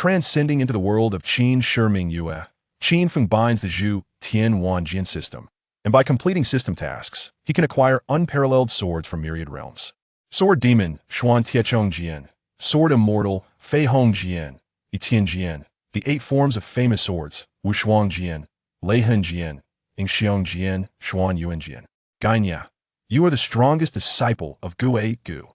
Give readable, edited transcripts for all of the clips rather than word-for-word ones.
Transcending into the world of Qin Shi Yue, Qin Feng binds the Zhu Tian Wan Jian system, and by completing system tasks, he can acquire unparalleled swords from Myriad realms. Sword Demon, Xuan Tiechong Jian. Sword Immortal, Fei Hong Jian, Yitian Jian. The 8 forms of famous swords, Wu Shuang Jian, Lei Hen Jian, Ing Xiong Jian, Xuan Yuan Jian. Gai Nie, you are the strongest disciple of Gai Gu.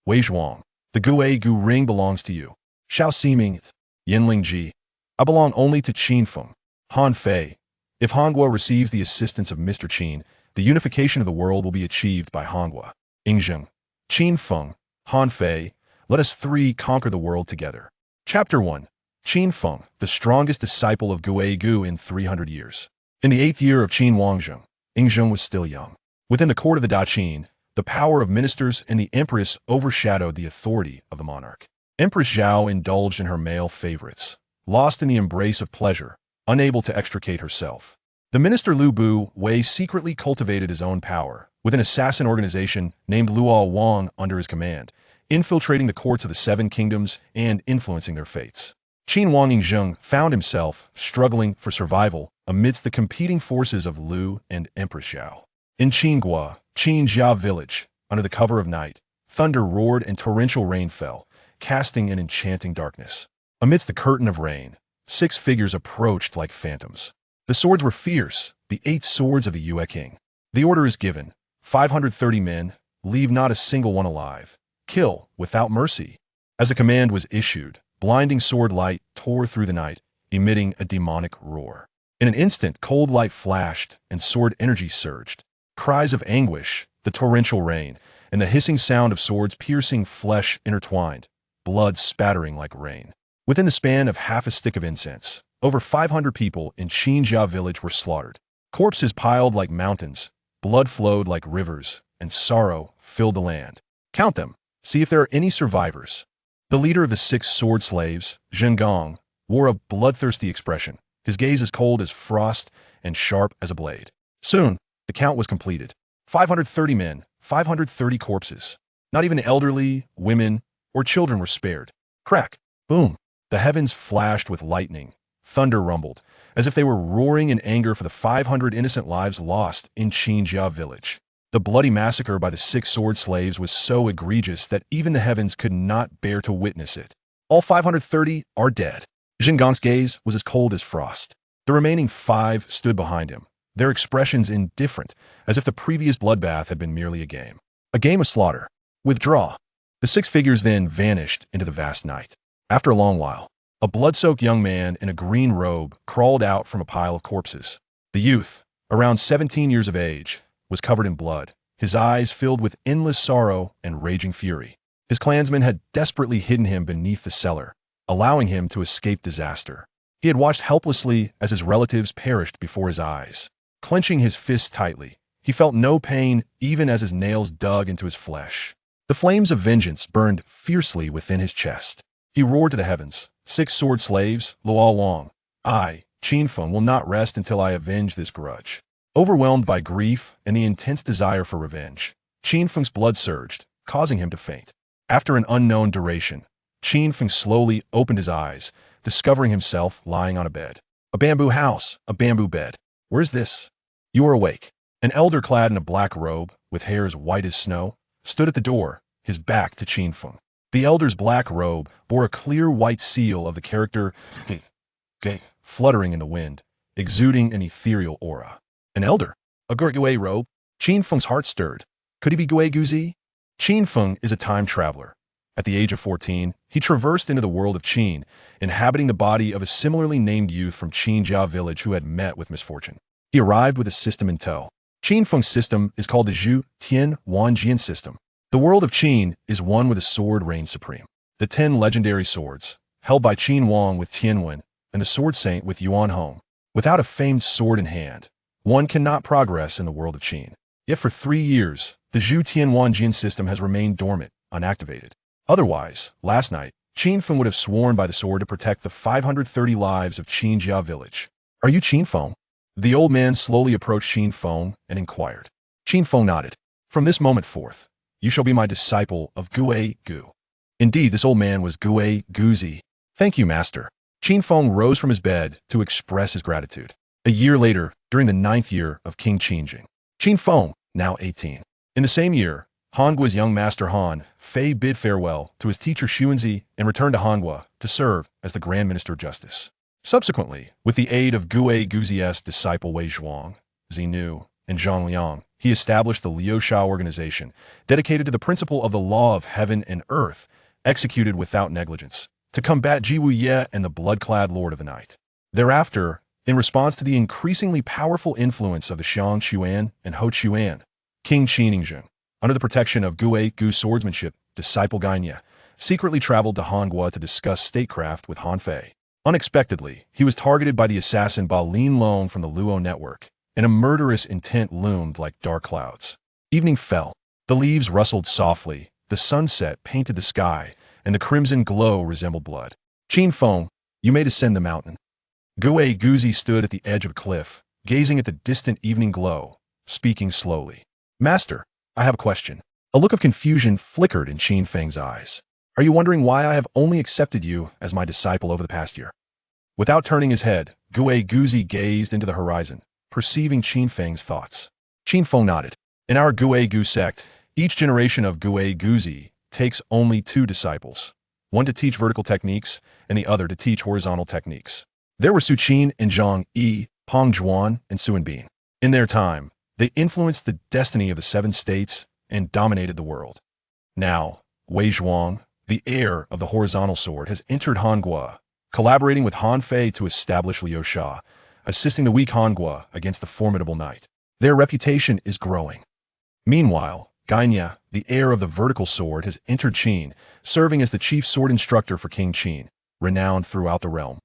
Wei Zhuang, the Gai Gu ring belongs to you. Xiao Ximing, Yinling Ji, I belong only to Qin Feng. Han Fei, if Hongua receives the assistance of Mr. Qin, the unification of the world will be achieved by Hongua. Ingzheng, Qin Feng, Han Fei, let us 3 conquer the world together. Chapter 1. Qin Feng, the strongest disciple of Gai Gu in 300 years. In the 8th year of Qin Wangzheng, Ingzheng was still young. Within the court of the Daqin, the power of ministers and the empress overshadowed the authority of the monarch. Empress Zhao indulged in her male favorites, lost in the embrace of pleasure, unable to extricate herself. The minister Lu Bu Wei secretly cultivated his own power, with an assassin organization named Luo Wang under his command, infiltrating the courts of the 7 kingdoms and influencing their fates. Qin Wang Yingzheng found himself struggling for survival amidst the competing forces of Lu and Empress Zhao. In Qingua, Qinjia village, under the cover of night, thunder roared and torrential rain fell, casting an enchanting darkness. Amidst the curtain of rain, 6 figures approached like phantoms. The swords were fierce, the 8 swords of the Yue King. The order is given, 530 men, leave not a single one alive. Kill without mercy. As the command was issued, blinding sword light tore through the night, emitting a demonic roar. In an instant, cold light flashed and sword energy surged. Cries of anguish, the torrential rain, and the hissing sound of swords piercing flesh intertwined, blood spattering like rain. Within the span of half a stick of incense, over 500 people in Qinjia village were slaughtered. Corpses piled like mountains, blood flowed like rivers, and sorrow filled the land. Count them, see if there are any survivors. The leader of the 6 sword slaves, Zhen Gong, wore a bloodthirsty expression, his gaze as cold as frost and sharp as a blade. Soon, the count was completed. 530 men, 530 corpses. Not even the elderly, women, or children were spared. Crack, boom. The heavens flashed with lightning. Thunder rumbled, as if they were roaring in anger for the 500 innocent lives lost in Qinjia village. The bloody massacre by the 6 sword slaves was so egregious that even the heavens could not bear to witness it. All 530 are dead. Zhen Gong's gaze was as cold as frost. The remaining 5 stood behind him, their expressions indifferent, as if the previous bloodbath had been merely a game. A game of slaughter. Withdraw. The 6 figures then vanished into the vast night. After a long while, a blood-soaked young man in a green robe crawled out from a pile of corpses. The youth, around 17 years of age, was covered in blood, his eyes filled with endless sorrow and raging fury. His clansmen had desperately hidden him beneath the cellar, allowing him to escape disaster. He had watched helplessly as his relatives perished before his eyes. Clenching his fists tightly, he felt no pain even as his nails dug into his flesh. The flames of vengeance burned fiercely within his chest. He roared to the heavens, 6 sword slaves, Luo Wang. I, Qin Feng, will not rest until I avenge this grudge. Overwhelmed by grief and the intense desire for revenge, Qin Feng's blood surged, causing him to faint. After an unknown duration, Qin Feng slowly opened his eyes, discovering himself lying on a bed. A bamboo house, a bamboo bed. Where's this? You are awake. An elder clad in a black robe, with hair as white as snow, stood at the door, his back to Qin Feng. The elder's black robe bore a clear white seal of the character Gai, fluttering in the wind, exuding an ethereal aura. An elder? A Gurgui robe? Qin Feng's heart stirred. Could he be Gai Guzi? Qin Feng is a time traveler. At the age of 14, he traversed into the world of Qin, inhabiting the body of a similarly named youth from Qinjia village who had met with misfortune. He arrived with a system in tow. Qin Feng's system is called the Zhu Tian Wan Jian system. The world of Qin is one where the sword reigns supreme. The 10 legendary swords, held by Qin Wang with Tianwen, and the Sword Saint with Yuan Hong. Without a famed sword in hand, one cannot progress in the world of Qin. Yet for 3 years, the Zhu Tian Wan Jian system has remained dormant, unactivated. Otherwise, last night, Qin Feng would have sworn by the sword to protect the 530 lives of Qinjia village. Are you Qin Feng? The old man slowly approached Qin Feng and inquired. Qin Feng nodded. From this moment forth, you shall be my disciple of Gai Gu. Indeed, this old man was Gai Guzi. Thank you, Master. Qin Feng rose from his bed to express his gratitude. A year later, during the 9th year of King Qinjing, Qin Feng, now 18. In the same year, Hangua's young master Han Fei bid farewell to his teacher Xuanzi and returned to Hangua to serve as the Grand Minister of Justice. Subsequently, with the aid of Gui Guzi's disciple Wei Zhuang, Xinu, and Zhang Liang, he established the Liuxia organization, dedicated to the principle of the law of heaven and earth, executed without negligence, to combat Jiwu Ye and the blood-clad Lord of the Night. Thereafter, in response to the increasingly powerful influence of the Xiang Xuan and Ho Chuan, King Qinjing, under the protection of Gui Gu swordsmanship, disciple Gai Nie, secretly traveled to Hangua to discuss statecraft with Han Fei. Unexpectedly, he was targeted by the assassin Ba Lin Long from the Luo network, and a murderous intent loomed like dark clouds. Evening fell. The leaves rustled softly, the sunset painted the sky, and the crimson glow resembled blood. Qin Feng, you may descend the mountain. Gui Guzi stood at the edge of a cliff, gazing at the distant evening glow, speaking slowly. Master, I have a question. A look of confusion flickered in Qin Feng's eyes. Are you wondering why I have only accepted you as my disciple over the past year? Without turning his head, Gui Guzi gazed into the horizon, perceiving Qin Feng's thoughts. Qin Feng nodded. In our Gui Gu sect, each generation of Gui Guzi takes only 2 disciples, one to teach vertical techniques and the other to teach horizontal techniques. There were Su Qin and Zhang Yi, Peng Zhuan, and Suan Bin. In their time, they influenced the destiny of the 7 states and dominated the world. Now, Wei Zhuang, the heir of the horizontal sword, has entered Hangua, collaborating with Han Fei to establish Liuxia, assisting the weak Hangua against the formidable knight. Their reputation is growing. Meanwhile, Gai Nie, the heir of the vertical sword, has entered Qin, serving as the chief sword instructor for King Qin, renowned throughout the realm.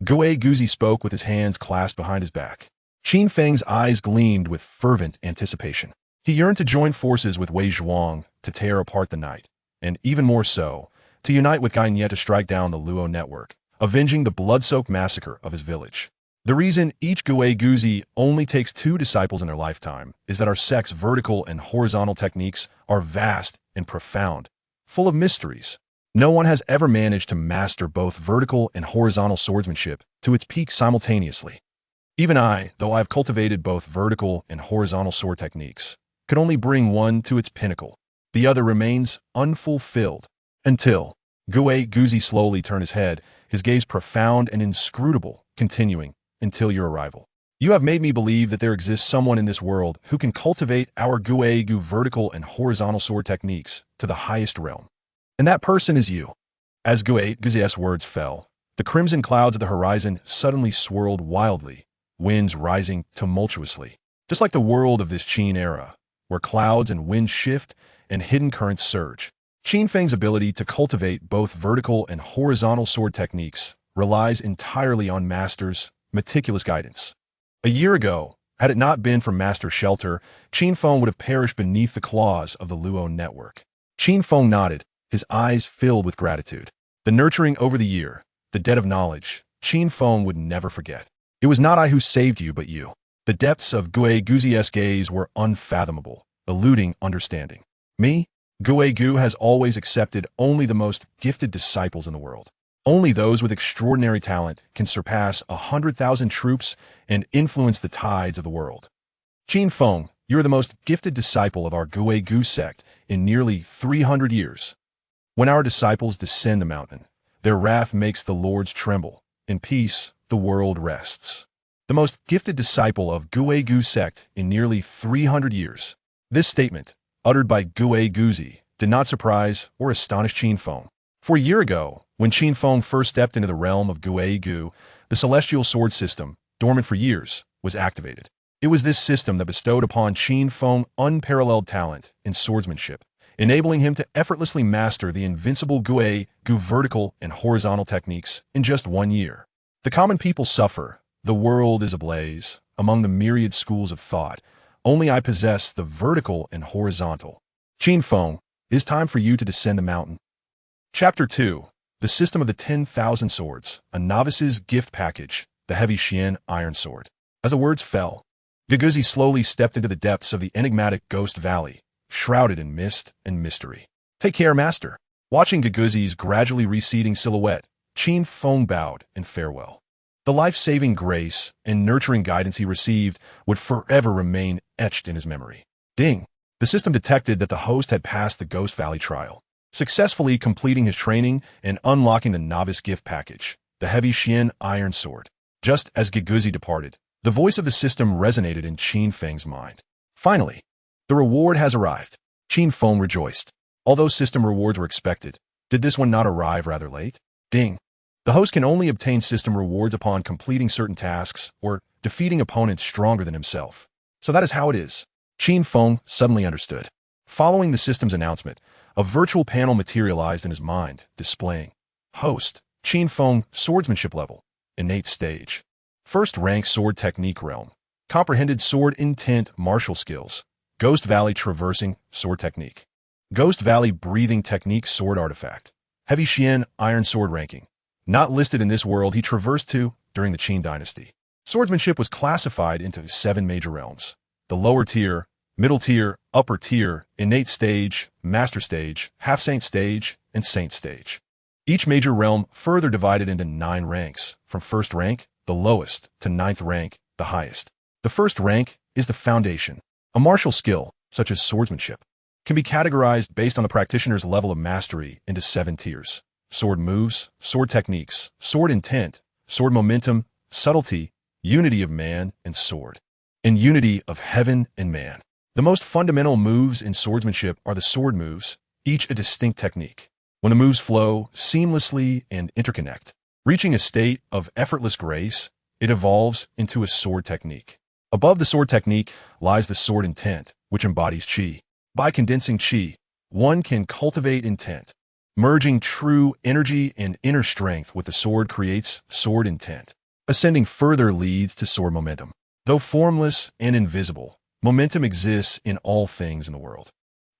Gui Guzi spoke with his hands clasped behind his back. Qin Feng's eyes gleamed with fervent anticipation. He yearned to join forces with Wei Zhuang to tear apart the night, and even more so, to unite with Gai Nie to strike down the Luo network, avenging the blood-soaked massacre of his village. The reason each Gui Guzi only takes 2 disciples in their lifetime is that our sect's vertical and horizontal techniques are vast and profound, full of mysteries. No one has ever managed to master both vertical and horizontal swordsmanship to its peak simultaneously. Even I, though I have cultivated both vertical and horizontal sword techniques, could only bring one to its pinnacle. The other remains unfulfilled. Until Gui Guzi slowly turned his head, his gaze profound and inscrutable, continuing, until your arrival. You have made me believe that there exists someone in this world who can cultivate our Gui Gu vertical and horizontal sword techniques to the highest realm. And that person is you. As Gui Guzi's words fell, the crimson clouds of the horizon suddenly swirled wildly, winds rising tumultuously, just like the world of this Qin era, where clouds and winds shift and hidden currents surge. Qin Feng's ability to cultivate both vertical and horizontal sword techniques relies entirely on Master's meticulous guidance. A year ago, had it not been for Master's shelter, Qin Feng would have perished beneath the claws of the Luo network. Qin Feng nodded, his eyes filled with gratitude. The nurturing over the year, the debt of knowledge, Qin Feng would never forget. It was not I who saved you, but you. The depths of Gui Guzi's gaze were unfathomable, eluding understanding. Me? Gui Gu has always accepted only the most gifted disciples in the world. Only those with extraordinary talent can surpass 100,000 troops and influence the tides of the world. Qin Feng, you are the most gifted disciple of our Gui Gu sect in nearly 300 years. When our disciples descend the mountain, their wrath makes the lords tremble. In peace, the world rests. The most gifted disciple of Gui Gu sect in nearly 300 years. This statement, uttered by Gui Guzi, did not surprise or astonish Qin Feng. For a year ago, when Qin Feng first stepped into the realm of Gui Gu, the celestial sword system, dormant for years, was activated. It was this system that bestowed upon Qin Feng unparalleled talent in swordsmanship, enabling him to effortlessly master the invincible Gui Gu vertical and horizontal techniques in just 1 year. The common people suffer. The world is ablaze. Among the myriad schools of thought, only I possess the vertical and horizontal. Qin Feng, it is time for you to descend the mountain. Chapter 2. The System of the 10,000 Swords, a Novice's Gift Package, the Heavy Xian Iron Sword. As the words fell, Guzi slowly stepped into the depths of the enigmatic Ghost Valley, shrouded in mist and mystery. Take care, Master. Watching Guzi's gradually receding silhouette, Qin Feng bowed in farewell. The life-saving grace and nurturing guidance he received would forever remain etched in his memory. Ding! The system detected that the host had passed the Ghost Valley trial, successfully completing his training and unlocking the novice gift package, the heavy Xian iron sword. Just as Giguzi departed, the voice of the system resonated in Qin Feng's mind. Finally, the reward has arrived. Qin Feng rejoiced. Although system rewards were expected, did this one not arrive rather late? Ding! The host can only obtain system rewards upon completing certain tasks or defeating opponents stronger than himself. So that is how it is. Qin Feng suddenly understood. Following the system's announcement, a virtual panel materialized in his mind, displaying Host, Qin Feng, Swordsmanship Level, Innate Stage. First Rank Sword Technique Realm. Comprehended Sword Intent Martial Skills. Ghost Valley Traversing Sword Technique. Ghost Valley Breathing Technique Sword Artifact. Heavy Xian Iron Sword Ranking. Not listed in this world he traversed to during the Qin Dynasty. Swordsmanship was classified into 7 major realms. The lower tier, middle tier, upper tier, innate stage, master stage, half-saint stage, and saint stage. Each major realm further divided into 9 ranks, from first rank, the lowest, to 9th rank, the highest. The first rank is the foundation. A martial skill, such as swordsmanship, can be categorized based on the practitioner's level of mastery into 7 tiers. Sword moves, sword techniques, sword intent, sword momentum, subtlety, unity of man and sword, and unity of heaven and man. The most fundamental moves in swordsmanship are the sword moves, each a distinct technique. When the moves flow seamlessly and interconnect, reaching a state of effortless grace, it evolves into a sword technique. Above the sword technique lies the sword intent, which embodies qi. By condensing qi, one can cultivate intent. Merging true energy and inner strength with the sword creates sword intent. Ascending further leads to sword momentum. Though formless and invisible, momentum exists in all things in the world.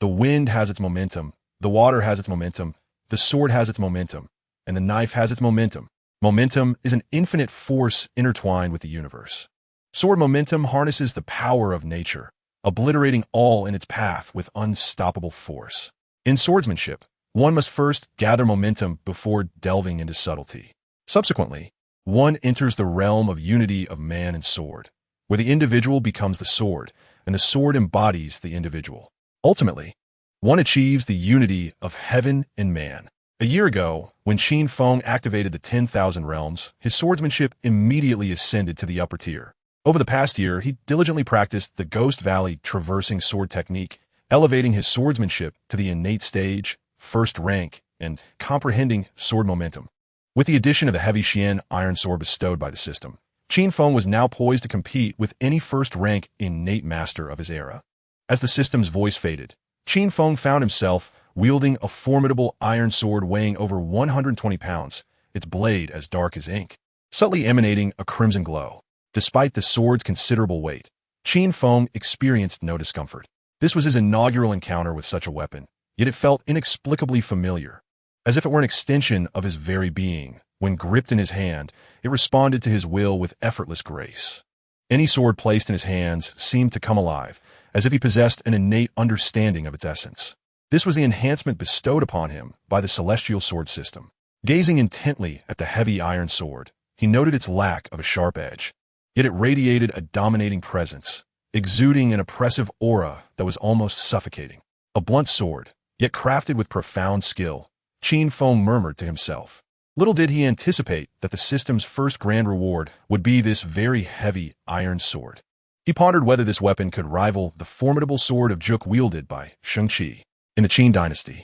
The wind has its momentum, the water has its momentum, the sword has its momentum, and the knife has its momentum. Momentum is an infinite force intertwined with the universe. Sword momentum harnesses the power of nature, obliterating all in its path with unstoppable force. In swordsmanship, one must first gather momentum before delving into subtlety. Subsequently, one enters the realm of unity of man and sword, where the individual becomes the sword, and the sword embodies the individual. Ultimately, one achieves the unity of heaven and man. A year ago, when Qin Feng activated the 10,000 realms, his swordsmanship immediately ascended to the upper tier. Over the past year, he diligently practiced the Ghost Valley Traversing Sword Technique, elevating his swordsmanship to the innate stage, first rank, and comprehending sword momentum. With the addition of the heavy Xian iron sword bestowed by the system, Qin Feng was now poised to compete with any first-rank innate master of his era. As the system's voice faded, Qin Feng found himself wielding a formidable iron sword weighing over 120 pounds, its blade as dark as ink, subtly emanating a crimson glow. Despite the sword's considerable weight, Qin Feng experienced no discomfort. This was his inaugural encounter with such a weapon, yet it felt inexplicably familiar, as if it were an extension of his very being. When gripped in his hand, it responded to his will with effortless grace. Any sword placed in his hands seemed to come alive, as if he possessed an innate understanding of its essence. This was the enhancement bestowed upon him by the celestial sword system. Gazing intently at the heavy iron sword, he noted its lack of a sharp edge, yet it radiated a dominating presence, exuding an oppressive aura that was almost suffocating. A blunt sword, yet crafted with profound skill, Qin Feng murmured to himself. Little did he anticipate that the system's first grand reward would be this very heavy iron sword. He pondered whether this weapon could rival the formidable sword of Juk wielded by Shengqi in the Qin Dynasty.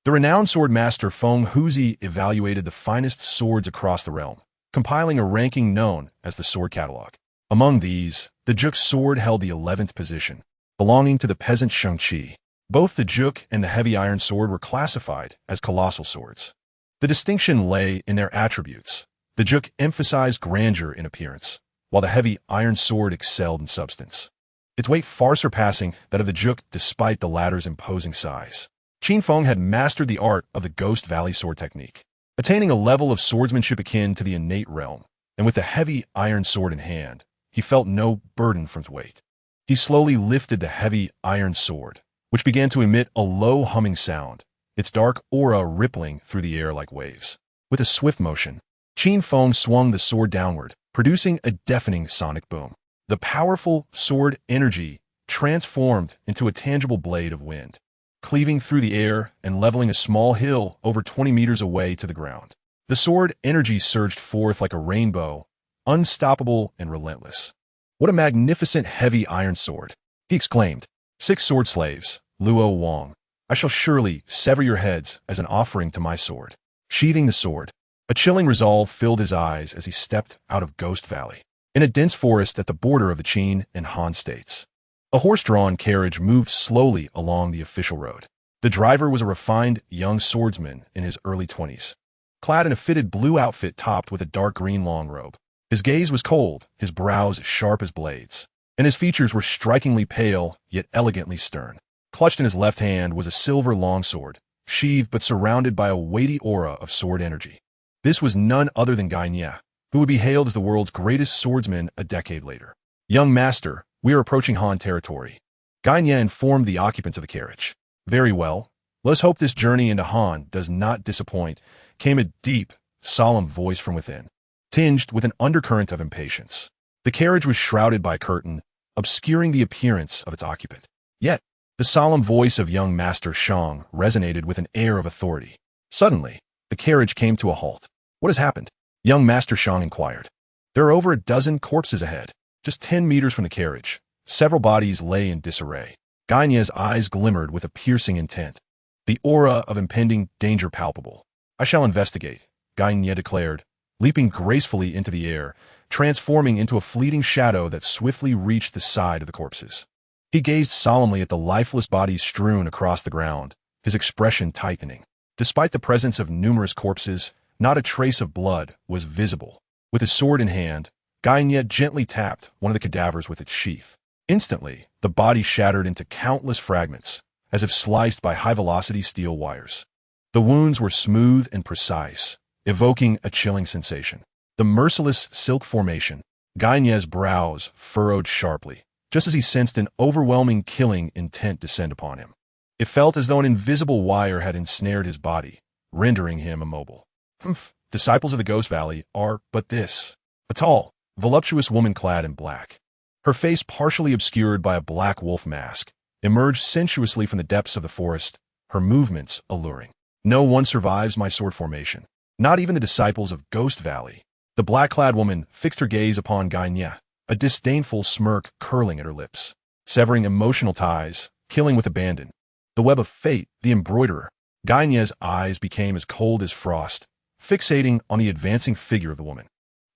The renowned sword master Feng Huzi evaluated the finest swords across the realm, compiling a ranking known as the Sword Catalog. Among these, the Juk sword held the 11th position, belonging to the peasant Shengqi. Both the Juk and the heavy iron sword were classified as colossal swords. The distinction lay in their attributes. The Juk emphasized grandeur in appearance, while the heavy iron sword excelled in substance, its weight far surpassing that of the Juk despite the latter's imposing size. Qin Feng had mastered the art of the Ghost Valley sword technique, attaining a level of swordsmanship akin to the innate realm, and with the heavy iron sword in hand, he felt no burden from its weight. He slowly lifted the heavy iron sword, which began to emit a low humming sound, its dark aura rippling through the air like waves. With a swift motion, Qin Feng swung the sword downward, producing a deafening sonic boom. The powerful sword energy transformed into a tangible blade of wind, cleaving through the air and leveling a small hill over 20 meters away to the ground. The sword energy surged forth like a rainbow, unstoppable and relentless. "What a magnificent heavy iron sword!" he exclaimed. "6 sword slaves, Luo Wang. I shall surely sever your heads as an offering to my sword." Sheathing the sword, a chilling resolve filled his eyes as he stepped out of Ghost Valley. In a dense forest at the border of the Qin and Han states, a horse-drawn carriage moved slowly along the official road. The driver was a refined young swordsman in his early 20s, clad in a fitted blue outfit topped with a dark green long robe. His gaze was cold, his brows sharp as blades, and his features were strikingly pale, yet elegantly stern. Clutched in his left hand was a silver longsword, sheathed but surrounded by a weighty aura of sword energy. This was none other than Gai Nie, who would be hailed as the world's greatest swordsman a decade later. "Young master, we are approaching Han territory." Gai Nie informed the occupants of the carriage. "Very well. Let's hope this journey into Han does not disappoint," came a deep, solemn voice from within, tinged with an undercurrent of impatience. The carriage was shrouded by a curtain, obscuring the appearance of its occupant. Yet, the solemn voice of young Master Shang resonated with an air of authority. Suddenly, the carriage came to a halt. "What has happened?" Young Master Shang inquired. "There are over a dozen corpses ahead. Just 10 meters from the carriage, several bodies lay in disarray." Gai Nie's eyes glimmered with a piercing intent, the aura of impending danger palpable. "I shall investigate," Gai Nie declared, leaping gracefully into the air, transforming into a fleeting shadow that swiftly reached the side of the corpses. He gazed solemnly at the lifeless bodies strewn across the ground, his expression tightening. Despite the presence of numerous corpses, not a trace of blood was visible. With his sword in hand, Gai Nie gently tapped one of the cadavers with its sheath. Instantly, the body shattered into countless fragments, as if sliced by high-velocity steel wires. The wounds were smooth and precise, evoking a chilling sensation. The merciless silk formation, Gai Nie's brows furrowed sharply, just as he sensed an overwhelming killing intent descend upon him. It felt as though an invisible wire had ensnared his body, rendering him immobile. "Humph, disciples of the Ghost Valley are but this." A tall, voluptuous woman clad in black, her face partially obscured by a black wolf mask, emerged sensuously from the depths of the forest, her movements alluring. "No one survives my sword formation, not even the disciples of Ghost Valley." The black-clad woman fixed her gaze upon Gai Nie, a disdainful smirk curling at her lips. Severing emotional ties, killing with abandon. The web of fate, the embroiderer. Gai Nie's eyes became as cold as frost, fixating on the advancing figure of the woman.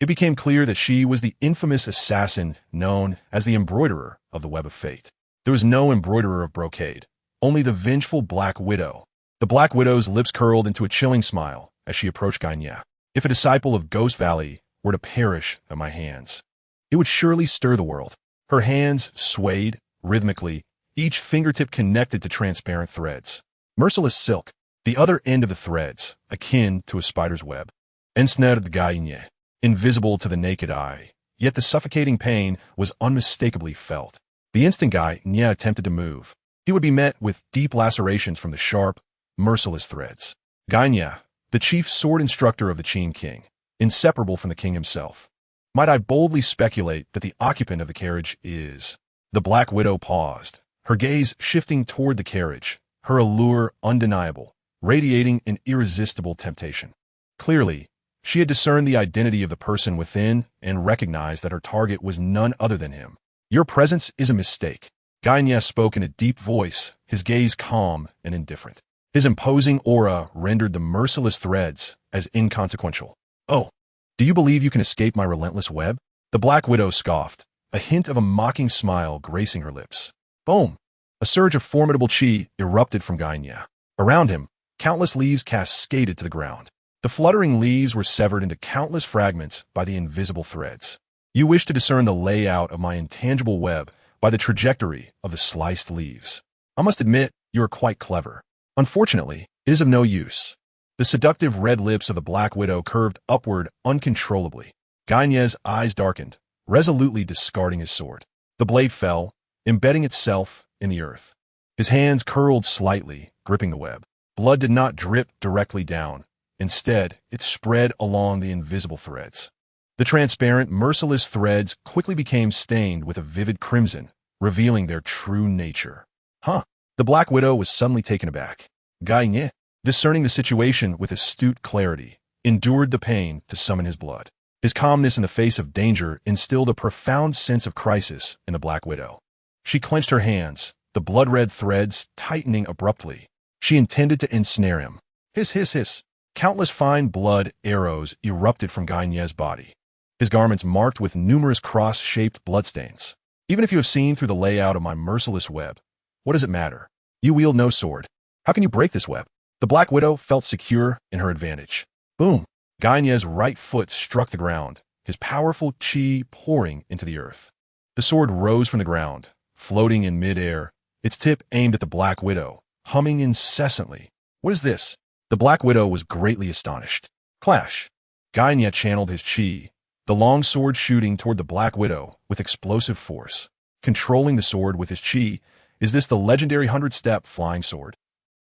It became clear that she was the infamous assassin known as the embroiderer of the web of fate. There was no embroiderer of brocade, only the vengeful Black Widow. The Black Widow's lips curled into a chilling smile as she approached Gai Nie. "If a disciple of Ghost Valley were to perish at my hands, it would surely stir the world." Her hands swayed rhythmically, each fingertip connected to transparent threads. Merciless silk, the other end of the threads, akin to a spider's web. Ensnared Gai Nie, invisible to the naked eye, yet the suffocating pain was unmistakably felt. The instant Gai Nie attempted to move, he would be met with deep lacerations from the sharp, merciless threads. Gai Nie, the chief sword instructor of the Qin King, inseparable from the king himself. Might I boldly speculate that the occupant of the carriage is... The Black Widow paused, her gaze shifting toward the carriage, her allure undeniable, radiating an irresistible temptation. Clearly, she had discerned the identity of the person within and recognized that her target was none other than him. "Your presence is a mistake." Gai Nie spoke in a deep voice, his gaze calm and indifferent. His imposing aura rendered the merciless threads as inconsequential. "Oh, do you believe you can escape my relentless web?" The Black Widow scoffed, a hint of a mocking smile gracing her lips. Boom! A surge of formidable chi erupted from Gai Nie. Around him, countless leaves cascaded to the ground. The fluttering leaves were severed into countless fragments by the invisible threads. "You wish to discern the layout of my intangible web by the trajectory of the sliced leaves. I must admit, you are quite clever. Unfortunately, it is of no use." The seductive red lips of the Black Widow curved upward uncontrollably. Gai Nie's eyes darkened, resolutely discarding his sword. The blade fell, embedding itself in the earth. His hands curled slightly, gripping the web. Blood did not drip directly down. Instead, it spread along the invisible threads. The transparent, merciless threads quickly became stained with a vivid crimson, revealing their true nature. Huh. The Black Widow was suddenly taken aback. Gai Nie, discerning the situation with astute clarity, endured the pain to summon his blood. His calmness in the face of danger instilled a profound sense of crisis in the Black Widow. She clenched her hands, the blood-red threads tightening abruptly. She intended to ensnare him. Hiss, hiss, hiss. Countless fine blood arrows erupted from Gai Nie's body, his garments marked with numerous cross-shaped bloodstains. Even if you have seen through the layout of my merciless web, what does it matter? You wield no sword. How can you break this web? The Black Widow felt secure in her advantage. Boom! Gai Nie's right foot struck the ground, his powerful chi pouring into the earth. The sword rose from the ground, floating in mid-air, its tip aimed at the Black Widow, humming incessantly. What is this? The Black Widow was greatly astonished. Clash! Gai Nie channeled his chi, the long sword shooting toward the Black Widow with explosive force. Controlling the sword with his chi, is this the legendary 100-step flying sword?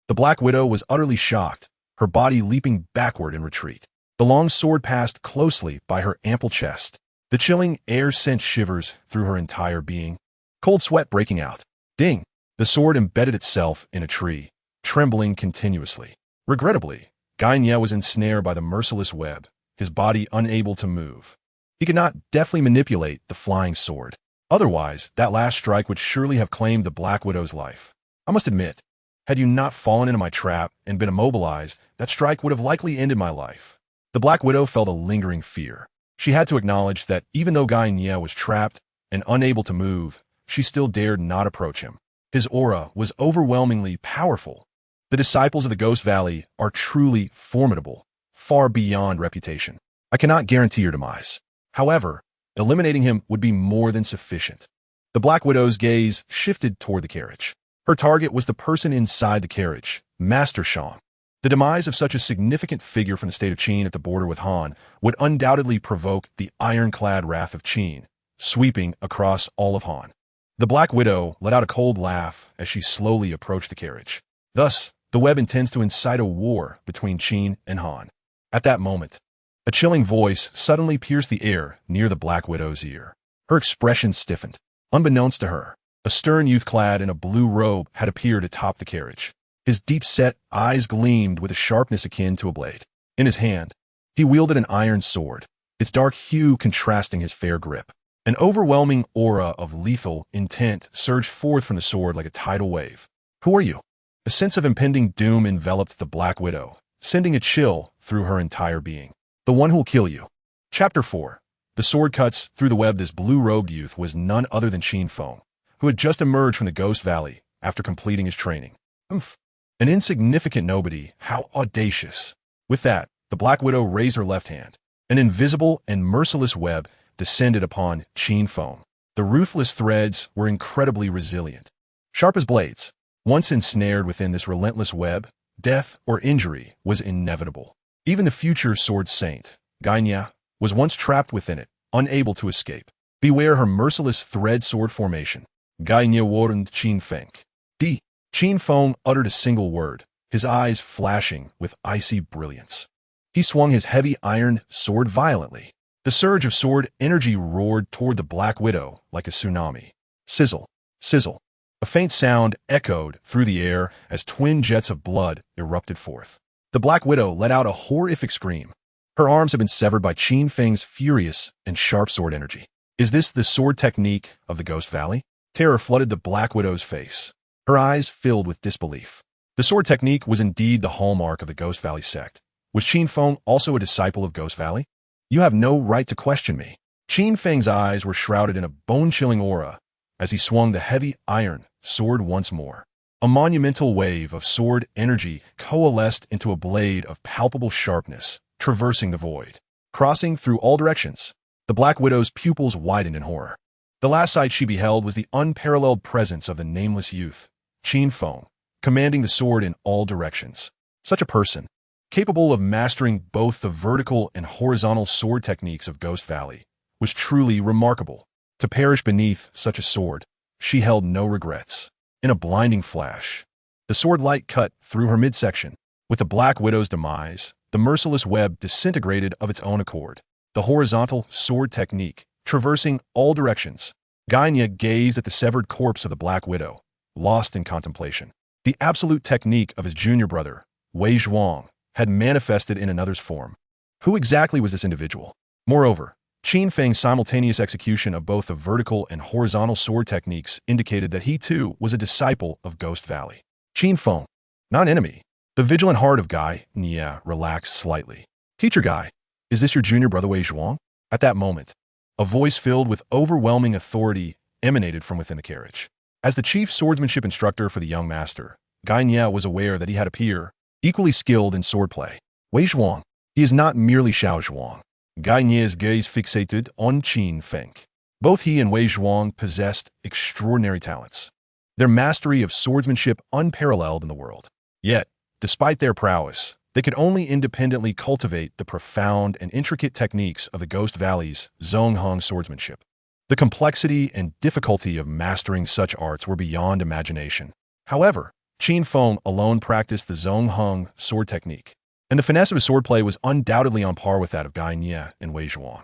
The Black Widow was utterly shocked, her body leaping backward in retreat. The long sword passed closely by her ample chest. The chilling air sent shivers through her entire being. Cold sweat breaking out. Ding! The sword embedded itself in a tree, trembling continuously. Regrettably, Gai Nie was ensnared by the merciless web, his body unable to move. He could not deftly manipulate the flying sword. Otherwise, that last strike would surely have claimed the Black Widow's life. I must admit, had you not fallen into my trap and been immobilized, that strike would have likely ended my life. The Black Widow felt a lingering fear. She had to acknowledge that even though Gai Nie was trapped and unable to move, she still dared not approach him. His aura was overwhelmingly powerful. The disciples of the Ghost Valley are truly formidable, far beyond reputation. I cannot guarantee your demise. However, eliminating him would be more than sufficient. The Black Widow's gaze shifted toward the carriage. Her target was the person inside the carriage, Master Shang. The demise of such a significant figure from the state of Qin at the border with Han would undoubtedly provoke the ironclad wrath of Qin, sweeping across all of Han. The Black Widow let out a cold laugh as she slowly approached the carriage. Thus, the web intends to incite a war between Qin and Han. At that moment, a chilling voice suddenly pierced the air near the Black Widow's ear. Her expression stiffened. Unbeknownst to her, a stern youth clad in a blue robe had appeared atop the carriage. His deep-set eyes gleamed with a sharpness akin to a blade. In his hand, he wielded an iron sword, its dark hue contrasting his fair grip. An overwhelming aura of lethal intent surged forth from the sword like a tidal wave. Who are you? A sense of impending doom enveloped the Black Widow, sending a chill through her entire being. The one who will kill you. Chapter 4. The sword cuts through the web. This blue-robed youth was none other than Qin Feng, who had just emerged from the Ghost Valley after completing his training. An insignificant nobody, how audacious. With that, the Black Widow raised her left hand. An invisible and merciless web descended upon Qin Feng. The ruthless threads were incredibly resilient. Sharp as blades, once ensnared within this relentless web, death or injury was inevitable. Even the future sword saint, Gai Nie, was once trapped within it, unable to escape. Beware her merciless thread sword formation. Gai Nie warned Qin Feng. Qin Feng uttered a single word, his eyes flashing with icy brilliance. He swung his heavy iron sword violently. The surge of sword energy roared toward the Black Widow like a tsunami. Sizzle, sizzle. A faint sound echoed through the air as twin jets of blood erupted forth. The Black Widow let out a horrific scream. Her arms had been severed by Qin Feng's furious and sharp sword energy. Is this the sword technique of the Ghost Valley? Terror flooded the Black Widow's face. Her eyes filled with disbelief. The sword technique was indeed the hallmark of the Ghost Valley sect. Was Qin Feng also a disciple of Ghost Valley? You have no right to question me. Qin Feng's eyes were shrouded in a bone-chilling aura as he swung the heavy iron sword once more. A monumental wave of sword energy coalesced into a blade of palpable sharpness, traversing the void. Crossing through all directions, the Black Widow's pupils widened in horror. The last sight she beheld was the unparalleled presence of the nameless youth, Qin Feng, commanding the sword in all directions. Such a person, capable of mastering both the vertical and horizontal sword techniques of Ghost Valley, was truly remarkable. To perish beneath such a sword, she held no regrets. In a blinding flash, the sword light cut through her midsection. With the Black Widow's demise, the merciless web disintegrated of its own accord. The horizontal sword technique, traversing all directions. Gai Nie gazed at the severed corpse of the Black Widow, lost in contemplation. The absolute technique of his junior brother, Wei Zhuang, had manifested in another's form. Who exactly was this individual? Moreover, Qin Feng's simultaneous execution of both the vertical and horizontal sword techniques indicated that he too was a disciple of Ghost Valley. Qin Feng, not an enemy. The vigilant heart of Gai Nie relaxed slightly. Teacher Gai, is this your junior brother Wei Zhuang? At that moment, a voice filled with overwhelming authority emanated from within the carriage. As the chief swordsmanship instructor for the young master, Gai Nie was aware that he had a peer, equally skilled in swordplay. Wei Zhuang. He is not merely Xiao Zhuang. Gai Nie's gaze fixated on Qin Feng. Both he and Wei Zhuang possessed extraordinary talents. Their mastery of swordsmanship unparalleled in the world. Yet, despite their prowess, they could only independently cultivate the profound and intricate techniques of the Ghost Valley's Zongheng swordsmanship. The complexity and difficulty of mastering such arts were beyond imagination. However, Qin Feng alone practiced the Zongheng sword technique, and the finesse of his swordplay was undoubtedly on par with that of Gai Nie and Wei Zhuang.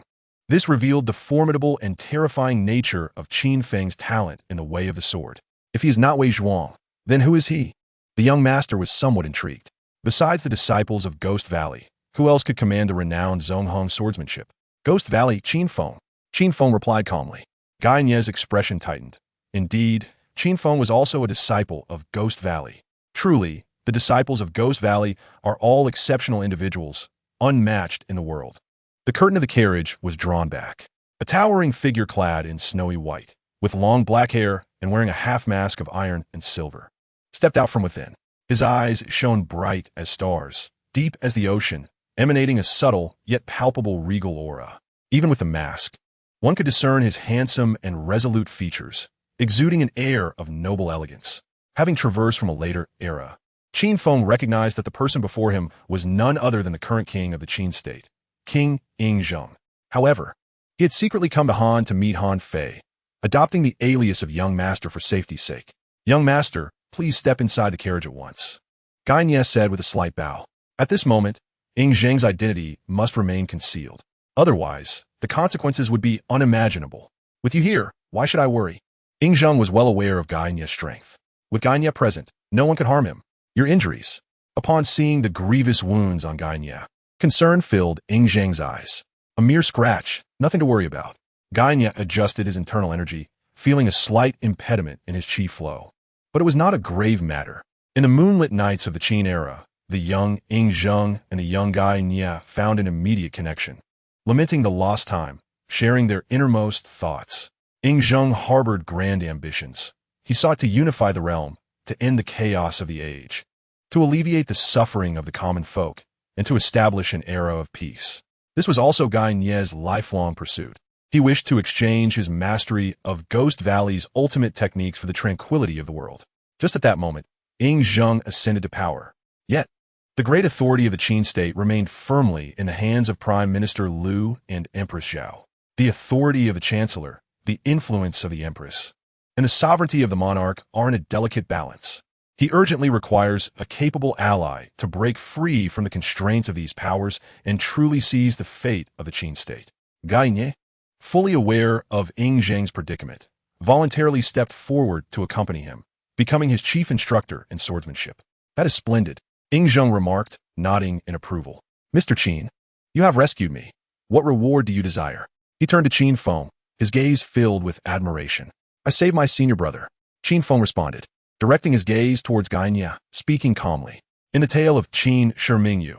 This revealed the formidable and terrifying nature of Qin Feng's talent in the way of the sword. If he is not Wei Zhuang, then who is he? The young master was somewhat intrigued. Besides the disciples of Ghost Valley, who else could command the renowned Zongheng swordsmanship? Ghost Valley, Qin Feng. Qin Feng replied calmly. Gai Nie's expression tightened. Indeed, Qin Feng was also a disciple of Ghost Valley. Truly, the disciples of Ghost Valley are all exceptional individuals, unmatched in the world. The curtain of the carriage was drawn back. A towering figure clad in snowy white, with long black hair and wearing a half-mask of iron and silver, stepped out from within. His eyes shone bright as stars, deep as the ocean, emanating a subtle yet palpable regal aura. Even with the mask, one could discern his handsome and resolute features, exuding an air of noble elegance. Having traversed from a later era, Qin Feng recognized that the person before him was none other than the current king of the Qin state, King Zheng. However, he had secretly come to Han to meet Han Fei, adopting the alias of Young Master for safety's sake. Young Master, please step inside the carriage at once, Gai Nie said with a slight bow. At this moment, Zheng's identity must remain concealed. Otherwise, the consequences would be unimaginable. With you here, why should I worry? Zheng was well aware of Gai Nie's strength. With Gai Nie present, no one could harm him. Your injuries. Upon seeing the grievous wounds on Gai Nie, concern filled Zheng's eyes. A mere scratch, nothing to worry about. Gai Nie adjusted his internal energy, feeling a slight impediment in his chi flow. But it was not a grave matter. In the moonlit nights of the Qin era, the young Zheng and the young Gai Nie found an immediate connection. Lamenting the lost time, sharing their innermost thoughts. Zheng harbored grand ambitions. He sought to unify the realm, to end the chaos of the age, to alleviate the suffering of the common folk, and to establish an era of peace. This was also Gai Nie's lifelong pursuit. He wished to exchange his mastery of Ghost Valley's ultimate techniques for the tranquility of the world. Just at that moment, Zheng ascended to power. Yet, the great authority of the Qin state remained firmly in the hands of Prime Minister Liu and Empress Zhao. The authority of the Chancellor, the influence of the Empress, and the sovereignty of the monarch are in a delicate balance. He urgently requires a capable ally to break free from the constraints of these powers and truly seize the fate of the Qin state. Gai Nie, fully aware of Zheng's predicament, voluntarily stepped forward to accompany him, becoming his chief instructor in swordsmanship. That is splendid, Zheng remarked, nodding in approval. Mr. Qin, you have rescued me. What reward do you desire? He turned to Qin Feng, his gaze filled with admiration. I saved my senior brother, Qin Feng responded, directing his gaze towards Gai Nie, speaking calmly. In the tale of Qin Shi,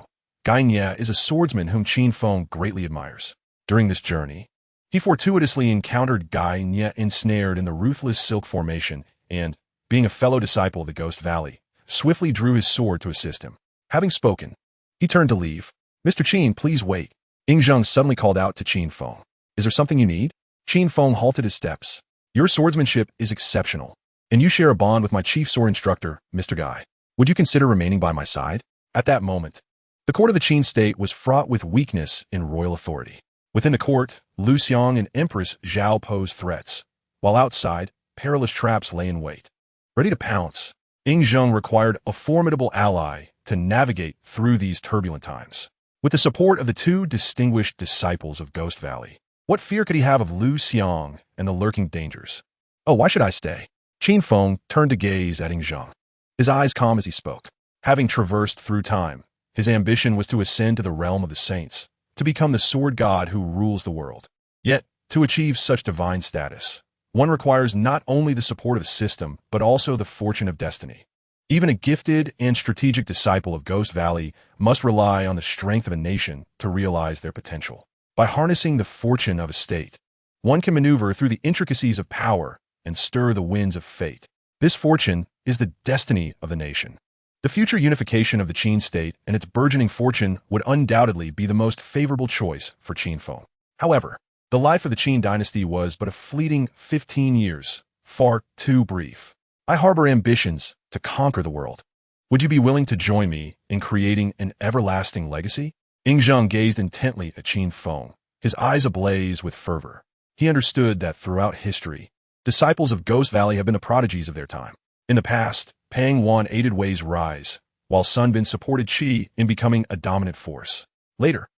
Gai Nie is a swordsman whom Qin Feng greatly admires. During this journey, he fortuitously encountered Gai Nie ensnared in the ruthless silk formation and, being a fellow disciple of the Ghost Valley, swiftly drew his sword to assist him. Having spoken, he turned to leave. Mr. Qin, please wait. Zheng suddenly called out to Qin Feng. Is there something you need? Qin Feng halted his steps. Your swordsmanship is exceptional, and you share a bond with my chief sword instructor, Mr. Gai. Would you consider remaining by my side? At that moment, the court of the Qin state was fraught with weakness in royal authority. Within the court, Liu Xiang and Empress Zhao posed threats, while outside, perilous traps lay in wait. Ready to pounce, Zheng required a formidable ally to navigate through these turbulent times. With the support of the two distinguished disciples of Ghost Valley, what fear could he have of Lu Xiang and the lurking dangers? Oh, why should I stay? Qin Feng turned to gaze at Zhang, his eyes calm as he spoke. Having traversed through time, his ambition was to ascend to the realm of the saints, to become the sword god who rules the world. Yet, to achieve such divine status, one requires not only the support of a system, but also the fortune of destiny. Even a gifted and strategic disciple of Ghost Valley must rely on the strength of a nation to realize their potential. By harnessing the fortune of a state, one can maneuver through the intricacies of power and stir the winds of fate. This fortune is the destiny of the nation. The future unification of the Qin state and its burgeoning fortune would undoubtedly be the most favorable choice for Qin Feng. However, the life of the Qin dynasty was but a fleeting 15 years, far too brief. I harbor ambitions to conquer the world. Would you be willing to join me in creating an everlasting legacy? Zhang gazed intently at Qin Feng, his eyes ablaze with fervor. He understood that throughout history, disciples of Ghost Valley have been the prodigies of their time. In the past, Pang Wan aided Wei's rise, while Sun Bin supported Qi in becoming a dominant force. Later,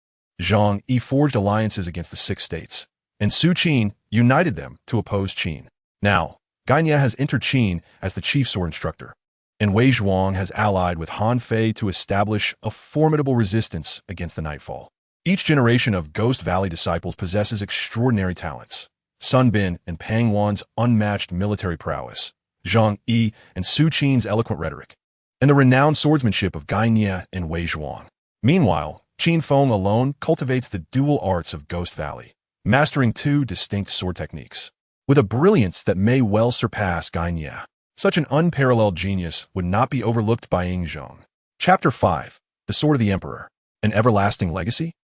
Zhang Yi forged alliances against the Six States, and Su Qin united them to oppose Qin. Now, Gai Nie has entered Qin as the chief sword instructor, and Wei Zhuang has allied with Han Fei to establish a formidable resistance against the Nightfall. Each generation of Ghost Valley disciples possesses extraordinary talents. Sun Bin and Pang Wan's unmatched military prowess, Zhang Yi and Su Qin's eloquent rhetoric, and the renowned swordsmanship of Gai Nie and Wei Zhuang. Meanwhile, Qin Feng alone cultivates the dual arts of Ghost Valley, mastering two distinct sword techniques, with a brilliance that may well surpass Gai Nie. Such an unparalleled genius would not be overlooked by Zhang. Chapter 5. The Sword of the Emperor. An Everlasting Legacy?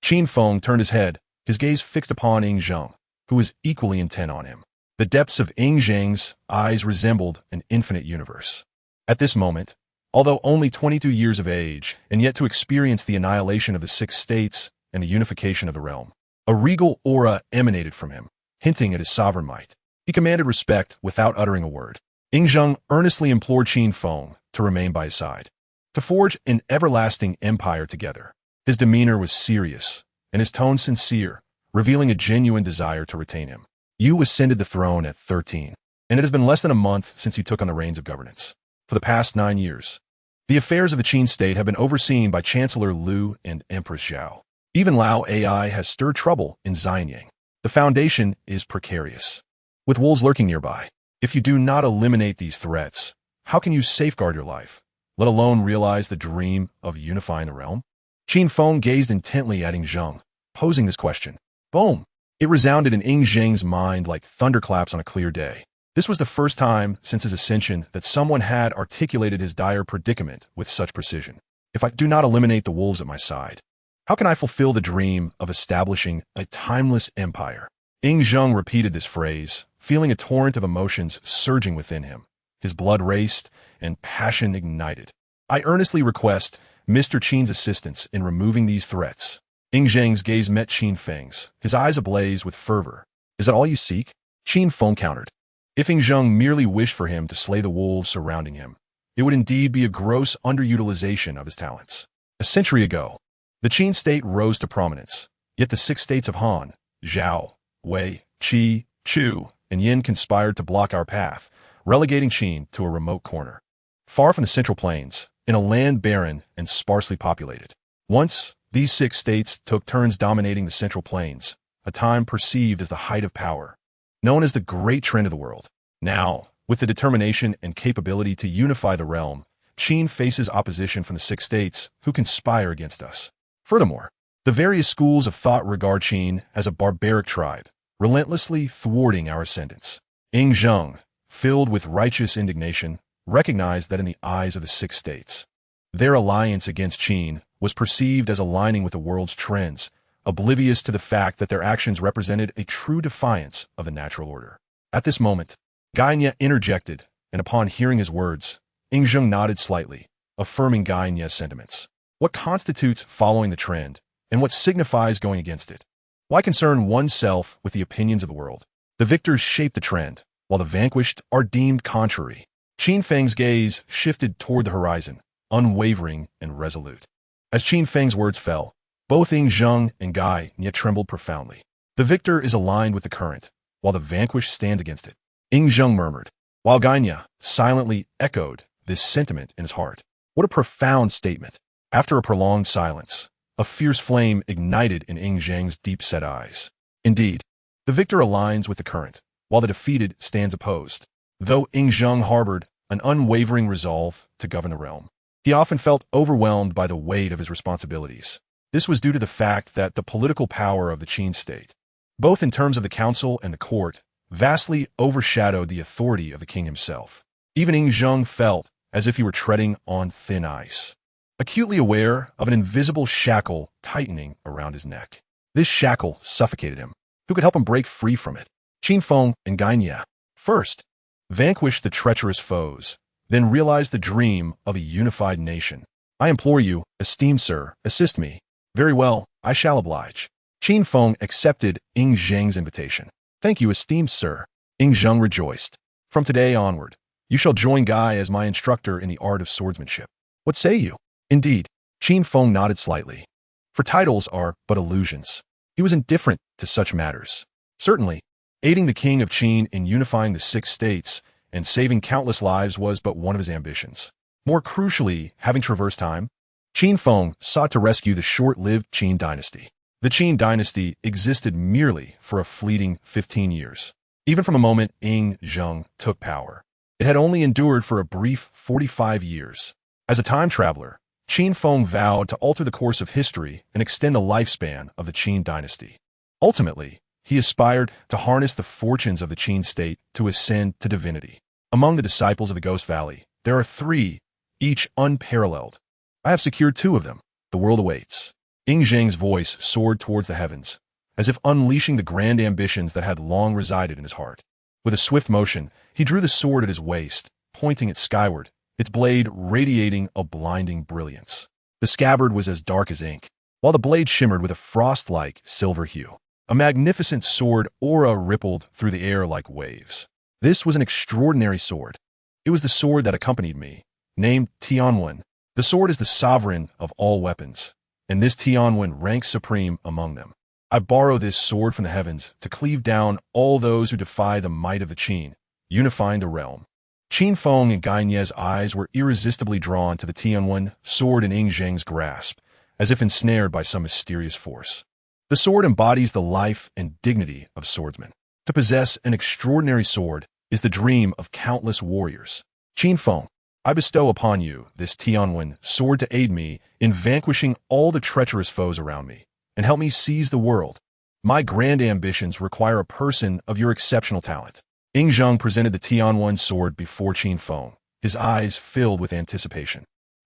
Qin Feng turned his head, his gaze fixed upon Zhang, who was equally intent on him. The depths of Zhang's eyes resembled an infinite universe. At this moment, although only 22 years of age, and yet to experience the annihilation of the Six States and the unification of the realm, a regal aura emanated from him, hinting at his sovereign might. He commanded respect without uttering a word. Zhang earnestly implored Qin Feng to remain by his side, to forge an everlasting empire together. His demeanor was serious, and his tone sincere, revealing a genuine desire to retain him. You ascended the throne at 13, and it has been less than a month since you took on the reins of governance. For the past 9 years, the affairs of the Qin state have been overseen by Chancellor Lu and Empress Zhao. Even Lao AI has stirred trouble in Xianyang. The foundation is precarious, with wolves lurking nearby. If you do not eliminate these threats, how can you safeguard your life, let alone realize the dream of unifying the realm? Qin Feng gazed intently at Zhang, posing this question. Boom! It resounded in Zhang's mind like thunderclaps on a clear day. This was the first time since his ascension that someone had articulated his dire predicament with such precision. If I do not eliminate the wolves at my side, how can I fulfill the dream of establishing a timeless empire? Zhang repeated this phrase, feeling a torrent of emotions surging within him. His blood raced and passion ignited. I earnestly request Mr. Qin's assistance in removing these threats. Zhang's gaze met Qin Feng's, his eyes ablaze with fervor. Is that all you seek? Qin Feng countered. If Zhang merely wished for him to slay the wolves surrounding him, it would indeed be a gross underutilization of his talents. A century ago, the Qin state rose to prominence, yet the Six States of Han, Zhao, Wei, Qi, Chu, and Yin conspired to block our path, relegating Qin to a remote corner. Far from the Central Plains, in a land barren and sparsely populated. Once, these six states took turns dominating the Central Plains, a time perceived as the height of power, known as the Great Trend of the world. Now, with the determination and capability to unify the realm, Qin faces opposition from the Six States who conspire against us. Furthermore, the various schools of thought regard Qin as a barbaric tribe, relentlessly thwarting our ascendance. Zhang, filled with righteous indignation, recognized that in the eyes of the Six States, their alliance against Qin was perceived as aligning with the world's trends, oblivious to the fact that their actions represented a true defiance of the natural order. At this moment, Gai Nie interjected, and upon hearing his words, Zhang nodded slightly, affirming Gai Nie's sentiments. What constitutes following the trend, and what signifies going against it? Why concern oneself with the opinions of the world? The victors shape the trend, while the vanquished are deemed contrary. Qin Feng's gaze shifted toward the horizon, unwavering and resolute. As Qin Feng's words fell, Both Zhuang and Gai Nie trembled profoundly. The victor is aligned with the current, while the vanquished stand against it. Zhuang murmured, while Gai Nie silently echoed this sentiment in his heart. What a profound statement. After a prolonged silence, a fierce flame ignited in Zhuang's deep-set eyes. Indeed, the victor aligns with the current, while the defeated stands opposed. Though Zhuang harbored an unwavering resolve to govern the realm, he often felt overwhelmed by the weight of his responsibilities. This was due to the fact that the political power of the Qin state, both in terms of the council and the court, vastly overshadowed the authority of the king himself. Even Zhuang felt as if he were treading on thin ice, acutely aware of an invisible shackle tightening around his neck. This shackle suffocated him. Who could help him break free from it? Qin Feng and Gai Nie. First, vanquish the treacherous foes, then realize the dream of a unified nation. I implore you, esteemed sir, assist me. Very well, I shall oblige. Qin Feng accepted Zhuang's invitation. Thank you, esteemed sir. Zhuang rejoiced. From today onward, you shall join Gai as my instructor in the art of swordsmanship. What say you? Indeed, Qin Feng nodded slightly. For titles are but illusions. He was indifferent to such matters. Certainly, aiding the king of Qin in unifying the 6 states and saving countless lives was but one of his ambitions. More crucially, having traversed time, Qin Feng sought to rescue the short-lived Qin dynasty. The Qin dynasty existed merely for a fleeting 15 years. Even from the moment Zhuang took power, it had only endured for a brief 45 years. As a time traveler, Qin Feng vowed to alter the course of history and extend the lifespan of the Qin dynasty. Ultimately, he aspired to harness the fortunes of the Qin state to ascend to divinity. Among the disciples of the Ghost Valley, there are 3, each unparalleled. I have secured 2 of them. The world awaits. Zhuang's voice soared towards the heavens, as if unleashing the grand ambitions that had long resided in his heart. With a swift motion, he drew the sword at his waist, pointing it skyward, its blade radiating a blinding brilliance. The scabbard was as dark as ink, while the blade shimmered with a frost-like silver hue. A magnificent sword aura rippled through the air like waves. This was an extraordinary sword. It was the sword that accompanied me, named Tianwen. The sword is the sovereign of all weapons, and this Tianwen ranks supreme among them. I borrow this sword from the heavens to cleave down all those who defy the might of the Qin, unifying the realm. Qin Feng and Gai Nie's eyes were irresistibly drawn to the Tianwen sword in Zhuang's grasp, as if ensnared by some mysterious force. The sword embodies the life and dignity of swordsmen. To possess an extraordinary sword is the dream of countless warriors. Qin Feng, I bestow upon you this Tianwen sword to aid me in vanquishing all the treacherous foes around me, and help me seize the world. My grand ambitions require a person of your exceptional talent. Zhuang presented the Tianwen sword before Qin Feng, his eyes filled with anticipation.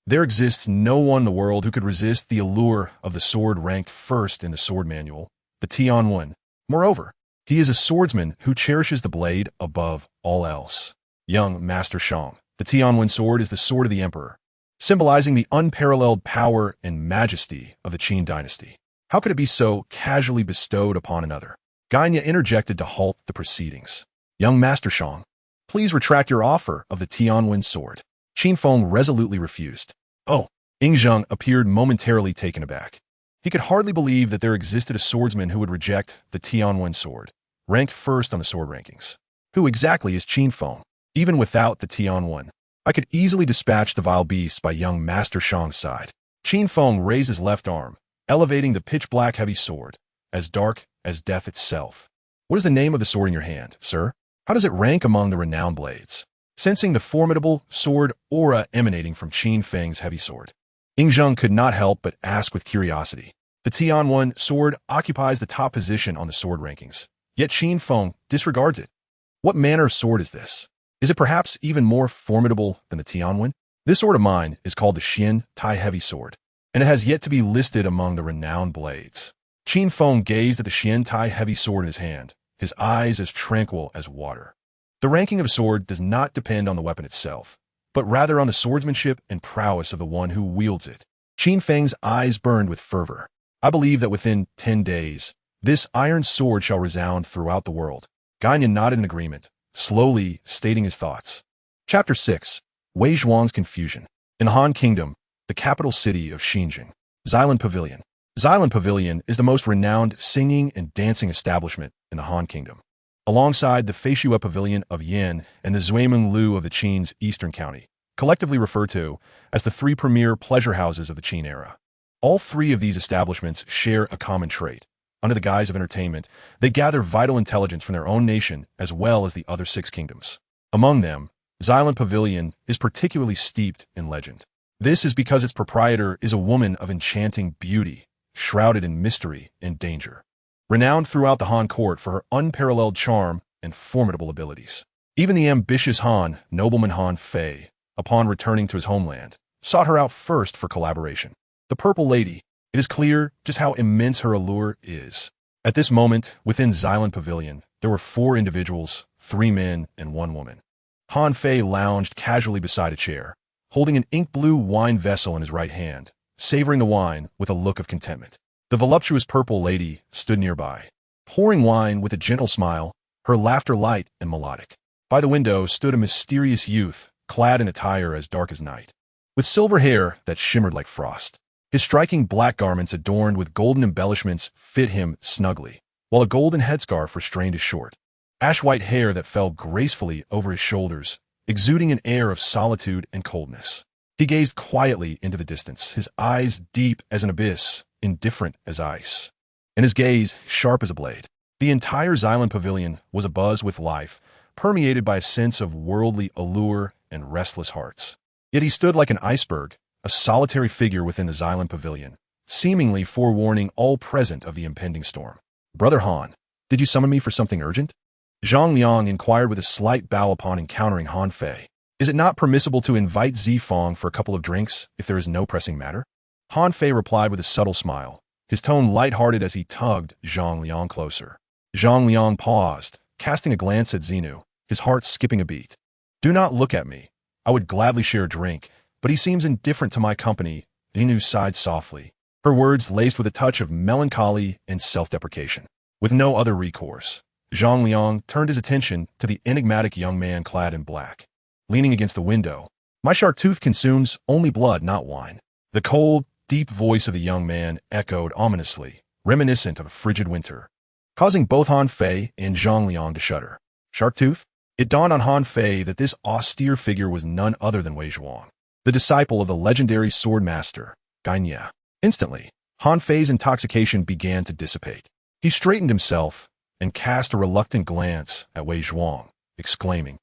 There exists no one in the world who could resist the allure of the sword ranked first in the sword manual, the Tianwen. Moreover, he is a swordsman who cherishes the blade above all else. Young Master Shang, the Tianwen sword is the sword of the emperor, symbolizing the unparalleled power and majesty of the Qin dynasty. How could it be so casually bestowed upon another? Gai Nie interjected to halt the proceedings. Young Master Shang, please retract your offer of the Tianwen sword. Qin Feng resolutely refused. Oh, Zhuang appeared momentarily taken aback. He could hardly believe that there existed a swordsman who would reject the Tianwen sword, ranked first on the sword rankings. Who exactly is Qin Feng? Even without the Tianwen, I could easily dispatch the vile beast by young Master Shang's side. Qin Feng raised his left arm, elevating the pitch-black heavy sword, as dark as death itself. What is the name of the sword in your hand, sir? How does it rank among the renowned blades? Sensing the formidable sword aura emanating from Qin Feng's heavy sword, Zhuang could not help but ask with curiosity. The Tianwen sword occupies the top position on the sword rankings, yet Qin Feng disregards it. What manner of sword is this? Is it perhaps even more formidable than the Tianwen? This sword of mine is called the Xian Tai Heavy Sword, and it has yet to be listed among the renowned blades. Qin Feng gazed at the Xian Tai Heavy Sword in his hand, his eyes as tranquil as water. The ranking of a sword does not depend on the weapon itself, but rather on the swordsmanship and prowess of the one who wields it. Qin Feng's eyes burned with fervor. I believe that within 10 days, this iron sword shall resound throughout the world. Gai Nie nodded in agreement, slowly stating his thoughts. Chapter 6. Wei Zhuang's Confusion. In the Han Kingdom, the capital city of Xinjiang, Xylan Pavilion. Xylan Pavilion is the most renowned singing and dancing establishment in the Han Kingdom, alongside the Feishua Pavilion of Yin and the Zuimeng Lu of the Qin's eastern county, collectively referred to as the three premier pleasure houses of the Qin era. All three of these establishments share a common trait. Under the guise of entertainment, they gather vital intelligence from their own nation as well as the other six kingdoms. Among them, Xylan Pavilion is particularly steeped in legend. This is because its proprietor is a woman of enchanting beauty, shrouded in mystery and danger, renowned throughout the Han court for her unparalleled charm and formidable abilities. Even the ambitious Han, nobleman Han Fei, upon returning to his homeland, sought her out first for collaboration. The Purple Lady, it is clear just how immense her allure is. At this moment, within Xylan Pavilion, there were 4 individuals, 3 men and 1 woman. Han Fei lounged casually beside a chair, holding an ink-blue wine vessel in his right hand, savoring the wine with a look of contentment. The voluptuous Purple Lady stood nearby, pouring wine with a gentle smile, her laughter light and melodic. By the window stood a mysterious youth, clad in attire as dark as night, with silver hair that shimmered like frost. His striking black garments adorned with golden embellishments fit him snugly, while a golden headscarf restrained his short, ash-white hair that fell gracefully over his shoulders, exuding an air of solitude and coldness. He gazed quietly into the distance, his eyes deep as an abyss, indifferent as ice, and his gaze sharp as a blade. The entire Xylan Pavilion was abuzz with life, permeated by a sense of worldly allure and restless hearts. Yet he stood like an iceberg, a solitary figure within the Xylan Pavilion, seemingly forewarning all present of the impending storm. "Brother Han, did you summon me for something urgent?" Zhang Liang inquired with a slight bow upon encountering Han Fei. "Is it not permissible to invite Zifeng for a couple of drinks if there is no pressing matter?" Han Fei replied with a subtle smile, his tone light-hearted as he tugged Zhang Liang closer. Zhang Liang paused, casting a glance at Xinu, his heart skipping a beat. "Do not look at me. I would gladly share a drink, but he seems indifferent to my company." Xinu sighed softly, her words laced with a touch of melancholy and self-deprecation. With no other recourse, Zhang Liang turned his attention to the enigmatic young man clad in black, leaning against the window. "My shark tooth consumes only blood, not wine." The cold, deep voice of the young man echoed ominously, reminiscent of a frigid winter, causing both Han Fei and Zhang Liang to shudder. Shark tooth? It dawned on Han Fei that this austere figure was none other than Wei Zhuang, the disciple of the legendary sword master, Gai Nie. Instantly, Han Fei's intoxication began to dissipate. He straightened himself and cast a reluctant glance at Wei Zhuang, exclaiming,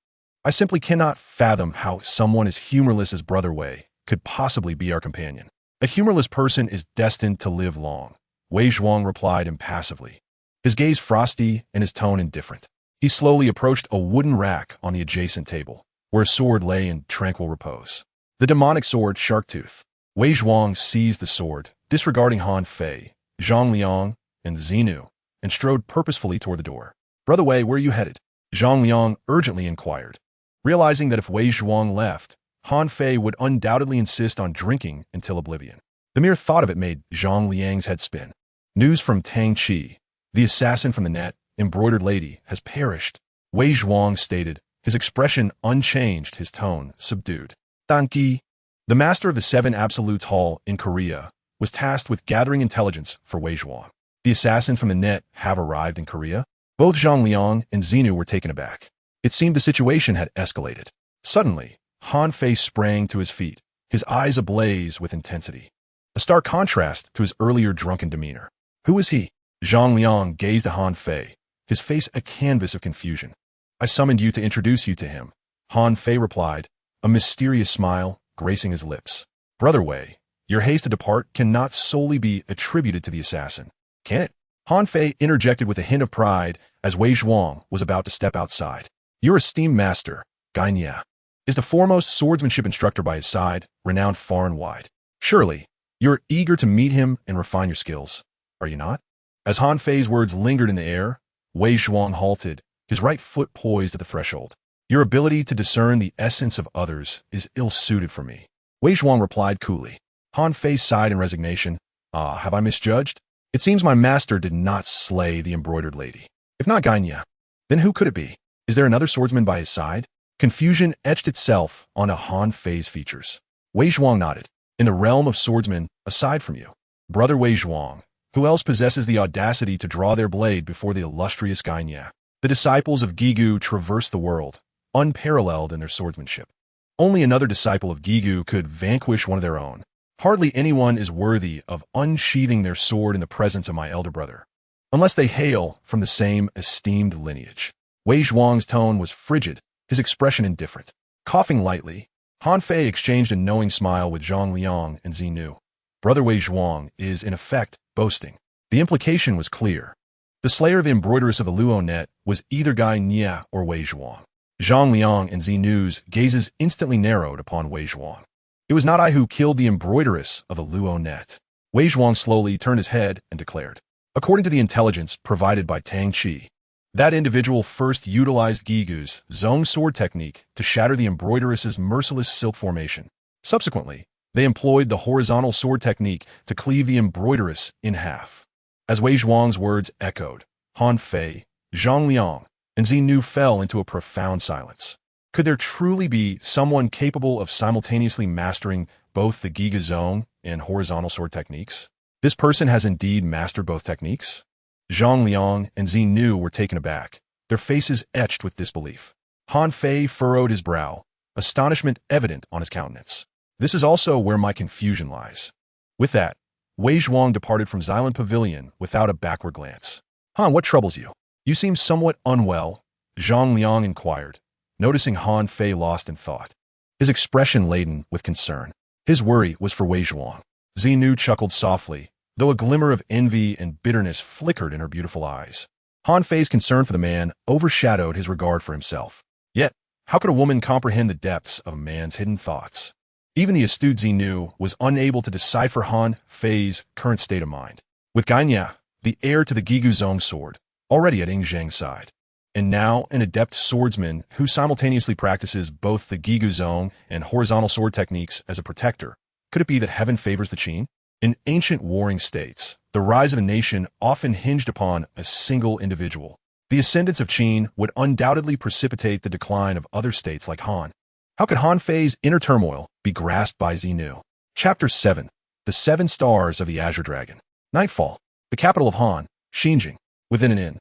"I simply cannot fathom how someone as humorless as Brother Wei could possibly be our companion." "A humorless person is destined to live long," Wei Zhuang replied impassively, his gaze frosty and his tone indifferent. He slowly approached a wooden rack on the adjacent table, where a sword lay in tranquil repose. The demonic sword Sharktooth. Wei Zhuang seized the sword, disregarding Han Fei, Zhang Liang, and Xinu, and strode purposefully toward the door. "Brother Wei, where are you headed?" Zhang Liang urgently inquired, realizing that if Wei Zhuang left, Han Fei would undoubtedly insist on drinking until oblivion. The mere thought of it made Zhang Liang's head spin. "News from Tang Qi. The assassin from the net, embroidered lady, has perished," Wei Zhuang stated, his expression unchanged, his tone subdued. Tang Qi, the master of the 7 Absolutes Hall in Korea, was tasked with gathering intelligence for Wei Zhuang. The assassin from the net have arrived in Korea? Both Zhang Liang and Xinu were taken aback. It seemed the situation had escalated. Suddenly, Han Fei sprang to his feet, his eyes ablaze with intensity, a stark contrast to his earlier drunken demeanor. "Who is he?" Zhang Liang gazed at Han Fei, his face a canvas of confusion. "I summoned you to introduce you to him," Han Fei replied, a mysterious smile gracing his lips. "Brother Wei, your haste to depart cannot solely be attributed to the assassin, can it?" Han Fei interjected with a hint of pride as Wei Zhuang was about to step outside. "Your esteemed master, Gai Nie, is the foremost swordsmanship instructor by his side, renowned far and wide. Surely, you're eager to meet him and refine your skills, are you not?" As Han Fei's words lingered in the air, Wei Zhuang halted, his right foot poised at the threshold. "Your ability to discern the essence of others is ill-suited for me," Wei Zhuang replied coolly. Han Fei sighed in resignation. "Ah, have I misjudged? It seems my master did not slay the embroidered lady. If not Gai Nie, then who could it be? Is there another swordsman by his side?" Confusion etched itself onto Han Fei's features. Wei Zhuang nodded. "In the realm of swordsmen, aside from you, Brother Wei Zhuang. Who else possesses the audacity to draw their blade before the illustrious Gai Nie? The disciples of Gigu traverse the world, unparalleled in their swordsmanship. Only another disciple of Gigu could vanquish one of their own. Hardly anyone is worthy of unsheathing their sword in the presence of my elder brother, unless they hail from the same esteemed lineage. Wei Zhuang's tone was frigid, his expression indifferent. Coughing lightly, Han Fei exchanged a knowing smile with Zhang Liang and Zi Nu. Brother Wei Zhuang is, in effect, boasting. The implication was clear. The slayer of the embroideress of the Luo net was either Gai Nie or Wei Zhuang. Zhang Liang and Zi Nu's gazes instantly narrowed upon Wei Zhuang. It was not I who killed the embroideress of the Luo net. Wei Zhuang slowly turned his head and declared, according to the intelligence provided by Tang Qi, that individual first utilized Gigu's zone sword technique to shatter the embroideress's merciless silk formation. Subsequently, they employed the horizontal sword technique to cleave the embroideress in half. As Wei Zhuang's words echoed, Han Fei, Zhang Liang, and Zi Nu fell into a profound silence. Could there truly be someone capable of simultaneously mastering both the Giga zone and horizontal sword techniques? This person has indeed mastered both techniques? Zhang Liang and Zi Nu were taken aback, their faces etched with disbelief. Han Fei furrowed his brow, astonishment evident on his countenance. This is also where my confusion lies. With that, Wei Zhuang departed from Xylan Pavilion without a backward glance. Han, what troubles you? You seem somewhat unwell, Zhang Liang inquired, noticing Han Fei lost in thought, his expression laden with concern. His worry was for Wei Zhuang. Zi Nu chuckled softly, though a glimmer of envy and bitterness flickered in her beautiful eyes. Han Fei's concern for the man overshadowed his regard for himself. Yet, how could a woman comprehend the depths of a man's hidden thoughts? Even the astute Zi Nu was unable to decipher Han Fei's current state of mind. With Gai Nie, the heir to the Gigu Zong sword, already at Ying Zhang's side, and now an adept swordsman who simultaneously practices both the Gigu Zong and horizontal sword techniques as a protector, could it be that heaven favors the Qin? In ancient warring states, the rise of a nation often hinged upon a single individual. The ascendance of Qin would undoubtedly precipitate the decline of other states like Han. How could Han Fei's inner turmoil be grasped by Zi Nu? Chapter 7. The Seven Stars of the Azure Dragon. Nightfall. The capital of Han, Xinjing. Within an inn,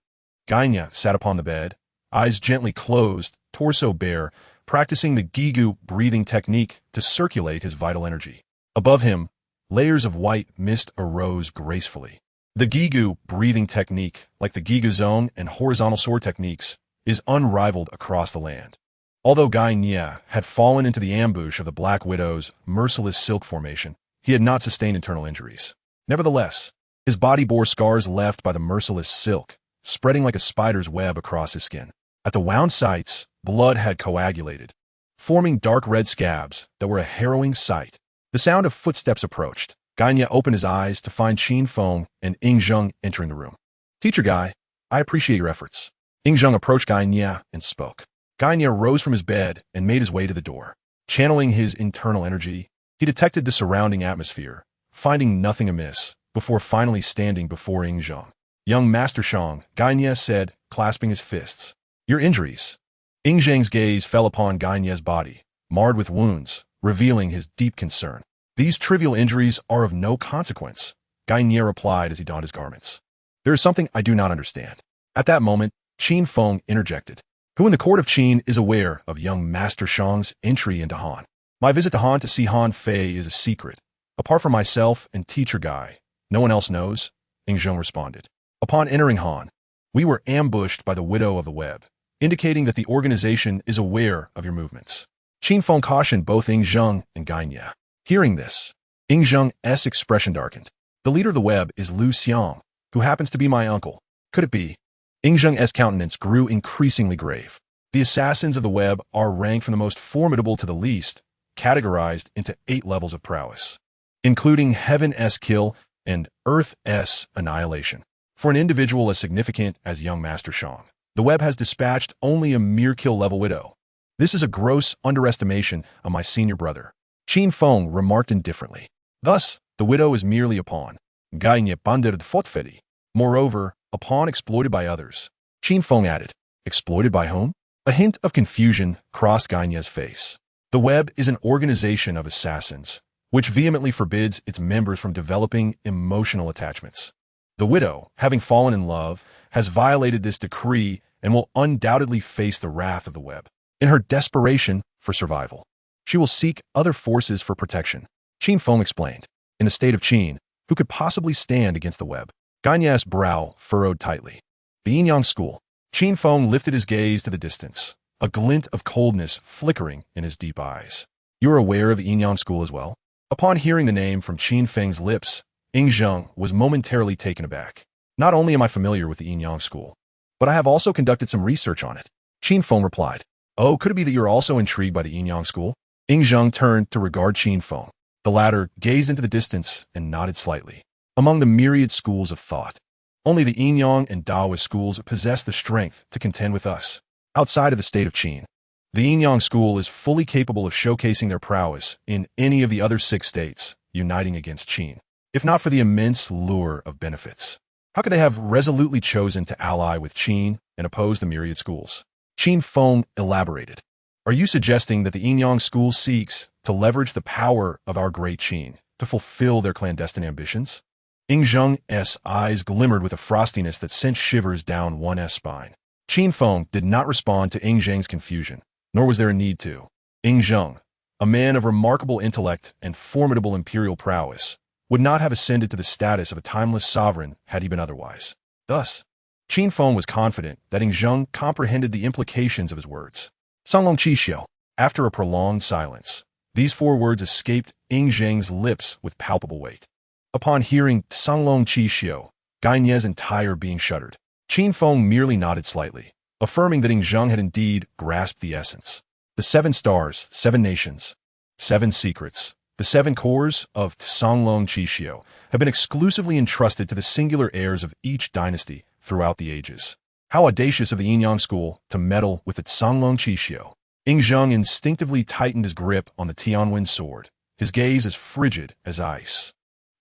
Gai Nie sat upon the bed, eyes gently closed, torso bare, practicing the Gigu breathing technique to circulate his vital energy. Above him, layers of white mist arose gracefully. The Gigu breathing technique, like the Gigu Zone and horizontal sword techniques, is unrivaled across the land. Although Gai Nie had fallen into the ambush of the Black Widow's merciless silk formation, he had not sustained internal injuries. Nevertheless, his body bore scars left by the merciless silk, spreading like a spider's web across his skin. At the wound sites, blood had coagulated, forming dark red scabs that were a harrowing sight. The sound of footsteps approached. Gai Nie opened his eyes to find Qin Feng and Ying Zhang entering the room. Teacher Gai, I appreciate your efforts. Ying Zhang approached Gai Nie and spoke. Gai Nie rose from his bed and made his way to the door. Channeling his internal energy, he detected the surrounding atmosphere, finding nothing amiss, before finally standing before Ying Zhang. Young Master Shang, Gai Nie said, clasping his fists. Your injuries. Ying Zhang's gaze fell upon Gai Nie's body, marred with wounds, revealing his deep concern. These trivial injuries are of no consequence, Gai Nie replied as he donned his garments. There is something I do not understand. At that moment, Qin Feng interjected. Who in the court of Qin is aware of young Master Shang's entry into Han? My visit to Han to see Han Fei is a secret. Apart from myself and Teacher Gai, no one else knows, Ying Zhang responded. Upon entering Han, we were ambushed by the Widow of the Web, indicating that the organization is aware of your movements. Qin Feng cautioned both Ying Zhang and Gai Nie. Hearing this, Ying Zhang's expression darkened. The leader of the web is Lu Xiang, who happens to be my uncle. Could it be? Ying Zhang's countenance grew increasingly grave. The assassins of the web are ranked from the most formidable to the least, categorized into 8 levels of prowess, including Heaven-S Kill and Earth-S Annihilation. For an individual as significant as young Master Shang, the web has dispatched only a mere kill-level widow. This is a gross underestimation of my senior brother. Qin Feng remarked indifferently. Thus, the widow is merely a pawn. Gai Nie banded fotfedi. Moreover, a pawn exploited by others. Qin Feng added. Exploited by whom? A hint of confusion crossed Gai Nie's face. The web is an organization of assassins, which vehemently forbids its members from developing emotional attachments. The widow, having fallen in love, has violated this decree and will undoubtedly face the wrath of the web. In her desperation for survival, she will seek other forces for protection. Qin Feng explained. In the state of Qin, who could possibly stand against the web? Gai Nie's brow furrowed tightly. The Yin-Yang school. Qin Feng lifted his gaze to the distance, a glint of coldness flickering in his deep eyes. You are aware of the Yin-Yang school as well? Upon hearing the name from Qin Feng's lips, Ying Zheng was momentarily taken aback. Not only am I familiar with the Yin-Yang school, but I have also conducted some research on it. Qin Feng replied. Oh, could it be that you're also intrigued by the Yin-Yang school? Ying Zheng turned to regard Qin Feng. The latter gazed into the distance and nodded slightly. Among the myriad schools of thought, only the Yin-Yang and Taoist schools possess the strength to contend with us. Outside of the state of Qin, the Yin-Yang school is fully capable of showcasing their prowess in any of the other 6 states, uniting against Qin. If not for the immense lure of benefits, how could they have resolutely chosen to ally with Qin and oppose the myriad schools? Qin Feng elaborated. Are you suggesting that the Yin-Yang school seeks to leverage the power of our great Qin to fulfill their clandestine ambitions? Ying Zheng's eyes glimmered with a frostiness that sent shivers down one's spine. Qin Feng did not respond to Ying Zheng's confusion, nor was there a need to. Ying Zheng, a man of remarkable intellect and formidable imperial prowess, would not have ascended to the status of a timeless sovereign had he been otherwise. Thus, Qin Feng was confident that Ying Zheng comprehended the implications of his words. Sanglong Qixio. After a prolonged silence, these 4 words escaped Ying Zheng's lips with palpable weight. Upon hearing Sanglong Qixio, Gai Nie's entire being shuddered. Qin Feng merely nodded slightly, affirming that Ying Zheng had indeed grasped the essence. The 7 stars, 7 nations, 7 secrets, the 7 cores of Sanglong Qixio have been exclusively entrusted to the singular heirs of each dynasty throughout the ages. How audacious of the Yin-Yang school to meddle with the Sanglong Qixio. Ying Zheng instinctively tightened his grip on the Tianwen sword, his gaze as frigid as ice.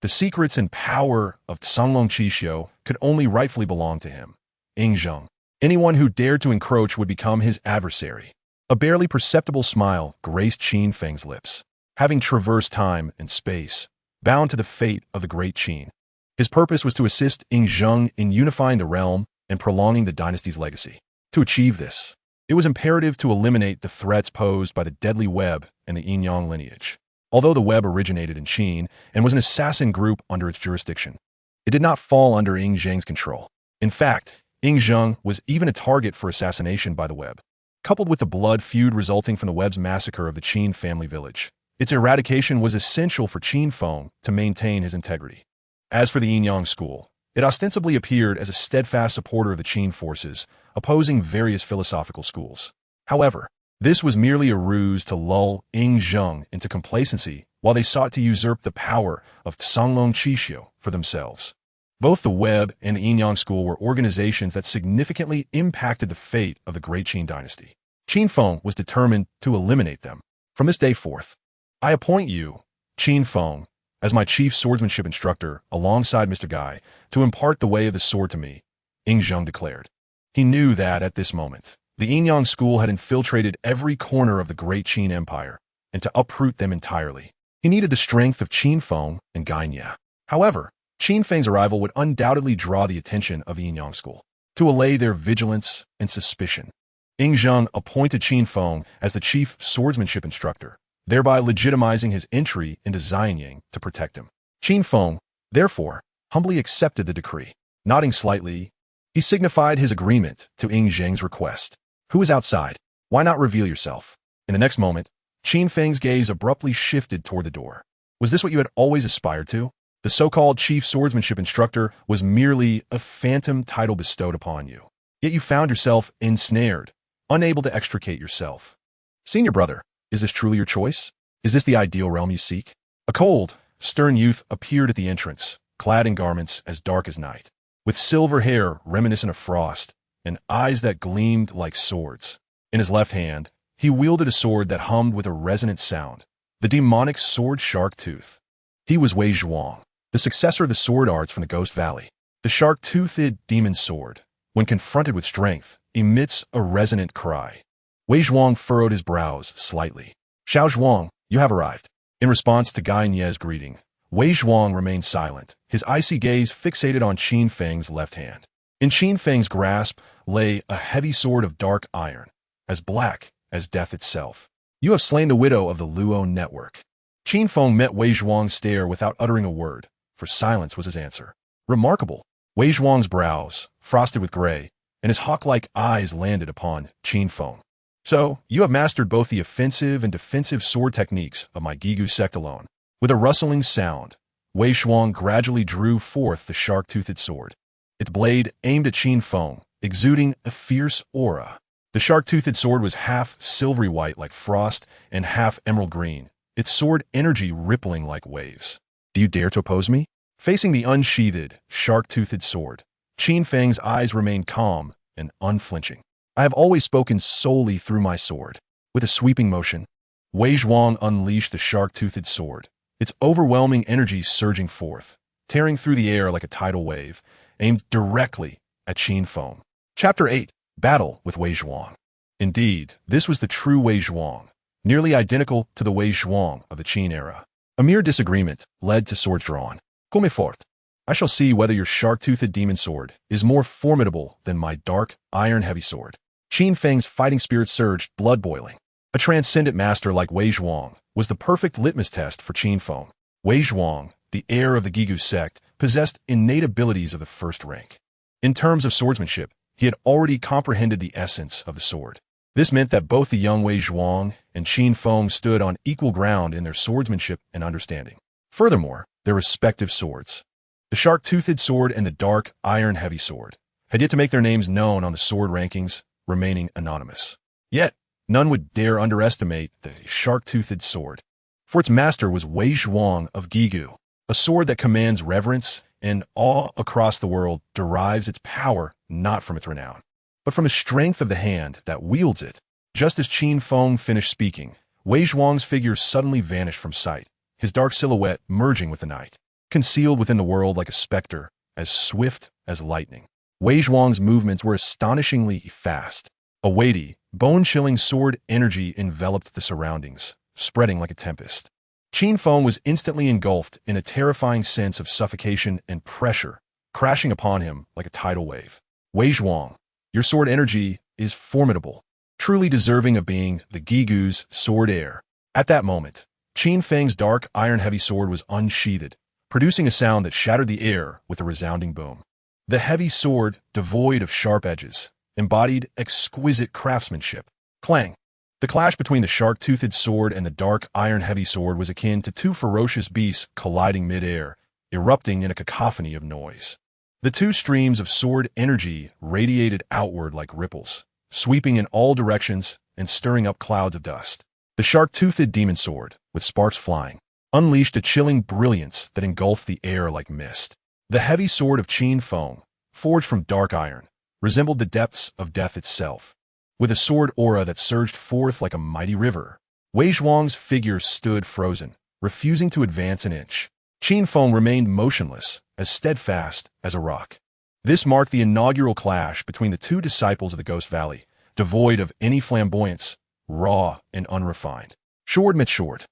The secrets and power of Sanglong Qixio could only rightfully belong to him, Ying Zheng. Anyone who dared to encroach would become his adversary. A barely perceptible smile graced Qin Feng's lips. Having traversed time and space, bound to the fate of the great Qin, his purpose was to assist Ying Zheng in unifying the realm and prolonging the dynasty's legacy. To achieve this, it was imperative to eliminate the threats posed by the deadly web and the Yin-Yang lineage. Although the web originated in Qin and was an assassin group under its jurisdiction, it did not fall under Ying Zheng's control. In fact, Ying Zheng was even a target for assassination by the web. Coupled with the blood feud resulting from the web's massacre of the Qin family village, its eradication was essential for Qin Feng to maintain his integrity. As for the Yin-Yang school, it ostensibly appeared as a steadfast supporter of the Qin forces, opposing various philosophical schools. However, this was merely a ruse to lull Ying Zheng into complacency while they sought to usurp the power of Sanglong Qixio for themselves. Both the Web and the Yin-Yang school were organizations that significantly impacted the fate of the Great Qin dynasty. Qin Feng was determined to eliminate them. From this day forth, I appoint you, Qin Feng, as my chief swordsmanship instructor alongside Mr. Gai to impart the way of the sword to me, Ying Zheng declared. He knew that at this moment, the Yin-Yang school had infiltrated every corner of the great Qin empire, and to uproot them entirely, he needed the strength of Qin Feng and Gai Nie. However, Qin Feng's arrival would undoubtedly draw the attention of the Yin-Yang school. To allay their vigilance and suspicion, Ying Zheng appointed Qin Feng as the chief swordsmanship instructor, thereby legitimizing his entry into Xianying to protect him. Qin Feng, therefore, humbly accepted the decree. Nodding slightly, he signified his agreement to Ying Zheng's request. Who is outside? Why not reveal yourself? In the next moment, Qin Feng's gaze abruptly shifted toward the door. Was this what you had always aspired to? The so-called chief swordsmanship instructor was merely a phantom title bestowed upon you. Yet you found yourself ensnared, unable to extricate yourself. Senior brother, is this truly your choice? Is this the ideal realm you seek? A cold, stern youth appeared at the entrance, clad in garments as dark as night, with silver hair reminiscent of frost, and eyes that gleamed like swords. In his left hand, he wielded a sword that hummed with a resonant sound, the demonic sword shark tooth. He was Wei Zhuang, the successor of the sword arts from the Ghost Valley. The shark-toothed demon sword, when confronted with strength, emits a resonant cry. Wei Zhuang furrowed his brows slightly. Xiao Zhuang, you have arrived. In response to Gai Nie's greeting, Wei Zhuang remained silent, his icy gaze fixated on Qin Feng's left hand. In Qin Feng's grasp lay a heavy sword of dark iron, as black as death itself. "You have slain the widow of the Luo network." Qin Feng met Wei Zhuang's stare without uttering a word, for silence was his answer. "Remarkable." Wei Zhuang's brows, frosted with gray, and his hawk-like eyes landed upon Qin Feng. "So, you have mastered both the offensive and defensive sword techniques of my Gigu sect alone." With a rustling sound, Wei Zhuang gradually drew forth the shark-toothed sword. Its blade aimed at Qin Feng, exuding a fierce aura. The shark-toothed sword was half silvery white like frost and half emerald green, its sword energy rippling like waves. "Do you dare to oppose me?" Facing the unsheathed, shark-toothed sword, Qin Feng's eyes remained calm and unflinching. "I have always spoken solely through my sword." With a sweeping motion, Wei Zhuang unleashed the shark-toothed sword, its overwhelming energy surging forth, tearing through the air like a tidal wave, aimed directly at Qin Feng. Chapter 8. Battle with Wei Zhuang. Indeed, this was the true Wei Zhuang, nearly identical to the Wei Zhuang of the Qin era. A mere disagreement led to swords drawn. "Come fort. I shall see whether your shark-toothed demon sword is more formidable than my dark, iron-heavy sword." Qin Feng's fighting spirit surged, blood boiling. A transcendent master like Wei Zhuang was the perfect litmus test for Qin Feng. Wei Zhuang, the heir of the Gigu sect, possessed innate abilities of the first rank. In terms of swordsmanship, he had already comprehended the essence of the sword. This meant that both the young Wei Zhuang and Qin Feng stood on equal ground in their swordsmanship and understanding. Furthermore, their respective swords, the shark-toothed sword and the dark, iron-heavy sword, had yet to make their names known on the sword rankings, remaining anonymous. Yet, none would dare underestimate the shark-toothed sword, for its master was Wei Zhuang of Gigu. A sword that commands reverence and awe across the world derives its power not from its renown, but from the strength of the hand that wields it. Just as Qin Feng finished speaking, Wei Zhuang's figure suddenly vanished from sight, his dark silhouette merging with the night, concealed within the world like a specter, as swift as lightning. Wei Zhuang's movements were astonishingly fast. A weighty, bone-chilling sword energy enveloped the surroundings, spreading like a tempest. Qin Feng was instantly engulfed in a terrifying sense of suffocation and pressure, crashing upon him like a tidal wave. "Wei Zhuang, your sword energy is formidable, truly deserving of being the Gigu's sword heir." At that moment, Qin Feng's dark, iron-heavy sword was unsheathed, producing a sound that shattered the air with a resounding boom. The heavy sword, devoid of sharp edges, embodied exquisite craftsmanship. Clang! The clash between the shark-toothed sword and the dark, iron-heavy sword was akin to two ferocious beasts colliding mid-air, erupting in a cacophony of noise. The two streams of sword energy radiated outward like ripples, sweeping in all directions and stirring up clouds of dust. The shark-toothed demon sword, with sparks flying, unleashed a chilling brilliance that engulfed the air like mist. The heavy sword of Qin Feng, forged from dark iron, resembled the depths of death itself. With a sword aura that surged forth like a mighty river, Wei Zhuang's figure stood frozen, refusing to advance an inch. Qin Feng remained motionless, as steadfast as a rock. This marked the inaugural clash between the two disciples of the Ghost Valley, devoid of any flamboyance, raw and unrefined. Sword met sword.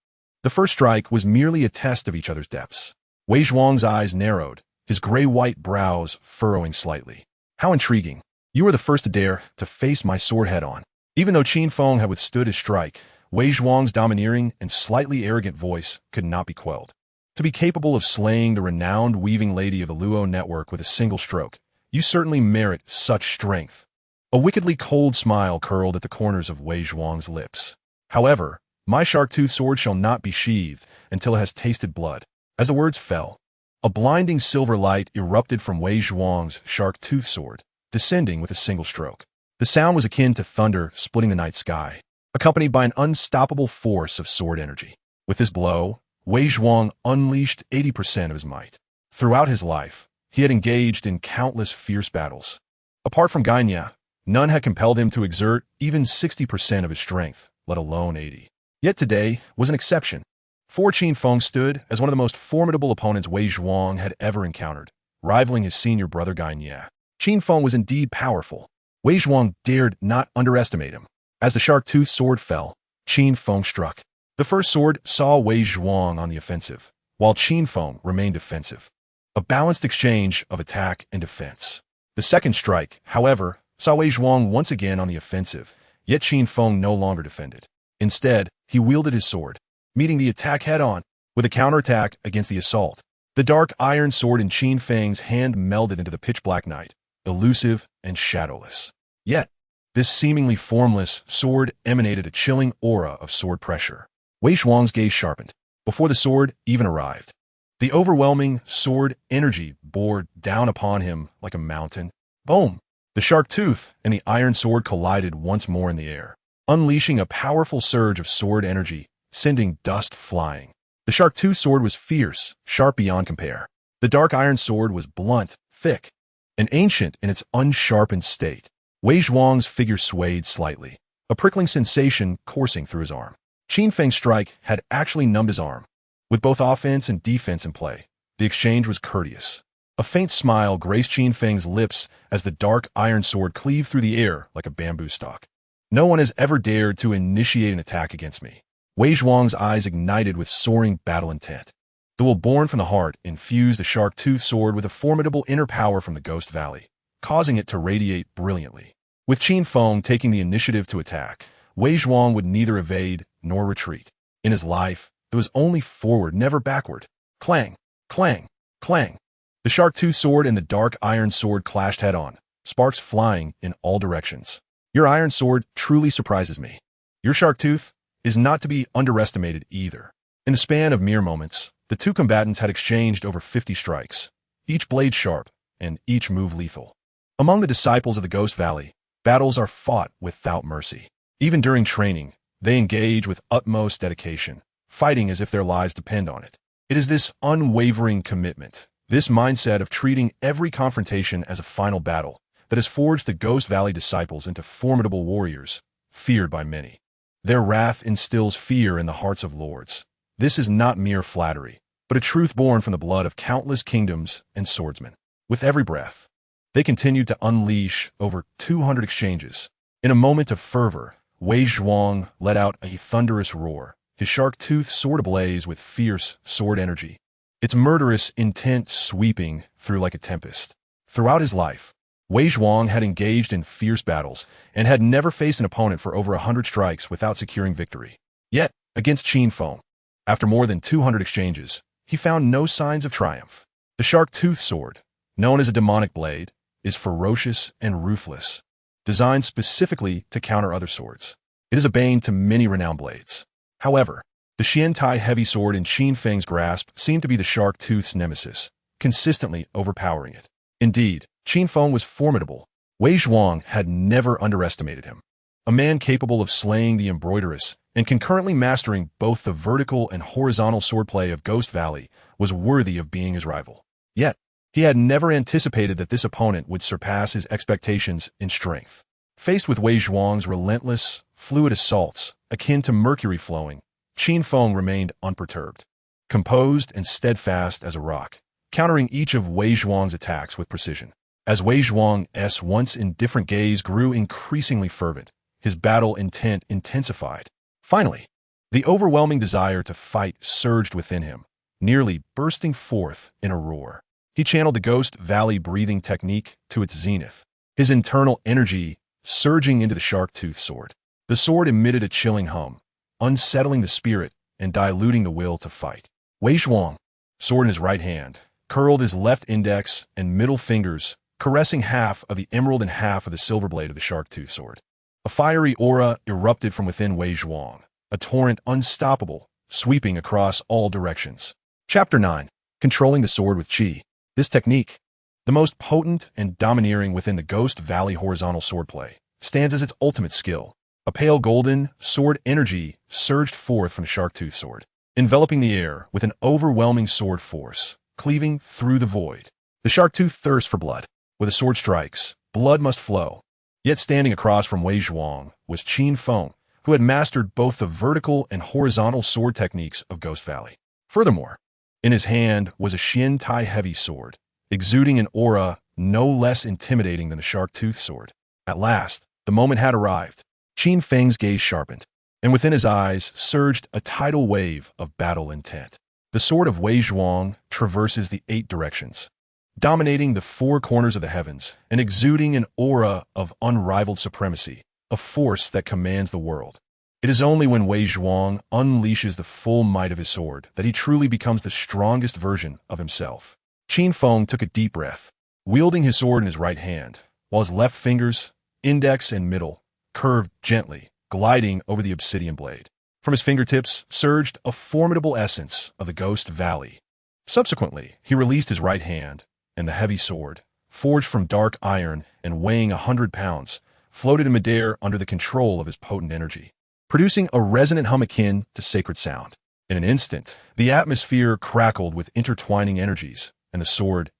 The first strike was merely a test of each other's depths. Wei Zhuang's eyes narrowed, his gray-white brows furrowing slightly. "How intriguing. You are the first to dare to face my sword head-on." Even though Qin Feng had withstood his strike, Wei Zhuang's domineering and slightly arrogant voice could not be quelled. "To be capable of slaying the renowned weaving lady of the Luo network with a single stroke, you certainly merit such strength." A wickedly cold smile curled at the corners of Wei Zhuang's lips. "However, my shark-tooth sword shall not be sheathed until it has tasted blood." As the words fell, a blinding silver light erupted from Wei Zhuang's shark-tooth sword, descending with a single stroke. The sound was akin to thunder splitting the night sky, accompanied by an unstoppable force of sword energy. With this blow, Wei Zhuang unleashed 80% of his might. Throughout his life, he had engaged in countless fierce battles. Apart from Gai Nie, none had compelled him to exert even 60% of his strength, let alone 80. Yet today was an exception. For Qin Feng stood as one of the most formidable opponents Wei Zhuang had ever encountered, rivaling his senior brother Gai Nie. Qin Feng was indeed powerful. Wei Zhuang dared not underestimate him. As the shark-tooth sword fell, Qin Feng struck. The first sword saw Wei Zhuang on the offensive, while Qin Feng remained defensive. A balanced exchange of attack and defense. The second strike, however, saw Wei Zhuang once again on the offensive, yet Qin Feng no longer defended. Instead, he wielded his sword, meeting the attack head-on, with a counterattack against the assault. The dark iron sword in Qin Feng's hand melded into the pitch-black night, elusive and shadowless. Yet, this seemingly formless sword emanated a chilling aura of sword pressure. Wei Zhuang's gaze sharpened, before the sword even arrived. The overwhelming sword energy bore down upon him like a mountain. Boom! The shark tooth and the iron sword collided once more in the air, unleashing a powerful surge of sword energy, sending dust flying. The shark tooth sword was fierce, sharp beyond compare. The dark iron sword was blunt, thick, and ancient in its unsharpened state. Wei Zhuang's figure swayed slightly, a prickling sensation coursing through his arm. Qin Feng's strike had actually numbed his arm. With both offense and defense in play, the exchange was courteous. A faint smile graced Qin Feng's lips as the dark iron sword cleaved through the air like a bamboo stalk. No one has ever dared to initiate an attack against me. Wei Zhuang's eyes ignited with soaring battle intent. The will born from the heart infused the shark tooth sword with a formidable inner power from the Ghost Valley, causing it to radiate brilliantly. With Qin Feng taking the initiative to attack, Wei Zhuang would neither evade nor retreat. In his life, it was only forward, never backward. Clang, clang, clang. The shark tooth sword and the dark iron sword clashed head-on, sparks flying in all directions. Your iron sword truly surprises me. Your shark tooth is not to be underestimated either. In the span of mere moments, the two combatants had exchanged over 50 strikes, each blade sharp and each move lethal. Among the disciples of the Ghost Valley, battles are fought without mercy. Even during training, they engage with utmost dedication, fighting as if their lives depend on it. It is this unwavering commitment, this mindset of treating every confrontation as a final battle, that has forged the Ghost Valley disciples into formidable warriors, feared by many. Their wrath instills fear in the hearts of lords. This is not mere flattery, but a truth born from the blood of countless kingdoms and swordsmen. With every breath, they continued to unleash over 200 exchanges. In a moment of fervor, Wei Zhuang let out a thunderous roar, his shark tooth sword ablaze with fierce sword energy, its murderous intent sweeping through like a tempest. Throughout his life, Wei Zhuang had engaged in fierce battles and had never faced an opponent for over 100 strikes without securing victory. Yet, against Qin Feng, after more than 200 exchanges, he found no signs of triumph. The shark tooth sword, known as a demonic blade, is ferocious and ruthless, designed specifically to counter other swords. It is a bane to many renowned blades. However, the Xiantai heavy sword in Qin Feng's grasp seemed to be the shark tooth's nemesis, consistently overpowering it. Indeed, Qin Feng was formidable. Wei Zhuang had never underestimated him. A man capable of slaying the embroiderous and concurrently mastering both the vertical and horizontal swordplay of Ghost Valley was worthy of being his rival. Yet, he had never anticipated that this opponent would surpass his expectations in strength. Faced with Wei Zhuang's relentless, fluid assaults, akin to mercury flowing, Qin Feng remained unperturbed, composed and steadfast as a rock, countering each of Wei Zhuang's attacks with precision. As Wei Zhuang's once indifferent gaze grew increasingly fervent, his battle intent intensified. Finally, the overwhelming desire to fight surged within him, nearly bursting forth in a roar. He channeled the Ghost Valley breathing technique to its zenith, his internal energy surging into the shark tooth sword. The sword emitted a chilling hum, unsettling the spirit and diluting the will to fight. Wei Zhuang, sword in his right hand, curled his left index and middle fingers, caressing half of the emerald and half of the silver blade of the shark tooth sword. A fiery aura erupted from within Wei Zhuang, a torrent unstoppable, sweeping across all directions. Chapter 9. Controlling the sword with Qi. This technique, the most potent and domineering within the Ghost Valley horizontal swordplay, stands as its ultimate skill. A pale golden sword energy surged forth from the shark tooth sword, enveloping the air with an overwhelming sword force, cleaving through the void. The shark tooth thirsts for blood. Where the sword strikes, blood must flow. Yet standing across from Wei Zhuang was Qin Feng, who had mastered both the vertical and horizontal sword techniques of Ghost Valley. Furthermore, in his hand was a Xiantai heavy sword, exuding an aura no less intimidating than the shark tooth sword. At last, the moment had arrived. Qin Feng's gaze sharpened, and within his eyes surged a tidal wave of battle intent. The sword of Wei Zhuang traverses the 8 directions, dominating the 4 corners of the heavens and exuding an aura of unrivaled supremacy, a force that commands the world. It is only when Wei Zhuang unleashes the full might of his sword that he truly becomes the strongest version of himself. Qin Feng took a deep breath, wielding his sword in his right hand, while his left fingers, index and middle, curved gently, gliding over the obsidian blade. From his fingertips surged a formidable essence of the Ghost Valley. Subsequently, he released his right hand, and the heavy sword, forged from dark iron and weighing 100 pounds, floated in midair under the control of his potent energy, producing a resonant hum akin to sacred sound. In an instant, the atmosphere crackled with intertwining energies, and the sword's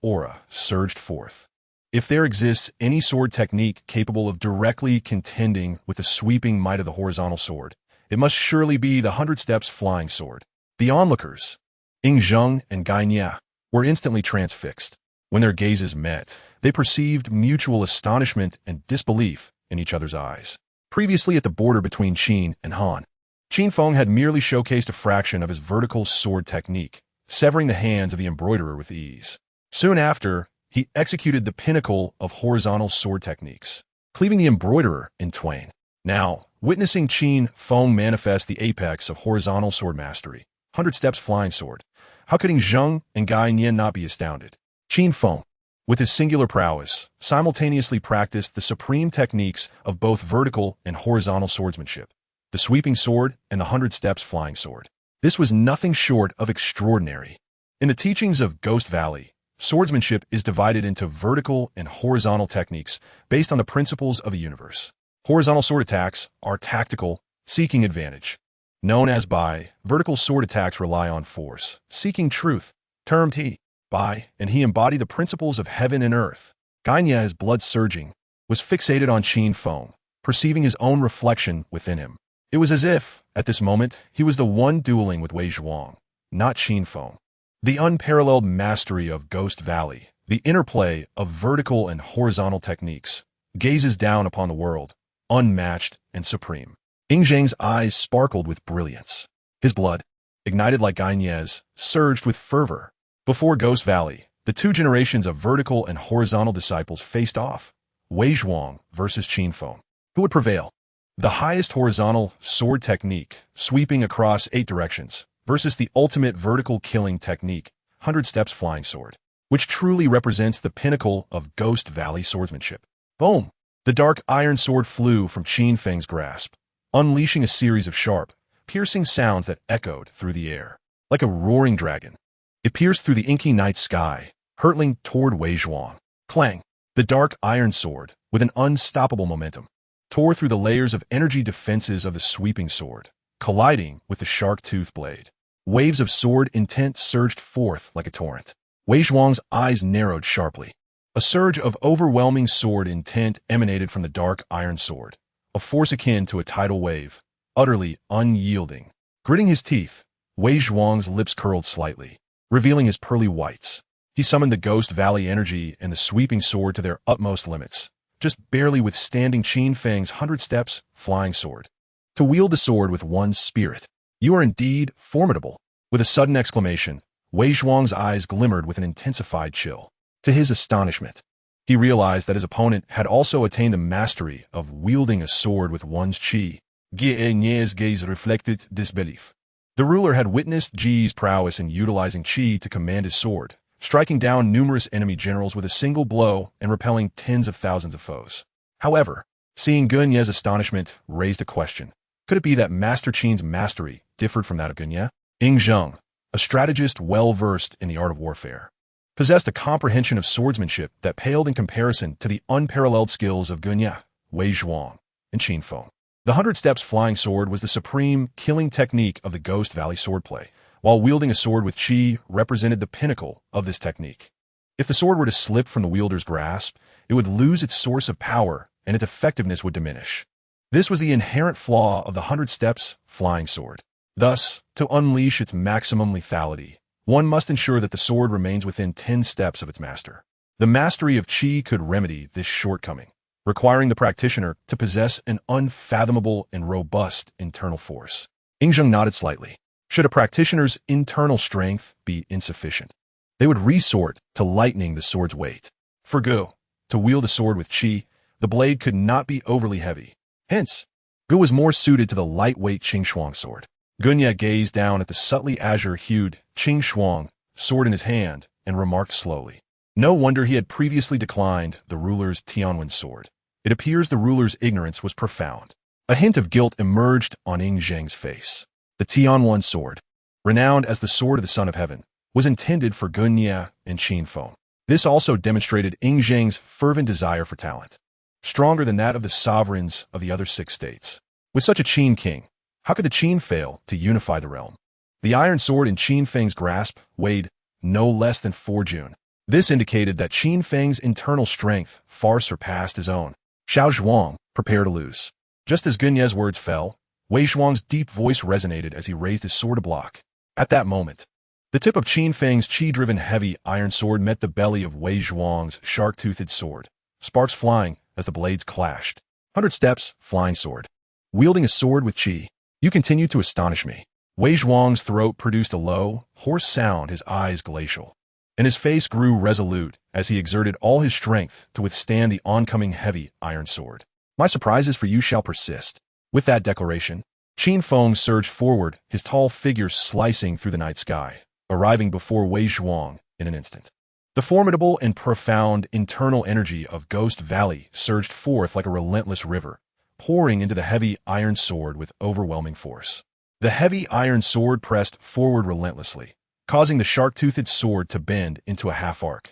aura surged forth. If there exists any sword technique capable of directly contending with the sweeping might of the horizontal sword, it must surely be the 100 Steps flying sword. The onlookers, Zheng and Gai Nie, were instantly transfixed. When their gazes met, they perceived mutual astonishment and disbelief in each other's eyes. Previously at the border between Qin and Han, Qin Feng had merely showcased a fraction of his vertical sword technique, severing the hands of the embroiderer with ease. Soon after, he executed the pinnacle of horizontal sword techniques, cleaving the embroiderer in twain. Now, witnessing Qin Feng manifest the apex of horizontal sword mastery, 100 Steps flying sword, how could Zheng and Gai Nie not be astounded? Qin Feng, with his singular prowess, simultaneously practiced the supreme techniques of both vertical and horizontal swordsmanship, the sweeping sword and the 100 Steps flying sword. This was nothing short of extraordinary. In the teachings of Ghost Valley, swordsmanship is divided into vertical and horizontal techniques based on the principles of the universe. Horizontal sword attacks are tactical, seeking advantage. Known as Bai, vertical sword attacks rely on force, seeking truth, termed he, Bai, and he embodied the principles of heaven and earth. Gai Nie, his blood surging, was fixated on Qin Feng, perceiving his own reflection within him. It was as if, at this moment, he was the one dueling with Wei Zhuang, not Qin Feng. The unparalleled mastery of Ghost Valley, the interplay of vertical and horizontal techniques, gazes down upon the world, unmatched and supreme. Zheng's eyes sparkled with brilliance. His blood, ignited like Gai Nie's, surged with fervor. Before Ghost Valley, the 2 generations of vertical and horizontal disciples faced off, Wei Zhuang versus Qin Feng. Who would prevail? The highest horizontal sword technique, sweeping across 8 directions, versus the ultimate vertical killing technique, 100 Steps flying sword, which truly represents the pinnacle of Ghost Valley swordsmanship. Boom! The dark iron sword flew from Qin Feng's grasp, unleashing a series of sharp, piercing sounds that echoed through the air. Like a roaring dragon, it pierced through the inky night sky, hurtling toward Wei Zhuang. Clang! The dark iron sword, with an unstoppable momentum, tore through the layers of energy defenses of the sweeping sword, colliding with the shark-toothed blade. Waves of sword intent surged forth like a torrent. Wei Zhuang's eyes narrowed sharply. A surge of overwhelming sword intent emanated from the dark iron sword, a force akin to a tidal wave, utterly unyielding. Gritting his teeth, Wei Zhuang's lips curled slightly, revealing his pearly whites. He summoned the Ghost Valley energy and the sweeping sword to their utmost limits, just barely withstanding Qin Feng's 100 Steps flying sword. To wield the sword with one's spirit, you are indeed formidable. With a sudden exclamation, Wei Zhuang's eyes glimmered with an intensified chill. To his astonishment, he realized that his opponent had also attained the mastery of wielding a sword with one's qi. Gai Nie's gaze reflected disbelief. The ruler had witnessed Ji's prowess in utilizing qi to command his sword, striking down numerous enemy generals with a single blow and repelling tens of thousands of foes. However, seeing Gai Nie's astonishment raised a question. Could it be that Master Qin's mastery differed from that of Gai Nie? Zheng, a strategist well-versed in the art of warfare, possessed a comprehension of swordsmanship that paled in comparison to the unparalleled skills of Gai Nie, Wei Zhuang, and Qin Feng. The 100 Steps flying sword was the supreme killing technique of the Ghost Valley swordplay, while wielding a sword with qi represented the pinnacle of this technique. If the sword were to slip from the wielder's grasp, it would lose its source of power and its effectiveness would diminish. This was the inherent flaw of the 100 Steps flying sword. Thus, to unleash its maximum lethality, one must ensure that the sword remains within 10 steps of its master. The mastery of qi could remedy this shortcoming, requiring the practitioner to possess an unfathomable and robust internal force. Ying Zheng nodded slightly. Should a practitioner's internal strength be insufficient, they would resort to lightening the sword's weight. For Gu, to wield a sword with qi, the blade could not be overly heavy. Hence, Gu was more suited to the lightweight Qin Shuang sword. Gai Nie gazed down at the subtly azure-hued Qin Shuang sword in his hand and remarked slowly. No wonder he had previously declined the ruler's Tianwen sword. It appears the ruler's ignorance was profound. A hint of guilt emerged on Ying Zheng's face. The Tianwen sword, renowned as the sword of the Son of Heaven, was intended for Gai Nie and Qin Feng. This also demonstrated Ying Zheng's fervent desire for talent, stronger than that of the sovereigns of the other 6 states. With such a Qin king, how could the Qin fail to unify the realm? The iron sword in Qin Feng's grasp weighed no less than 4 Jun. This indicated that Qin Feng's internal strength far surpassed his own. Xiao Zhuang, prepare to lose. Just as Gai Nie's words fell, Wei Zhuang's deep voice resonated as he raised his sword to block. At that moment, the tip of Qin Feng's qi-driven heavy iron sword met the belly of Wei Zhuang's shark-toothed sword, sparks flying as the blades clashed. 100 steps, flying sword. Wielding a sword with qi, you continue to astonish me. Wei Zhuang's throat produced a low, hoarse sound, his eyes glacial, and his face grew resolute as he exerted all his strength to withstand the oncoming heavy iron sword. My surprises for you shall persist. With that declaration, Qin Feng surged forward, his tall figure slicing through the night sky, arriving before Wei Zhuang in an instant. The formidable and profound internal energy of Ghost Valley surged forth like a relentless river, pouring into the heavy iron sword with overwhelming force. The heavy iron sword pressed forward relentlessly, causing the shark-toothed sword to bend into a half-arc.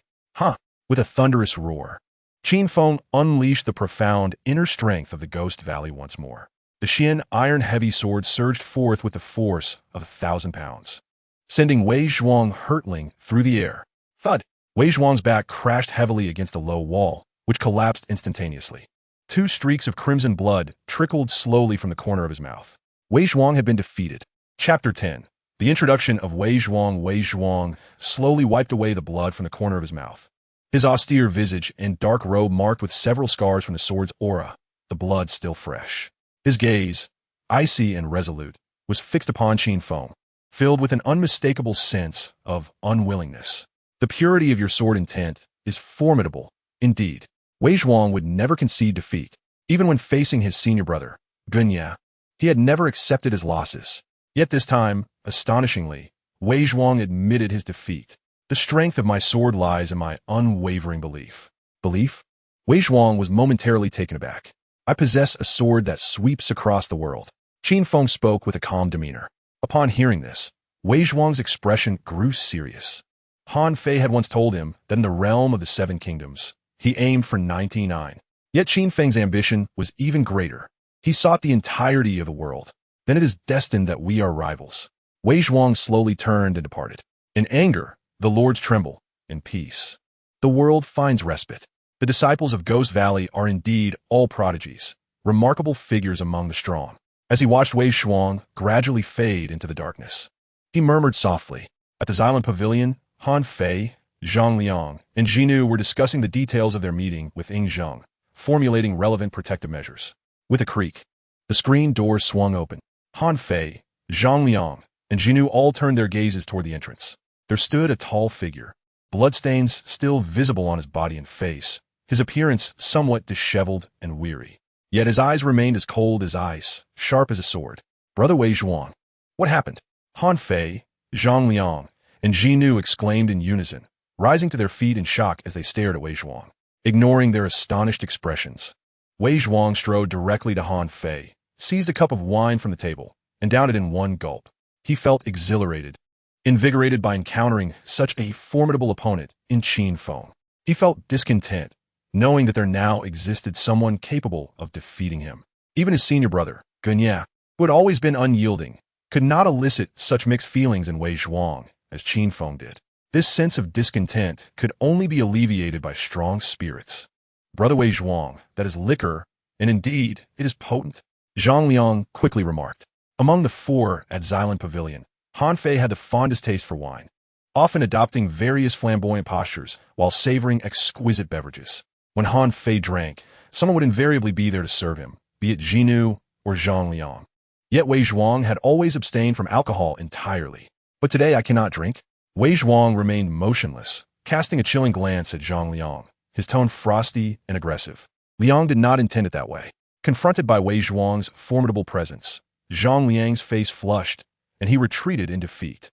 With a thunderous roar, Qin Feng unleashed the profound inner strength of the Ghost Valley once more. The Xian iron-heavy sword surged forth with the force of 1,000 pounds, sending Wei Zhuang hurtling through the air. Thud! Wei Zhuang's back crashed heavily against a low wall, which collapsed instantaneously. 2 streaks of crimson blood trickled slowly from the corner of his mouth. Wei Zhuang had been defeated. Chapter 10. The introduction of Wei Zhuang. Wei Zhuang slowly wiped away the blood from the corner of his mouth. His austere visage and dark robe marked with several scars from the sword's aura, the blood still fresh. His gaze, icy and resolute, was fixed upon Qin Feng, filled with an unmistakable sense of unwillingness. The purity of your sword intent is formidable, indeed. Wei Zhuang would never concede defeat. Even when facing his senior brother, Gai Nie, he had never accepted his losses. Yet this time, astonishingly, Wei Zhuang admitted his defeat. The strength of my sword lies in my unwavering belief. Belief? Wei Zhuang was momentarily taken aback. I possess a sword that sweeps across the world. Qin Feng spoke with a calm demeanor. Upon hearing this, Wei Zhuang's expression grew serious. Han Fei had once told him that in the realm of the 7 kingdoms, he aimed for 99. Yet Qin Feng's ambition was even greater. He sought the entirety of the world. Then it is destined that we are rivals. Wei Zhuang slowly turned and departed. In anger, the lords tremble. In peace, the world finds respite. The disciples of Ghost Valley are indeed all prodigies, remarkable figures among the strong. As he watched Wei Zhuang gradually fade into the darkness, he murmured softly. At the Xylem Pavilion, Han Fei, Zhang Liang, and Jinu were discussing the details of their meeting with Ying Zheng, formulating relevant protective measures. With a creak, the screen doors swung open. Han Fei, Zhang Liang, and Jinu all turned their gazes toward the entrance. There stood a tall figure, bloodstains still visible on his body and face, his appearance somewhat disheveled and weary. Yet his eyes remained as cold as ice, sharp as a sword. Brother Wei Zhuang. What happened? Han Fei, Zhang Liang, and Jinu exclaimed in unison, rising to their feet in shock as they stared at Wei Zhuang. Ignoring their astonished expressions, Wei Zhuang strode directly to Han Fei, seized a cup of wine from the table, and downed it in one gulp. He felt exhilarated, invigorated by encountering such a formidable opponent in Qin Feng. He felt discontent, knowing that there now existed someone capable of defeating him. Even his senior brother, Gai Nie, who had always been unyielding, could not elicit such mixed feelings in Wei Zhuang as Qin Feng did. This sense of discontent could only be alleviated by strong spirits. Brother Wei Zhuang, that is liquor, and indeed it is potent, Zhang Liang quickly remarked. Among the 4 at Xylem Pavilion, Han Fei had the fondest taste for wine, often adopting various flamboyant postures while savoring exquisite beverages. When Han Fei drank, someone would invariably be there to serve him, be it Gai Nie or Zhang Liang. Yet Wei Zhuang had always abstained from alcohol entirely. But today I cannot drink. Wei Zhuang remained motionless, casting a chilling glance at Zhang Liang, his tone frosty and aggressive. Liang did not intend it that way. Confronted by Wei Zhuang's formidable presence, Zhang Liang's face flushed, and he retreated in defeat.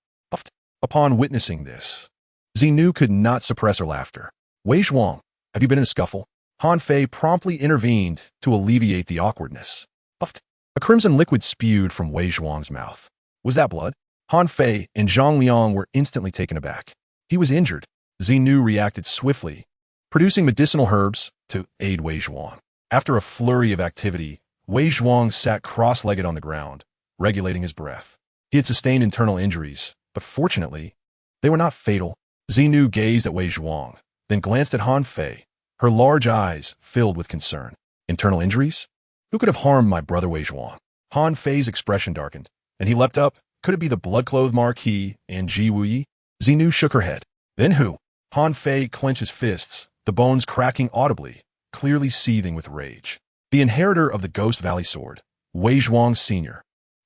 Upon witnessing this, Gai Nie could not suppress her laughter. Wei Zhuang, have you been in a scuffle? Han Fei promptly intervened to alleviate the awkwardness. A crimson liquid spewed from Wei Zhuang's mouth. Was that blood? Han Fei and Zhang Liang were instantly taken aback. He was injured. Gai Nie reacted swiftly, producing medicinal herbs to aid Wei Zhuang. After a flurry of activity, Wei Zhuang sat cross-legged on the ground, regulating his breath. He had sustained internal injuries, but fortunately, they were not fatal. Gai Nie gazed at Wei Zhuang, then glanced at Han Fei, her large eyes filled with concern. Internal injuries? Who could have harmed my brother Wei Zhuang? Han Fei's expression darkened, and he leapt up. Could it be the blood-clothed Marquis and Ji Wuyi? Gai Nie shook her head. Then who? Han Fei clenched his fists, the bones cracking audibly, clearly seething with rage. The inheritor of the Ghost Valley sword, Wei Zhuang Sr.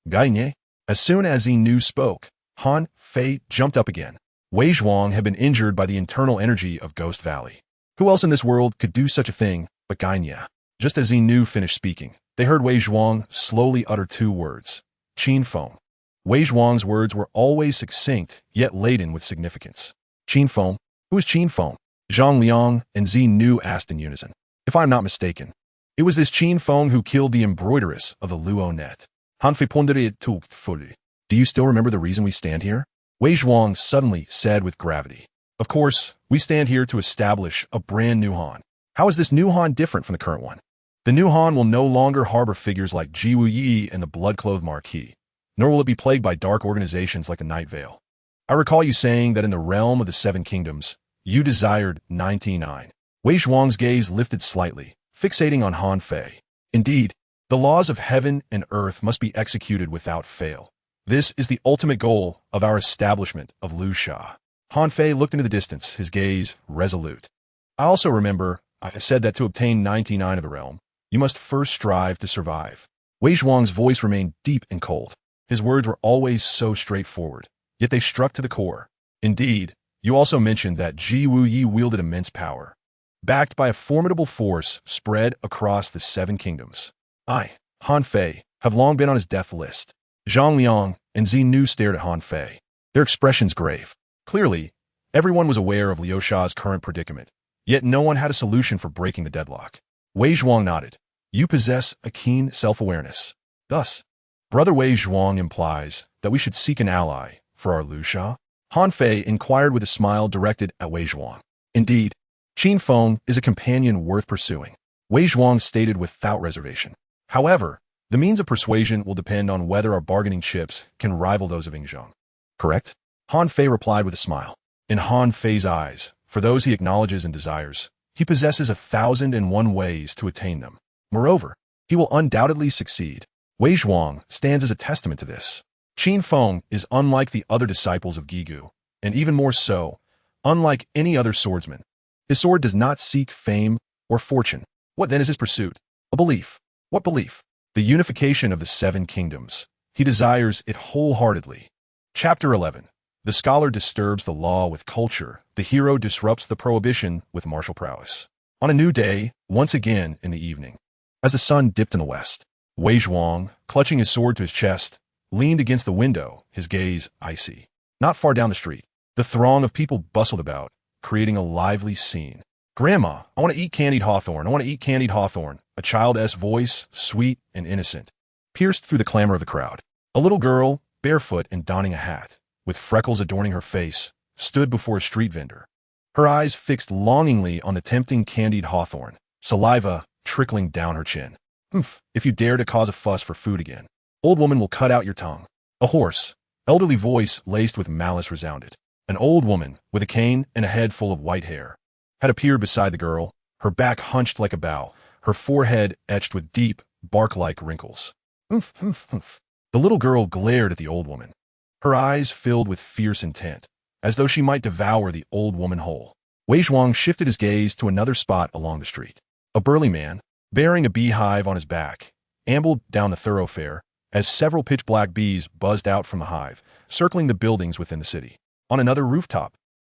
Gai Nie? As soon as Gai Nie spoke, Han Fei jumped up again. Wei Zhuang had been injured by the internal energy of Ghost Valley. Who else in this world could do such a thing but Gai Nie? Just as Gai Nie finished speaking, they heard Wei Zhuang slowly utter two words, Qin Feng. Wei Zhuang's words were always succinct, yet laden with significance. Qin Feng? Who is Qin Feng? Zhang Liang and Gai Nie asked in unison. If I am not mistaken, it was this Qin Feng who killed the embroideress of the Luo net. Han Fei pondered it took fully. Do you still remember the reason we stand here? Wei Zhuang suddenly said with gravity. Of course, we stand here to establish a brand new Han. How is this new Han different from the current one? The new Han will no longer harbor figures like Ji Wuyi and the blood-clothed Marquis, nor will it be plagued by dark organizations like the Night Veil. I recall you saying that in the realm of the Seven Kingdoms, you desired 99. Wei Zhuang's gaze lifted slightly, fixating on Han Fei. Indeed, the laws of heaven and earth must be executed without fail. This is the ultimate goal of our establishment of Lu Sha. Han Fei looked into the distance, his gaze resolute. I also remember I said that to obtain 99 of the realm, you must first strive to survive. Wei Zhuang's voice remained deep and cold. His words were always so straightforward, yet they struck to the core. Indeed, you also mentioned that Ji Wuyi wielded immense power, backed by a formidable force spread across the Seven Kingdoms. I, Han Fei, have long been on his death list. Zhang Liang and Gai Nie stared at Han Fei, their expressions grave. Clearly, everyone was aware of Liu Sha's current predicament, yet no one had a solution for breaking the deadlock. Wei Zhuang nodded. You possess a keen self-awareness. Thus, Brother Wei Zhuang implies that we should seek an ally for our Lu Sha. Han Fei inquired with a smile directed at Wei Zhuang. Indeed, Qin Feng is a companion worth pursuing. Wei Zhuang stated without reservation. However, the means of persuasion will depend on whether our bargaining chips can rival those of Yingzheng. Correct? Han Fei replied with a smile. In Han Fei's eyes, for those he acknowledges and desires, he possesses 1,001 ways to attain them. Moreover, he will undoubtedly succeed. Wei Zhuang stands as a testament to this. Qin Feng is unlike the other disciples of Gigu, and even more so, unlike any other swordsman. His sword does not seek fame or fortune. What then is his pursuit? A belief. What belief? The unification of the Seven Kingdoms. He desires it wholeheartedly. Chapter 11. The scholar disturbs the law with culture. The hero disrupts the prohibition with martial prowess. On a new day, once again in the evening, as the sun dipped in the west, Wei Zhuang, clutching his sword to his chest, leaned against the window, his gaze icy. Not far down the street, the throng of people bustled about, creating a lively scene. Grandma, I want to eat candied hawthorn. I want to eat candied hawthorn. A child's voice, sweet and innocent, pierced through the clamor of the crowd. A little girl, barefoot and donning a hat, with freckles adorning her face, stood before a street vendor. Her eyes fixed longingly on the tempting candied hawthorn, saliva trickling down her chin. Humph, if you dare to cause a fuss for food again, old woman will cut out your tongue. A hoarse, elderly voice laced with malice resounded. An old woman, with a cane and a head full of white hair, had appeared beside the girl, her back hunched like a bow, her forehead etched with deep, bark-like wrinkles. Humph, humph, humph. The little girl glared at the old woman, her eyes filled with fierce intent, as though she might devour the old woman whole. Wei Zhuang shifted his gaze to another spot along the street. A burly man, bearing a beehive on his back, ambled down the thoroughfare as several pitch-black bees buzzed out from the hive, circling the buildings within the city. On another rooftop,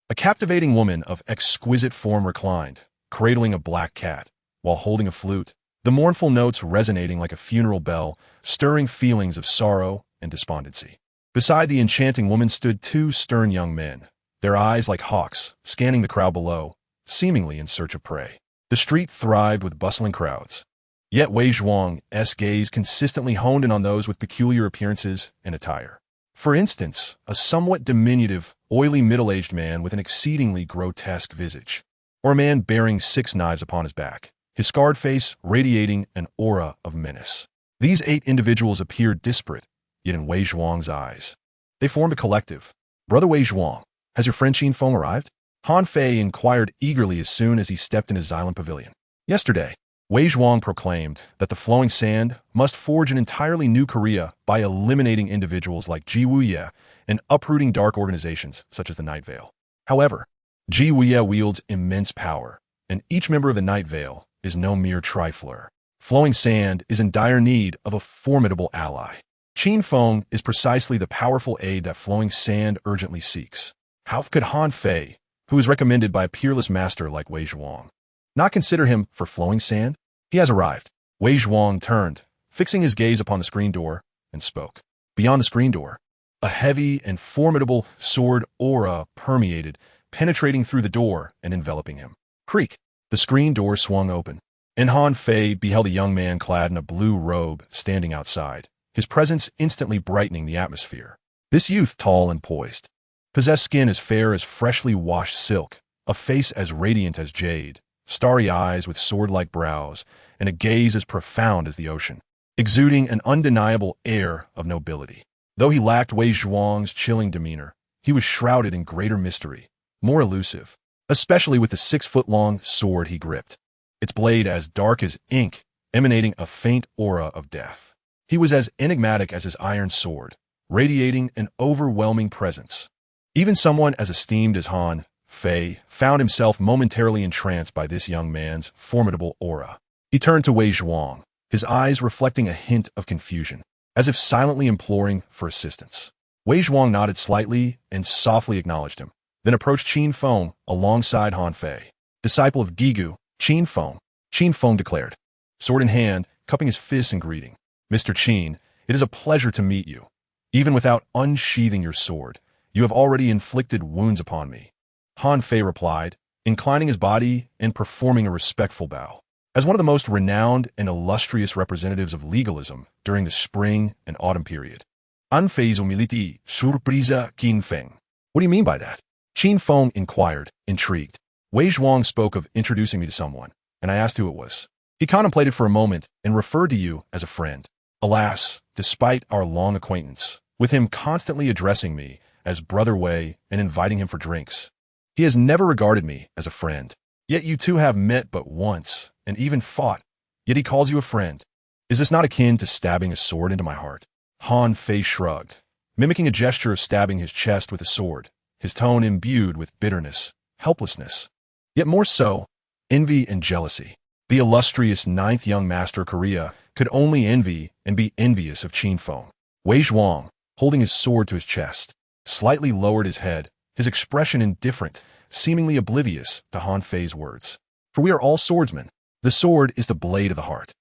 a captivating woman of exquisite form reclined, cradling a black cat, while holding a flute, the mournful notes resonating like a funeral bell, stirring feelings of sorrow and despondency. Beside the enchanting woman stood two stern young men, their eyes like hawks, scanning the crowd below, seemingly in search of prey. The street thrived with bustling crowds. Yet Wei Zhuang's gaze consistently honed in on those with peculiar appearances and attire. For instance, a somewhat diminutive, oily middle-aged man with an exceedingly grotesque visage, or a man bearing 6 knives upon his back, his scarred face radiating an aura of menace. These 8 individuals appeared disparate, yet in Wei Zhuang's eyes, they formed a collective. "Brother Wei Zhuang, has your friend Qin Feng arrived?" Han Fei inquired eagerly as soon as he stepped in his Xylem pavilion. Yesterday, Wei Zhuang proclaimed that the flowing sand must forge an entirely new Korea by eliminating individuals like Gai Nie and uprooting dark organizations such as the Night Veil. However, Gai Nie wields immense power, and each member of the Night Veil is no mere trifler. Flowing sand is in dire need of a formidable ally. Qin Feng is precisely the powerful aid that flowing sand urgently seeks. How could Han Fei, who is recommended by a peerless master like Wei Zhuang, not consider him for flowing sand? He has arrived. Wei Zhuang turned, fixing his gaze upon the screen door, and spoke. Beyond the screen door, a heavy and formidable sword aura permeated, penetrating through the door and enveloping him. Creak! The screen door swung open, and Han Fei beheld a young man clad in a blue robe standing outside, his presence instantly brightening the atmosphere. This youth, tall and poised, possessed skin as fair as freshly washed silk, a face as radiant as jade, starry eyes with sword-like brows, and a gaze as profound as the ocean, exuding an undeniable air of nobility. Though he lacked Wei Zhuang's chilling demeanor, he was shrouded in greater mystery, more elusive, especially with the 6-foot-long sword he gripped, its blade as dark as ink, emanating a faint aura of death. He was as enigmatic as his iron sword, radiating an overwhelming presence. Even someone as esteemed as Han Fei found himself momentarily entranced by this young man's formidable aura. He turned to Wei Zhuang, his eyes reflecting a hint of confusion, as if silently imploring for assistance. Wei Zhuang nodded slightly and softly acknowledged him, then approached Qin Feng alongside Han Fei. "Disciple of Gigu, Qin Feng declared, sword in hand, cupping his fists in greeting. "Mr. Qin, it is a pleasure to meet you. Even without unsheathing your sword, you have already inflicted wounds upon me," Han Fei replied, inclining his body and performing a respectful bow. As one of the most renowned and illustrious representatives of legalism during the spring and autumn period, "An Fei's humility surprisa Qin Feng." "What do you mean by that?" Qin Feng inquired, intrigued. Wei Zhuang spoke of introducing me to someone, and I asked who it was. He contemplated for a moment and referred to you as a friend. Alas, despite our long acquaintance, with him constantly addressing me as Brother Wei and inviting him for drinks, he has never regarded me as a friend. Yet you two have met but once, and even fought, yet he calls you a friend. Is this not akin to stabbing a sword into my heart?" Han Fei shrugged, mimicking a gesture of stabbing his chest with a sword, his tone imbued with bitterness, helplessness, yet more so, envy and jealousy. The illustrious 9th young master of Korea could only envy and be envious of Qin Feng. Wei Zhuang, holding his sword to his chest, slightly lowered his head, his expression indifferent, seemingly oblivious to Han Fei's words. "For we are all swordsmen. The sword is the blade of the heart.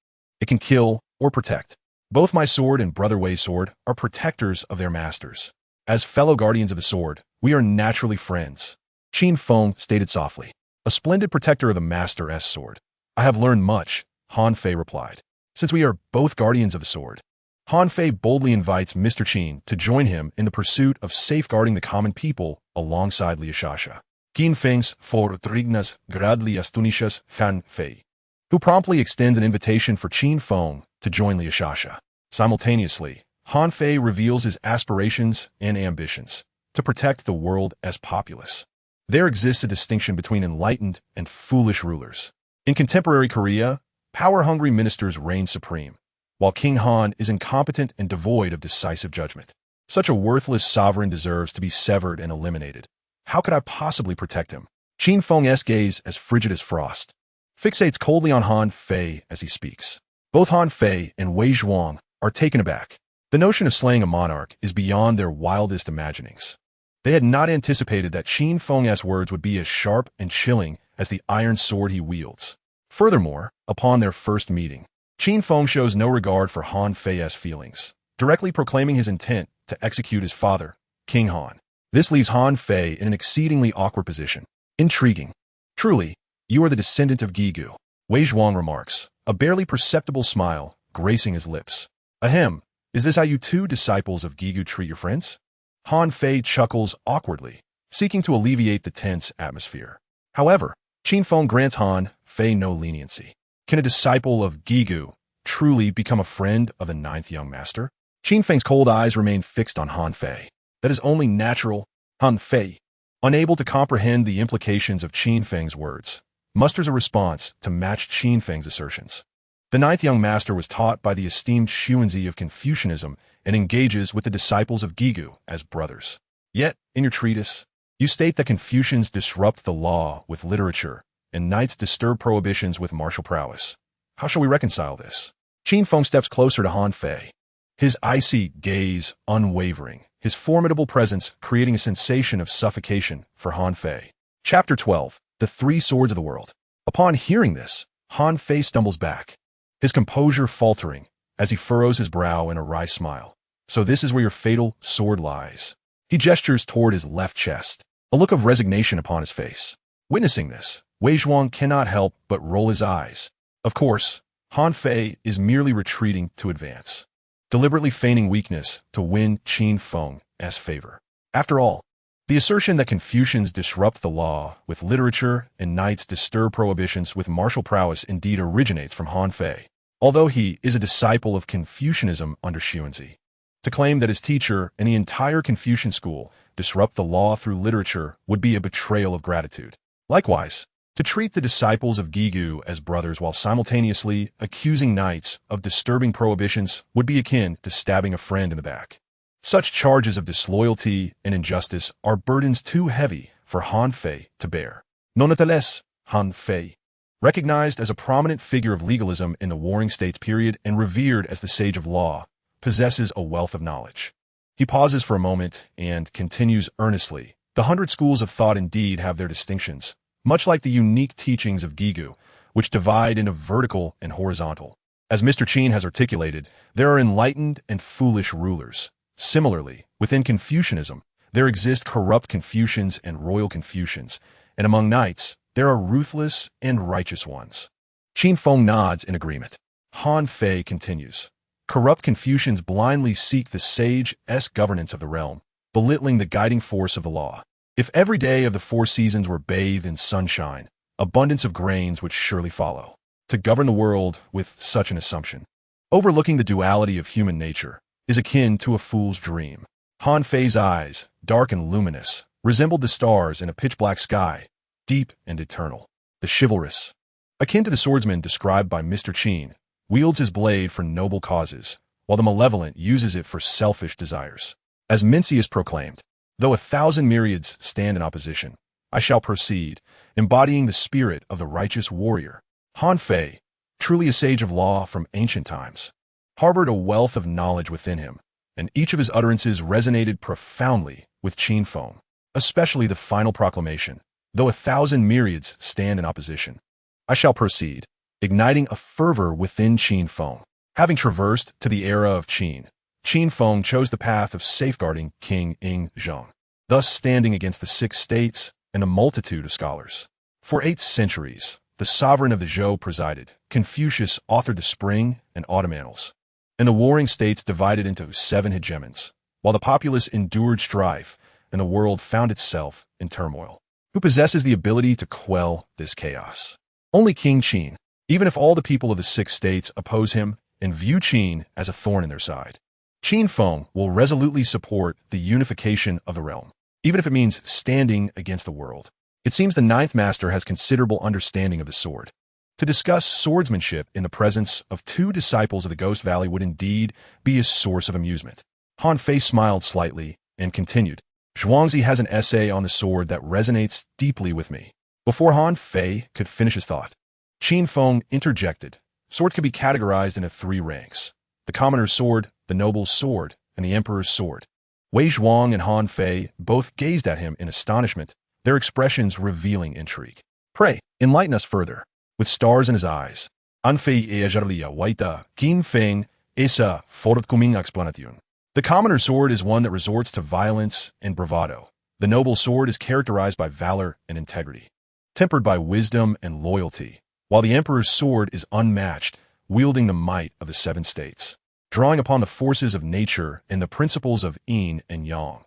It can kill or protect. Both my sword and Brother Wei's sword are protectors of their masters. As fellow guardians of the sword, we are naturally friends," Qin Feng stated softly. "A splendid protector of the master's sword. I have learned much," Han Fei replied. "Since we are both guardians of the sword." Han Fei boldly invites Mr. Qin to join him in the pursuit of safeguarding the common people alongside Liashasha. Qin Feng's fortrignas gradli astunishas Han Fei, who promptly extends an invitation for Qin Feng to join Liashasha. Simultaneously, Han Fei reveals his aspirations and ambitions to protect the world as populace. There exists a distinction between enlightened and foolish rulers. In contemporary Korea, power-hungry ministers reign supreme, while King Han is incompetent and devoid of decisive judgment. Such a worthless sovereign deserves to be severed and eliminated. How could I possibly protect him? Qin Feng's gaze as frigid as frost, fixates coldly on Han Fei as he speaks. Both Han Fei and Wei Zhuang are taken aback. The notion of slaying a monarch is beyond their wildest imaginings. They had not anticipated that Qin Feng's words would be as sharp and chilling as the iron sword he wields. Furthermore, upon their first meeting, Qin Feng shows no regard for Han Fei's feelings, directly proclaiming his intent to execute his father, King Han. This leaves Han Fei in an exceedingly awkward position. Intriguing. Truly, you are the descendant of Gigu, Wei Zhuang remarks, a barely perceptible smile gracing his lips. Ahem, is this how you two disciples of Gigu treat your friends? Han Fei chuckles awkwardly, seeking to alleviate the tense atmosphere. However, Qin Feng grants Han Fei no leniency. Can a disciple of Gigu truly become a friend of the ninth young master? Qin Feng's cold eyes remain fixed on Han Fei. That is only natural. Han Fei, unable to comprehend the implications of Qin Feng's words, musters a response to match Qin Feng's assertions. The ninth young master was taught by the esteemed Xuanzi of Confucianism and engages with the disciples of Gigu as brothers. Yet, in your treatise, you state that Confucians disrupt the law with literature and knights disturb prohibitions with martial prowess. How shall we reconcile this? Qin Feng steps closer to Han Fei, his icy gaze unwavering, his formidable presence creating a sensation of suffocation for Han Fei. Chapter 12. The Three Swords of the World. Upon hearing this, Han Fei stumbles back, his composure faltering as he furrows his brow in a wry smile. So this is where your fatal sword lies. He gestures toward his left chest, a look of resignation upon his face. Witnessing this, Wei Zhuang cannot help but roll his eyes. Of course, Han Fei is merely retreating to advance, deliberately feigning weakness to win Qin Feng's favor. After all, the assertion that Confucians disrupt the law with literature and knights disturb prohibitions with martial prowess indeed originates from Han Fei, although he is a disciple of Confucianism under Xuanzi. To claim that his teacher and the entire Confucian school disrupt the law through literature would be a betrayal of gratitude. Likewise, to treat the disciples of Gigu as brothers while simultaneously accusing knights of disturbing prohibitions would be akin to stabbing a friend in the back. Such charges of disloyalty and injustice are burdens too heavy for Han Fei to bear. Nonetheless, Han Fei, recognized as a prominent figure of legalism in the Warring States period and revered as the sage of law, possesses a wealth of knowledge. He pauses for a moment and continues earnestly. The 100 schools of thought indeed have their distinctions, much like the unique teachings of Gigu, which divide into vertical and horizontal. As Mr. Qin has articulated, there are enlightened and foolish rulers. Similarly, within Confucianism, there exist corrupt Confucians and royal Confucians, and among knights, there are ruthless and righteous ones. Qin Feng nods in agreement. Han Fei continues. Corrupt Confucians blindly seek the sage-esque governance of the realm, belittling the guiding force of the law. If every day of the 4 seasons were bathed in sunshine, abundance of grains would surely follow. To govern the world with such an assumption, overlooking the duality of human nature, is akin to a fool's dream. Han Fei's eyes, dark and luminous, resembled the stars in a pitch-black sky, deep and eternal. The chivalrous, akin to the swordsman described by Mr. Qin, wields his blade for noble causes, while the malevolent uses it for selfish desires. As Mencius proclaimed, though 1,000 myriads stand in opposition, I shall proceed, embodying the spirit of the righteous warrior. Han Fei, truly a sage of law from ancient times, harbored a wealth of knowledge within him, and each of his utterances resonated profoundly with Qin Feng, especially the final proclamation, though 1,000 myriads stand in opposition, I shall proceed, igniting a fervor within Qin Feng. Having traversed to the era of Qin Feng chose the path of safeguarding King Zheng, thus standing against the 6 states and the multitude of scholars. For 8 centuries, the sovereign of the Zhou presided. Confucius authored the Spring and Autumn Annals, and the warring states divided into 7 hegemons, while the populace endured strife and the world found itself in turmoil. Who possesses the ability to quell this chaos? Only King Qin, even if all the people of the 6 states oppose him and view Qin as a thorn in their side. Qin Feng will resolutely support the unification of the realm, even if it means standing against the world. It seems the 9th master has considerable understanding of the sword. To discuss swordsmanship in the presence of 2 disciples of the Ghost Valley would indeed be a source of amusement. Han Fei smiled slightly and continued. Zhuangzi has an essay on the sword that resonates deeply with me. Before Han Fei could finish his thought, Qin Feng interjected. Swords can be categorized into 3 ranks: the commoner's sword, the noble's sword, and the emperor's sword. Wei Zhuang and Han Fei both gazed at him in astonishment, their expressions revealing intrigue. Pray, enlighten us further. With stars in his eyes. Han Fei eajarlia waita, Qin Feng, esa forthcoming explanation. The commoner's sword is one that resorts to violence and bravado. The noble's sword is characterized by valor and integrity, tempered by wisdom and loyalty, while the emperor's sword is unmatched, wielding the might of the 7 states, drawing upon the forces of nature and the principles of yin and yang,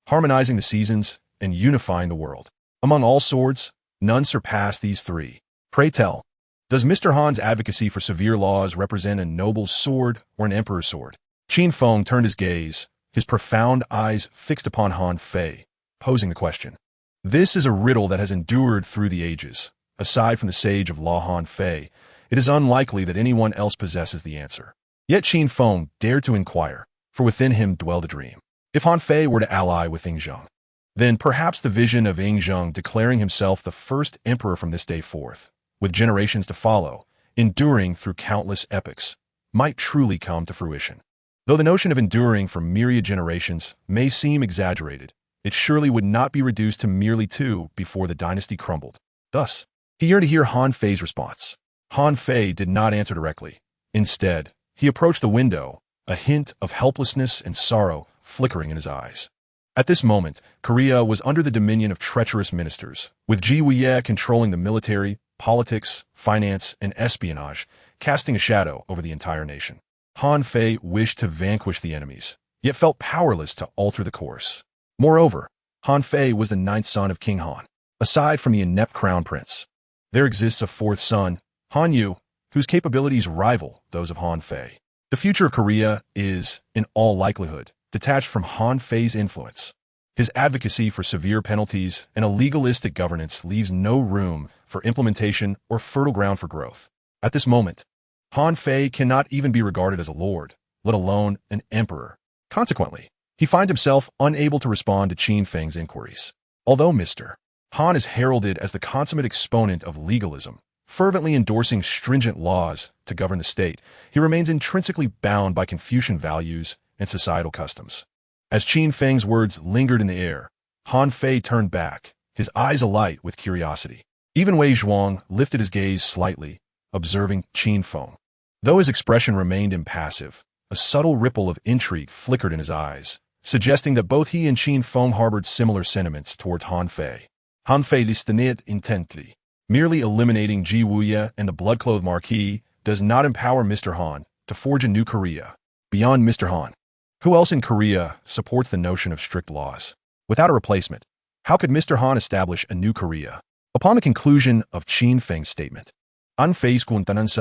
harmonizing the seasons and unifying the world. Among all swords, none surpass these 3. Pray tell, does Mr. Han's advocacy for severe laws represent a noble's sword or an emperor's sword? Qin Feng turned his gaze, his profound eyes fixed upon Han Fei, posing the question. This is a riddle that has endured through the ages. Aside from the sage of law Han Fei, it is unlikely that anyone else possesses the answer. Yet Qin Feng dared to inquire, for within him dwelled a dream. If Han Fei were to ally with Ying Zheng, then perhaps the vision of Ying Zheng declaring himself the first emperor from this day forth, with generations to follow, enduring through countless epochs, might truly come to fruition. Though the notion of enduring for myriad generations may seem exaggerated, it surely would not be reduced to merely 2 before the dynasty crumbled. Thus, he yearned to hear Han Fei's response. Han Fei did not answer directly. Instead, he approached the window, a hint of helplessness and sorrow flickering in his eyes. At this moment, Korea was under the dominion of treacherous ministers, with Gai Nie controlling the military, politics, finance, and espionage, casting a shadow over the entire nation. Han Fei wished to vanquish the enemies, yet felt powerless to alter the course. Moreover, Han Fei was the 9th son of King Han. Aside from the inept crown prince, there exists a 4th son, Han Yu, whose capabilities rival those of Han Fei. The future of Korea is, in all likelihood, detached from Han Fei's influence. His advocacy for severe penalties and a legalistic governance leaves no room for implementation or fertile ground for growth. At this moment, Han Fei cannot even be regarded as a lord, let alone an emperor. Consequently, he finds himself unable to respond to Qin Feng's inquiries. Although Mr. Han is heralded as the consummate exponent of legalism, fervently endorsing stringent laws to govern the state, he remains intrinsically bound by Confucian values and societal customs. As Qin Feng's words lingered in the air, Han Fei turned back, his eyes alight with curiosity. Even Wei Zhuang lifted his gaze slightly, observing Qin Feng. Though his expression remained impassive, a subtle ripple of intrigue flickered in his eyes, suggesting that both he and Qin Feng harbored similar sentiments towards Han Fei. Han Fei listened intently. Merely eliminating Ji Wuye and the blood-clothed Marquis does not empower Mr. Han to forge a new Korea. Beyond Mr. Han, who else in Korea supports the notion of strict laws? Without a replacement, how could Mr. Han establish a new Korea? Upon the conclusion of Qin Feng's statement, Han Fei's countenance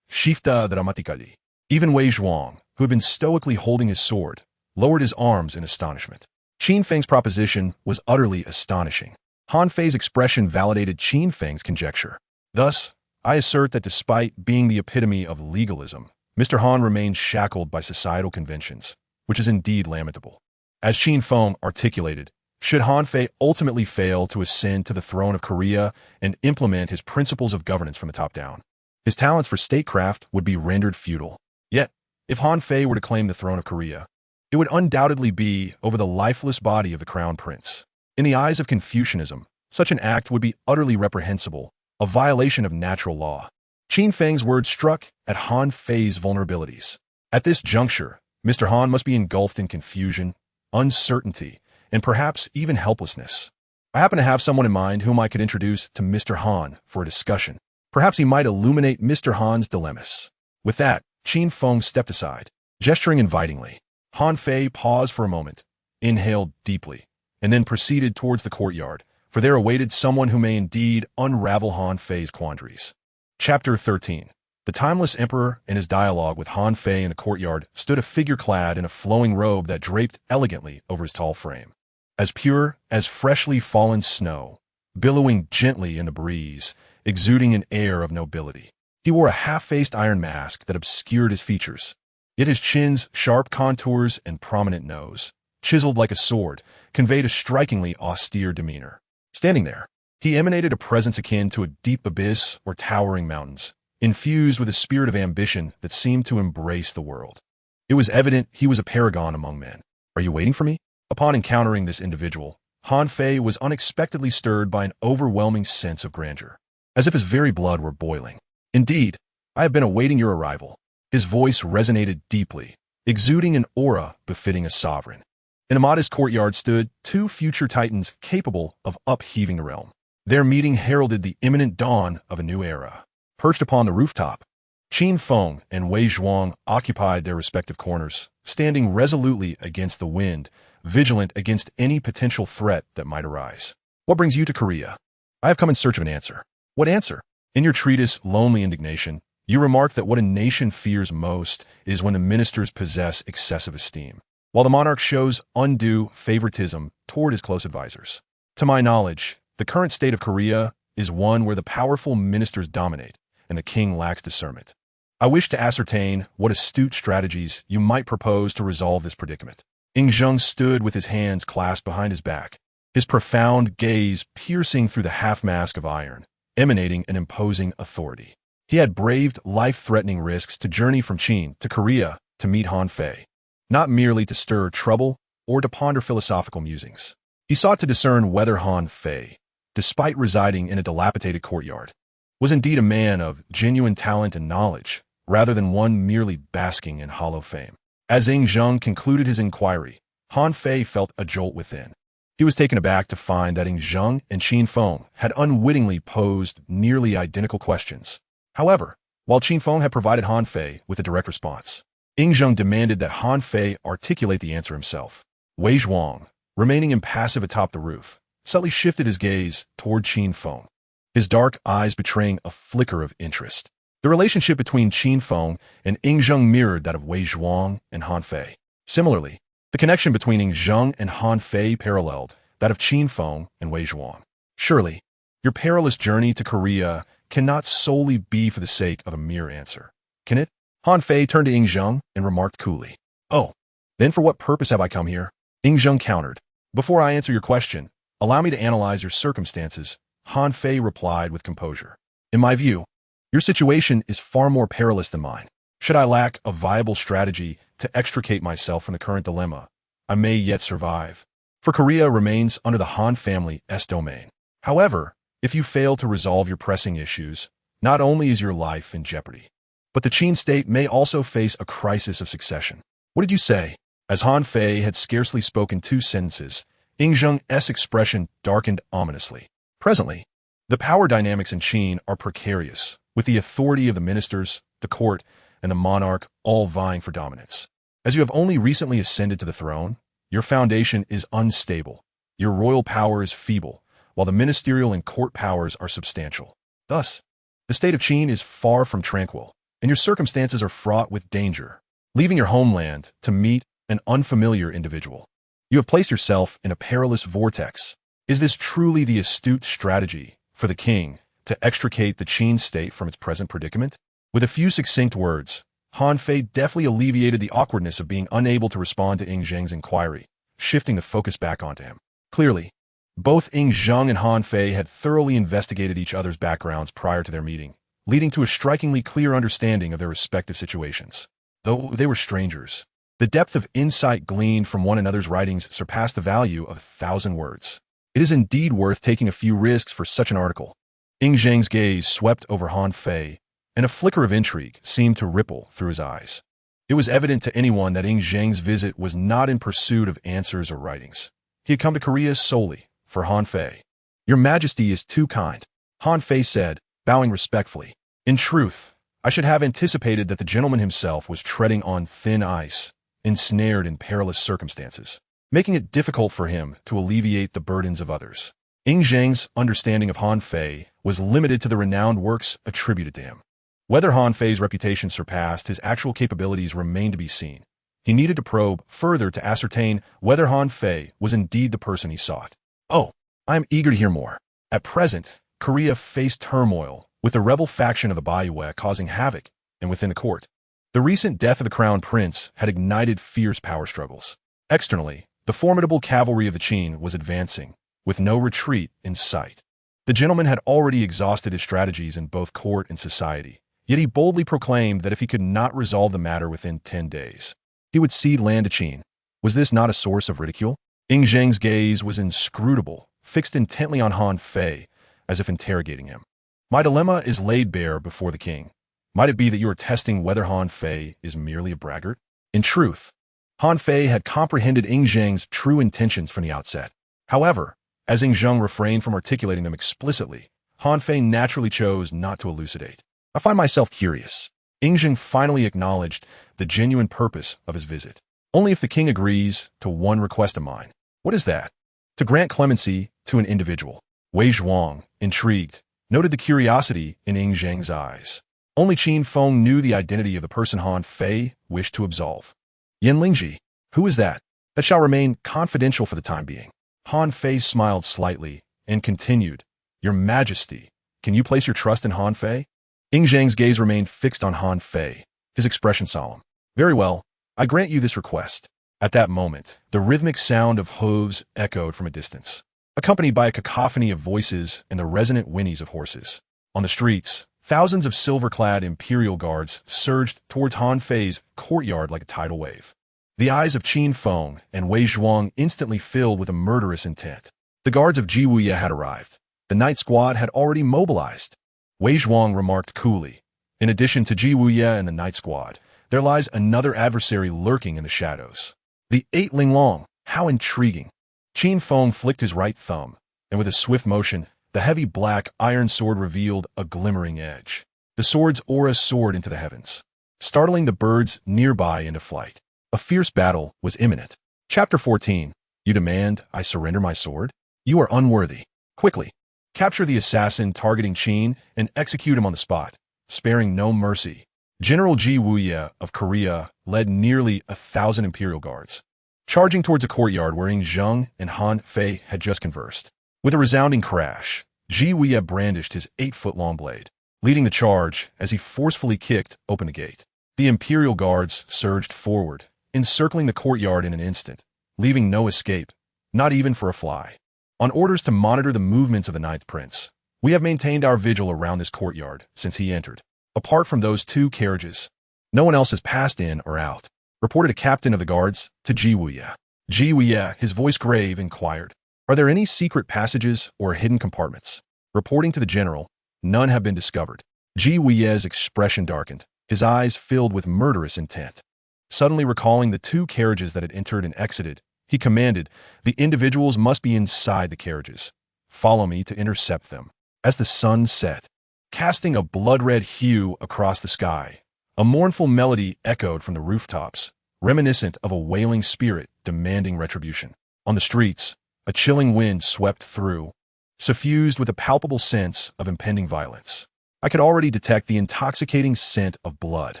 shifted dramatically. Even Wei Zhuang, who had been stoically holding his sword, lowered his arms in astonishment. Qin Feng's proposition was utterly astonishing. Han Fei's expression validated Qin Feng's conjecture. Thus, I assert that despite being the epitome of legalism, Mr. Han remains shackled by societal conventions, which is indeed lamentable. As Qin Feng articulated, should Han Fei ultimately fail to ascend to the throne of Korea and implement his principles of governance from the top down, his talents for statecraft would be rendered futile. Yet, if Han Fei were to claim the throne of Korea, it would undoubtedly be over the lifeless body of the crown prince. In the eyes of Confucianism, such an act would be utterly reprehensible, a violation of natural law. Qin Feng's words struck at Han Fei's vulnerabilities. At this juncture, Mr. Han must be engulfed in confusion, uncertainty, and perhaps even helplessness. I happen to have someone in mind whom I could introduce to Mr. Han for a discussion. Perhaps he might illuminate Mr. Han's dilemmas. With that, Qin Feng stepped aside, gesturing invitingly. Han Fei paused for a moment, inhaled deeply, and then proceeded towards the courtyard, for there awaited someone who may indeed unravel Han Fei's quandaries. Chapter 13. The timeless emperor and his dialogue with Han Fei in the courtyard stood a figure clad in a flowing robe that draped elegantly over his tall frame. As pure as freshly fallen snow, billowing gently in the breeze, exuding an air of nobility. He wore a half-faced iron mask that obscured his features. Yet his chin's sharp contours and prominent nose, chiseled like a sword, conveyed a strikingly austere demeanor. Standing there, He emanated a presence akin to a deep abyss or towering mountains, infused with a spirit of ambition that seemed to embrace the world. It was evident he was a paragon among men. "Are you waiting for me?" Upon encountering this individual, Han Fei was unexpectedly stirred by an overwhelming sense of grandeur, as if his very blood were boiling. "Indeed, I have been awaiting your arrival." His voice resonated deeply, exuding an aura befitting a sovereign. In a modest courtyard stood two future titans capable of upheaving the realm. Their meeting heralded the imminent dawn of a new era. Perched upon the rooftop, Qin Feng and Wei Zhuang occupied their respective corners, standing resolutely against the wind, vigilant against any potential threat that might arise. "What brings you to Korea?" "I have come in search of an answer." "What answer?" "In your treatise, Lonely Indignation, you remark that what a nation fears most is when the ministers possess excessive esteem, while the monarch shows undue favoritism toward his close advisors. To my knowledge, the current state of Korea is one where the powerful ministers dominate and the king lacks discernment. I wish to ascertain what astute strategies you might propose to resolve this predicament." Zhang stood with his hands clasped behind his back, his profound gaze piercing through the half-mask of iron, emanating an imposing authority. He had braved life-threatening risks to journey from Qin to Korea to meet Han Fei, not merely to stir trouble or to ponder philosophical musings. He sought to discern whether Han Fei, despite residing in a dilapidated courtyard, was indeed a man of genuine talent and knowledge, rather than one merely basking in hollow fame. As Zhang concluded his inquiry, Han Fei felt a jolt within. He was taken aback to find that Zhang and Qin Feng had unwittingly posed nearly identical questions. However, while Qin Feng had provided Han Fei with a direct response, Zhang demanded that Han Fei articulate the answer himself. Wei Zhuang, remaining impassive atop the roof, subtly shifted his gaze toward Qin Feng, his dark eyes betraying a flicker of interest. The relationship between Qin Feng and Zhang mirrored that of Wei Zhuang and Han Fei. Similarly, the connection between Zhang and Han Fei paralleled that of Qin Feng and Wei Zhuang. "Surely, your perilous journey to Korea cannot solely be for the sake of a mere answer, can it?" Han Fei turned to Zhang and remarked coolly. "Oh, then for what purpose have I come here?" Zhang countered. "Before I answer your question, allow me to analyze your circumstances," Han Fei replied with composure. "In my view, your situation is far more perilous than mine. Should I lack a viable strategy to extricate myself from the current dilemma, I may yet survive, for Korea remains under the Han family's domain. However, if you fail to resolve your pressing issues, not only is your life in jeopardy, but the Qin state may also face a crisis of succession." "What did you say?" As Han Fei had scarcely spoken 2 sentences, Zhang's expression darkened ominously. Presently, the power dynamics in Qin are precarious, with the authority of the ministers, the court, and the monarch all vying for dominance. As you have only recently ascended to the throne, your foundation is unstable, your royal power is feeble, while the ministerial and court powers are substantial. Thus, the state of Qin is far from tranquil, and your circumstances are fraught with danger. Leaving your homeland to meet an unfamiliar individual, you have placed yourself in a perilous vortex. Is this truly the astute strategy for the king to extricate the Qin state from its present predicament? With a few succinct words, Han Fei deftly alleviated the awkwardness of being unable to respond to Zhang's inquiry, shifting the focus back onto him. Clearly, both Zhang and Han Fei had thoroughly investigated each other's backgrounds prior to their meeting, leading to a strikingly clear understanding of their respective situations. Though they were strangers, the depth of insight gleaned from one another's writings surpassed the value of 1,000 words. It is indeed worth taking a few risks for such an article. Zhang's gaze swept over Han Fei, and a flicker of intrigue seemed to ripple through his eyes. It was evident to anyone that Zhang's visit was not in pursuit of answers or writings. He had come to Korea solely for Han Fei. "Your Majesty is too kind," Han Fei said, bowing respectfully. "In truth, I should have anticipated that the gentleman himself was treading on thin ice, ensnared in perilous circumstances, making it difficult for him to alleviate the burdens of others." Zhang's understanding of Han Fei was limited to the renowned works attributed to him. Whether Han Fei's reputation surpassed his actual capabilities remained to be seen. He needed to probe further to ascertain whether Han Fei was indeed the person he sought. "Oh, I am eager to hear more." At present, Korea faced turmoil, with the rebel faction of the Bayue causing havoc, and within the court, the recent death of the crown prince had ignited fierce power struggles. Externally, the formidable cavalry of the Qin was advancing, with no retreat in sight. The gentleman had already exhausted his strategies in both court and society, yet he boldly proclaimed that if he could not resolve the matter within 10 days, he would cede land to Qin. Was this not a source of ridicule? Ying Zheng's gaze was inscrutable, fixed intently on Han Fei, as if interrogating him. My dilemma is laid bare before the king. Might it be that you are testing whether Han Fei is merely a braggart? In truth, Han Fei had comprehended Ying Zheng's true intentions from the outset. However, as Ying Zheng refrained from articulating them explicitly, Han Fei naturally chose not to elucidate. I find myself curious. Ying Zheng finally acknowledged the genuine purpose of his visit. Only if the king agrees to one request of mine. What is that? To grant clemency to an individual. Wei Zhuang, intrigued, noted the curiosity in Ying Zheng's eyes. Only Qin Feng knew the identity of the person Han Fei wished to absolve. Yan Lingji, who is that? That shall remain confidential for the time being. Han Fei smiled slightly and continued, Your Majesty, can you place your trust in Han Fei? Ying Zheng's gaze remained fixed on Han Fei, his expression solemn. Very well, I grant you this request. At that moment, the rhythmic sound of hooves echoed from a distance, accompanied by a cacophony of voices and the resonant whinnies of horses. On the streets, thousands of silver-clad imperial guards surged towards Han Fei's courtyard like a tidal wave. The eyes of Qin Feng and Wei Zhuang instantly filled with a murderous intent. The guards of Ji Wuye had arrived. The night squad had already mobilized. Wei Zhuang remarked coolly, In addition to Ji Wuye and the night squad, there lies another adversary lurking in the shadows. The 8 Linglong, how intriguing. Qin Feng flicked his right thumb, and with a swift motion, the heavy black iron sword revealed a glimmering edge. The sword's aura soared into the heavens, startling the birds nearby into flight. A fierce battle was imminent. Chapter 14. You demand I surrender my sword? You are unworthy. Quickly, capture the assassin targeting Qin and execute him on the spot, sparing no mercy. General Ji Wuye of Korea led nearly 1,000 imperial guards, charging towards a courtyard where Ying Zheng and Han Fei had just conversed. With a resounding crash, Ji Wuye brandished his 8-foot-long blade, leading the charge as he forcefully kicked open the gate. The imperial guards surged forward, encircling the courtyard in an instant, leaving no escape, not even for a fly. On orders to monitor the movements of the Ninth Prince, we have maintained our vigil around this courtyard since he entered. Apart from those 2 carriages, no one else has passed in or out, reported a captain of the guards to Ji Wuye. Ji Wuye, his voice grave, inquired, Are there any secret passages or hidden compartments? Reporting to the general, none have been discovered. Ji Wuye's expression darkened, his eyes filled with murderous intent. Suddenly recalling the 2 carriages that had entered and exited, he commanded, The individuals must be inside the carriages. Follow me to intercept them. As the sun set, casting a blood-red hue across the sky, a mournful melody echoed from the rooftops, reminiscent of a wailing spirit demanding retribution. On the streets, a chilling wind swept through, suffused with a palpable sense of impending violence. I could already detect the intoxicating scent of blood.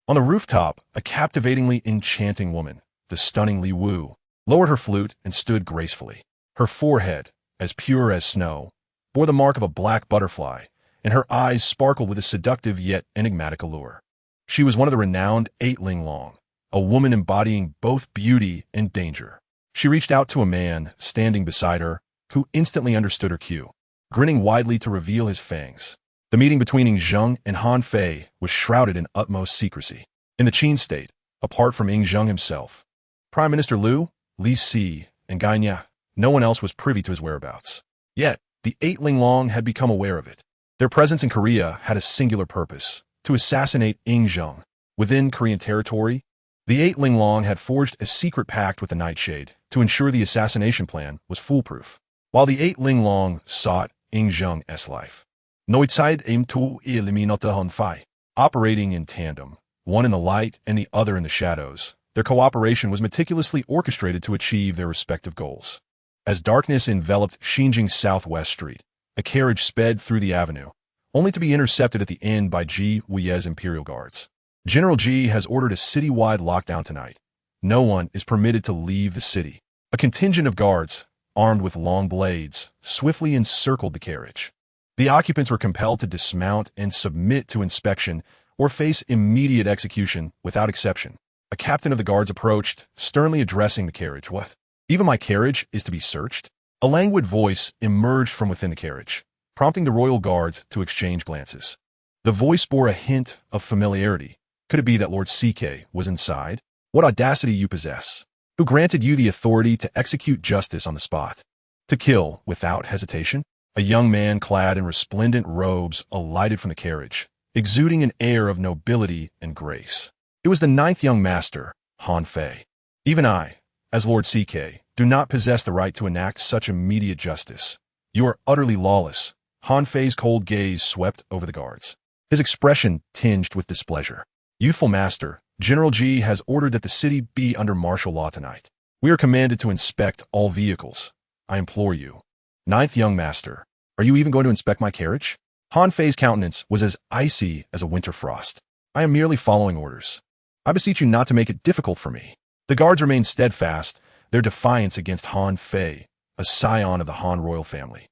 On the rooftop, a captivatingly enchanting woman, the stunning Li Wu, lowered her flute and stood gracefully. Her forehead, as pure as snow, bore the mark of a black butterfly, and her eyes sparkled with a seductive yet enigmatic allure. She was one of the renowned 8 Linglong, a woman embodying both beauty and danger. She reached out to a man standing beside her, who instantly understood her cue, grinning widely to reveal his fangs. The meeting between Ying Zheng and Han Fei was shrouded in utmost secrecy. In the Qin state, apart from Ying Zheng himself, Prime Minister Liu, Li Si, and Gai Nie, no one else was privy to his whereabouts. Yet, the 8 Linglong had become aware of it. Their presence in Korea had a singular purpose, to assassinate Ying Zheng. Within Korean territory, the 8 Linglong had forged a secret pact with the Nightshade to ensure the assassination plan was foolproof. While the 8 Linglong sought Ying Zheng's life, Noitside aimed to eliminate Han Fei. Operating in tandem, one in the light and the other in the shadows, their cooperation was meticulously orchestrated to achieve their respective goals. As darkness enveloped Xinjiang's southwest street, a carriage sped through the avenue, only to be intercepted at the end by Ji Wuye's imperial guards. General Ji has ordered a citywide lockdown tonight. No one is permitted to leave the city. A contingent of guards, armed with long blades, swiftly encircled the carriage. The occupants were compelled to dismount and submit to inspection or face immediate execution without exception. A captain of the guards approached, sternly addressing the carriage. What? Even my carriage is to be searched? A languid voice emerged from within the carriage, prompting the royal guards to exchange glances. The voice bore a hint of familiarity. Could it be that Lord CK was inside? What audacity you possess! Who granted you the authority to execute justice on the spot? To kill without hesitation? A young man clad in resplendent robes alighted from the carriage, exuding an air of nobility and grace. It was the ninth young master, Han Fei. Even I, as Lord CK, do not possess the right to enact such immediate justice. You are utterly lawless. Han Fei's cold gaze swept over the guards, his expression tinged with displeasure. Youthful master, General G has ordered that the city be under martial law tonight. We are commanded to inspect all vehicles. I implore you. Ninth young master, are you even going to inspect my carriage? Han Fei's countenance was as icy as a winter frost. I am merely following orders. I beseech you not to make it difficult for me. The guards remained steadfast, their defiance against Han Fei, a scion of the Han royal family,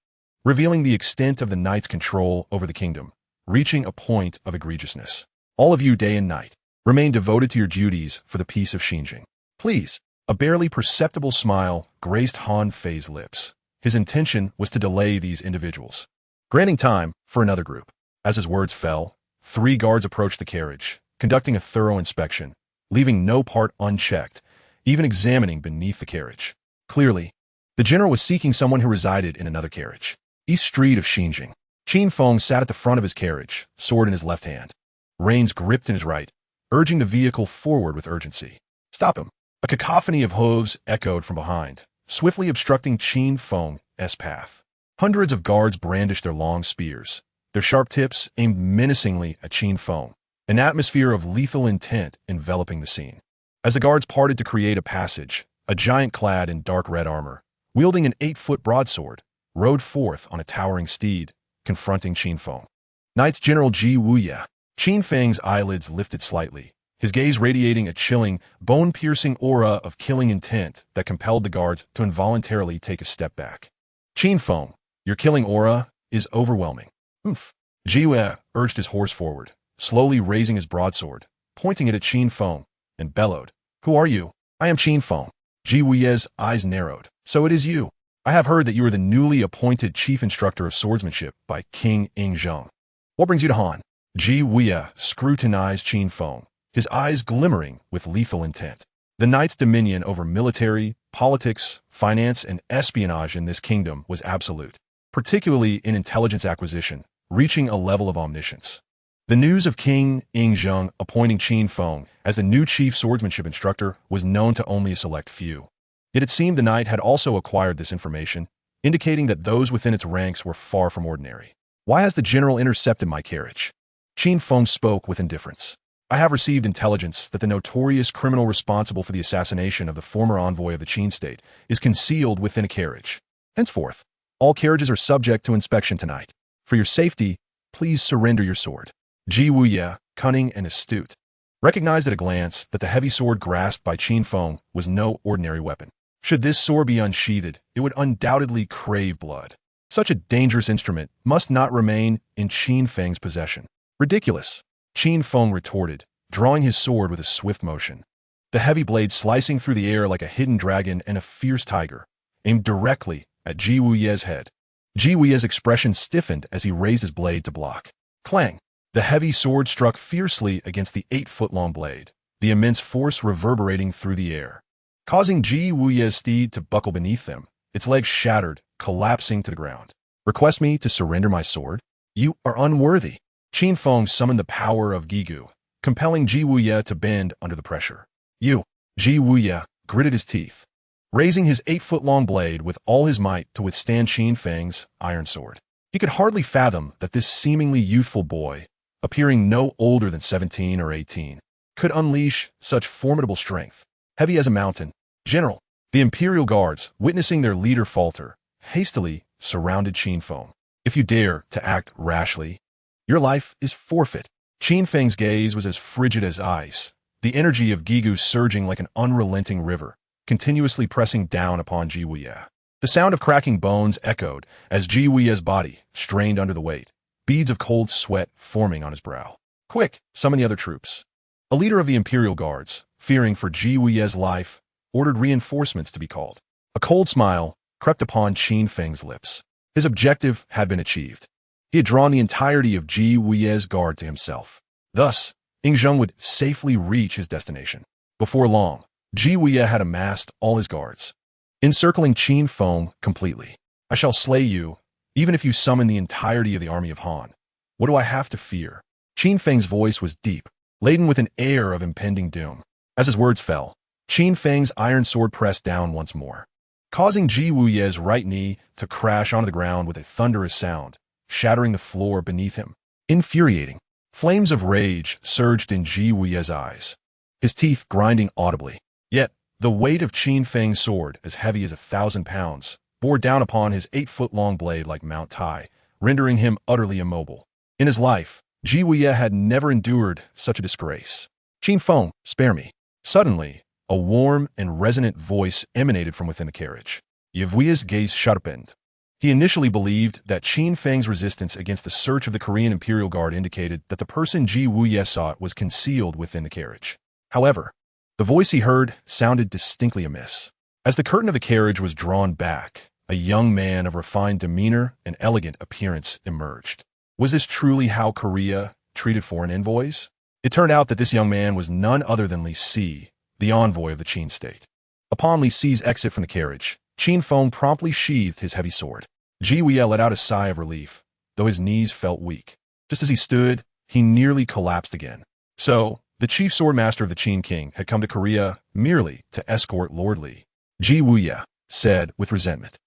revealing the extent of the knight's control over the kingdom, reaching a point of egregiousness. All of you, day and night, remain devoted to your duties for the peace of Xinjiang. Please. A barely perceptible smile graced Han Fei's lips. His intention was to delay these individuals, granting time for another group. As his words fell, 3 guards approached the carriage, conducting a thorough inspection, leaving no part unchecked, even examining beneath the carriage. Clearly, the general was seeking someone who resided in another carriage. East Street of Xinjiang. Qin Feng sat at the front of his carriage, sword in his left hand, reins gripped in his right, urging the vehicle forward with urgency. Stop him! A cacophony of hooves echoed from behind, swiftly obstructing Qin Feng's path. Hundreds of guards brandished their long spears, their sharp tips aimed menacingly at Qin Feng, an atmosphere of lethal intent enveloping the scene. As the guards parted to create a passage, a giant clad in dark red armor, wielding an 8-foot broadsword, rode forth on a towering steed, confronting Qin Feng. Knights General Ji Wuye. Qin Feng's eyelids lifted slightly, his gaze radiating a chilling, bone-piercing aura of killing intent that compelled the guards to involuntarily take a step back. Qin Feng, your killing aura is overwhelming. Oomph. Ji Wuye urged his horse forward, slowly raising his broadsword, pointing it at Qin Feng, and bellowed, "Who are you?" "I am Qin Feng." Ji Wuye's eyes narrowed. "So it is you. I have heard that you are the newly appointed chief instructor of swordsmanship by King Zhang. What brings you to Han?" Ji Wuye scrutinized Qin Feng, his eyes glimmering with lethal intent. The knight's dominion over military, politics, finance, and espionage in this kingdom was absolute, particularly in intelligence acquisition, reaching a level of omniscience. The news of King Zhang appointing Qin Feng as the new chief swordsmanship instructor was known to only a select few. Yet it seemed the knight had also acquired this information, indicating that those within its ranks were far from ordinary. "Why has the general intercepted my carriage?" Qin Feng spoke with indifference. "I have received intelligence that the notorious criminal responsible for the assassination of the former envoy of the Qin state is concealed within a carriage. Henceforth, all carriages are subject to inspection tonight. For your safety, please surrender your sword." Ji Wuye, cunning and astute, recognized at a glance that the heavy sword grasped by Qin Feng was no ordinary weapon. Should this sword be unsheathed, it would undoubtedly crave blood. Such a dangerous instrument must not remain in Qin Feng's possession. "Ridiculous," Qin Feng retorted, drawing his sword with a swift motion. The heavy blade slicing through the air like a hidden dragon and a fierce tiger, aimed directly at Ji Wuye's head. Ji Wuye's expression stiffened as he raised his blade to block. Clang! The heavy sword struck fiercely against the 8-foot-long blade, the immense force reverberating through the air, causing Ji Wuye's steed to buckle beneath them, its legs shattered, collapsing to the ground. "Request me to surrender my sword? You are unworthy." Qin Feng summoned the power of Gigu, compelling Ji Wuye to bend under the pressure. "You." Ji Wuye gritted his teeth, raising his 8-foot-long blade with all his might to withstand Qin Feng's iron sword. He could hardly fathom that this seemingly youthful boy, appearing no older than 17 or 18, could unleash such formidable strength. Heavy as a mountain, "General." The Imperial Guards, witnessing their leader falter, hastily surrounded Qin Feng. "If you dare to act rashly, your life is forfeit." Qin Feng's gaze was as frigid as ice, the energy of Gigu surging like an unrelenting river, continuously pressing down upon Ji Wuye. The sound of cracking bones echoed as Ji Wuye's body strained under the weight, beads of cold sweat forming on his brow. "Quick, summon the other troops." A leader of the Imperial Guards, fearing for Ji Wuye's life, ordered reinforcements to be called. A cold smile crept upon Qin Feng's lips. His objective had been achieved. He had drawn the entirety of Ji Wuye's guard to himself. Thus, Zhang would safely reach his destination. Before long, Ji Wuye had amassed all his guards, encircling Qin Feng completely. I shall slay you, even if you summon the entirety of the army of Han. What do I have to fear? Qin Feng's voice was deep, laden with an air of impending doom. As his words fell, Qin Feng's iron sword pressed down once more, causing Ji Wuye's right knee to crash onto the ground with a thunderous sound, shattering the floor beneath him. Infuriating, flames of rage surged in Ji Wuye's eyes, his teeth grinding audibly. Yet, the weight of Qin Feng's sword, as heavy as 1,000 pounds, bore down upon his 8-foot-long blade like Mount Tai, rendering him utterly immobile. In his life, Ji Wuye had never endured such a disgrace. Qin Feng, spare me. Suddenly, a warm and resonant voice emanated from within the carriage. Ji Wuye's gaze sharpened. He initially believed that Qin Feng's resistance against the search of the Korean Imperial Guard indicated that the person Ji Wuye sought was concealed within the carriage. However, the voice he heard sounded distinctly amiss. As the curtain of the carriage was drawn back, a young man of refined demeanor and elegant appearance emerged. Was this truly how Korea treated foreign envoys? It turned out that this young man was none other than Li Si, the envoy of the Qin state. Upon Li Si's exit from the carriage, Qin Feng promptly sheathed his heavy sword. Ji Wuye let out a sigh of relief, though his knees felt weak. Just as he stood, he nearly collapsed again. So, the chief swordmaster of the Qin king had come to Korea merely to escort Lord Li. Ji Wuye said with resentment.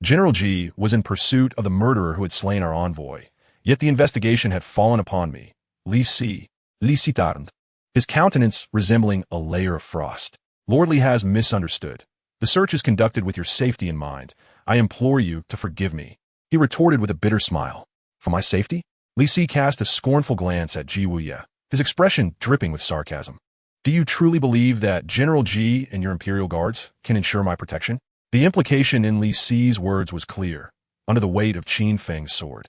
General Ji was in pursuit of the murderer who had slain our envoy, yet the investigation had fallen upon me. Li Si tarned, his countenance resembling a layer of frost. Lord Li has misunderstood. The search is conducted with your safety in mind. I implore you to forgive me. He retorted with a bitter smile. For my safety? Li Si cast a scornful glance at Ji Wuye, his expression dripping with sarcasm. Do you truly believe that General Ji and your Imperial Guards can ensure my protection? The implication in Li Si's words was clear. Under the weight of Qin Feng's sword,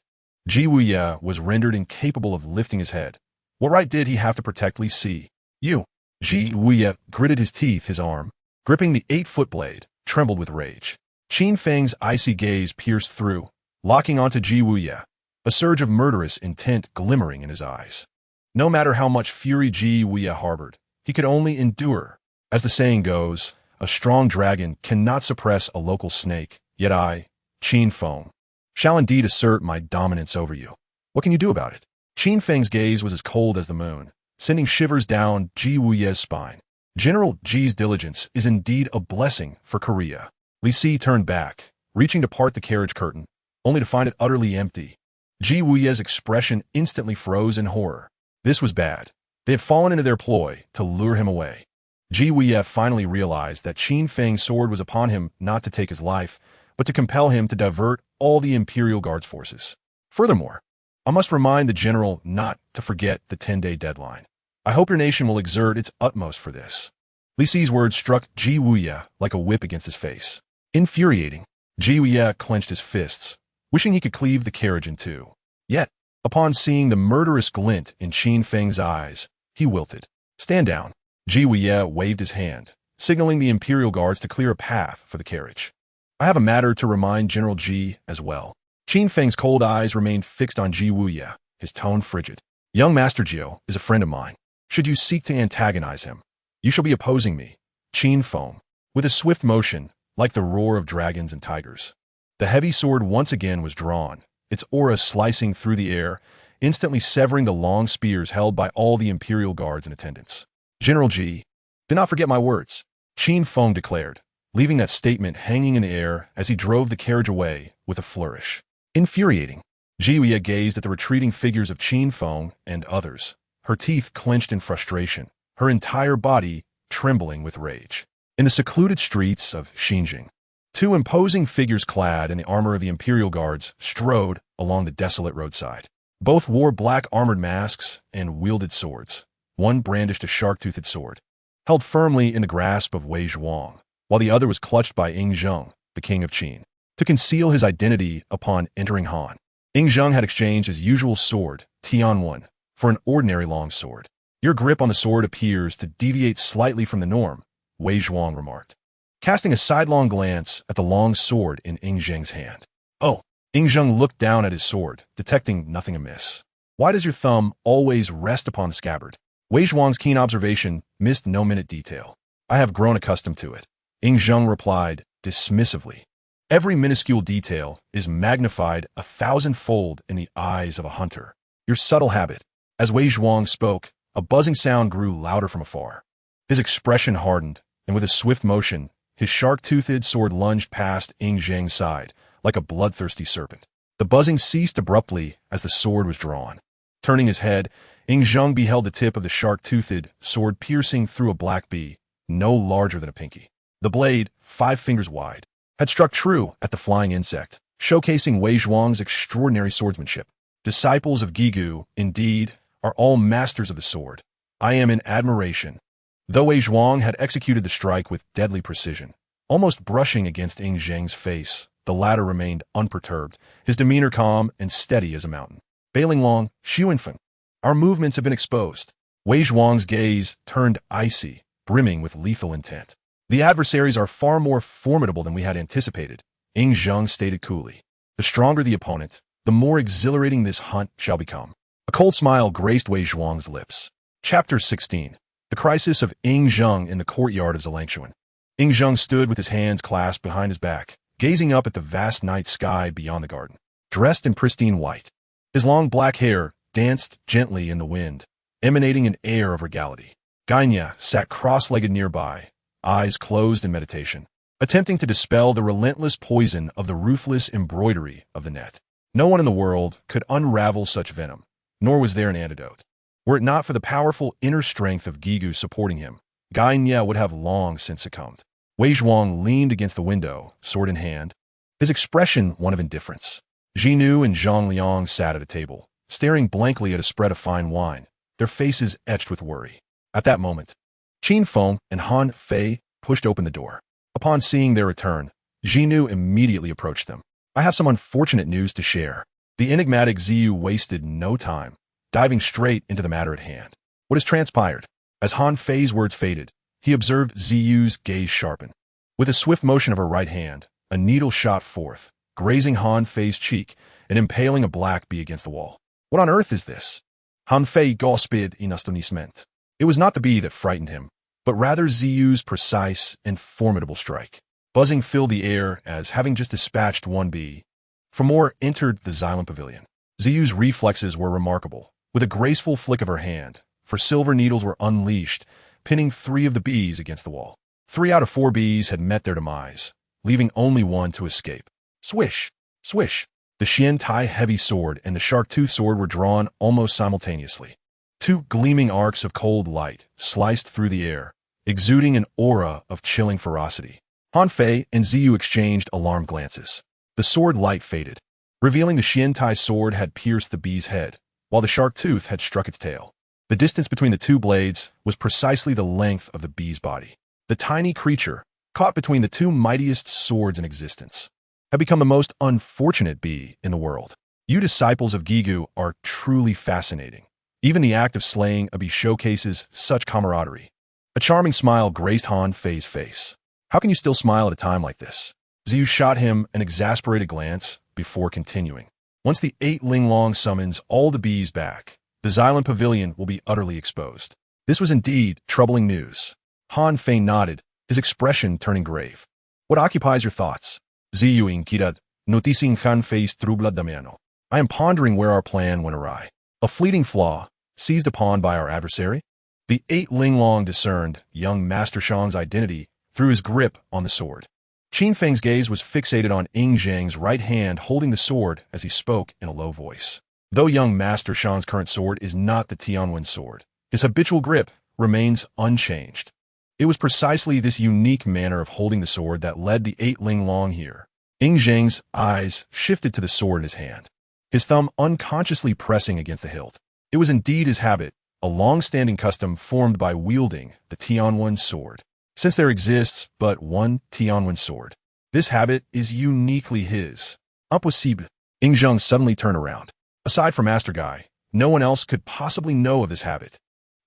Ji Wuye was rendered incapable of lifting his head. What right did he have to protect Li Si? You. Ji Wuye gritted his teeth, his arm, gripping the 8-foot blade, trembled with rage. Qin Feng's icy gaze pierced through, locking onto Ji Wuye, a surge of murderous intent glimmering in his eyes. No matter how much fury Ji Wuye harbored, he could only endure. As the saying goes, a strong dragon cannot suppress a local snake, yet I, Qin Feng, shall indeed assert my dominance over you. What can you do about it? Qin Feng's gaze was as cold as the moon, sending shivers down Ji Wuye's spine. General Ji's diligence is indeed a blessing for Korea. Li Si turned back, reaching to part the carriage curtain, only to find it utterly empty. Ji Wuye's expression instantly froze in horror. This was bad. They had fallen into their ploy to lure him away. Ji Wuye finally realized that Qin Feng's sword was upon him not to take his life, but to compel him to divert all the Imperial Guard's forces. Furthermore, I must remind the general not to forget the 10-day deadline. I hope your nation will exert its utmost for this. Li Si's words struck Ji Wuye like a whip against his face. Infuriating, Ji Wuye clenched his fists, wishing he could cleave the carriage in two. Yet, upon seeing the murderous glint in Qin Feng's eyes, he wilted. Stand down. Ji Wuye waved his hand, signaling the Imperial Guards to clear a path for the carriage. I have a matter to remind General Ji as well. Qin Feng's cold eyes remained fixed on Ji Wuye, his tone frigid. Young Master Jiu is a friend of mine. Should you seek to antagonize him, you shall be opposing me. Qin Feng, with a swift motion, like the roar of dragons and tigers. The heavy sword once again was drawn, its aura slicing through the air, instantly severing the long spears held by all the Imperial Guards in attendance. General Ji, do not forget my words, Qin Feng declared, leaving that statement hanging in the air as he drove the carriage away with a flourish. Infuriating, Ji Wuye gazed at the retreating figures of Qin Feng and others, her teeth clenched in frustration, her entire body trembling with rage. In the secluded streets of Xinjiang, two imposing figures clad in the armor of the Imperial Guards strode along the desolate roadside. Both wore black armored masks and wielded swords. One brandished a shark-toothed sword, held firmly in the grasp of Wei Zhuang, while the other was clutched by Zhang, the king of Qin, to conceal his identity upon entering Han. Zhang had exchanged his usual sword, Tian for an ordinary long sword. Your grip on the sword appears to deviate slightly from the norm, Wei Zhuang remarked, casting a sidelong glance at the long sword in Zhang's hand. Oh, Ying Zheng looked down at his sword, detecting nothing amiss. Why does your thumb always rest upon the scabbard? Wei Zhuang's keen observation missed no minute detail. I have grown accustomed to it. Ying Zheng replied dismissively. Every minuscule detail is magnified 1,000-fold in the eyes of a hunter. Your subtle habit. As Wei Zhuang spoke, a buzzing sound grew louder from afar. His expression hardened, and with a swift motion, his shark-toothed sword lunged past Ying Zheng's side, like a bloodthirsty serpent. The buzzing ceased abruptly as the sword was drawn. Turning his head, Ying Zheng beheld the tip of the shark-toothed sword piercing through a black bee, no larger than a pinky. The blade, 5 fingers wide, had struck true at the flying insect, showcasing Wei Zhuang's extraordinary swordsmanship. Disciples of Gigu, indeed, are all masters of the sword. I am in admiration. Though Wei Zhuang had executed the strike with deadly precision, almost brushing against Ying Zheng's face, the latter remained unperturbed, his demeanor calm and steady as a mountain. Bailing Long, Qin Feng. Our movements have been exposed. Wei Zhuang's gaze turned icy, brimming with lethal intent. The adversaries are far more formidable than we had anticipated, Ying Zheng stated coolly. The stronger the opponent, the more exhilarating this hunt shall become. A cold smile graced Wei Zhuang's lips. Chapter 16. The Crisis of Ying Zheng in the Courtyard of Zilangquan. Ying Zheng stood with his hands clasped behind his back, gazing up at the vast night sky beyond the garden. Dressed in pristine white, his long black hair danced gently in the wind, emanating an air of regality. Gai Nie sat cross-legged nearby, eyes closed in meditation, attempting to dispel the relentless poison of the ruthless embroidery of the net. No one in the world could unravel such venom, nor was there an antidote. Were it not for the powerful inner strength of Gigu supporting him, Gai Nie would have long since succumbed. Wei Zhuang leaned against the window, sword in hand, his expression one of indifference. Gai Nie and Zhang Liang sat at a table, staring blankly at a spread of fine wine, their faces etched with worry. At that moment, Qin Feng and Han Fei pushed open the door. Upon seeing their return, Gai Nie immediately approached them. I have some unfortunate news to share. The enigmatic Ziyu wasted no time, diving straight into the matter at hand. What has transpired? As Han Fei's words faded, he observed Ziyu's gaze sharpen. With a swift motion of her right hand, a needle shot forth, grazing Han Fei's cheek and impaling a black bee against the wall. What on earth is this? Han Fei gasped in astonishment. It was not the bee that frightened him, but rather Ziyu's precise and formidable strike. Buzzing filled the air as, having just dispatched one bee, for more entered the Xylem Pavilion. Ziyu's reflexes were remarkable. With a graceful flick of her hand, for silver needles were unleashed, pinning 3 of the bees against the wall. 3 out of 4 bees had met their demise, leaving only one to escape. Swish! Swish! The Xian Tai heavy sword and the shark-tooth sword were drawn almost simultaneously. 2 gleaming arcs of cold light sliced through the air, exuding an aura of chilling ferocity. Han Fei and Ziyu exchanged alarmed glances. The sword light faded, revealing the Xian Tai sword had pierced the bee's head, while the shark tooth had struck its tail. The distance between the 2 blades was precisely the length of the bee's body. The tiny creature, caught between the 2 mightiest swords in existence, had become the most unfortunate bee in the world. You disciples of Gigu are truly fascinating. Even the act of slaying a bee showcases such camaraderie. A charming smile graced Han Fei's face. How can you still smile at a time like this? Ziyu shot him an exasperated glance before continuing. Once the 8 Linglong summons all the bees back, the Xylem Pavilion will be utterly exposed. This was indeed troubling news. Han Fei nodded, his expression turning grave. What occupies your thoughts? Ziyu inquired, noticing Han Fei's troublamiento. I am pondering where our plan went awry. A fleeting flaw, seized upon by our adversary? The 8 Linglong discerned young Master Shang's identity through his grip on the sword. Qin Feng's gaze was fixated on Ying Zheng's right hand holding the sword as he spoke in a low voice. Though young Master Shang's current sword is not the Tianwen sword, his habitual grip remains unchanged. It was precisely this unique manner of holding the sword that led the 8 Linglong here. Ying Zheng's eyes shifted to the sword in his hand, his thumb unconsciously pressing against the hilt. It was indeed his habit, a long-standing custom formed by wielding the Tianwen sword. Since there exists but one Tianwen sword, this habit is uniquely his. Impossible. Ying Zheng suddenly turned around. Aside from Master Gai, no one else could possibly know of this habit.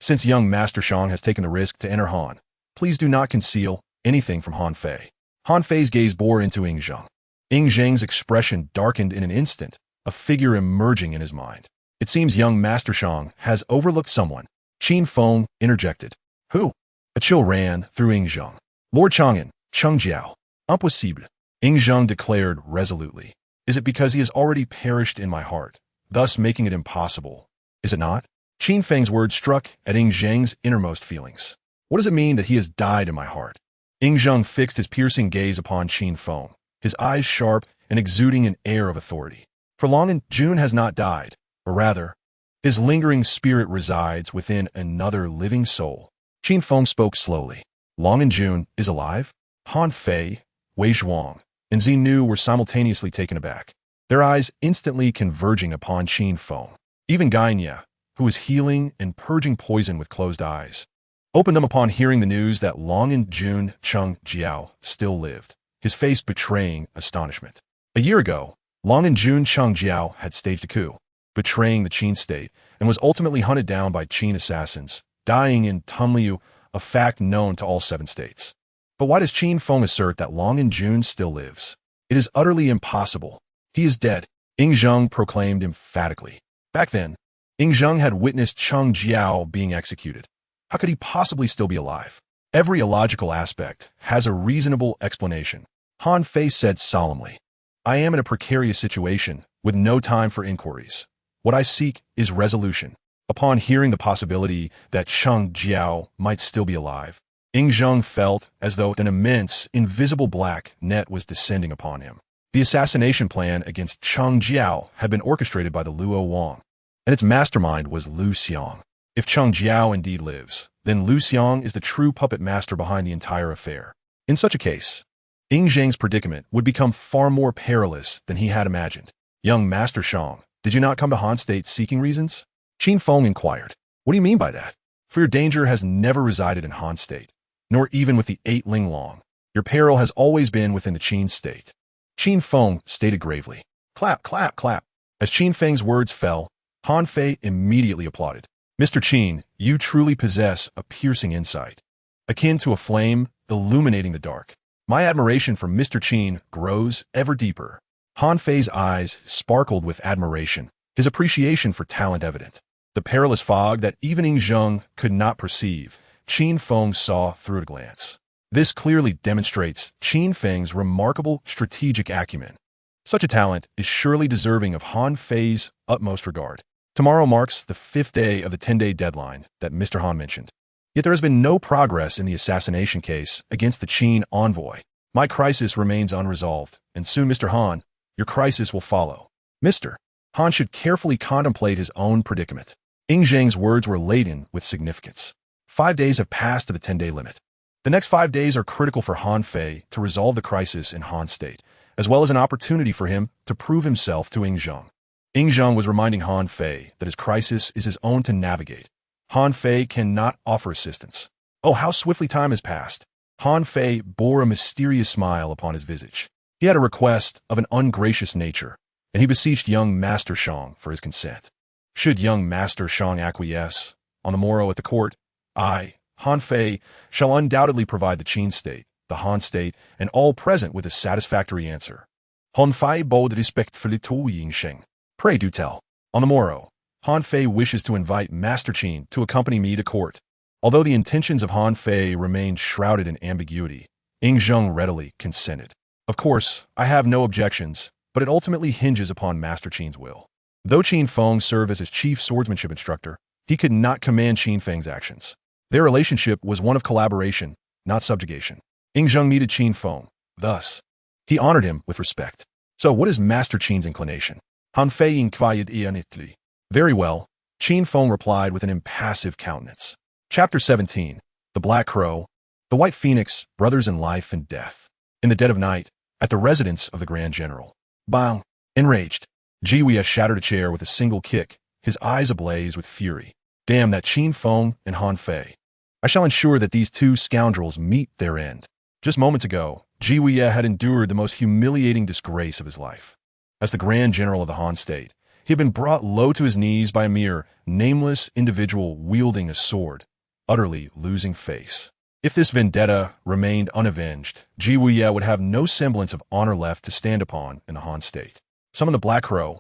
Since young Master Shang has taken the risk to enter Han, please do not conceal anything from Han Fei. Han Fei's gaze bore into Ying Zheng. Ying Zhang's expression darkened in an instant, a figure emerging in his mind. It seems young Master Shang has overlooked someone. Qin Feng interjected. Who? A chill ran through Ying Zhang. Lord Chang'an, Cheng Jiao. Impossible. Ying Zhang declared resolutely. Is it because he has already perished in my heart, thus making it impossible? Is it not? Qin Feng's words struck at Ying Zhang's innermost feelings. What does it mean that he has died in my heart? Ying Zhang fixed his piercing gaze upon Qin Feng, his eyes sharp and exuding an air of authority. For Long Jun has not died, or rather, his lingering spirit resides within another living soul. Qin Feng spoke slowly. Long Jun is alive? Han Fei, Wei Zhuang, and Zi Nu were simultaneously taken aback, their eyes instantly converging upon Qin Feng. Even Gai Nie, who was healing and purging poison with closed eyes, opened them upon hearing the news that Long Jun Cheng Jiao still lived, his face betraying astonishment. A year ago, Long Jun Cheng Jiao had staged a coup, betraying the Qin state, and was ultimately hunted down by Qin assassins, dying in Tunliu, a fact known to all 7 states. But why does Qin Feng assert that Long Jun still lives? It is utterly impossible. He is dead, Ying Zhang proclaimed emphatically. Back then, Ying Zhang had witnessed Cheng Jiao being executed. How could he possibly still be alive? Every illogical aspect has a reasonable explanation. Han Fei said solemnly. I am in a precarious situation, with no time for inquiries. What I seek is resolution. Upon hearing the possibility that Cheng Jiao might still be alive, Ying Zhang felt as though an immense, invisible black net was descending upon him. The assassination plan against Cheng Jiao had been orchestrated by the Luo Wang, and its mastermind was Lu Xiang. If Cheng Jiao indeed lives, then Lu Xiang is the true puppet master behind the entire affair. In such a case, Ying Zhang's predicament would become far more perilous than he had imagined. Young Master Shang, did you not come to Han State seeking reasons? Qin Feng inquired. What do you mean by that? For your danger has never resided in Han State, nor even with the 8 Linglong. Your peril has always been within the Qin state. Qin Feng stated gravely. Clap, clap, clap. As Qin Feng's words fell, Han Fei immediately applauded. Mr. Qin, you truly possess a piercing insight, akin to a flame illuminating the dark. My admiration for Mr. Qin grows ever deeper. Han Fei's eyes sparkled with admiration, his appreciation for talent evident. The perilous fog that even Ying Zhang could not perceive, Qin Feng saw through at a glance. This clearly demonstrates Qin Feng's remarkable strategic acumen. Such a talent is surely deserving of Han Fei's utmost regard. Tomorrow marks the 5th day of the 10-day deadline that Mr. Han mentioned. Yet there has been no progress in the assassination case against the Qin envoy. My crisis remains unresolved, and soon, Mr. Han, your crisis will follow. Mr. Han should carefully contemplate his own predicament. Ying Zhang's words were laden with significance. 5 days have passed to the 10-day limit. The next 5 days are critical for Han Fei to resolve the crisis in Han State, as well as an opportunity for him to prove himself to Ying Zhang. Ying Zhang was reminding Han Fei that his crisis is his own to navigate. Han Fei cannot offer assistance. Oh, how swiftly time has passed. Han Fei bore a mysterious smile upon his visage. He had a request of an ungracious nature, and he beseeched young Master Shang for his consent. Should young Master Shang acquiesce, on the morrow at the court, I, Han Fei, shall undoubtedly provide the Qin state, the Han state, and all present with a satisfactory answer. Han Fei bowed respectfully to Ying Zhang. Pray do tell. On the morrow, Han Fei wishes to invite Master Qin to accompany me to court. Although the intentions of Han Fei remained shrouded in ambiguity, Ying Zhang readily consented. Of course, I have no objections, but it ultimately hinges upon Master Qin's will. Though Qin Feng served as his chief swordsmanship instructor, he could not command Qin Feng's actions. Their relationship was one of collaboration, not subjugation. Ying Zhang needed Qin Feng. Thus, he honored him with respect. So what is Master Qin's inclination? Han Fei inquired immediately. Very well, Qin Feng replied with an impassive countenance. Chapter 17. The Black Crow, the White Phoenix, Brothers in Life and Death. In the dead of night, at the residence of the Grand General. Bang! Enraged, Jiwie shattered a chair with a single kick, his eyes ablaze with fury. Damn that Qin Feng and Han Fei. I shall ensure that these 2 scoundrels meet their end. Just moments ago, Jiwie had endured the most humiliating disgrace of his life. As the Grand General of the Han State, he had been brought low to his knees by a mere, nameless individual wielding a sword, utterly losing face. If this vendetta remained unavenged, Gai Nie would have no semblance of honor left to stand upon in the Han state. Summon the Black Crow.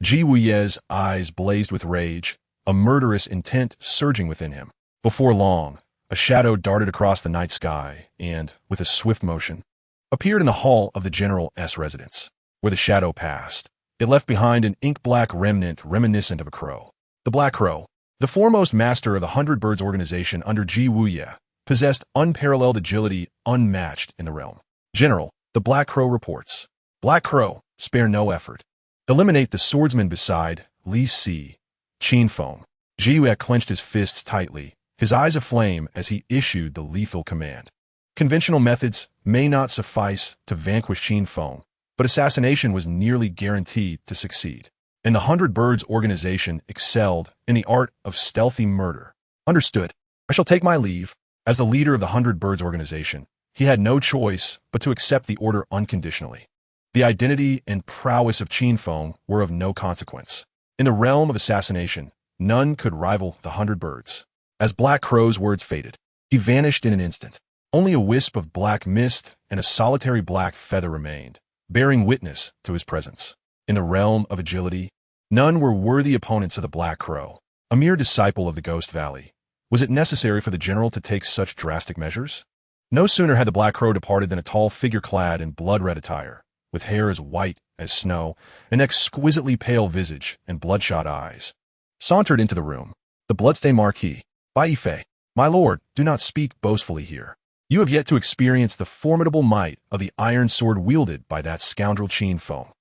Gai Nie's eyes blazed with rage, a murderous intent surging within him. Before long, a shadow darted across the night sky and, with a swift motion, appeared in the hall of the General's residence. Where the shadow passed, it left behind an ink-black remnant reminiscent of a crow. The Black Crow, the foremost master of the 100 Birds organization under Gai Nie, possessed unparalleled agility unmatched in the realm. General, the Black Crow reports. Black Crow, spare no effort. Eliminate the swordsman beside Li Si, Qin Feng. Gai Nie clenched his fists tightly, his eyes aflame as he issued the lethal command. Conventional methods may not suffice to vanquish Qin Feng, but assassination was nearly guaranteed to succeed. And the 100 Birds organization excelled in the art of stealthy murder. Understood. I shall take my leave. As the leader of the 100 Birds organization, he had no choice but to accept the order unconditionally. The identity and prowess of Qin Feng were of no consequence. In the realm of assassination, none could rival the 100 Birds. As Black Crow's words faded, he vanished in an instant. Only a wisp of black mist and a solitary black feather remained, bearing witness to his presence. In the realm of agility, none were worthy opponents of the Black Crow. A mere disciple of the Ghost Valley, was it necessary for the general to take such drastic measures? No sooner had the Black Crow departed than a tall figure clad in blood-red attire, with hair as white as snow, an exquisitely pale visage, and bloodshot eyes, sauntered into the room. The bloodstained Marquis. Bai Yifei, my lord, do not speak boastfully here. You have yet to experience the formidable might of the iron sword wielded by that scoundrel Qin Feng.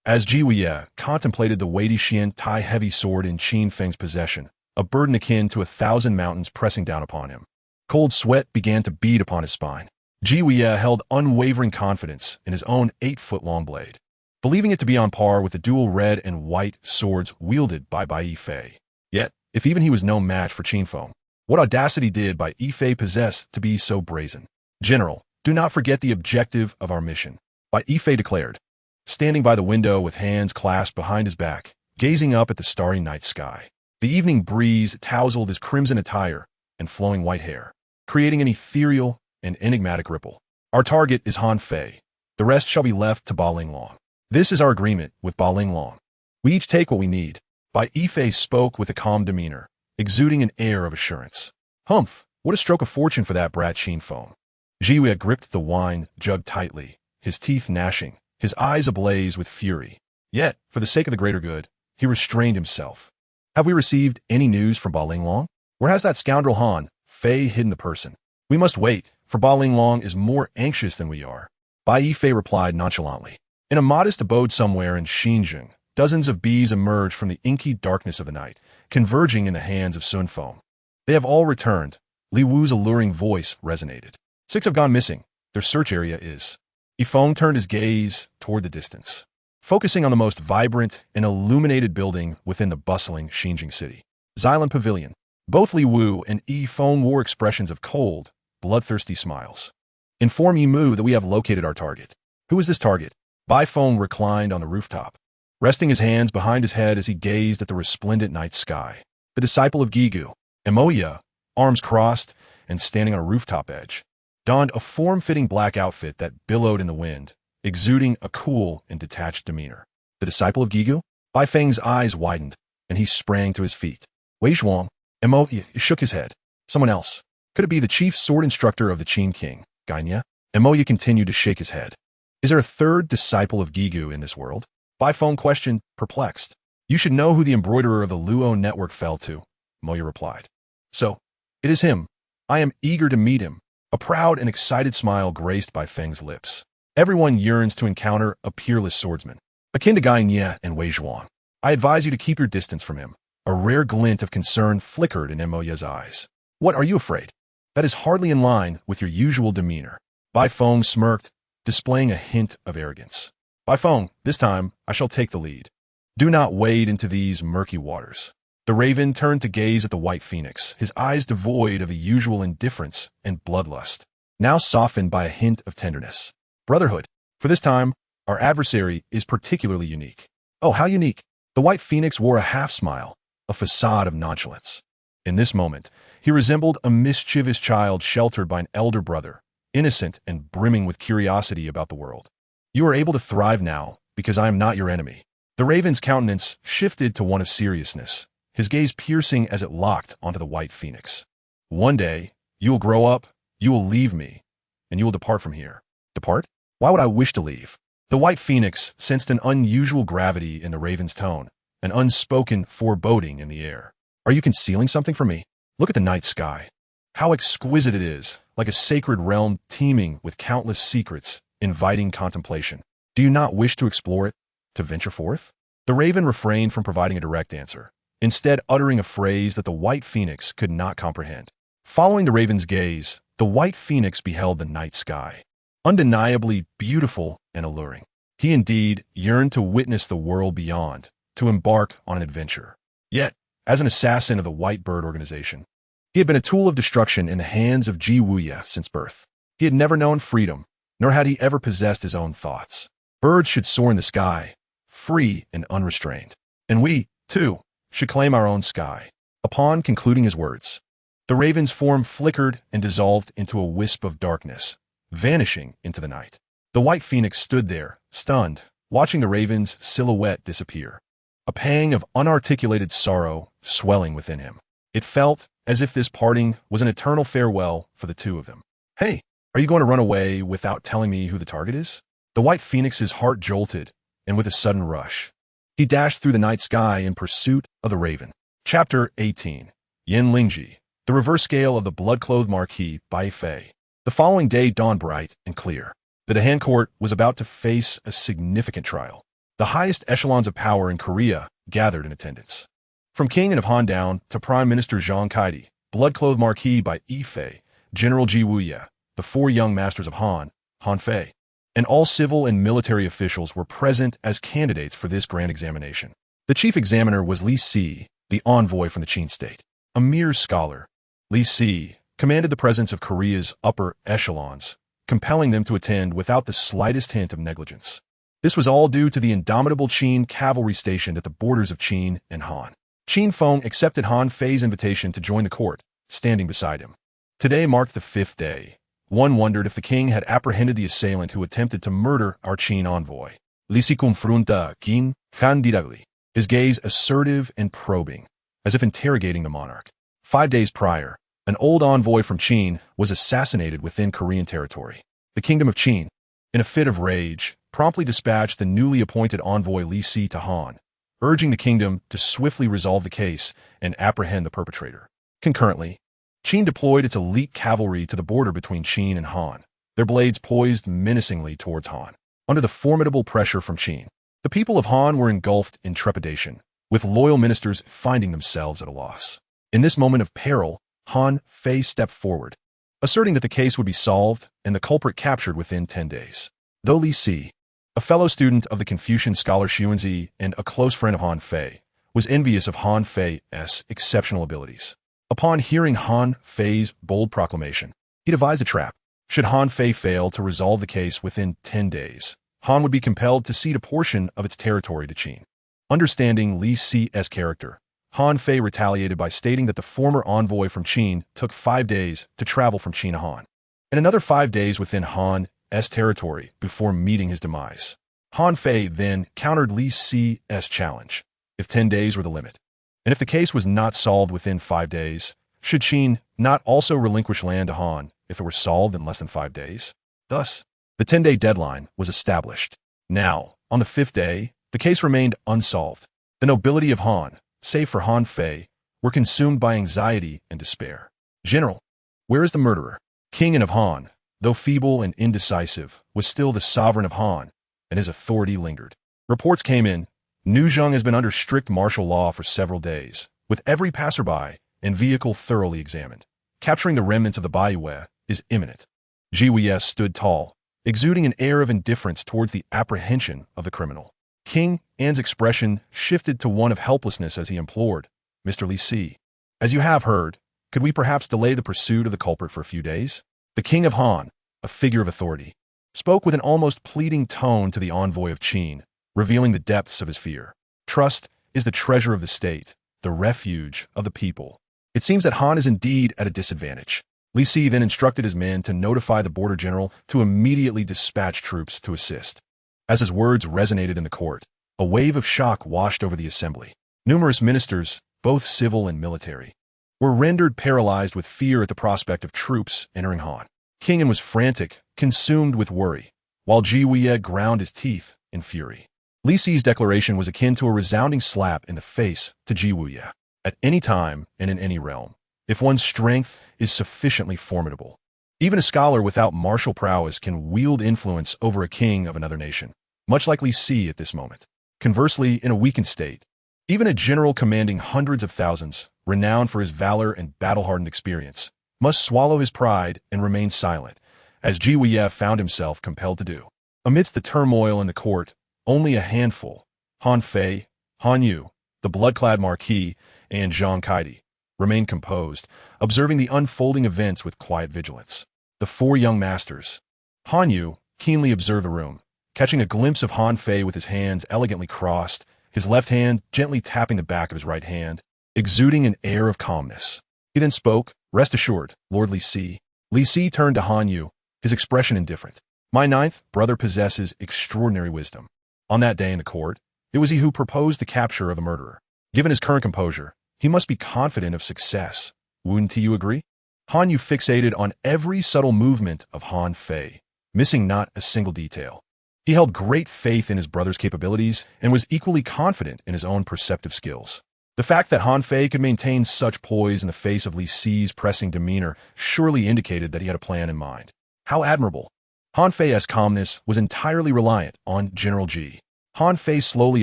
As Gai Nie contemplated the weighty Xian Tai heavy sword in Qin Feng's possession, a burden akin to 1,000 mountains pressing down upon him, cold sweat began to bead upon his spine. Gai Nie held unwavering confidence in his own 8-foot-long blade, believing it to be on par with the dual red and white swords wielded by Bai Yifei. Yet, if even he was no match for Qin Feng, what audacity did Bai Yifei possess to be so brazen? General, do not forget the objective of our mission, Bai Yifei declared, standing by the window with hands clasped behind his back, gazing up at the starry night sky. The evening breeze tousled his crimson attire and flowing white hair, creating an ethereal and enigmatic ripple. Our target is Han Fei. The rest shall be left to Ba Linglong. This is our agreement with Ba Linglong. We each take what we need. Bai Yifei spoke with a calm demeanor, exuding an air of assurance. Humph, what a stroke of fortune for that brat Qin Feng. Gai Nie gripped the wine jug tightly, his teeth gnashing, his eyes ablaze with fury. Yet, for the sake of the greater good, he restrained himself. Have we received any news from Ba Linglong? Where has that scoundrel Han Fei hidden the person? We must wait, for Ba Linglong is more anxious than we are. Bai Yifei replied nonchalantly. In a modest abode somewhere in Xinjiang, dozens of bees emerged from the inky darkness of the night, converging in the hands of Sun Feng. They have all returned. Li Wu's alluring voice resonated. 6 have gone missing. Their search area is. Yifeng turned his gaze toward the distance, focusing on the most vibrant and illuminated building within the bustling Xinjiang city. Xylem Pavilion. Both Li Wu and Yifeng wore expressions of cold, bloodthirsty smiles. Inform Yimu that we have located our target. Who is this target? Bai Feng reclined on the rooftop, resting his hands behind his head as he gazed at the resplendent night sky. The disciple of Gigu, Emoya, arms crossed and standing on a rooftop edge, donned a form-fitting black outfit that billowed in the wind, exuding a cool and detached demeanor. The disciple of Gigu? Bai Feng's eyes widened, and he sprang to his feet. Wei Zhuang. Emoya shook his head. Someone else. Could it be the chief sword instructor of the Qin King, Gai Nie? Emoya continued to shake his head. Is there a third disciple of Gigu in this world? Bai Feng questioned, perplexed. You should know who the embroiderer of the Luo network fell to, Emoya replied. So, it is him. I am eager to meet him. A proud and excited smile graced Bai Feng's lips. Everyone yearns to encounter a peerless swordsman, akin to Gai Nie and Wei Zhuang. I advise you to keep your distance from him. A rare glint of concern flickered in Emoya's eyes. What, are you afraid? That is hardly in line with your usual demeanor. Bai Feng smirked, displaying a hint of arrogance. Bai Feng, this time I shall take the lead. Do not wade into these murky waters. The raven turned to gaze at the white phoenix, his eyes devoid of the usual indifference and bloodlust, now softened by a hint of tenderness. Brotherhood. For this time, our adversary is particularly unique. Oh, how unique! The white phoenix wore a half-smile, a facade of nonchalance. In this moment, He resembled a mischievous child sheltered by an elder brother, innocent and brimming with curiosity about the world. You are able to thrive now, because I am not your enemy. The raven's countenance shifted to one of seriousness, his gaze piercing as it locked onto the white phoenix. One day, you will grow up, you will leave me, and you will depart from here. Depart? Why would I wish to leave? The white phoenix sensed an unusual gravity in the raven's tone, an unspoken foreboding in the air. Are you concealing something from me? Look at the night sky. How exquisite it is, like a sacred realm teeming with countless secrets, inviting contemplation. Do you not wish to explore it, to venture forth? The raven refrained from providing a direct answer, instead uttering a phrase that the white phoenix could not comprehend. Following the raven's gaze, the white phoenix beheld the night sky, undeniably beautiful and alluring. He indeed yearned to witness the world beyond, to embark on an adventure. Yet, as an assassin of the White Bird organization, he had been a tool of destruction in the hands of Ji Wuya since birth. He had never known freedom, nor had he ever possessed his own thoughts. Birds should soar in the sky, free and unrestrained. And we, too, should claim our own sky. Upon concluding his words, the raven's form flickered and dissolved into a wisp of darkness, vanishing into the night. The white phoenix stood there, stunned, watching the raven's silhouette disappear. A pang of unarticulated sorrow swelling within him. It felt as if this parting was an eternal farewell for the two of them. Hey, are you going to run away without telling me who the target is? The white phoenix's heart jolted, and with a sudden rush, he dashed through the night sky in pursuit of the raven. Chapter 18. Yin Lingji, the reverse scale of the blood-clothed Marquis Bai Fei. The following day dawned bright and clear. The Han court was about to face a significant trial. The highest echelons of power in Korea gathered in attendance. From King of Han down to Prime Minister Zhang Kaidi, blood-clothed Marquis Bai Fei, General Ji Wuya, the four young masters of Han, Han Fei, and all civil and military officials were present as candidates for this grand examination. The chief examiner was Li Si, the envoy from the Qin state. A mere scholar, Li Si commanded the presence of Korea's upper echelons, compelling them to attend without the slightest hint of negligence. This was all due to the indomitable Qin cavalry stationed at the borders of Qin and Han. Qin Feng accepted Han Fei's invitation to join the court, standing beside him. Today marked the 5th day. One wondered if the king had apprehended the assailant who attempted to murder our Qin envoy. Li Si confronta Qin Feng directly, his gaze assertive and probing, as if interrogating the monarch. 5 days prior, an old envoy from Qin was assassinated within Korean territory. The kingdom of Qin, in a fit of rage, promptly dispatched the newly appointed envoy Li Si to Han, urging the kingdom to swiftly resolve the case and apprehend the perpetrator. Concurrently, Qin deployed its elite cavalry to the border between Qin and Han, their blades poised menacingly towards Han. Under the formidable pressure from Qin, the people of Han were engulfed in trepidation, with loyal ministers finding themselves at a loss. In this moment of peril, Han Fei stepped forward, asserting that the case would be solved and the culprit captured within 10 days. Though Li Si, a fellow student of the Confucian scholar Xuanzi and a close friend of Han Fei, was envious of Han Fei's exceptional abilities. Upon hearing Han Fei's bold proclamation, he devised a trap. Should Han Fei fail to resolve the case within 10 days, Han would be compelled to cede a portion of its territory to Qin. Understanding Li Si's character, Han Fei retaliated by stating that the former envoy from Qin took 5 days to travel from Qin to Han, and another 5 days within Han's territory before meeting his demise. Han Fei then countered Li Si's challenge, if 10 days were the limit. And if the case was not solved within 5 days, should Qin not also relinquish land to Han if it were solved in less than 5 days? Thus, the 10-day deadline was established. Now, on the 5th day, the case remained unsolved. The nobility of Han, save for Han Fei, were consumed by anxiety and despair. General, where is the murderer? King of Han, though feeble and indecisive, was still the sovereign of Han, and his authority lingered. Reports came in. New Zhang has been under strict martial law for several days, with every passerby and vehicle thoroughly examined. Capturing the remnants of the Baiyue is imminent. Ji Wuya stood tall, exuding an air of indifference towards the apprehension of the criminal. King An's expression shifted to one of helplessness as he implored, Mr. Li Si, as you have heard, could we perhaps delay the pursuit of the culprit for a few days? The king of Han, a figure of authority, spoke with an almost pleading tone to the envoy of Qin, revealing the depths of his fear. Trust is the treasure of the state, the refuge of the people. It seems that Han is indeed at a disadvantage. Li Si then instructed his men to notify the border general to immediately dispatch troops to assist. As his words resonated in the court, a wave of shock washed over the assembly. Numerous ministers, both civil and military, were rendered paralyzed with fear at the prospect of troops entering Han. King An was frantic, consumed with worry, while Gai Nie ground his teeth in fury. Li Si's declaration was akin to a resounding slap in the face to Gai Nie. At any time and in any realm, if one's strength is sufficiently formidable, even a scholar without martial prowess can wield influence over a king of another nation, much like Li Si at this moment. Conversely, in a weakened state, even a general commanding hundreds of thousands, renowned for his valor and battle-hardened experience, must swallow his pride and remain silent, as Gai Nie found himself compelled to do. Amidst the turmoil in the court, only a handful, Han Fei, Han Yu, the blood-clad Marquis, and Zhang Kaidi, remained composed, observing the unfolding events with quiet vigilance. The four young masters. Han Yu keenly observed the room, catching a glimpse of Han Fei with his hands elegantly crossed, his left hand gently tapping the back of his right hand, exuding an air of calmness. He then spoke, "Rest assured, Lord Li Si." Li Si turned to Han Yu, his expression indifferent. "My ninth brother possesses extraordinary wisdom. On that day in the court, it was he who proposed the capture of a murderer. Given his current composure, he must be confident of success. Wouldn't you agree?" Han Yu fixated on every subtle movement of Han Fei, missing not a single detail. He held great faith in his brother's capabilities and was equally confident in his own perceptive skills. The fact that Han Fei could maintain such poise in the face of Li Si's pressing demeanor surely indicated that he had a plan in mind. How admirable! Han Fei's calmness was entirely reliant on General Ji. Han Fei slowly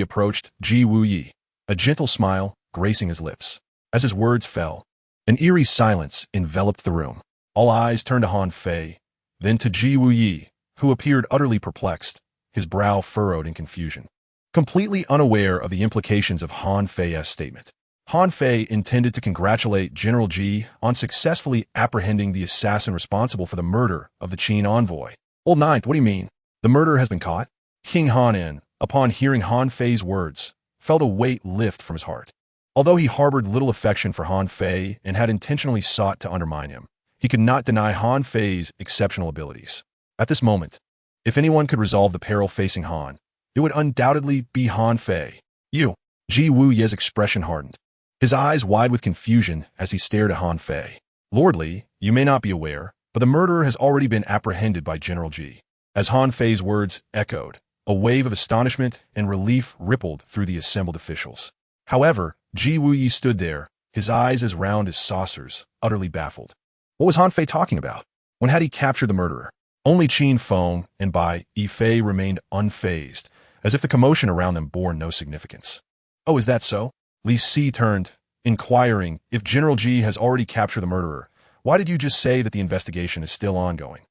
approached Gai Nie, a gentle smile gracing his lips. As his words fell, an eerie silence enveloped the room. All eyes turned to Han Fei, then to Gai Nie, who appeared utterly perplexed, his brow furrowed in confusion. Completely unaware of the implications of Han Fei's statement, Han Fei intended to congratulate General Ji on successfully apprehending the assassin responsible for the murder of the Qin envoy. "Old Ninth, what do you mean? The murderer has been caught?" King Han, upon hearing Han Fei's words, felt a weight lift from his heart. Although he harbored little affection for Han Fei and had intentionally sought to undermine him, he could not deny Han Fei's exceptional abilities. At this moment, if anyone could resolve the peril facing Han, it would undoubtedly be Han Fei. "You." Gai Nie's expression hardened, his eyes wide with confusion as he stared at Han Fei. "Lord Li, you may not be aware, but the murderer has already been apprehended by General Ji." As Han Fei's words echoed, a wave of astonishment and relief rippled through the assembled officials. However, Gai Nie stood there, his eyes as round as saucers, utterly baffled. What was Han Fei talking about? When had he captured the murderer? Only Qin Feng and Bai Fei remained unfazed, as if the commotion around them bore no significance. "Oh, is that so?" Li Si turned, inquiring, "If General Ji has already captured the murderer, why did you just say that the investigation is still ongoing?"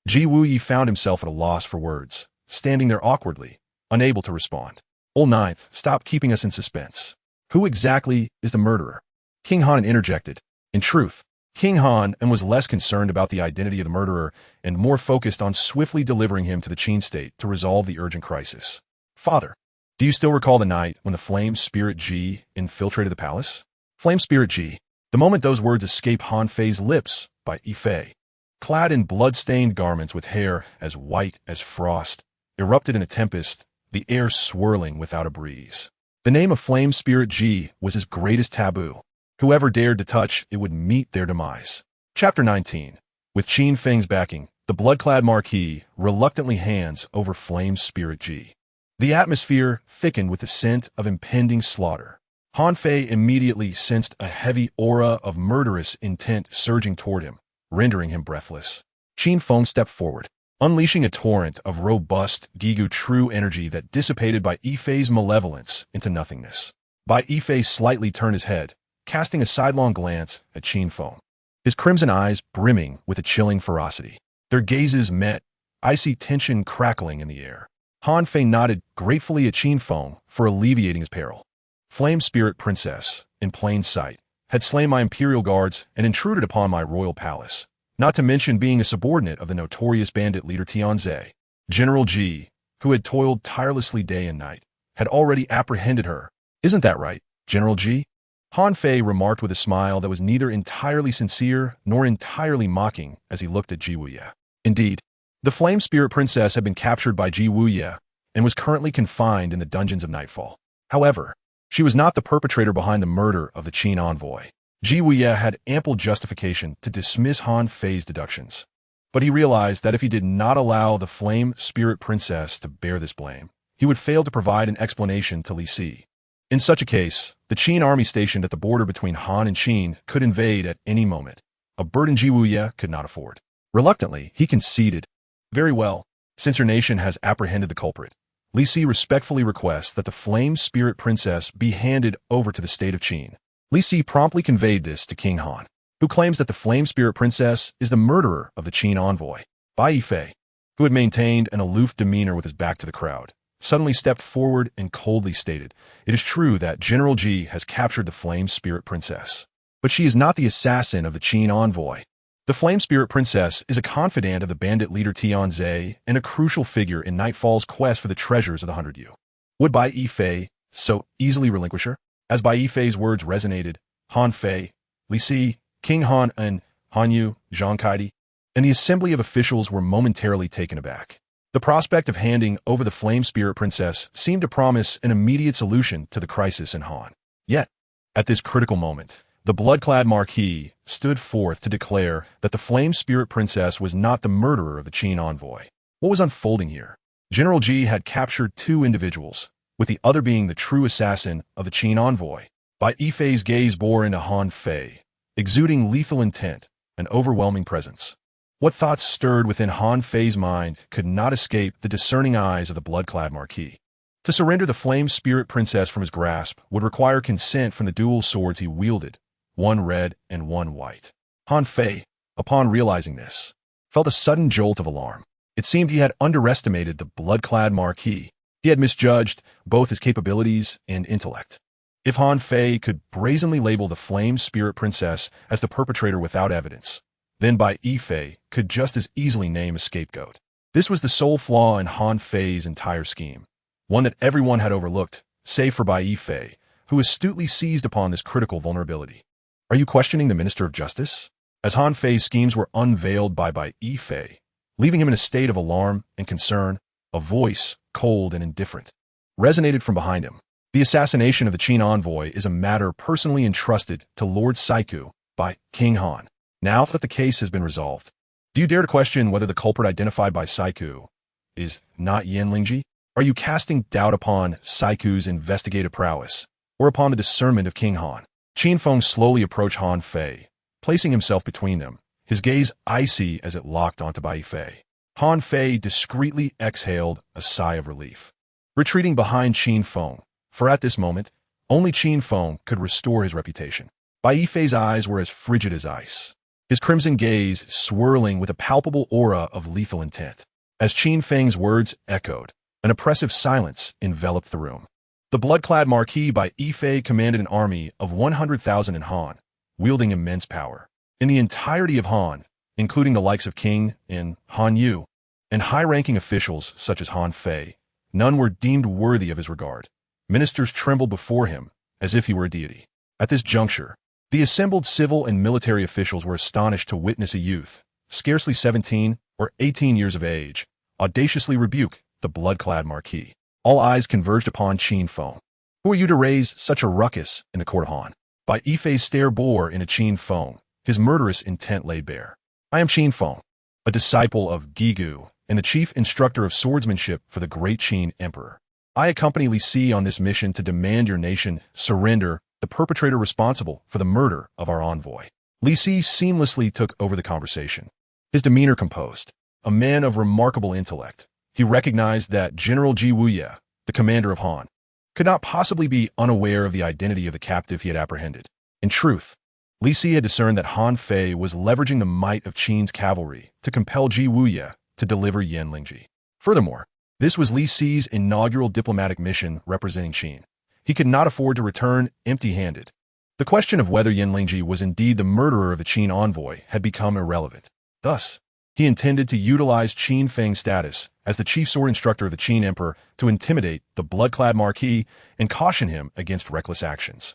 Gai Nie found himself at a loss for words, standing there awkwardly, unable to respond. "Old Ninth, stop keeping us in suspense. Who exactly is the murderer?" King Han interjected. In truth, King Han was less concerned about the identity of the murderer and more focused on swiftly delivering him to the Qin state to resolve the urgent crisis. "Father, do you still recall the night when the Flame Spirit Ji infiltrated the palace?" Flame Spirit Ji. The moment those words escaped Han Fei's lips, Bai Fei, clad in blood-stained garments with hair as white as frost, erupted in a tempest, the air swirling without a breeze. The name of Flame Spirit Ji was his greatest taboo. Whoever dared to touch it would meet their demise. Chapter 19. With Qin Feng's backing, the blood-clad Marquis reluctantly hands over Flame Spirit Ji. The atmosphere thickened with the scent of impending slaughter. Han Fei immediately sensed a heavy aura of murderous intent surging toward him, rendering him breathless. Qin Feng stepped forward, unleashing a torrent of robust, Gigu true energy that dissipated Bai Fei's malevolence into nothingness. Bai Fei slightly turned his head, casting a sidelong glance at Qin Feng, his crimson eyes brimming with a chilling ferocity. Their gazes met, icy tension crackling in the air. Han Fei nodded gratefully at Qin Feng for alleviating his peril. "Flame Spirit Princess, in plain sight, had slain my imperial guards and intruded upon my royal palace, not to mention being a subordinate of the notorious bandit leader Tianze. General Ji, who had toiled tirelessly day and night, had already apprehended her. Isn't that right, General Ji?" Han Fei remarked with a smile that was neither entirely sincere nor entirely mocking as he looked at Ji Wuye. Indeed, the Flame Spirit Princess had been captured by Ji Wuye and was currently confined in the dungeons of Nightfall. However, she was not the perpetrator behind the murder of the Qin envoy. Ji Wuye had ample justification to dismiss Han Fei's deductions, but he realized that if he did not allow the Flame Spirit Princess to bear this blame, he would fail to provide an explanation to Li Si. In such a case, the Qin army stationed at the border between Han and Qin could invade at any moment, a burden Ji Wuye could not afford. Reluctantly, he conceded. Very well, since her nation has apprehended the culprit, Li Si respectfully requests that the Flame Spirit Princess be handed over to the state of Qin. Li Si promptly conveyed this to King Han, who claims that the Flame Spirit Princess is the murderer of the Qin envoy. Bai Yifei, who had maintained an aloof demeanor with his back to the crowd, suddenly stepped forward and coldly stated, "It is true that General Ji has captured the Flame Spirit Princess, but she is not the assassin of the Qin envoy. The Flame Spirit Princess is a confidant of the bandit leader Tianze and a crucial figure in Nightfall's quest for the treasures of the 100 Yu. Would Bai Yifei so easily relinquish her?" As Bai Yifei's words resonated, Han Fei, Li Si, King Han and Han Yu, Zhang Kaidi, and the assembly of officials were momentarily taken aback. The prospect of handing over the Flame Spirit Princess seemed to promise an immediate solution to the crisis in Han. Yet, at this critical moment, the blood-clad Marquis stood forth to declare that the Flame Spirit Princess was not the murderer of the Qin envoy. What was unfolding here? General Ji had captured two individuals, with the other being the true assassin of the Qin envoy. Bai Yifei's gaze bore into Han Fei, exuding lethal intent and overwhelming presence. What thoughts stirred within Han Fei's mind could not escape the discerning eyes of the blood-clad Marquis. To surrender the Flame Spirit Princess from his grasp would require consent from the dual swords he wielded, one red and one white. Han Fei, upon realizing this, felt a sudden jolt of alarm. It seemed he had underestimated the blood-clad Marquis. He had misjudged both his capabilities and intellect. If Han Fei could brazenly label the Flame Spirit Princess as the perpetrator without evidence, then Bai Yifei could just as easily name a scapegoat. This was the sole flaw in Han Fei's entire scheme, one that everyone had overlooked, save for Bai Yifei, who astutely seized upon this critical vulnerability. Are you questioning the Minister of Justice? As Han Fei's schemes were unveiled by Bai Yifei, leaving him in a state of alarm and concern, a voice, cold and indifferent, resonated from behind him. The assassination of the Qin envoy is a matter personally entrusted to Lord Saiku by King Han. Now that the case has been resolved, do you dare to question whether the culprit identified by Saiku is not Yan Lingji? Are you casting doubt upon Saiku's investigative prowess, or upon the discernment of King Han? Qin Feng slowly approached Han Fei, placing himself between them, his gaze icy as it locked onto Bai Yifei. Han Fei discreetly exhaled a sigh of relief, retreating behind Qin Feng, for at this moment, only Qin Feng could restore his reputation. Bai Yifei's eyes were as frigid as ice, his crimson gaze swirling with a palpable aura of lethal intent. As Qin Feng's words echoed, an oppressive silence enveloped the room. The blood-clad Marquis Bai Yifei commanded an army of 100,000 in Han, wielding immense power. In the entirety of Han, including the likes of King and Han Yu, and high-ranking officials such as Han Fei, none were deemed worthy of his regard. Ministers trembled before him as if he were a deity. At this juncture, the assembled civil and military officials were astonished to witness a youth, scarcely 17 or 18 years of age, audaciously rebuke the blood-clad Marquis. All eyes converged upon Qin Feng. Who are you to raise such a ruckus in the court of Han? Bai Yifei's stare bore into Qin Feng, his murderous intent laid bare. I am Qin Feng, a disciple of Gigu and the chief instructor of swordsmanship for the great Qin Emperor. I accompany Li Si on this mission to demand your nation surrender the perpetrator responsible for the murder of our envoy. Li Si seamlessly took over the conversation, his demeanor composed. A man of remarkable intellect, he recognized that General Ji Wuye, the commander of Han, could not possibly be unaware of the identity of the captive he had apprehended. In truth, Li Si had discerned that Han Fei was leveraging the might of Qin's cavalry to compel Ji Wuye to deliver Yan Lingji. Furthermore, this was Li Si's inaugural diplomatic mission representing Qin. He could not afford to return empty-handed. The question of whether Yan Lingji was indeed the murderer of the Qin envoy had become irrelevant. Thus, he intended to utilize Qin Feng's status as the chief sword instructor of the Qin Emperor to intimidate the blood-clad Marquis and caution him against reckless actions.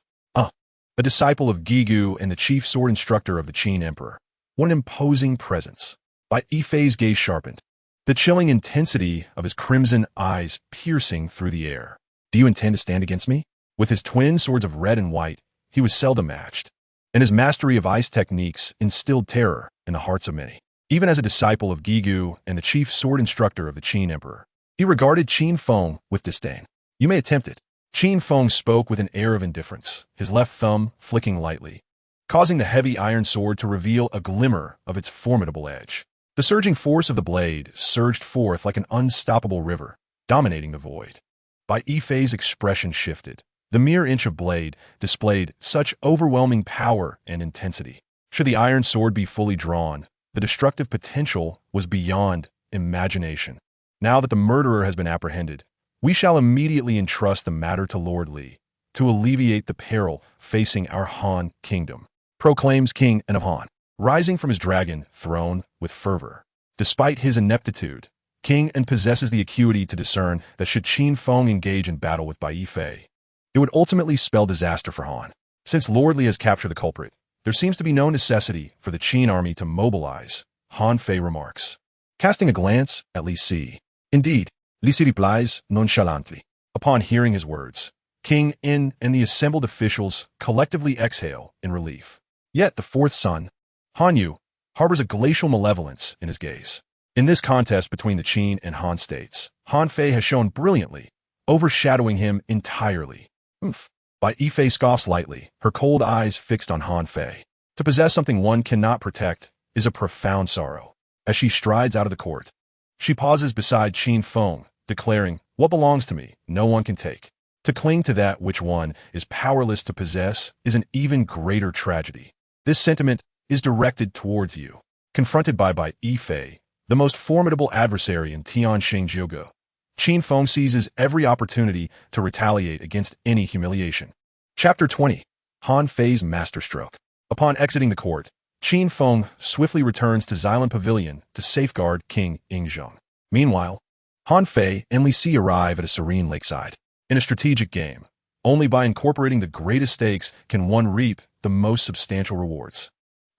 a disciple of Gigu and the chief sword instructor of the Qin Emperor. What an imposing presence. By Yifei's gaze sharpened, the chilling intensity of his crimson eyes piercing through the air. Do you intend to stand against me? With his twin swords of red and white, he was seldom matched, and his mastery of ice techniques instilled terror in the hearts of many. Even as a disciple of Gigu and the chief sword instructor of the Qin Emperor, he regarded Qin Feng with disdain. You may attempt it. Qin Feng spoke with an air of indifference, his left thumb flicking lightly, causing the heavy iron sword to reveal a glimmer of its formidable edge. The surging force of the blade surged forth like an unstoppable river, dominating the void. By Yifei's expression shifted. The mere inch of blade displayed such overwhelming power and intensity. Should the iron sword be fully drawn, the destructive potential was beyond imagination. Now that the murderer has been apprehended, we shall immediately entrust the matter to Lord Li to alleviate the peril facing our Han kingdom, proclaims King of Han, rising from his dragon throne with fervor. Despite his ineptitude, King N possesses the acuity to discern that should Qin Feng engage in battle with Bai Yifei, it would ultimately spell disaster for Han. Since Lord Li has captured the culprit, there seems to be no necessity for the Qin army to mobilize, Han Fei remarks, casting a glance at Li Si. Indeed, Li Si replies nonchalantly. Upon hearing his words, King N and the assembled officials collectively exhale in relief. Yet the fourth son, Han Yu, harbors a glacial malevolence in his gaze. In this contest between the Qin and Han states, Han Fei has shown brilliantly, overshadowing him entirely. Bai Yifei scoffs lightly, her cold eyes fixed on Han Fei. To possess something one cannot protect is a profound sorrow. As she strides out of the court, she pauses beside Qin Feng, declaring, "What belongs to me, no one can take. To cling to that which one is powerless to possess is an even greater tragedy. This sentiment is directed towards you." Confronted by Bai Yifei, the most formidable adversary in Tianxing Jiuge, Qin Feng seizes every opportunity to retaliate against any humiliation. Chapter 20. Han Fei's Masterstroke. Upon exiting the court, Qin Feng swiftly returns to Xylan Pavilion to safeguard King Yingzheng. Meanwhile, Han Fei and Li Si arrive at a serene lakeside. In a strategic game, only by incorporating the greatest stakes can one reap the most substantial rewards.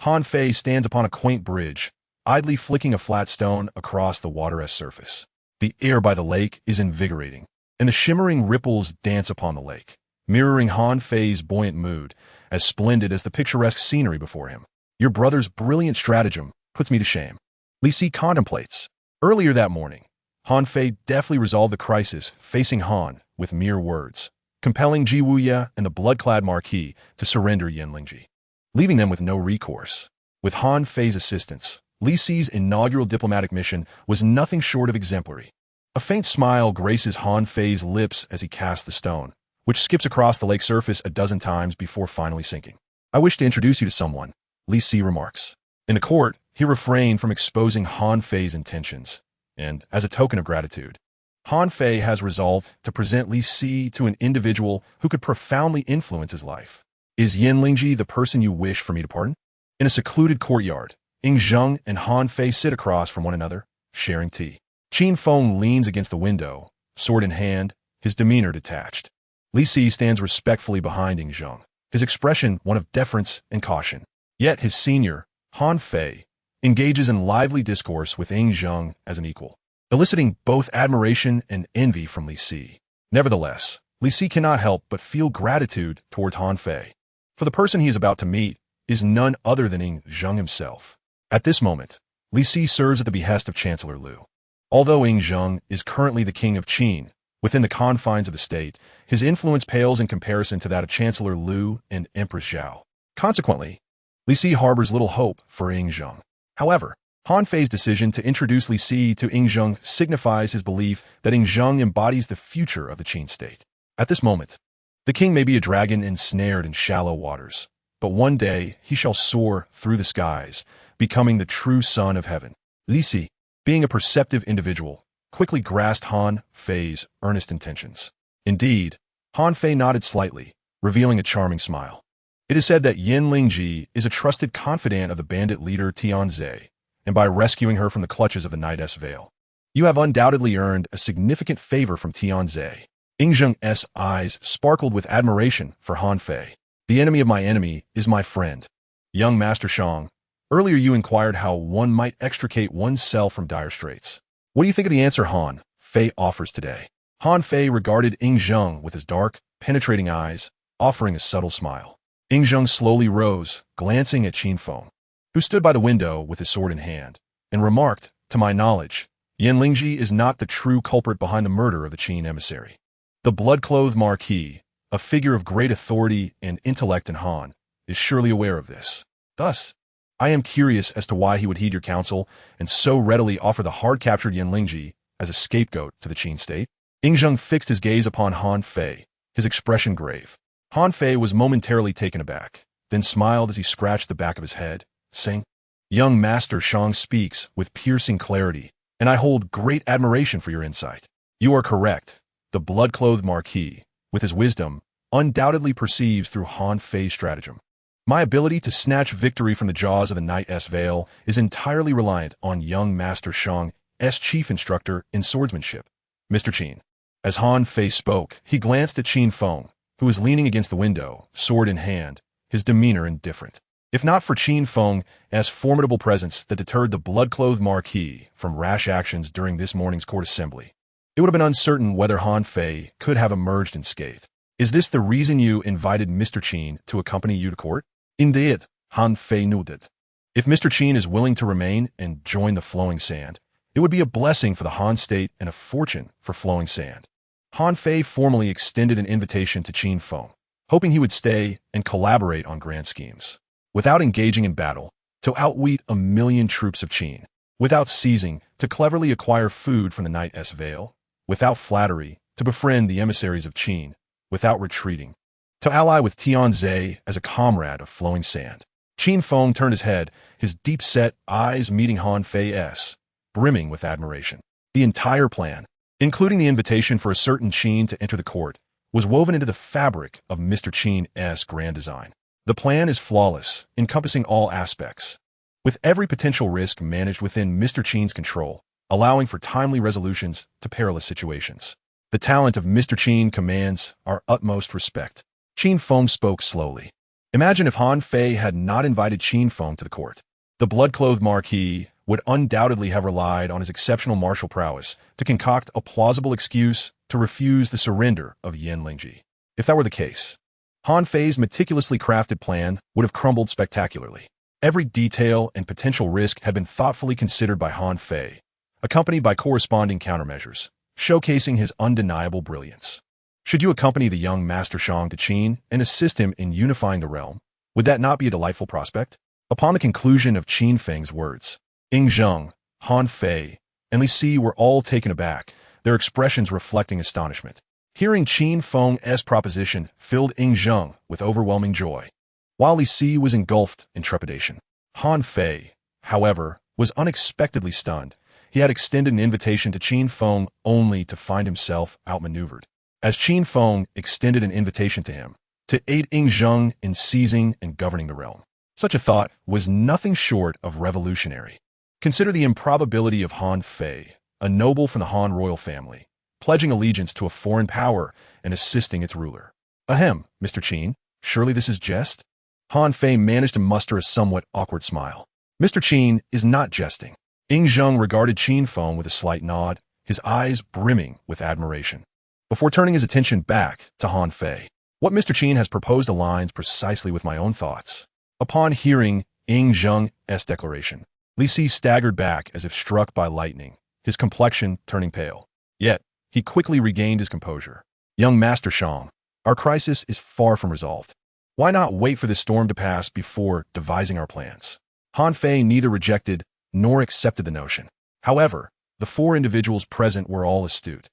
Han Fei stands upon a quaint bridge, idly flicking a flat stone across the water's surface. The air by the lake is invigorating, and the shimmering ripples dance upon the lake, mirroring Han Fei's buoyant mood, as splendid as the picturesque scenery before him. Your brother's brilliant stratagem puts me to shame, Li Si contemplates. Earlier that morning, Han Fei deftly resolved the crisis facing Han with mere words, compelling Ji Wuye and the blood-clad Marquis to surrender Yanlingji, leaving them with no recourse. With Han Fei's assistance, Li Si's inaugural diplomatic mission was nothing short of exemplary. A faint smile graces Han Fei's lips as he casts the stone, which skips across the lake's surface a dozen times before finally sinking. "I wish to introduce you to someone," Li Si remarks. In the court, he refrained from exposing Han Fei's intentions, and, as a token of gratitude, Han Fei has resolved to present Li Si to an individual who could profoundly influence his life. "Is Yanlingji the person you wish for me to pardon?" In a secluded courtyard, Yingzheng and Han Fei sit across from one another, sharing tea. Qin Feng leans against the window, sword in hand, his demeanor detached. Li Si stands respectfully behind Yingzheng, his expression one of deference and caution. Yet his senior, Han Fei, engages in lively discourse with Yingzheng as an equal, eliciting both admiration and envy from Li Si. Nevertheless, Li Si cannot help but feel gratitude towards Han Fei, for the person he is about to meet is none other than Yingzheng himself. At this moment, Li Si serves at the behest of Chancellor Liu. Although Yingzheng is currently the king of Qin, within the confines of the state, his influence pales in comparison to that of Chancellor Liu and Empress Zhao. Consequently, Li Si harbors little hope for Yingzheng. However, Han Fei's decision to introduce Li Si to Yingzheng signifies his belief that Yingzheng embodies the future of the Qin state. At this moment, the king may be a dragon ensnared in shallow waters, but one day he shall soar through the skies, becoming the true son of heaven. Li Si, being a perceptive individual, quickly grasped Han Fei's earnest intentions. Indeed, Han Fei nodded slightly, revealing a charming smile. It is said that Yanlingji is a trusted confidant of the bandit leader Tianze, and by rescuing her from the clutches of the Night's Veil, you have undoubtedly earned a significant favor from Tianze. Yingzheng's eyes sparkled with admiration for Han Fei. The enemy of my enemy is my friend. Young Master Shang, earlier you inquired how one might extricate oneself from dire straits. What do you think of the answer Han Fei offers today? Han Fei regarded Ying Zheng with his dark, penetrating eyes, offering a subtle smile. Ying Zheng slowly rose, glancing at Qin Feng, who stood by the window with his sword in hand, and remarked, to my knowledge, Yan Lingji is not the true culprit behind the murder of the Qin emissary. The blood-clothed marquis, a figure of great authority and intellect in Han, is surely aware of this. Thus, I am curious as to why he would heed your counsel and so readily offer the hard-captured Yan Lingji as a scapegoat to the Qin state. Ying Zheng fixed his gaze upon Han Fei, his expression grave. Han Fei was momentarily taken aback, then smiled as he scratched the back of his head, saying, Young Master Shang speaks with piercing clarity, and I hold great admiration for your insight. You are correct. The blood-clothed marquis, with his wisdom, undoubtedly perceives through Han Fei's stratagem. My ability to snatch victory from the jaws of the Knight's Veil is entirely reliant on young Master Shang's chief instructor in swordsmanship, Mr. Qin. As Han Fei spoke, he glanced at Qin Feng, who was leaning against the window, sword in hand, his demeanor indifferent. If not for Qin Feng's formidable presence that deterred the blood-clothed marquis from rash actions during this morning's court assembly, it would have been uncertain whether Han Fei could have emerged unscathed. Is this the reason you invited Mr. Qin to accompany you to court? Indeed, Han Fei nodded. If Mr. Qin is willing to remain and join the Flowing Sand, it would be a blessing for the Han state and a fortune for Flowing Sand. Han Fei formally extended an invitation to Qin Feng, hoping he would stay and collaborate on grand schemes. Without engaging in battle, to outwit 1,000,000 troops of Qin. Without seizing, to cleverly acquire food from the Knight's Veil. Without flattery, to befriend the emissaries of Qin. Without retreating, to ally with Tianze as a comrade of Flowing Sand. Qin Feng turned his head, his deep-set eyes meeting Han Fei's, brimming with admiration. The entire plan, including the invitation for a certain Qin to enter the court, was woven into the fabric of Mr. Qin's grand design. The plan is flawless, encompassing all aspects, with every potential risk managed within Mr. Qin's control, allowing for timely resolutions to perilous situations. The talent of Mr. Qin commands our utmost respect. Qin Feng spoke slowly. Imagine if Han Fei had not invited Qin Feng to the court. The blood-clothed marquis would undoubtedly have relied on his exceptional martial prowess to concoct a plausible excuse to refuse the surrender of Yan Lingji. If that were the case, Han Fei's meticulously crafted plan would have crumbled spectacularly. Every detail and potential risk had been thoughtfully considered by Han Fei, accompanied by corresponding countermeasures, showcasing his undeniable brilliance. Should you accompany the young Master Shang to Qin and assist him in unifying the realm, would that not be a delightful prospect? Upon the conclusion of Qin Feng's words, Ying Zheng, Han Fei, and Li Si were all taken aback, their expressions reflecting astonishment. Hearing Qin Feng's proposition filled Ying Zheng with overwhelming joy, while Li Si was engulfed in trepidation. Han Fei, however, was unexpectedly stunned. He had extended an invitation to Qin Feng only to find himself outmaneuvered. As Qin Feng extended an invitation to him, to aid Ying Zheng in seizing and governing the realm. Such a thought was nothing short of revolutionary. Consider the improbability of Han Fei, a noble from the Han royal family, pledging allegiance to a foreign power and assisting its ruler. Ahem, Mr. Qin, surely this is jest? Han Fei managed to muster a somewhat awkward smile. Mr. Qin is not jesting. Ying Zheng regarded Qin Feng with a slight nod, his eyes brimming with admiration, before turning his attention back to Han Fei. What Mr. Qin has proposed aligns precisely with my own thoughts. Upon hearing Ying Zheng's declaration, Li Si staggered back as if struck by lightning, his complexion turning pale. Yet, he quickly regained his composure. Young Master Shang, our crisis is far from resolved. Why not wait for this storm to pass before devising our plans? Han Fei neither rejected nor accepted the notion. However, the four individuals present were all astute.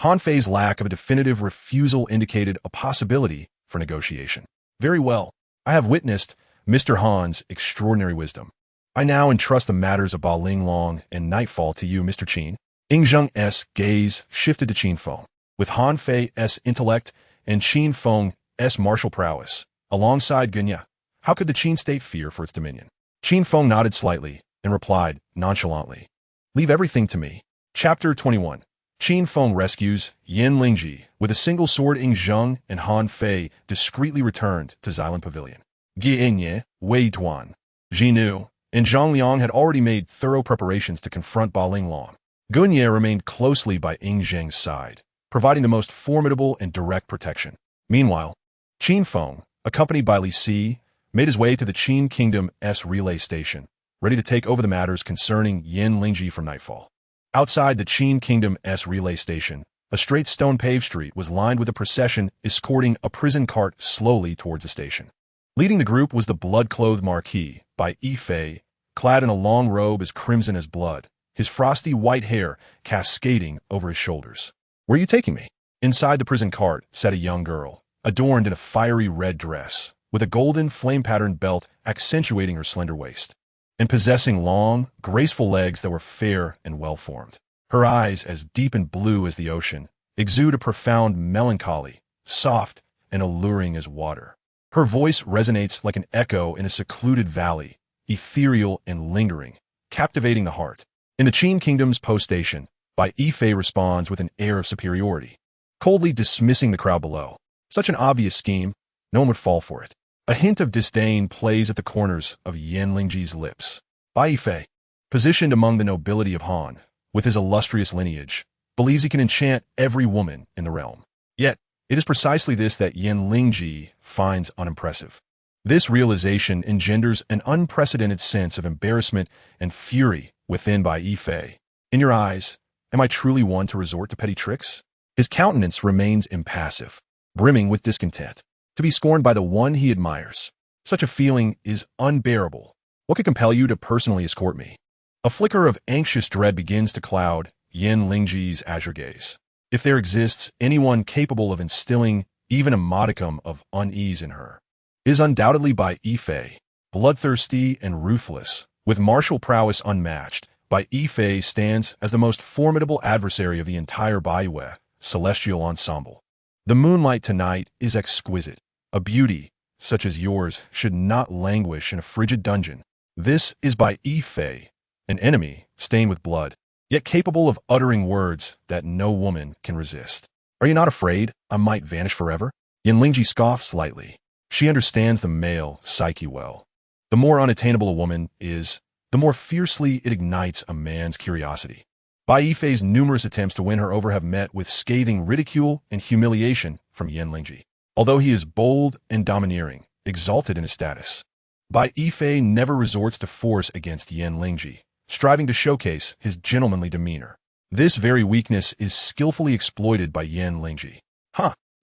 Han Fei's lack of a definitive refusal indicated a possibility for negotiation. Very well, I have witnessed Mr. Han's extraordinary wisdom. I now entrust the matters of Ba Ling Long and Nightfall to you, Mr. Qin. Ying Zheng's gaze shifted to Qin Feng. With Han Fei's intellect and Qin Feng's martial prowess, alongside Gai Nie, how could the Qin state fear for its dominion? Qin Feng nodded slightly and replied nonchalantly, "Leave everything to me." Chapter 21. Qin Feng rescues Yan Lingji With a single sword, Ing Zheng and Han Fei discreetly returned to Xylan Pavilion. Gai Nie, Wei Zhuang, Gai Nie, and Zhang Liang had already made thorough preparations to confront Ba Linglong. Gai Nie remained closely by Ing Zheng's side, providing the most formidable and direct protection. Meanwhile, Qin Feng, accompanied by Li Si, made his way to the Qin Kingdom's relay station, ready to take over the matters concerning Yin Lingji from nightfall. Outside the Qin Kingdom's relay station, a straight stone-paved street was lined with a procession escorting a prison cart slowly towards the station. Leading the group was the blood-clothed Marquis, by Fei, clad in a long robe as crimson as blood, his frosty white hair cascading over his shoulders. "Where are you taking me?" Inside the prison cart sat a young girl, adorned in a fiery red dress, with a golden flame-patterned belt accentuating her slender waist, and possessing long, graceful legs that were fair and well-formed. Her eyes, as deep and blue as the ocean, exude a profound melancholy, soft and alluring as water. Her voice resonates like an echo in a secluded valley, ethereal and lingering, captivating the heart. In the Qin Kingdom's post station, Bai Yifei responds with an air of superiority, coldly dismissing the crowd below. Such an obvious scheme, no one would fall for it. A hint of disdain plays at the corners of Yin Lingji's lips. Bai Yifei, positioned among the nobility of Han, with his illustrious lineage, believes he can enchant every woman in the realm. Yet, it is precisely this that Yin Lingji finds unimpressive. This realization engenders an unprecedented sense of embarrassment and fury within Bai Yifei. In your eyes, am I truly one to resort to petty tricks? His countenance remains impassive, brimming with discontent. To be scorned by the one he admires. Such a feeling is unbearable. What could compel you to personally escort me? A flicker of anxious dread begins to cloud Yin Lingji's azure gaze. If there exists anyone capable of instilling even a modicum of unease in her, it is undoubtedly Bai Yifei. Bloodthirsty and ruthless, with martial prowess unmatched, Bai Yifei stands as the most formidable adversary of the entire Baiwei celestial ensemble. The moonlight tonight is exquisite. A beauty, such as yours, should not languish in a frigid dungeon. This is Bai Yifei, an enemy stained with blood, yet capable of uttering words that no woman can resist. Are you not afraid I might vanish forever? Yin Lingji scoffs lightly. She understands the male psyche well. The more unattainable a woman is, the more fiercely it ignites a man's curiosity. Bai Yifei's numerous attempts to win her over have met with scathing ridicule and humiliation from Yin Lingji. Although he is bold and domineering, exalted in his status, Bai Yifei never resorts to force against Yin Lingji, striving to showcase his gentlemanly demeanor. This very weakness is skillfully exploited by Yin Lingji.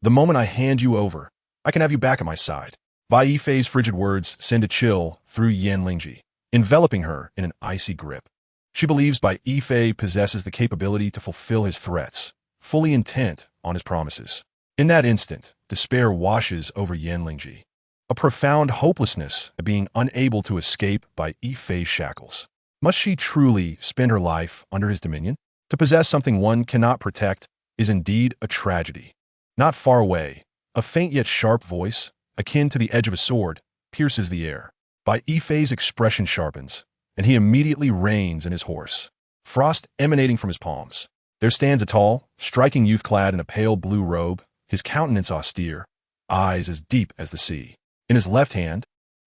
The moment I hand you over, I can have you back at my side. Bai Yifei's frigid words send a chill through Yin Lingji, enveloping her in an icy grip. She believes Bai Yifei possesses the capability to fulfill his threats, fully intent on his promises. In that instant, despair washes over Yin Lingji, a profound hopelessness at being unable to escape Bai Yifei's shackles. Must she truly spend her life under his dominion? To possess something one cannot protect is indeed a tragedy. Not far away, a faint yet sharp voice, akin to the edge of a sword, pierces the air. Bai Yifei's expression sharpens, and he immediately reins in his horse, frost emanating from his palms. There stands a tall, striking youth clad in a pale blue robe, his countenance austere, eyes as deep as the sea. In his left hand,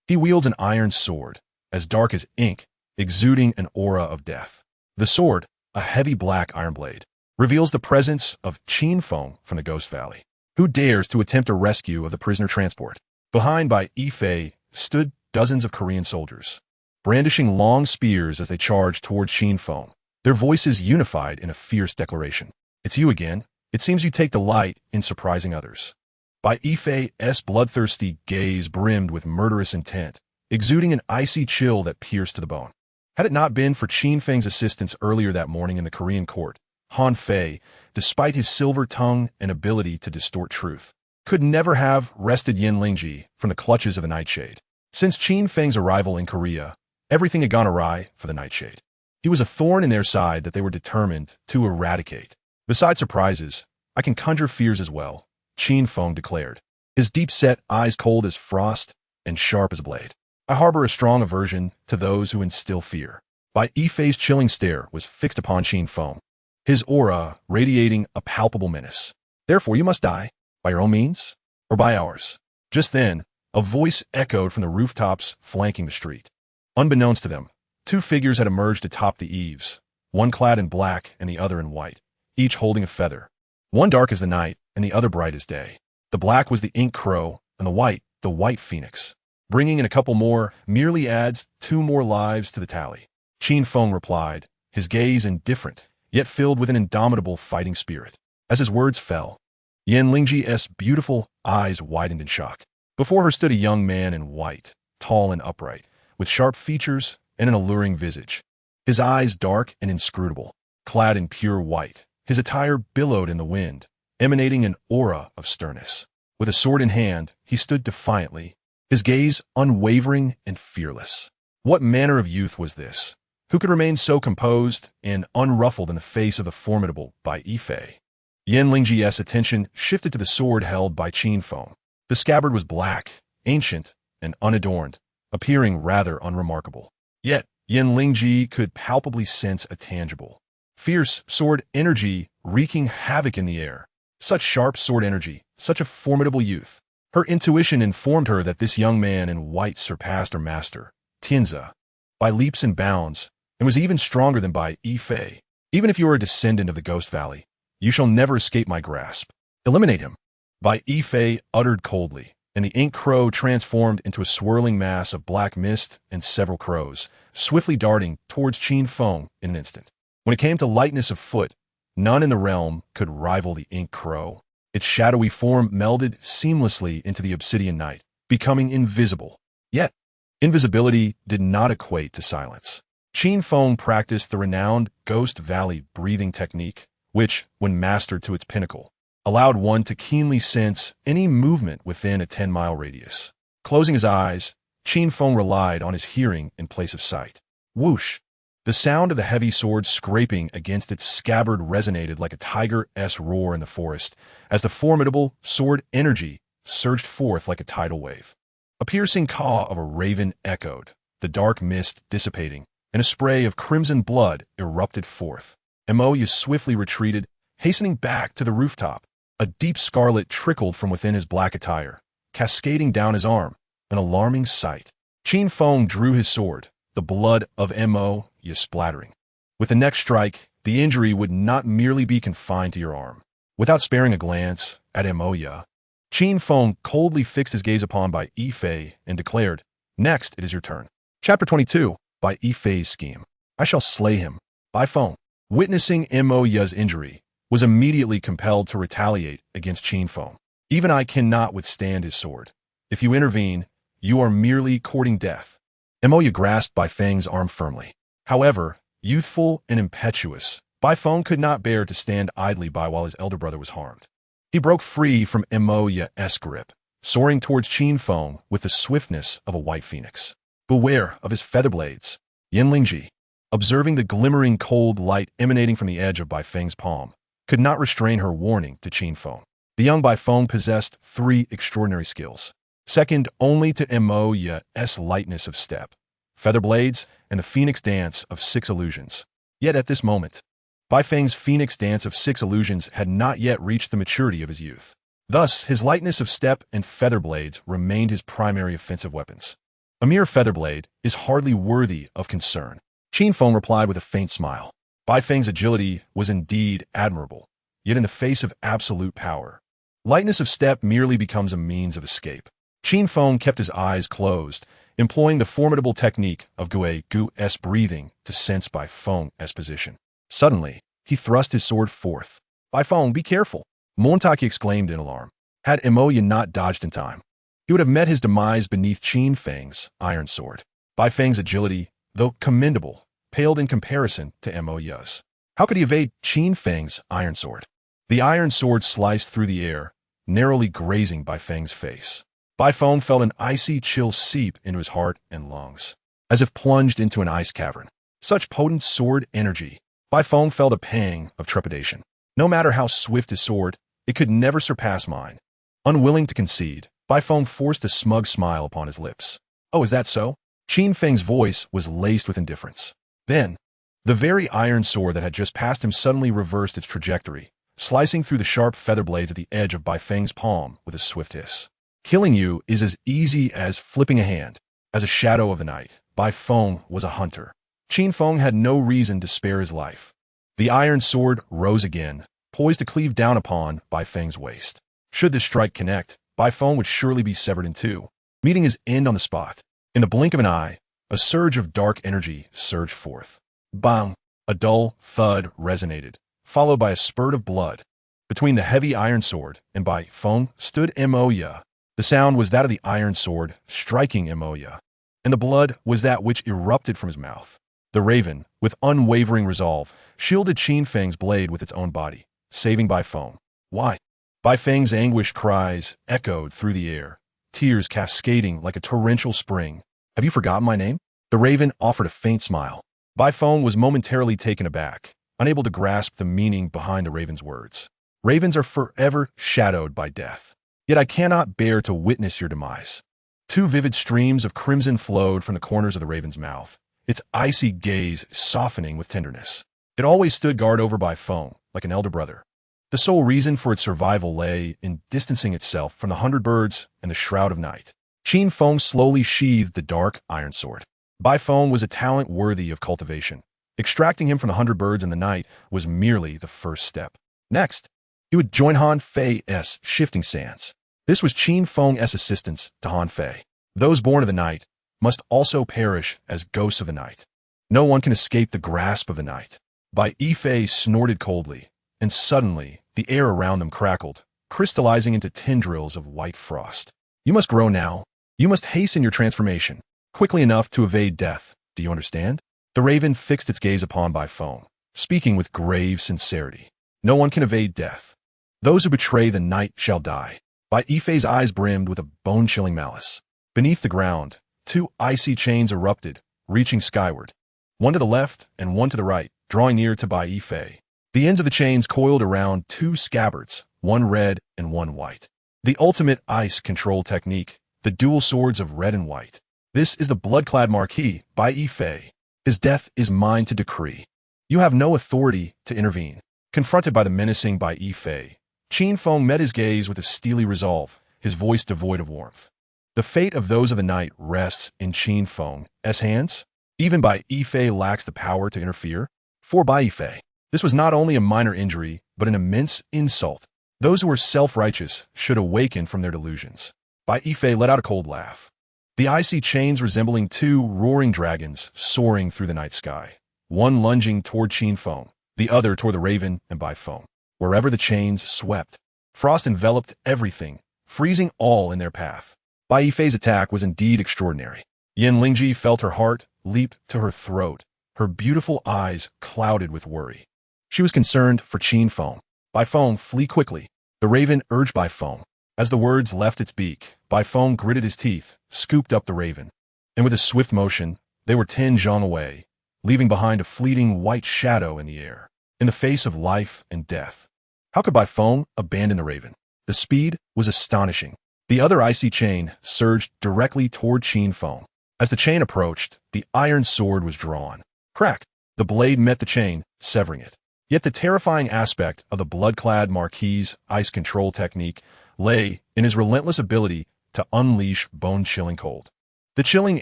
he wields an iron sword, as dark as ink, exuding an aura of death. The sword, a heavy black iron blade, reveals the presence of Qin Feng from the Ghost Valley. Who dares to attempt a rescue of the prisoner transport? Behind Bai Yifei stood dozens of Korean soldiers, brandishing long spears as they charged toward Qin Feng, their voices unified in a fierce declaration. "It's you again. It seems you take delight in surprising others." Bai Yifei's bloodthirsty gaze brimmed with murderous intent, exuding an icy chill that pierced to the bone. Had it not been for Qin Feng's assistance earlier that morning in the Korean court, Han Fei, despite his silver tongue and ability to distort truth, could never have wrested Yin Lingji from the clutches of the Nightshade. Since Qin Feng's arrival in Korea, everything had gone awry for the Nightshade. He was a thorn in their side that they were determined to eradicate. Besides surprises, I can conjure fears as well, Qin Feng declared, his deep-set eyes cold as frost and sharp as a blade. I harbor a strong aversion to those who instill fear. Bai Yifei's chilling stare was fixed upon Qin Feng, his aura radiating a palpable menace. Therefore you must die, by your own means, or by ours. Just then, a voice echoed from the rooftops flanking the street. Unbeknownst to them, two figures had emerged atop the eaves, one clad in black and the other in white, each holding a feather. One dark as the night, and the other bright as day. The black was the ink crow, and the white phoenix. Bringing in a couple more merely adds 2 more lives to the tally. Qin Feng replied, his gaze indifferent, yet filled with an indomitable fighting spirit. As his words fell, Yan Lingji's beautiful eyes widened in shock. Before her stood a young man in white, tall and upright, with sharp features and an alluring visage. His eyes dark and inscrutable, clad in pure white. His attire billowed in the wind, emanating an aura of sternness. With a sword in hand, he stood defiantly, his gaze unwavering and fearless. What manner of youth was this, who could remain so composed and unruffled in the face of the formidable Bai Fei? Yan Lingji's attention shifted to the sword held by Qin Feng. The scabbard was black, ancient, and unadorned, appearing rather unremarkable. Yet, Yan Lingji could palpably sense a tangible, fierce sword energy wreaking havoc in the air. Such sharp sword energy, such a formidable youth. Her intuition informed her that this young man in white surpassed her master, Tianzi, by leaps and bounds, and was even stronger than Bai Fei. Even if you are a descendant of the Ghost Valley, you shall never escape my grasp. Eliminate him. Bai Fei uttered coldly, and the ink crow transformed into a swirling mass of black mist and several crows, swiftly darting towards Qin Feng in an instant. When it came to lightness of foot, none in the realm could rival the ink crow. Its shadowy form melded seamlessly into the obsidian night, becoming invisible. Yet, invisibility did not equate to silence. Qin Feng practiced the renowned Ghost Valley breathing technique, which, when mastered to its pinnacle, allowed one to keenly sense any movement within a 10-mile radius. Closing his eyes, Qin Feng relied on his hearing in place of sight. Whoosh! The sound of the heavy sword scraping against its scabbard resonated like a tiger's roar in the forest, as the formidable sword energy surged forth like a tidal wave. A piercing caw of a raven echoed, the dark mist dissipating, and a spray of crimson blood erupted forth. Emoya swiftly retreated, hastening back to the rooftop. A deep scarlet trickled from within his black attire, cascading down his arm, an alarming sight. Qin Feng drew his sword, the blood of Emoya splattering. With the next strike, the injury would not merely be confined to your arm. Without sparing a glance at Emoya, Qin Feng coldly fixed his gaze upon Bai Fei and declared, "Next, it is your turn." Chapter 22, Bai Fei's scheme. I shall slay him. Bai Feng, witnessing Emoya's injury, was immediately compelled to retaliate against Qin Feng. Even I cannot withstand his sword. If you intervene, you are merely courting death. Emoya grasped Bai Feng's arm firmly. However, youthful and impetuous, Bai Feng could not bear to stand idly by while his elder brother was harmed. He broke free from Emoya's grip, soaring towards Qin Feng with the swiftness of a white phoenix. Beware of his feather blades. Yan Lingji, observing the glimmering cold light emanating from the edge of Bai Feng's palm, could not restrain her warning to Qin Feng. The young Bai Feng possessed 3 extraordinary skills, second only to Emoya's lightness of step, feather blades, and the phoenix dance of 6 illusions. Yet at this moment, Bai Feng's phoenix dance of 6 illusions had not yet reached the maturity of his youth. Thus, his lightness of step and feather blades remained his primary offensive weapons. A mere feather blade is hardly worthy of concern. Qin Feng replied with a faint smile. Bai Feng's agility was indeed admirable, yet in the face of absolute power, lightness of step merely becomes a means of escape. Qin Feng kept his eyes closed, employing the formidable technique of Gu's breathing to sense Bai Feng's position. Suddenly, he thrust his sword forth. Bai Feng, be careful, Montaki exclaimed in alarm. Had Emoya not dodged in time, he would have met his demise beneath Qin Feng's iron sword. Bai Feng's agility, though commendable, paled in comparison to Emoya's. How could he evade Qin Feng's iron sword? The iron sword sliced through the air, narrowly grazing Bai Feng's face. Bai Feng felt an icy chill seep into his heart and lungs, as if plunged into an ice cavern. Such potent sword energy. Bai Feng felt a pang of trepidation. No matter how swift his sword, it could never surpass mine. Unwilling to concede, Bai Feng forced a smug smile upon his lips. Oh, is that so? Qin Feng's voice was laced with indifference. Then, the very iron sword that had just passed him suddenly reversed its trajectory, slicing through the sharp feather blades at the edge of Bai Feng's palm with a swift hiss. Killing you is as easy as flipping a hand. As a shadow of the night, Bai Feng was a hunter. Qin Feng had no reason to spare his life. The iron sword rose again, poised to cleave down upon Bai Feng's waist. Should this strike connect, Bai Feng would surely be severed in two, meeting his end on the spot. In the blink of an eye, a surge of dark energy surged forth. Bang! A dull thud resonated, followed by a spurt of blood. Between the heavy iron sword and Bai Feng stood Moya. The sound was that of the iron sword striking Moya, and the blood was that which erupted from his mouth. The raven, with unwavering resolve, shielded Qin Feng's blade with its own body, saving Bai Feng. Why? Bai Feng's anguished cries echoed through the air, tears cascading like a torrential spring. Have you forgotten my name? The raven offered a faint smile. Bai Feng was momentarily taken aback, unable to grasp the meaning behind the raven's words. Ravens are forever shadowed by death. Yet I cannot bear to witness your demise. Two vivid streams of crimson flowed from the corners of the raven's mouth, its icy gaze softening with tenderness. It always stood guard over Bai Feng, like an elder brother. The sole reason for its survival lay in distancing itself from the 100 birds and the shroud of night. Qin Feng slowly sheathed the dark iron sword. Bai Feng was a talent worthy of cultivation. Extracting him from the 100 birds in the night was merely the first step. Next, he would join Han Fei's shifting sands. This was Qin Feng's assistance to Han Fei. Those born of the night must also perish as ghosts of the night. No one can escape the grasp of the night. Bai Fei snorted coldly, and suddenly the air around them crackled, crystallizing into tendrils of white frost. You must grow now. You must hasten your transformation, quickly enough to evade death. Do you understand? The raven fixed its gaze upon Bai Feng, speaking with grave sincerity. No one can evade death. Those who betray the night shall die. Bai Fei's eyes brimmed with a bone-chilling malice. Beneath the ground, two icy chains erupted, reaching skyward. One to the left and one to the right, drawing near to Bai Fei. The ends of the chains coiled around two scabbards, one red and one white. The ultimate ice control technique, the dual swords of red and white. This is the blood-clad Marquis, Bai Fei. His death is mine to decree. You have no authority to intervene. Confronted by the menacing Bai Fei, Qin Feng met his gaze with a steely resolve, his voice devoid of warmth. The fate of those of the night rests in Qin Feng's hands. Even Bai Fei lacks the power to interfere. For Bai Fei, this was not only a minor injury, but an immense insult. Those who are self-righteous should awaken from their delusions. Bai Fei let out a cold laugh. The icy chains resembling two roaring dragons soaring through the night sky, one lunging toward Qin Feng, the other toward the raven and Bai Feng. Wherever the chains swept, frost enveloped everything, freezing all in their path. Bai Fei's attack was indeed extraordinary. Yin Lingji felt her heart leap to her throat, her beautiful eyes clouded with worry. She was concerned for Qin Feng. Bai Feng, flee quickly. The raven urged Bai Feng. As the words left its beak, Bai Feng gritted his teeth, scooped up the raven, and with a swift motion, they were 10 zhang away, leaving behind a fleeting white shadow in the air, in the face of life and death. How could Bai Feng abandon the raven? The speed was astonishing. The other icy chain surged directly toward Qin Feng. As the chain approached, the iron sword was drawn. Crack! The blade met the chain, severing it. Yet the terrifying aspect of the blood-clad Marquis' ice control technique lay in his relentless ability to unleash bone-chilling cold. The chilling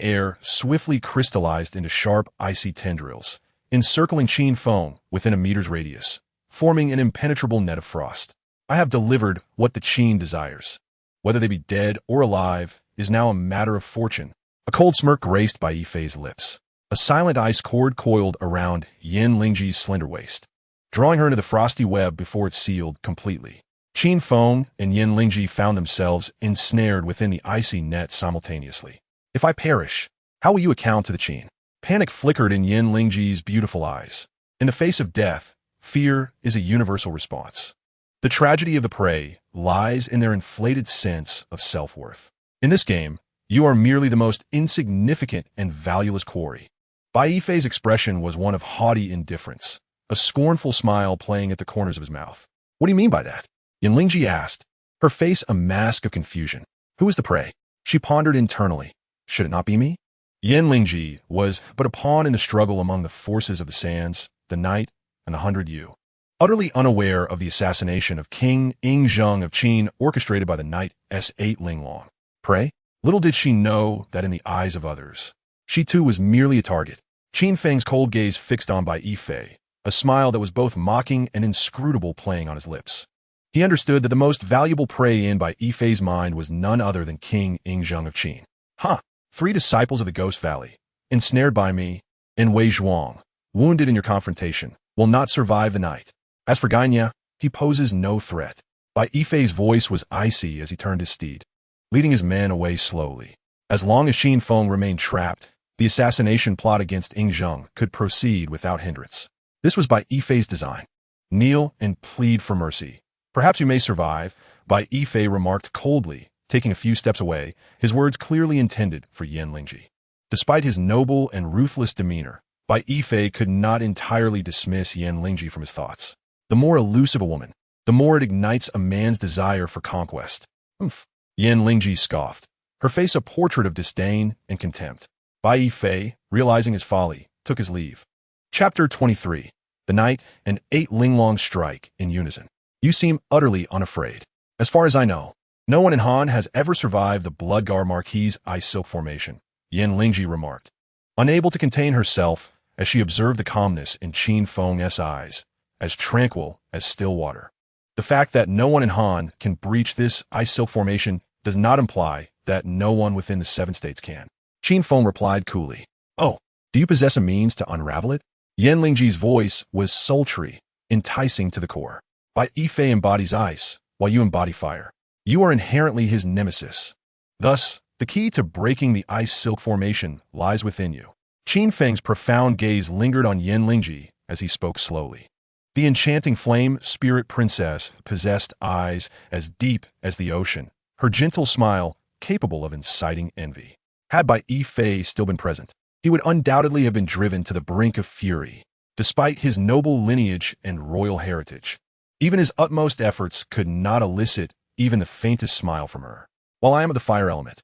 air swiftly crystallized into sharp, icy tendrils, encircling Qin Feng within a meter's radius, forming an impenetrable net of frost. I have delivered what the Qin desires. Whether they be dead or alive is now a matter of fortune. A cold smirk graced Bai Fei's lips. A silent ice cord coiled around Yin Lingji's slender waist, drawing her into the frosty web before it sealed completely. Qin Feng and Yin Lingji found themselves ensnared within the icy net simultaneously. If I perish, how will you account to the Qin? Panic flickered in Yin Lingji's beautiful eyes. In the face of death, fear is a universal response. The tragedy of the prey lies in their inflated sense of self-worth. In this game, you are merely the most insignificant and valueless quarry. Bai Fei's expression was one of haughty indifference, a scornful smile playing at the corners of his mouth. What do you mean by that? Yin Lingji asked, her face a mask of confusion. Who is the prey? She pondered internally. Should it not be me? Yin Lingji was but a pawn in the struggle among the forces of the sands, the night, and the 100 Yu. Utterly unaware of the assassination of King Zhuang of Qin orchestrated by the knight S8 Linglong. Pray? Little did she know that in the eyes of others, she too was merely a target. Qin Feng's cold gaze fixed on Bai Yifei, a smile that was both mocking and inscrutable playing on his lips. He understood that the most valuable prey in Bai Yifei's mind was none other than King Zhuang of Qin. Huh, 3 disciples of the Ghost Valley, ensnared by me, and Wei Zhuang, wounded in your confrontation, will not survive the night. As for Gai Nie, he poses no threat. Bai Yifei's voice was icy as he turned his steed, leading his men away slowly. As long as Qin Feng remained trapped, the assassination plot against Zhuang could proceed without hindrance. This was Bai Yifei's design. Kneel and plead for mercy. Perhaps you may survive, Bai Yifei remarked coldly, taking a few steps away, his words clearly intended for Yan Lingji. Despite his noble and ruthless demeanor, Bai Yifei could not entirely dismiss Yan Lingji from his thoughts. The more elusive a woman, the more it ignites a man's desire for conquest. Humph. Yan Lingji scoffed, her face a portrait of disdain and contempt. Bai Yifei, realizing his folly, took his leave. Chapter 23. The Knight and 8 Linglong strike in unison. You seem utterly unafraid. As far as I know, no one in Han has ever survived the Bloodgar Marquis' ice silk formation, Yan Lingji remarked, unable to contain herself as she observed the calmness in Qin Feng's eyes, as tranquil as still water. The fact that no one in Han can breach this ice silk formation does not imply that no one within the 7 states can. Qin Feng replied coolly, Oh, do you possess a means to unravel it? Yan Lingji's voice was sultry, enticing to the core. Bai Yifei embodies ice, while you embody fire. You are inherently his nemesis. Thus, the key to breaking the ice silk formation lies within you. Qin Feng's profound gaze lingered on Yan Lingji as he spoke slowly. The enchanting flame spirit princess possessed eyes as deep as the ocean, her gentle smile capable of inciting envy. Had Bai Yifei still been present, he would undoubtedly have been driven to the brink of fury, despite his noble lineage and royal heritage. Even his utmost efforts could not elicit even the faintest smile from her. While I am of the fire element,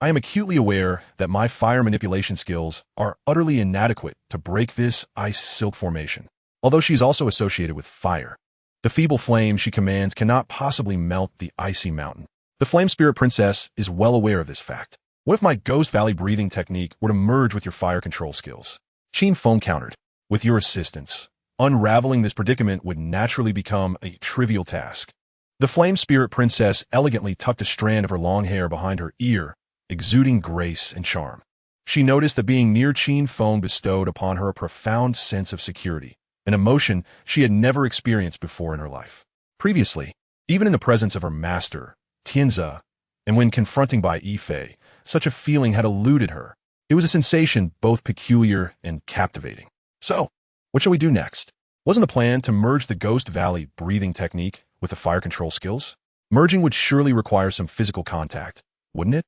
I am acutely aware that my fire manipulation skills are utterly inadequate to break this ice silk formation. Although she is also associated with fire, the feeble flame she commands cannot possibly melt the icy mountain. The Flame Spirit Princess is well aware of this fact. What if my Ghost Valley breathing technique were to merge with your fire control skills? Qin Feng countered. With your assistance, unraveling this predicament would naturally become a trivial task. The Flame Spirit Princess elegantly tucked a strand of her long hair behind her ear, exuding grace and charm. She noticed that being near Qin Feng bestowed upon her a profound sense of security, an emotion she had never experienced before in her life. Previously, even in the presence of her master, Tianzi, and when confronting Bai Yifei, such a feeling had eluded her. It was a sensation both peculiar and captivating. So, what shall we do next? Wasn't the plan to merge the Ghost Valley breathing technique with the fire control skills? Merging would surely require some physical contact, wouldn't it?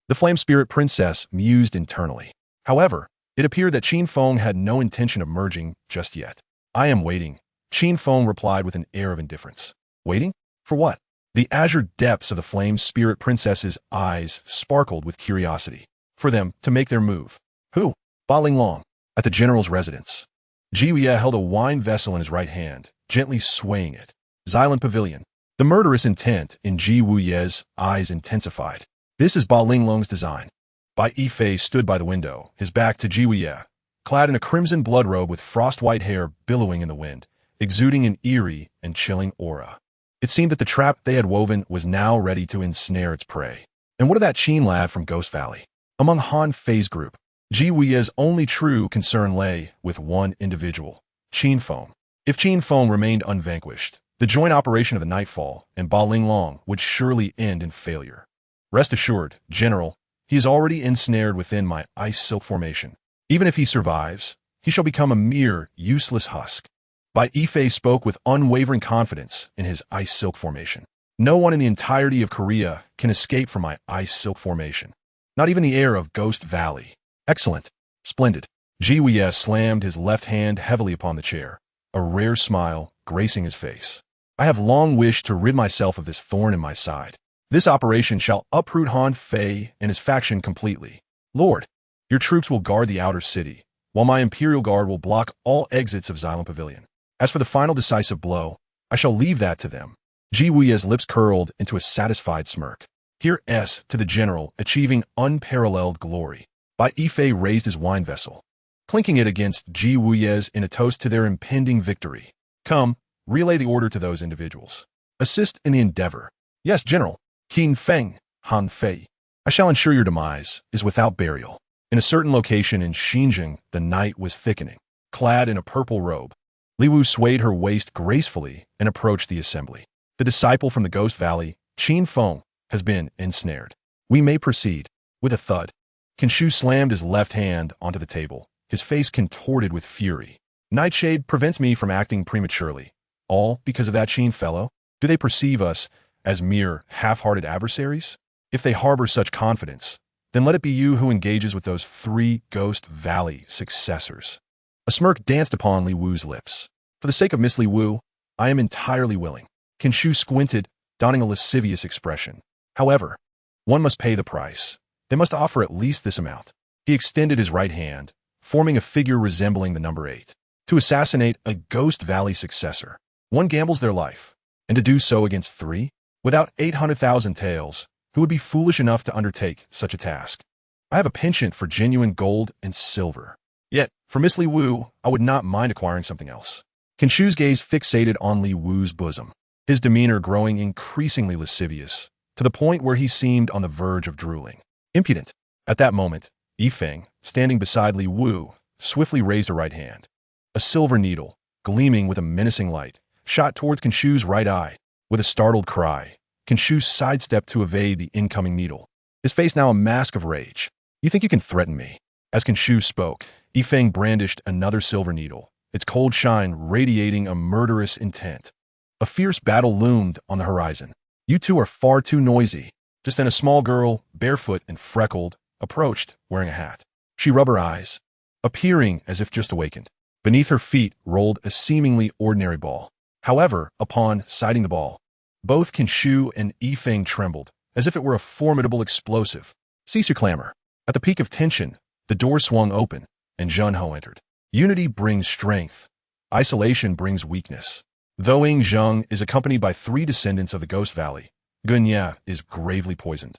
The Flame Spirit Princess mused internally. However, it appeared that Qin Feng had no intention of merging just yet. I am waiting, Qin Feng replied with an air of indifference. Waiting? For what? The azure depths of the Flame Spirit Princess's eyes sparkled with curiosity. For them to make their move. Who? Ba Linglong. At the general's residence. Gai Nie held a wine vessel in his right hand, gently swaying it. Xylem Pavilion. The murderous intent in Gai Nie's eyes intensified. This is Ba Linglong's design. Bai Yifei stood by the window, his back to Gai Nie, clad in a crimson blood robe with frost-white hair billowing in the wind, exuding an eerie and chilling aura. It seemed that the trap they had woven was now ready to ensnare its prey. And what of that Qin lad from Ghost Valley? Among Han Fei's group, Gai Nie's only true concern lay with one individual, Qin Feng. If Qin Feng remained unvanquished, the joint operation of the Nightfall and Ba Linglong would surely end in failure. Rest assured, General, he is already ensnared within my ice silk formation. Even if he survives, he shall become a mere useless husk. Bai Yifei spoke with unwavering confidence in his ice silk formation. No one in the entirety of Korea can escape from my ice silk formation. Not even the heir of Ghost Valley. Excellent. Splendid. Gai Nie slammed his left hand heavily upon the chair, a rare smile gracing his face. I have long wished to rid myself of this thorn in my side. This operation shall uproot Han Fei and his faction completely. Lord, your troops will guard the outer city, while my Imperial Guard will block all exits of Xylem Pavilion. As for the final decisive blow, I shall leave that to them. Ji Wuye's lips curled into a satisfied smirk. Here S to the general, achieving unparalleled glory. Bai Yifei raised his wine vessel, clinking it against Ji Wuye's in a toast to their impending victory. Come, relay the order to those individuals. Assist in the endeavor. Yes, General. Qin Feng, Han Fei. I shall ensure your demise is without burial. In a certain location in Xinjiang, the night was thickening. Clad in a purple robe, Li Wu swayed her waist gracefully and approached the assembly. The disciple from the Ghost Valley, Qin Feng, has been ensnared. We may proceed. With a thud, Qin slammed his left hand onto the table, his face contorted with fury. Nightshade prevents me from acting prematurely. All because of that Qin fellow? Do they perceive us as mere half-hearted adversaries? If they harbor such confidence, then let it be you who engages with those 3 Ghost Valley successors. A smirk danced upon Li Wu's lips. For the sake of Miss Li Wu, I am entirely willing. Qin squinted, donning a lascivious expression. However, one must pay the price. They must offer at least this amount. He extended his right hand, forming a figure resembling the number 8. To assassinate a Ghost Valley successor, one gambles their life. And to do so against 3? Without 800,000 taels, who would be foolish enough to undertake such a task? I have a penchant for genuine gold and silver. Yet, for Miss Li Wu, I would not mind acquiring something else. Qin gaze fixated on Li Wu's bosom, his demeanor growing increasingly lascivious, to the point where he seemed on the verge of drooling. Impudent. At that moment, Yifeng, standing beside Li Wu, swiftly raised her right hand. A silver needle, gleaming with a menacing light, shot towards Qin's right eye. With a startled cry, Qin sidestepped to evade the incoming needle, his face now a mask of rage. You think you can threaten me? As Qin spoke, Yifeng brandished another silver needle, its cold shine radiating a murderous intent. A fierce battle loomed on the horizon. You two are far too noisy. Just then a small girl, barefoot and freckled, approached, wearing a hat. She rubbed her eyes, appearing as if just awakened. Beneath her feet rolled a seemingly ordinary ball. However, upon sighting the ball, both Qin and Yifeng trembled, as if it were a formidable explosive. Cease your clamor. At the peak of tension, the door swung open, and Zhenhou entered. Unity brings strength. Isolation brings weakness. Though Ying Zheng is accompanied by 3 descendants of the Ghost Valley, Gai Nie is gravely poisoned,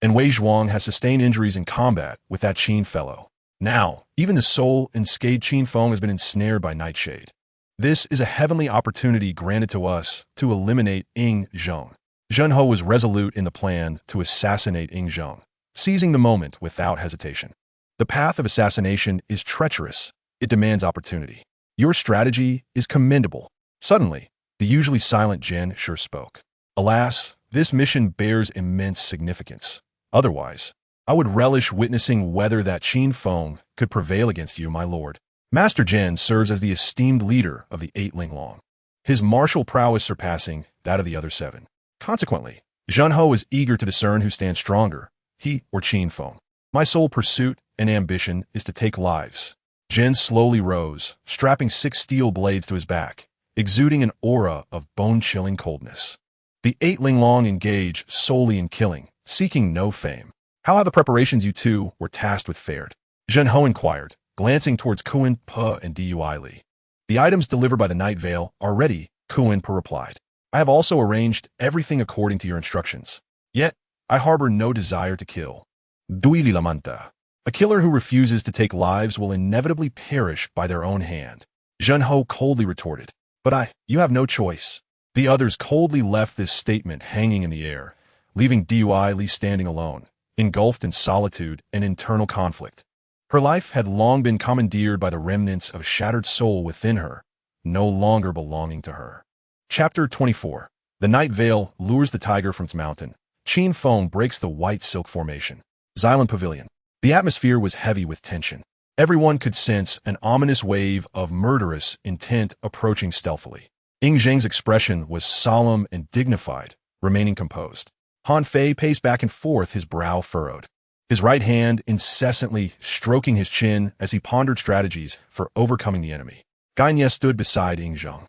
and Wei Zhuang has sustained injuries in combat with that Qin fellow. Now, even the soul unscathed Qin Feng has been ensnared by Nightshade. This is a heavenly opportunity granted to us to eliminate Ying Zheng. Zhenhou was resolute in the plan to assassinate Ying Zheng, seizing the moment without hesitation. The path of assassination is treacherous. It demands opportunity. Your strategy is commendable. Suddenly, the usually silent Jin sure spoke. Alas, this mission bears immense significance. Otherwise, I would relish witnessing whether that Qin Feng could prevail against you, my lord. Master Jin serves as the esteemed leader of the 8 Linglong, his martial prowess surpassing that of the other 7. Consequently, Zhenhou is eager to discern who stands stronger, he or Qin Feng. My sole pursuit and ambition is to take lives. Jin slowly rose, strapping 6 steel blades to his back, exuding an aura of bone-chilling coldness. The 8 Linglong engage solely in killing, seeking no fame. How have the preparations you two were tasked with fared? Zhenhou inquired, glancing towards Qin Pe and Dui Li. The items delivered by the Night Veil are ready, Qin Pe replied. I have also arranged everything according to your instructions. Yet, I harbor no desire to kill. Dui Li lamenta. A killer who refuses to take lives will inevitably perish by their own hand. Zhenhou coldly retorted. But you have no choice. The others coldly left this statement hanging in the air, leaving Dui Li standing alone, engulfed in solitude and internal conflict. Her life had long been commandeered by the remnants of a shattered soul within her, no longer belonging to her. Chapter 24. The Night Veil lures the tiger from its mountain. Qin Feng breaks the white silk formation. Xylem Pavilion. The atmosphere was heavy with tension. Everyone could sense an ominous wave of murderous intent approaching stealthily. Ying Zheng's expression was solemn and dignified, remaining composed. Han Fei paced back and forth, his brow furrowed, his right hand incessantly stroking his chin as he pondered strategies for overcoming the enemy. Gai Nie stood beside Ying Zheng,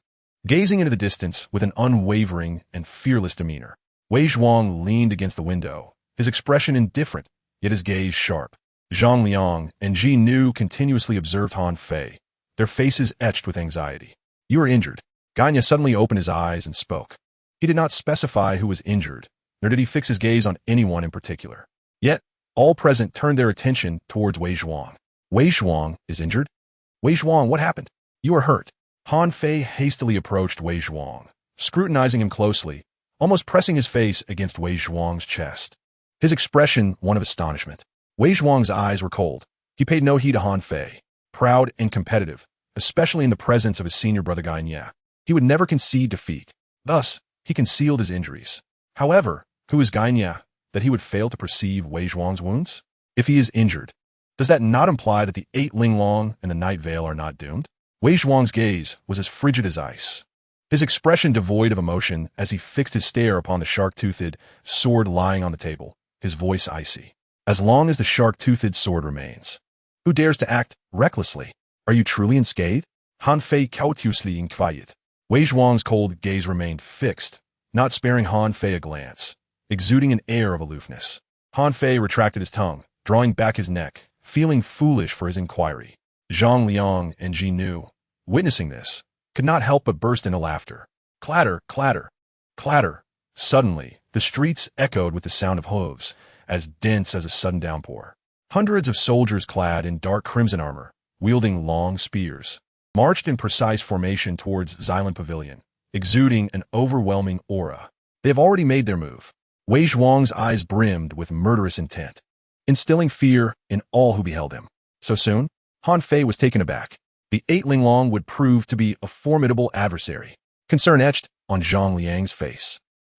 gazing into the distance with an unwavering and fearless demeanor. Wei Zhuang leaned against the window, his expression indifferent, yet his gaze sharp. Zhang Liang and Ji Nu continuously observed Han Fei, their faces etched with anxiety. You are injured. Gai Nie suddenly opened his eyes and spoke. He did not specify who was injured, nor did he fix his gaze on anyone in particular. Yet, all present turned their attention towards Wei Zhuang. Wei Zhuang is injured? Wei Zhuang, what happened? You are hurt. Han Fei hastily approached Wei Zhuang, scrutinizing him closely, almost pressing his face against Wei Zhuang's chest. His expression one of astonishment. Wei Zhuang's eyes were cold. He paid no heed to Han Fei, proud and competitive, especially in the presence of his senior brother Gai Nie. He would never concede defeat. Thus, he concealed his injuries. However, who is Gai Nie, that he would fail to perceive Wei Zhuang's wounds? If he is injured, does that not imply that the 8 Linglong and the Night Veil are not doomed? Wei Zhuang's gaze was as frigid as ice, his expression devoid of emotion as he fixed his stare upon the shark-toothed sword lying on the table, his voice icy. As long as the shark-toothed sword remains, who dares to act recklessly? Are you truly unscathed? Han Fei cautiously inquired. Wei Zhuang's cold gaze remained fixed, not sparing Han Fei a glance, exuding an air of aloofness. Han Fei retracted his tongue, drawing back his neck, feeling foolish for his inquiry. Zhang Liang and Gai Nie, witnessing this, could not help but burst into laughter. Clatter, clatter, clatter. Suddenly, the streets echoed with the sound of hooves, as dense as a sudden downpour. Hundreds of soldiers clad in dark crimson armor, wielding long spears, marched in precise formation towards Xylem Pavilion, exuding an overwhelming aura. They have already made their move. Wei Zhuang's eyes brimmed with murderous intent, instilling fear in all who beheld him. So soon? Han Fei was taken aback. The 8 Linglong would prove to be a formidable adversary. Concern etched on Zhang Liang's face.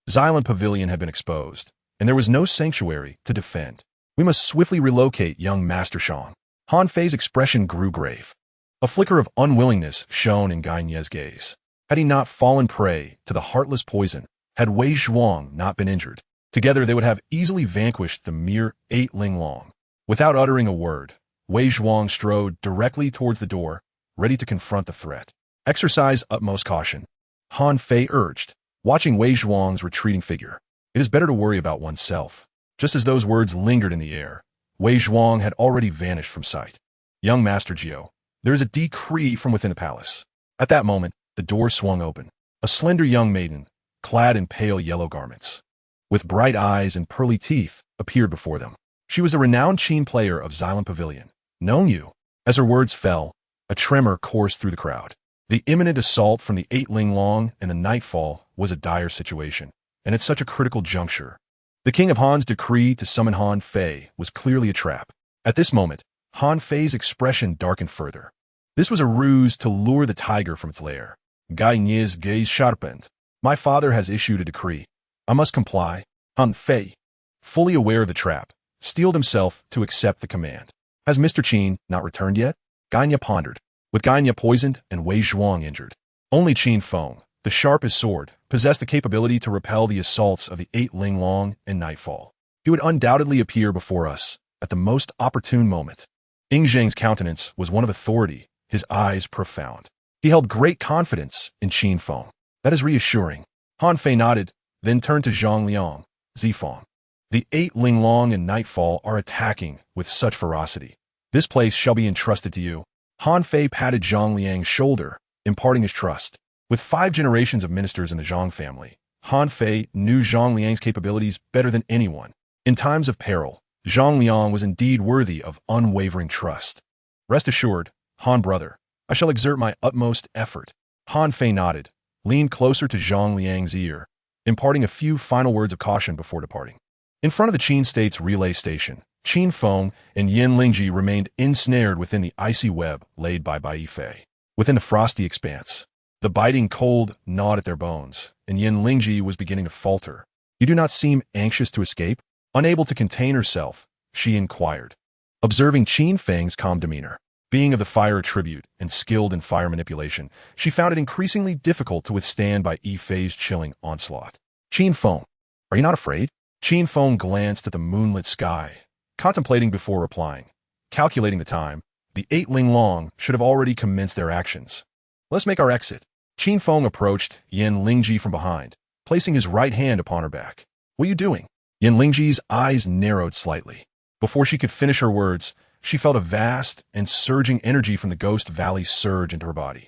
Xylem Pavilion had been exposed, and there was no sanctuary to defend. We must swiftly relocate young Master Shang. Han Fei's expression grew grave. A flicker of unwillingness shone in Gai Nie's gaze. Had he not fallen prey to the heartless poison, had Wei Zhuang not been injured, together they would have easily vanquished the mere 8 Linglong. Without uttering a word, Wei Zhuang strode directly towards the door, ready to confront the threat. Exercise utmost caution, Han Fei urged, watching Wei Zhuang's retreating figure. It is better to worry about oneself. Just as those words lingered in the air, Wei Zhuang had already vanished from sight. Young Master Jiao, there is a decree from within the palace. At that moment, the door swung open. A slender young maiden, clad in pale yellow garments, with bright eyes and pearly teeth, appeared before them. She was a renowned Qin player of Xylem Pavilion. Known you. As her words fell, a tremor coursed through the crowd. The imminent assault from the 8 Linglong and the nightfall was a dire situation, and at such a critical juncture. The King of Han's decree to summon Han Fei was clearly a trap. At this moment, Han Fei's expression darkened further. This was a ruse to lure the tiger from its lair. Gai Nie's gaze sharpened. My father has issued a decree. I must comply. Han Fei, fully aware of the trap, steeled himself to accept the command. Has Mr. Qin not returned yet? Gai Nie pondered. With Gai Nie poisoned and Wei Zhuang injured, only Qin Feng, the sharpest sword, possessed the capability to repel the assaults of the 8 Linglong and Nightfall. He would undoubtedly appear before us at the most opportune moment. Ying Zhang's countenance was one of authority, his eyes profound. He held great confidence in Qin Feng. That is reassuring. Han Fei nodded, then turned to Zhang Liang, Zifeng. The 8 Linglong and Nightfall are attacking with such ferocity. This place shall be entrusted to you. Han Fei patted Zhang Liang's shoulder, imparting his trust. With 5 generations of ministers in the Zhang family, Han Fei knew Zhang Liang's capabilities better than anyone. In times of peril, Zhang Liang was indeed worthy of unwavering trust. Rest assured, Han brother, I shall exert my utmost effort. Han Fei nodded, leaned closer to Zhang Liang's ear, imparting a few final words of caution before departing. In front of the Qin State's relay station, Qin Feng and Yin Lingji remained ensnared within the icy web laid by Bai Fei. Within the frosty expanse, the biting cold gnawed at their bones, and Yin Lingji was beginning to falter. You do not seem anxious to escape? Unable to contain herself, she inquired. Observing Qin Feng's calm demeanor, being of the fire attribute and skilled in fire manipulation, she found it increasingly difficult to withstand Bai Fei's chilling onslaught. Qin Feng, are you not afraid? Qin Feng glanced at the moonlit sky, contemplating before replying. Calculating the time, the 8 Linglong should have already commenced their actions. Let's make our exit. Qin Feng approached Yin Lingji from behind, placing his right hand upon her back. What are you doing? Yin Lingji's eyes narrowed slightly. Before she could finish her words, she felt a vast and surging energy from the Ghost Valley surge into her body.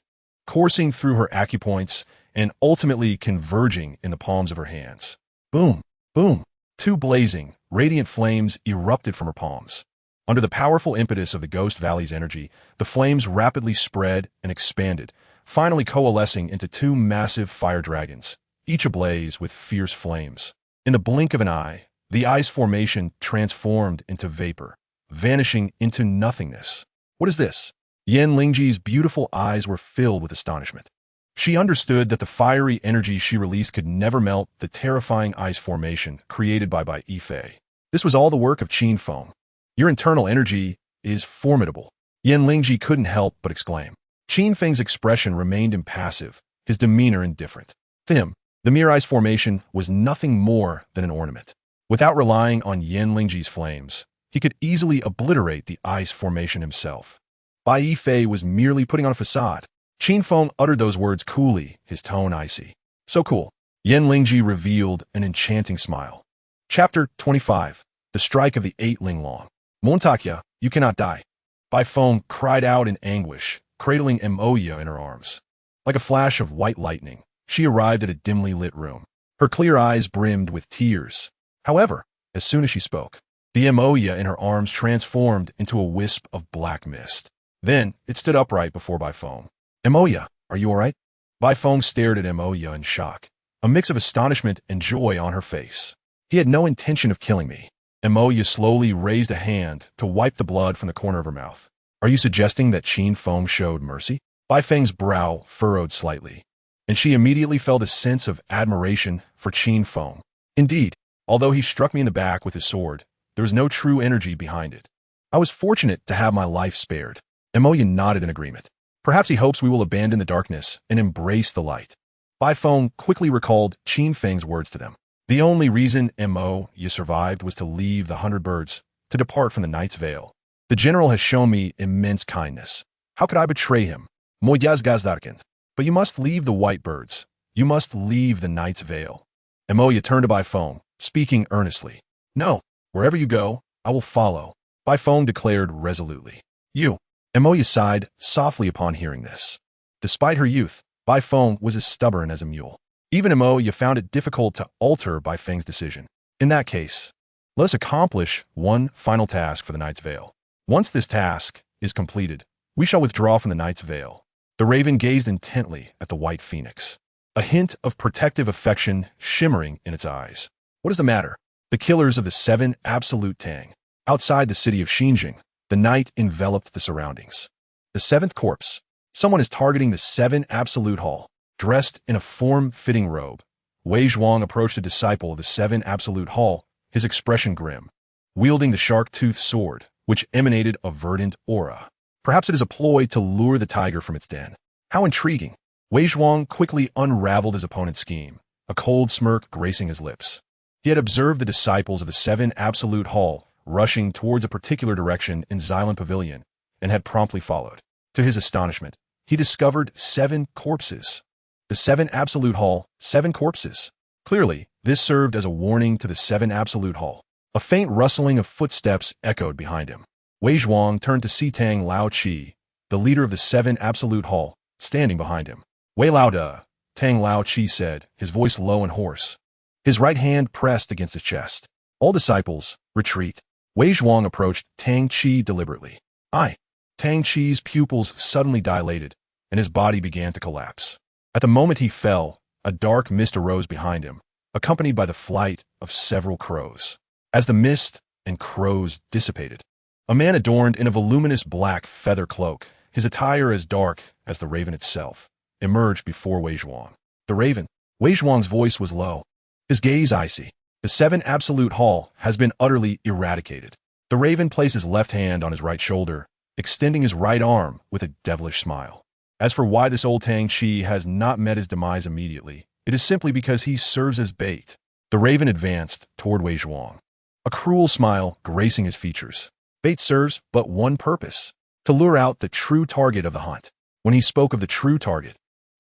coursing through her acupoints and ultimately converging in the palms of her hands. Boom, boom. Two blazing, radiant flames erupted from her palms. Under the powerful impetus of the Ghost Valley's energy, the flames rapidly spread and expanded, finally coalescing into two massive fire dragons, each ablaze with fierce flames. In the blink of an eye, the ice formation transformed into vapor, vanishing into nothingness. What is this? Yan Lingji's beautiful eyes were filled with astonishment. She understood that the fiery energy she released could never melt the terrifying ice formation created by Yifei. This was all the work of Qin Feng. Your internal energy is formidable. Yan Lingji couldn't help but exclaim. Qin Feng's expression remained impassive, his demeanor indifferent. To him, the mere ice formation was nothing more than an ornament. Without relying on Yan Lingji's flames, he could easily obliterate the ice formation himself. Bai Yifei was merely putting on a facade. Qin Feng uttered those words coolly, his tone icy. So cool. Yan Lingji revealed an enchanting smile. Chapter 25. The Strike of the Eight Linglong. Montakya, you cannot die. Bai Feng cried out in anguish, cradling Moya in her arms. Like a flash of white lightning, she arrived at a dimly lit room. Her clear eyes brimmed with tears. However, as soon as she spoke, the Moya in her arms transformed into a wisp of black mist. Then, it stood upright before Bai Feng. Moya, are you all right? Bai Feng stared at Moya in shock, a mix of astonishment and joy on her face. He had no intention of killing me. Moya slowly raised a hand to wipe the blood from the corner of her mouth. Are you suggesting that Qin Feng showed mercy? Bai Feng's brow furrowed slightly, and she immediately felt a sense of admiration for Qin Feng. Indeed, although he struck me in the back with his sword, there was no true energy behind it. I was fortunate to have my life spared. Moya nodded in agreement. Perhaps he hopes we will abandon the darkness and embrace the light. Bai Feng quickly recalled Qin Feng's words to them. The only reason Moya survived was to leave the 100 birds, to depart from the Knight's Veil. The general has shown me immense kindness. How could I betray him? Moyaz Gazdarkand. But you must leave the white birds. You must leave the Knight's Veil. Moya turned to Bai Feng, speaking earnestly. No, wherever you go, I will follow. Bai Feng declared resolutely. You. Moya sighed softly upon hearing this. Despite her youth, Bai Feng was as stubborn as a mule. Even Moya found it difficult to alter Bai Feng's decision. In that case, let us accomplish one final task for the Knight's Veil. Once this task is completed, we shall withdraw from the Knight's Veil. The raven gazed intently at the white phoenix, a hint of protective affection shimmering in its eyes. What is the matter? The killers of the 7 Absolute Tang. Outside the city of Xinjiang, the night enveloped the surroundings. The 7th corpse. Someone is targeting the 7 Absolute Hall. Dressed in a form-fitting robe, Wei Zhuang approached a disciple of the 7 Absolute Hall, his expression grim, wielding the shark-toothed sword, which emanated a verdant aura. Perhaps it is a ploy to lure the tiger from its den. How intriguing. Wei Zhuang quickly unraveled his opponent's scheme, a cold smirk gracing his lips. He had observed the disciples of the 7 Absolute Hall rushing towards a particular direction in Xylan Pavilion, and had promptly followed. To his astonishment, he discovered 7 corpses. The 7 Absolute Hall, 7 corpses. Clearly, this served as a warning to the 7 Absolute Hall. A faint rustling of footsteps echoed behind him. Wei Zhuang turned to see Tang Lao Qi, the leader of the 7 Absolute Hall, standing behind him. Wei Lao Da, Tang Lao Qi said, his voice low and hoarse. His right hand pressed against his chest. All disciples, retreat. Wei Zhuang approached Tang Qi deliberately. Tang Qi's pupils suddenly dilated, and his body began to collapse. At the moment he fell, a dark mist arose behind him, accompanied by the flight of several crows. As the mist and crows dissipated, a man adorned in a voluminous black feather cloak, his attire as dark as the raven itself, emerged before Wei Zhuang. The raven. Wei Zhuang's voice was low, his gaze icy. The 7 Absolute Hall has been utterly eradicated. The raven placed his left hand on his right shoulder, extending his right arm with a devilish smile. As for why this old Tang Qi has not met his demise immediately, it is simply because he serves as bait. The raven advanced toward Wei Zhuang, a cruel smile gracing his features. Bait serves but one purpose, to lure out the true target of the hunt. When he spoke of the true target,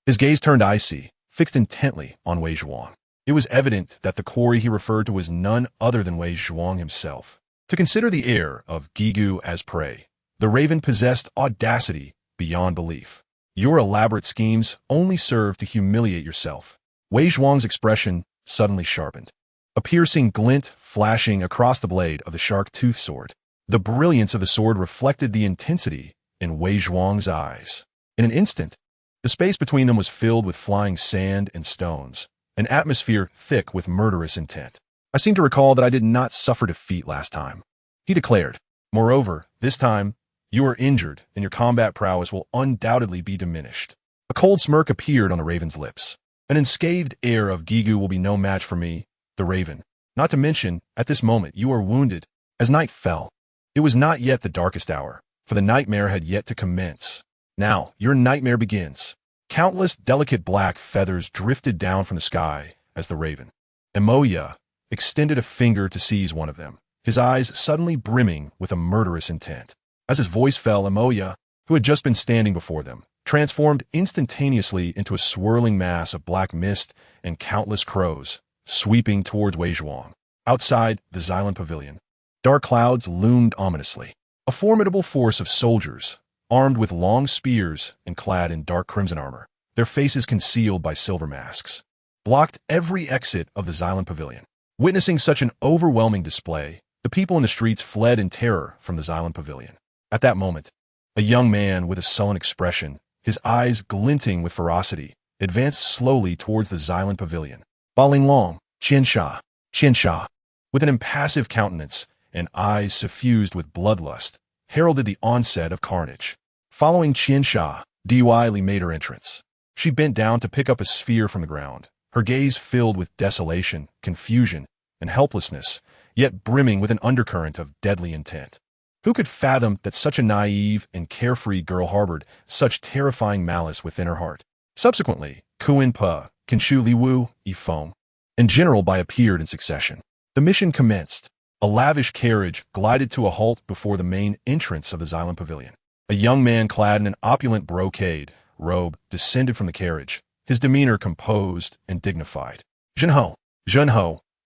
his gaze turned icy, fixed intently on Wei Zhuang. It was evident that the quarry he referred to was none other than Wei Zhuang himself. To consider the heir of Gigu as prey, the raven possessed audacity beyond belief. Your elaborate schemes only serve to humiliate yourself. Wei Zhuang's expression suddenly sharpened, a piercing glint flashing across the blade of the shark-tooth sword. The brilliance of the sword reflected the intensity in Wei Zhuang's eyes. In an instant, the space between them was filled with flying sand and stones, an atmosphere thick with murderous intent. I seem to recall that I did not suffer defeat last time, he declared. Moreover, this time, you are injured and your combat prowess will undoubtedly be diminished. A cold smirk appeared on the raven's lips. An unscathed air of Gigu will be no match for me, the raven. Not to mention, at this moment you are wounded. As night fell, it was not yet the darkest hour, for the nightmare had yet to commence. Now, your nightmare begins. Countless delicate black feathers drifted down from the sky as the raven. Emoya extended a finger to seize one of them, his eyes suddenly brimming with a murderous intent. As his voice fell, Emoya, who had just been standing before them, transformed instantaneously into a swirling mass of black mist and countless crows, sweeping towards Wei Zhuang. Outside the Xylan Pavilion, dark clouds loomed ominously. A formidable force of soldiers, armed with long spears and clad in dark crimson armor, their faces concealed by silver masks, blocked every exit of the Xylan Pavilion. Witnessing such an overwhelming display, the people in the streets fled in terror from the Xylan Pavilion. At that moment, a young man with a sullen expression, his eyes glinting with ferocity, advanced slowly towards the Xylan Pavilion. Ba Linglong, Qian Sha, with an impassive countenance and eyes suffused with bloodlust, heralded the onset of carnage. Following Qian Sha, Dui Li made her entrance. She bent down to pick up a sphere from the ground, her gaze filled with desolation, confusion, and helplessness, yet brimming with an undercurrent of deadly intent. Who could fathom that such a naive and carefree girl harbored such terrifying malice within her heart? Subsequently, Qin Feng, Kinshu Liwu, Yifeng, and General Bai appeared in succession. The mission commenced. A lavish carriage glided to a halt before the main entrance of the Xylan Pavilion. A young man clad in an opulent brocade robe descended from the carriage, his demeanor composed and dignified. Zhenho,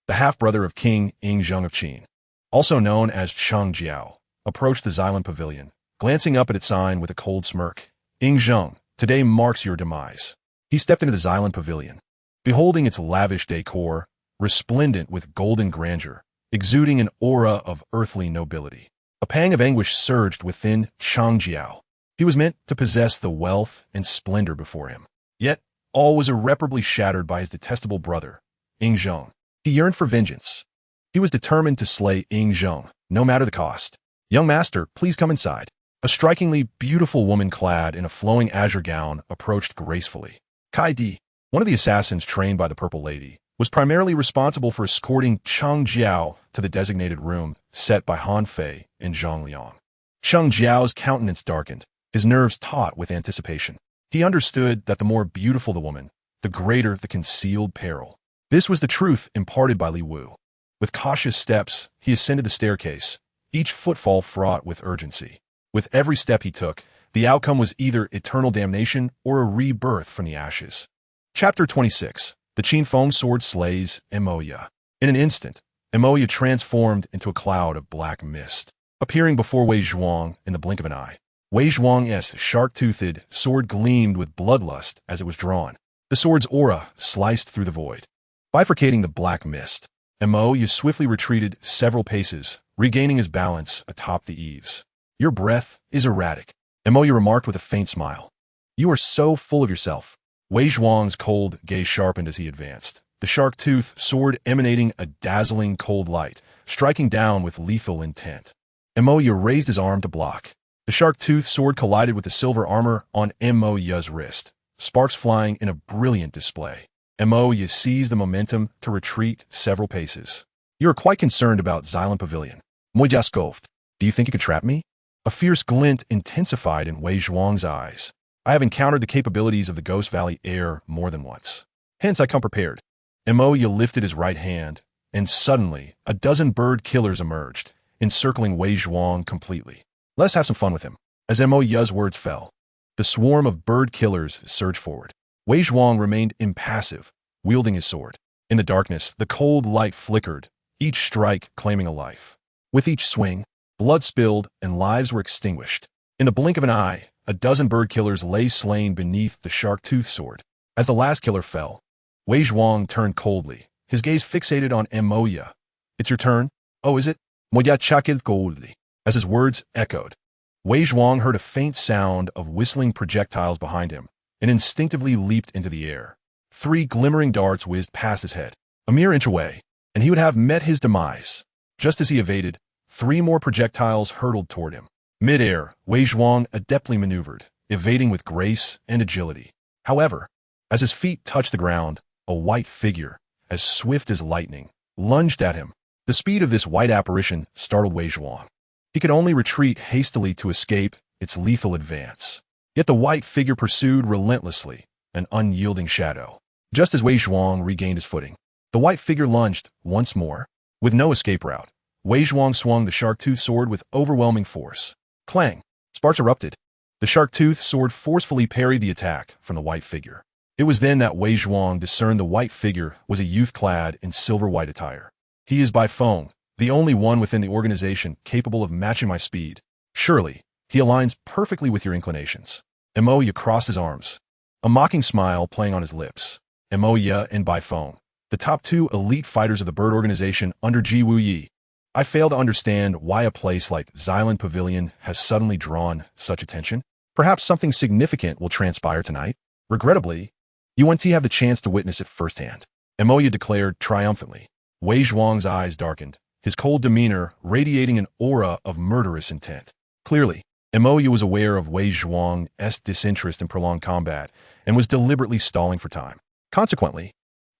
the half-brother of King Yingzheng of Qin, also known as Cheng Jiao, approached the Xylan Pavilion, glancing up at its sign with a cold smirk. Yingzheng, today marks your demise. He stepped into the Xylan Pavilion, beholding its lavish decor, resplendent with golden grandeur, exuding an aura of earthly nobility. A pang of anguish surged within Cheng Jiao. He was meant to possess the wealth and splendor before him. Yet, all was irreparably shattered by his detestable brother, Yingzheng. He yearned for vengeance. He was determined to slay Yingzheng, no matter the cost. Young master, please come inside. A strikingly beautiful woman clad in a flowing azure gown approached gracefully. Kai Di, one of the assassins trained by the Purple Lady, was primarily responsible for escorting Cheng Jiao to the designated room set by Han Fei and Zhang Liang. Cheng Jiao's countenance darkened, his nerves taut with anticipation. He understood that the more beautiful the woman, the greater the concealed peril. This was the truth imparted by Li Wu. With cautious steps, he ascended the staircase, each footfall fraught with urgency. With every step he took, the outcome was either eternal damnation or a rebirth from the ashes. Chapter 26. The Qin Feng sword slays Emoya. In an instant, Emoya transformed into a cloud of black mist, appearing before Wei Zhuang in the blink of an eye. Wei Zhuang's shark-toothed sword gleamed with bloodlust as it was drawn. The sword's aura sliced through the void, bifurcating the black mist. Emoya swiftly retreated several paces, regaining his balance atop the eaves. Your breath is erratic, Emoya remarked with a faint smile. You are so full of yourself. Wei Zhuang's cold gaze sharpened as he advanced, the shark-tooth sword emanating a dazzling cold light, striking down with lethal intent. Emoya raised his arm to block. The shark-tooth sword collided with the silver armor on Emoya's wrist, sparks flying in a brilliant display. Emoya seized the momentum to retreat several paces. You are quite concerned about Xylan Pavilion. Moja scoffed. Do you think you could trap me? A fierce glint intensified in Wei Zhuang's eyes. I have encountered the capabilities of the Ghost Valley air more than once. Hence I come prepared. Emoya lifted his right hand, and suddenly a dozen bird killers emerged, encircling Wei Zhuang completely. Let's have some fun with him. As Emoya's words fell, the swarm of bird killers surged forward. Wei Zhuang remained impassive, wielding his sword. In the darkness, the cold light flickered, each strike claiming a life. With each swing, blood spilled and lives were extinguished. In the blink of an eye, a dozen bird killers lay slain beneath the shark-toothed sword. As the last killer fell, Wei Zhuang turned coldly, his gaze fixated on Moya. "It's your turn? Oh, is it?" Moya chuckled coldly. As his words echoed, Wei Zhuang heard a faint sound of whistling projectiles behind him and instinctively leaped into the air. 3 glimmering darts whizzed past his head. A mere inch away, and he would have met his demise. Just as he evaded, 3 more projectiles hurtled toward him. Mid-air, Wei Zhuang adeptly maneuvered, evading with grace and agility. However, as his feet touched the ground, a white figure, as swift as lightning, lunged at him. The speed of this white apparition startled Wei Zhuang. He could only retreat hastily to escape its lethal advance. Yet the white figure pursued relentlessly, an unyielding shadow. Just as Wei Zhuang regained his footing, the white figure lunged once more. With no escape route, Wei Zhuang swung the shark-toothed sword with overwhelming force. Clang! Sparks erupted. The shark-toothed sword forcefully parried the attack from the white figure. It was then that Wei Zhuang discerned the white figure was a youth clad in silver-white attire. He is Bai Feng, the only one within the organization capable of matching my speed. Surely, he aligns perfectly with your inclinations. Moya crossed his arms, a mocking smile playing on his lips. Moya and Bai Feng, the top 2 elite fighters of the bird organization under Ji Wuyi. I fail to understand why a place like Xylan Pavilion has suddenly drawn such attention. Perhaps something significant will transpire tonight. Regrettably, you won't have the chance to witness it firsthand. Moya declared triumphantly. Wei Zhuang's eyes darkened, his cold demeanor radiating an aura of murderous intent. Clearly, Moya was aware of Wei Zhuang's disinterest in prolonged combat and was deliberately stalling for time. Consequently,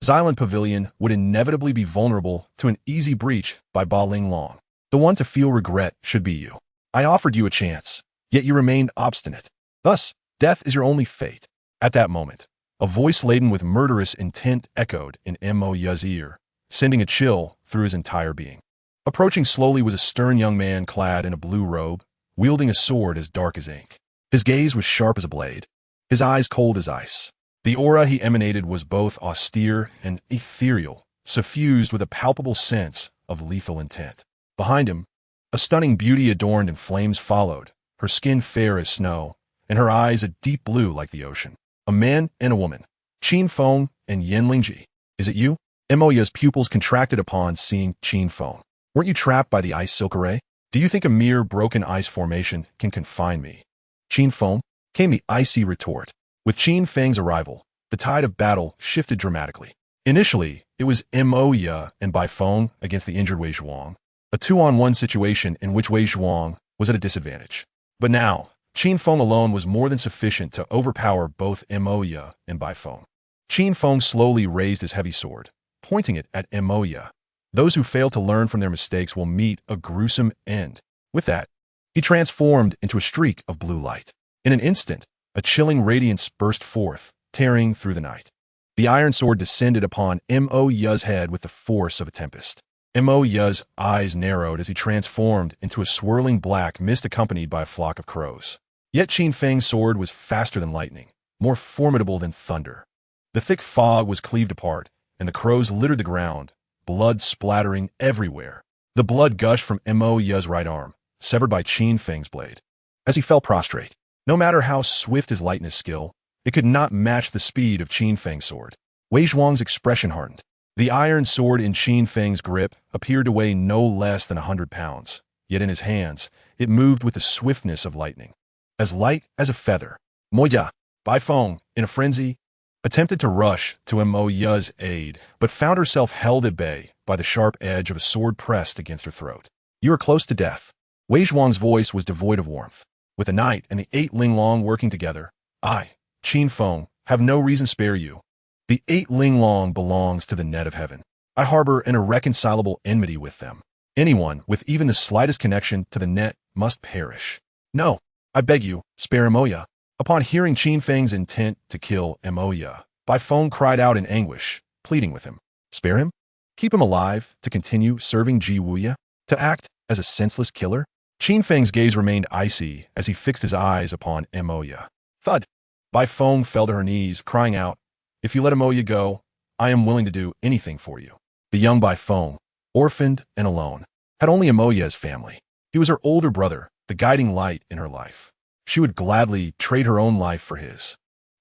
Xylan Pavilion would inevitably be vulnerable to an easy breach by Ba Linglong. The one to feel regret should be you. I offered you a chance, yet you remained obstinate. Thus, death is your only fate. At that moment, a voice laden with murderous intent echoed in Moya's ear, sending a chill through his entire being. Approaching slowly was a stern young man clad in a blue robe, wielding a sword as dark as ink. His gaze was sharp as a blade, his eyes cold as ice. The aura he emanated was both austere and ethereal, suffused with a palpable sense of lethal intent. Behind him, a stunning beauty adorned in flames followed, her skin fair as snow, and her eyes a deep blue like the ocean. A man and a woman, Qin Feng and Yen Lingji. Is it you? Moya's pupils contracted upon seeing Qin Feng. Weren't you trapped by the ice silk array? Do you think a mere broken ice formation can confine me? Qin Feng, came the icy retort. With Qin Feng's arrival, the tide of battle shifted dramatically. Initially, it was Moya and Bai Feng against the injured Wei Zhuang, a 2-on-1 situation in which Wei Zhuang was at a disadvantage. But now, Qin Feng alone was more than sufficient to overpower both Moya and Bai Feng. Qin Feng slowly raised his heavy sword, pointing it at Moya. Those who fail to learn from their mistakes will meet a gruesome end. With that, he transformed into a streak of blue light. In an instant, a chilling radiance burst forth, tearing through the night. The iron sword descended upon Moya's head with the force of a tempest. Moya's eyes narrowed as he transformed into a swirling black mist accompanied by a flock of crows. Yet Qin Feng's sword was faster than lightning, more formidable than thunder. The thick fog was cleaved apart, and the crows littered the ground, blood splattering everywhere. The blood gushed from Moya's right arm, severed by Qin Feng's blade. As he fell prostrate, no matter how swift his lightness skill, it could not match the speed of Qin Feng's sword. Wei Zhuang's expression hardened. The iron sword in Qin Feng's grip appeared to weigh no less than 100 pounds, yet in his hands, it moved with the swiftness of lightning. As light as a feather, Moya, Bai Feng, in a frenzy, attempted to rush to Moya's aid, but found herself held at bay by the sharp edge of a sword pressed against her throat. You are close to death. Wei Zhuang's voice was devoid of warmth. With the night and the 8 Linglong working together, I, Qin Feng, have no reason to spare you. The 8 Linglong belongs to the net of heaven. I harbor an irreconcilable enmity with them. Anyone with even the slightest connection to the net must perish. No, I beg you, spare Moya. Upon hearing Qin Feng's intent to kill Moya, Bai Feng cried out in anguish, pleading with him. Spare him? Keep him alive to continue serving Ji Wuyi? To act as a senseless killer? Qin Feng's gaze remained icy as he fixed his eyes upon Moya. Thud! Bai Feng fell to her knees, crying out, If you let Moya go, I am willing to do anything for you. The young Bai Feng, orphaned and alone, had only Moya as family. He was her older brother, the guiding light in her life. She would gladly trade her own life for his.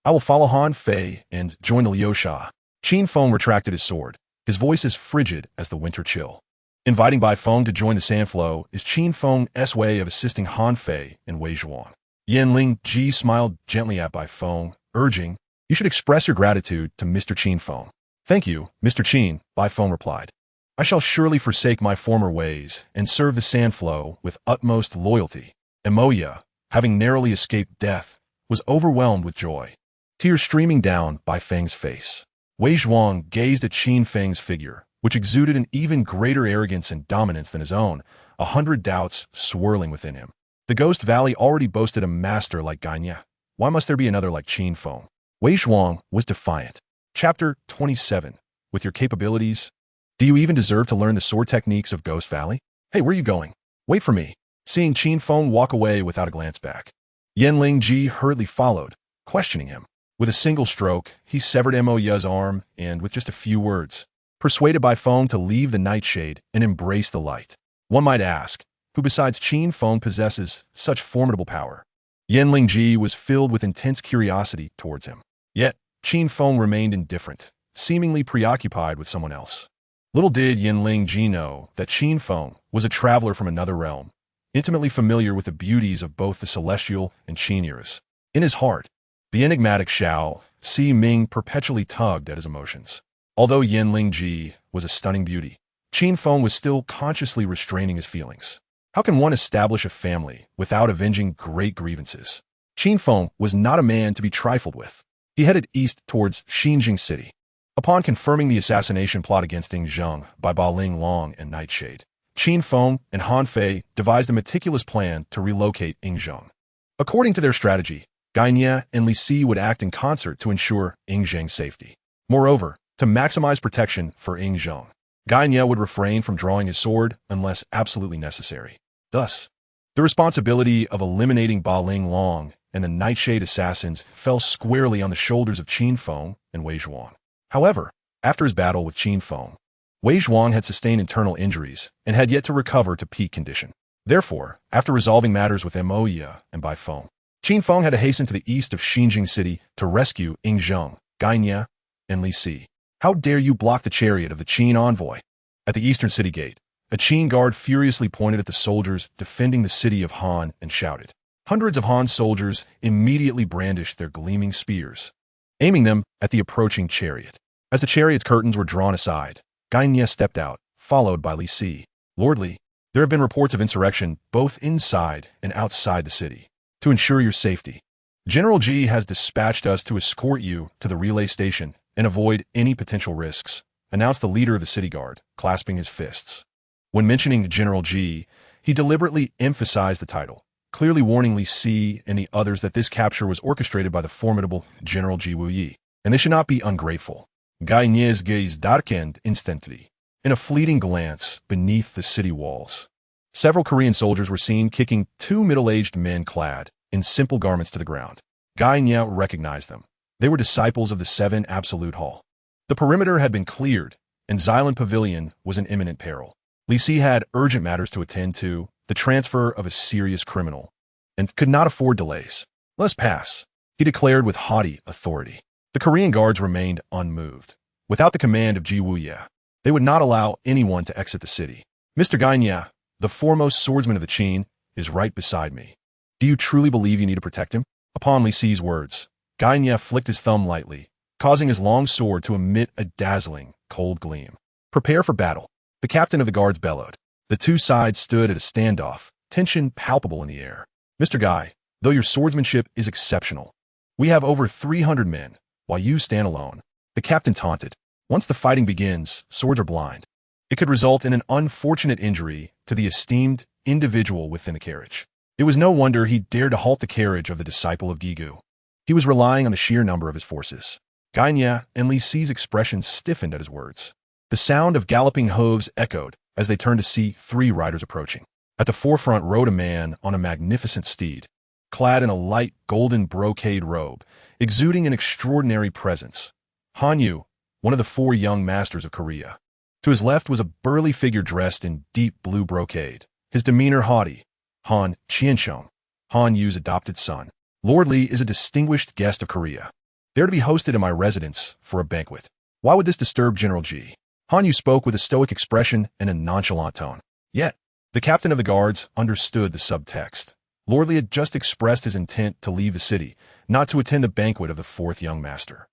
I will follow Han Fei and join the Liuxia. Qin Feng retracted his sword, his voice as frigid as the winter chill. Inviting Bai Feng to join the Sandflow is Qin Feng's way of assisting Han Fei and Wei Zhuang. Yanling Ji smiled gently at Bai Feng, urging, "You should express your gratitude to Mr. Qin Feng." "Thank you, Mr. Qin," Bai Feng replied. "I shall surely forsake my former ways and serve the Sandflow with utmost loyalty." Emoya, having narrowly escaped death, was overwhelmed with joy, tears streaming down Bai Feng's face. Wei Zhuang gazed at Qin Feng's figure, which exuded an even greater arrogance and dominance than his own, 100 doubts swirling within him. The Ghost Valley already boasted a master like Gai Nie. Why must there be another like Qin Feng? Wei Zhuang was defiant. Chapter 27. With your capabilities, do you even deserve to learn the sword techniques of Ghost Valley? Hey, where are you going? Wait for me. Seeing Qin Feng walk away without a glance back, Yanling Ji hurriedly followed, questioning him. With a single stroke, he severed Moya's arm and, with just a few words, persuaded Bai Feng to leave the nightshade and embrace the light. One might ask, who besides Qin Feng possesses such formidable power? Yanling Ji was filled with intense curiosity towards him. Yet, Qin Feng remained indifferent, seemingly preoccupied with someone else. Little did Yanling Ji know that Qin Feng was a traveler from another realm, intimately familiar with the beauties of both the celestial and Qin eras. In his heart, the enigmatic Xiao Si Ming perpetually tugged at his emotions. Although Yanling Ji was a stunning beauty, Qin Feng was still consciously restraining his feelings. How can one establish a family without avenging great grievances? Qin Feng was not a man to be trifled with. He headed east towards Xinjing City. Upon confirming the assassination plot against Ying Zheng by Ba Ling Long and Nightshade, Qin Feng and Han Fei devised a meticulous plan to relocate Ying Zheng. According to their strategy, Gai Nie and Li Si would act in concert to ensure Ying Zheng's safety. Moreover, to maximize protection for Ying Zheng, Gai Nie would refrain from drawing his sword unless absolutely necessary. Thus, the responsibility of eliminating Ba Ling Long and the Nightshade assassins fell squarely on the shoulders of Qin Feng and Wei Zhuang. However, after his battle with Qin Feng, Wei Zhuang had sustained internal injuries and had yet to recover to peak condition. Therefore, after resolving matters with Moya and Bai Feng, Qin Feng had to hasten to the east of Xinjing City to rescue Ying Zheng, Gai Nie, and Li Si. "How dare you block the chariot of the Qin envoy?" At the eastern city gate, a Qin guard furiously pointed at the soldiers defending the city of Han and shouted. Hundreds of Han soldiers immediately brandished their gleaming spears, aiming them at the approaching chariot. As the chariot's curtains were drawn aside, Gai Nie stepped out, followed by Li Si. "Lord Li, there have been reports of insurrection both inside and outside the city. To ensure your safety, General Ji has dispatched us to escort you to the relay station and avoid any potential risks," announced the leader of the city guard, clasping his fists. When mentioning General Ji, he deliberately emphasized the title, clearly warning Li Si and the others that this capture was orchestrated by the formidable General Ji Wuyi, and they should not be ungrateful. Gai Nie's gaze darkened instantly. In a fleeting glance beneath the city walls, several Korean soldiers were seen kicking two middle-aged men clad in simple garments to the ground. Gai Nie recognized them. They were disciples of the Seven Absolute Hall. The perimeter had been cleared, and Xylan Pavilion was in imminent peril. Li Si had urgent matters to attend to, the transfer of a serious criminal, and could not afford delays. "Let us pass," he declared with haughty authority. The Korean guards remained unmoved. Without the command of Ji Wuye, they would not allow anyone to exit the city. "Mr. Gai Nie, the foremost swordsman of the Qin, is right beside me. Do you truly believe you need to protect him?" Upon Li Si's words, Gai Nie flicked his thumb lightly, causing his long sword to emit a dazzling, cold gleam. "Prepare for battle," the captain of the guards bellowed. The two sides stood at a standoff, tension palpable in the air. "Mr. Gai, though your swordsmanship is exceptional, we have over 300 men, while you stand alone," the captain taunted. "Once the fighting begins, swords are blind. It could result in an unfortunate injury to the esteemed individual within the carriage." It was no wonder he dared to halt the carriage of the disciple of Gigu. He was relying on the sheer number of his forces. Gai Nie and Li Si's expressions stiffened at his words. The sound of galloping hooves echoed as they turned to see three riders approaching. At the forefront rode a man on a magnificent steed, clad in a light golden brocade robe, exuding an extraordinary presence. Han Yu, one of the four young masters of Korea. To his left was a burly figure dressed in deep blue brocade, his demeanor haughty. Han Qiansheng, Han Yu's adopted son. Lord Li is a distinguished guest of Korea. They're to be hosted in my residence for a banquet. Why would this disturb General Ji? Han Yu spoke with a stoic expression and a nonchalant tone. Yet, the captain of the guards understood the subtext. Lord Li had just expressed his intent to leave the city, not to attend the banquet of the fourth young master.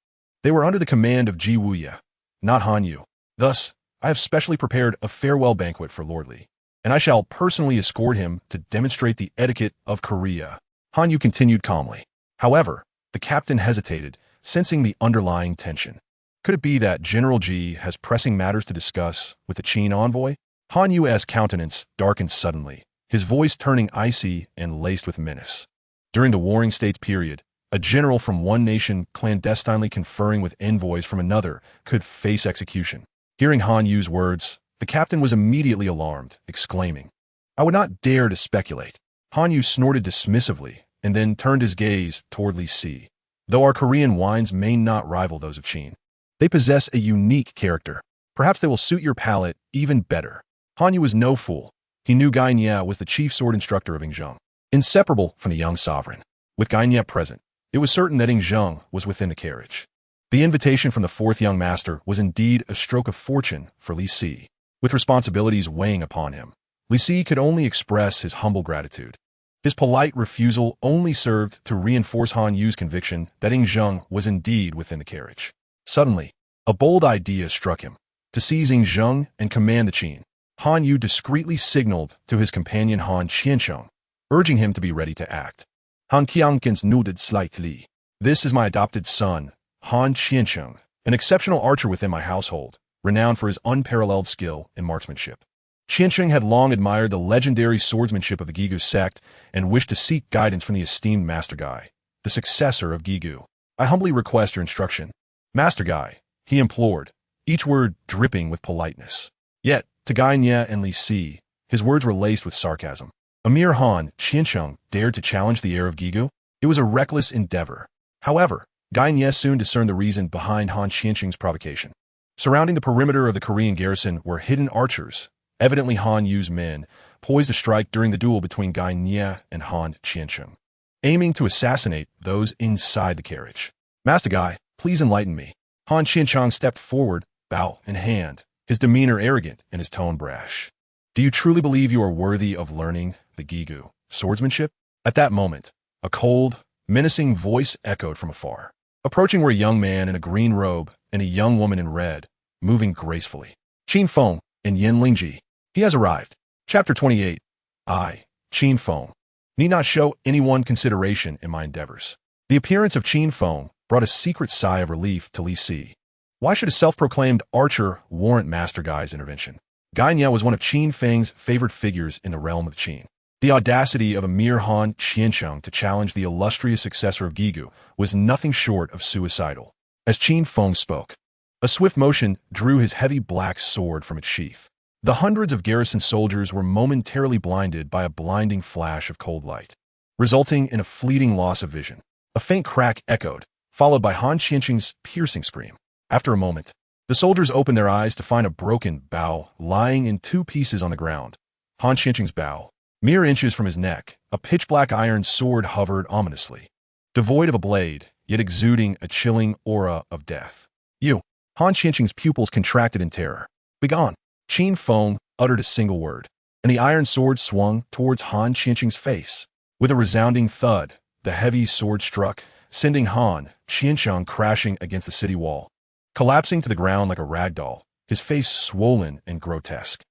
They were under the command of Ji Wuya, not Han Yu. Thus, I have specially prepared a farewell banquet for Lord Li, and I shall personally escort him to demonstrate the etiquette of Korea. Han Yu continued calmly. However, the captain hesitated, sensing the underlying tension. Could it be that General Ji has pressing matters to discuss with the Qin envoy? Han Yu's countenance darkened suddenly, his voice turning icy and laced with menace. During the Warring States period, a general from one nation clandestinely conferring with envoys from another could face execution. Hearing Han Yu's words, the captain was immediately alarmed, exclaiming, "I would not dare to speculate." Han Yu snorted dismissively and then turned his gaze toward Li Si. Though our Korean wines may not rival those of Qin, they possess a unique character. Perhaps they will suit your palate even better. Han Yu was no fool. He knew Gai Nie was the chief sword instructor of Zheng, inseparable from the young sovereign. With Gai Nie present, it was certain that Zheng was within the carriage. The invitation from the fourth young master was indeed a stroke of fortune for Li Si. With responsibilities weighing upon him, Li Si could only express his humble gratitude. His polite refusal only served to reinforce Han Yu's conviction that Zheng was indeed within the carriage. Suddenly, a bold idea struck him. To seize Zheng and command the Qin, Han Yu discreetly signaled to his companion Han Qiancheng, urging him to be ready to act. Han Qiancheng nodded slightly. "This is my adopted son, Han Qiancheng, an exceptional archer within my household, renowned for his unparalleled skill in marksmanship." Qiancheng had long admired the legendary swordsmanship of the Gigu sect and wished to seek guidance from the esteemed Master Gai, the successor of Gigu. "I humbly request your instruction, Master Gai," he implored, each word dripping with politeness. Yet, to Gai Nie and Li Si, his words were laced with sarcasm. A mere Han Qiancheng dared to challenge the heir of Gigu? It was a reckless endeavor. However, Gai Nie soon discerned the reason behind Han Qiancheng's provocation. Surrounding the perimeter of the Korean garrison were hidden archers, evidently Han Yu's men, poised to strike during the duel between Gai Nie and Han Qiancheng, aiming to assassinate those inside the carriage. "Master Gai, please enlighten me." Han Qiancheng stepped forward, bow in hand, his demeanor arrogant and his tone brash. "Do you truly believe you are worthy of learning the Gigu swordsmanship?" At that moment, a cold, menacing voice echoed from afar. Approaching were a young man in a green robe and a young woman in red, moving gracefully. "Qin Feng and Yin Lingji. He has arrived." Chapter 28. I, Qin Feng, need not show anyone consideration in my endeavors. The appearance of Qin Feng brought a secret sigh of relief to Li Si. Why should a self-proclaimed archer warrant Master Gai's intervention? Gai Nie was one of Qin Feng's favored figures in the realm of Qin. The audacity of a mere Han Qiancheng to challenge the illustrious successor of Gigu was nothing short of suicidal. As Qin Feng spoke, a swift motion drew his heavy black sword from its sheath. The hundreds of garrison soldiers were momentarily blinded by a blinding flash of cold light, resulting in a fleeting loss of vision. A faint crack echoed, followed by Han Qiancheng's piercing scream. After a moment, the soldiers opened their eyes to find a broken bow lying in two pieces on the ground. Han Qiancheng's bow, mere inches from his neck, a pitch-black iron sword hovered ominously, devoid of a blade, yet exuding a chilling aura of death. "You!" Han Qiancheng's pupils contracted in terror. "Begone!" Qin Feng uttered a single word, and the iron sword swung towards Han Qiancheng's face. With a resounding thud, the heavy sword struck, sending Han Qiancheng crashing against the city wall, collapsing to the ground like a rag doll, his face swollen and grotesque.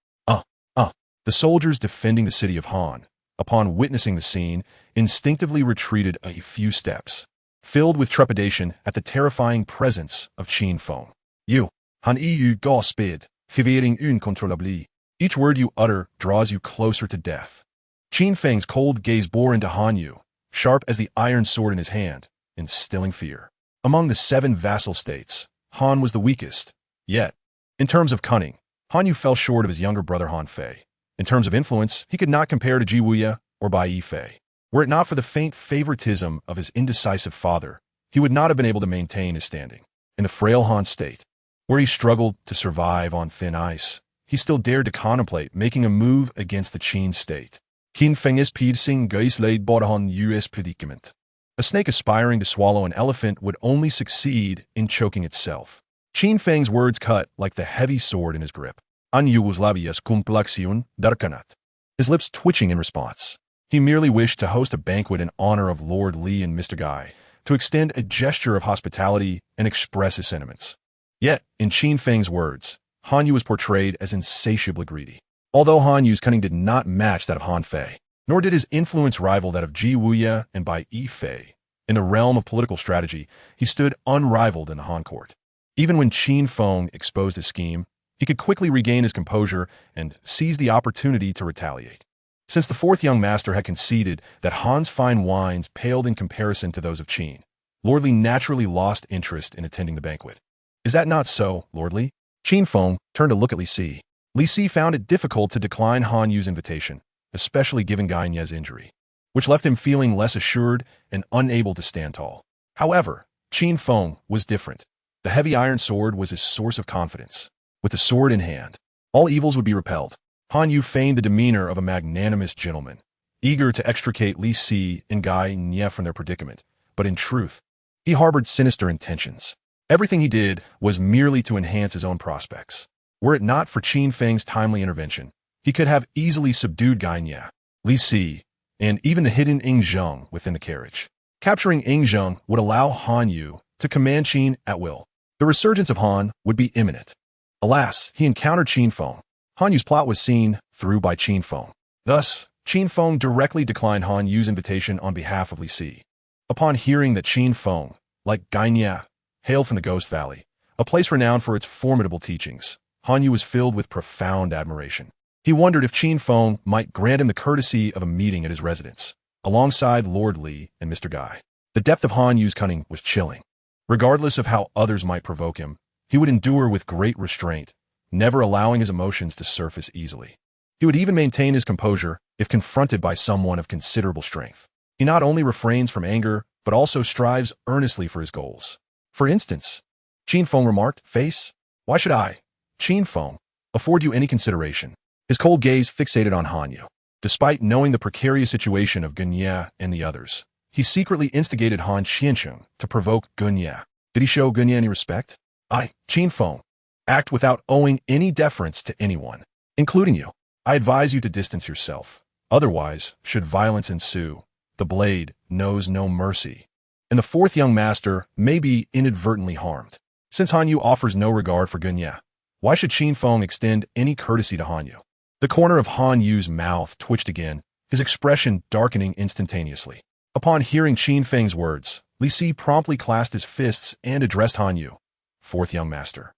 The soldiers defending the city of Han, upon witnessing the scene, instinctively retreated a few steps, filled with trepidation at the terrifying presence of Qin Feng. "You, Han eu gosped, hivering uncontrollably." Each word you utter draws you closer to death. Qin Feng's cold gaze bore into Han Yu, sharp as the iron sword in his hand, instilling fear. Among the 7 vassal states, Han was the weakest. Yet, in terms of cunning, Han Yu fell short of his younger brother Han Fei. In terms of influence, he could not compare to Ji Wuya or Bai Yifei. Were it not for the faint favoritism of his indecisive father, he would not have been able to maintain his standing. In the frail Han state, where he struggled to survive on thin ice, he still dared to contemplate making a move against the Qin state. Qin Feng is piercing Gai's laid Bodahan US predicament. A snake aspiring to swallow an elephant would only succeed in choking itself. Qin Feng's words cut like the heavy sword in his grip. An labias complaxion darkanat. His lips twitching in response. He merely wished to host a banquet in honor of Lord Li and Mr. Gai, to extend a gesture of hospitality and express his sentiments. Yet, in Qin Feng's words, Han Yu was portrayed as insatiably greedy. Although Han Yu's cunning did not match that of Han Fei, nor did his influence rival that of Ji Wuye and Bai Yifei, in the realm of political strategy, he stood unrivaled in the Han court. Even when Qin Feng exposed his scheme, he could quickly regain his composure and seize the opportunity to retaliate. Since the fourth young master had conceded that Han's fine wines paled in comparison to those of Qin, Lord Li naturally lost interest in attending the banquet. Is that not so, Lord Li? Qin Feng turned to look at Li Si. Li Si found it difficult to decline Han Yu's invitation, especially given Gai Nie's injury, which left him feeling less assured and unable to stand tall. However, Qin Feng was different. The heavy iron sword was his source of confidence. With the sword in hand, all evils would be repelled. Han Yu feigned the demeanor of a magnanimous gentleman, eager to extricate Li Si and Gai Nie from their predicament, but in truth, he harbored sinister intentions. Everything he did was merely to enhance his own prospects. Were it not for Qin Feng's timely intervention, he could have easily subdued Gai Nie, Li Si, and even the hidden Ing Zheng within the carriage. Capturing Ing Zheng would allow Han Yu to command Qin at will. The resurgence of Han would be imminent. Alas, he encountered Qin Feng. Han Yu's plot was seen through by Qin Feng. Thus, Qin Feng directly declined Han Yu's invitation on behalf of Li Si. Upon hearing that Qin Feng, like Gai Nie, hailed from the Ghost Valley, a place renowned for its formidable teachings, Han Yu was filled with profound admiration. He wondered if Qin Feng might grant him the courtesy of a meeting at his residence, alongside Lord Li and Mr. Gai. The depth of Han Yu's cunning was chilling. Regardless of how others might provoke him, he would endure with great restraint, never allowing his emotions to surface easily. He would even maintain his composure if confronted by someone of considerable strength. He not only refrains from anger, but also strives earnestly for his goals. For instance, Qin Feng remarked, "Face, why should I, Qin Feng, afford you any consideration?" His cold gaze fixated on Han Yu. Despite knowing the precarious situation of Gai Nie and the others, he secretly instigated Han Qiansheng to provoke Gai Nie. Did he show Gai Nie any respect? Qin Feng, act without owing any deference to anyone, including you. I advise you to distance yourself. Otherwise, should violence ensue, the blade knows no mercy, and the fourth young master may be inadvertently harmed. Since Han Yu offers no regard for Gai Nie, why should Qin Feng extend any courtesy to Han Yu? The corner of Han Yu's mouth twitched again, his expression darkening instantaneously. Upon hearing Qin Feng's words, Li Si promptly clasped his fists and addressed Han Yu. Fourth young master.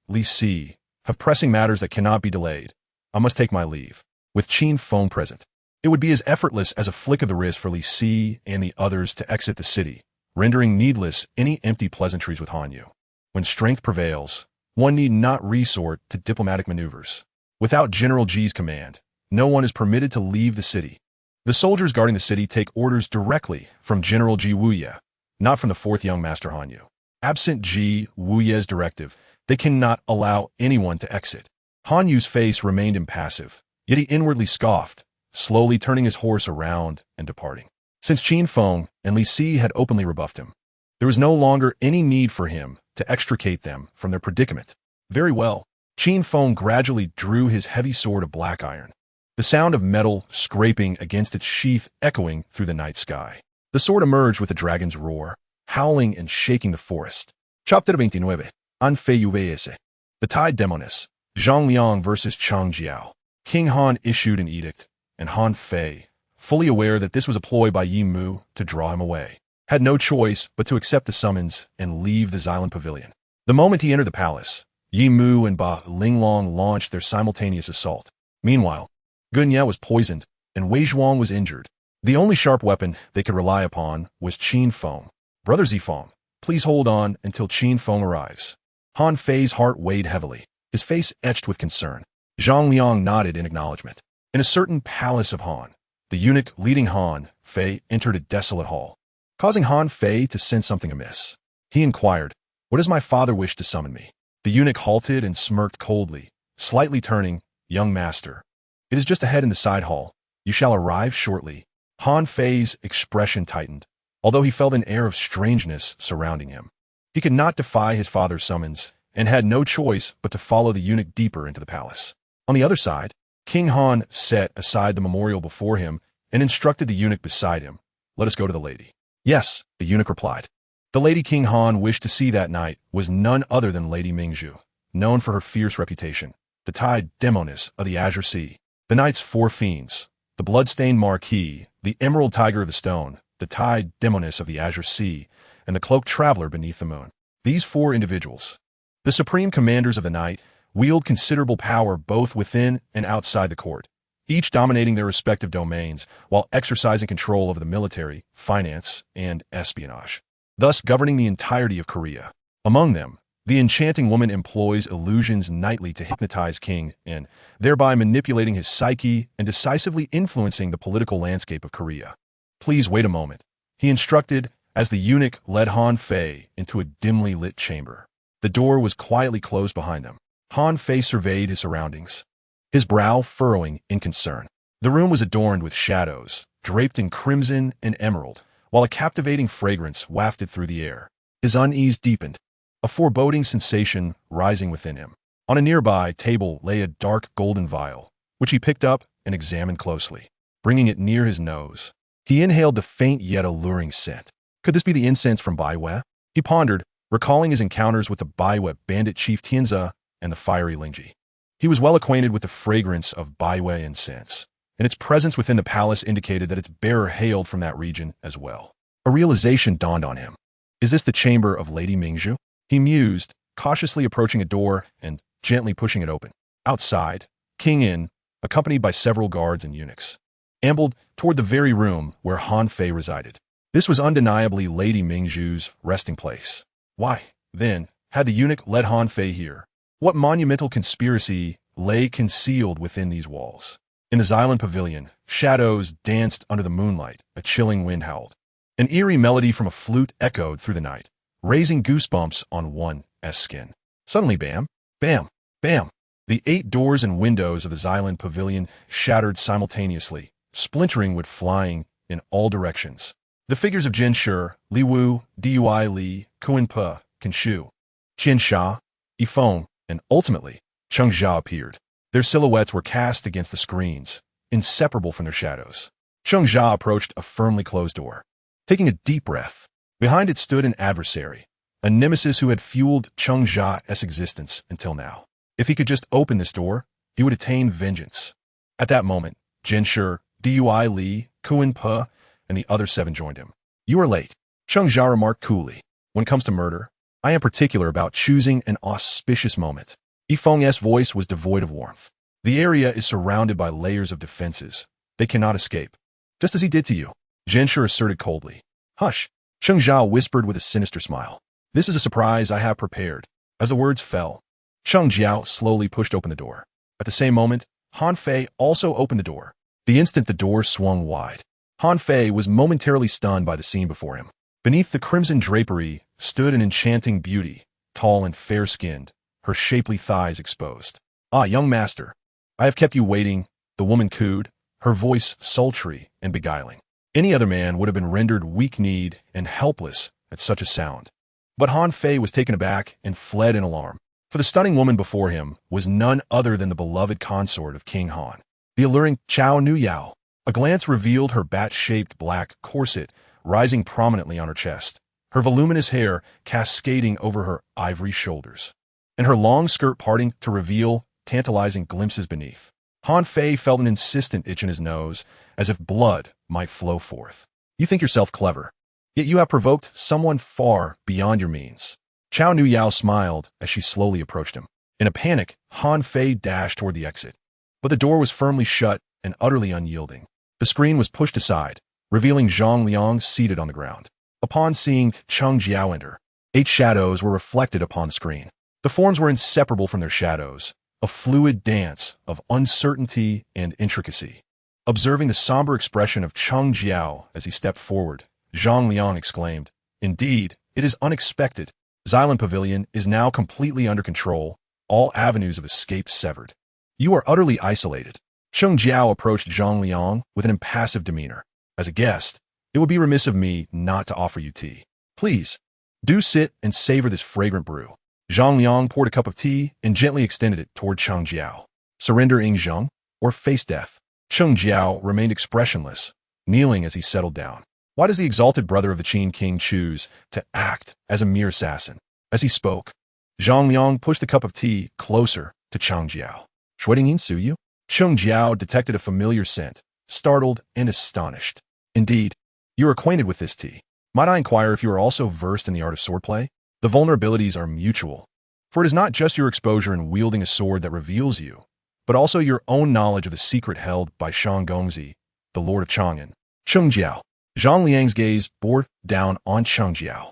Li Si, have pressing matters that cannot be delayed. I must take my leave. With Qin Feng present, it would be as effortless as a flick of the wrist for Li Si and the others to exit the city, rendering needless any empty pleasantries with Han Yu. When strength prevails, one need not resort to diplomatic maneuvers. Without General Ji's command, no one is permitted to leave the city. The soldiers guarding the city take orders directly from General Ji Wuye, not from the fourth young master Han Yu. Absent Ji Wuye's directive, they cannot allow anyone to exit. Han Yu's face remained impassive, yet he inwardly scoffed, slowly turning his horse around and departing. Since Qin Feng and Li Si had openly rebuffed him, there was no longer any need for him to extricate them from their predicament. Very well. Qin Feng gradually drew his heavy sword of black iron, the sound of metal scraping against its sheath echoing through the night sky. The sword emerged with a dragon's roar, howling and shaking the forest. Chapter 29. An Fei Uvese. The Tide Demoness. Zhang Liang versus Chang Jiao. King Han issued an edict, and Han Fei, fully aware that this was a ploy by Yi Mu to draw him away, had no choice but to accept the summons and leave the Xylan Pavilion. The moment he entered the palace, Yi Mu and Ba Linglong launched their simultaneous assault. Meanwhile, Gai Nie was poisoned, and Wei Zhuang was injured. The only sharp weapon they could rely upon was Qin Feng. Brother Zifeng, please hold on until Qin Feng arrives. Han Fei's heart weighed heavily, his face etched with concern. Zhang Liang nodded in acknowledgement. In a certain palace of Han, the eunuch leading Han Fei entered a desolate hall, causing Han Fei to sense something amiss. He inquired, "What does my father wish to summon me?" The eunuch halted and smirked coldly, slightly turning, "Young master, it is just ahead in the side hall. You shall arrive shortly. Han Fei's expression tightened, although he felt an air of strangeness surrounding him. He could not defy his father's summons, and had no choice but to follow the eunuch deeper into the palace. On the other side, King Han set aside the memorial before him and instructed the eunuch beside him. Let us go to the lady. Yes, the eunuch replied. The lady King Han wished to see that night was none other than Lady Mingzhu, known for her fierce reputation, the Tide Demoness of the Azure Sea, the night's four fiends, the blood-stained Marquis, the Emerald Tiger of the Stone, the Tide Demoness of the Azure Sea, and the Cloaked Traveler beneath the moon. These four individuals, the supreme commanders of the night, wield considerable power both within and outside the court, each dominating their respective domains while exercising control over the military, finance, and espionage, thus governing the entirety of Korea. Among them, the enchanting woman employs illusions nightly to hypnotize King and thereby manipulating his psyche and decisively influencing the political landscape of Korea. Please wait a moment, he instructed as the eunuch led Han Fei into a dimly lit chamber. The door was quietly closed behind them. Han Fei surveyed his surroundings, his brow furrowing in concern. The room was adorned with shadows, draped in crimson and emerald, while a captivating fragrance wafted through the air. His unease deepened, a foreboding sensation rising within him. On a nearby table lay a dark golden vial, which he picked up and examined closely. Bringing it near his nose, he inhaled the faint yet alluring scent. Could this be the incense from Bai Wei? He pondered, recalling his encounters with the Bai Wei bandit chief Tianzi and the fiery Lingji. He was well acquainted with the fragrance of Bai Wei incense, and its presence within the palace indicated that its bearer hailed from that region as well. A realization dawned on him. Is this the chamber of Lady Mingzhu? He mused, cautiously approaching a door and gently pushing it open. Outside, King In, accompanied by several guards and eunuchs, ambled toward the very room where Han Fei resided. This was undeniably Lady Mingzhu's resting place. Why, then, had the eunuch led Han Fei here? What monumental conspiracy lay concealed within these walls? In the Xylan Pavilion, shadows danced under the moonlight, a chilling wind howled. An eerie melody from a flute echoed through the night, raising goosebumps on one's skin. Suddenly, bam, bam, bam. The 8 doors and windows of the Xylan Pavilion shattered simultaneously, splintering wood flying in all directions. The figures of Jin Shi, Li Wu, Dui Li, Qin Feng, Qin Shu, Qin Sha, Yi Feng, and ultimately, Cheng Jia appeared. Their silhouettes were cast against the screens, inseparable from their shadows. Cheng Jia approached a firmly closed door. Taking a deep breath, behind it stood an adversary, a nemesis who had fueled Cheng Jia's existence until now. If he could just open this door, he would attain vengeance. At that moment, Jin Shi, Dui Li, Qin Feng, and the other 7 joined him. You are late, Cheng Jia remarked coolly. When it comes to murder, I am particular about choosing an auspicious moment. Yi Feng's voice was devoid of warmth. The area is surrounded by layers of defenses. They cannot escape. Just as he did to you, Jin Shi asserted coldly. Hush, Cheng Jia whispered with a sinister smile. This is a surprise I have prepared. As the words fell, Cheng Jia slowly pushed open the door. At the same moment, Han Fei also opened the door. The instant the door swung wide, Han Fei was momentarily stunned by the scene before him. Beneath the crimson drapery stood an enchanting beauty, tall and fair-skinned, her shapely thighs exposed. Ah, young master, I have kept you waiting, the woman cooed, her voice sultry and beguiling. Any other man would have been rendered weak-kneed and helpless at such a sound. But Han Fei was taken aback and fled in alarm, for the stunning woman before him was none other than the beloved consort of King Han, the alluring Chao Nu Yao. A glance revealed her bat-shaped black corset rising prominently on her chest, her voluminous hair cascading over her ivory shoulders, and her long skirt parting to reveal tantalizing glimpses beneath. Han Fei felt an insistent itch in his nose, as if blood might flow forth. You think yourself clever, yet you have provoked someone far beyond your means. Chao Nu Yao smiled as she slowly approached him. In a panic, Han Fei dashed toward the exit, but the door was firmly shut and utterly unyielding. The screen was pushed aside, revealing Zhang Liang seated on the ground. Upon seeing Cheng Jia enter, 8 shadows were reflected upon the screen. The forms were inseparable from their shadows, a fluid dance of uncertainty and intricacy. Observing the somber expression of Cheng Jia as he stepped forward, Zhang Liang exclaimed, Indeed, it is unexpected. Xylan Pavilion is now completely under control, all avenues of escape severed. You are utterly isolated. Sheng Jiao approached Zhang Liang with an impassive demeanor. As a guest, it would be remiss of me not to offer you tea. Please, do sit and savor this fragrant brew. Zhang Liang poured a cup of tea and gently extended it toward Sheng Jiao. Surrender Ing Zheng, or face death. Sheng Jiao remained expressionless, kneeling as he settled down. Why does the exalted brother of the Qin king choose to act as a mere assassin? As he spoke, Zhang Liang pushed the cup of tea closer to Sheng Jiao. Shuedingyin Su Yu? Sheng Jiao detected a familiar scent, startled and astonished. Indeed, you are acquainted with this tea. Might I inquire if you are also versed in the art of swordplay? The vulnerabilities are mutual, for it is not just your exposure in wielding a sword that reveals you, but also your own knowledge of the secret held by Shang Gongzi, the Lord of Chang'an. Sheng Jiao. Zhang Liang's gaze bore down on Sheng Jiao.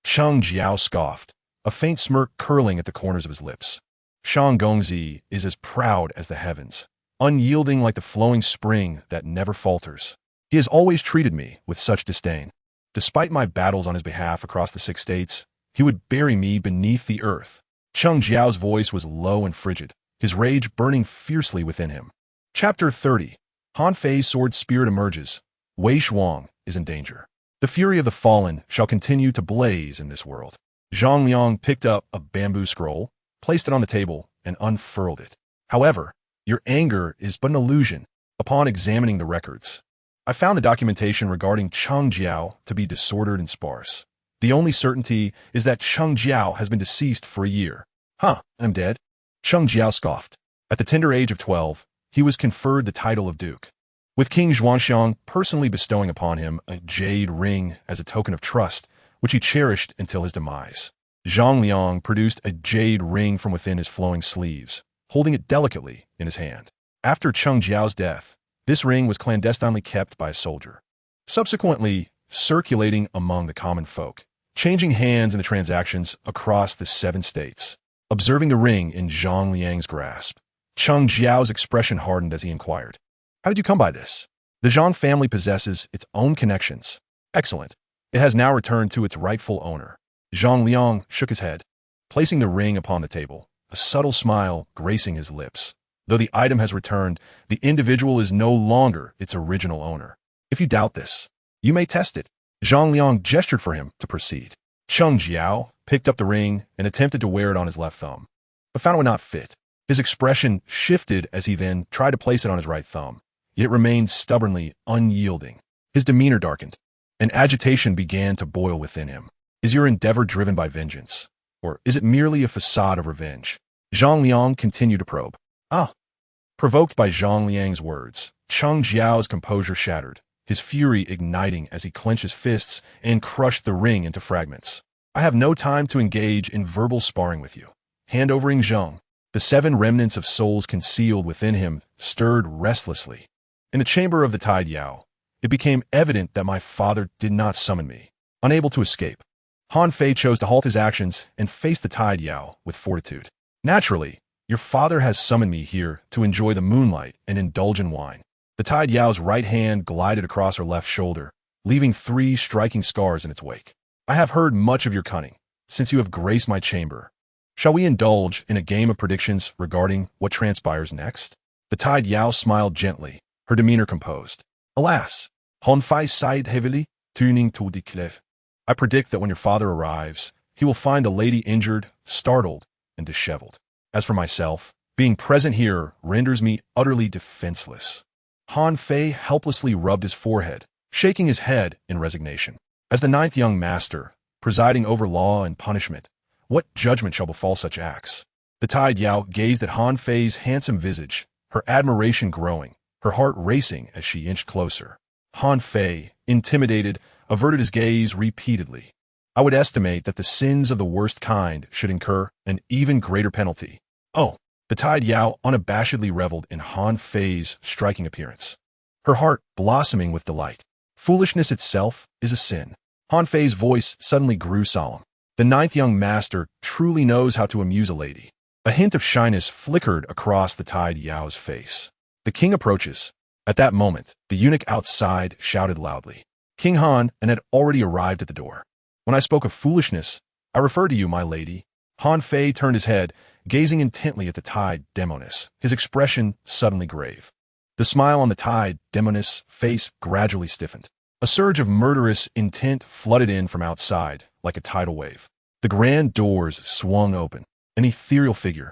Sheng Jiao scoffed, a faint smirk curling at the corners of his lips. Shang Gongzi is as proud as the heavens, unyielding like the flowing spring that never falters. He has always treated me with such disdain. Despite my battles on his behalf across the 6 states, he would bury me beneath the earth. Sheng Jiao's voice was low and frigid, his rage burning fiercely within him. Chapter 30. Han Fei's sword spirit emerges. Wei Zhuang is in danger. The fury of the fallen shall continue to blaze in this world. Zhang Liang picked up a bamboo scroll, placed it on the table, and unfurled it. However, your anger is but an illusion. Upon examining the records, I found the documentation regarding Sheng Jiao to be disordered and sparse. The only certainty is that Sheng Jiao has been deceased for a year. I'm dead? Sheng Jiao scoffed. At the tender age of 12, he was conferred the title of Duke, with King Xuanxiang personally bestowing upon him a jade ring as a token of trust, which he cherished until his demise. Zhang Liang produced a jade ring from within his flowing sleeves, holding it delicately in his hand. After Sheng Jiao's death, this ring was clandestinely kept by a soldier, subsequently circulating among the common folk, changing hands in the transactions across the 7 states. Observing the ring in Zhang Liang's grasp, Sheng Jiao's expression hardened as he inquired, "How did you come by this?" The Zhang family possesses its own connections. Excellent. It has now returned to its rightful owner. Zhang Liang shook his head, placing the ring upon the table, a subtle smile gracing his lips. Though the item has returned, the individual is no longer its original owner. If you doubt this, you may test it. Zhang Liang gestured for him to proceed. Sheng Jiao picked up the ring and attempted to wear it on his left thumb, but found it would not fit. His expression shifted as he then tried to place it on his right thumb, yet it remained stubbornly unyielding. His demeanor darkened, and agitation began to boil within him. Is your endeavor driven by vengeance, or is it merely a facade of revenge? Zhang Liang continued to probe. Provoked by Zhang Liang's words, Sheng Jiao's composure shattered, his fury igniting as he clenched his fists and crushed the ring into fragments. I have no time to engage in verbal sparring with you. Hand over Ing Zheng. The 7 remnants of souls concealed within him stirred restlessly. In the chamber of the Tide Yao, it became evident that my father did not summon me. Unable to escape, Han Fei chose to halt his actions and face the Tide Yao with fortitude. Naturally, your father has summoned me here to enjoy the moonlight and indulge in wine. The Tide Yao's right hand glided across her left shoulder, leaving 3 striking scars in its wake. I have heard much of your cunning, since you have graced my chamber. Shall we indulge in a game of predictions regarding what transpires next? The Tide Yao smiled gently, her demeanor composed. Alas, Han Fei sighed heavily, turning to the cliff. I predict that when your father arrives, he will find the lady injured, startled, and disheveled. As for myself, being present here renders me utterly defenseless. Han Fei helplessly rubbed his forehead, shaking his head in resignation. As the 9th young master, presiding over law and punishment, what judgment shall befall such acts? The Tide Yao gazed at Han Fei's handsome visage, her admiration growing, her heart racing as she inched closer. Han Fei, intimidated, averted his gaze repeatedly. I would estimate that the sins of the worst kind should incur an even greater penalty. The Tide Yao unabashedly reveled in Han Fei's striking appearance, her heart blossoming with delight. Foolishness itself is a sin. Han Fei's voice suddenly grew solemn. The 9th young master truly knows how to amuse a lady. A hint of shyness flickered across the Tide Yao's face. The king approaches. At that moment, the eunuch outside shouted loudly. King Han and had already arrived at the door. When I spoke of foolishness, I refer to you, my lady. Han Fei turned his head, gazing intently at the Tide Demoness, his expression suddenly grave. The smile on the Tide Demoness' face gradually stiffened. A surge of murderous intent flooded in from outside, like a tidal wave. The grand doors swung open. An ethereal figure,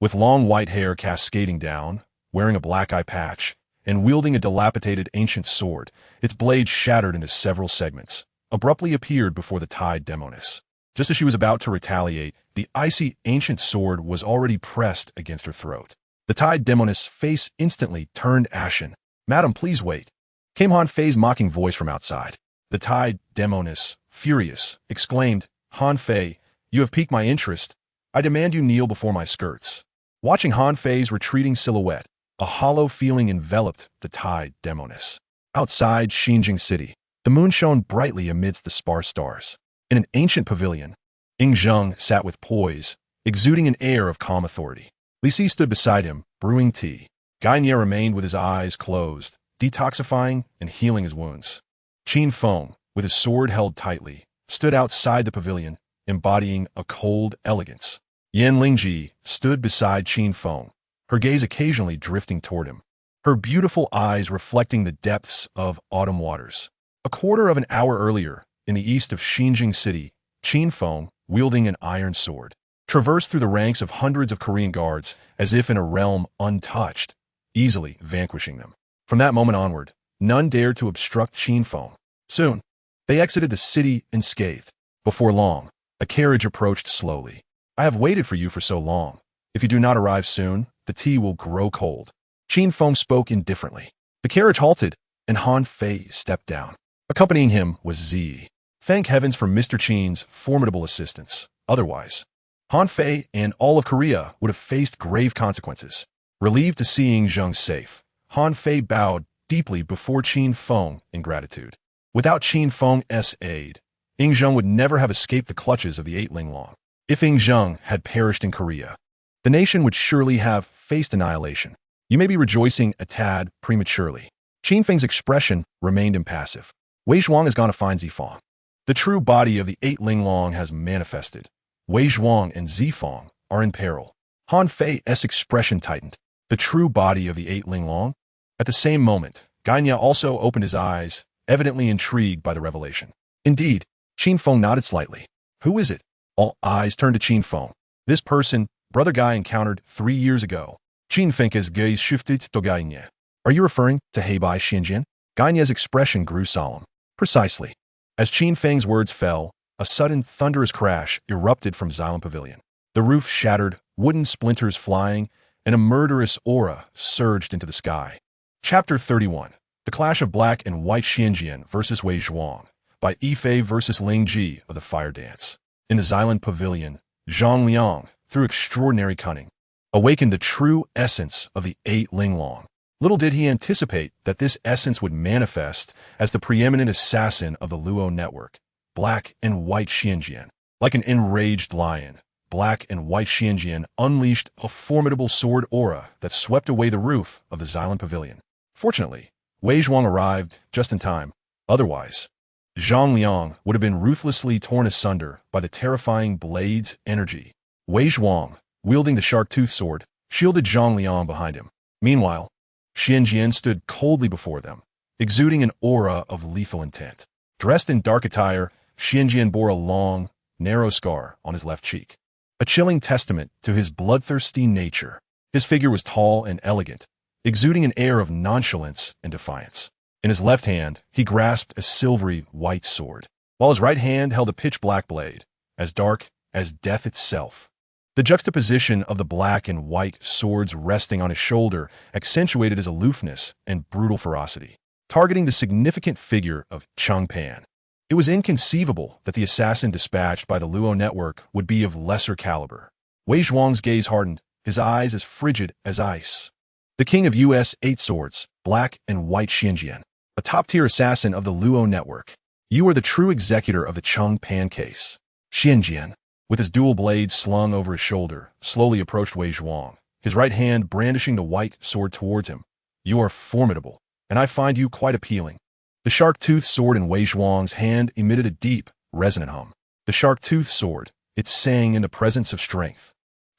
with long white hair cascading down, wearing a black eye patch, and wielding a dilapidated ancient sword, its blade shattered into several segments, abruptly appeared before the Tide Demoness. Just as she was about to retaliate, the icy ancient sword was already pressed against her throat. The Tide Demoness' face instantly turned ashen. "Madam, please wait," came Han Fei's mocking voice from outside. The Tide Demoness, furious, exclaimed, "Han Fei, you have piqued my interest. I demand you kneel before my skirts." Watching Han Fei's retreating silhouette, a hollow feeling enveloped the Tide Demoness. Outside Xinjiang City, the moon shone brightly amidst the sparse stars. In an ancient pavilion, Ying Zheng sat with poise, exuding an air of calm authority. Li Si stood beside him, brewing tea. Gai Nie remained with his eyes closed, detoxifying and healing his wounds. Qin Feng, with his sword held tightly, stood outside the pavilion, embodying a cold elegance. Yan Lingji stood beside Qin Feng, her gaze occasionally drifting toward him, her beautiful eyes reflecting the depths of autumn waters. A quarter of an hour earlier, in the east of Xinjiang City, Qin Feng, wielding an iron sword, traversed through the ranks of hundreds of Korean guards as if in a realm untouched, easily vanquishing them. From that moment onward, none dared to obstruct Qin Feng. Soon, they exited the city unscathed. Before long, a carriage approached slowly. "I have waited for you for so long. If you do not arrive soon, the tea will grow cold." Qin Feng spoke indifferently. The carriage halted, and Han Fei stepped down. Accompanying him was Zi. Thank heavens for Mr. Qin's formidable assistance. Otherwise, Han Fei and all of Korea would have faced grave consequences. Relieved to seeing Zheng safe, Han Fei bowed deeply before Qin Feng in gratitude. Without Qin Feng's aid, Ying Zheng would never have escaped the clutches of the Eight Linglong. If Ying Zheng had perished in Korea, the nation would surely have faced annihilation. "You may be rejoicing a tad prematurely." Qin Feng's expression remained impassive. "Wei Zhuang has gone to find Zifeng. The true body of the Eight Linglong has manifested. Wei Zhuang and Zifeng are in peril." Han Fei's expression tightened. The true body of the Eight Linglong? At the same moment, Gai Nie also opened his eyes, evidently intrigued by the revelation. Indeed, Qin Feng nodded slightly. "Who is it?" All eyes turned to Qin Feng. "This person, Brother Gai encountered 3 years ago." Qin Feng's gaze shifted to Gai Nie. "Are you referring to Heibai Xinjian?" Gai Nie's expression grew solemn. "Precisely." As Qin Feng's words fell, a sudden thunderous crash erupted from Xylem Pavilion. The roof shattered, wooden splinters flying, and a murderous aura surged into the sky. Chapter 31. The Clash of Black and White Xinjiang versus Wei Zhuang, by Yifei versus Ling Ji of the Fire Dance. In the Xylem Pavilion, Zhang Liang, through extraordinary cunning, awakened the true essence of the Eight Linglong. Little did he anticipate that this essence would manifest as the preeminent assassin of the Luo network, Black and White Xinjiang. Like an enraged lion, Black and White Xinjiang unleashed a formidable sword aura that swept away the roof of the Xylem Pavilion. Fortunately, Wei Zhuang arrived just in time. Otherwise, Zhang Liang would have been ruthlessly torn asunder by the terrifying blade's energy. Wei Zhuang, wielding the shark-toothed sword, shielded Zhang Liang behind him. Meanwhile, Xinjiang stood coldly before them, exuding an aura of lethal intent. Dressed in dark attire, Xinjiang bore a long, narrow scar on his left cheek, a chilling testament to his bloodthirsty nature. His figure was tall and elegant, exuding an air of nonchalance and defiance. In his left hand, he grasped a silvery white sword, while his right hand held a pitch-black blade, as dark as death itself. The juxtaposition of the black and white swords resting on his shoulder accentuated his aloofness and brutal ferocity, targeting the significant figure of Cheng Pan. It was inconceivable that the assassin dispatched by the Luo network would be of lesser caliber. Wei Zhuang's gaze hardened, his eyes as frigid as ice. The king of US Eight Swords, Black and White Xinjiang, a top-tier assassin of the Luo network. You are the true executor of the Cheng Pan case. Xinjiang, with his dual blades slung over his shoulder, slowly approached Wei Zhuang, his right hand brandishing the white sword towards him. "You are formidable, and I find you quite appealing." The shark-toothed sword in Wei Zhuang's hand emitted a deep, resonant hum. The shark-toothed sword, it sang in the presence of strength.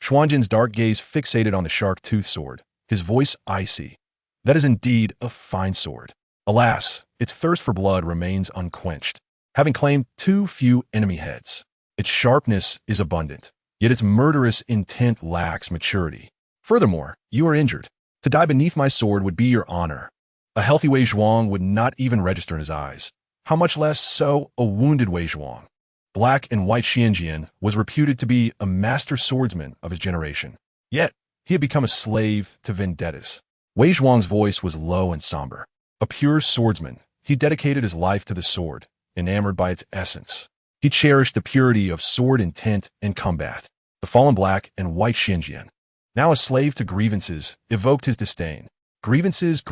Xuanjin's dark gaze fixated on the shark-toothed sword, his voice icy. That is indeed a fine sword. Alas, its thirst for blood remains unquenched, having claimed too few enemy heads. Its sharpness is abundant, yet its murderous intent lacks maturity. Furthermore, you are injured. To die beneath my sword would be your honor. A healthy Wei Zhuang would not even register in his eyes. How much less so a wounded Wei Zhuang? Black and white Xianjian was reputed to be a master swordsman of his generation. Yet, he had become a slave to vendettas. Wei Zhuang's voice was low and somber. A pure swordsman, he dedicated his life to the sword, enamored by its essence. He cherished the purity of sword intent and combat. The fallen black and white Xianjian, now a slave to grievances, evoked his disdain. Grievances.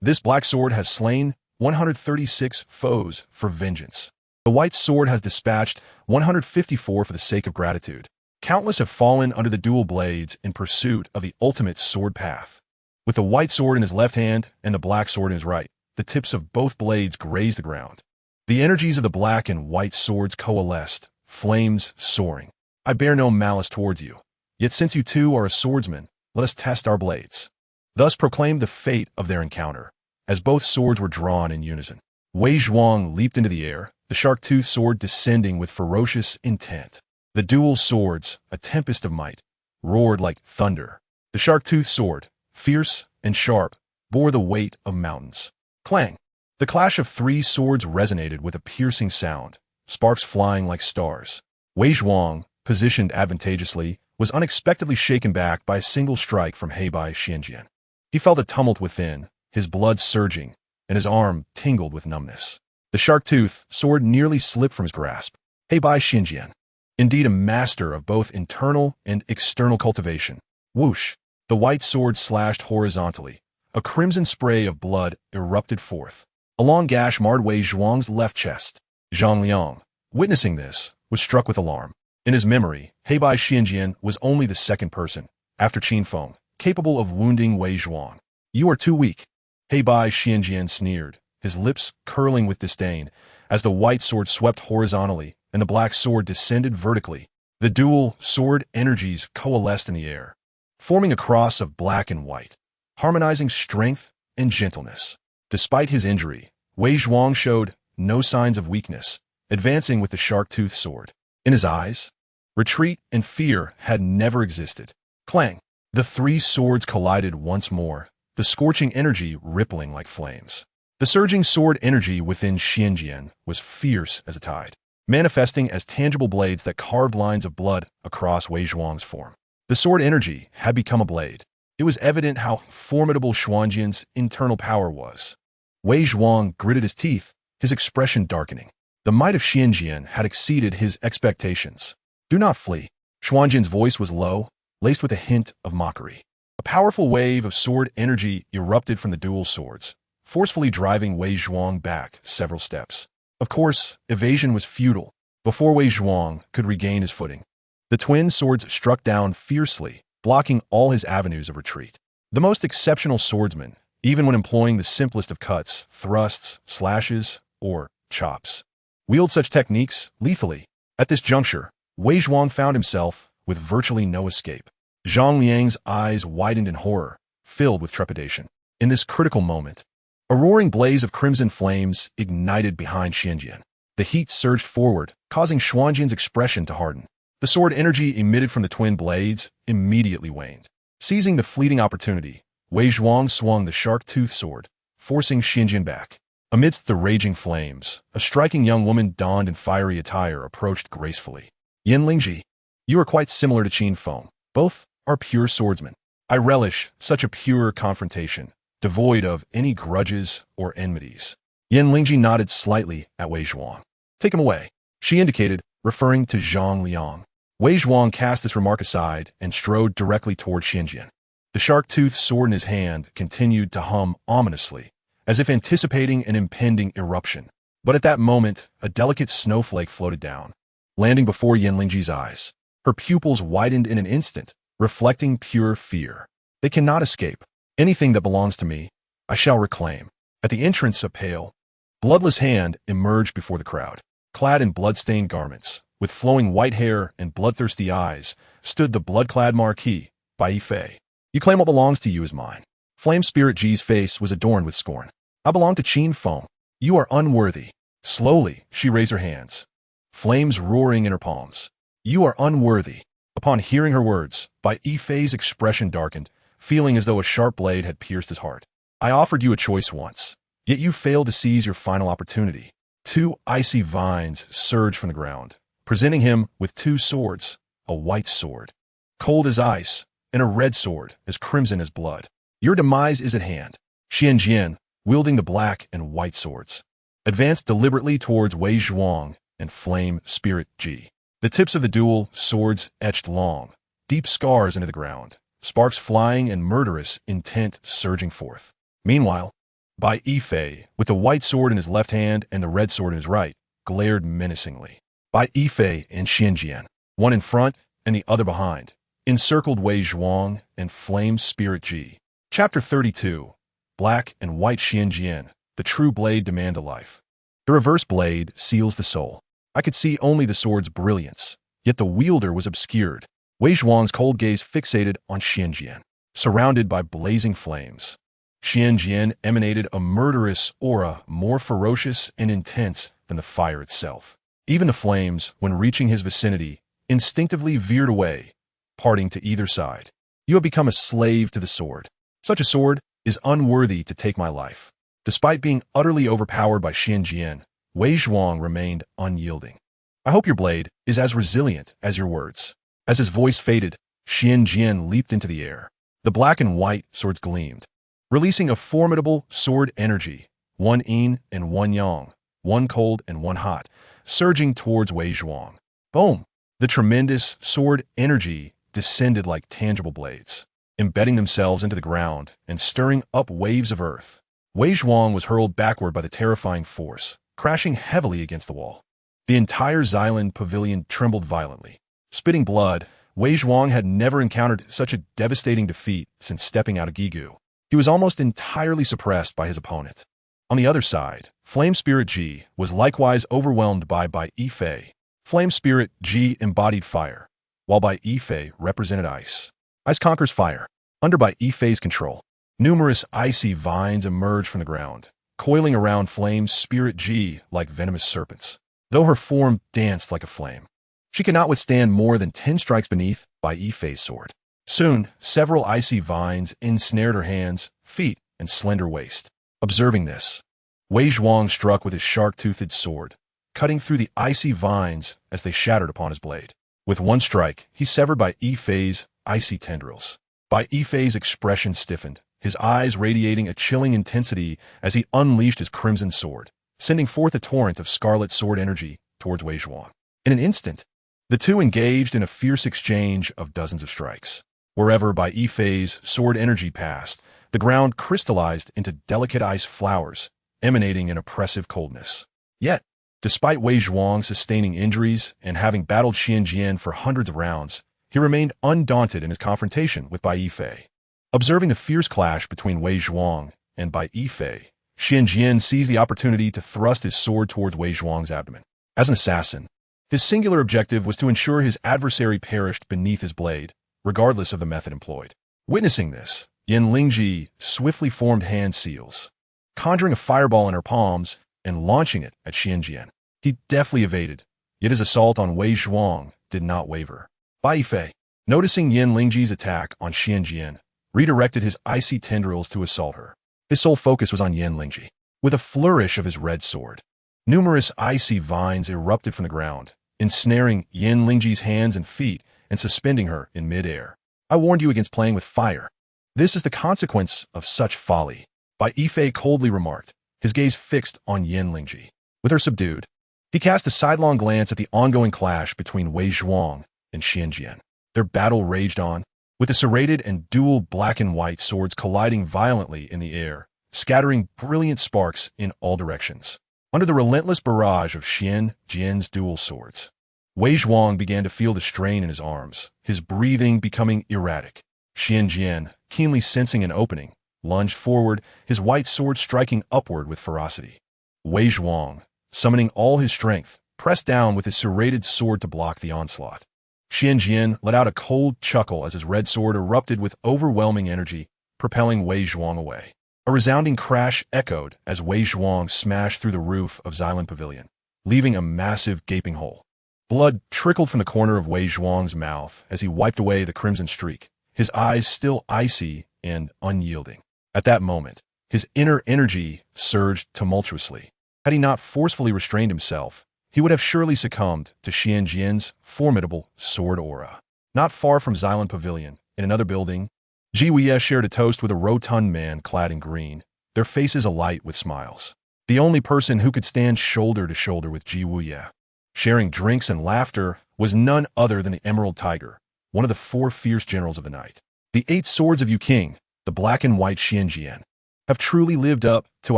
This black sword has slain 136 foes for vengeance. The white sword has dispatched 154 for the sake of gratitude. Countless have fallen under the dual blades in pursuit of the ultimate sword path. With the white sword in his left hand and the black sword in his right, the tips of both blades grazed the ground. The energies of the black and white swords coalesced, flames soaring. I bear no malice towards you. Yet since you two are a swordsman, let us test our blades. Thus proclaimed the fate of their encounter, as both swords were drawn in unison. Wei Zhuang leaped into the air, the shark-toothed sword descending with ferocious intent. The dual swords, a tempest of might, roared like thunder. The shark-toothed sword, fierce and sharp, bore the weight of mountains. Clang! The clash of three swords resonated with a piercing sound, sparks flying like stars. Wei Zhuang, positioned advantageously, was unexpectedly shaken back by a single strike from Heibai Xianjian. He felt a tumult within, his blood surging, and his arm tingled with numbness. The shark-toothed sword nearly slipped from his grasp. Heibai Xianjian, indeed a master of both internal and external cultivation. Whoosh! The white sword slashed horizontally. A crimson spray of blood erupted forth. A long gash marred Wei Zhuang's left chest. Zhang Liang, witnessing this, was struck with alarm. In his memory, Heibai Xianjian was only the second person, after Qin Feng, capable of wounding Wei Zhuang. You are too weak. Heibai Xianjian sneered, his lips curling with disdain, as the white sword swept horizontally and the black sword descended vertically. The dual sword energies coalesced in the air, forming a cross of black and white, harmonizing strength and gentleness. Despite his injury, Wei Zhuang showed no signs of weakness, advancing with the shark-toothed sword. In his eyes, retreat and fear had never existed. Clang! The three swords collided once more, the scorching energy rippling like flames. The surging sword energy within Xianjian was fierce as a tide, manifesting as tangible blades that carved lines of blood across Wei Zhuang's form. The sword energy had become a blade. It was evident how formidable Xuanjian's internal power was. Wei Zhuang gritted his teeth, his expression darkening. The might of Xianjian had exceeded his expectations. Do not flee. Xuanjian's voice was low, laced with a hint of mockery. A powerful wave of sword energy erupted from the dual swords, forcefully driving Wei Zhuang back several steps. Of course, evasion was futile. Before Wei Zhuang could regain his footing, the twin swords struck down fiercely, blocking all his avenues of retreat. The most exceptional swordsman, even when employing the simplest of cuts, thrusts, slashes, or chops, wield such techniques lethally. At this juncture, Wei Zhuang found himself with virtually no escape. Zhang Liang's eyes widened in horror, filled with trepidation. In this critical moment, a roaring blaze of crimson flames ignited behind Xianjian. The heat surged forward, causing Xuanjian's expression to harden. The sword energy emitted from the twin blades immediately waned. Seizing the fleeting opportunity, Wei Zhuang swung the shark-toothed sword, forcing Xianjian back. Amidst the raging flames, a striking young woman donned in fiery attire approached gracefully. Yanlingji, you are quite similar to Qin Feng. Both are pure swordsmen. I relish such a pure confrontation, devoid of any grudges or enmities. Yanlingji nodded slightly at Wei Zhuang. Take him away, she indicated, referring to Zhang Liang. Wei Zhuang cast this remark aside and strode directly toward Xianjian. The shark-toothed sword in his hand continued to hum ominously, as if anticipating an impending eruption. But at that moment, a delicate snowflake floated down, landing before Yanlingji's eyes. Her pupils widened in an instant, reflecting pure fear. They cannot escape. Anything that belongs to me, I shall reclaim. At the entrance, a pale, bloodless hand emerged before the crowd. Clad in blood-stained garments, with flowing white hair and bloodthirsty eyes, stood the blood-clad Marquis, Bai Fei. You claim what belongs to you is mine. Flame Spirit Ji's face was adorned with scorn. I belong to Qin Feng. You are unworthy. Slowly, she raised her hands, flames roaring in her palms. You are unworthy. Upon hearing her words, Bai Fei's expression darkened, feeling as though a sharp blade had pierced his heart. I offered you a choice once, yet you failed to seize your final opportunity. Two icy vines surged from the ground, presenting him with two swords, a white sword, cold as ice, and a red sword, as crimson as blood. Your demise is at hand. Xianjian, wielding the black and white swords, advanced deliberately towards Wei Zhuang and Flame Spirit Ji. The tips of the dual swords etched long, deep scars into the ground, sparks flying and murderous intent surging forth. Meanwhile, Bai Fei, with the white sword in his left hand and the red sword in his right, glared menacingly. Bai Fei and Xianjian, one in front and the other behind, encircled Wei Zhuang and Flame Spirit Ji. Chapter 32. Black and White Xianjian, the true blade demand a life. The reverse blade seals the soul. I could see only the sword's brilliance, yet the wielder was obscured. Wei Zhuang's cold gaze fixated on Xianjian, surrounded by blazing flames. Xianjian emanated a murderous aura more ferocious and intense than the fire itself. Even the flames, when reaching his vicinity, instinctively veered away, parting to either side. You have become a slave to the sword. Such a sword is unworthy to take my life. Despite being utterly overpowered by Xianjian, Wei Zhuang remained unyielding. I hope your blade is as resilient as your words. As his voice faded, Xianjian leaped into the air. The black and white swords gleamed, releasing a formidable sword energy, one yin and one yang, one cold and one hot, surging towards Wei Zhuang. Boom! The tremendous sword energy descended like tangible blades, embedding themselves into the ground and stirring up waves of earth. Wei Zhuang was hurled backward by the terrifying force, crashing heavily against the wall. The entire Xylan pavilion trembled violently. Spitting blood, Wei Zhuang had never encountered such a devastating defeat since stepping out of Gigu. He was almost entirely suppressed by his opponent. On the other side, Flame Spirit Ji was likewise overwhelmed by Bai Fei. Flame Spirit Ji embodied fire, while Bai Fei represented ice. Ice conquers fire. Under Bai Fei's control, numerous icy vines emerged from the ground, coiling around Flame Spirit Ji like venomous serpents. Though her form danced like a flame, she could not withstand more than 10 strikes beneath Bai Fei's sword. Soon, several icy vines ensnared her hands, feet, and slender waist. Observing this, Wei Zhuang struck with his sharp-toothed sword, cutting through the icy vines as they shattered upon his blade. With one strike, he severed Bai Fei's icy tendrils. Bai Fei's expression stiffened, his eyes radiating a chilling intensity as he unleashed his crimson sword, sending forth a torrent of scarlet sword energy towards Wei Zhuang. In an instant, the two engaged in a fierce exchange of dozens of strikes. Wherever Bai Fei's sword energy passed, the ground crystallized into delicate ice flowers, emanating an oppressive coldness. Yet, despite Wei Zhuang sustaining injuries and having battled Xianjian for hundreds of rounds, he remained undaunted in his confrontation with Bai Fei. Observing the fierce clash between Wei Zhuang and Bai Fei, Xianjian seized the opportunity to thrust his sword towards Wei Zhuang's abdomen. As an assassin, his singular objective was to ensure his adversary perished beneath his blade, regardless of the method employed. Witnessing this, Yanlingji swiftly formed hand seals, conjuring a fireball in her palms and launching it at Xianjian. He deftly evaded, yet his assault on Wei Zhuang did not waver. Bai Fei, noticing Yanlingji's attack on Xianjian, redirected his icy tendrils to assault her. His sole focus was on Yanlingji. With a flourish of his red sword, numerous icy vines erupted from the ground, ensnaring Yanlingji's hands and feet and suspending her in midair. I warned you against playing with fire. This is the consequence of such folly, Bai Fei coldly remarked, his gaze fixed on Yanlingji. With her subdued, he cast a sidelong glance at the ongoing clash between Wei Zhuang and Xianjian. Their battle raged on, with the serrated and dual black and white swords colliding violently in the air, scattering brilliant sparks in all directions. Under the relentless barrage of Xianjian's dual swords, Wei Zhuang began to feel the strain in his arms, his breathing becoming erratic. Xianjian, keenly sensing an opening, lunged forward, his white sword striking upward with ferocity. Wei Zhuang, summoning all his strength, pressed down with his serrated sword to block the onslaught. Xianjian let out a cold chuckle as his red sword erupted with overwhelming energy, propelling Wei Zhuang away. A resounding crash echoed as Wei Zhuang smashed through the roof of Xylan Pavilion, leaving a massive gaping hole. Blood trickled from the corner of Wei Zhuang's mouth as he wiped away the crimson streak, his eyes still icy and unyielding. At that moment, his inner energy surged tumultuously. Had he not forcefully restrained himself, he would have surely succumbed to Xianjian's formidable sword aura. Not far from Xylan Pavilion, in another building, Gai Nie shared a toast with a rotund man clad in green, their faces alight with smiles. The only person who could stand shoulder to shoulder with Gai Nie, sharing drinks and laughter, was none other than the Emerald Tiger, one of the 4 fierce generals of the night. The 8 swords of Yu King, the black and white Xianjian, have truly lived up to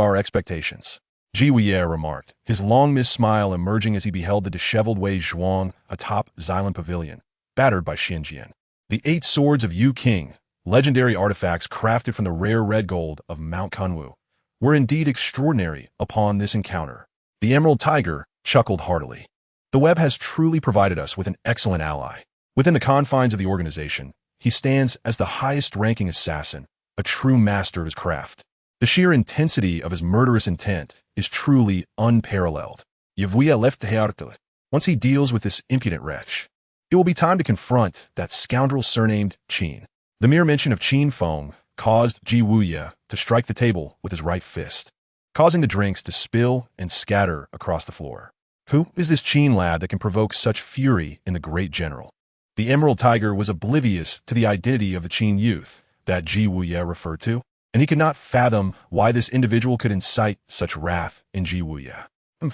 our expectations. Gai Nie remarked, his long-missed smile emerging as he beheld the disheveled Wei Zhuang atop Xylan Pavilion, battered by Xianjian. The 8 swords of Yu King, legendary artifacts crafted from the rare red gold of Mount Kunwu, were indeed extraordinary upon this encounter. The Emerald Tiger chuckled heartily. The web has truly provided us with an excellent ally. Within the confines of the organization, he stands as the highest-ranking assassin, a true master of his craft. The sheer intensity of his murderous intent is truly unparalleled. Once he deals with this impudent wretch, it will be time to confront that scoundrel surnamed Qin. The mere mention of Qin Feng caused Gai Nie to strike the table with his right fist, causing the drinks to spill and scatter across the floor. Who is this Qin lad that can provoke such fury in the great general? The Emerald Tiger was oblivious to the identity of the Qin youth that Gai Nie referred to, and he could not fathom why this individual could incite such wrath in Gai Nie.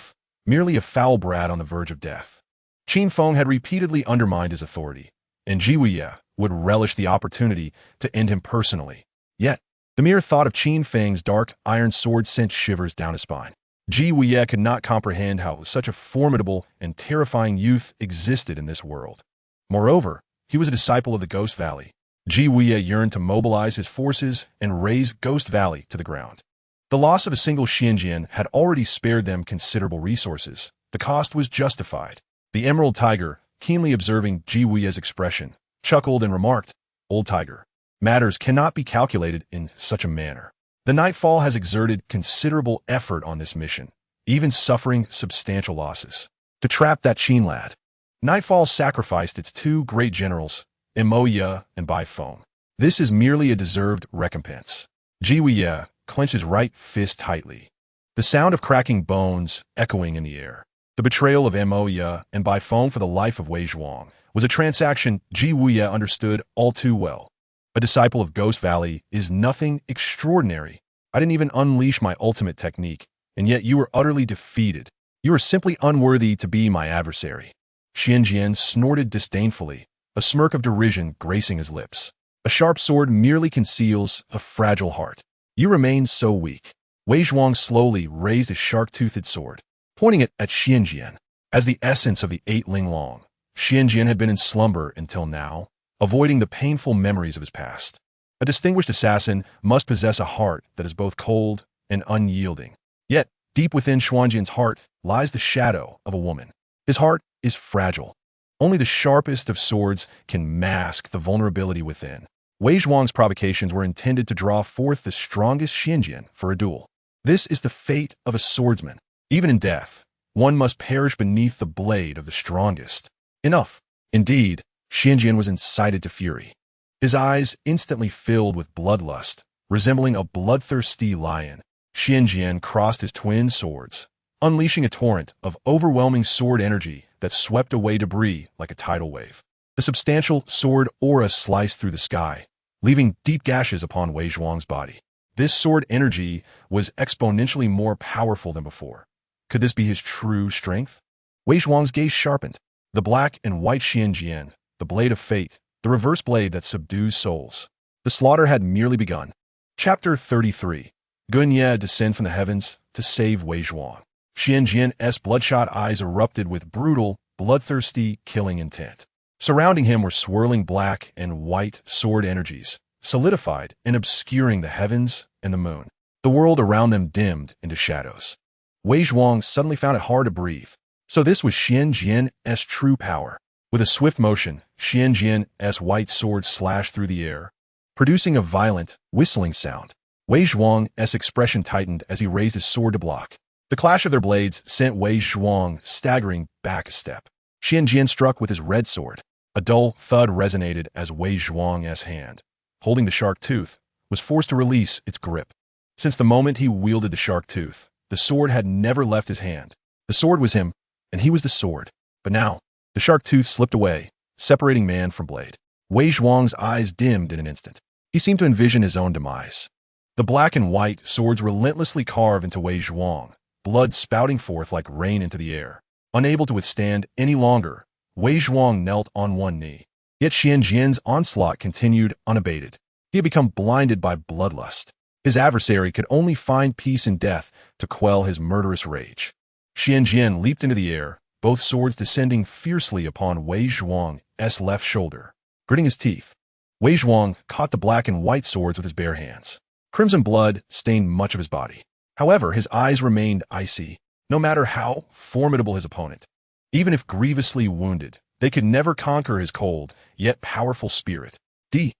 Merely a foul brat on the verge of death. Qin Feng had repeatedly undermined his authority, and Gai Nie would relish the opportunity to end him personally. Yet, the mere thought of Qin Feng's dark iron sword sent shivers down his spine. Gai Nie could not comprehend how such a formidable and terrifying youth existed in this world. Moreover, he was a disciple of the Ghost Valley. Gai Nie yearned to mobilize his forces and raze Ghost Valley to the ground. The loss of a single Xianjian had already spared them considerable resources. The cost was justified. The Emerald Tiger, keenly observing Gai Nie's expression, chuckled and remarked, "Old Tiger, matters cannot be calculated in such a manner. The Nightfall has exerted considerable effort on this mission, even suffering substantial losses. To trap that Qin lad, Nightfall sacrificed its 2 great generals, Myriad and Bai Feng. This is merely a deserved recompense." Gai Nie clenched his right fist tightly, the sound of cracking bones echoing in the air. The betrayal of Myriad and Bai Feng for the life of Wei Zhuang was a transaction Gai Nie understood all too well. A disciple of Ghost Valley is nothing extraordinary. I didn't even unleash my ultimate technique, and yet you were utterly defeated. You are simply unworthy to be my adversary. Xianjian snorted disdainfully, a smirk of derision gracing his lips. A sharp sword merely conceals a fragile heart. You remain so weak. Wei Zhuang slowly raised his shark-toothed sword, pointing it at Xianjian. As the essence of the 8 Ling Long, Xianjian had been in slumber until now, avoiding the painful memories of his past. A distinguished assassin must possess a heart that is both cold and unyielding. Yet, deep within Xianjian's heart lies the shadow of a woman. His heart is fragile. Only the sharpest of swords can mask the vulnerability within. Wei Zhuang's provocations were intended to draw forth the strongest Xianjian for a duel. This is the fate of a swordsman. Even in death, one must perish beneath the blade of the strongest. Enough. Indeed, Xianjian was incited to fury. His eyes instantly filled with bloodlust, resembling a bloodthirsty lion. Xianjian crossed his twin swords, unleashing a torrent of overwhelming sword energy that swept away debris like a tidal wave. The substantial sword aura sliced through the sky, leaving deep gashes upon Wei Zhuang's body. This sword energy was exponentially more powerful than before. Could this be his true strength? Wei Zhuang's gaze sharpened. The black and white Xianjian, the blade of fate, the reverse blade that subdues souls. The slaughter had merely begun. Chapter 33. Gai Nie descend from the heavens to save Wei Zhuang. Xianjian's bloodshot eyes erupted with brutal, bloodthirsty, killing intent. Surrounding him were swirling black and white sword energies, solidified and obscuring the heavens and the moon. The world around them dimmed into shadows. Wei Zhuang suddenly found it hard to breathe. So this was Xian Jian's true power. With a swift motion, Xian Jian's white sword slashed through the air, producing a violent, whistling sound. Wei Zhuang's expression tightened as he raised his sword to block. The clash of their blades sent Wei Zhuang staggering back a step. Xian Jian struck with his red sword. A dull thud resonated as Wei Zhuang's hand, holding the shark tooth, was forced to release its grip. Since the moment he wielded the shark tooth, the sword had never left his hand. The sword was him, and he was the sword. But now, the shark tooth slipped away, separating man from blade. Wei Zhuang's eyes dimmed in an instant. He seemed to envision his own demise. The black and white swords relentlessly carved into Wei Zhuang, blood spouting forth like rain into the air. Unable to withstand any longer, Wei Zhuang knelt on one knee. Yet Xian Jian's onslaught continued unabated. He had become blinded by bloodlust. His adversary could only find peace in death to quell his murderous rage. Xian Jian leaped into the air, both swords descending fiercely upon Wei Zhuang's left shoulder. Gritting his teeth, Wei Zhuang caught the black and white swords with his bare hands. Crimson blood stained much of his body. However, his eyes remained icy, no matter how formidable his opponent. Even if grievously wounded, they could never conquer his cold, yet powerful spirit. Xian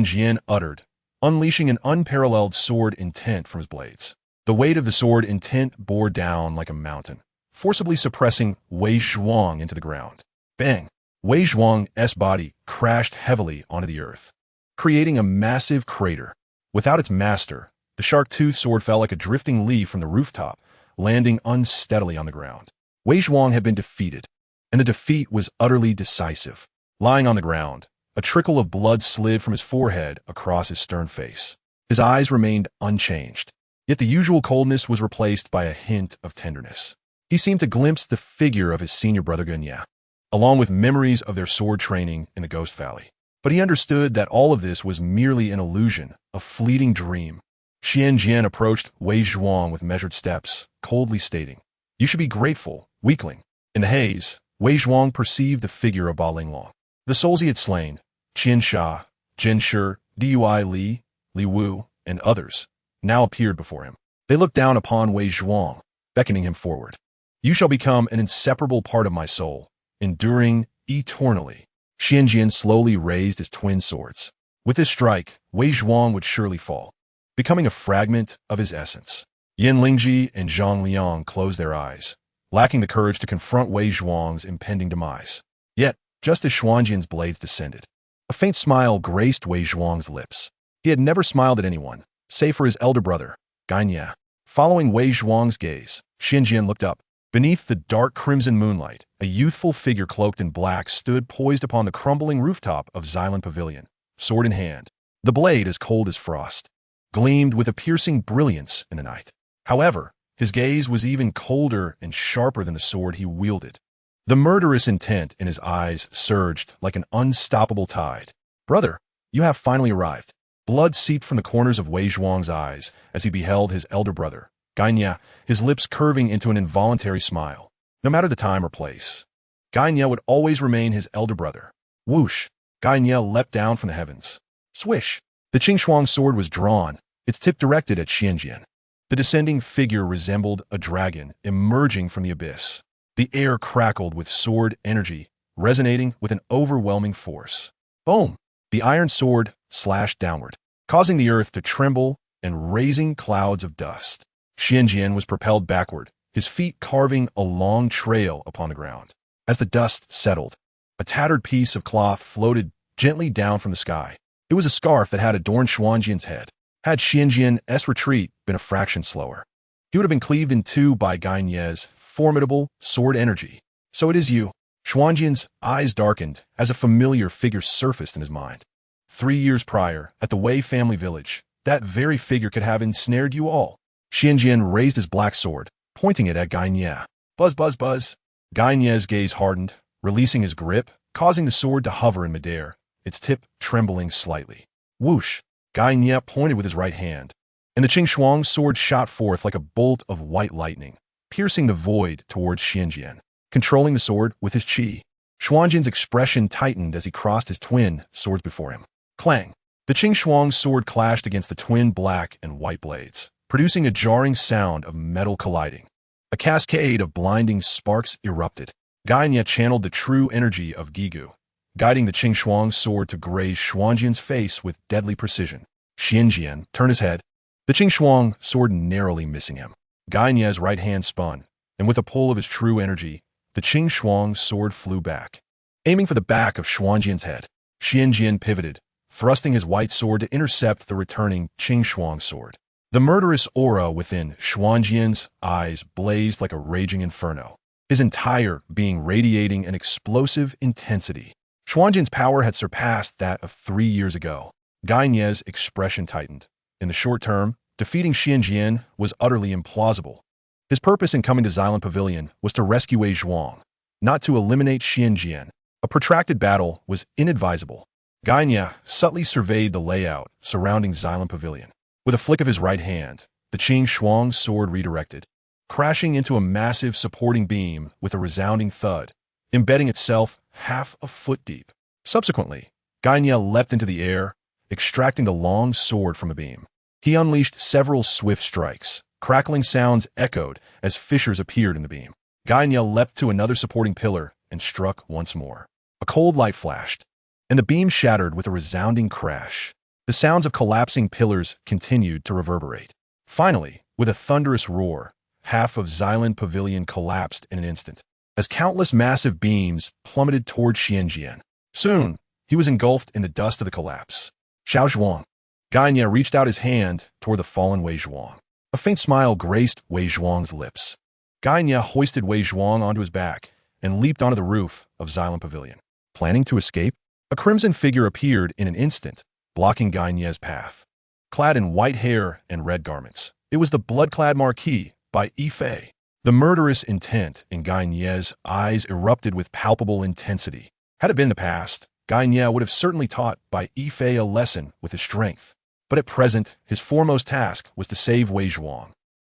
Jian uttered, unleashing an unparalleled sword intent from his blades. The weight of the sword intent bore down like a mountain, forcibly suppressing Wei Zhuang into the ground. Bang! Wei Zhuang's body crashed heavily onto the earth, creating a massive crater. Without its master, the shark-toothed sword fell like a drifting leaf from the rooftop, landing unsteadily on the ground. Wei Zhuang had been defeated, and the defeat was utterly decisive. Lying on the ground, a trickle of blood slid from his forehead across his stern face. His eyes remained unchanged, yet the usual coldness was replaced by a hint of tenderness. He seemed to glimpse the figure of his senior brother Gai Nie, along with memories of their sword training in the Ghost Valley. But he understood that all of this was merely an illusion, a fleeting dream. Xian Jian approached Wei Zhuang with measured steps, coldly stating, "You should be grateful, weakling." In the haze, Wei Zhuang perceived the figure of Ba Linglong. The souls he had slain, Qian Sha, Jin Shi, Dui Li, Li Wu, and others, now appeared before him. They looked down upon Wei Zhuang, beckoning him forward. "You shall become an inseparable part of my soul, enduring eternally." Xian Jian slowly raised his twin swords. With this strike, Wei Zhuang would surely fall, becoming a fragment of his essence. Yin Lingji and Zhang Liang closed their eyes, lacking the courage to confront Wei Zhuang's impending demise. Yet, just as Xuanjian's blades descended, a faint smile graced Wei Zhuang's lips. He had never smiled at anyone, save for his elder brother, Gai Nie. Following Wei Zhuang's gaze, Xian Jian looked up. Beneath the dark crimson moonlight, a youthful figure cloaked in black stood poised upon the crumbling rooftop of Xylan Pavilion, sword in hand. The blade, as cold as frost, gleamed with a piercing brilliance in the night. However, his gaze was even colder and sharper than the sword he wielded. The murderous intent in his eyes surged like an unstoppable tide. "Brother, you have finally arrived." Blood seeped from the corners of Wei Zhuang's eyes as he beheld his elder brother, Gai Nie, his lips curving into an involuntary smile. No matter the time or place, Gai Nie would always remain his elder brother. Whoosh! Gai Nie leapt down from the heavens. Swish! The Qing sword was drawn, its tip directed at Xian Jian. The descending figure resembled a dragon emerging from the abyss. The air crackled with sword energy, resonating with an overwhelming force. Boom! The iron sword slashed downward, causing the earth to tremble and raising clouds of dust. Xian Jian was propelled backward, his feet carving a long trail upon the ground. As the dust settled, a tattered piece of cloth floated gently down from the sky. It was a scarf that had adorned Xuanjian's head. Had Xian Jian's retreat been a fraction slower, he would have been cleaved in two by Gai Nie's formidable sword energy. "So it is you." Xuanjian's eyes darkened as a familiar figure surfaced in his mind. 3 years prior, at the Wei family village, that very figure could have ensnared you all. Xian Jian raised his black sword, pointing it at Gai Nie. Buzz, buzz, buzz. Gai Nie's gaze hardened, releasing his grip, causing the sword to hover in midair, its tip trembling slightly. Whoosh! Gai Nie pointed with his right hand, and the Qing sword shot forth like a bolt of white lightning, piercing the void towards Xian Jian. Controlling the sword with his qi, Xuanjian's expression tightened as he crossed his twin swords before him. Clang! The Qing sword clashed against the twin black and white blades, producing a jarring sound of metal colliding. A cascade of blinding sparks erupted. Gai Nie channeled the true energy of Gigu, guiding the Qin Shuang's sword to graze Xuanjian's face with deadly precision. Xianjian turned his head, the Qin Shuang sword narrowly missing him. Gai Nie's right hand spun, and with a pull of his true energy, the Qin Shuang sword flew back, aiming for the back of Xuanjian's head. Xianjian pivoted, thrusting his white sword to intercept the returning Qin Shuang sword. The murderous aura within Xuanjian's eyes blazed like a raging inferno, his entire being radiating an explosive intensity. Xuanjian's power had surpassed that of 3 years ago. Gai Nie's expression tightened. In the short term, defeating Xianjian was utterly implausible. His purpose in coming to Xylem Pavilion was to rescue Wei Zhuang, not to eliminate Xianjian. A protracted battle was inadvisable. Gai Nie subtly surveyed the layout surrounding Xylem Pavilion. With a flick of his right hand, the Qin Shuang's sword redirected, crashing into a massive supporting beam with a resounding thud, embedding itself half a foot deep. Subsequently, Gai Nie leapt into the air, extracting the long sword from a beam. He unleashed several swift strikes. Crackling sounds echoed as fissures appeared in the beam. Gai Nie leapt to another supporting pillar and struck once more. A cold light flashed, and the beam shattered with a resounding crash. The sounds of collapsing pillars continued to reverberate. Finally, with a thunderous roar, half of Xylem Pavilion collapsed in an instant, as countless massive beams plummeted toward Xianjian. Soon, he was engulfed in the dust of the collapse. Xiao Zhuang. Gai Nie reached out his hand toward the fallen Wei Zhuang. A faint smile graced Wei Zhuang's lips. Gai Nie hoisted Wei Zhuang onto his back and leaped onto the roof of Xylem Pavilion. Planning to escape? A crimson figure appeared in an instant, blocking Gai Nie's path. Clad in white hair and red garments, it was the blood-clad Marquis by Yi Fei. The murderous intent in Gai Nie's eyes erupted with palpable intensity. Had it been the past, Gai Nie would have certainly taught by Yi Fei a lesson with his strength. But at present, his foremost task was to save Wei Zhuang.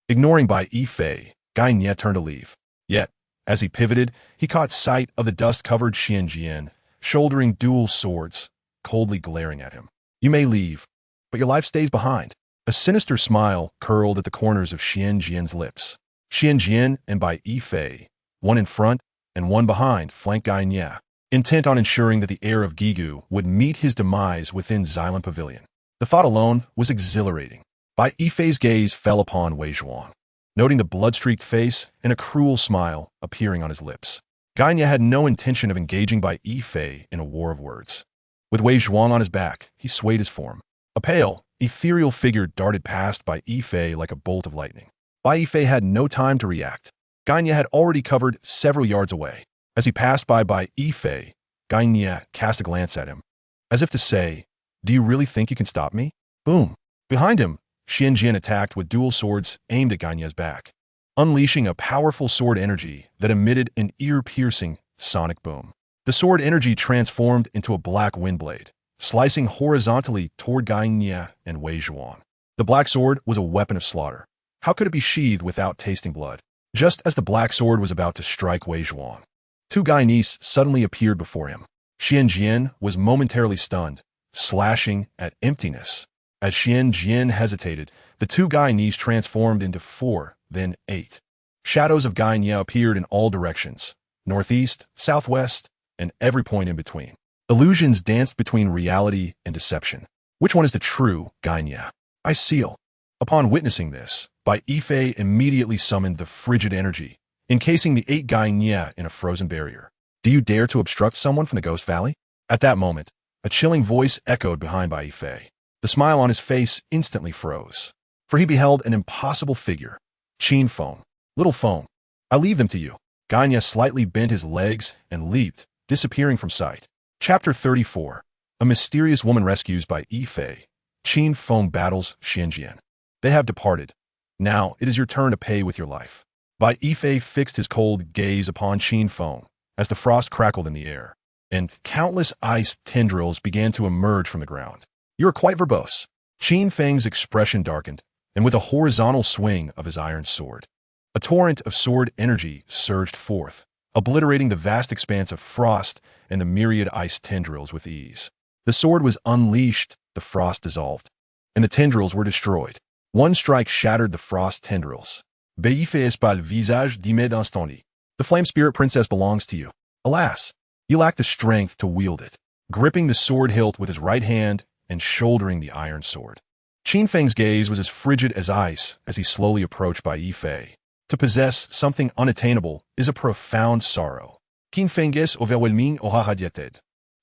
Ignoring Bai Yi Fei, Gai Nie turned to leave. Yet, as he pivoted, he caught sight of the dust-covered Xianjian, shouldering dual swords, coldly glaring at him. You may leave, but your life stays behind. A sinister smile curled at the corners of Xianjian's lips. Xianjian and Bai Yi Fei, one in front and one behind, flanked Gai Nie, intent on ensuring that the heir of Gigu would meet his demise within Xylem Pavilion. The thought alone was exhilarating. Bai Yi Fei's gaze fell upon Wei Zhuang, noting the blood-streaked face and a cruel smile appearing on his lips. Gai Nie had no intention of engaging Bai Yi Fei in a war of words. With Wei Zhuang on his back, he swayed his form. A pale, ethereal figure darted past Bai Yi Fei like a bolt of lightning. Bai Yi Fei had no time to react. Gai Nie had already covered several yards away. As he passed by Bai Yi Fei, Gai Nie cast a glance at him, as if to say, "Do you really think you can stop me?" Boom. Behind him, Xianjian attacked with dual swords aimed at Gai Nie's back, unleashing a powerful sword energy that emitted an ear-piercing sonic boom. The sword energy transformed into a black wind blade, slicing horizontally toward Gai Nie and Wei Zhuang. The black sword was a weapon of slaughter. How could it be sheathed without tasting blood? Just as the black sword was about to strike Wei Zhuang, two Gai Nies suddenly appeared before him. Xianjian was momentarily stunned, slashing at emptiness. As Xianjian hesitated, the two Gai Nies transformed into 4, then 8. Shadows of Gai Nie appeared in all directions, northeast, southwest, and every point in between. Illusions danced between reality and deception. Which one is the true Gai Nie? I seal. Upon witnessing this, Bai Yi Fei immediately summoned the frigid energy, encasing the 8 Gai Nie in a frozen barrier. Do you dare to obstruct someone from the Ghost Valley? At that moment, a chilling voice echoed behind Bai Yi Fei. The smile on his face instantly froze, for he beheld an impossible figure. Qin Feng. Little Feng, I leave them to you. Gai Nie slightly bent his legs and leaped, disappearing from sight. Chapter 34. A mysterious woman rescues Bai Yi Fei. Qin Feng battles Xianjian. They have departed. Now it is your turn to pay with your life. Bai Yi Fei fixed his cold gaze upon Qin Feng as the frost crackled in the air, and countless ice tendrils began to emerge from the ground. You are quite verbose. Qin Feng's expression darkened, and with a horizontal swing of his iron sword, a torrent of sword energy surged forth, obliterating the vast expanse of frost and the myriad ice tendrils with ease. The sword was unleashed, the frost dissolved, and the tendrils were destroyed. One strike shattered the frost tendrils, Béifé pas le visage d'Imed instantly. The flame spirit princess belongs to you. Alas, you lack the strength to wield it. Gripping the sword hilt with his right hand and shouldering the iron sword. Qin Feng's gaze was as frigid as ice as he slowly approached Bai Yifei. To possess something unattainable is a profound sorrow. Qin Feng is overwhelming ohahadieted.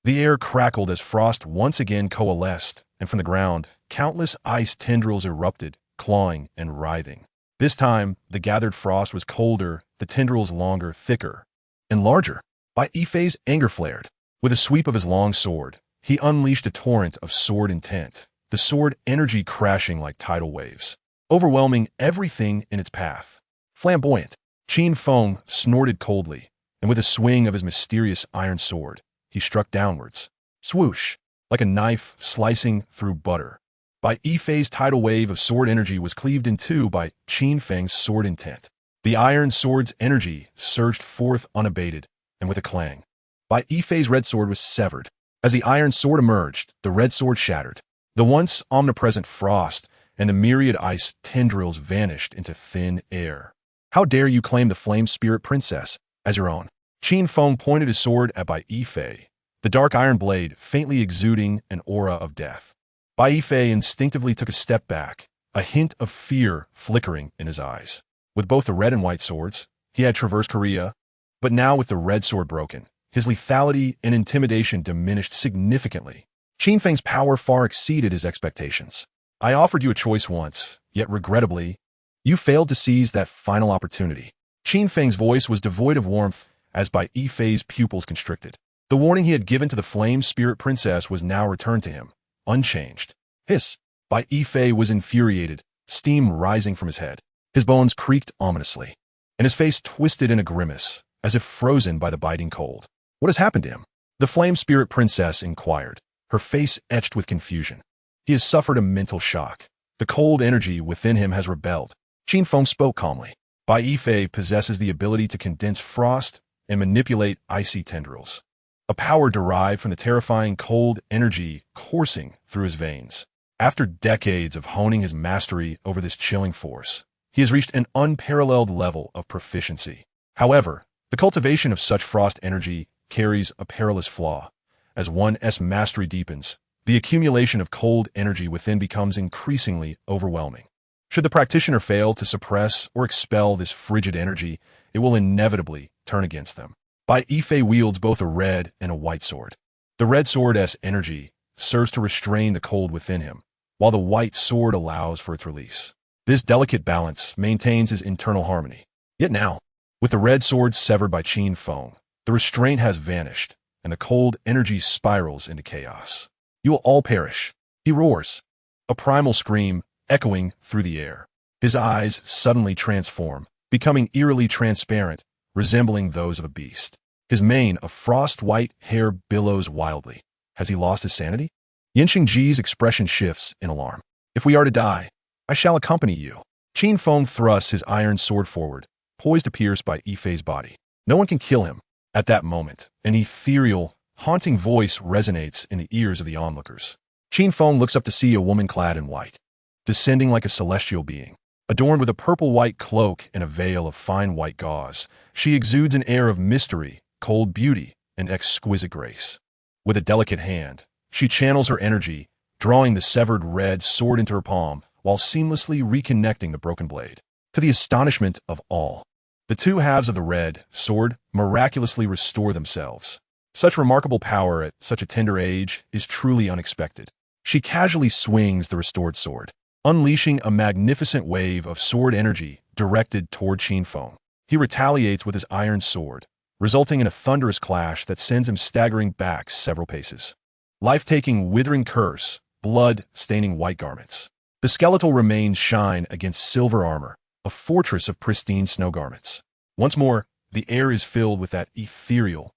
The air crackled as frost once again coalesced, and from the ground, countless ice tendrils erupted, clawing and writhing. This time, the gathered frost was colder, the tendrils longer, thicker, and larger. Bai Yifei's anger flared. With a sweep of his long sword, he unleashed a torrent of sword intent, the sword energy crashing like tidal waves, overwhelming everything in its path. Flamboyant, Qin Feng snorted coldly, and with a swing of his mysterious iron sword, he struck downwards. Swoosh, like a knife slicing through butter. Bai Yifei's tidal wave of sword energy was cleaved in two by Qin Feng's sword intent. The iron sword's energy surged forth unabated, and with a clang, Bai Yifei's red sword was severed. As the iron sword emerged, the red sword shattered. The once omnipresent frost and the myriad ice tendrils vanished into thin air. How dare you claim the flame spirit princess as your own? Qin Feng pointed his sword at Bai Yifei, the dark iron blade faintly exuding an aura of death. Bai Yifei instinctively took a step back, a hint of fear flickering in his eyes. With both the red and white swords, he had traversed Korea, but now with the red sword broken, his lethality and intimidation diminished significantly. Qin Feng's power far exceeded his expectations. I offered you a choice once, yet regrettably, you failed to seize that final opportunity. Qin Feng's voice was devoid of warmth as Bai Yifei's pupils constricted. The warning he had given to the flame spirit princess was now returned to him, unchanged. Hiss! Bai Yifei was infuriated, steam rising from his head. His bones creaked ominously, and his face twisted in a grimace, as if frozen by the biting cold. What has happened to him? The flame spirit princess inquired, her face etched with confusion. He has suffered a mental shock. The cold energy within him has rebelled. Qin Feng spoke calmly. Bai Yifei possesses the ability to condense frost and manipulate icy tendrils, a power derived from the terrifying cold energy coursing through his veins. After decades of honing his mastery over this chilling force, he has reached an unparalleled level of proficiency. However, the cultivation of such frost energy carries a perilous flaw. As one's mastery deepens, the accumulation of cold energy within becomes increasingly overwhelming. Should the practitioner fail to suppress or expel this frigid energy, it will inevitably turn against them. Bai Yifei wields both a red and a white sword. The red sword's energy serves to restrain the cold within him, while the white sword allows for its release. This delicate balance maintains his internal harmony. Yet now, with the red sword severed by Qin Feng, the restraint has vanished, and the cold energy spirals into chaos. You will all perish, he roars, a primal scream echoing through the air. His eyes suddenly transform, becoming eerily transparent, resembling those of a beast. His mane of frost-white hair billows wildly. Has he lost his sanity? Yinxing Ji's expression shifts in alarm. If we are to die, I shall accompany you. Qin Feng thrusts his iron sword forward, poised to pierce Bai Yifei's body. No one can kill him. At that moment, an ethereal, haunting voice resonates in the ears of the onlookers. Qin Feng looks up to see a woman clad in white, descending like a celestial being. Adorned with a purple-white cloak and a veil of fine white gauze, she exudes an air of mystery, cold beauty, and exquisite grace. With a delicate hand, she channels her energy, drawing the severed red sword into her palm while seamlessly reconnecting the broken blade. To the astonishment of all, the two halves of the red sword miraculously restore themselves. Such remarkable power at such a tender age is truly unexpected. She casually swings the restored sword, unleashing a magnificent wave of sword energy directed toward Qin Feng. He retaliates with his iron sword, resulting in a thunderous clash that sends him staggering back several paces. Life-taking withering curse, blood-staining white garments. The skeletal remains shine against silver armor, a fortress of pristine snow garments. Once more, the air is filled with that ethereal,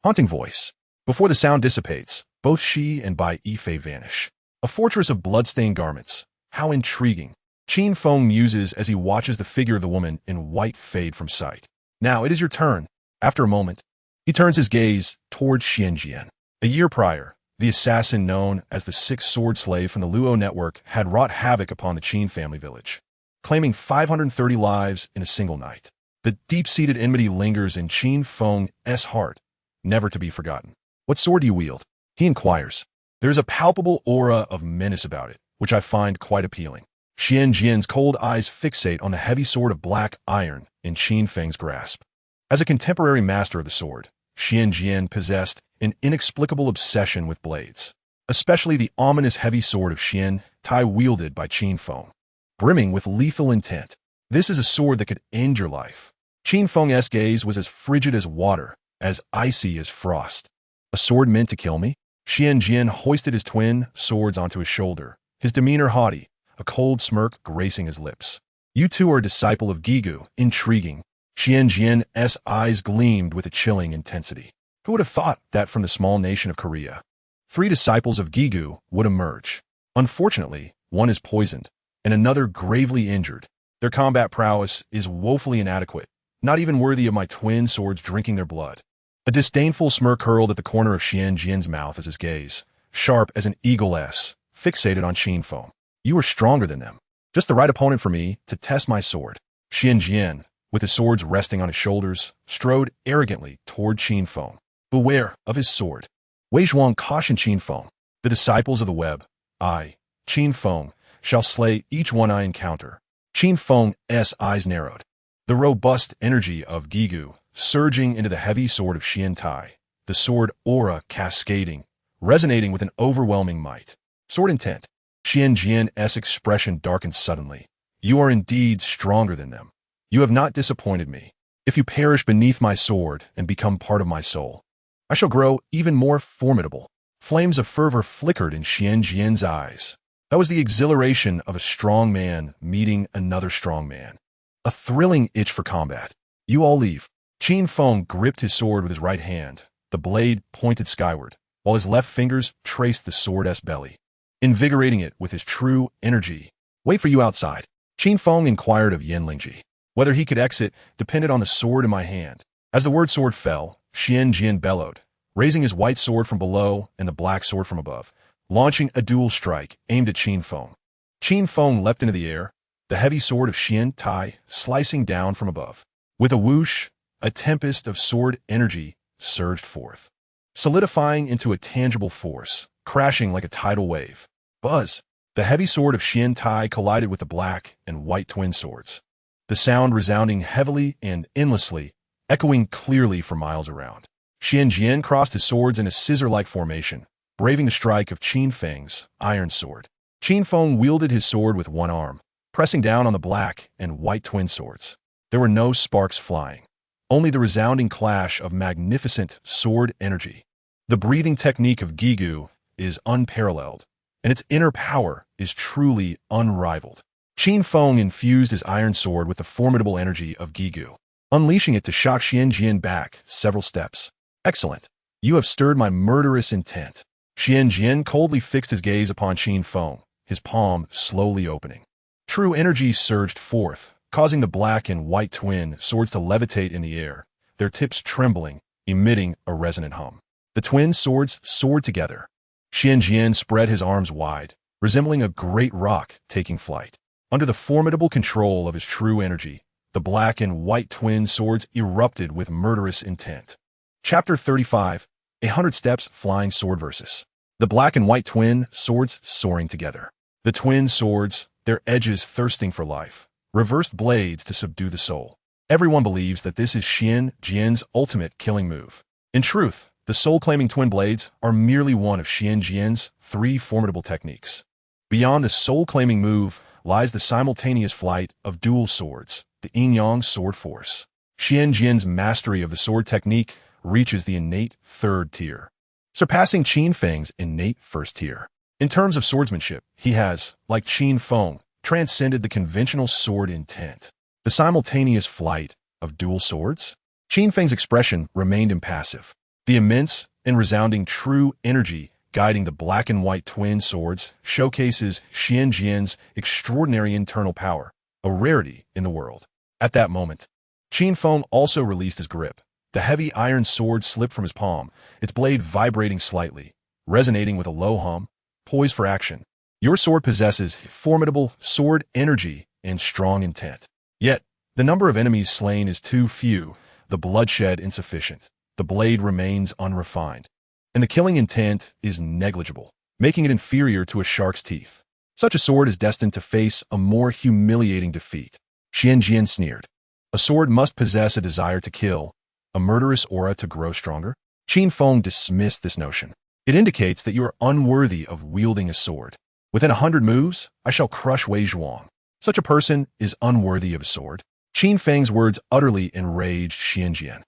haunting voice. Before the sound dissipates, both she and Bai Yifei vanish. A fortress of blood-stained garments. How intriguing. Qin Feng muses as he watches the figure of the woman in white fade from sight. Now it is your turn. After a moment, he turns his gaze toward Xianjian. A year prior, the assassin known as the Sixth Sword Slave from the Luo network had wrought havoc upon the Qin family village. claiming 530 lives in a single night. The deep-seated enmity lingers in Qin Feng's heart, never to be forgotten. "What sword do you wield?" he inquires. There's a palpable aura of menace about it, which I find quite appealing. Xian Jian's cold eyes fixate on the heavy sword of black iron in Qin Feng's grasp. As a contemporary master of the sword, Xian Jian possessed an inexplicable obsession with blades, especially the ominous heavy sword of Xian Tai wielded by Qin Feng, brimming with lethal intent. This is a sword that could end your life. Qin Feng's gaze was as frigid as water, as icy as frost. A sword meant to kill me? Xian Jian hoisted his twin swords onto his shoulder, his demeanor haughty, a cold smirk gracing his lips. "You too are a disciple of Gigu, intriguing." Xian Jian's eyes gleamed with a chilling intensity. Who would have thought that from the small nation of Korea 3 disciples of Gigu would emerge? Unfortunately, one is poisoned, and another gravely injured. Their combat prowess is woefully inadequate, not even worthy of my twin swords drinking their blood. A disdainful smirk curled at the corner of Xian Jian's mouth as his gaze, sharp as an eagle's, fixated on Qin Feng. "You are stronger than them. Just the right opponent for me to test my sword." Xian Jian, with his swords resting on his shoulders, strode arrogantly toward Qin Feng. "Beware of his sword." Wei Zhuang cautioned Qin Feng. "The disciples of the web, I, Qin Feng, shall slay each one I encounter." Qin Feng's eyes narrowed. The robust energy of Gigu surging into the heavy sword of Xian Tai, the sword aura cascading, resonating with an overwhelming might. Sword intent. Xian Jian's expression darkened suddenly. "You are indeed stronger than them. You have not disappointed me. If you perish beneath my sword and become part of my soul, I shall grow even more formidable." Flames of fervor flickered in Xian Jian's eyes. That was the exhilaration of a strong man meeting another strong man. A thrilling itch for combat. "You all leave." Qin Feng gripped his sword with his right hand, the blade pointed skyward, while his left fingers traced the sword's belly, invigorating it with his true energy. "Wait for you outside." Qin Feng inquired of Yan Lingji. Whether he could exit depended on the sword in my hand. As the word sword fell, Xian Jian bellowed, raising his white sword from below and the black sword from above, launching a dual strike aimed at Qin Feng. Qin Feng leapt into the air, the heavy sword of Xian Tai slicing down from above. With a whoosh, a tempest of sword energy surged forth, solidifying into a tangible force, crashing like a tidal wave. Buzz! The heavy sword of Xian Tai collided with the black and white twin swords, the sound resounding heavily and endlessly, echoing clearly for miles around. Xian Jian crossed his swords in a scissor-like formation, braving the strike of Qin Feng's iron sword. Qin Feng wielded his sword with one arm, pressing down on the black and white twin swords. There were no sparks flying, only the resounding clash of magnificent sword energy. The breathing technique of Gigu is unparalleled, and its inner power is truly unrivaled. Qin Feng infused his iron sword with the formidable energy of Gigu, unleashing it to shock Xian Jian back several steps. "Excellent. You have stirred my murderous intent." Xian Jian coldly fixed his gaze upon Qin Feng, his palm slowly opening. True energy surged forth, causing the black and white twin swords to levitate in the air, their tips trembling, emitting a resonant hum. The twin swords soared together. Xian Jian spread his arms wide, resembling a great rock taking flight. Under the formidable control of his true energy, the black and white twin swords erupted with murderous intent. Chapter 35, 100 Steps Flying Sword Versus. The black and white twin swords soaring together. The twin swords, their edges thirsting for life, reversed blades to subdue the soul. Everyone believes that this is Xian Jian's ultimate killing move. In truth, the soul-claiming twin blades are merely one of Xian Jian's 3 formidable techniques. Beyond the soul-claiming move lies the simultaneous flight of dual swords, the yin-yang sword force. Xian Jian's mastery of the sword technique reaches the innate 3rd tier, surpassing Qin Feng's innate 1st tier. In terms of swordsmanship, he has, like Qin Feng, transcended the conventional sword intent. The simultaneous flight of dual swords? Qin Feng's expression remained impassive. The immense and resounding true energy guiding the black and white twin swords showcases Xian Jian's extraordinary internal power, a rarity in the world. At that moment, Qin Feng also released his grip. The heavy iron sword slipped from his palm, its blade vibrating slightly, resonating with a low hum, poised for action. Your sword possesses formidable sword energy and strong intent. Yet, the number of enemies slain is too few, the bloodshed insufficient. The blade remains unrefined, and the killing intent is negligible, making it inferior to a shark's teeth. Such a sword is destined to face a more humiliating defeat. Xianjian sneered. A sword must possess a desire to kill, a murderous aura to grow stronger. Qin Feng dismissed this notion. It indicates that you are unworthy of wielding a sword. Within 100 moves, I shall crush Wei Zhuang. Such a person is unworthy of a sword. Qin Feng's words utterly enraged Xianjian.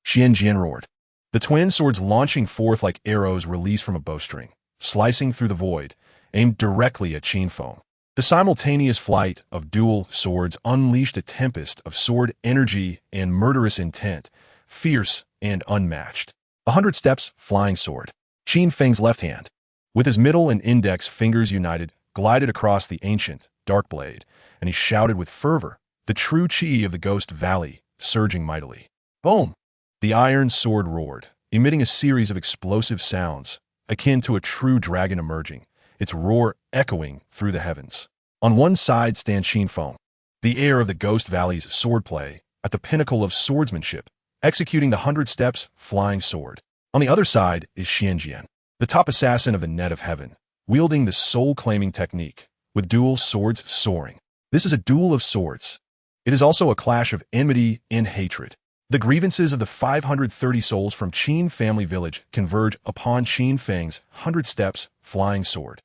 Xianjian roared. The twin swords launching forth like arrows released from a bowstring, slicing through the void, aimed directly at Qin Feng. The simultaneous flight of dual swords unleashed a tempest of sword energy and murderous intent, fierce and unmatched. 100 steps, flying sword. Qin Feng's left hand, with his middle and index fingers united, glided across the ancient, dark blade, and he shouted with fervor, the true chi of the Ghost Valley, surging mightily. Boom! The iron sword roared, emitting a series of explosive sounds, akin to a true dragon emerging, its roar echoing through the heavens. On one side stands Qin Feng, the heir of the Ghost Valley's swordplay, at the pinnacle of swordsmanship, executing the 100 steps flying sword. On the other side is Xianjian, the top assassin of the net of heaven, wielding the soul-claiming technique, with dual swords soaring. This is a duel of swords. It is also a clash of enmity and hatred. The grievances of the 530 souls from Qin family village converge upon Qin Feng's 100 steps flying sword.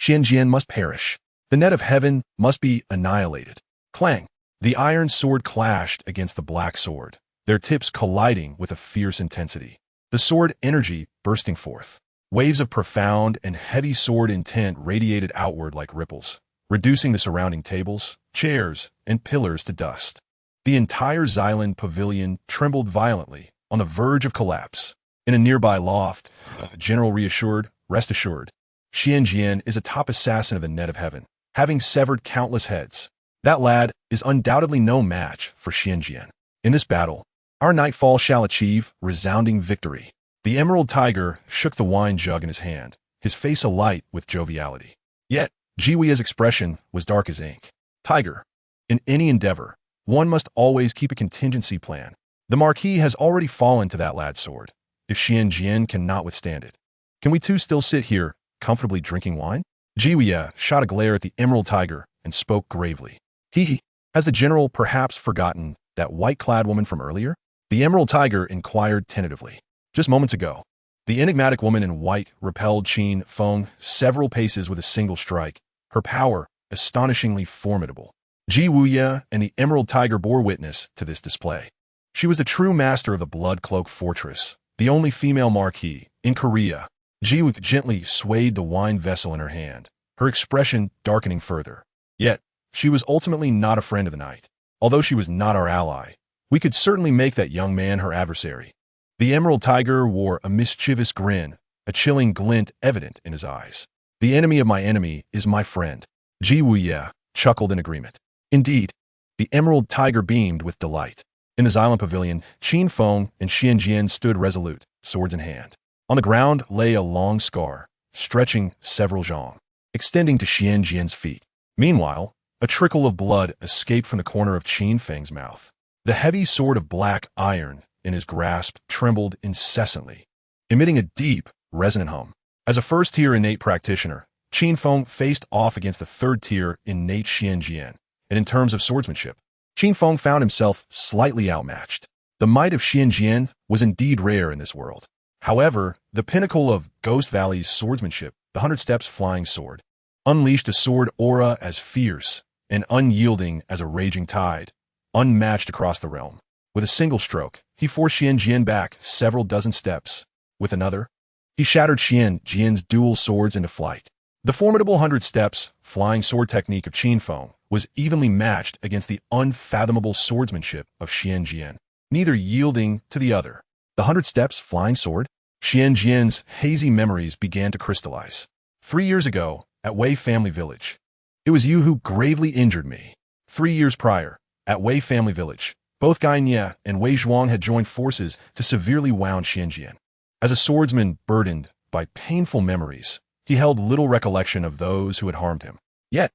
Xianjian must perish. The net of heaven must be annihilated. Clang! The iron sword clashed against the black sword, their tips colliding with a fierce intensity. The sword energy bursting forth. Waves of profound and heavy sword intent radiated outward like ripples, reducing the surrounding tables, chairs, and pillars to dust. The entire Xylan pavilion trembled violently, on the verge of collapse. In a nearby loft, General reassured, rest assured. Xianjian is a top assassin of the net of heaven, having severed countless heads. That lad is undoubtedly no match for Xianjian. In this battle, our nightfall shall achieve resounding victory. The Emerald Tiger shook the wine jug in his hand, his face alight with joviality. Yet, Jiwia's expression was dark as ink. Tiger, in any endeavor, one must always keep a contingency plan. The Marquis has already fallen to that lad's sword, if Xianjian cannot withstand it. Can we two still sit here, comfortably drinking wine? Jiwia shot a glare at the Emerald Tiger and spoke gravely. Has the general perhaps forgotten that white-clad woman from earlier? The Emerald Tiger inquired tentatively. Just moments ago, the enigmatic woman in white repelled Qin Feng several paces with a single strike, her power astonishingly formidable. Jiwia and the Emerald Tiger bore witness to this display. She was the true master of the Blood Cloak Fortress, the only female marquis in Korea. Jiwia gently swayed the wine vessel in her hand, her expression darkening further. Yet, she was ultimately not a friend of the night. Although she was not our ally, we could certainly make that young man her adversary. The Emerald Tiger wore a mischievous grin, a chilling glint evident in his eyes. The enemy of my enemy is my friend. Jiwia chuckled in agreement. Indeed, the Emerald Tiger beamed with delight. In the Xylan pavilion, Qin Feng and Xianjian stood resolute, swords in hand. On the ground lay a long scar, stretching several zhang, extending to Xianjian's feet. Meanwhile, a trickle of blood escaped from the corner of Qin Feng's mouth. The heavy sword of black iron in his grasp trembled incessantly, emitting a deep, resonant hum. As a first-tier innate practitioner, Qin Feng faced off against the third-tier innate Xianjian, and in terms of swordsmanship, Qin Feng found himself slightly outmatched. The might of Xianjian was indeed rare in this world. However, the pinnacle of Ghost Valley's swordsmanship, the 100 steps flying sword, unleashed a sword aura as fierce and unyielding as a raging tide, unmatched across the realm. With a single stroke, he forced Xianjian back several dozen steps. With another, he shattered Xianjian's dual swords into flight. The formidable 100 steps flying sword technique of Qin Feng was evenly matched against the unfathomable swordsmanship of Xianjian, neither yielding to the other. The 100 steps flying sword? Xianjian's hazy memories began to crystallize. 3 years ago, at Wei family village, it was you who gravely injured me. 3 years prior, at Wei family village, both Gai Nie and Wei Zhuang had joined forces to severely wound Xianjian. As a swordsman burdened by painful memories, he held little recollection of those who had harmed him. Yet,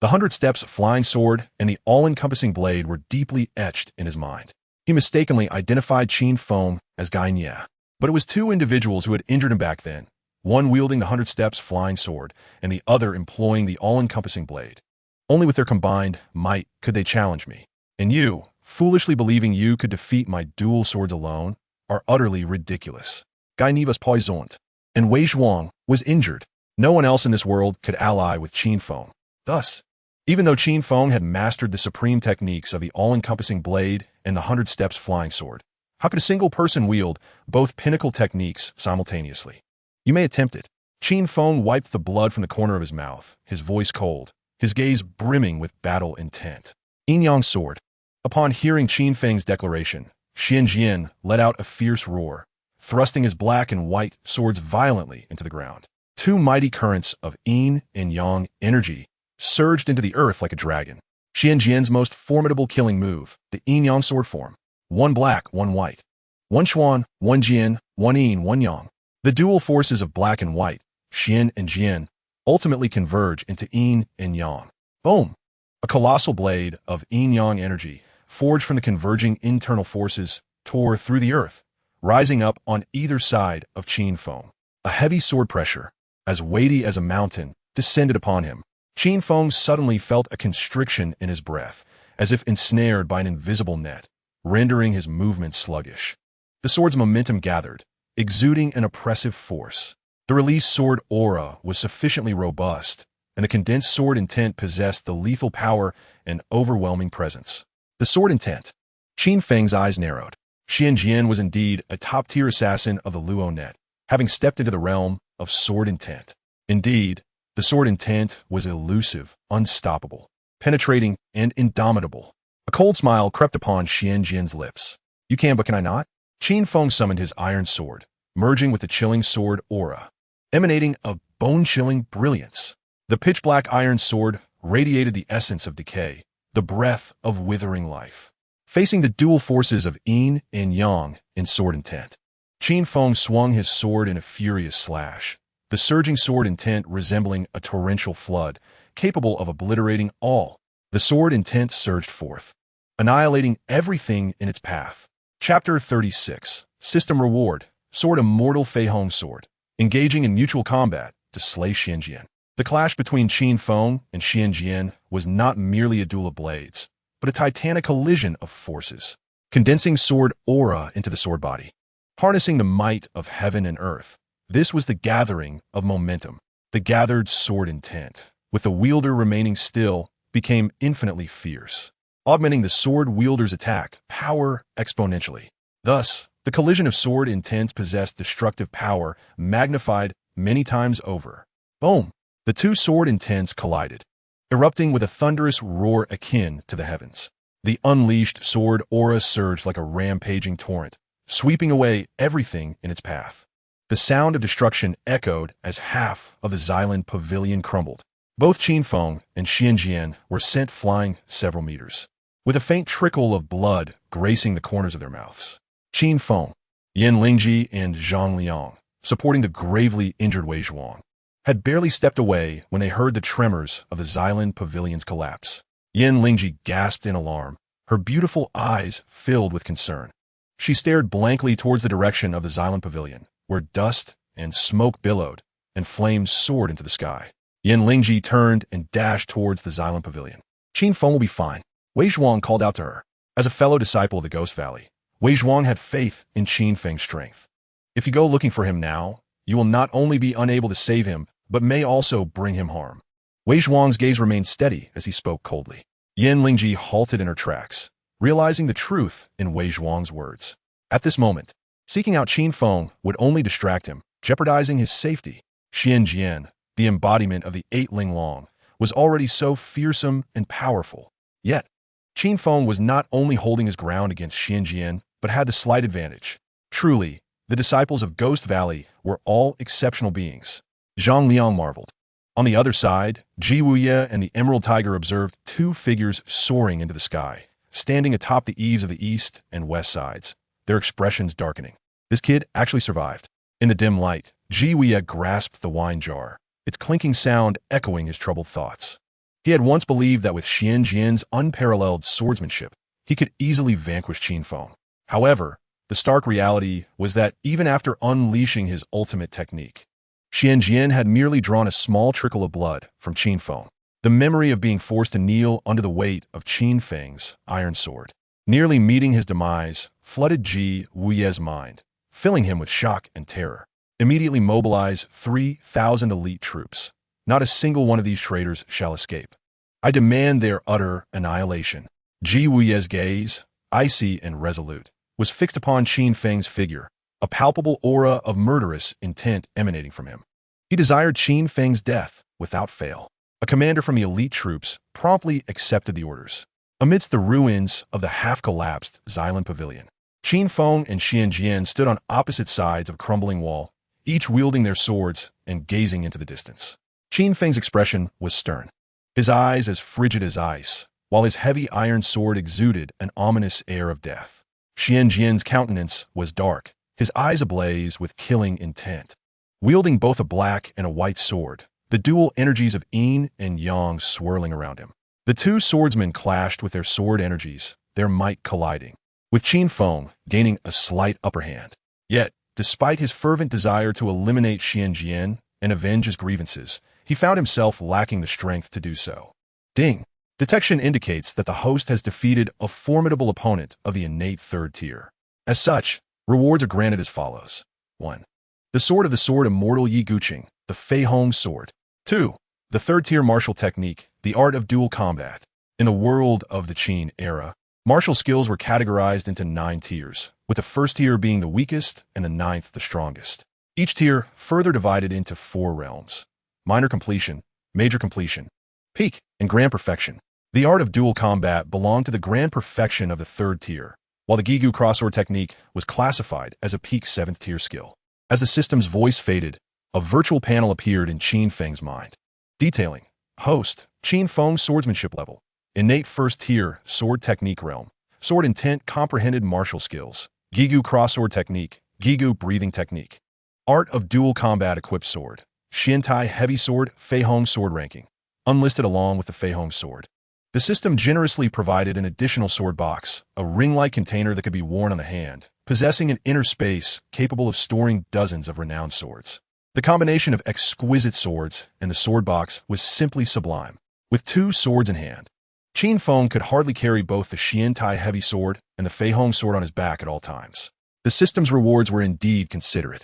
The 100 Steps flying sword and the all-encompassing blade were deeply etched in his mind. He mistakenly identified Qin Feng as Gai Nie, but it was two individuals who had injured him back then, one wielding the 100 Steps flying sword and the other employing the all-encompassing blade. Only with their combined might could they challenge me. And you, foolishly believing you could defeat my dual swords alone, are utterly ridiculous. Gai Nie was poisoned, and Wei Zhuang was injured. No one else in this world could ally with Qin Feng. Thus, even though Qin Feng had mastered the supreme techniques of the all-encompassing blade and the 100 Steps flying sword, how could a single person wield both pinnacle techniques simultaneously? You may attempt it. Qin Feng wiped the blood from the corner of his mouth, his voice cold, his gaze brimming with battle intent. Yin Yang sword. Upon hearing Qin Feng's declaration, Xianjian let out a fierce roar, thrusting his black and white swords violently into the ground. Two mighty currents of yin and yang energy surged into the earth like a dragon. Xianjian's most formidable killing move, the yin-yang sword form. One black, one white. One Xuan, one Jian, one yin, one yang. The dual forces of black and white, Xian and Jian, ultimately converge into yin and yang. Boom! A colossal blade of yin-yang energy, forged from the converging internal forces, tore through the earth, rising up on either side of Qin Feng. A heavy sword pressure, as weighty as a mountain, descended upon him. Qin Feng suddenly felt a constriction in his breath, as if ensnared by an invisible net, rendering his movements sluggish. The sword's momentum gathered, exuding an oppressive force. The released sword aura was sufficiently robust, and the condensed sword intent possessed the lethal power and overwhelming presence. The sword intent. Qin Feng's eyes narrowed. Xianjian was indeed a top-tier assassin of the Luo net, having stepped into the realm of sword intent. Indeed, the sword intent was elusive, unstoppable, penetrating, and indomitable. A cold smile crept upon Xianjian's lips. You can, but can I not? Qin Feng summoned his iron sword, merging with the chilling sword aura, emanating a bone-chilling brilliance. The pitch-black iron sword radiated the essence of decay, the breath of withering life. Facing the dual forces of yin and yang in sword intent, Qin Feng swung his sword in a furious slash, the surging sword intent resembling a torrential flood, capable of obliterating all. The sword intent surged forth, annihilating everything in its path. Chapter 36. System Reward. Sword Immortal Fei Hong Sword. Engaging in mutual combat to slay Xianjian. The clash between Qin Feng and Xianjian was not merely a duel of blades, but a titanic collision of forces, condensing sword aura into the sword body. Harnessing the might of heaven and earth, this was the gathering of momentum. The gathered sword intent, with the wielder remaining still, became infinitely fierce, augmenting the sword wielder's attack power exponentially. Thus, the collision of sword intents possessed destructive power magnified many times over. Boom! The two sword intents collided, erupting with a thunderous roar akin to the heavens. The unleashed sword aura surged like a rampaging torrent, sweeping away everything in its path. The sound of destruction echoed as half of the Xylan pavilion crumbled. Both Qin Feng and Xianjian were sent flying several meters, with a faint trickle of blood gracing the corners of their mouths. Qin Feng, Yan Lingji, and Zhang Liang, supporting the gravely injured Wei Zhuang, had barely stepped away when they heard the tremors of the Xylan pavilion's collapse. Yan Lingji gasped in alarm, her beautiful eyes filled with concern. She stared blankly towards the direction of the Xylan pavilion, where dust and smoke billowed and flames soared into the sky. Yan Lingji turned and dashed towards the Xylan pavilion. Qin Feng will be fine, Wei Zhuang called out to her. As a fellow disciple of the Ghost Valley, Wei Zhuang had faith in Qin Feng's strength. If you go looking for him now, you will not only be unable to save him, but may also bring him harm. Wei Zhuang's gaze remained steady as he spoke coldly. Yan Lingji halted in her tracks, realizing the truth in Wei Zhuang's words. At this moment, seeking out Qin Feng would only distract him, jeopardizing his safety. Xianjian, the embodiment of the Eight Ling Long, was already so fearsome and powerful. Yet, Qin Feng was not only holding his ground against Xianjian, but had the slight advantage. Truly, the disciples of Ghost Valley were all exceptional beings. Zhang Liang marveled. On the other side, Ji Wuye and the Emerald Tiger observed two figures soaring into the sky, standing atop the eaves of the east and west sides, their expressions darkening. This kid actually survived. In the dim light, Ji Wuye grasped the wine jar, its clinking sound echoing his troubled thoughts. He had once believed that with Xian Jian's unparalleled swordsmanship, he could easily vanquish Qin Feng. However, the stark reality was that even after unleashing his ultimate technique, Xian Jian had merely drawn a small trickle of blood from Qin Feng. The memory of being forced to kneel under the weight of Qin Feng's iron sword, nearly meeting his demise, flooded Ji Wuye's mind, filling him with shock and terror. Immediately mobilize 3,000 elite troops. Not a single one of these traitors shall escape. I demand their utter annihilation. Ji Wuye's gaze, icy and resolute, was fixed upon Qin Feng's figure, a palpable aura of murderous intent emanating from him. He desired Qin Feng's death without fail. A commander from the elite troops promptly accepted the orders. Amidst the ruins of the half-collapsed Xylan Pavilion, Qin Feng and Xian Jian stood on opposite sides of a crumbling wall, each wielding their swords and gazing into the distance. Qin Feng's expression was stern, his eyes as frigid as ice, while his heavy iron sword exuded an ominous air of death. Xian Jian's countenance was dark, his eyes ablaze with killing intent. Wielding both a black and a white sword, the dual energies of yin and yang swirling around him. The two swordsmen clashed with their sword energies, their might colliding, with Qin Feng gaining a slight upper hand. Yet, despite his fervent desire to eliminate Xian Jian and avenge his grievances, he found himself lacking the strength to do so. Ding! Detection indicates that the host has defeated a formidable opponent of the innate third tier. As such, rewards are granted as follows. 1. The Sword of the Sword Immortal Yi Guqing, the Fei Hong Sword. 2. The third tier martial technique, the art of dual combat. In the world of the Qin era, martial skills were categorized into 9 tiers, with the first tier being the weakest and the 9th the strongest. Each tier further divided into 4 realms: minor completion, major completion, peak, and grand perfection. The art of dual combat belonged to the grand perfection of the 3rd tier, while the Gigu crossword technique was classified as a peak 7th tier skill. As the system's voice faded, a virtual panel appeared in Qin Feng's mind, detailing: host, Qin Feng swordsmanship level, innate 1st tier sword technique realm, sword intent comprehended martial skills, Gigu crossword technique, Gigu breathing technique, art of dual combat equipped sword, Xiantai heavy sword, Fei Hong sword ranking, unlisted along with the Fei Hong sword. The system generously provided an additional sword box, a ring-like container that could be worn on the hand, possessing an inner space capable of storing dozens of renowned swords. The combination of exquisite swords and the sword box was simply sublime. With 2 swords in hand, Qin Feng could hardly carry both the Xiantai heavy sword and the Fei Hong sword on his back at all times. The system's rewards were indeed considerate.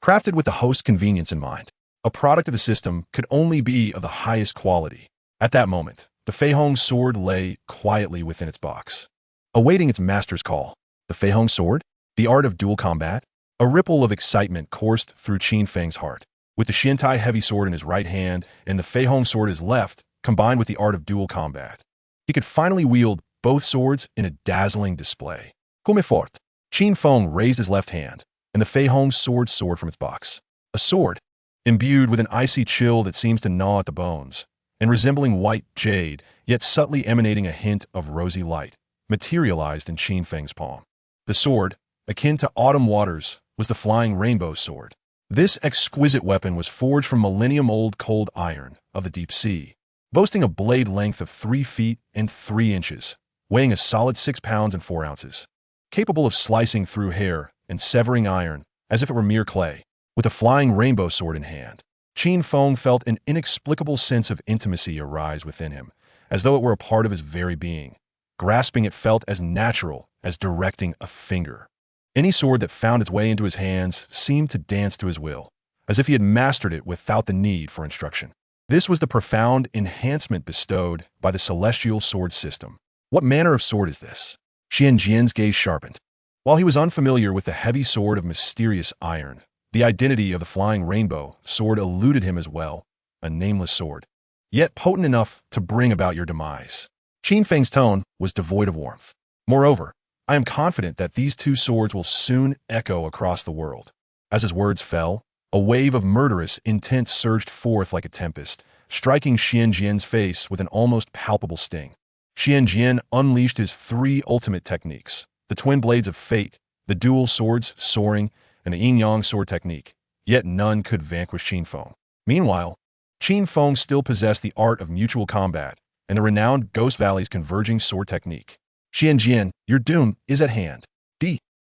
Crafted with the host's convenience in mind, a product of the system could only be of the highest quality. At that moment, the Fei Hong sword lay quietly within its box, awaiting its master's call. The Fei Hong sword? The art of dual combat? A ripple of excitement coursed through Qin Feng's heart. With the Xiantai heavy sword in his right hand and the Fei Hong sword in his left, combined with the art of dual combat, he could finally wield both swords in a dazzling display. Comme fort. Qin Feng raised his left hand, and the Fei Hong sword soared from its box. A sword, imbued with an icy chill that seems to gnaw at the bones, and resembling white jade, yet subtly emanating a hint of rosy light, materialized in Qin Feng's palm. The sword, akin to autumn waters, was the flying rainbow sword. This exquisite weapon was forged from millennium-old cold iron of the deep sea, boasting a blade length of 3 feet and 3 inches, weighing a solid 6 pounds and 4 ounces, capable of slicing through hair and severing iron as if it were mere clay. With a flying rainbow sword in hand, Qin Feng felt an inexplicable sense of intimacy arise within him, as though it were a part of his very being. Grasping it felt as natural as directing a finger. Any sword that found its way into his hands seemed to dance to his will, as if he had mastered it without the need for instruction. This was the profound enhancement bestowed by the celestial sword system. What manner of sword is this? Xian Jian's gaze sharpened. While he was unfamiliar with the heavy sword of mysterious iron, the identity of the flying rainbow sword eluded him as well, a nameless sword, yet potent enough to bring about your demise. Qin Feng's tone was devoid of warmth. Moreover, I am confident that these 2 swords will soon echo across the world. As his words fell, a wave of murderous intent surged forth like a tempest, striking Xian Jian's face with an almost palpable sting. Xian Jian unleashed his 3 ultimate techniques, the twin blades of fate, the dual swords soaring, and the yin-yang sword technique, yet none could vanquish Qin Feng. Meanwhile, Qin Feng still possessed the art of mutual combat, and the renowned Ghost Valley's converging sword technique. Xianjian, your doom is at hand.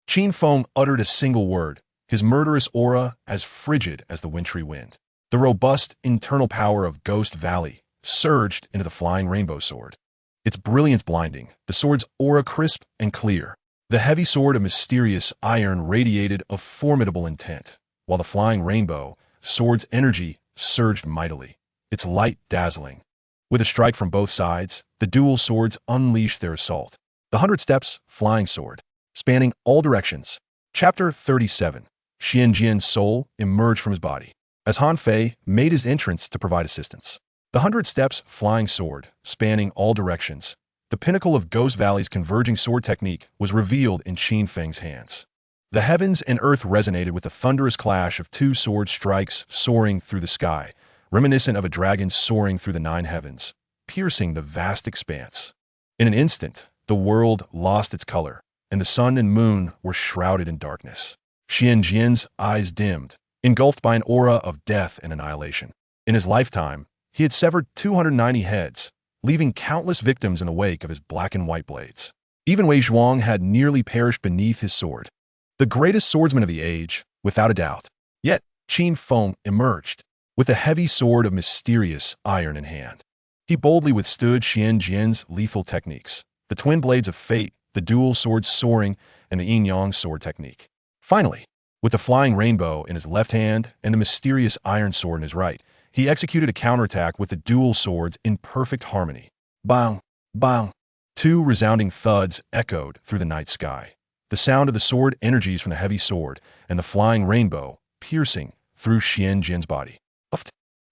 Qin Feng uttered a single word, his murderous aura as frigid as the wintry wind. The robust internal power of Ghost Valley surged into the flying rainbow sword. Its brilliance blinding, the sword's aura crisp and clear. The heavy sword of mysterious iron radiated a formidable intent, while the flying rainbow sword's energy surged mightily, its light dazzling. With a strike from both sides, the dual swords unleashed their assault. The 100 Steps Flying Sword, spanning all directions. Chapter 37. Xianjian's soul emerged from his body, as Han Fei made his entrance to provide assistance. The 100 Steps Flying Sword, spanning all directions, the pinnacle of Ghost Valley's converging sword technique, was revealed in Qin Feng's hands. The heavens and earth resonated with the thunderous clash of two sword strikes soaring through the sky, reminiscent of a dragon soaring through the 9 heavens, piercing the vast expanse. In an instant, the world lost its color, and the sun and moon were shrouded in darkness. Xianjian's eyes dimmed, engulfed by an aura of death and annihilation. In his lifetime, he had severed 290 heads, leaving countless victims in the wake of his black and white blades. Even Wei Zhuang had nearly perished beneath his sword. The greatest swordsman of the age, without a doubt. Yet, Qin Feng emerged, with a heavy sword of mysterious iron in hand. He boldly withstood Xianjian's lethal techniques, the twin blades of fate, the dual swords soaring, and the yin-yang sword technique. Finally, with the flying rainbow in his left hand and the mysterious iron sword in his right, he executed a counterattack with the dual swords in perfect harmony. Bang! Bang! 2 resounding thuds echoed through the night sky. The sound of the sword energies from the heavy sword and the flying rainbow piercing through Xianjian's body.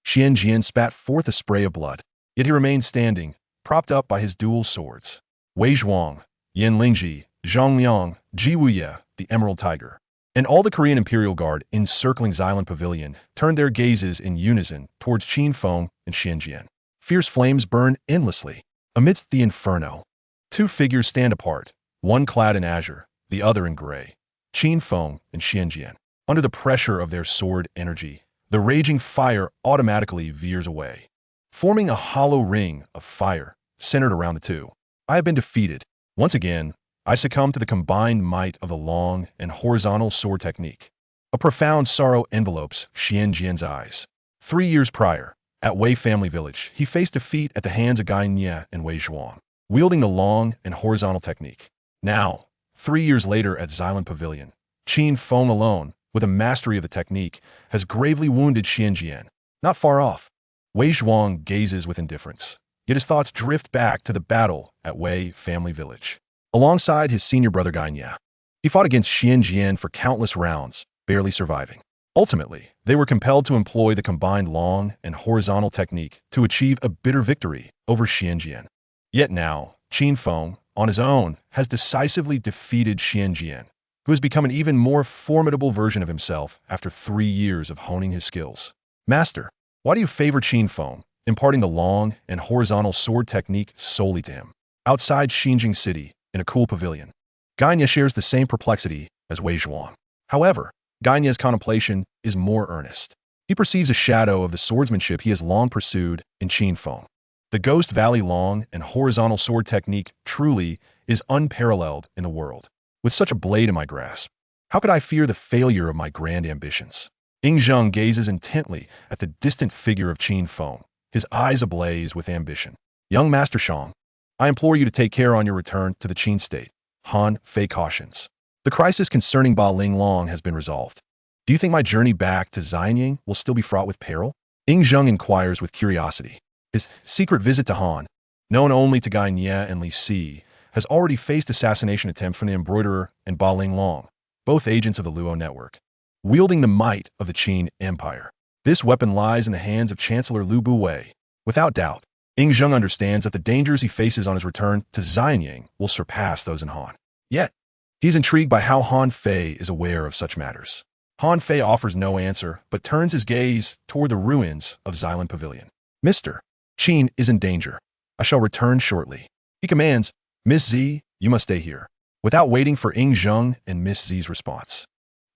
Xianjian spat forth a spray of blood, yet he remained standing, propped up by his dual swords. Wei Zhuang, Yan Lingji, Zhang Liang, Ji Wuye, the Emerald Tiger, and all the Korean Imperial Guard encircling Xylan Pavilion turned their gazes in unison towards Qin Feng and Xianjian. Fierce flames burn endlessly. Amidst the inferno, 2 figures stand apart, one clad in azure, the other in gray. Qin Feng and Xianjian. Under the pressure of their sword energy, the raging fire automatically veers away, forming a hollow ring of fire centered around the two. I have been defeated. Once again, I succumb to the combined might of the long and horizontal sword technique. A profound sorrow envelopes Xianjian's eyes. 3 years prior, at Wei family village, he faced defeat at the hands of Gai Nie and Wei Zhuang, wielding the long and horizontal technique. Now, 3 years later at Xylan Pavilion, Qin Feng alone, with a mastery of the technique, has gravely wounded Xianjian. Not far off, Wei Zhuang gazes with indifference, yet his thoughts drift back to the battle at Wei family village. Alongside his senior brother Gai Nie, he fought against Xianjian for countless rounds, barely surviving. Ultimately, they were compelled to employ the combined long and horizontal technique to achieve a bitter victory over Xianjian. Yet now, Qin Feng, on his own, has decisively defeated Xianjian, who has become an even more formidable version of himself after 3 years of honing his skills. Master, why do you favor Qin Feng, imparting the long and horizontal sword technique solely to him? Outside Xinjing City, in a cool pavilion, Gai Nie shares the same perplexity as Wei Zhuang. However, Gai Nie's contemplation is more earnest. He perceives a shadow of the swordsmanship he has long pursued in Qin Feng. The Ghost Valley long and horizontal sword technique truly is unparalleled in the world. With such a blade in my grasp, how could I fear the failure of my grand ambitions? Ying Zheng gazes intently at the distant figure of Qin Feng, his eyes ablaze with ambition. Young Master Shang, I implore you to take care on your return to the Qin state. Han Fei cautions. The crisis concerning Ba Linglong has been resolved. Do you think my journey back to Xianying will still be fraught with peril? Ying Zheng inquires with curiosity. His secret visit to Han, known only to Gai Nie and Li Si, has already faced assassination attempts from the Embroiderer and Ba Linglong, both agents of the Luo network, wielding the might of the Qin Empire. This weapon lies in the hands of Chancellor Lu Buwei. Without doubt, Ying Zheng understands that the dangers he faces on his return to Xianying will surpass those in Han. Yet, he is intrigued by how Han Fei is aware of such matters. Han Fei offers no answer, but turns his gaze toward the ruins of Xylan Pavilion. Mr. Qin is in danger. I shall return shortly. He commands, Miss Z, you must stay here. Without waiting for Ying Zheng and Miss Z's response,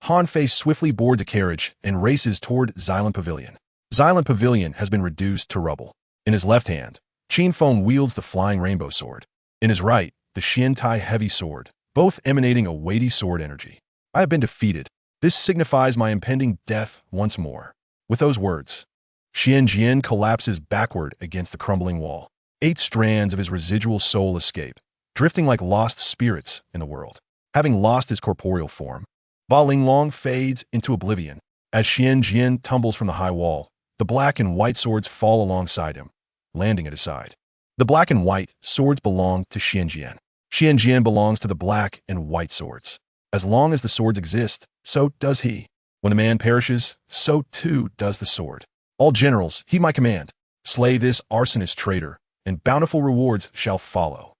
Han Fei swiftly boards a carriage and races toward Xylan Pavilion. Xylan Pavilion has been reduced to rubble. In his left hand, Qin Feng wields the flying rainbow sword. In his right, the Xian Tai heavy sword, both emanating a weighty sword energy. I have been defeated. This signifies my impending death once more. With those words, Xian Jian collapses backward against the crumbling wall. 8 strands of his residual soul escape, drifting like lost spirits in the world. Having lost his corporeal form, Ba Linglong fades into oblivion. As Xian Jian tumbles from the high wall, the black and white swords fall alongside him, landing at his side. The black and white swords belong to Xian Jian. Xian Jian belongs to the black and white swords. As long as the swords exist, so does he. When the man perishes, so too does the sword. All generals, heed my command. Slay this arsonist traitor, and bountiful rewards shall follow.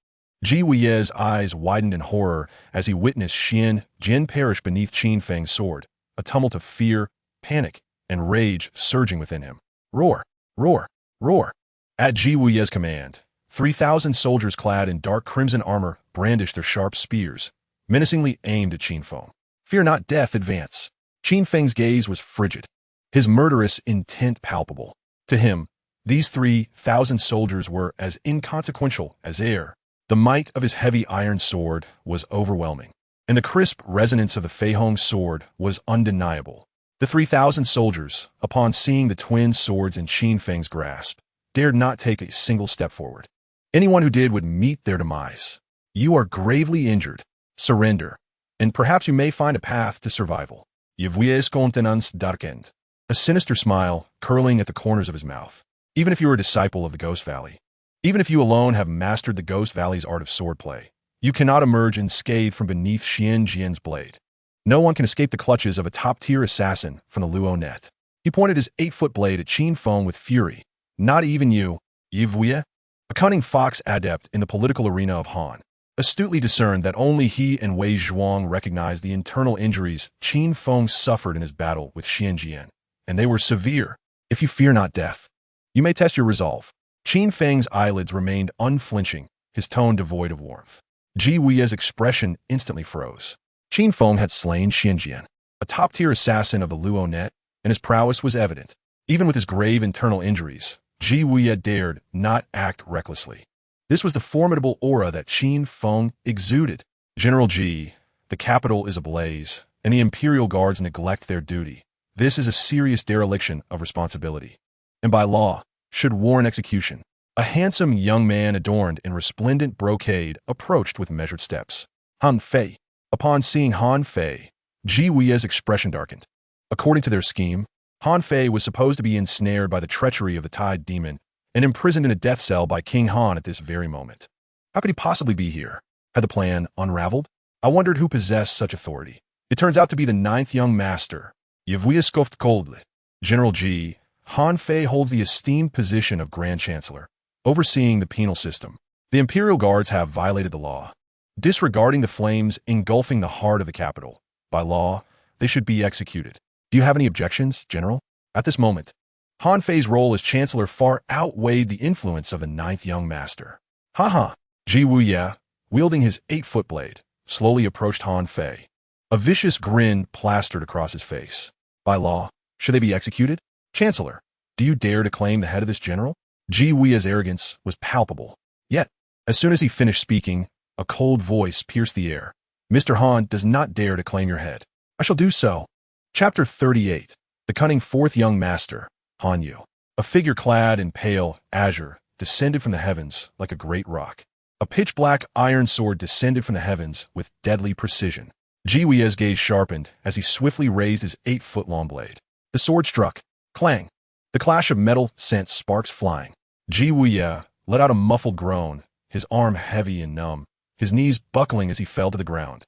Ji Wuye's eyes widened in horror as he witnessed Xian Jian perish beneath Qin Feng's sword, a tumult of fear, panic, and rage surging within him. Roar! Roar! Roar! At Ji Wuye's command, 3,000 soldiers clad in dark crimson armor brandished their sharp spears, menacingly aimed at Qin Feng. Fear not death, advance. Qin Feng's gaze was frigid, his murderous intent palpable. To him, these 3,000 soldiers were as inconsequential as air. The might of his heavy iron sword was overwhelming, and the crisp resonance of the Fei Hong's sword was undeniable. The 3,000 soldiers, upon seeing the twin swords in Qin Feng's grasp, dared not take a single step forward. Anyone who did would meet their demise. You are gravely injured. Surrender, and perhaps you may find a path to survival. Yvuye's countenance darkened, a sinister smile curling at the corners of his mouth. Even if you are a disciple of the Ghost Valley, even if you alone have mastered the Ghost Valley's art of swordplay, you cannot emerge unscathed from beneath Xian Jian's blade. No one can escape the clutches of a top-tier assassin from the Luo net. He pointed his 8-foot blade at Qin Feng with fury. Not even you, Yvuye, a cunning fox adept in the political arena of Han, astutely discerned that only he and Wei Zhuang recognized the internal injuries Qin Feng suffered in his battle with Xian Jian, and they were severe. If you fear not death, you may test your resolve. Qin Feng's eyelids remained unflinching, his tone devoid of warmth. Ji Wuye's expression instantly froze. Qin Feng had slain Xian Jian, a top-tier assassin of the Luo net, and his prowess was evident. Even with his grave internal injuries, Ji Wuye dared not act recklessly. This was the formidable aura that Qin Feng exuded. General Ji, the capital is ablaze, and the Imperial Guards neglect their duty. This is a serious dereliction of responsibility, and by law, should warrant execution. A handsome young man adorned in resplendent brocade approached with measured steps. Han Fei. Upon seeing Han Fei, Ji Wuye's expression darkened. According to their scheme, Han Fei was supposed to be ensnared by the treachery of the Tide Demon and imprisoned in a death cell by King Han at this very moment. How could he possibly be here? Had the plan unraveled? I wondered who possessed such authority. It turns out to be the 9th young master, Yvuye scoffed coldly. General Ji, Han Fei holds the esteemed position of Grand Chancellor, overseeing the penal system. The Imperial Guards have violated the law, disregarding the flames engulfing the heart of the capital. By law, they should be executed. Do you have any objections, General? At this moment, Han Fei's role as Chancellor far outweighed the influence of the 9th young master. Ha! Ji Wuye, wielding his 8-foot blade, slowly approached Han Fei. A vicious grin plastered across his face. By law, should they be executed? Chancellor, do you dare to claim the head of this general? Ji Wuye's arrogance was palpable. Yet, as soon as he finished speaking, a cold voice pierced the air. Mr. Han does not dare to claim your head. I shall do so. Chapter 38. The Cunning 4th Young Master, Han Yu. A figure clad in pale azure descended from the heavens like a great rock. A pitch-black iron sword descended from the heavens with deadly precision. Ji Wuye's gaze sharpened as he swiftly raised his 8-foot-long blade. The sword struck. Clang. The clash of metal sent sparks flying. Ji Wuye let out a muffled groan, his arm heavy and numb, his knees buckling as he fell to the ground.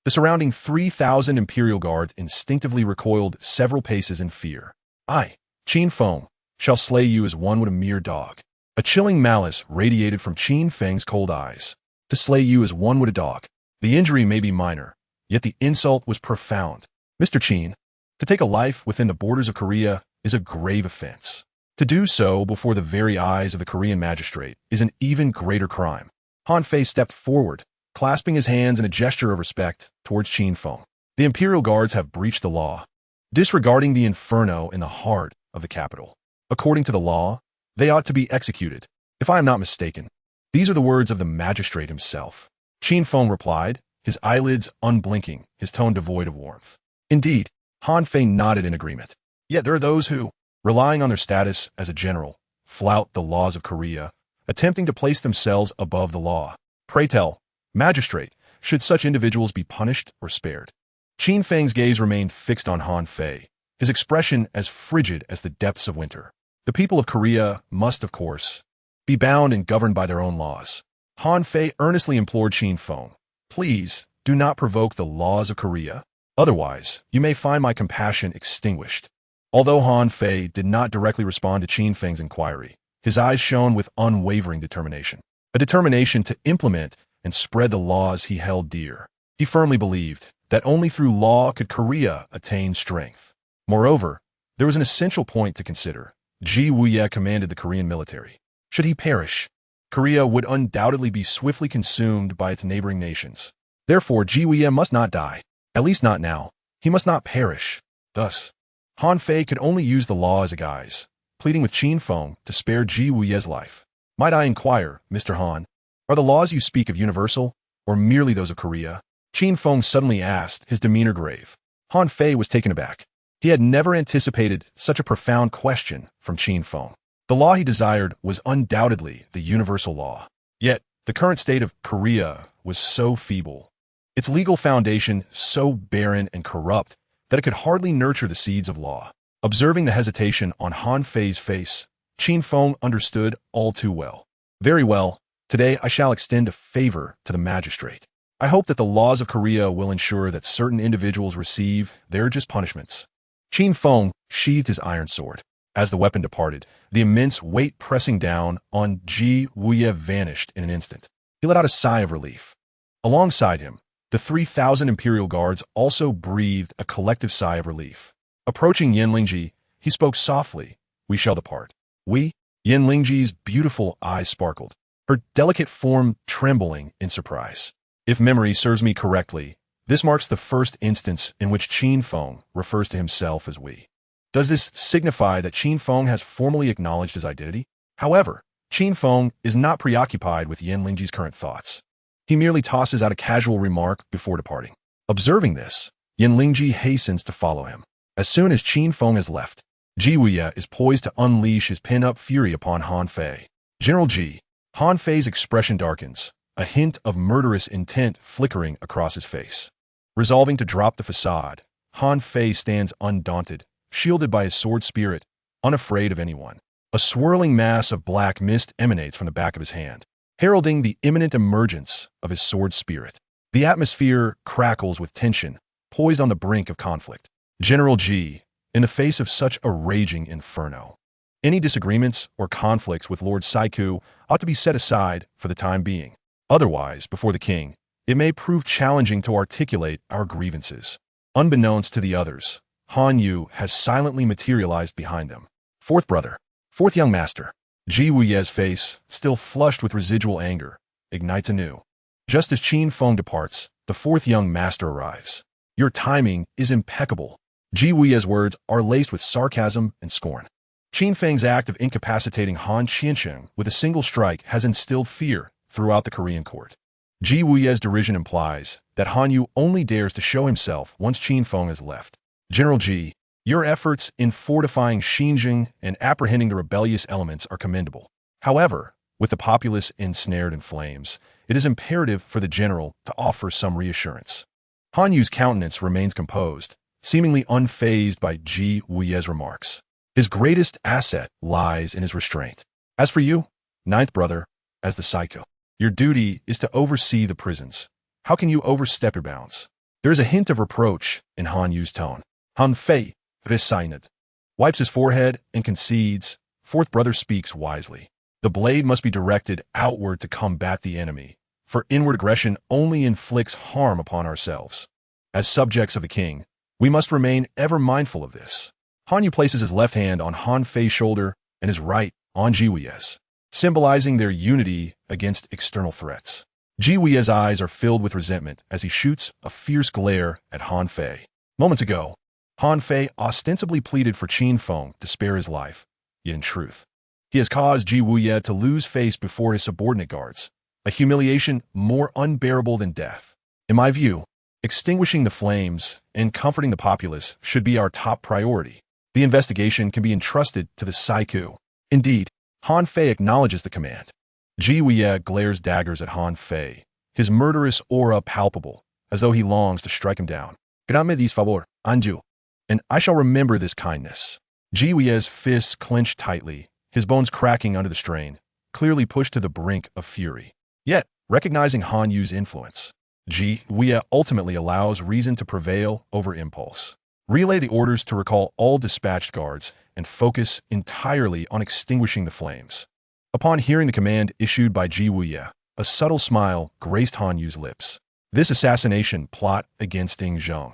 The surrounding 3,000 Imperial Guards instinctively recoiled several paces in fear. I, Qin Feng, shall slay you as one would a mere dog. A chilling malice radiated from Qin Feng's cold eyes. To slay you as one would a dog. The injury may be minor, yet the insult was profound. Mr. Qin, to take a life within the borders of Korea is a grave offense. To do so before the very eyes of the Korean magistrate is an even greater crime. Han Fei stepped forward, clasping his hands in a gesture of respect towards Qin Feng. The Imperial Guards have breached the law, disregarding the inferno in the heart of the capital. According to the law, they ought to be executed. if I am not mistaken. These are the words of the magistrate himself. Qin Feng replied, his eyelids unblinking, his tone devoid of warmth. Indeed, Han Fei nodded in agreement. Yet there are those who, relying on their status as a general, flout the laws of Korea, attempting to place themselves above the law. Pray tell, magistrate, should such individuals be punished or spared? Qin Feng's gaze remained fixed on Han Fei, his expression as frigid as the depths of winter. The people of Korea must, of course, be bound and governed by their own laws. Han Fei earnestly implored Qin Feng, please do not provoke the laws of Korea. Otherwise, you may find my compassion extinguished. Although Han Fei did not directly respond to Qin Feng's inquiry, his eyes shone with unwavering determination. A determination to implement and spread the laws he held dear. He firmly believed that only through law could Korea attain strength. Moreover, there was an essential point to consider. Gai Nie commanded the Korean military. Should he perish, Korea would undoubtedly be swiftly consumed by its neighboring nations. Therefore, Gai Nie must not die, at least not now. He must not perish. Thus, Han Fei could only use the law as a guise, pleading with Qin Feng to spare Gai Nie's life. Might I inquire, Mr. Han, are the laws you speak of universal, or merely those of Korea? Qin Feng suddenly asked, his demeanor grave. Han Fei was taken aback. He had never anticipated such a profound question from Qin Feng. The law he desired was undoubtedly the universal law. Yet, the current state of Korea was so feeble, its legal foundation so barren and corrupt, that it could hardly nurture the seeds of law. Observing the hesitation on Han Fei's face, Qin Feng understood all too well. Very well, today I shall extend a favor to the magistrate. I hope that the laws of Korea will ensure that certain individuals receive their just punishments. Qin Feng sheathed his iron sword. As the weapon departed, the immense weight pressing down on Gai Nie vanished in an instant. He let out a sigh of relief. Alongside him, the 3,000 Imperial Guards also breathed a collective sigh of relief. Approaching Yanlingji, he spoke softly, "We shall depart." "We?" Yanlingji's beautiful eyes sparkled, her delicate form trembling in surprise. If memory serves me correctly, this marks the first instance in which Qin Feng refers to himself as we. Does this signify that Qin Feng has formally acknowledged his identity? However, Qin Feng is not preoccupied with Yanlingji's current thoughts. He merely tosses out a casual remark before departing. Observing this, Yanlingji hastens to follow him. As soon as Qin Feng has left, Gai Nie is poised to unleash his pin-up fury upon Han Fei. General Ji, Han Fei's expression darkens, a hint of murderous intent flickering across his face. Resolving to drop the facade, Han Fei stands undaunted, shielded by his sword spirit, unafraid of anyone. A swirling mass of black mist emanates from the back of his hand, heralding the imminent emergence of his sword spirit. The atmosphere crackles with tension, poised on the brink of conflict. General Ji, in the face of such a raging inferno, any disagreements or conflicts with Lord Saiku ought to be set aside for the time being. Otherwise, before the king, it may prove challenging to articulate our grievances. Unbeknownst to the others, Han Yu has silently materialized behind them. Fourth brother, fourth young master. Gai Nie's face, still flushed with residual anger, ignites anew. Just as Qin Feng departs, the fourth young master arrives. Your timing is impeccable. Gai Nie's words are laced with sarcasm and scorn. Qin Feng's act of incapacitating Han Qiansheng with a single strike has instilled fear throughout the Korean court. Gai Nie's derision implies that Han Yu only dares to show himself once Qin Feng has left. General Ji, your efforts in fortifying Xinjiang and apprehending the rebellious elements are commendable. However, with the populace ensnared in flames, it is imperative for the general to offer some reassurance. Han Yu's countenance remains composed, seemingly unfazed by Gai Nie's remarks. His greatest asset lies in his restraint. As for you, ninth brother, as the Psycho, your duty is to oversee the prisons. How can you overstep your bounds? There is a hint of reproach in Han Yu's tone. Han Fei, resigned, wipes his forehead and concedes. Fourth brother speaks wisely. The blade must be directed outward to combat the enemy, for inward aggression only inflicts harm upon ourselves. As subjects of the king, we must remain ever mindful of this. Han Yu places his left hand on Han Fei's shoulder and his right on Gai Nie's, symbolizing their unity against external threats. Gai Nie's eyes are filled with resentment as he shoots a fierce glare at Han Fei. Moments ago, Han Fei ostensibly pleaded for Qin Feng to spare his life, yet in truth, He has caused Ji Wuye to lose face before his subordinate guards, a humiliation more unbearable than death. In my view, extinguishing the flames and comforting the populace should be our top priority. The investigation can be entrusted to the Saiku. Indeed, Han Fei acknowledges the command. Ji Wuye glares daggers at Han Fei, his murderous aura palpable, as though he longs to strike him down. Grame dis favor, Anju, and I shall remember this kindness. Ji Wuye's fists clenched tightly, his bones cracking under the strain, clearly pushed to the brink of fury. Yet, recognizing Han Yu's influence, Ji Wuye ultimately allows reason to prevail over impulse. Relay the orders to recall all dispatched guards and focus entirely on extinguishing the flames. Upon hearing the command issued by Ji Wuye, a subtle smile graced Han Yu's lips. This assassination plot against Ying Zheng,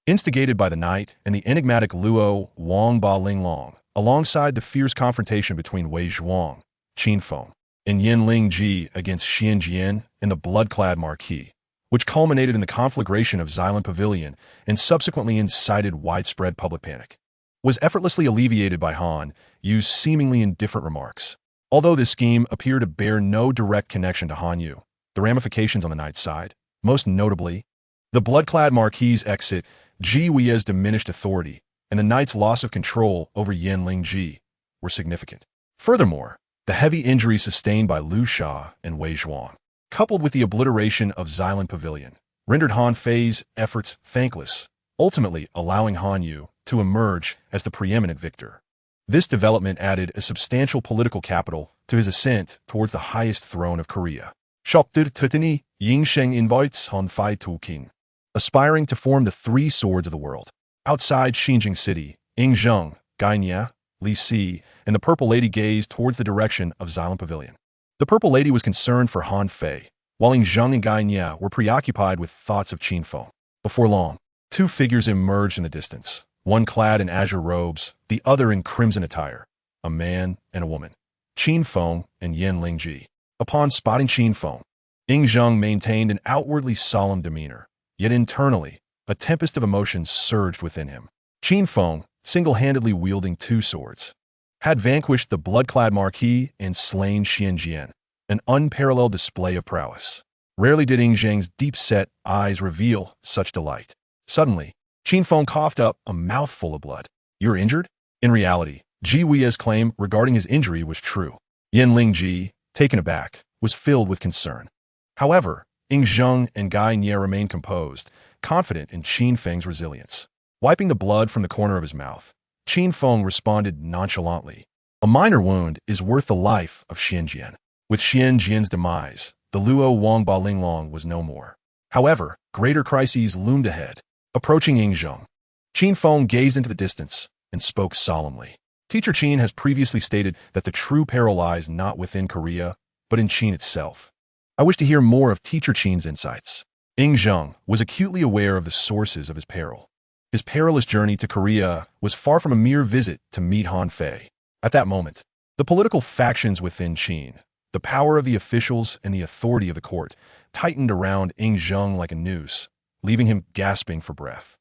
instigated by the Knight and the enigmatic Luo Wang Ba Linglong, alongside the fierce confrontation between Wei Zhuang, Qin Feng, and Yin Ling Ji against Xian Jian and the blood-clad Marquis, which culminated in the conflagration of Xylan Pavilion and subsequently incited widespread public panic, was effortlessly alleviated by Han Yu's seemingly indifferent remarks. Although this scheme appeared to bear no direct connection to Han Yu, the ramifications on the Knight's side, most notably, the blood-clad Marquis' exit, Ji Wuye's diminished authority, and the Knight's loss of control over Yin Ling Ji, were significant. Furthermore, the heavy injuries sustained by Liu Sha and Wei Zhuang, coupled with the obliteration of Xylan Pavilion, rendered Han Fei's efforts thankless, ultimately allowing Han Yu to emerge as the preeminent victor. This development added a substantial political capital to his ascent towards the highest throne of Korea. Shoptir Tutini Yingsheng invites Han Fei to Qin, aspiring to form the three swords of the world. Outside Xinjiang City, Ying Zheng, Gai Nie, Li Si, and the Purple Lady gazed towards the direction of Xylan Pavilion. The Purple Lady was concerned for Han Fei, while Ying Zheng and Gai Nie were preoccupied with thoughts of Qin Feng. Before long, two figures emerged in the distance, one clad in azure robes, the other in crimson attire, a man and a woman, Qin Feng and Yin Ling Ji. Upon spotting Qin Feng, Ying Zheng maintained an outwardly solemn demeanor, yet internally, a tempest of emotions surged within him. Qin Feng, single-handedly wielding two swords, had vanquished the blood-clad Marquis and slain Xian Jian, an unparalleled display of prowess. Rarely did Ying Zheng's deep-set eyes reveal such delight. Suddenly, Qin Feng coughed up a mouthful of blood. "You're injured?" In reality, Ji Wuye's claim regarding his injury was true. Yin Ling Ji, taken aback, was filled with concern. However, Ying Zheng and Gai Nie remained composed, confident in Qin Feng's resilience. Wiping the blood from the corner of his mouth, Qin Feng responded nonchalantly. "A minor wound is worth the life of Xian Jian." With Xian Jian's demise, the Luo Wang Ba Linglong was no more. However, greater crises loomed ahead. Approaching Ying Zheng, Qin Feng gazed into the distance and spoke solemnly. Teacher Qin has previously stated that the true peril lies not within Korea, but in Qin itself. I wish to hear more of Teacher Qin's insights. Ying Zheng was acutely aware of the sources of his peril. His perilous journey to Korea was far from a mere visit to meet Han Fei. At that moment, the political factions within Qin, the power of the officials and the authority of the court, tightened around Ying Zheng like a noose, leaving him gasping for breath.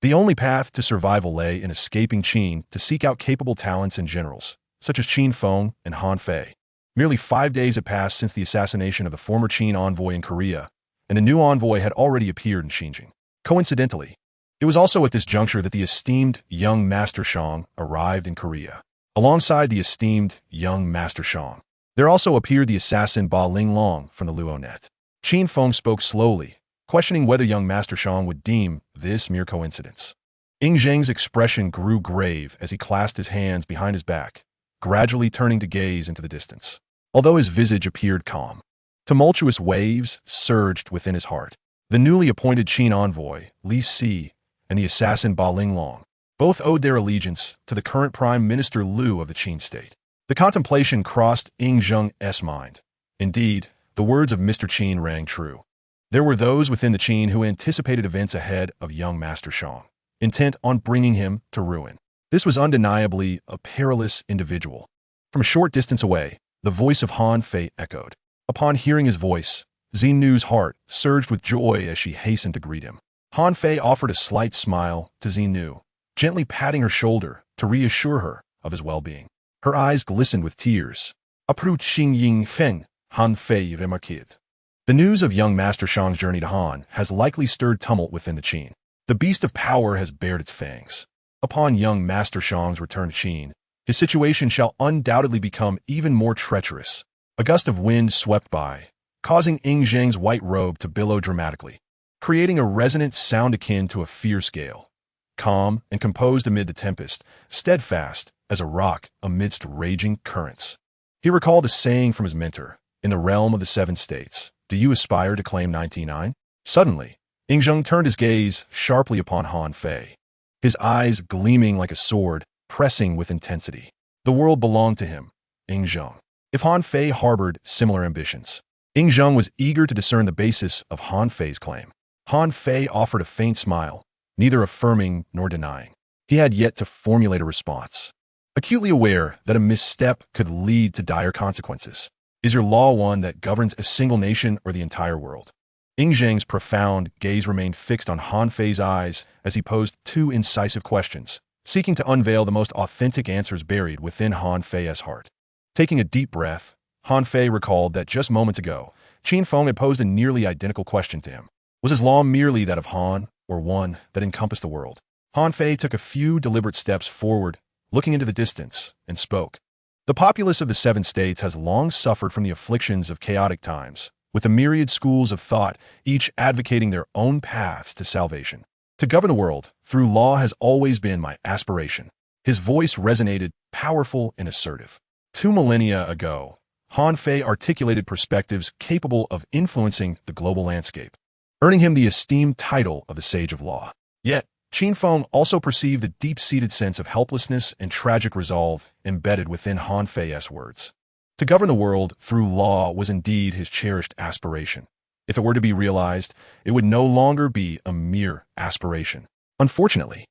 The only path to survival lay in escaping Qin to seek out capable talents and generals, such as Qin Feng and Han Fei. Merely 5 days had passed since the assassination of the former Qin envoy in Korea, and a new envoy had already appeared in Xinjiang. Coincidentally, it was also at this juncture that the esteemed young Master Shang arrived in Korea. Alongside the esteemed young Master Shang, there also appeared the assassin Ba Linglong from the Luo net. Qin Feng spoke slowly, questioning whether young Master Shang would deem this mere coincidence. Ying Zheng's expression grew grave as he clasped his hands behind his back, gradually turning to gaze into the distance. Although his visage appeared calm, tumultuous waves surged within his heart. The newly appointed Qin envoy, Li Si, and the assassin Ba Linglong both owed their allegiance to the current Prime Minister Liu of the Qin state. The contemplation crossed Ying Zheng's mind. Indeed, the words of Mr. Qin rang true. There were those within the Qin who anticipated events ahead of young Master Shang, intent on bringing him to ruin. This was undeniably a perilous individual. From a short distance away, the voice of Han Fei echoed. Upon hearing his voice, Xinu's heart surged with joy as she hastened to greet him. Han Fei offered a slight smile to Xinu, gently patting her shoulder to reassure her of his well-being. Her eyes glistened with tears. Après Qin Feng, Han Fei remarqued. The news of young Master Shang's journey to Han has likely stirred tumult within the Qin. The beast of power has bared its fangs. Upon young Master Shang's return to Qin, his situation shall undoubtedly become even more treacherous. A gust of wind swept by, causing Ying Zheng's white robe to billow dramatically, creating a resonant sound akin to a fierce gale. Calm and composed amid the tempest, steadfast as a rock amidst raging currents. He recalled a saying from his mentor, in the realm of the seven states, do you aspire to claim 99? Suddenly, Ying Zheng turned his gaze sharply upon Han Fei, his eyes gleaming like a sword, pressing with intensity. The world belonged to him, Ying Zheng. If Han Fei harbored similar ambitions, Ying Zheng was eager to discern the basis of Han Fei's claim. Han Fei offered a faint smile, neither affirming nor denying. He had yet to formulate a response. Acutely aware that a misstep could lead to dire consequences. Is your law one that governs a single nation or the entire world? Ying Zheng's profound gaze remained fixed on Han Fei's eyes as he posed two incisive questions, seeking to unveil the most authentic answers buried within Han Fei's heart. Taking a deep breath, Han Fei recalled that just moments ago, Qin Feng had posed a nearly identical question to him. Was his law merely that of Han, or one that encompassed the world? Han Fei took a few deliberate steps forward, looking into the distance, and spoke. The populace of the seven states has long suffered from the afflictions of chaotic times, with the myriad schools of thought, each advocating their own paths to salvation. To govern the world through law has always been my aspiration. His voice resonated, powerful and assertive. 2 millennia ago, Han Fei articulated perspectives capable of influencing the global landscape, earning him the esteemed title of the Sage of Law. Yet, Qin Feng also perceived the deep-seated sense of helplessness and tragic resolve embedded within Han Fei's words. To govern the world through law was indeed his cherished aspiration. If it were to be realized, it would no longer be a mere aspiration. Unfortunately,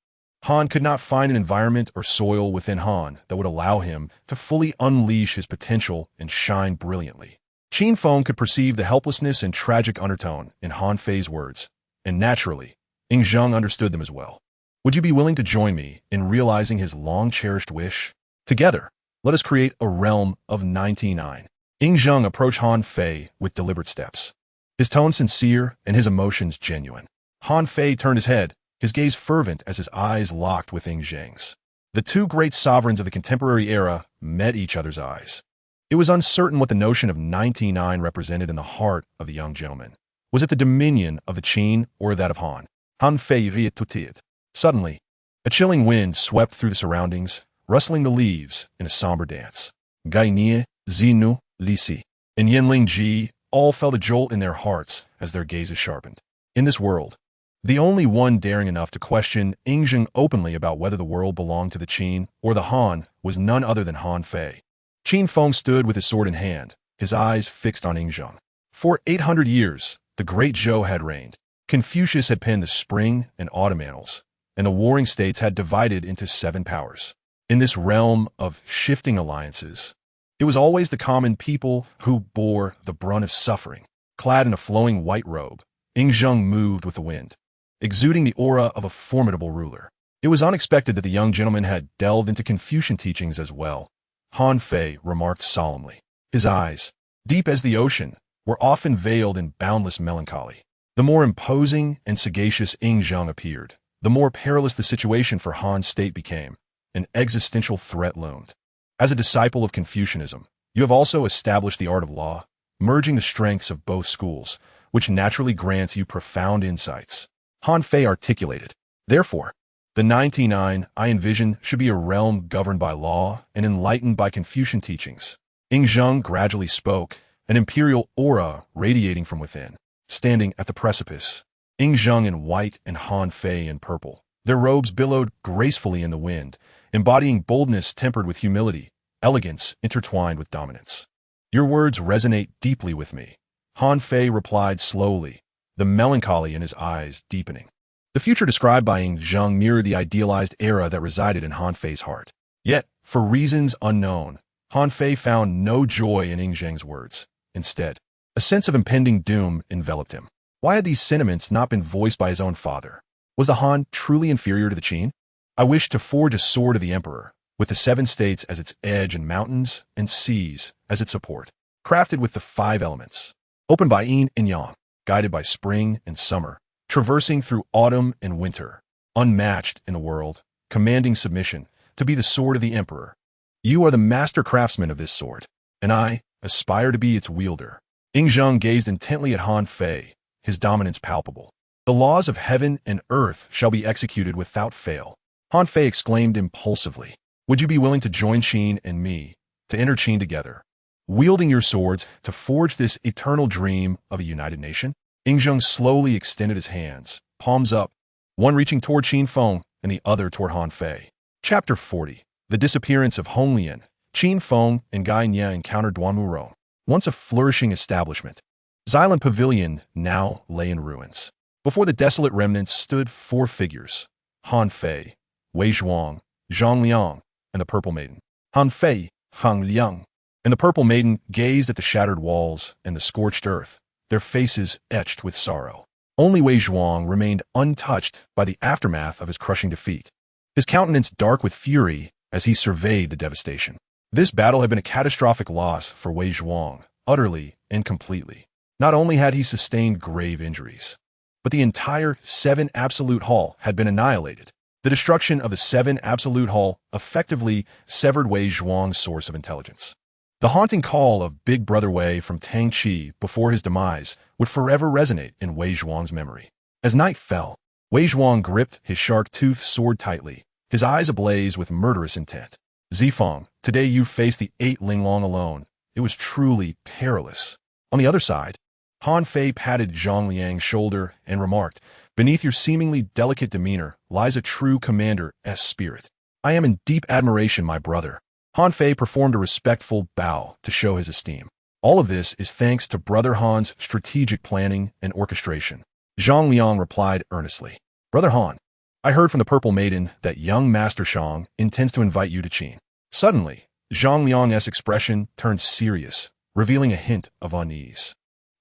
Han could not find an environment or soil within Han that would allow him to fully unleash his potential and shine brilliantly. Qin Feng could perceive the helplessness and tragic undertone in Han Fei's words, and naturally, Ying Zheng understood them as well. Would you be willing to join me in realizing his long-cherished wish? Together, let us create a realm of 99. Ying Zheng approached Han Fei with deliberate steps, his tone sincere and his emotions genuine. Han Fei turned his head, his gaze fervent as his eyes locked with Ying Zheng's. The two great sovereigns of the contemporary era met each other's eyes. It was uncertain what the notion of 99 represented in the heart of the young gentleman. Was it the dominion of the Qin or that of Han? Han Fei rietutit. Suddenly, a chilling wind swept through the surroundings, rustling the leaves in a somber dance. Gai Nie, Zinu, Lisi, and Yanling Ji all felt a jolt in their hearts as their gazes sharpened. In this world, the only one daring enough to question Ying Zheng openly about whether the world belonged to the Qin or the Han was none other than Han Fei. Qin Feng stood with his sword in hand, his eyes fixed on Ying Zheng. For 800 years, the great Zhou had reigned. Confucius had penned the Spring and Autumn Annals, and the warring states had divided into 7 powers. In this realm of shifting alliances, it was always the common people who bore the brunt of suffering. Clad in a flowing white robe, Ying Zheng moved with the wind, exuding the aura of a formidable ruler. It was unexpected that the young gentleman had delved into Confucian teachings as well, Han Fei remarked solemnly. His eyes, deep as the ocean, were often veiled in boundless melancholy. The more imposing and sagacious Ying Zheng appeared, the more perilous the situation for Han's state became. An existential threat loomed. As a disciple of Confucianism, you have also established the art of law, merging the strengths of both schools, which naturally grants you profound insights. Han Fei articulated. Therefore, the 99 I envision should be a realm governed by law and enlightened by Confucian teachings. Ying Zheng gradually spoke, an imperial aura radiating from within. Standing at the precipice, Ying Zheng in white and Han Fei in purple. Their robes billowed gracefully in the wind, embodying boldness tempered with humility, elegance intertwined with dominance. Your words resonate deeply with me, Han Fei replied slowly, the melancholy in his eyes deepening. The future described by Ying Zheng mirrored the idealized era that resided in Han Fei's heart. Yet, for reasons unknown, Han Fei found no joy in Ying Zheng's words. Instead, a sense of impending doom enveloped him. Why had these sentiments not been voiced by his own father? Was the Han truly inferior to the Qin? I wished to forge a sword of the Emperor, with the 7 states as its edge and mountains and seas as its support. Crafted with the 5 elements. Opened by yin and yang, guided by spring and summer, traversing through autumn and winter. Unmatched in the world, commanding submission, to be the sword of the emperor. You are the master craftsman of this sword, and I aspire to be its wielder. Ying Zheng gazed intently at Han Fei, his dominance palpable. The laws of heaven and earth shall be executed without fail. Han Fei exclaimed impulsively, would you be willing to join Qin and me, to enter Qin together, wielding your swords to forge this eternal dream of a united nation? Ying Zheng slowly extended his hands, palms up, one reaching toward Qin Feng and the other toward Han Fei. Chapter 40. The disappearance of Honglian. Qin Feng and Gai Nie encountered Duanmurong, once a flourishing establishment. Xylan Pavilion now lay in ruins. Before the desolate remnants stood 4 figures: Han Fei, Wei Zhuang, Zhang Liang, and the Purple Maiden. Han Fei, Hang Liang, and the Purple Maiden gazed at the shattered walls and the scorched earth, their faces etched with sorrow. Only Wei Zhuang remained untouched by the aftermath of his crushing defeat, his countenance dark with fury as he surveyed the devastation. This battle had been a catastrophic loss for Wei Zhuang, utterly and completely. Not only had he sustained grave injuries, but the entire 7 Absolute Hall had been annihilated. The destruction of the 7 Absolute Hall effectively severed Wei Zhuang's source of intelligence. The haunting call of Big Brother Wei from Tang Qi before his demise would forever resonate in Wei Zhuang's memory. As night fell, Wei Zhuang gripped his shark-toothed sword tightly, his eyes ablaze with murderous intent. Zifeng, today you faced the 8 Linglong alone. It was truly perilous. On the other side, Han Fei patted Zhang Liang's shoulder and remarked, beneath your seemingly delicate demeanor lies a true commander's spirit. I am in deep admiration, my brother. Han Fei performed a respectful bow to show his esteem. All of this is thanks to Brother Han's strategic planning and orchestration. Zhang Liang replied earnestly. Brother Han, I heard from the Purple Maiden that young Master Shang intends to invite you to Qin. Suddenly, Zhang Liang's expression turned serious, revealing a hint of unease.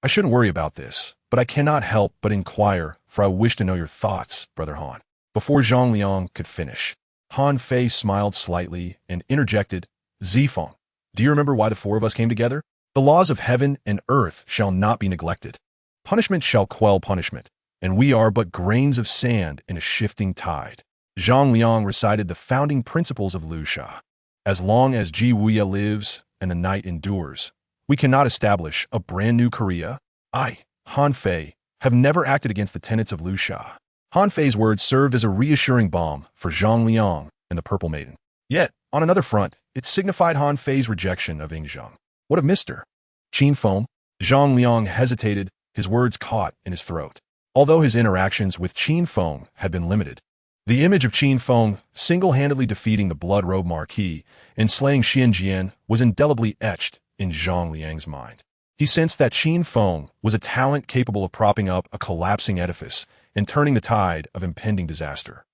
I shouldn't worry about this, but I cannot help but inquire, for I wish to know your thoughts, Brother Han. Before Zhang Liang could finish, Han Fei smiled slightly and interjected, Zifeng, do you remember why the 4 of us came together? The laws of heaven and earth shall not be neglected. Punishment shall quell punishment, and we are but grains of sand in a shifting tide. Zhang Liang recited the founding principles of Lu Sha. As long as Ji Wuya lives and the night endures, we cannot establish a brand new Korea. I, Han Fei, have never acted against the tenets of Lu Sha. Han Fei's words served as a reassuring balm for Zhang Liang and the Purple Maiden. Yet, on another front, it signified Han Fei's rejection of Ying Zheng. What of Mr. Qin Feng? Zhang Liang hesitated, his words caught in his throat. Although his interactions with Qin Feng had been limited, the image of Qin Feng single-handedly defeating the Blood-Robe Marquis and slaying Xian Jian was indelibly etched in Zhang Liang's mind. He sensed that Qin Feng was a talent capable of propping up a collapsing edifice and turning the tide of impending disaster.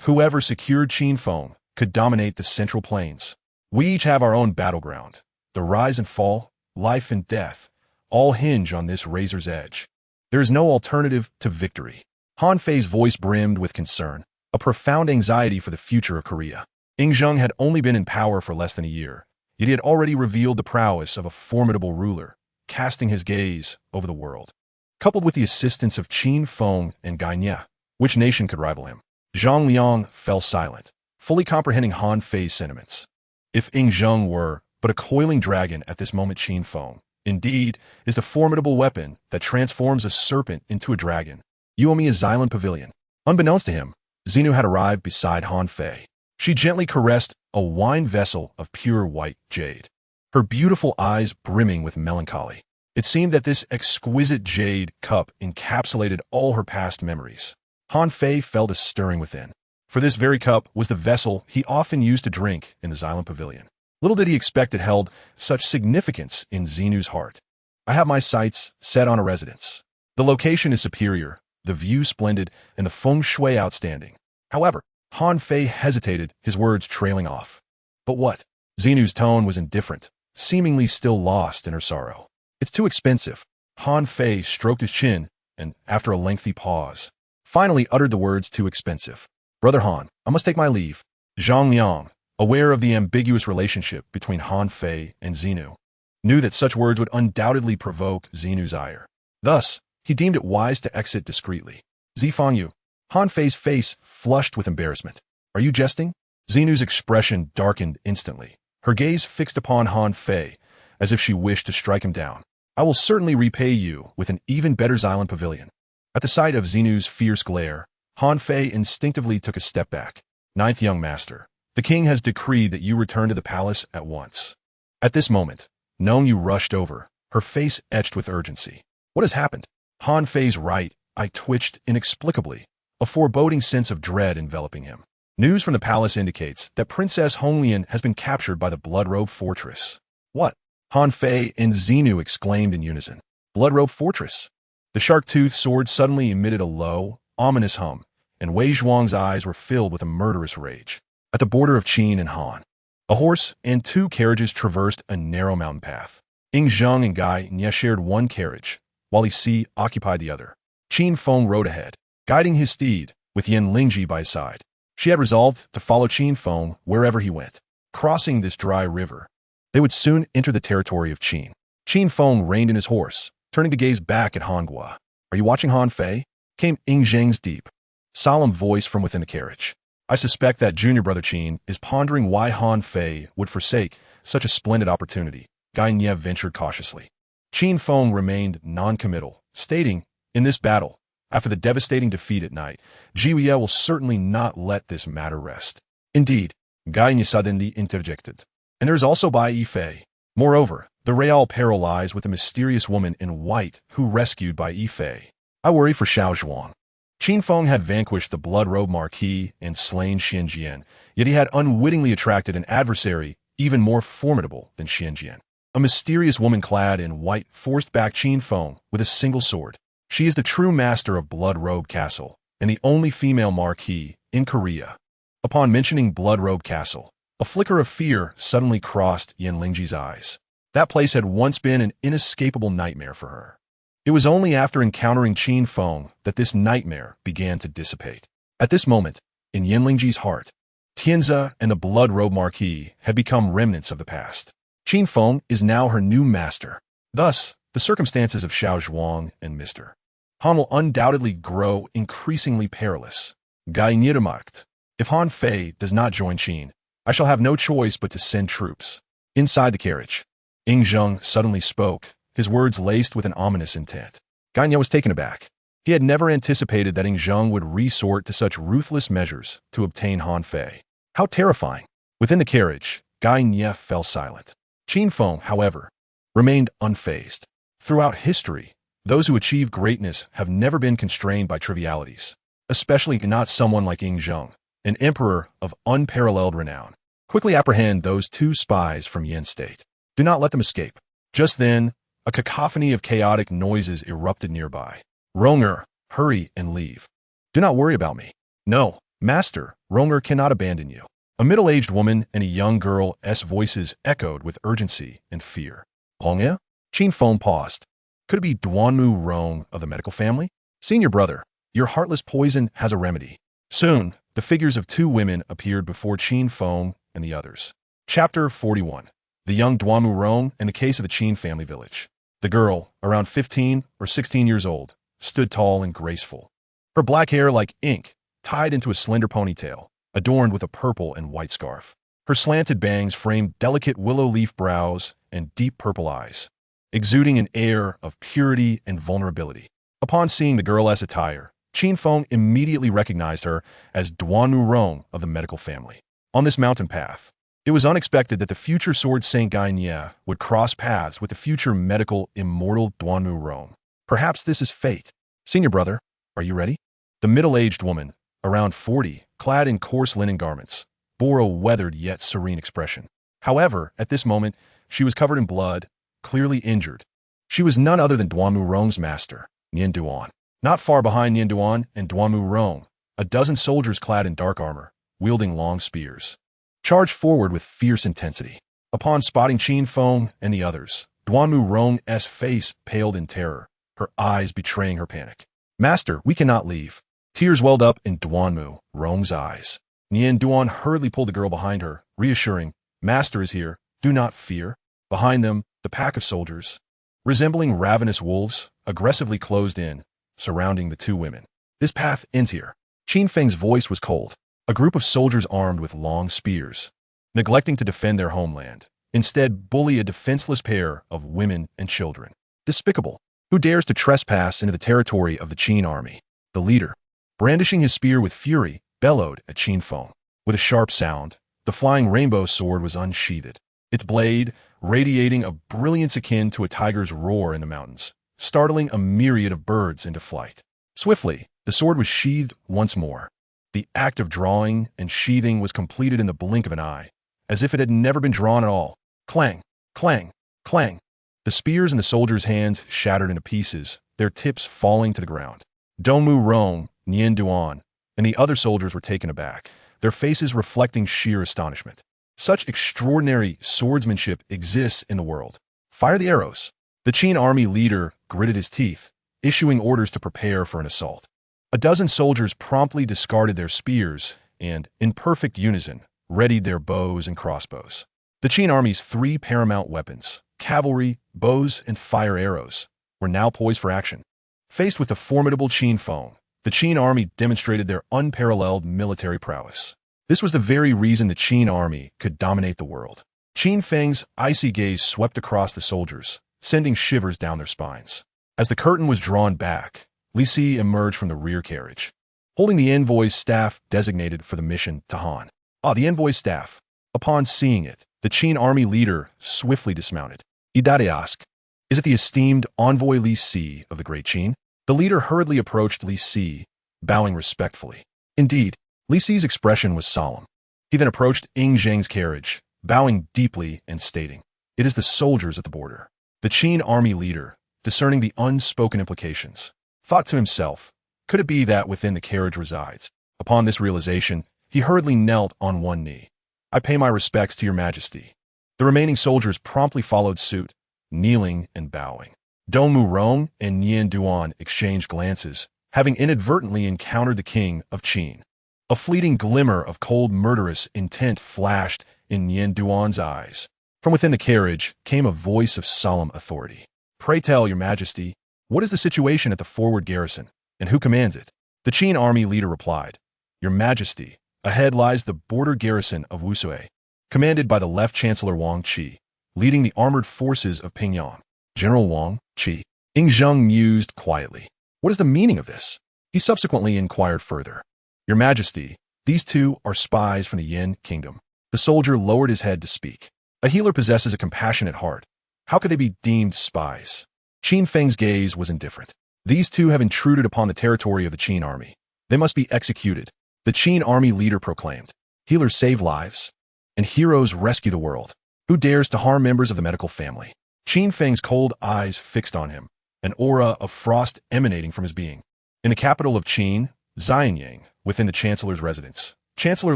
Whoever secured Qin Feng could dominate the Central Plains. We each have our own battleground. The rise and fall, life and death, all hinge on this razor's edge. There is no alternative to victory. Han Fei's voice brimmed with concern, a profound anxiety for the future of Korea. Ying Zheng had only been in power for less than a year, yet he had already revealed the prowess of a formidable ruler, casting his gaze over the world. Coupled with the assistance of Qin Feng and Gai Nie, which nation could rival him? Zhang Liang fell silent, fully comprehending Han Fei's sentiments. If Ying Zheng were but a coiling dragon at this moment, Qin Feng, indeed, is the formidable weapon that transforms a serpent into a dragon. You owe me a Xylan Pavilion. Unbeknownst to him, Xenu had arrived beside Han Fei. She gently caressed a wine vessel of pure white jade, her beautiful eyes brimming with melancholy. It seemed that this exquisite jade cup encapsulated all her past memories. Han Fei felt a stirring within, for this very cup was the vessel he often used to drink in the Xylan Pavilion. Little did he expect it held such significance in Xenu's heart. I have my sights set on a residence. The location is superior, the view splendid, and the feng shui outstanding. However, Han Fei hesitated, his words trailing off. But what? Xenu's tone was indifferent, seemingly still lost in her sorrow. It's too expensive. Han Fei stroked his chin and, after a lengthy pause, finally uttered the words too expensive. Brother Han, I must take my leave. Zhang Liang, aware of the ambiguous relationship between Han Fei and Xenu, knew that such words would undoubtedly provoke Xenu's ire. Thus, he deemed it wise to exit discreetly. Zifangyu. Han Fei's face flushed with embarrassment. Are you jesting? Xenu's expression darkened instantly, her gaze fixed upon Han Fei, as if she wished to strike him down. I will certainly repay you with an even better Xylan pavilion. At the sight of Xenu's fierce glare, Han Fei instinctively took a step back. Ninth young master, the king has decreed that you return to the palace at once. At this moment, Nongyu rushed over, her face etched with urgency. What has happened? Han Fei's right eye twitched inexplicably, a foreboding sense of dread enveloping him. News from the palace indicates that Princess Honglian has been captured by the Bloodrobe Fortress. What? Han Fei and Xenu exclaimed in unison. Bloodrobe Fortress. The shark-toothed sword suddenly emitted a low, ominous hum, and Wei Zhuang's eyes were filled with a murderous rage. At the border of Qin and Han, a horse and 2 carriages traversed a narrow mountain path. Ying Zheng and Gai Nie shared one carriage, while Li Si occupied the other. Qin Feng rode ahead, guiding his steed, with Yan Lingji by his side. She had resolved to follow Qin Feng wherever he went. Crossing this dry river, they would soon enter the territory of Qin. Qin Feng reined in his horse, turning to gaze back at Han Gua. Are you watching Han Fei? Came Ying Zheng's deep, solemn voice from within the carriage. I suspect that junior brother Qin is pondering why Han Fei would forsake such a splendid opportunity, Gai Nie ventured cautiously. Qin Feng remained non-committal, stating, in this battle, after the devastating defeat at night, Jiwie will certainly not let this matter rest. Indeed, Gai Nie suddenly interjected. And there is also Bai Yifei. Moreover, the real peril lies with the mysterious woman in white who rescued Bai Yifei. I worry for Xiao Zhuang. Qin Feng had vanquished the Bloodrobe Marquis and slain Xianjian, yet he had unwittingly attracted an adversary even more formidable than Xianjian. A mysterious woman clad in white forced back Qin Feng with a single sword. She is the true master of Bloodrobe Castle, and the only female marquis in Korea. Upon mentioning Bloodrobe Castle, a flicker of fear suddenly crossed Yan Lingji's eyes. That place had once been an inescapable nightmare for her. It was only after encountering Qin Feng that this nightmare began to dissipate. At this moment, in Yan Lingji's heart, Tianzi and the Bloodrobe Marquis had become remnants of the past. Qin Feng is now her new master. Thus, the circumstances of Xiao Zhuang and Mr. Han will undoubtedly grow increasingly perilous. Gai Nie remarked, if Han Fei does not join Qin, I shall have no choice but to send troops. Inside the carriage, Ying Zheng suddenly spoke, his words laced with an ominous intent. Gai Nie was taken aback. He had never anticipated that Ying Zheng would resort to such ruthless measures to obtain Han Fei. How terrifying! Within the carriage, Gai Nie fell silent. Qin Feng, however, remained unfazed. Throughout history, those who achieve greatness have never been constrained by trivialities, especially not someone like Ying Zheng, an emperor of unparalleled renown. Quickly apprehend those 2 spies from Yen State. Do not let them escape. Just then, a cacophony of chaotic noises erupted nearby. Ronger, hurry and leave. Do not worry about me. No, master, Ronger cannot abandon you. A middle-aged woman and a young girl's voices echoed with urgency and fear. Hongye? Qin Feng paused. Could it be Duanmu Rong of the medical family? Senior brother, your heartless poison has a remedy. Soon, the figures of 2 women appeared before Qin Feng and the others. Chapter 41. The young Duanmu Rong and the case of the Qin family village. The girl, around 15 or 16 years old, stood tall and graceful. Her black hair like ink, tied into a slender ponytail, adorned with a purple and white scarf. Her slanted bangs framed delicate willow leaf brows and deep purple eyes, exuding an air of purity and vulnerability. Upon seeing the girl's attire, Qin Feng immediately recognized her as Duanmu Rong of the medical family. On this mountain path, it was unexpected that the future sword Saint Gai Nie would cross paths with the future medical immortal Duanmu Rong. Perhaps this is fate. Senior brother, are you ready? The middle-aged woman, around 40, clad in coarse linen garments, bore a weathered yet serene expression. However, at this moment, she was covered in blood, clearly injured. She was none other than Duanmu Rong's master, Nian Duan. Not far behind Nian Duan and Duanmu Rong, a dozen soldiers clad in dark armor, wielding long spears, charged forward with fierce intensity. Upon spotting Qin Feng and the others, Duanmu Rong's face paled in terror, her eyes betraying her panic. Master, we cannot leave. Tears welled up in Duanmu Rong's eyes. Nian Duan hurriedly pulled the girl behind her, reassuring, "Master is here, do not fear." Behind them, the pack of soldiers, resembling ravenous wolves, aggressively closed in, surrounding the two women. "This path ends here." Qin Feng's voice was cold. A group of soldiers armed with long spears, neglecting to defend their homeland, instead bully a defenseless pair of women and children. Despicable. Who dares to trespass into the territory of the Qin army? The leader, brandishing his spear with fury, bellowed at Qin Feng. With a sharp sound, the flying rainbow sword was unsheathed, its blade radiating a brilliance akin to a tiger's roar in the mountains, startling a myriad of birds into flight. Swiftly, the sword was sheathed once more. The act of drawing and sheathing was completed in the blink of an eye, as if it had never been drawn at all. Clang, clang, clang. The spears in the soldiers' hands shattered into pieces, their tips falling to the ground. Dongmu Rong, Nian Duan, and the other soldiers were taken aback, their faces reflecting sheer astonishment. Such extraordinary swordsmanship exists in the world. Fire the arrows. The Qin army leader gritted his teeth, issuing orders to prepare for an assault. A dozen soldiers promptly discarded their spears and, in perfect unison, readied their bows and crossbows. The Qin army's three paramount weapons, cavalry, bows, and fire arrows, were now poised for action. Faced with the formidable Qin Feng, the Qin army demonstrated their unparalleled military prowess. This was the very reason the Qin army could dominate the world. Qin Feng's icy gaze swept across the soldiers, sending shivers down their spines. As the curtain was drawn back, Li Si emerged from the rear carriage, holding the envoy's staff designated for the mission to Han. The envoy's staff. Upon seeing it, the Qin army leader swiftly dismounted. "Idade ask, is it the esteemed envoy Li Si of the Great Qin?" The leader hurriedly approached Li Si, bowing respectfully. Indeed, Li Si's expression was solemn. He then approached Ying Zheng's carriage, bowing deeply and stating, "It is the soldiers at the border." The Qin army leader, discerning the unspoken implications, thought to himself, could it be that within the carriage resides? Upon this realization, he hurriedly knelt on one knee. "I pay my respects to your majesty." The remaining soldiers promptly followed suit, kneeling and bowing. Dongmu Rong and Nian Duan exchanged glances, having inadvertently encountered the king of Qin. A fleeting glimmer of cold murderous intent flashed in Nian Duan's eyes. From within the carriage came a voice of solemn authority. "Pray tell, your majesty, what is the situation at the forward garrison, and who commands it?" The Qin army leader replied, "Your majesty, ahead lies the border garrison of Wusui, commanded by the left chancellor Wang Qi, leading the armored forces of Pingyang." "General Wang Qi." Ying Zheng mused quietly. "What is the meaning of this?" He subsequently inquired further. "Your majesty, these two are spies from the Yin kingdom." The soldier lowered his head to speak. A healer possesses a compassionate heart. How could they be deemed spies? Qin Feng's gaze was indifferent. These two have intruded upon the territory of the Qin army. They must be executed. The Qin army leader proclaimed. Healers save lives, and heroes rescue the world. Who dares to harm members of the medical family? Qin Feng's cold eyes fixed on him, an aura of frost emanating from his being. In the capital of Qin, Xianyang, within the chancellor's residence, Chancellor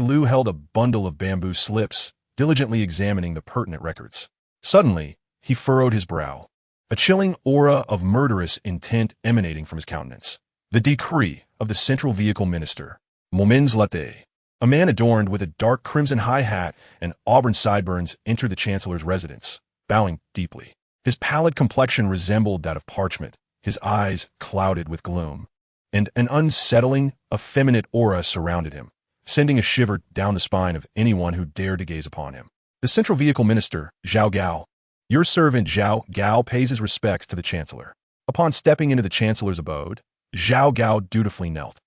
Liu held a bundle of bamboo slips, diligently examining the pertinent records. Suddenly, he furrowed his brow, a chilling aura of murderous intent emanating from his countenance. The decree of the central vehicle minister, Momins Latte, a man adorned with a dark crimson high hat and auburn sideburns, entered the chancellor's residence, bowing deeply. His pallid complexion resembled that of parchment, his eyes clouded with gloom, and an unsettling, effeminate aura surrounded him, sending a shiver down the spine of anyone who dared to gaze upon him. The central vehicle minister, Zhao Gao. Your servant Zhao Gao pays his respects to the chancellor. Upon stepping into the chancellor's abode, Zhao Gao dutifully knelt.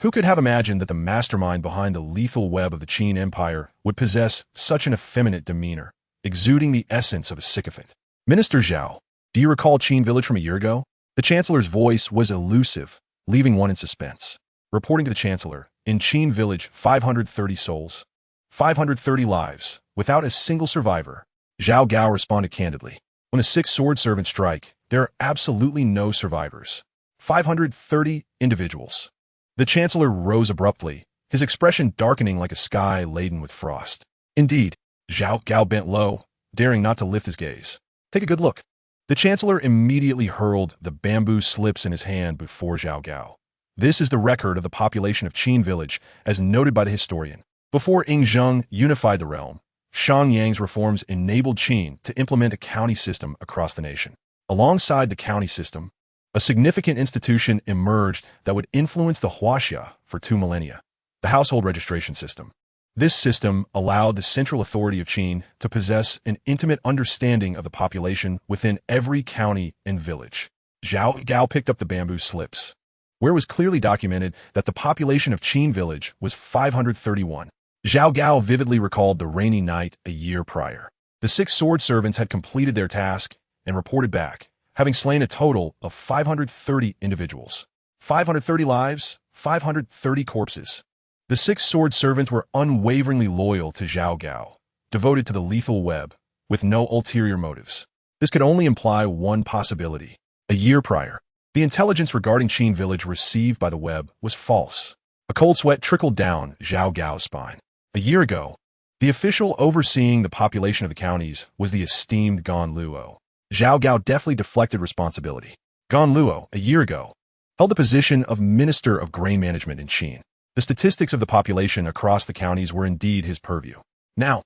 Who could have imagined that the mastermind behind the lethal web of the Qin Empire would possess such an effeminate demeanor, exuding the essence of a sycophant? Minister Zhao, do you recall Qin village from a year ago? The chancellor's voice was elusive, leaving one in suspense. Reporting to the chancellor, in Qin village, 530 souls, 530 lives, without a single survivor. Zhao Gao responded candidly. When the 6 sword servants strike, there are absolutely no survivors. 530 individuals. The chancellor rose abruptly, his expression darkening like a sky laden with frost. Indeed, Zhao Gao bent low, daring not to lift his gaze. Take a good look. The chancellor immediately hurled the bamboo slips in his hand before Zhao Gao. This is the record of the population of Qin village, as noted by the historian. Before Ing Zheng unified the realm, Shang Yang's reforms enabled Qin to implement a county system across the nation. Alongside the county system, a significant institution emerged that would influence the Huaxia for 2 millennia, the household registration system. This system allowed the central authority of Qin to possess an intimate understanding of the population within every county and village. Zhao Gao picked up the bamboo slips, where it was clearly documented that the population of Qin village was 531. Zhao Gao vividly recalled the rainy night a year prior. The 6 sword servants had completed their task and reported back, having slain a total of 530 individuals. 530 lives, 530 corpses. The 6 sword servants were unwaveringly loyal to Zhao Gao, devoted to the lethal web, with no ulterior motives. This could only imply one possibility. A year prior, the intelligence regarding Qin village received by the web was false. A cold sweat trickled down Zhao Gao's spine. A year ago, the official overseeing the population of the counties was the esteemed Gan Luo. Zhao Gao deftly deflected responsibility. Gan Luo, a year ago, held the position of Minister of Grain Management in Qin. The statistics of the population across the counties were indeed his purview. Now,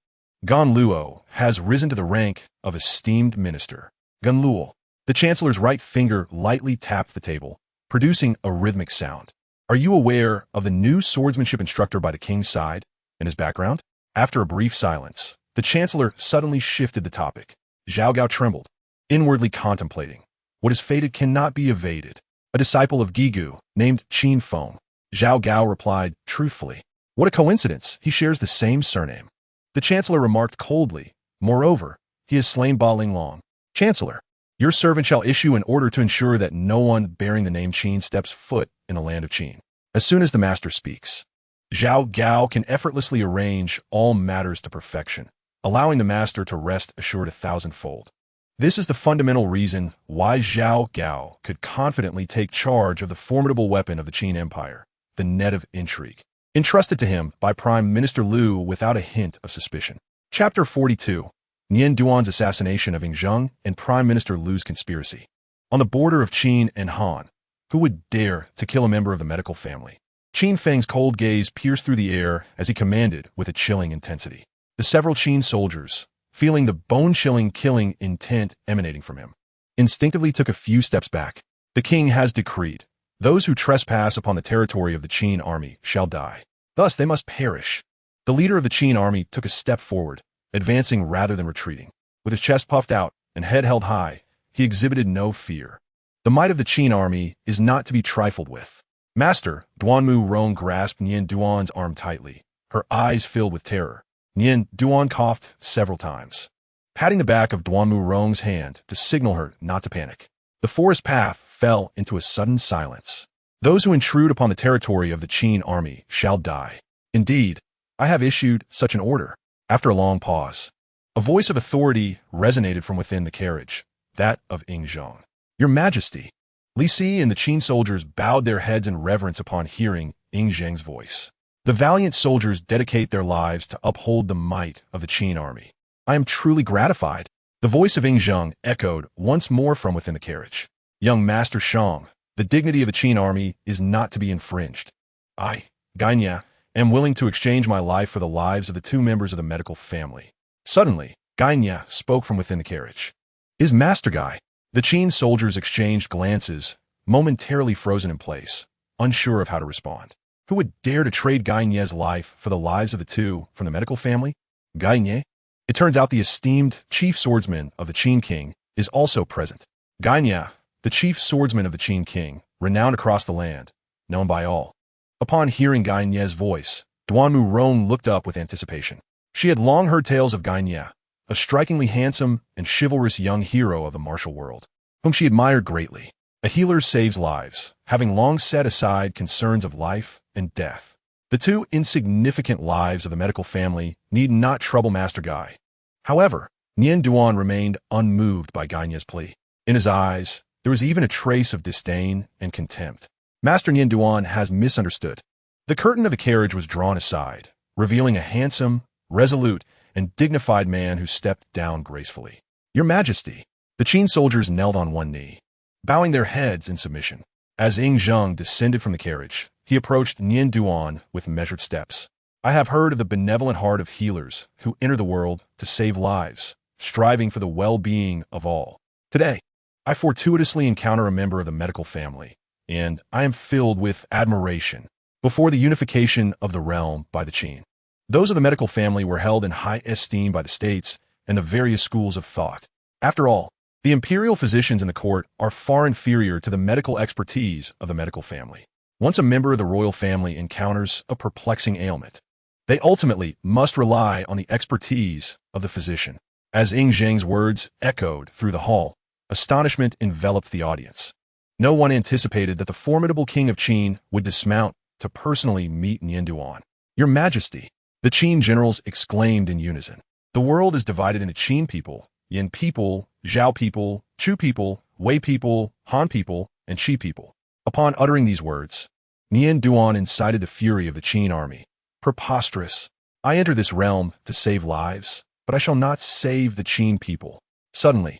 Gan Luo has risen to the rank of esteemed minister. Gan Luo, the chancellor's right finger lightly tapped the table, producing a rhythmic sound. Are you aware of the new swordsmanship instructor by the king's side and his background? After a brief silence, the chancellor suddenly shifted the topic. Zhao Gao trembled, inwardly contemplating. What is fated cannot be evaded. A disciple of Gigu, named Qin Feng. Zhao Gao replied truthfully. What a coincidence, he shares the same surname. The chancellor remarked coldly. Moreover, he has slain Ba Linglong. Chancellor, your servant shall issue an order to ensure that no one bearing the name Qin steps foot in the land of Qin. As soon as the master speaks, Zhao Gao can effortlessly arrange all matters to perfection, allowing the master to rest assured 1,000-fold. This is the fundamental reason why Zhao Gao could confidently take charge of the formidable weapon of the Qin Empire, the net of intrigue, entrusted to him by Prime Minister Liu without a hint of suspicion. Chapter 42. Nian Duan's assassination of Ing Zheng and Prime Minister Liu's conspiracy. On the border of Qin and Han, who would dare to kill a member of the medical family? Qin Feng's cold gaze pierced through the air as he commanded with a chilling intensity. The several Qin soldiers, feeling the bone-chilling killing intent emanating from him, instinctively took a few steps back. The king has decreed, those who trespass upon the territory of the Qin army shall die. Thus they must perish. The leader of the Qin army took a step forward, advancing rather than retreating. With his chest puffed out and head held high, he exhibited no fear. The might of the Qin army is not to be trifled with. Master, Duanmu Rong grasped Nian Duan's arm tightly, her eyes filled with terror. Nian Duan coughed several times, patting the back of Duanmu Rong's hand to signal her not to panic. The forest path fell into a sudden silence. Those who intrude upon the territory of the Qin army shall die. Indeed, I have issued such an order. After a long pause, a voice of authority resonated from within the carriage, that of Ing Zheng. Your Majesty. Li Si and the Qin soldiers bowed their heads in reverence upon hearing Ing Zheng's voice. The valiant soldiers dedicate their lives to uphold the might of the Qin army. I am truly gratified. The voice of Ing Zheng echoed once more from within the carriage. Young Master Shang, the dignity of the Qin army is not to be infringed. I, Gai Nie, am willing to exchange my life for the lives of the 2 members of the medical family. Suddenly, Gai Nie spoke from within the carriage. Is Master Gai? The Qin soldiers exchanged glances, momentarily frozen in place, unsure of how to respond. Who would dare to trade Gai Nie's life for the lives of the 2 from the medical family? Gai Nie? It turns out the esteemed chief swordsman of the Qin king is also present. Gai Nie, the chief swordsman of the Qin king, renowned across the land, known by all. Upon hearing Gai Nie's voice, Duanmu Rong looked up with anticipation. She had long heard tales of Gai Nie, a strikingly handsome and chivalrous young hero of the martial world, whom she admired greatly. A healer saves lives, having long set aside concerns of life and death. The 2 insignificant lives of the medical family need not trouble Master Gai. However, Nian Duan remained unmoved by Gai Nie's plea. In his eyes, there was even a trace of disdain and contempt. Master Nian Duan has misunderstood. The curtain of the carriage was drawn aside, revealing a handsome, resolute, and dignified man who stepped down gracefully. Your Majesty. The Qin soldiers knelt on one knee, bowing their heads in submission. As Ing Zheng descended from the carriage, he approached Nian Duan with measured steps. I have heard of the benevolent heart of healers who enter the world to save lives, striving for the well-being of all. Today, I fortuitously encounter a member of the medical family, and I am filled with admiration before the unification of the realm by the Qin. Those of the medical family were held in high esteem by the states and the various schools of thought. After all, the imperial physicians in the court are far inferior to the medical expertise of the medical family. Once a member of the royal family encounters a perplexing ailment, they ultimately must rely on the expertise of the physician. As Ying Zheng's words echoed through the hall, astonishment enveloped the audience. No one anticipated that the formidable king of Qin would dismount to personally meet Nian Duan. Your Majesty, the Qin generals exclaimed in unison. The world is divided into Qin people, Yin people, Zhao people, Chu people, Wei people, Han people, and Qi people. Upon uttering these words, Nian Duan incited the fury of the Qin army. Preposterous! I enter this realm to save lives, but I shall not save the Qin people. Suddenly,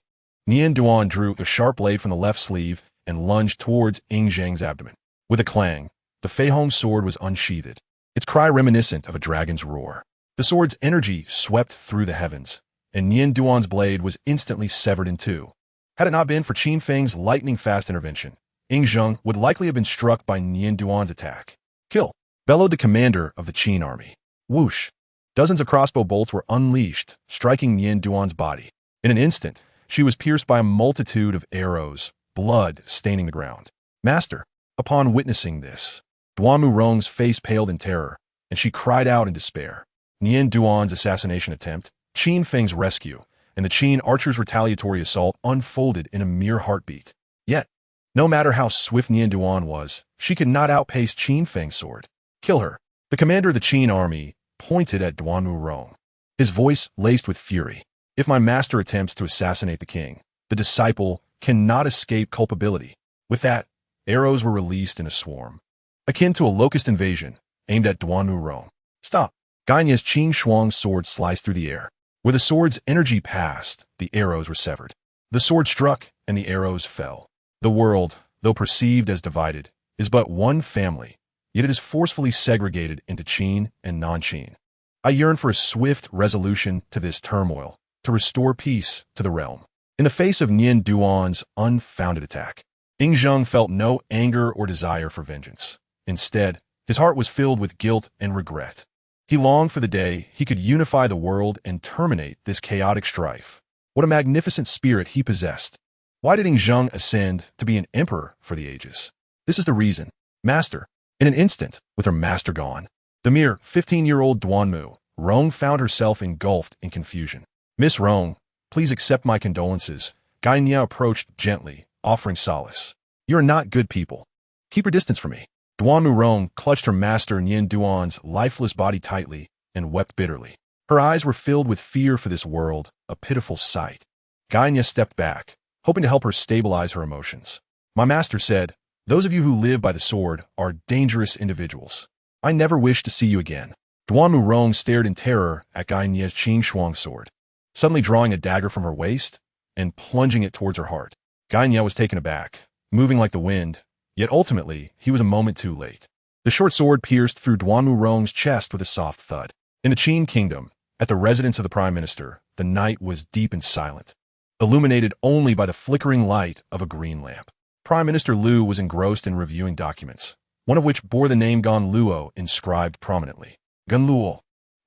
Nian Duan drew a sharp blade from the left sleeve and lunged towards Ying Zheng's abdomen. With a clang, the Fei Hong sword was unsheathed, its cry reminiscent of a dragon's roar. The sword's energy swept through the heavens, and Nian Duan's blade was instantly severed in two. Had it not been for Qin Feng's lightning-fast intervention, Ying Zheng would likely have been struck by Nian Duan's attack. Kill! Bellowed the commander of the Qin army. Whoosh! Dozens of crossbow bolts were unleashed, striking Nian Duan's body. In an instant, she was pierced by a multitude of arrows, blood staining the ground. Master! Upon witnessing this, Duanmu Rong's face paled in terror, and she cried out in despair. Nian Duan's assassination attempt, Qin Feng's rescue, and the Qin archer's retaliatory assault unfolded in a mere heartbeat. Yet, no matter how swift Nian Duan was, she could not outpace Qin Feng's sword. Kill her! The commander of the Qin army pointed at Duanmu Rong, his voice laced with fury. If my master attempts to assassinate the king, the disciple cannot escape culpability. With that, arrows were released in a swarm, akin to a locust invasion, aimed at Duanmu Rong. Stop! Gai Nie's Qin Shuang's sword sliced through the air. Where the sword's energy passed, the arrows were severed. The sword struck, and the arrows fell. The world, though perceived as divided, is but one family, yet it is forcefully segregated into Qin and non-Qin. I yearn for a swift resolution to this turmoil, to restore peace to the realm. In the face of Nian Duan's unfounded attack, Ying Zheng felt no anger or desire for vengeance. Instead, his heart was filled with guilt and regret. He longed for the day he could unify the world and terminate this chaotic strife. What a magnificent spirit he possessed. Why did Ying Zheng ascend to be an emperor for the ages? This is the reason. Master. In an instant, with her master gone, the mere 15-year-old Duanmu Rong found herself engulfed in confusion. Miss Rong, please accept my condolences. Gai Nie approached gently, offering solace. You are not good people. Keep your distance from me. Duanmu Rong clutched her master Nian Duan's lifeless body tightly and wept bitterly. Her eyes were filled with fear for this world, a pitiful sight. Gai Nie stepped back, hoping to help her stabilize her emotions. My master said, those of you who live by the sword are dangerous individuals. I never wish to see you again. Duanmu Rong stared in terror at Gai Nie's Qin Shuang sword, suddenly drawing a dagger from her waist and plunging it towards her heart. Gai Nie was taken aback, moving like the wind, yet ultimately he was a moment too late. The short sword pierced through Duanmu Rong's chest with a soft thud. In the Qin kingdom, at the residence of the prime minister, the night was deep and silent, illuminated only by the flickering light of a green lamp. Prime Minister Liu was engrossed in reviewing documents, one of which bore the name Gan Luo inscribed prominently. Gan Luo,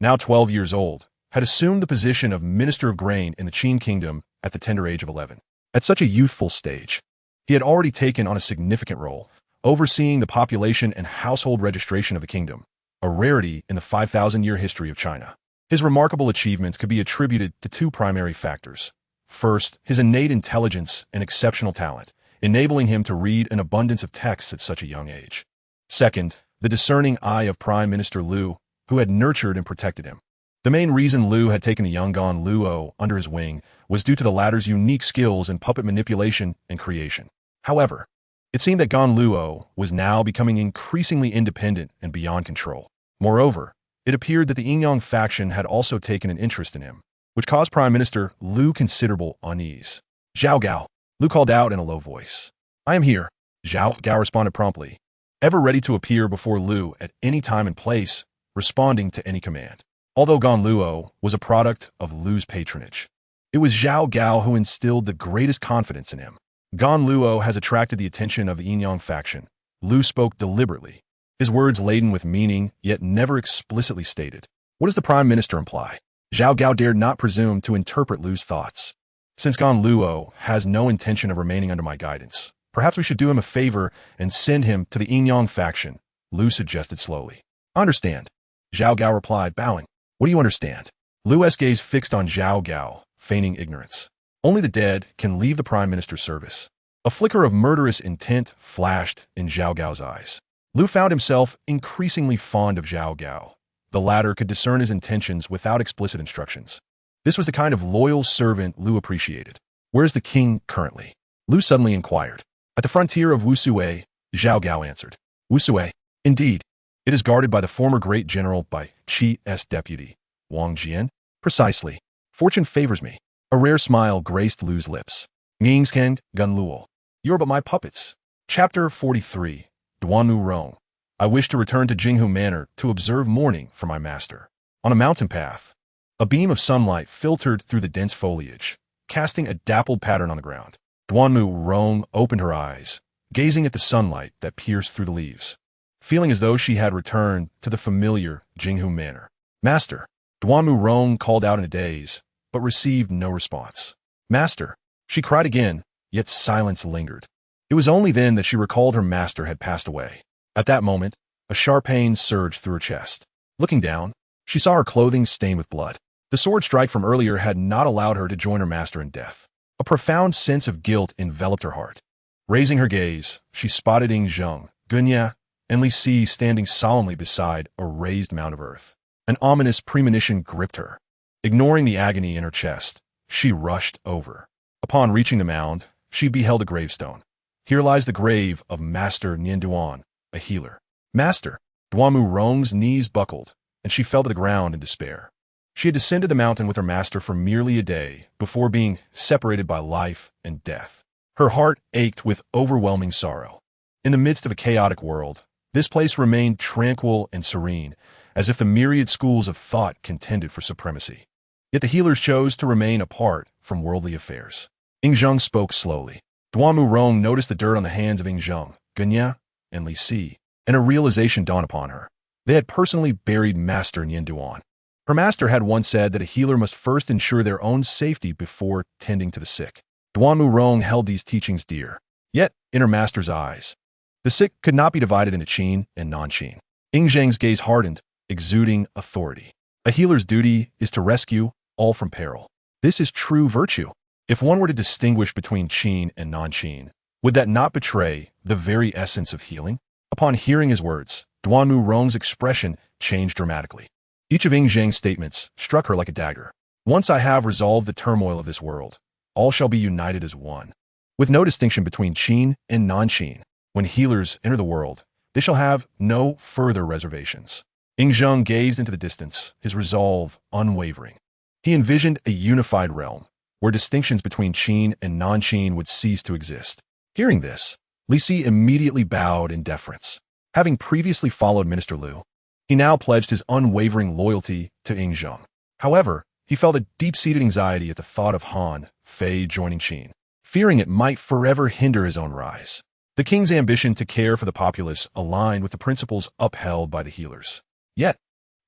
now 12 years old, had assumed the position of Minister of Grain in the Qin kingdom at the tender age of 11. At such a youthful stage, he had already taken on a significant role, overseeing the population and household registration of the kingdom, a rarity in the 5,000-year history of China. His remarkable achievements could be attributed to two primary factors. First, his innate intelligence and exceptional talent, enabling him to read an abundance of texts at such a young age. Second, the discerning eye of Prime Minister Liu, who had nurtured and protected him. The main reason Liu had taken the young Gan Luo under his wing was due to the latter's unique skills in puppet manipulation and creation. However, it seemed that Gan Luo was now becoming increasingly independent and beyond control. Moreover, it appeared that the Yingyang faction had also taken an interest in him, which caused Prime Minister Liu considerable unease. Zhao Gao, Liu called out in a low voice. I am here, Zhao Gao responded promptly, ever ready to appear before Liu at any time and place, responding to any command. Although Gan Luo was a product of Lu's patronage, it was Zhao Gao who instilled the greatest confidence in him. Gan Luo has attracted the attention of the Yin Yang faction. Lu spoke deliberately, his words laden with meaning, yet never explicitly stated. What does the Prime Minister imply? Zhao Gao dared not presume to interpret Lu's thoughts. Since Gan Luo has no intention of remaining under my guidance, perhaps we should do him a favor and send him to the Yin Yang faction, Lu suggested slowly. I understand, Zhao Gao replied, bowing. What do you understand? Lu's gaze fixed on Zhao Gao, feigning ignorance. Only the dead can leave the Prime Minister's service. A flicker of murderous intent flashed in Zhao Gao's eyes. Lu found himself increasingly fond of Zhao Gao. The latter could discern his intentions without explicit instructions. This was the kind of loyal servant Lu appreciated. Where is the king currently? Lu suddenly inquired. At the frontier of Wusui, Zhao Gao answered. Wusui? Indeed. It is guarded by the former great general by Qi's deputy, Wang Jian. Precisely. Fortune favors me. A rare smile graced Lu's lips. Ngingskeng, Gun Luo. You're but my puppets. Chapter 43. Duanmu Rong. I wish to return to Jinghu Manor to observe mourning for my master. On a mountain path, a beam of sunlight filtered through the dense foliage, casting a dappled pattern on the ground. Duanmu Rong opened her eyes, gazing at the sunlight that pierced through the leaves, feeling as though she had returned to the familiar Jinghu Manor. Master, Duanmu Rong called out in a daze, but received no response. Master, she cried again, yet silence lingered. It was only then that she recalled her master had passed away. At that moment, a sharp pain surged through her chest. Looking down, she saw her clothing stained with blood. The sword strike from earlier had not allowed her to join her master in death. A profound sense of guilt enveloped her heart. Raising her gaze, she spotted Ying Zheng, Gai Nie, and Li Si standing solemnly beside a raised mound of earth. An ominous premonition gripped her. Ignoring the agony in her chest, she rushed over. Upon reaching the mound, she beheld a gravestone. Here lies the grave of Master Nian Duan, a healer. Master, Duanmu Rong's knees buckled, and she fell to the ground in despair. She had descended the mountain with her master for merely a day before being separated by life and death. Her heart ached with overwhelming sorrow. In the midst of a chaotic world, this place remained tranquil and serene, as if the myriad schools of thought contended for supremacy. Yet the healers chose to remain apart from worldly affairs. Ying Zheng spoke slowly. Duanmu Rong noticed the dirt on the hands of Ying Zheng, Gai Nie, and Li Si, and a realization dawned upon her. They had personally buried Master Nian Duan. Her master had once said that a healer must first ensure their own safety before tending to the sick. Duanmu Rong held these teachings dear. Yet, in her master's eyes, the sick could not be divided into Qin and non-Qin. Ying Zheng's gaze hardened, exuding authority. A healer's duty is to rescue all from peril. This is true virtue. If one were to distinguish between Qin and non-Qin, would that not betray the very essence of healing? Upon hearing his words, Duanmu Rong's expression changed dramatically. Each of Ying Zheng's statements struck her like a dagger. Once I have resolved the turmoil of this world, all shall be united as one. With no distinction between Qin and non-Qin, when healers enter the world, they shall have no further reservations. Ying Zheng gazed into the distance, his resolve unwavering. He envisioned a unified realm, where distinctions between Qin and non-Qin would cease to exist. Hearing this, Li Si immediately bowed in deference. Having previously followed Minister Lu, he now pledged his unwavering loyalty to Ying Zheng. However, he felt a deep-seated anxiety at the thought of Han Fei joining Qin, fearing it might forever hinder his own rise. The king's ambition to care for the populace aligned with the principles upheld by the healers. Yet,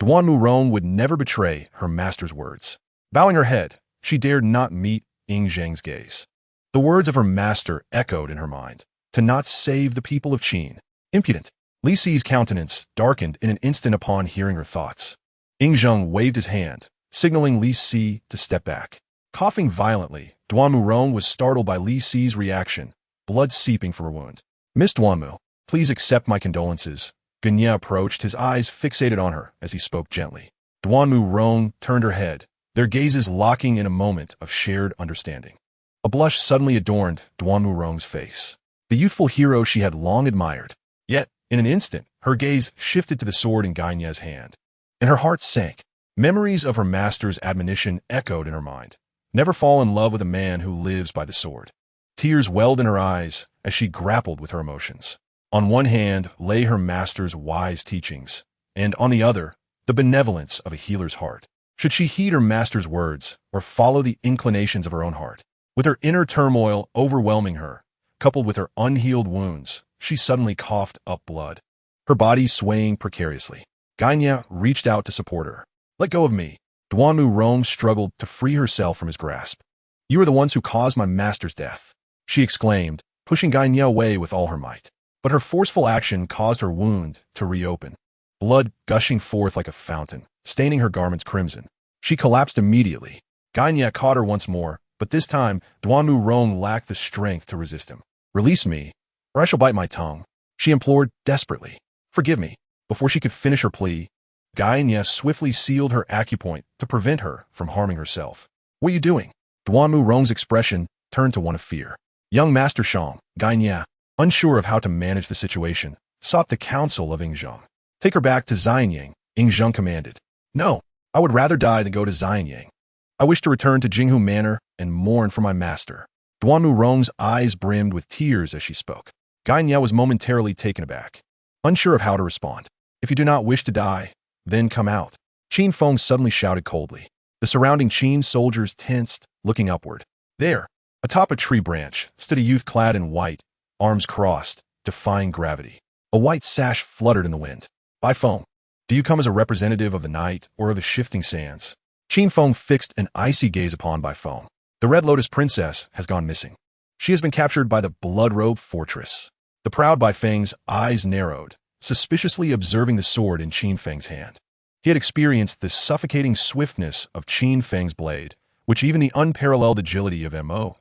Duanmu Rong would never betray her master's words. Bowing her head, she dared not meet Ying Zheng's gaze. The words of her master echoed in her mind. To not save the people of Qin. Impudent. Li Si's countenance darkened in an instant upon hearing her thoughts. Ying Zheng waved his hand, signaling Li Si to step back. Coughing violently, Duanmu Rong was startled by Li Si's reaction, blood seeping from her wound. Miss Duanmu, please accept my condolences. Gai Nie approached, his eyes fixated on her as he spoke gently. Duanmu Rong turned her head, their gazes locking in a moment of shared understanding. A blush suddenly adorned Duanmu Rong's face. The youthful hero she had long admired. Yet, in an instant, her gaze shifted to the sword in Gai Nie's hand, and her heart sank. Memories of her master's admonition echoed in her mind. Never fall in love with a man who lives by the sword. Tears welled in her eyes as she grappled with her emotions. On one hand lay her master's wise teachings, and on the other, the benevolence of a healer's heart. Should she heed her master's words or follow the inclinations of her own heart? With her inner turmoil overwhelming her, coupled with her unhealed wounds, she suddenly coughed up blood, her body swaying precariously. Gai Nie reached out to support her. "Let go of me." Duanmu Rong struggled to free herself from his grasp. "You are the ones who caused my master's death," she exclaimed, pushing Gai Nie away with all her might. But her forceful action caused her wound to reopen, blood gushing forth like a fountain, staining her garments crimson. She collapsed immediately. Gai Nie caught her once more, but this time Duanmu Rong lacked the strength to resist him. "Release me, or I shall bite my tongue," she implored desperately. "Forgive me." Before she could finish her plea, Gai Nie swiftly sealed her acupoint to prevent her from harming herself. "What are you doing?" Duanmu Rong's expression turned to one of fear. Young Master Shang, Gai Nie, unsure of how to manage the situation, sought the counsel of Yingzheng. "Take her back to Xianyang," Yingzheng commanded. "No, I would rather die than go to Xianyang. I wish to return to Jinghu Manor and mourn for my master." Duanmu Rong's eyes brimmed with tears as she spoke. Gai Nie was momentarily taken aback, unsure of how to respond. "If you do not wish to die, then come out," Qin Feng suddenly shouted coldly. The surrounding Qin soldiers tensed, looking upward. There, atop a tree branch, stood a youth clad in white, arms crossed, defying gravity. A white sash fluttered in the wind. "Bai Feng, do you come as a representative of the night or of the shifting sands?" Qin Feng fixed an icy gaze upon Bai Feng. "The Red Lotus Princess has gone missing. She has been captured by the Blood Robe Fortress." The proud Bai Feng's eyes narrowed, suspiciously observing the sword in Qin Feng's hand. He had experienced the suffocating swiftness of Qin Feng's blade, which even the unparalleled agility of Mo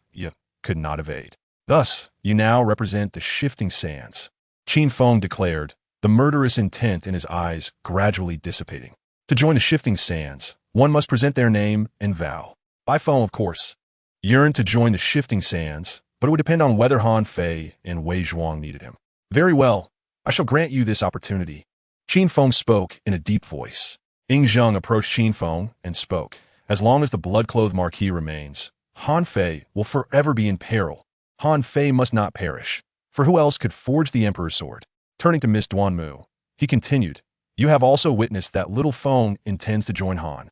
could not evade. "Thus, you now represent the shifting sands," Qin Feng declared, the murderous intent in his eyes gradually dissipating. "To join the shifting sands, one must present their name and vow. Bai Feng, of course, yearned to join the shifting sands, but it would depend on whether Han Fei and Wei Zhuang needed him. Very well, I shall grant you this opportunity." Qin Feng spoke in a deep voice. Yingzheng approached Qin Feng and spoke. "As long as the blood-clothed marquis remains, Han Fei will forever be in peril. Han Fei must not perish, for who else could forge the Emperor's sword?" Turning to Miss Duanmu, he continued, "You have also witnessed that little Feng intends to join Han.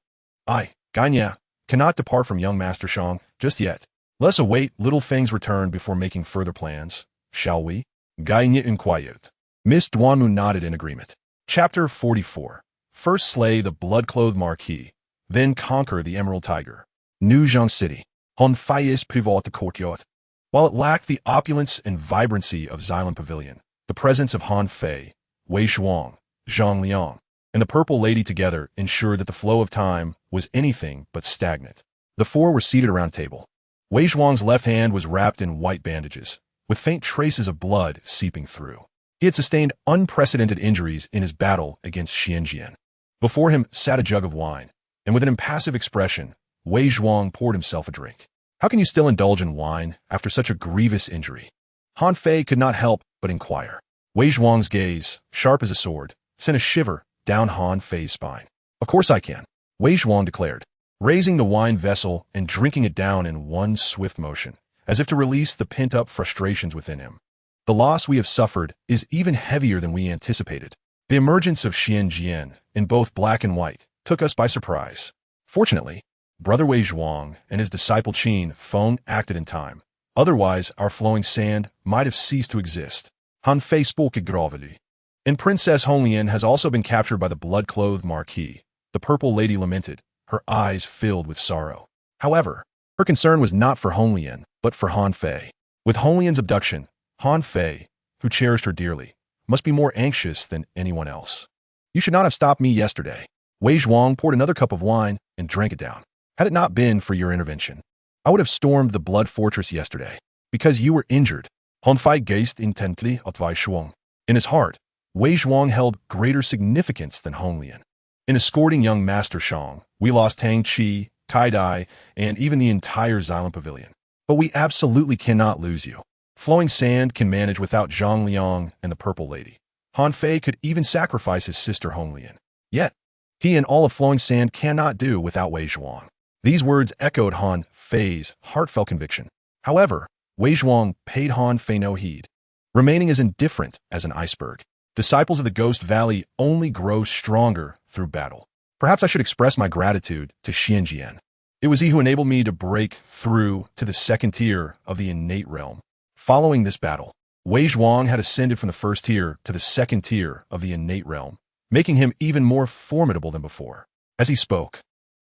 I, Gai Nie, cannot depart from young Master Shang just yet. Let's await little Feng's return before making further plans, shall we?" Gai Nie inquired. Miss Duanmu nodded in agreement. Chapter 44. First slay the blood-clothed marquis, then conquer the Emerald Tiger. New Zhang City. Han Fei's private courtyard. While it lacked the opulence and vibrancy of Xylem Pavilion, the presence of Han Fei, Wei Zhuang, Zhang Liang, and the Purple Lady together ensured that the flow of time was anything but stagnant. The four were seated around a table. Wei Zhuang's left hand was wrapped in white bandages, with faint traces of blood seeping through. He had sustained unprecedented injuries in his battle against Xianjian. Before him sat a jug of wine, and with an impassive expression, Wei Zhuang poured himself a drink. "How can you still indulge in wine after such a grievous injury?" Han Fei could not help but inquire. Wei Zhuang's gaze, sharp as a sword, sent a shiver down Han Fei's spine. "Of course I can," Wei Zhuang declared, raising the wine vessel and drinking it down in one swift motion, as if to release the pent-up frustrations within him. "The loss we have suffered is even heavier than we anticipated. The emergence of Xianjian, in both black and white, took us by surprise. Fortunately, Brother Wei Zhuang and his disciple Qin Feng acted in time. Otherwise, our flowing sand might have ceased to exist." Han Fei spoke gravely. "And Princess Honglian has also been captured by the blood-clothed marquis," the Purple Lady lamented, her eyes filled with sorrow. However, her concern was not for Honglian, but for Han Fei. With Honglian's abduction, Han Fei, who cherished her dearly, must be more anxious than anyone else. "You should not have stopped me yesterday." Wei Zhuang poured another cup of wine and drank it down. "Had it not been for your intervention, I would have stormed the Blood Fortress yesterday, because you were injured." Han Fei gazed intently at Wei Zhuang. In his heart, Wei Zhuang held greater significance than Honglian. "In escorting young Master Shang, we lost Tang Qi, Kai Dai, and even the entire Xylem Pavilion. But we absolutely cannot lose you. Flowing Sand can manage without Zhang Liang and the Purple Lady. Han Fei could even sacrifice his sister Honglian. Yet, he and all of Flowing Sand cannot do without Wei Zhuang." These words echoed Han Fei's heartfelt conviction. However, Wei Zhuang paid Han Fei no heed, remaining as indifferent as an iceberg. Disciples of the Ghost Valley only grow stronger through battle. Perhaps I should express my gratitude to Xianjian. It was he who enabled me to break through to the second tier of the innate realm. Following this battle, Wei Zhuang had ascended from the first tier to the second tier of the innate realm, making him even more formidable than before. As he spoke,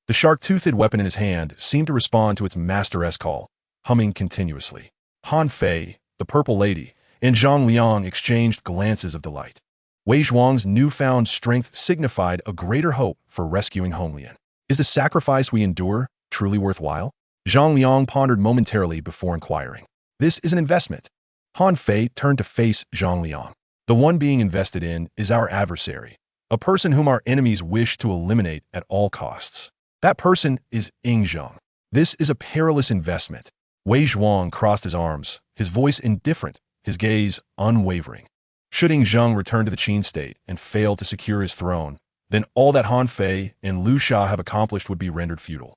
the shark-toothed weapon in his hand seemed to respond to its master-esque call, humming continuously. Han Fei, the Purple Lady, and Zhang Liang exchanged glances of delight. Wei Zhuang's newfound strength signified a greater hope for rescuing Honglian. Is the sacrifice we endure truly worthwhile? Zhang Liang pondered momentarily before inquiring. This is an investment. Han Fei turned to face Zhang Liang. The one being invested in is our adversary, a person whom our enemies wish to eliminate at all costs. That person is Ying Zheng. This is a perilous investment. Wei Zhuang crossed his arms, his voice indifferent, his gaze unwavering. Should Ying Zheng return to the Qin state and fail to secure his throne, then all that Han Fei and Liu Sha have accomplished would be rendered futile.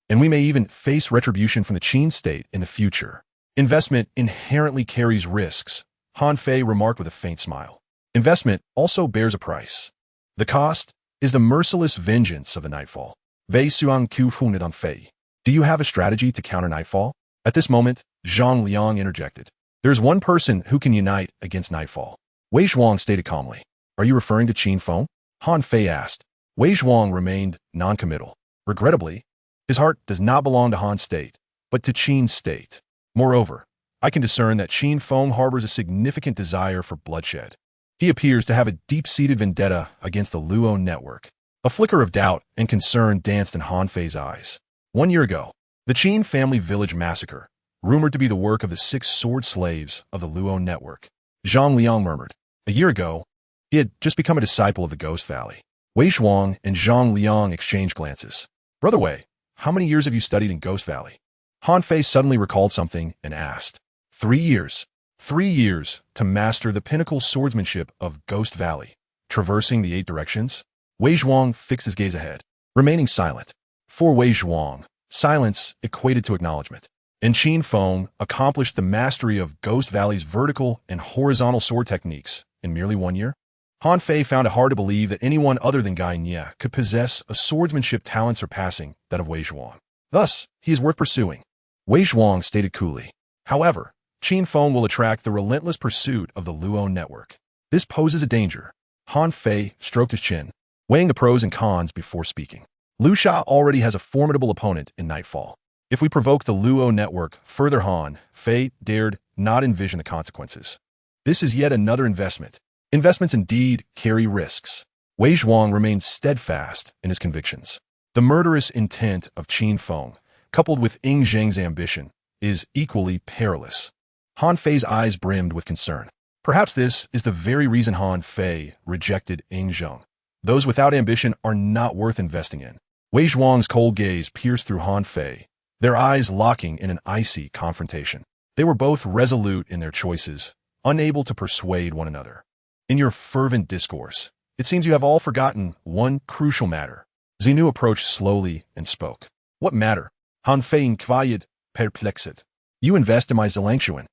And we may even face retribution from the Qin state in the future. Investment inherently carries risks, Han Fei remarked with a faint smile. Investment also bears a price. The cost is the merciless vengeance of the Nightfall. Wei Zhuang Q Hunadan Fei. Do you have a strategy to counter Nightfall? At this moment, Zhang Liang interjected. There is one person who can unite against Nightfall. Wei Zhuang stated calmly. Are you referring to Qin Feng? Han Fei asked. Wei Zhuang remained non-committal. Regrettably, his heart does not belong to Han state, but to Qin state. Moreover, I can discern that Qin Feng harbors a significant desire for bloodshed. He appears to have a deep-seated vendetta against the Luo network. A flicker of doubt and concern danced in Han Fei's eyes. 1 year ago, the Qin family village massacre, rumored to be the work of the 6 sword slaves of the Luo network. Zhang Liang murmured. A year ago, he had just become a disciple of the Ghost Valley. Wei Zhuang and Zhang Liang exchanged glances. Brother Wei, how many years have you studied in Ghost Valley? Han Fei suddenly recalled something and asked. 3 years. 3 years to master the pinnacle swordsmanship of Ghost Valley, traversing the 8 directions? Wei Zhuang fixed his gaze ahead, remaining silent. For Wei Zhuang, silence equated to acknowledgement. And Qin Feng accomplished the mastery of Ghost Valley's vertical and horizontal sword techniques in merely 1 year? Han Fei found it hard to believe that anyone other than Gai Nie could possess a swordsmanship talent surpassing that of Wei Zhuang. Thus, he is worth pursuing. Wei Zhuang stated coolly. However, Qin Feng will attract the relentless pursuit of the Luo network. This poses a danger. Han Fei stroked his chin, weighing the pros and cons before speaking. Liu Sha already has a formidable opponent in Nightfall. If we provoke the Luo network further, Han Fei dared not envision the consequences. This is yet another investment. Investments indeed carry risks. Wei Zhuang remained steadfast in his convictions. The murderous intent of Qin Feng, coupled with Ying Zheng's ambition, is equally perilous. Han Fei's eyes brimmed with concern. Perhaps this is the very reason Han Fei rejected Ying Zheng. Those without ambition are not worth investing in. Wei Zhuang's cold gaze pierced through Han Fei, their eyes locking in an icy confrontation. They were both resolute in their choices, unable to persuade one another. In your fervent discourse, it seems you have all forgotten one crucial matter. Xinu approached slowly and spoke. What matter? Han Fei inquired, perplexed. You invest in my Zilangquan.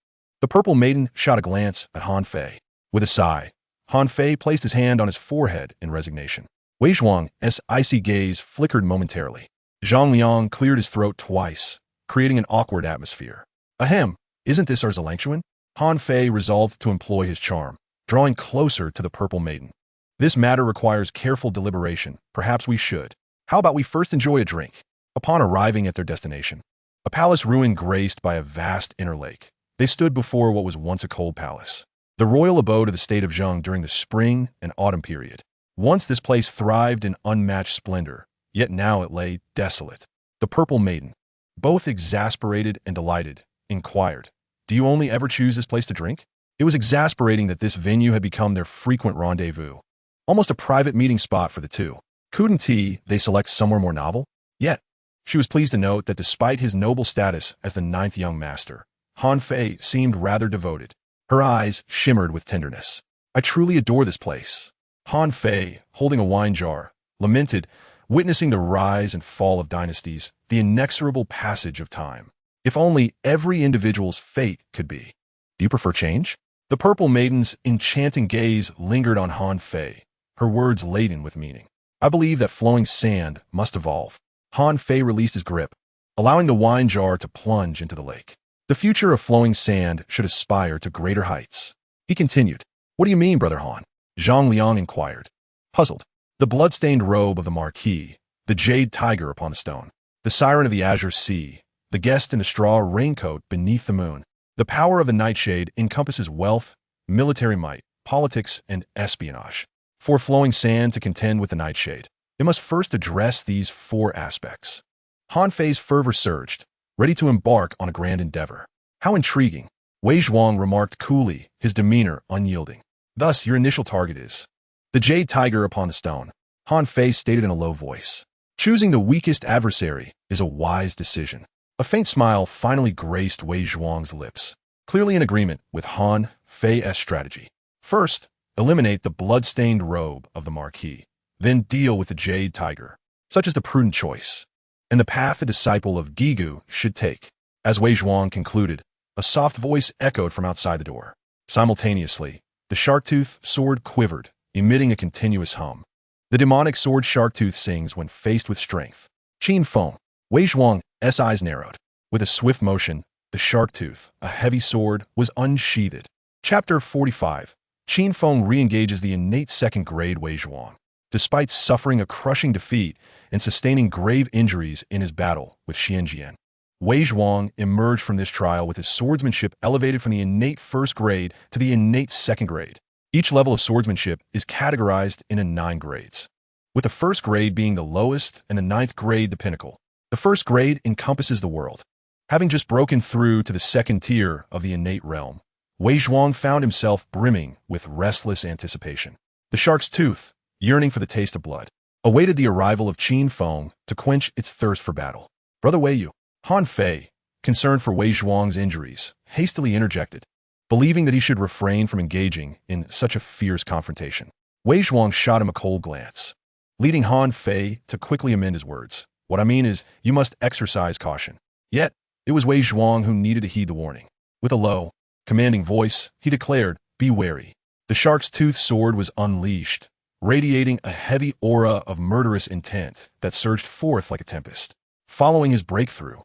The purple maiden shot a glance at Han Fei. With a sigh, Han Fei placed his hand on his forehead in resignation. Wei Zhuang's icy gaze flickered momentarily. Zhang Liang cleared his throat twice, creating an awkward atmosphere. Ahem, isn't this our Zilangquan? Han Fei resolved to employ his charm, drawing closer to the purple maiden. This matter requires careful deliberation. Perhaps we should. How about we first enjoy a drink? Upon arriving at their destination, a palace ruin graced by a vast inner lake, they stood before what was once a cold palace. The royal abode of the state of Zheng during the spring and autumn period. Once this place thrived in unmatched splendor, yet now it lay desolate. The purple maiden, both exasperated and delighted, inquired, Do you only ever choose this place to drink? It was exasperating that this venue had become their frequent rendezvous, almost a private meeting spot for the two. Couldn't they select somewhere more novel? Yet, she was pleased to note that despite his noble status as the 9th young master, Han Fei seemed rather devoted. Her eyes shimmered with tenderness. I truly adore this place. Han Fei, holding a wine jar, lamented, witnessing the rise and fall of dynasties, the inexorable passage of time. If only every individual's fate could be. Do you prefer change? The purple maiden's enchanting gaze lingered on Han Fei, her words laden with meaning. I believe that flowing sand must evolve. Han Fei released his grip, allowing the wine jar to plunge into the lake. The future of flowing sand should aspire to greater heights. He continued. What do you mean, Brother Han? Zhang Liang inquired, puzzled. The blood-stained robe of the Marquis, the jade tiger upon the stone, the siren of the azure sea, the guest in the straw raincoat beneath the moon. The power of the nightshade encompasses wealth, military might, politics, and espionage. For flowing sand to contend with the nightshade, it must first address these four aspects. Han Fei's fervor surged, ready to embark on a grand endeavor. How intriguing, Wei Zhuang remarked coolly, his demeanor unyielding. Thus, your initial target is the jade tiger upon the stone, Han Fei stated in a low voice. Choosing the weakest adversary is a wise decision. A faint smile finally graced Wei Zhuang's lips, clearly in agreement with Han Fei's strategy. First, eliminate the blood-stained robe of the Marquis, then deal with the jade tiger. Such is the prudent choice, and the path the disciple of Gigu should take. As Wei Zhuang concluded, a soft voice echoed from outside the door. Simultaneously, the shark-tooth sword quivered, emitting a continuous hum. The demonic sword shark-tooth sings when faced with strength. Qin Feng. Wei Zhuang's eyes narrowed. With a swift motion, the shark-tooth, a heavy sword, was unsheathed. Chapter 45. Qin Feng re-engages the innate second-grade Wei Zhuang. Despite suffering a crushing defeat and sustaining grave injuries in his battle with Xianjian, Wei Zhuang emerged from this trial with his swordsmanship elevated from the innate first grade to the innate second grade. Each level of swordsmanship is categorized into 9 grades, with the first grade being the lowest and the 9th grade the pinnacle. The first grade encompasses the world. Having just broken through to the second tier of the innate realm, Wei Zhuang found himself brimming with restless anticipation. The shark's tooth, yearning for the taste of blood, awaited the arrival of Qin Feng to quench its thirst for battle. Brother Wei, Han Fei, concerned for Wei Zhuang's injuries, hastily interjected, believing that he should refrain from engaging in such a fierce confrontation. Wei Zhuang shot him a cold glance, leading Han Fei to quickly amend his words. What I mean is, you must exercise caution. Yet, it was Wei Zhuang who needed to heed the warning. With a low, commanding voice, he declared, "Be wary." The shark's tooth sword was unleashed, radiating a heavy aura of murderous intent that surged forth like a tempest. Following his breakthrough,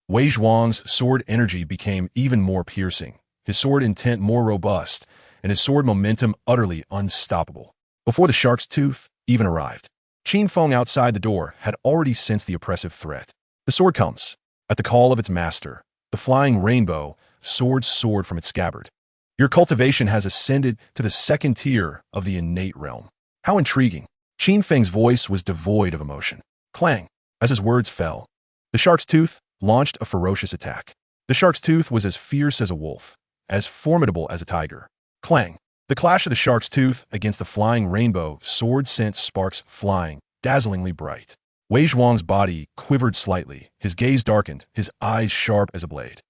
Wei Zhuang's sword energy became even more piercing, his sword intent more robust, and his sword momentum utterly unstoppable. Before the shark's tooth even arrived, Qin Feng outside the door had already sensed the oppressive threat. The sword comes. At the call of its master, the flying rainbow soared from its scabbard. Your cultivation has ascended to the second tier of the innate realm. How intriguing. Qin Feng's voice was devoid of emotion. Clang. As his words fell, the shark's tooth launched a ferocious attack. The shark's tooth was as fierce as a wolf, as formidable as a tiger. Clang. The clash of the shark's tooth against the flying rainbow sword sent sparks flying, dazzlingly bright. Wei Zhuang's body quivered slightly, his gaze darkened, his eyes sharp as a blade.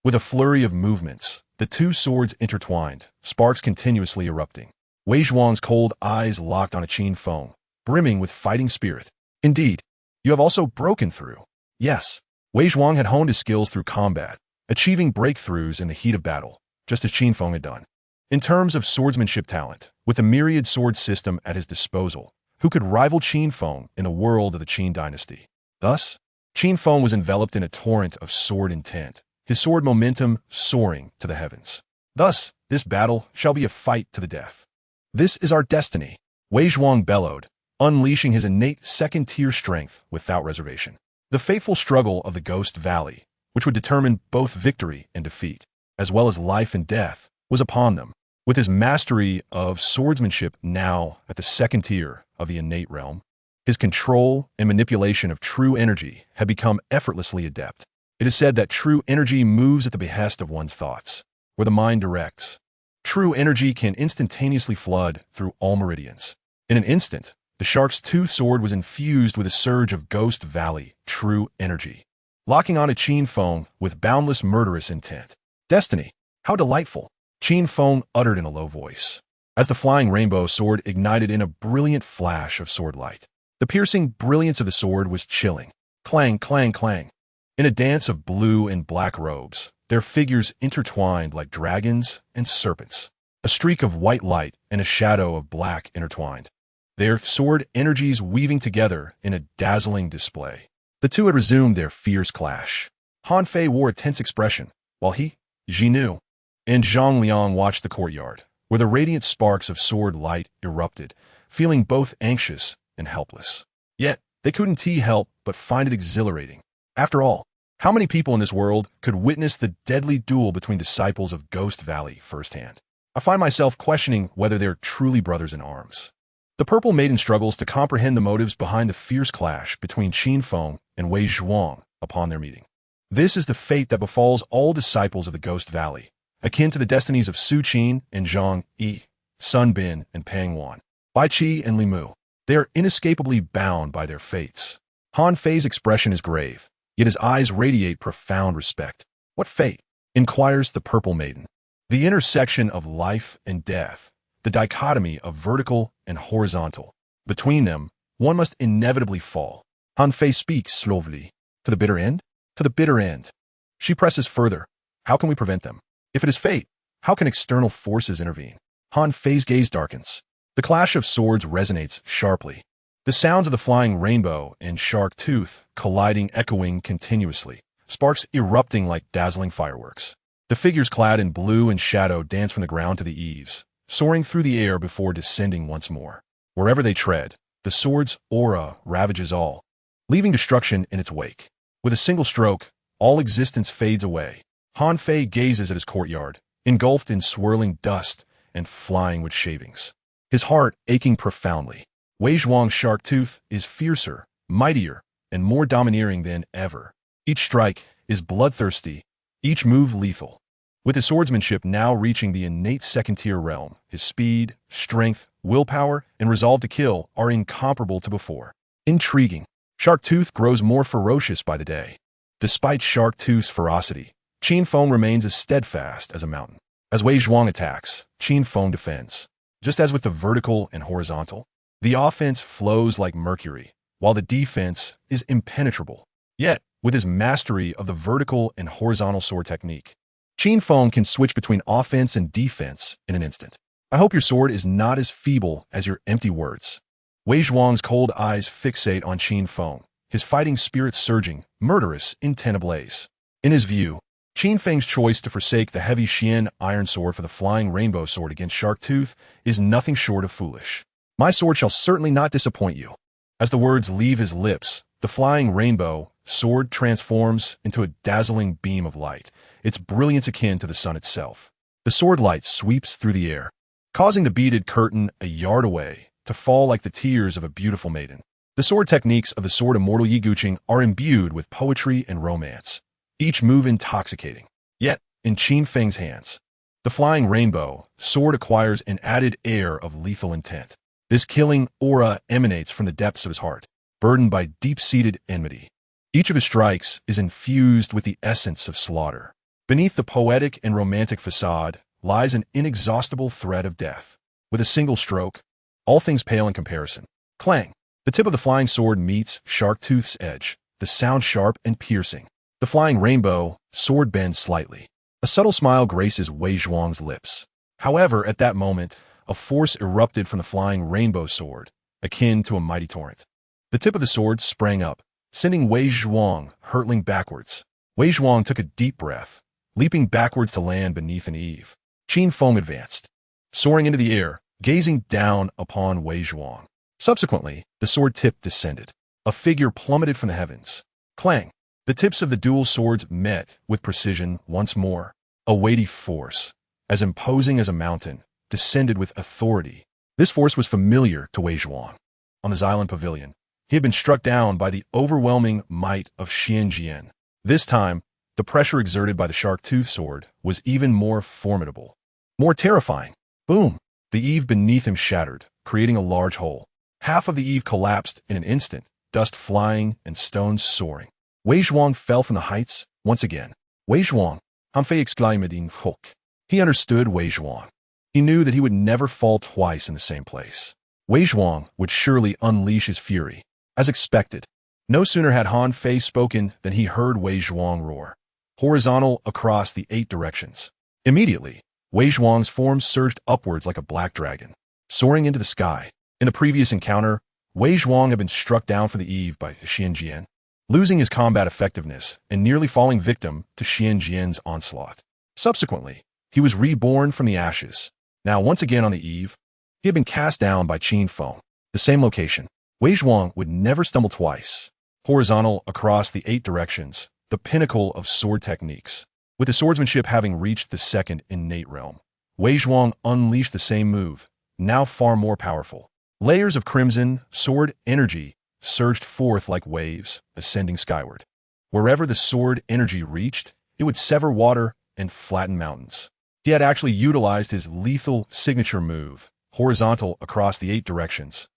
With a flurry of movements, the two swords intertwined, sparks continuously erupting. Wei Zhuang's cold eyes locked on a Qin Feng, brimming with fighting spirit. Indeed, you have also broken through. Yes, Wei Zhuang had honed his skills through combat, achieving breakthroughs in the heat of battle, just as Qin Feng had done. In terms of swordsmanship talent, with the Myriad sword system at his disposal, who could rival Qin Feng in the world of the Qin dynasty? Thus, Qin Feng was enveloped in a torrent of sword intent, his sword momentum soaring to the heavens. Thus, this battle shall be a fight to the death. This is our destiny, Wei Zhuang bellowed, unleashing his innate second-tier strength without reservation. The fateful struggle of the Ghost Valley, which would determine both victory and defeat, as well as life and death, was upon them. With his mastery of swordsmanship now at the second tier of the innate realm, his control and manipulation of true energy had become effortlessly adept. It is said that true energy moves at the behest of one's thoughts, where the mind directs. True energy can instantaneously flood through all meridians. In an instant, the shark's tooth sword was infused with a surge of Ghost Valley true energy, locking on a Qin Feng with boundless murderous intent. Destiny, how delightful, Qin Feng uttered in a low voice, as the flying rainbow sword ignited in a brilliant flash of sword light. The piercing brilliance of the sword was chilling. Clang, clang, clang. In a dance of blue and black robes, their figures intertwined like dragons and serpents. A streak of white light and a shadow of black intertwined. their sword energies weaving together in a dazzling display. The two had resumed their fierce clash. Han Fei wore a tense expression, while he, Gai Nie, and Zhang Liang watched the courtyard, where the radiant sparks of sword light erupted, feeling both anxious and helpless. Yet, they couldn't help but find it exhilarating. After all, how many people in this world could witness the deadly duel between disciples of Ghost Valley firsthand? I find myself questioning whether they're truly brothers in arms. The Purple Maiden struggles to comprehend the motives behind the fierce clash between Qin Feng and Wei Zhuang upon their meeting. This is the fate that befalls all disciples of the Ghost Valley, akin to the destinies of Su Qin and Zhang Yi, Sun Bin and Pang Wan, Bai Qi and Li Mu. They are inescapably bound by their fates. Han Fei's expression is grave, yet his eyes radiate profound respect. What fate? Inquires the Purple Maiden. The intersection of life and death, the dichotomy of vertical and horizontal. Between them, one must inevitably fall. Han Fei speaks slowly. To the bitter end? To the bitter end. She presses further. How can we prevent them? If it is fate, how can external forces intervene? Han Fei's gaze darkens. The clash of swords resonates sharply. The sounds of the flying rainbow and shark tooth colliding echoing continuously, sparks erupting like dazzling fireworks. The figures clad in blue and shadow dance from the ground to the eaves, soaring through the air before descending once more. Wherever they tread, the sword's aura ravages all, leaving destruction in its wake. With a single stroke, all existence fades away. Han Fei gazes at his courtyard, engulfed in swirling dust and flying wood shavings, his heart aching profoundly. Wei Zhuang's shark tooth is fiercer, mightier, and more domineering than ever. Each strike is bloodthirsty, each move lethal. With his swordsmanship now reaching the innate second-tier realm, his speed, strength, willpower, and resolve to kill are incomparable to before. Intriguing. Shark Tooth grows more ferocious by the day. Despite Shark Tooth's ferocity, Qin Feng remains as steadfast as a mountain. As Wei Zhuang attacks, Qin Feng defends. Just as with the vertical and horizontal, the offense flows like mercury, while the defense is impenetrable. Yet, with his mastery of the vertical and horizontal sword technique, Qin Feng can switch between offense and defense in an instant. I hope your sword is not as feeble as your empty words. Wei Zhuang's cold eyes fixate on Qin Feng, his fighting spirit surging, murderous, intent ablaze. In his view, Qin Feng's choice to forsake the heavy Xian iron sword for the flying rainbow sword against Shark Tooth is nothing short of foolish. My sword shall certainly not disappoint you. As the words leave his lips, the flying rainbow sword transforms into a dazzling beam of light, its brilliance akin to the sun itself. The sword light sweeps through the air, causing the beaded curtain a yard away to fall like the tears of a beautiful maiden. The sword techniques of the sword immortal Yi Guqing are imbued with poetry and romance, each move intoxicating. Yet, in Qin Feng's hands, the flying rainbow sword acquires an added air of lethal intent. This killing aura emanates from the depths of his heart, burdened by deep-seated enmity. Each of his strikes is infused with the essence of slaughter. Beneath the poetic and romantic facade lies an inexhaustible thread of death. With a single stroke, all things pale in comparison. Clang! The tip of the flying sword meets Shark Tooth's edge, the sound sharp and piercing. The flying rainbow sword bends slightly. A subtle smile graces Wei Zhuang's lips. However, at that moment, a force erupted from the flying rainbow sword, akin to a mighty torrent. The tip of the sword sprang up, sending Wei Zhuang hurtling backwards. Wei Zhuang took a deep breath, leaping backwards to land beneath an eave. Qin Feng advanced, soaring into the air, gazing down upon Wei Zhuang. Subsequently, the sword tip descended. A figure plummeted from the heavens. Clang! The tips of the dual swords met with precision once more. A weighty force, as imposing as a mountain, descended with authority. This force was familiar to Wei Zhuang. On the Xylan Pavilion, he had been struck down by the overwhelming might of Xianjian. This time, the pressure exerted by the Shark Tooth sword was even more formidable, more terrifying. Boom! The eve beneath him shattered, creating a large hole. Half of the eve collapsed in an instant, dust flying and stones soaring. Wei Zhuang fell from the heights once again. Wei Zhuang, Han Fei exclaimed in hook. He understood Wei Zhuang. He knew that he would never fall twice in the same place. Wei Zhuang would surely unleash his fury. As expected, no sooner had Han Fei spoken than he heard Wei Zhuang roar, horizontal across the 8 directions. Immediately, Wei Zhuang's form surged upwards like a black dragon, soaring into the sky. In the previous encounter, Wei Zhuang had been struck down for the eve by Xian Jian, losing his combat effectiveness and nearly falling victim to Xian Jian's onslaught. Subsequently, he was reborn from the ashes. Now, once again on the eve, he had been cast down by Qin Feng. The same location. Wei Zhuang would never stumble twice. Horizontal across the 8 directions, the pinnacle of sword techniques. With the swordsmanship having reached the second innate realm, Wei Zhuang unleashed the same move, now far more powerful. Layers of crimson sword energy surged forth like waves, ascending skyward. Wherever the sword energy reached, it would sever water and flatten mountains. He had actually utilized his lethal signature move, horizontal across the 8 directions.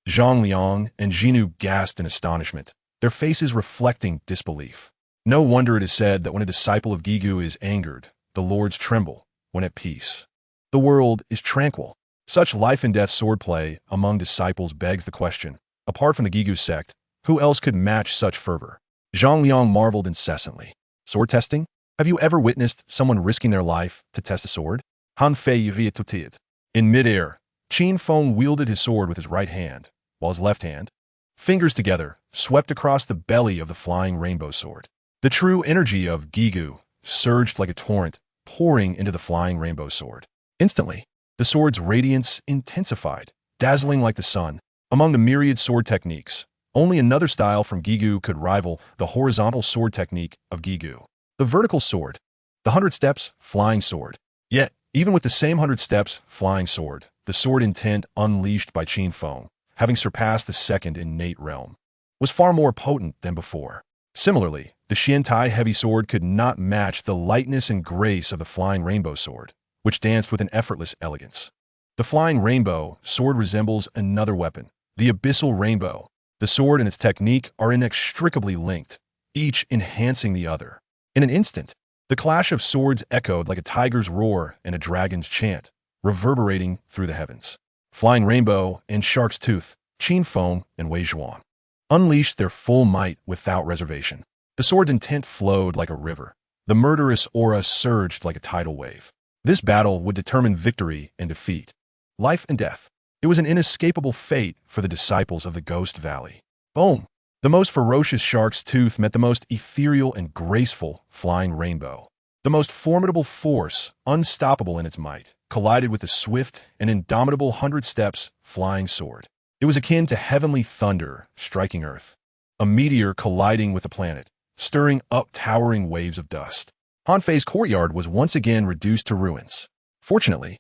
Zhang Liang and Jinu gasped in astonishment, their faces reflecting disbelief. No wonder it is said that when a disciple of Gigu is angered, the lords tremble. When at peace, the world is tranquil. Such life-and-death swordplay among disciples begs the question, apart from the Gigu sect, who else could match such fervor? Zhang Liang marveled incessantly. Sword testing? Have you ever witnessed someone risking their life to test a sword? Han Fei rietutiet. In midair, Qin Feng wielded his sword with his right hand, while his left hand, fingers together, swept across the belly of the flying rainbow sword. The true energy of Gigu surged like a torrent, pouring into the flying rainbow sword. Instantly, the sword's radiance intensified, dazzling like the sun. Among the myriad sword techniques, only another style from Gigu could rival the horizontal sword technique of Gigu. The vertical sword, the 100 steps flying sword. Yet, even with the same 100 steps flying sword, the sword intent unleashed by Qin Feng, having surpassed the second innate realm, was far more potent than before. Similarly, the Xiantai heavy sword could not match the lightness and grace of the flying rainbow sword, which danced with an effortless elegance. The flying rainbow sword resembles another weapon, the abyssal rainbow. The sword and its technique are inextricably linked, each enhancing the other. In an instant, the clash of swords echoed like a tiger's roar and a dragon's chant, reverberating through the heavens. Flying rainbow and shark's tooth, Qin Feng and Wei Zhuang unleashed their full might without reservation. The sword's intent flowed like a river. The murderous aura surged like a tidal wave. This battle would determine victory and defeat, life and death. It was an inescapable fate for the disciples of the Ghost Valley. Boom! The most ferocious shark's tooth met the most ethereal and graceful flying rainbow. The most formidable force, unstoppable in its might, collided with the swift and indomitable 100 steps flying sword. It was akin to heavenly thunder striking earth, a meteor colliding with the planet, stirring up towering waves of dust. Han Fei's courtyard was once again reduced to ruins. Fortunately,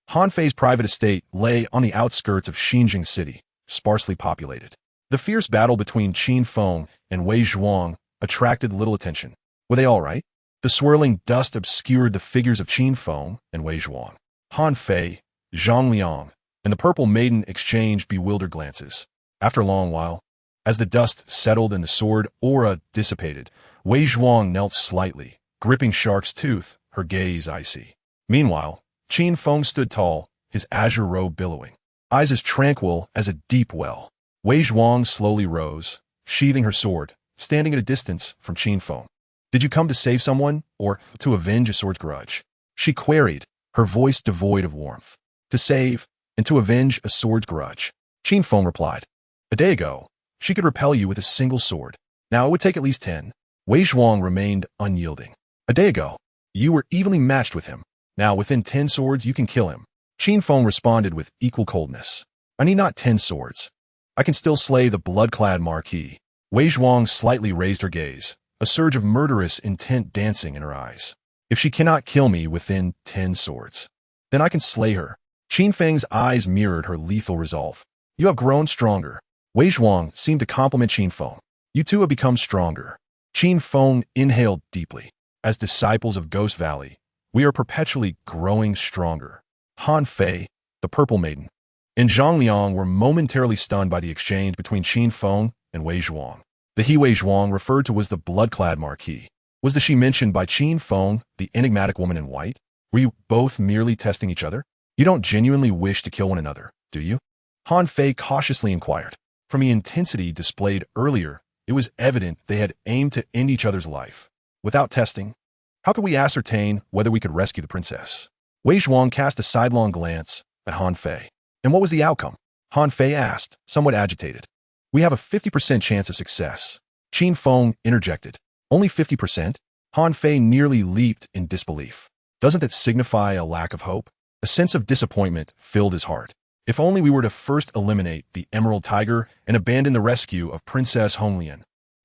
Han Fei's private estate lay on the outskirts of Xinjiang City, sparsely populated. The fierce battle between Qin Feng and Wei Zhuang attracted little attention. Were they all right? The swirling dust obscured the figures of Qin Feng and Wei Zhuang. Han Fei, Zhang Liang, and the Purple Maiden exchanged bewildered glances. After a long while, as the dust settled and the sword aura dissipated, Wei Zhuang knelt slightly, gripping Shark's tooth, her gaze icy. Meanwhile, Qin Feng stood tall, his azure robe billowing, eyes as tranquil as a deep well. Wei Zhuang slowly rose, sheathing her sword, standing at a distance from Qin Feng. Did you come to save someone, or to avenge a sword's grudge? She queried, her voice devoid of warmth. To save, and to avenge a sword's grudge. Qin Feng replied. A day ago, she could repel you with a single sword. Now it would take at least 10. Wei Zhuang remained unyielding. A day ago, you were evenly matched with him. Now within 10 swords you can kill him. Qin Feng responded with equal coldness. I need not 10 swords. I can still slay the blood-clad Marquis. Wei Zhuang slightly raised her gaze, a surge of murderous intent dancing in her eyes. If she cannot kill me within 10 swords, then I can slay her. Qin Feng's eyes mirrored her lethal resolve. You have grown stronger. Wei Zhuang seemed to compliment Qin Feng. You two have become stronger. Qin Feng inhaled deeply. As disciples of Ghost Valley, we are perpetually growing stronger. Han Fei, the Purple Maiden, and Zhang Liang were momentarily stunned by the exchange between Qin Feng and Wei Zhuang. The he Wei Zhuang referred to was the blood-clad Marquis. Was the she mentioned by Qin Feng the enigmatic woman in white? Were you both merely testing each other? You don't genuinely wish to kill one another, do you? Han Fei cautiously inquired. From the intensity displayed earlier, it was evident they had aimed to end each other's life. Without testing, how could we ascertain whether we could rescue the princess? Wei Zhuang cast a sidelong glance at Han Fei. And what was the outcome? Han Fei asked, somewhat agitated. We have a 50% chance of success. Qin Feng interjected. Only 50%? Han Fei nearly leaped in disbelief. Doesn't that signify a lack of hope? A sense of disappointment filled his heart. If only we were to first eliminate the Emerald Tiger and abandon the rescue of Princess Honglian.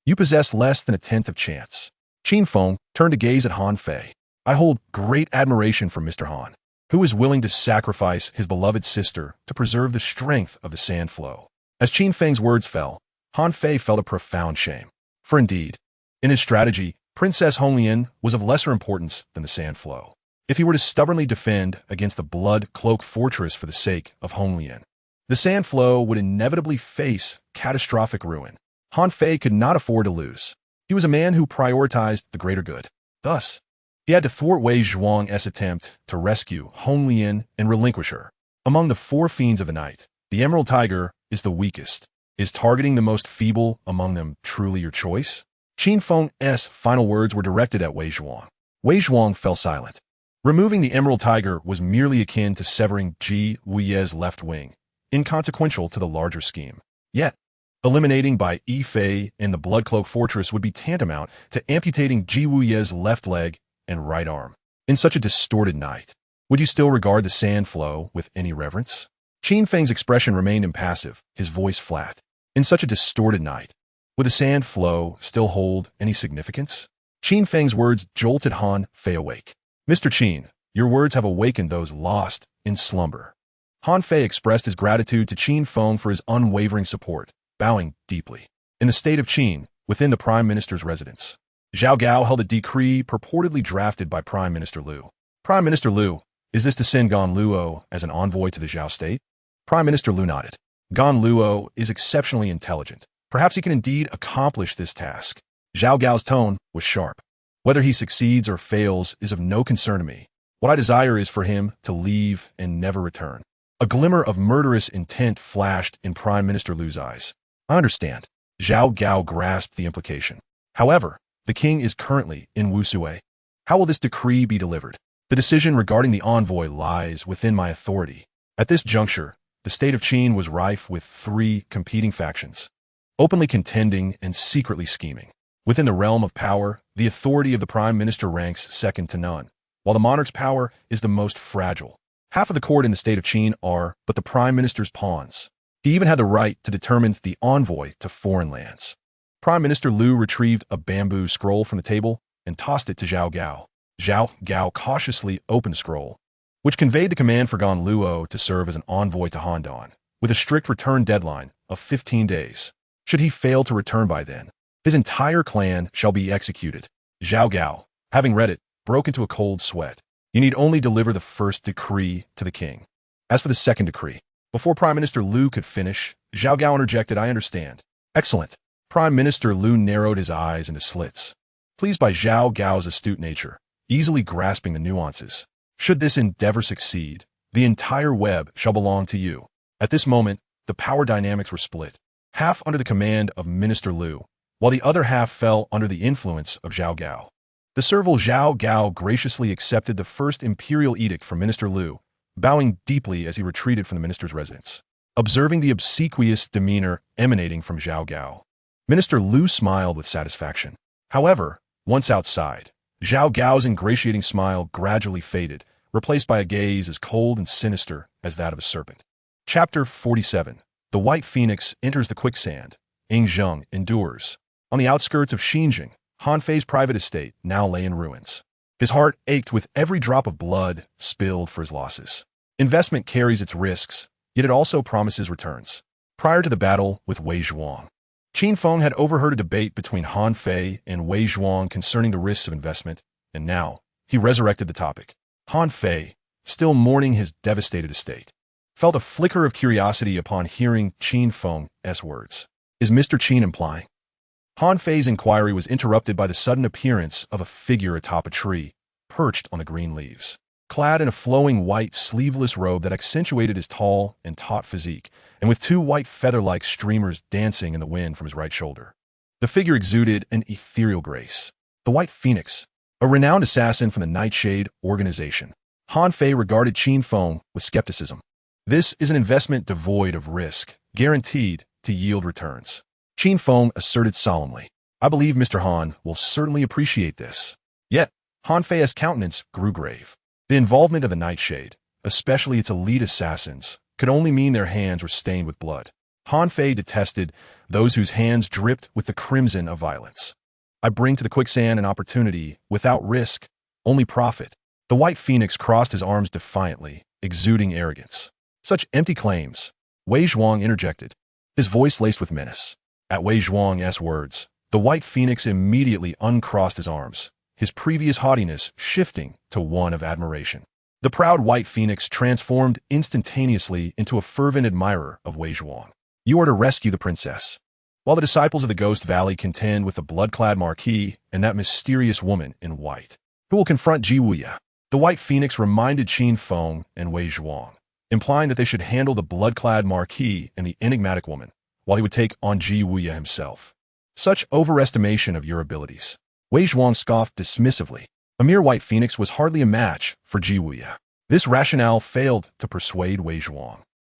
You possess less than a tenth of chance. Qin Feng turned to gaze at Han Fei. I hold great admiration for Mr. Han, who is willing to sacrifice his beloved sister to preserve the strength of the sand flow. As Qin Feng's words fell, Han Fei felt a profound shame. For indeed, in his strategy, Princess Honglian was of lesser importance than the sand flow. If he were to stubbornly defend against the Blood Cloak Fortress for the sake of Honglian, the sand flow would inevitably face catastrophic ruin. Han Fei could not afford to lose. He was a man who prioritized the greater good. Thus, he had to thwart Wei Zhuang's attempt to rescue Honglian and relinquish her. Among the four fiends of the night, the Emerald Tiger is the weakest. Is targeting the most feeble among them truly your choice? Qin Feng's final words were directed at Wei Zhuang. Wei Zhuang fell silent. Removing the Emerald Tiger was merely akin to severing Ji Wuye's left wing, inconsequential to the larger scheme. Yet, eliminating by Yi Fei and the Blood Cloak Fortress would be tantamount to amputating Ji Wuye's left leg and right arm. In such a distorted night, would you still regard the sand flow with any reverence? Qin Feng's expression remained impassive, his voice flat. In such a distorted night, would the sand flow still hold any significance? Qin Feng's words jolted Han Fei awake. Mr. Qin, your words have awakened those lost in slumber. Han Fei expressed his gratitude to Qin Feng for his unwavering support, bowing deeply. In the state of Qin, within the Prime Minister's residence, Zhao Gao held a decree purportedly drafted by Prime Minister Liu. Prime Minister Liu, is this to send Gan Luo as an envoy to the Zhao state? Prime Minister Liu nodded. Gan Luo is exceptionally intelligent. Perhaps he can indeed accomplish this task. Zhao Gao's tone was sharp. Whether he succeeds or fails is of no concern to me. What I desire is for him to leave and never return. A glimmer of murderous intent flashed in Prime Minister Liu's eyes. I understand. Zhao Gao grasped the implication. However, the king is currently in Wusui. How will this decree be delivered? The decision regarding the envoy lies within my authority. At this juncture, the state of Qin was rife with three competing factions, openly contending and secretly scheming. Within the realm of power, the authority of the prime minister ranks second to none, while the monarch's power is the most fragile. Half of the court in the state of Qin are but the prime minister's pawns. He even had the right to determine the envoy to foreign lands. Prime Minister Liu retrieved a bamboo scroll from the table and tossed it to Zhao Gao. Zhao Gao cautiously opened the scroll, which conveyed the command for Gan Luo to serve as an envoy to Handan, with a strict return deadline of 15 days. Should he fail to return by then, his entire clan shall be executed. Zhao Gao, having read it, broke into a cold sweat. You need only deliver the first decree to the king. As for the second decree, before Prime Minister Liu could finish, Zhao Gao interjected, I understand. Excellent. Prime Minister Liu narrowed his eyes into slits, pleased by Zhao Gao's astute nature, easily grasping the nuances. Should this endeavor succeed, the entire web shall belong to you. At this moment, the power dynamics were split, half under the command of Minister Liu, while the other half fell under the influence of Zhao Gao. The servile Zhao Gao graciously accepted the first imperial edict from Minister Liu, bowing deeply as he retreated from the minister's residence. Observing the obsequious demeanor emanating from Zhao Gao, Minister Liu smiled with satisfaction. However, once outside, Zhao Gao's ingratiating smile gradually faded, replaced by a gaze as cold and sinister as that of a serpent. Chapter 47. The White Phoenix enters the quicksand. Ing Zheng endures. On the outskirts of Xinjiang, Han Fei's private estate now lay in ruins. His heart ached with every drop of blood spilled for his losses. Investment carries its risks, yet it also promises returns. Prior to the battle with Wei Zhuang, Qin Feng had overheard a debate between Han Fei and Wei Zhuang concerning the risks of investment, and now he resurrected the topic. Han Fei, still mourning his devastated estate, felt a flicker of curiosity upon hearing Qin Feng's words. Is Mr. Qin implying? Han Fei's inquiry was interrupted by the sudden appearance of a figure atop a tree, perched on the green leaves. Clad in a flowing white sleeveless robe that accentuated his tall and taut physique, and with two white feather-like streamers dancing in the wind from his right shoulder. The figure exuded an ethereal grace. The White Phoenix, a renowned assassin from the Nightshade organization. Han Fei regarded Qin Feng with skepticism. This is an investment devoid of risk, guaranteed to yield returns. Qin Feng asserted solemnly. I believe Mr. Han will certainly appreciate this. Yet, Han Fei's countenance grew grave. The involvement of the Nightshade, especially its elite assassins, could only mean their hands were stained with blood. Han Fei detested those whose hands dripped with the crimson of violence. I bring to the quicksand an opportunity without risk, only profit. The White Phoenix crossed his arms defiantly, exuding arrogance. Such empty claims. Wei Zhuang interjected, his voice laced with menace. At Wei Zhuang's words, the White Phoenix immediately uncrossed his arms, his previous haughtiness shifting to one of admiration. The proud White Phoenix transformed instantaneously into a fervent admirer of Wei Zhuang. You are to rescue the princess. While the disciples of the Ghost Valley contend with the blood-clad Marquis and that mysterious woman in white, who will confront Ji Wuya, the White Phoenix reminded Qin Feng and Wei Zhuang, implying that they should handle the blood-clad Marquis and the enigmatic woman, while he would take on Ji Wuya himself. Such overestimation of your abilities. Wei Zhuang scoffed dismissively. A mere White Phoenix was hardly a match for Ji Wuya. This rationale failed to persuade Wei Zhuang.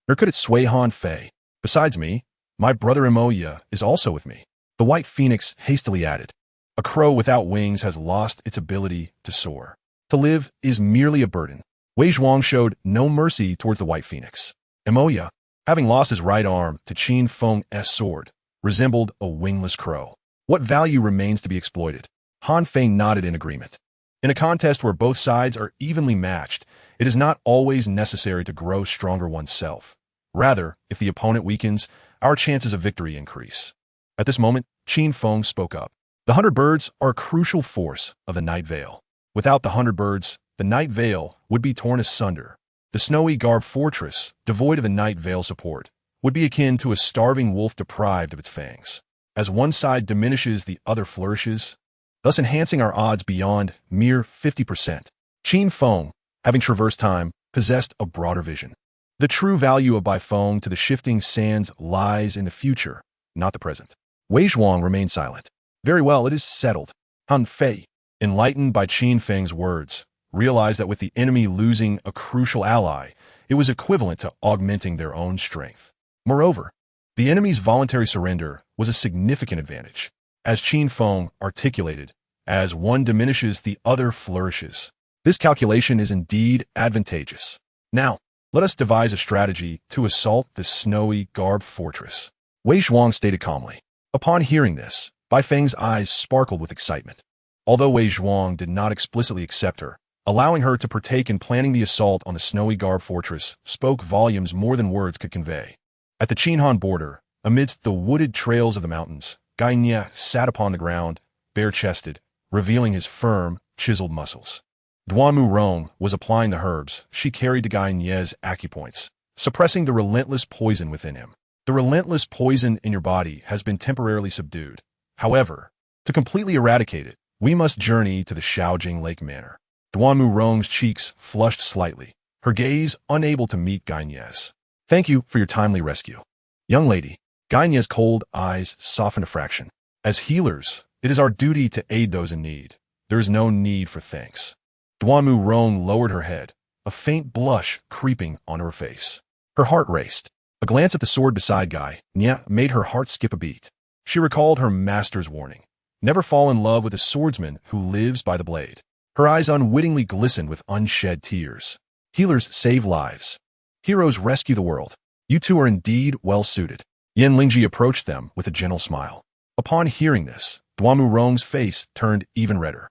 Nor could it sway Han Fei. Besides me, my brother Emoya is also with me. The White Phoenix hastily added. A crow without wings has lost its ability to soar. To live is merely a burden. Wei Zhuang showed no mercy towards the White Phoenix. Emoya, having lost his right arm to Qin Feng's sword, resembled a wingless crow. What value remains to be exploited? Han Fei nodded in agreement. In a contest where both sides are evenly matched, it is not always necessary to grow stronger oneself. Rather, if the opponent weakens, our chances of victory increase. At this moment, Qin Feng spoke up. The 100 birds are a crucial force of the Night Veil. Without the 100 birds, the Night Veil would be torn asunder. The snowy garb fortress, devoid of the Night Veil support, would be akin to a starving wolf deprived of its fangs. As one side diminishes, the other flourishes, thus enhancing our odds beyond mere 50%. Qin Feng, having traversed time, possessed a broader vision. The true value of Bai Feng to the shifting sands lies in the future, not the present. Wei Zhuang remained silent. Very well, it is settled. Han Fei, enlightened by Qin Feng's words, realized that with the enemy losing a crucial ally, it was equivalent to augmenting their own strength. Moreover, the enemy's voluntary surrender was a significant advantage. As Qin Feng articulated, as one diminishes, the other flourishes. This calculation is indeed advantageous. Now, let us devise a strategy to assault the snowy garb fortress. Wei Zhuang stated calmly. Upon hearing this, Bai Feng's eyes sparkled with excitement. Although Wei Zhuang did not explicitly accept her, allowing her to partake in planning the assault on the snowy garb fortress spoke volumes more than words could convey. At the Qinhan border, amidst the wooded trails of the mountains, Gai Nie sat upon the ground, bare-chested, revealing his firm, chiseled muscles. Duanmu Rong was applying the herbs she carried to Gai Nie's acupoints, suppressing the relentless poison within him. The relentless poison in your body has been temporarily subdued. However, to completely eradicate it, we must journey to the Shaojing Lake Manor. Duanmu Rong's cheeks flushed slightly, her gaze unable to meet Gai Nie's. Thank you for your timely rescue. Young lady, Gai Nie's cold eyes softened a fraction. As healers, it is our duty to aid those in need. There is no need for thanks. Duanmu Rong lowered her head, a faint blush creeping onto her face. Her heart raced. A glance at the sword beside Gai Nie made her heart skip a beat. She recalled her master's warning. Never fall in love with a swordsman who lives by the blade. Her eyes unwittingly glistened with unshed tears. Healers save lives. Heroes rescue the world. You two are indeed well-suited. Yan Lingji approached them with a gentle smile. Upon hearing this, Duanmu Rong's face turned even redder.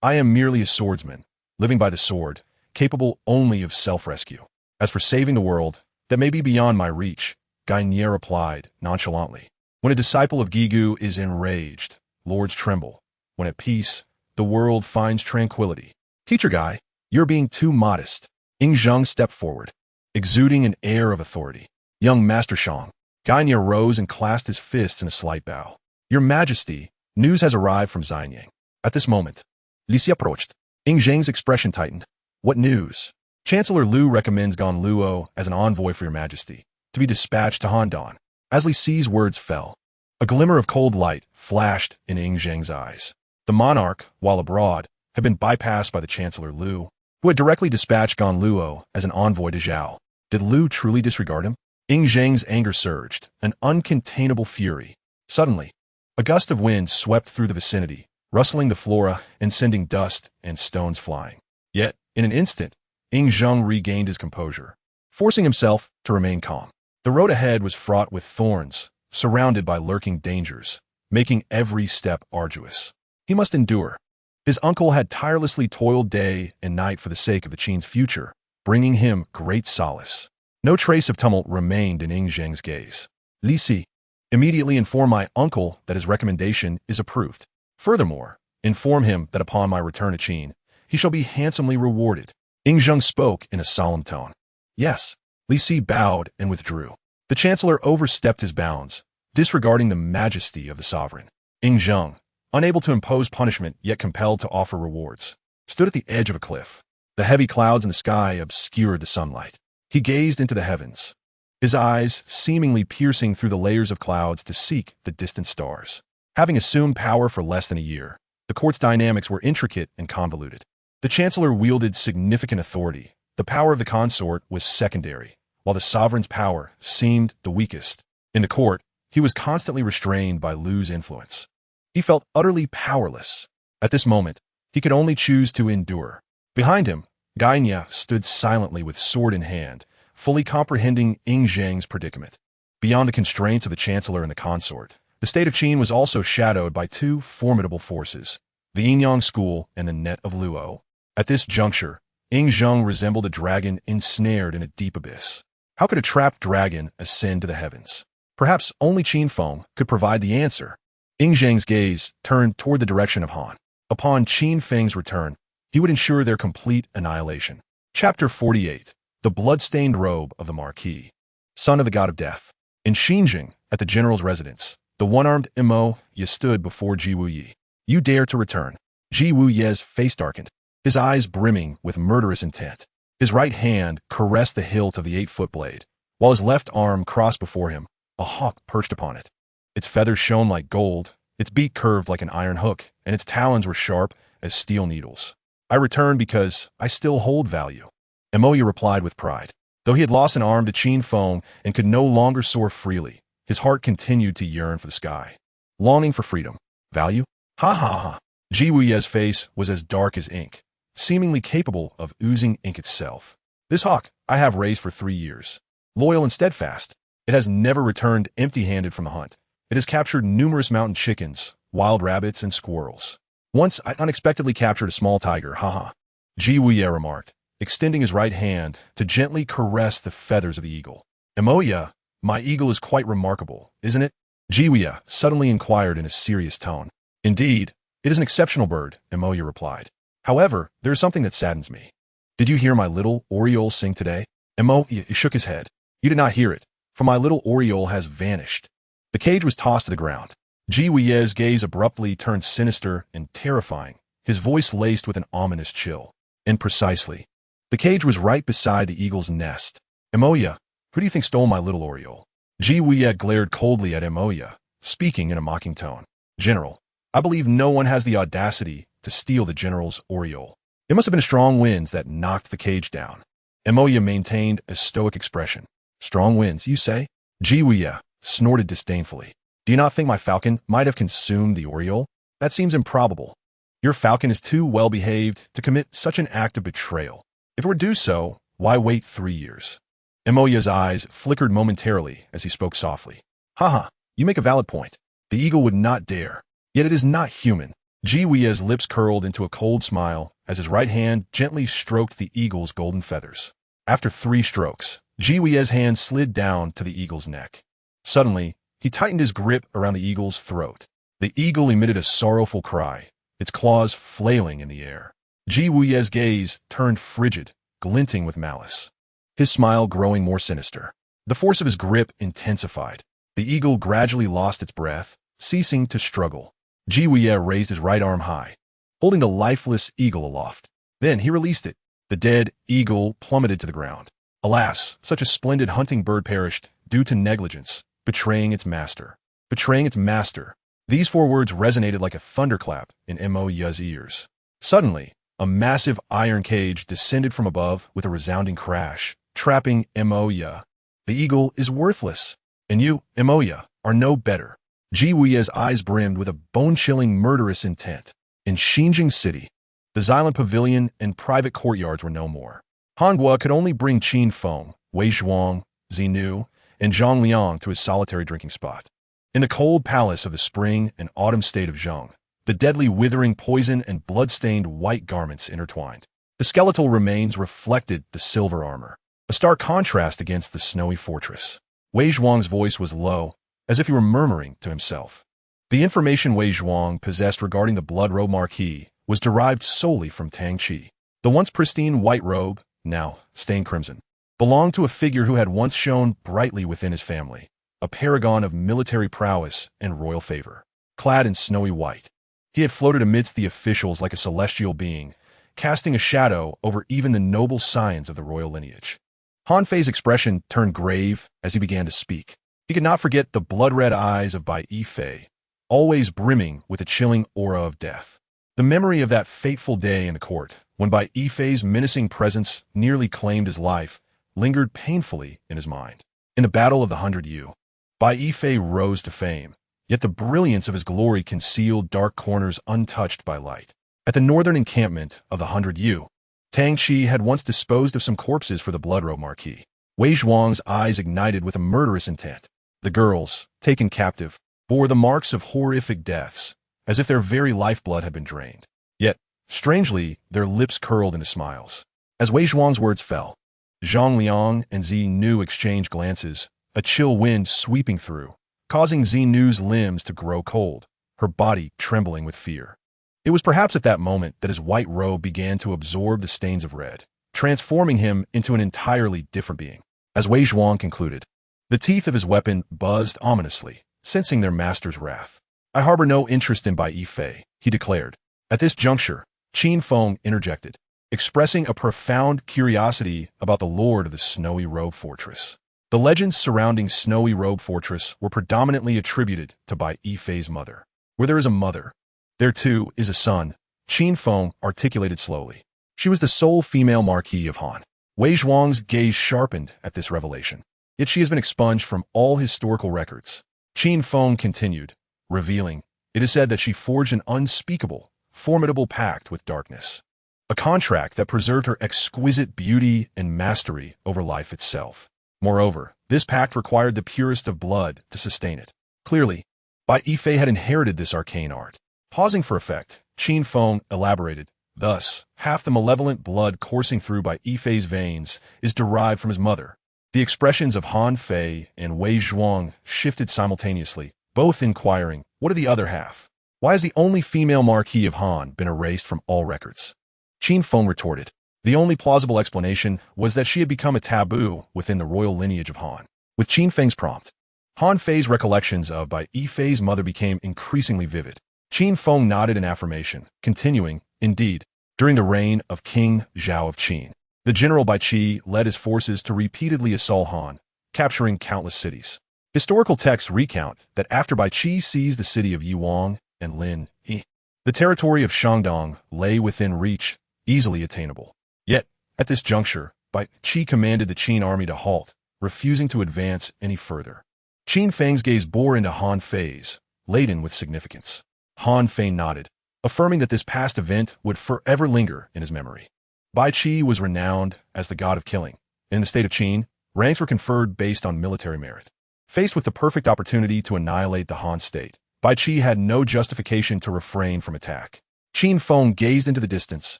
I am merely a swordsman, living by the sword, capable only of self-rescue. As for saving the world, that may be beyond my reach, Gai Nie replied nonchalantly. When a disciple of Gigu is enraged, lords tremble. When at peace, the world finds tranquility. Teacher Gai, you're being too modest. Ying Zheng stepped forward, exuding an air of authority. Young Master Shang. Gai Nie rose and clasped his fists in a slight bow. Your Majesty, news has arrived from Xianyang. At this moment, Li Xi approached. Ying Zheng's expression tightened. What news? Chancellor Liu recommends Gan Luo as an envoy for your Majesty, to be dispatched to Handan. As Li Xi's words fell, a glimmer of cold light flashed in Ying Zheng's eyes. The monarch, while abroad, had been bypassed by the Chancellor Liu, who had directly dispatched Gan Luo as an envoy to Zhao. Did Lu truly disregard him? Ying Zhang's anger surged, an uncontainable fury. Suddenly, a gust of wind swept through the vicinity, rustling the flora and sending dust and stones flying. Yet, in an instant, Ying Zhang regained his composure, forcing himself to remain calm. The road ahead was fraught with thorns, surrounded by lurking dangers, making every step arduous. He must endure. His uncle had tirelessly toiled day and night for the sake of the Qin's future, bringing him great solace. No trace of tumult remained in Ying Zhang's gaze. Li Si, immediately inform my uncle that his recommendation is approved. Furthermore, inform him that upon my return to Qin, he shall be handsomely rewarded. Ying Zhang spoke in a solemn tone. Yes. Li Si bowed and withdrew. The chancellor overstepped his bounds, disregarding the majesty of the sovereign. Ying Zhang, unable to impose punishment yet compelled to offer rewards, stood at the edge of a cliff. The heavy clouds in the sky obscured the sunlight. He gazed into the heavens, his eyes seemingly piercing through the layers of clouds to seek the distant stars. Having assumed power for less than a year, the court's dynamics were intricate and convoluted. The chancellor wielded significant authority. The power of the consort was secondary, while the sovereign's power seemed the weakest. In the court, he was constantly restrained by Lu's influence. He felt utterly powerless. At this moment, he could only choose to endure. Behind him, Gai Nie stood silently with sword in hand, fully comprehending Ying Zhang's predicament. Beyond the constraints of the chancellor and the consort, the state of Qin was also shadowed by two formidable forces, the Yinyang school and the net of Luo. At this juncture, Ying Zhang resembled a dragon ensnared in a deep abyss. How could a trapped dragon ascend to the heavens? Perhaps only Qin Feng could provide the answer. Ying Zhang's gaze turned toward the direction of Han. Upon Qin Feng's return, he would ensure their complete annihilation. Chapter 48. The Blood-Stained Robe of the Marquis. Son of the God of Death. In Xinjiang, at the general's residence, the one-armed Mo Ye stood before Ji Wuye. You dare to return. Ji Wuye's face darkened, his eyes brimming with murderous intent. His right hand caressed the hilt of the 8-foot blade, while his left arm crossed before him, a hawk perched upon it. Its feathers shone like gold, its beak curved like an iron hook, and its talons were sharp as steel needles. I return because I still hold value. Mo Ye replied with pride. Though he had lost an arm to Qin Feng and could no longer soar freely, his heart continued to yearn for the sky, longing for freedom. Value? Ha ha ha. Ji Wuye's face was as dark as ink, seemingly capable of oozing ink itself. This hawk I have raised for 3 years. Loyal and steadfast, it has never returned empty-handed from the hunt. It has captured numerous mountain chickens, wild rabbits, and squirrels. Once I unexpectedly captured a small tiger, haha. Ji Wuye remarked, extending his right hand to gently caress the feathers of the eagle. Mo Ye, my eagle is quite remarkable, isn't it? Ji Wuye suddenly inquired in a serious tone. Indeed, it is an exceptional bird, Mo Ye replied. However, there is something that saddens me. Did you hear my little oriole sing today? Mo Ye shook his head. You did not hear it, for my little oriole has vanished. The cage was tossed to the ground. Ji Wuye's gaze abruptly turned sinister and terrifying, his voice laced with an ominous chill. And precisely. The cage was right beside the eagle's nest. Mo Ye, who do you think stole my little oriole? Ji Wuye glared coldly at Mo Ye, speaking in a mocking tone. General, I believe no one has the audacity to steal the general's oriole. It must have been strong winds that knocked the cage down. Mo Ye maintained a stoic expression. Strong winds, you say? Ji Wuye snorted disdainfully. Do you not think my falcon might have consumed the oriole? That seems improbable. Your falcon is too well-behaved to commit such an act of betrayal. If it were to do so, why wait 3 years? Mo Ye's eyes flickered momentarily as he spoke softly. Haha, you make a valid point. The eagle would not dare. Yet it is not human. Ji Wuye's lips curled into a cold smile as his right hand gently stroked the eagle's golden feathers. After 3 strokes, Ji Wuye's hand slid down to the eagle's neck. Suddenly, he tightened his grip around the eagle's throat. The eagle emitted a sorrowful cry, its claws flailing in the air. Ji Wuye's gaze turned frigid, glinting with malice, his smile growing more sinister. The force of his grip intensified. The eagle gradually lost its breath, ceasing to struggle. Ji Wuye raised his right arm high, holding the lifeless eagle aloft. Then he released it. The dead eagle plummeted to the ground. Alas, such a splendid hunting bird perished due to negligence, betraying its master. Betraying its master. These 4 words resonated like a thunderclap in Mo Ye's ears. Suddenly, a massive iron cage descended from above with a resounding crash, trapping Moya. The eagle is worthless, and you, Moya, are no better. Ji Weye's eyes brimmed with a bone-chilling murderous intent. In Xinjiang City, the Xylem Pavilion and private courtyards were no more. Han Guo could only bring Qin Feng, Wei Zhuang, Xinu, and Zhang Liang to his solitary drinking spot. In the cold palace of the spring and autumn state of Zhang, the deadly withering poison and blood-stained white garments intertwined. The skeletal remains reflected the silver armor, a stark contrast against the snowy fortress. Wei Zhuang's voice was low, as if he were murmuring to himself. The information Wei Zhuang possessed regarding the blood robe marquis was derived solely from Tang Qi. The once pristine white robe, now stained crimson, belonged to a figure who had once shone brightly within his family, a paragon of military prowess and royal favor. Clad in snowy white, he had floated amidst the officials like a celestial being, casting a shadow over even the noble scions of the royal lineage. Han Fei's expression turned grave as he began to speak. He could not forget the blood-red eyes of Bai Yifei, always brimming with a chilling aura of death. The memory of that fateful day in the court, when Bai Yifei's menacing presence nearly claimed his life, lingered painfully in his mind. In the Battle of the 100 Yu, Bai Yifei rose to fame, yet the brilliance of his glory concealed dark corners untouched by light. At the northern encampment of the 100 Yu, Tang Qi had once disposed of some corpses for the blood-robe marquis. Wei Zhuang's eyes ignited with a murderous intent. The girls, taken captive, bore the marks of horrific deaths, as if their very lifeblood had been drained. Yet, strangely, their lips curled into smiles. As Wei Zhuang's words fell, Zhang Liang and Xinu exchanged glances, a chill wind sweeping through, causing Xinu's limbs to grow cold, her body trembling with fear. It was perhaps at that moment that his white robe began to absorb the stains of red, transforming him into an entirely different being. As Wei Zhuang concluded, the teeth of his weapon buzzed ominously, sensing their master's wrath. "I harbor no interest in Bai Yifei," he declared. At this juncture, Qin Feng interjected, expressing a profound curiosity about the lord of the Snowy Robe Fortress. The legends surrounding Snowy Robe Fortress were predominantly attributed to Bai Yifei's mother. Where there is a mother, there too is a son, Qin Feng articulated slowly. She was the sole female marquis of Han. Wei Zhuang's gaze sharpened at this revelation. Yet she has been expunged from all historical records. Qin Feng continued, revealing, it is said that she forged an unspeakable, formidable pact with darkness. A contract that preserved her exquisite beauty and mastery over life itself. Moreover, this pact required the purest of blood to sustain it. Clearly, Bai Yifei had inherited this arcane art. Pausing for effect, Qin Feng elaborated, thus, half the malevolent blood coursing through Bai Yifei's veins is derived from his mother. The expressions of Han Fei and Wei Zhuang shifted simultaneously, both inquiring, what of the other half? Why has the only female marquis of Han been erased from all records? Qin Feng retorted, the only plausible explanation was that she had become a taboo within the royal lineage of Han. With Qin Feng's prompt, Han Fei's recollections of Bai Yifei's mother became increasingly vivid. Qin Feng nodded in affirmation, continuing, indeed, during the reign of King Zhao of Qin, the general Bai Qi led his forces to repeatedly assault Han, capturing countless cities. Historical texts recount that after Bai Qi seized the city of Yuan and Lin Yi, the territory of Shandong lay within reach, easily attainable. Yet, at this juncture, Bai Qi commanded the Qin army to halt, refusing to advance any further. Qin Feng's gaze bore into Han Fei's, laden with significance. Han Fei nodded, affirming that this past event would forever linger in his memory. Bai Qi was renowned as the god of killing. In the state of Qin, ranks were conferred based on military merit. Faced with the perfect opportunity to annihilate the Han state, Bai Qi had no justification to refrain from attack. Qin Feng gazed into the distance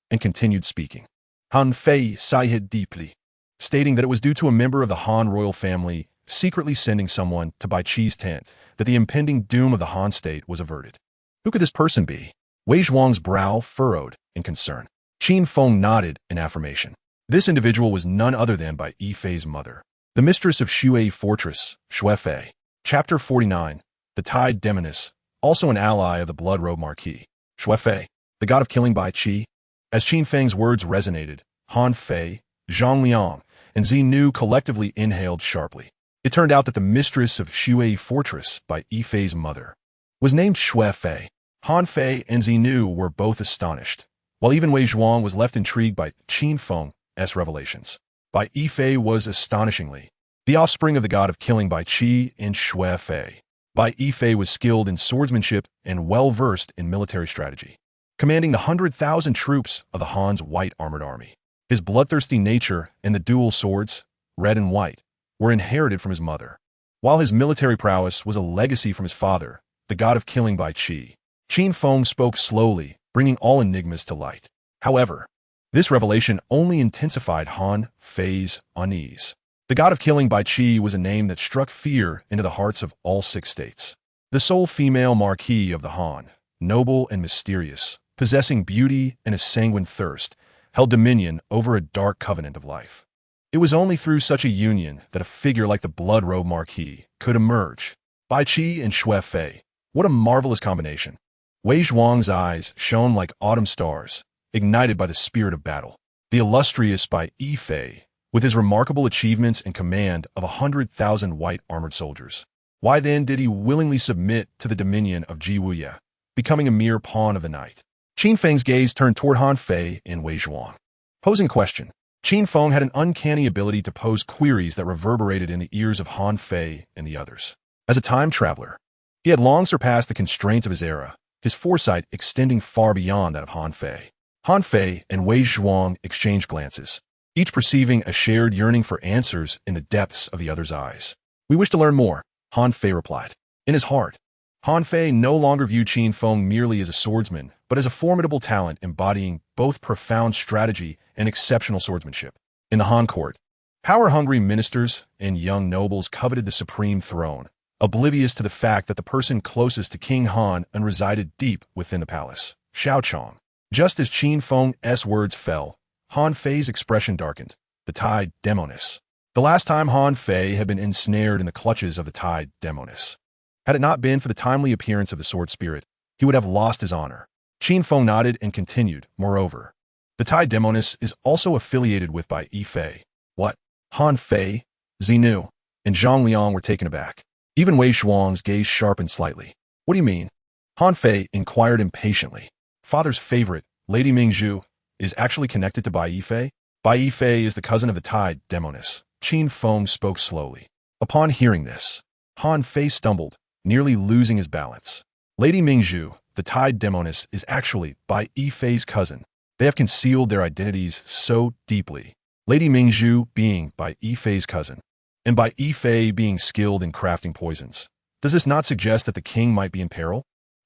and continued speaking. Han Fei sighed deeply, stating that it was due to a member of the Han royal family secretly sending someone to Bai Qi's tent that the impending doom of the Han state was averted. Who could this person be? Wei Zhuang's brow furrowed in concern. Qin Feng nodded in affirmation. This individual was none other than Bai Yifei's mother, the mistress of Shui Fortress, Shui Fei. Chapter 49, the Tide Demoness, also an ally of the Blood Robe Marquis. Shui Fei, the god of killing Bai Qi. As Qin Feng's words resonated, Han Fei, Zhang Liang, and Xinu collectively inhaled sharply. It turned out that the mistress of Shui Fortress, Bai Yifei's mother, was named Shui Fei. Han Fei and Xinu were both astonished, while even Wei Zhuang was left intrigued by Qin Feng's revelations. Bai Yifei was astonishingly the offspring of the god of killing by Qi and Shui Fei. Bai Yifei was skilled in swordsmanship and well-versed in military strategy, commanding the 100,000 troops of the Han's white armored army. His bloodthirsty nature and the dual swords, red and white, were inherited from his mother, while his military prowess was a legacy from his father, the god of killing by Qi. Qin Feng spoke slowly, bringing all enigmas to light. However, this revelation only intensified Han Fei's unease. The god of killing by Qi was a name that struck fear into the hearts of all 6 states. The sole female marquis of the Han, noble and mysterious, possessing beauty and a sanguine thirst, held dominion over a dark covenant of life. It was only through such a union that a figure like the blood-robed marquis could emerge. Bai Qi and Shui Fei. What a marvelous combination. Wei Zhuang's eyes shone like autumn stars, ignited by the spirit of battle. The illustrious Bai Yifei, with his remarkable achievements and command of 100,000 white armored soldiers. Why then did he willingly submit to the dominion of Ji Wuye, becoming a mere pawn of the night? Qin Feng's gaze turned toward Han Fei and Wei Zhuang. Posing question, Qin Feng had an uncanny ability to pose queries that reverberated in the ears of Han Fei and the others. As a time traveler, he had long surpassed the constraints of his era, his foresight extending far beyond that of Han Fei. Han Fei and Wei Zhuang exchanged glances, each perceiving a shared yearning for answers in the depths of the other's eyes. We wish to learn more, Han Fei replied. In his heart, Han Fei no longer viewed Qin Feng merely as a swordsman, but as a formidable talent embodying both profound strategy and exceptional swordsmanship. In the Han court, power-hungry ministers and young nobles coveted the supreme throne, oblivious to the fact that the person closest to King Han resided deep within the palace, Xiaochong. Just as Qin Feng's words fell, Han Fei's expression darkened, the tide demoness. The last time Han Fei had been ensnared in the clutches of the tide demoness. Had it not been for the timely appearance of the sword spirit, he would have lost his honor. Qin Feng nodded and continued, moreover, the tide demoness is also affiliated with Bai Yifei. What? Han Fei, Xinu, and Zhang Liang were taken aback. Even Wei Zhuang's gaze sharpened slightly. What do you mean? Han Fei inquired impatiently. Father's favorite, Lady Mingzhu, is actually connected to Bai Yifei? Bai Yifei is the cousin of the tide demoness. Qin Feng spoke slowly. Upon hearing this, Han Fei stumbled, nearly losing his balance. Lady Mingzhu, the tide demoness, is actually Bai Yifei's cousin. They have concealed their identities so deeply. Lady Mingzhu being Bai Yifei's cousin, and Bai Yifei being skilled in crafting poisons. Does this not suggest that the king might be in peril?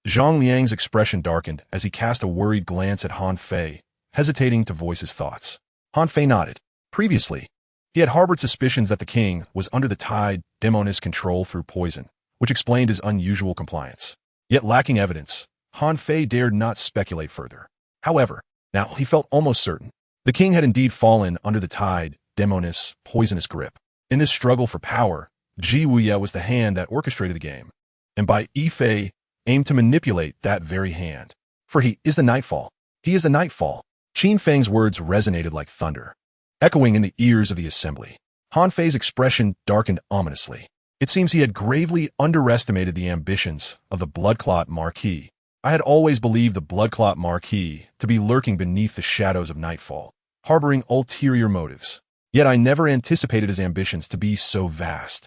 Zhang Liang's expression darkened as he cast a worried glance at Han Fei, hesitating to voice his thoughts. Han Fei nodded. Previously, he had harbored suspicions that the king was under the tide demoness control through poison, which explained his unusual compliance. Yet lacking evidence, Han Fei dared not speculate further. However, now he felt almost certain. The king had indeed fallen under the tide demoness poisonous grip. In this struggle for power, Ji Wuye was the hand that orchestrated the game, and Bai Yifei aimed to manipulate that very hand. For he is the Nightfall. He is the Nightfall. Qin Feng's words resonated like thunder, echoing in the ears of the assembly. Han Fei's expression darkened ominously. It seems he had gravely underestimated the ambitions of the bloodclot Marquis. I had always believed the bloodclot Marquis to be lurking beneath the shadows of Nightfall, harboring ulterior motives. Yet I never anticipated his ambitions to be so vast.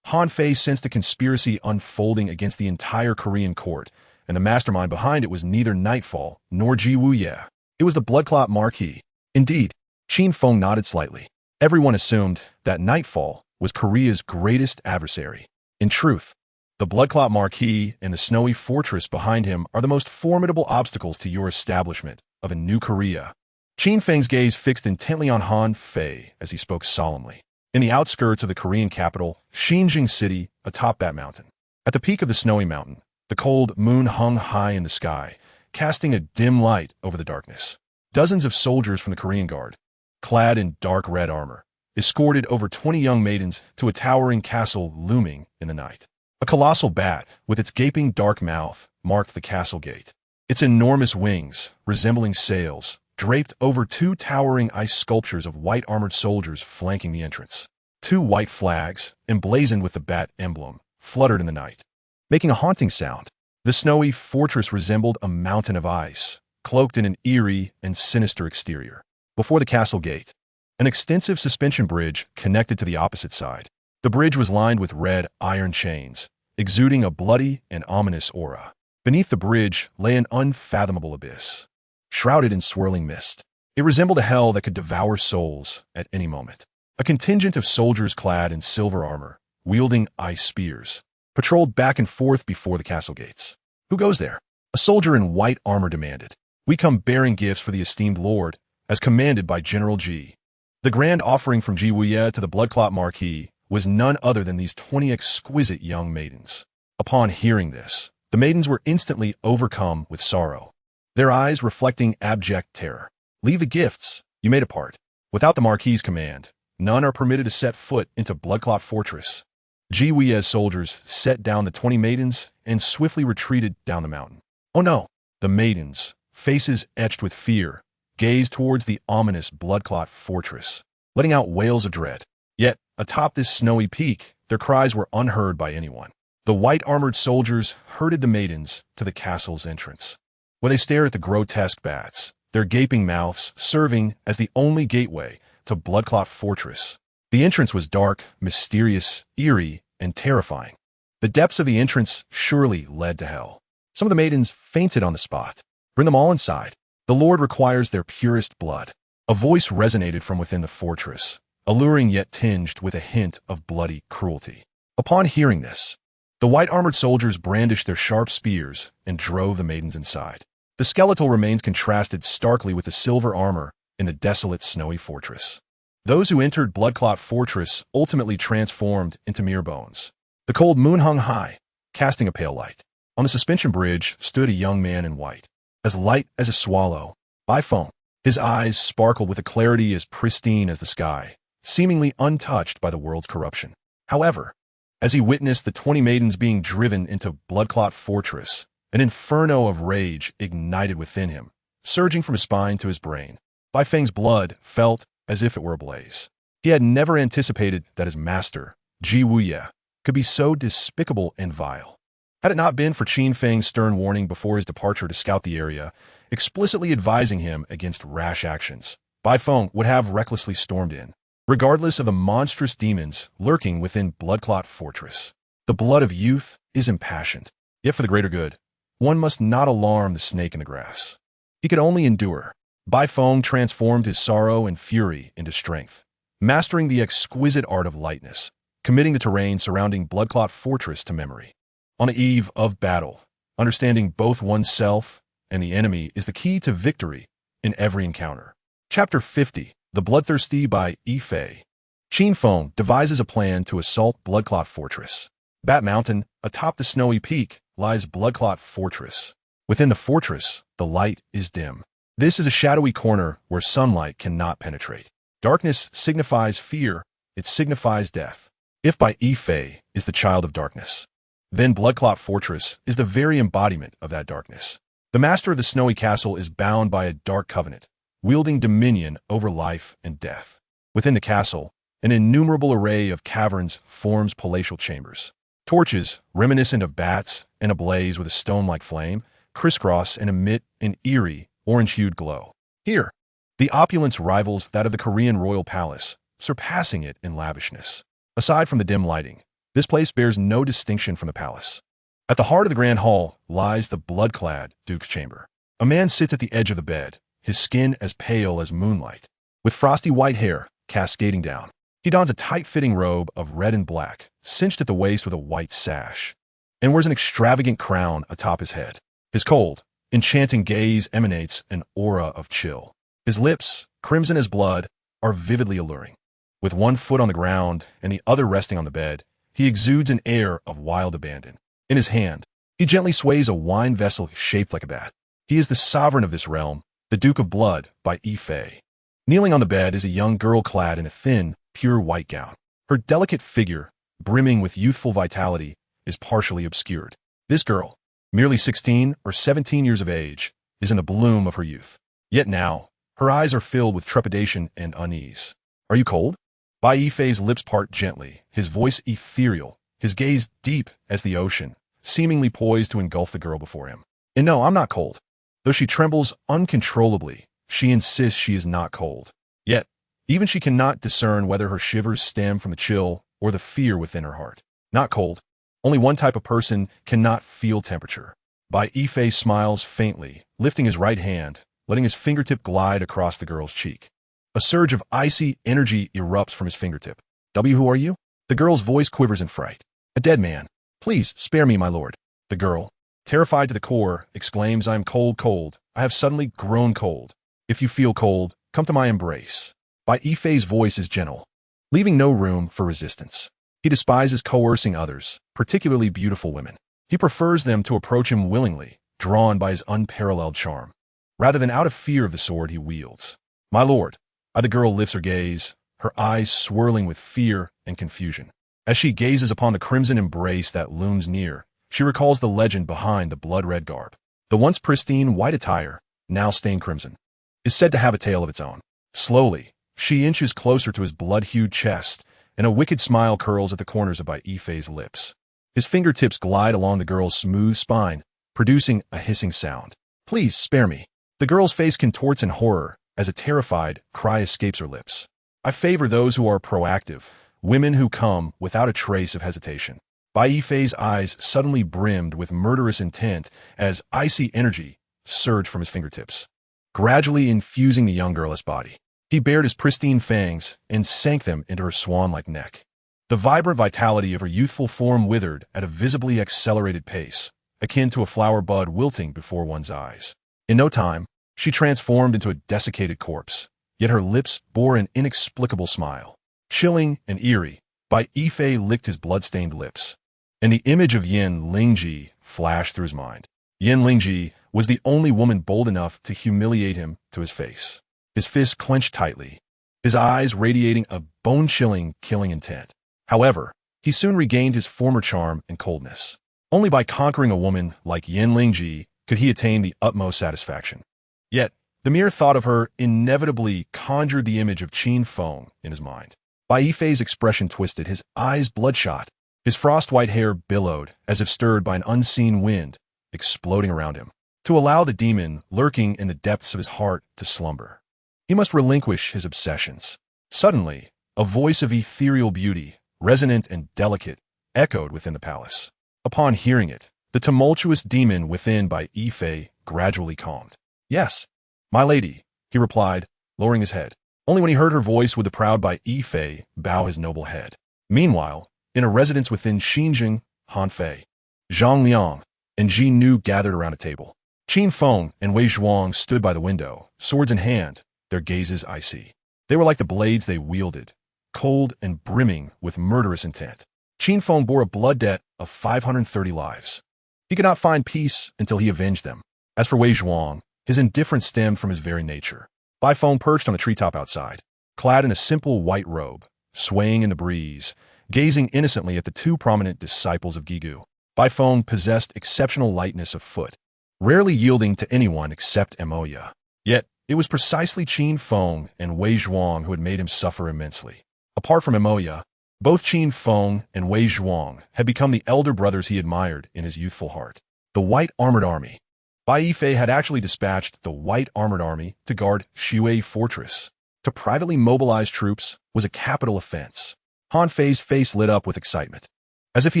Han Fei sensed a conspiracy unfolding against the entire Korean court, and the mastermind behind it was neither Nightfall nor Ji Wuye. It was the bloodclot Marquis. Indeed, Qin Feng nodded slightly. Everyone assumed that Nightfall was Korea's greatest adversary. In truth, the bloodclot Marquis and the snowy fortress behind him are the most formidable obstacles to your establishment of a new Korea. Qin Feng's gaze fixed intently on Han Fei as he spoke solemnly. In the outskirts of the Korean capital, Xinjiang City, atop that mountain. At the peak of the snowy mountain, the cold moon hung high in the sky, casting a dim light over the darkness. Dozens of soldiers from the Korean Guard, clad in dark red armor, escorted over 20 young maidens to a towering castle looming in the night. A colossal bat, with its gaping dark mouth, marked the castle gate. Its enormous wings, resembling sails, draped over 2 towering ice sculptures of white-armored soldiers flanking the entrance. 2 white flags, emblazoned with the bat emblem, fluttered in the night, making a haunting sound. The snowy fortress resembled a mountain of ice, cloaked in an eerie and sinister exterior. Before the castle gate, An extensive suspension bridge connected to the opposite side. The bridge was lined with red iron chains, exuding a bloody and ominous aura. Beneath the bridge lay an unfathomable abyss, shrouded in swirling mist. It resembled a hell that could devour souls at any moment. A contingent of soldiers clad in silver armor, wielding ice spears, patrolled back and forth before the castle gates. Who goes there? A soldier in white armor demanded. We come bearing gifts for the esteemed lord, as commanded by General G. The grand offering from Gai Nie to the bloodclot Marquis was none other than these 20 exquisite young maidens. Upon hearing this, the maidens were instantly overcome with sorrow, their eyes reflecting abject terror. Leave the gifts, you made a part. Without the Marquis's command, none are permitted to set foot into Bloodclot Fortress. Gai Nie's soldiers set down the 20 maidens and swiftly retreated down the mountain. Oh no! The maidens, faces etched with fear, gazed towards the ominous Bloodclot Fortress, letting out wails of dread. Yet, atop this snowy peak, their cries were unheard by anyone. The white-armored soldiers herded the maidens to the castle's entrance, where they stared at the grotesque bats, their gaping mouths serving as the only gateway to Bloodclot Fortress. The entrance was dark, mysterious, eerie, and terrifying. The depths of the entrance surely led to hell. Some of the maidens fainted on the spot. Bring them all inside. The Lord requires their purest blood. A voice resonated from within the fortress, alluring yet tinged with a hint of bloody cruelty. Upon hearing this, the white-armored soldiers brandished their sharp spears and drove the maidens inside. The skeletal remains contrasted starkly with the silver armor in the desolate snowy fortress. Those who entered Bloodclot Fortress ultimately transformed into mere bones. The cold moon hung high, casting a pale light. On the suspension bridge stood a young man in white, as light as a swallow, by foam. His eyes sparkled with a clarity as pristine as the sky, seemingly untouched by the world's corruption. However, as he witnessed the 20 maidens being driven into Bloodclot Fortress, an inferno of rage ignited within him, surging from his spine to his brain. Bai Feng's blood felt as if it were ablaze. He had never anticipated that his master, Gai Nie, could be so despicable and vile. Had it not been for Qin Feng's stern warning before his departure to scout the area, explicitly advising him against rash actions, Bai Feng would have recklessly stormed in, regardless of the monstrous demons lurking within Bloodclot Fortress. The blood of youth is impassioned, yet for the greater good, one must not alarm the snake in the grass. He could only endure. Bai Feng transformed his sorrow and fury into strength, mastering the exquisite art of lightness, committing the terrain surrounding Bloodclot Fortress to memory. On the eve of battle, understanding both oneself and the enemy is the key to victory in every encounter. Chapter 50, The Bloodthirsty by Yi Fei. Qin Feng devises a plan to assault Bloodclot Fortress. Bat Mountain, atop the snowy peak, lies Bloodclot Fortress. Within the fortress, the light is dim. This is a shadowy corner where sunlight cannot penetrate. Darkness signifies fear, it signifies death. If Bai Fei is the child of darkness, then Bloodclot Fortress is the very embodiment of that darkness. The master of the snowy castle is bound by a dark covenant, wielding dominion over life and death. Within the castle, an innumerable array of caverns forms palatial chambers. Torches, reminiscent of bats and ablaze with a stone-like flame, crisscross and emit an eerie, orange-hued glow. Here, the opulence rivals that of the Korean royal palace, surpassing it in lavishness. Aside from the dim lighting, this place bears no distinction from the palace. At the heart of the grand hall lies the blood-clad duke's chamber. A man sits at the edge of the bed, his skin as pale as moonlight, with frosty white hair cascading down. He dons a tight-fitting robe of red and black, cinched at the waist with a white sash, and wears an extravagant crown atop his head. His cold, enchanting gaze emanates an aura of chill. His lips, crimson as blood, are vividly alluring. With one foot on the ground and the other resting on the bed, he exudes an air of wild abandon. In his hand, he gently sways a wine vessel shaped like a bat. He is the sovereign of this realm, the Duke of Blood by Yi Fei. Kneeling on the bed is a young girl clad in a thin, pure white gown. Her delicate figure, brimming with youthful vitality, is partially obscured. This girl, merely 16 or 17 years of age, is in the bloom of her youth. Yet now, her eyes are filled with trepidation and unease. Are you cold? Bai Yi Fei's lips part gently, his voice ethereal, his gaze deep as the ocean, seemingly poised to engulf the girl before him. And no, I'm not cold. Though she trembles uncontrollably, she insists she is not cold. Yet, Even she cannot discern whether her shivers stem from the chill or the fear within her heart. Not cold. Only one type of person cannot feel temperature. Bai Yifei smiles faintly, lifting his right hand, letting his fingertip glide across the girl's cheek. A surge of icy energy erupts from his fingertip. Who are you? The girl's voice quivers in fright. A dead man. Please, spare me, my lord. The girl, terrified to the core, exclaims, I am cold, cold. I have suddenly grown cold. If you feel cold, come to my embrace. Bai Yifei's voice is gentle, leaving no room for resistance. He despises coercing others, particularly beautiful women. He prefers them to approach him willingly, drawn by his unparalleled charm, rather than out of fear of the sword he wields. My lord, the girl lifts her gaze, her eyes swirling with fear and confusion. As she gazes upon the crimson embrace that looms near, she recalls the legend behind the blood-red garb. The once pristine white attire, now stained crimson, is said to have a tale of its own. Slowly, she inches closer to his blood-hued chest, and a wicked smile curls at the corners of Bai Yifei's lips. His fingertips glide along the girl's smooth spine, producing a hissing sound. Please, spare me. The girl's face contorts in horror as a terrified cry escapes her lips. I favor those who are proactive, women who come without a trace of hesitation. Bai Yifei's eyes suddenly brimmed with murderous intent as icy energy surged from his fingertips, gradually infusing the young girl's body. He bared his pristine fangs and sank them into her swan-like neck. The vibrant vitality of her youthful form withered at a visibly accelerated pace, akin to a flower bud wilting before one's eyes. In no time, she transformed into a desiccated corpse, yet her lips bore an inexplicable smile. Chilling and eerie, Bai Yifei licked his blood-stained lips, and the image of Yin Lingji flashed through his mind. Yin Lingji was the only woman bold enough to humiliate him to his face. His fists clenched tightly, his eyes radiating a bone-chilling, killing intent. However, he soon regained his former charm and coldness. Only by conquering a woman like Yin Lingji could he attain the utmost satisfaction. Yet, the mere thought of her inevitably conjured the image of Qin Feng in his mind. Bai Yifei's expression twisted, his eyes bloodshot, his frost-white hair billowed as if stirred by an unseen wind, exploding around him. To allow the demon lurking in the depths of his heart to slumber, he must relinquish his obsessions. Suddenly, a voice of ethereal beauty, resonant and delicate, echoed within the palace. Upon hearing it, the tumultuous demon within Bai Yifei gradually calmed. Yes, my lady, he replied, lowering his head. Only when he heard her voice would the proud Bai Yifei bow his noble head. Meanwhile, in a residence within Xinjiang, Han Fei, Zhang Liang, and Ji Nu gathered around a table. Qin Feng and Wei Zhuang stood by the window, swords in hand, their gazes icy. They were like the blades they wielded, cold and brimming with murderous intent. Qin Feng bore a blood debt of 530 lives. He could not find peace until he avenged them. As for Wei Zhuang, his indifference stemmed from his very nature. Bai Feng perched on a treetop outside, clad in a simple white robe, swaying in the breeze, gazing innocently at the two prominent disciples of Gigu. Bai Feng possessed exceptional lightness of foot, rarely yielding to anyone except Emoya. Yet, it was precisely Qin Feng and Wei Zhuang who had made him suffer immensely. Apart from Emoya, both Qin Feng and Wei Zhuang had become the elder brothers he admired in his youthful heart. The White Armored Army. Bai Yifei had actually dispatched the White Armored Army to guard Shui Fortress. To privately mobilize troops was a capital offense. Han Fei's face lit up with excitement, as if he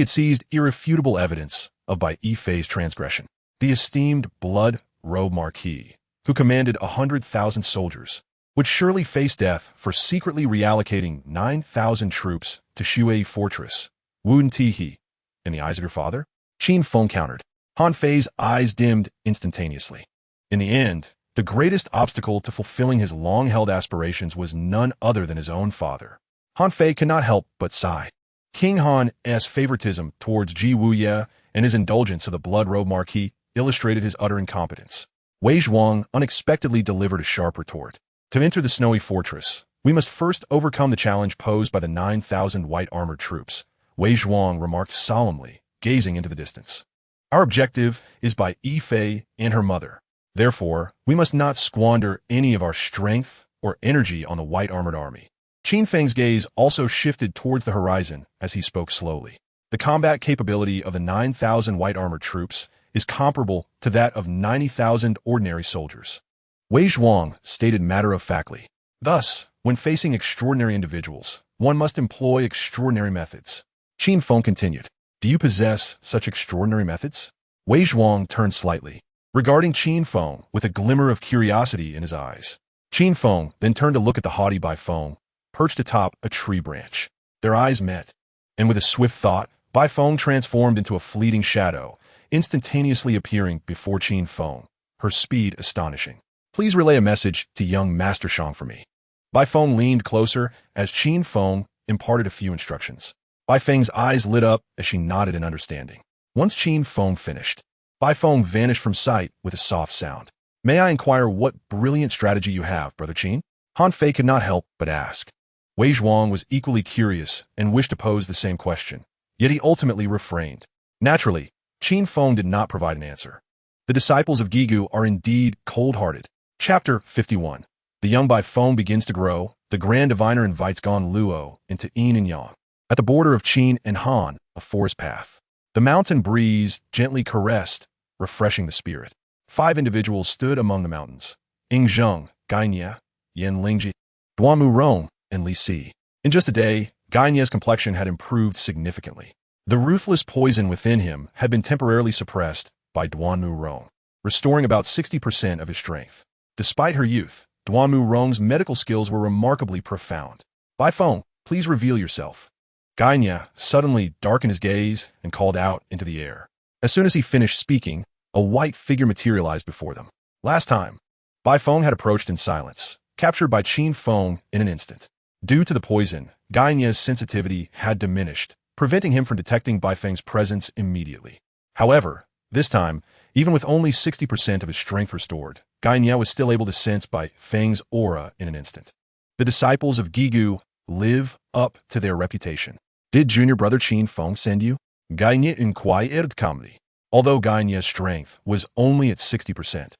had seized irrefutable evidence of Bai Yifei's transgression. The esteemed blood-robe marquis, who commanded 100,000 soldiers, would surely face death for secretly reallocating 9,000 troops to Shui Fortress. Wouldn't he? In the eyes of your father? Qin Feng countered. Han Fei's eyes dimmed instantaneously. In the end, the greatest obstacle to fulfilling his long-held aspirations was none other than his own father. Han Fei could not help but sigh. King Han's favoritism towards Ji Wuye and his indulgence of the blood-robe marquis illustrated his utter incompetence. Wei Zhuang unexpectedly delivered a sharp retort. To enter the snowy fortress, we must first overcome the challenge posed by the 9,000 white-armored troops, Wei Zhuang remarked solemnly, gazing into the distance. Our objective is Bai Yifei and her mother. Therefore, we must not squander any of our strength or energy on the white-armored army. Qin Feng's gaze also shifted towards the horizon as he spoke slowly. The combat capability of the 9,000 white-armored troops is comparable to that of 90,000 ordinary soldiers. Wei Zhuang stated matter-of-factly. Thus, When facing extraordinary individuals, one must employ extraordinary methods. Qin Feng continued. Do you possess such extraordinary methods? Wei Zhuang turned slightly, regarding Qin Feng with a glimmer of curiosity in his eyes. Qin Feng then turned to look at the haughty Bai Feng, perched atop a tree branch. Their eyes met, and with a swift thought, Bai Feng transformed into a fleeting shadow, instantaneously appearing before Qin Feng, her speed astonishing. Please relay a message to young Master Shang for me. Bai Feng leaned closer as Qin Feng imparted a few instructions. Bai Feng's eyes lit up as she nodded in understanding. Once Qin Feng finished, Bai Feng vanished from sight with a soft sound. May I inquire what brilliant strategy you have, Brother Qin? Han Fei could not help but ask. Wei Zhuang was equally curious and wished to pose the same question, yet he ultimately refrained. Naturally, Qin Feng did not provide an answer. The disciples of Gigu are indeed cold-hearted. Chapter 51. The young Bai Feng begins to grow. The Grand Diviner invites Gan Luo into Yin and Yang. At the border of Qin and Han, a forest path. The mountain breeze gently caressed, refreshing the spirit. 5 individuals stood among the mountains. Ying Zheng, Gai Nie, Yan Lingji, Duanmu Rong, and Li Si. In just a day, Gai Nie's complexion had improved significantly. The ruthless poison within him had been temporarily suppressed by Duanmu Rong, restoring about 60% of his strength. Despite her youth, Duanmu Rong's medical skills were remarkably profound. Bai Feng, please reveal yourself. Gai Nie suddenly darkened his gaze and called out into the air. As soon as he finished speaking, a white figure materialized before them. Last time, Bai Feng had approached in silence, captured by Qin Feng in an instant. Due to the poison, Gai Nie's sensitivity had diminished, preventing him from detecting Bai Feng's presence immediately. However, this time, even with only 60% of his strength restored, Gai Nie was still able to sense Bai Feng's aura in an instant. The disciples of Gigu live up to their reputation. Did junior brother Qin Feng send you? Gai Nie inquired calmly. Although Gai Nie's strength was only at 60%,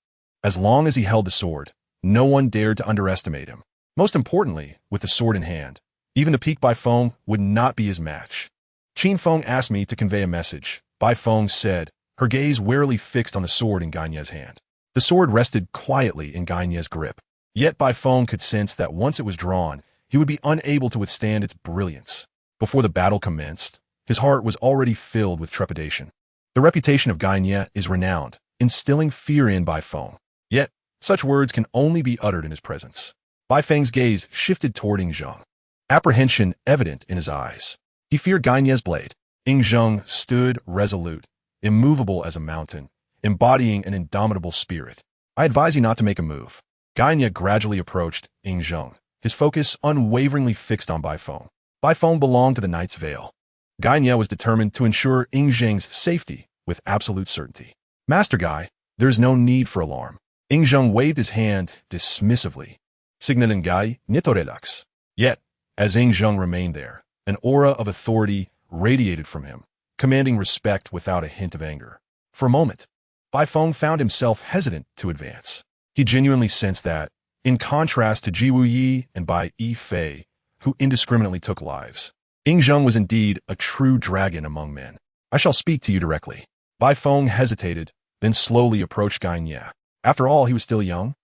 as long as he held the sword, no one dared to underestimate him. Most importantly, with the sword in hand, even the peak Bai Feng would not be his match. Qin Feng asked me to convey a message, Bai Feng said, her gaze warily fixed on the sword in Gai Nie's hand. The sword rested quietly in Gai Nie's grip, yet Bai Feng could sense that once it was drawn, he would be unable to withstand its brilliance. Before the battle commenced, his heart was already filled with trepidation. The reputation of Gai Nie is renowned, instilling fear in Bai Feng. Yet, such words can only be uttered in his presence. Bai Feng's gaze shifted toward Ying Zheng, apprehension evident in his eyes. He feared Gai Nie's blade. Ying Zheng stood resolute, immovable as a mountain, embodying an indomitable spirit. I advise you not to make a move. Gai Nie gradually approached Ying Zheng, his focus unwaveringly fixed on Bai Feng. Bai Feng belonged to the Knight's Veil. Gai Nie was determined to ensure Ying Zheng's safety with absolute certainty. Master Gai, there is no need for alarm. Ying Zheng waved his hand dismissively, signaling Gai Nie to relax. Yet, as Ying Zheng remained there, an aura of authority radiated from him, commanding respect without a hint of anger. For a moment, Bai Feng found himself hesitant to advance. He genuinely sensed that, in contrast to Ji Wuyi and Bai Yifei, who indiscriminately took lives, Ying Zheng was indeed a true dragon among men. I shall speak to you directly. Bai Feng hesitated, then slowly approached Gai Nie. After all, he was still young,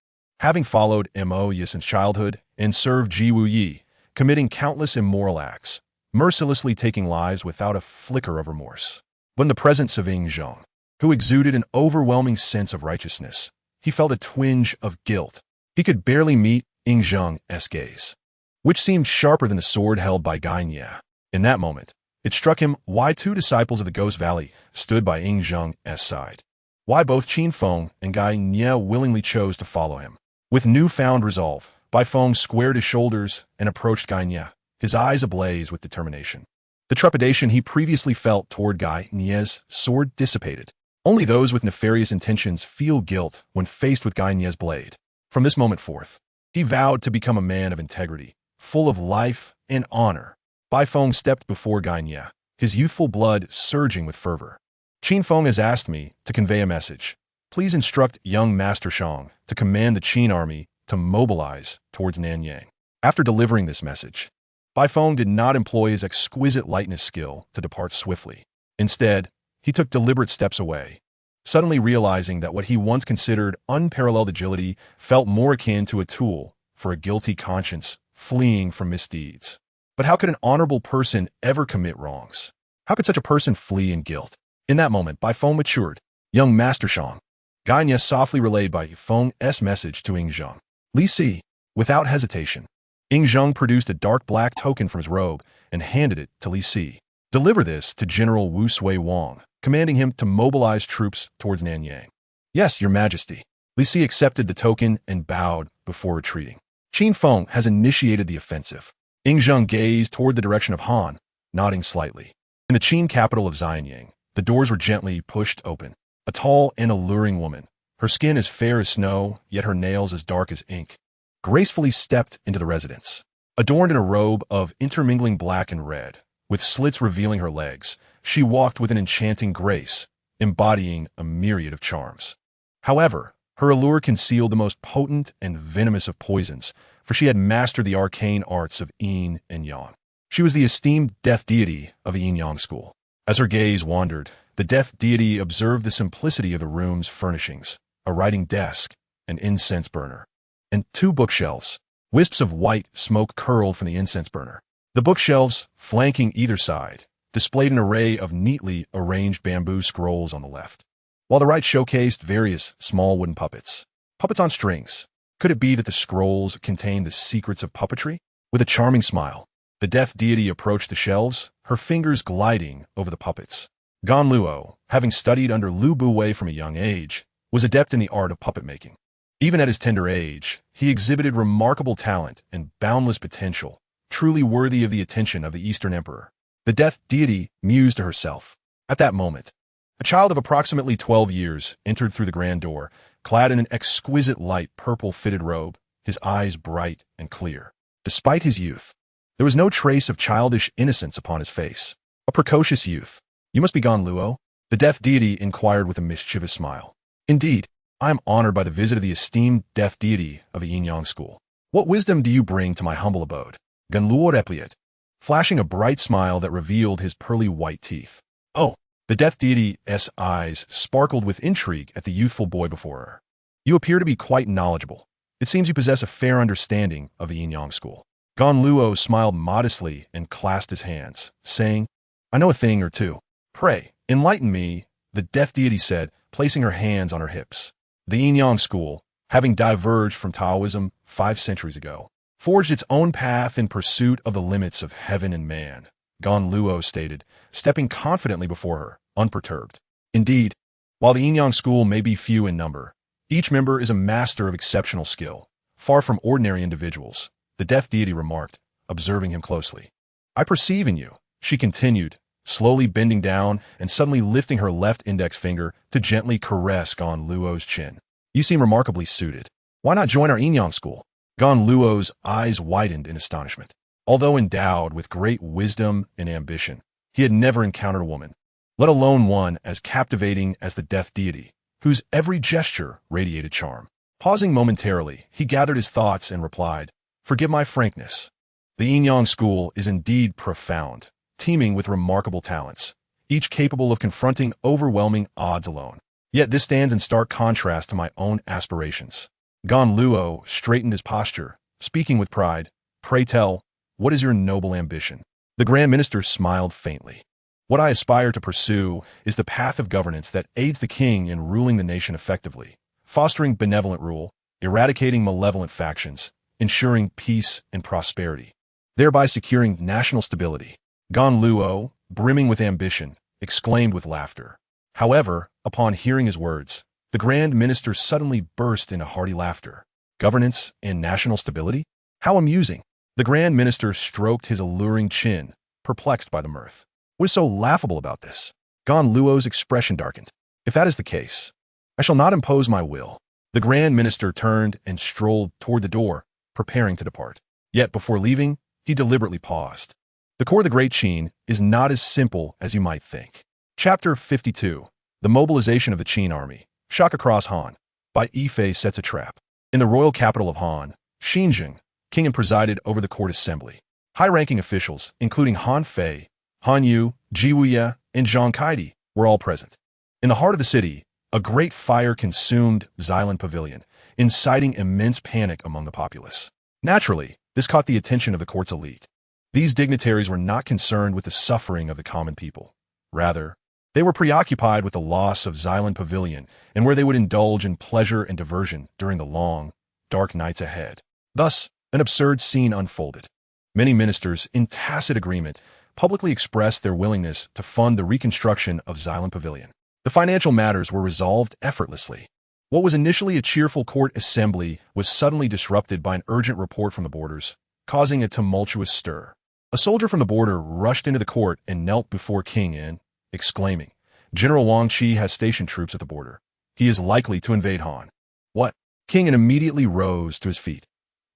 having followed Mo Yi since childhood and served Ji Wuyi, committing countless immoral acts, mercilessly taking lives without a flicker of remorse. But in the presence of Ying Zheng, who exuded an overwhelming sense of righteousness, he felt a twinge of guilt. He could barely meet Ying Zheng's gaze, which seemed sharper than the sword held by Gai Nie. In that moment, it struck him why 2 disciples of the Ghost Valley stood by Ying Zheng's side. Why both Qin Feng and Gai Nie willingly chose to follow him. With newfound resolve, Bai Feng squared his shoulders and approached Gai Nie, his eyes ablaze with determination. The trepidation he previously felt toward Gai Nie's sword dissipated. Only those with nefarious intentions feel guilt when faced with Gai Nie's blade. From this moment forth, he vowed to become a man of integrity, full of life and honor. Bai Feng stepped before Gai Nie, his youthful blood surging with fervor. Qin Feng has asked me to convey a message. Please instruct young Master Shang to command the Qin army to mobilize towards Nanyang. After delivering this message, Bai Feng did not employ his exquisite lightness skill to depart swiftly. Instead, he took deliberate steps away, suddenly realizing that what he once considered unparalleled agility felt more akin to a tool for a guilty conscience fleeing from misdeeds. But how could an honorable person ever commit wrongs? How could such a person flee in guilt? In that moment, Bai Feng matured. Young Master Shang. Gai Nie softly relayed Bai Feng's message to Ying Zheng. Li Si, without hesitation. Ying Zheng produced a dark black token from his robe and handed it to Li Si. Deliver this to General Wu Sui Wang, commanding him to mobilize troops towards Nanyang. Yes, Your Majesty. Li Si accepted the token and bowed before retreating. Qin Feng has initiated the offensive. Ying Zheng gazed toward the direction of Han, nodding slightly. In the Qin capital of Xianyang, the doors were gently pushed open. A tall and alluring woman, her skin as fair as snow, yet her nails as dark as ink, gracefully stepped into the residence. Adorned in a robe of intermingling black and red, with slits revealing her legs, she walked with an enchanting grace, embodying a myriad of charms. However, her allure concealed the most potent and venomous of poisons, for she had mastered the arcane arts of Yin and Yang. She was the esteemed death deity of the Yin-Yang school. As her gaze wandered, the death deity observed the simplicity of the room's furnishings, a writing desk, an incense burner, and 2 bookshelves. Wisps of white smoke curled from the incense burner. The bookshelves, flanking either side, displayed an array of neatly arranged bamboo scrolls on the left, while the right showcased various small wooden puppets. Puppets on strings. Could it be that the scrolls contained the secrets of puppetry? With a charming smile, the death deity approached the shelves, her fingers gliding over the puppets. Gan Luo, having studied under Lu Buwei from a young age, was adept in the art of puppet making. Even at his tender age, he exhibited remarkable talent and boundless potential, truly worthy of the attention of the Eastern Emperor. The death deity mused to herself. At that moment, a child of approximately 12 years entered through the grand door, clad in an exquisite light purple-fitted robe, his eyes bright and clear. Despite his youth, there was no trace of childish innocence upon his face. A precocious youth. You must be Gan Luo? The death deity inquired with a mischievous smile. Indeed, I am honored by the visit of the esteemed death deity of the Yin-Yang school. What wisdom do you bring to my humble abode? Gan Luo replied, flashing a bright smile that revealed his pearly white teeth. Oh, the death deity's eyes sparkled with intrigue at the youthful boy before her. You appear to be quite knowledgeable. It seems you possess a fair understanding of the Yin-Yang school. Gan Luo smiled modestly and clasped his hands, saying, I know a thing or two. Pray, enlighten me, the death deity said, placing her hands on her hips. The Yin-Yang school, having diverged from Taoism 5 centuries ago, forged its own path in pursuit of the limits of heaven and man, Gan Luo stated, stepping confidently before her, unperturbed. Indeed, while the Yin-Yang school may be few in number, each member is a master of exceptional skill, far from ordinary individuals, the death deity remarked, observing him closely. I perceive in you, she continued, slowly bending down and suddenly lifting her left index finger to gently caress Gan Luo's chin. You seem remarkably suited. Why not join our Yin-Yang school? Gan Luo's eyes widened in astonishment. Although endowed with great wisdom and ambition, he had never encountered a woman, let alone one as captivating as the death deity, whose every gesture radiated charm. Pausing momentarily, he gathered his thoughts and replied, Forgive my frankness. The Yin-Yang school is indeed profound, teeming with remarkable talents, each capable of confronting overwhelming odds alone. Yet this stands in stark contrast to my own aspirations. Gan Luo straightened his posture, speaking with pride. Pray tell, what is your noble ambition? The Grand Minister smiled faintly. What I aspire to pursue is the path of governance that aids the king in ruling the nation effectively, fostering benevolent rule, eradicating malevolent factions, ensuring peace and prosperity, thereby securing national stability. Gan Luo, brimming with ambition, exclaimed with laughter. However, upon hearing his words, the Grand Minister suddenly burst into hearty laughter. Governance and national stability? How amusing! The Grand Minister stroked his alluring chin, perplexed by the mirth. What is so laughable about this? Gan Luo's expression darkened. If that is the case, I shall not impose my will. The Grand Minister turned and strolled toward the door, preparing to depart. Yet before leaving, he deliberately paused. The core of the Great Qin is not as simple as you might think. Chapter 52. The Mobilization of the Qin Army. Shock across Han. By Yifei sets a trap. In the royal capital of Han, Xinjiang, king presided over the court assembly. High-ranking officials, including Han Fei, Han Yu, Ji Wuye, and Zhang Kaidi, were all present. In the heart of the city, a great fire consumed Xylan Pavilion, inciting immense panic among the populace. Naturally, This caught the attention of the court's elite. These dignitaries were not concerned with the suffering of the common people. Rather, they were preoccupied with the loss of Xylan Pavilion and where they would indulge in pleasure and diversion during the long, dark nights ahead. Thus, an absurd scene unfolded. Many ministers, in tacit agreement, publicly expressed their willingness to fund the reconstruction of Xylan Pavilion. The financial matters were resolved effortlessly. What was initially a cheerful court assembly was suddenly disrupted by an urgent report from the borders, causing a tumultuous stir. A soldier from the border rushed into the court and knelt before King Yin, exclaiming, "General Wang Qi has stationed troops at the border. He is likely to invade Han." "What?" King Yin immediately rose to his feet.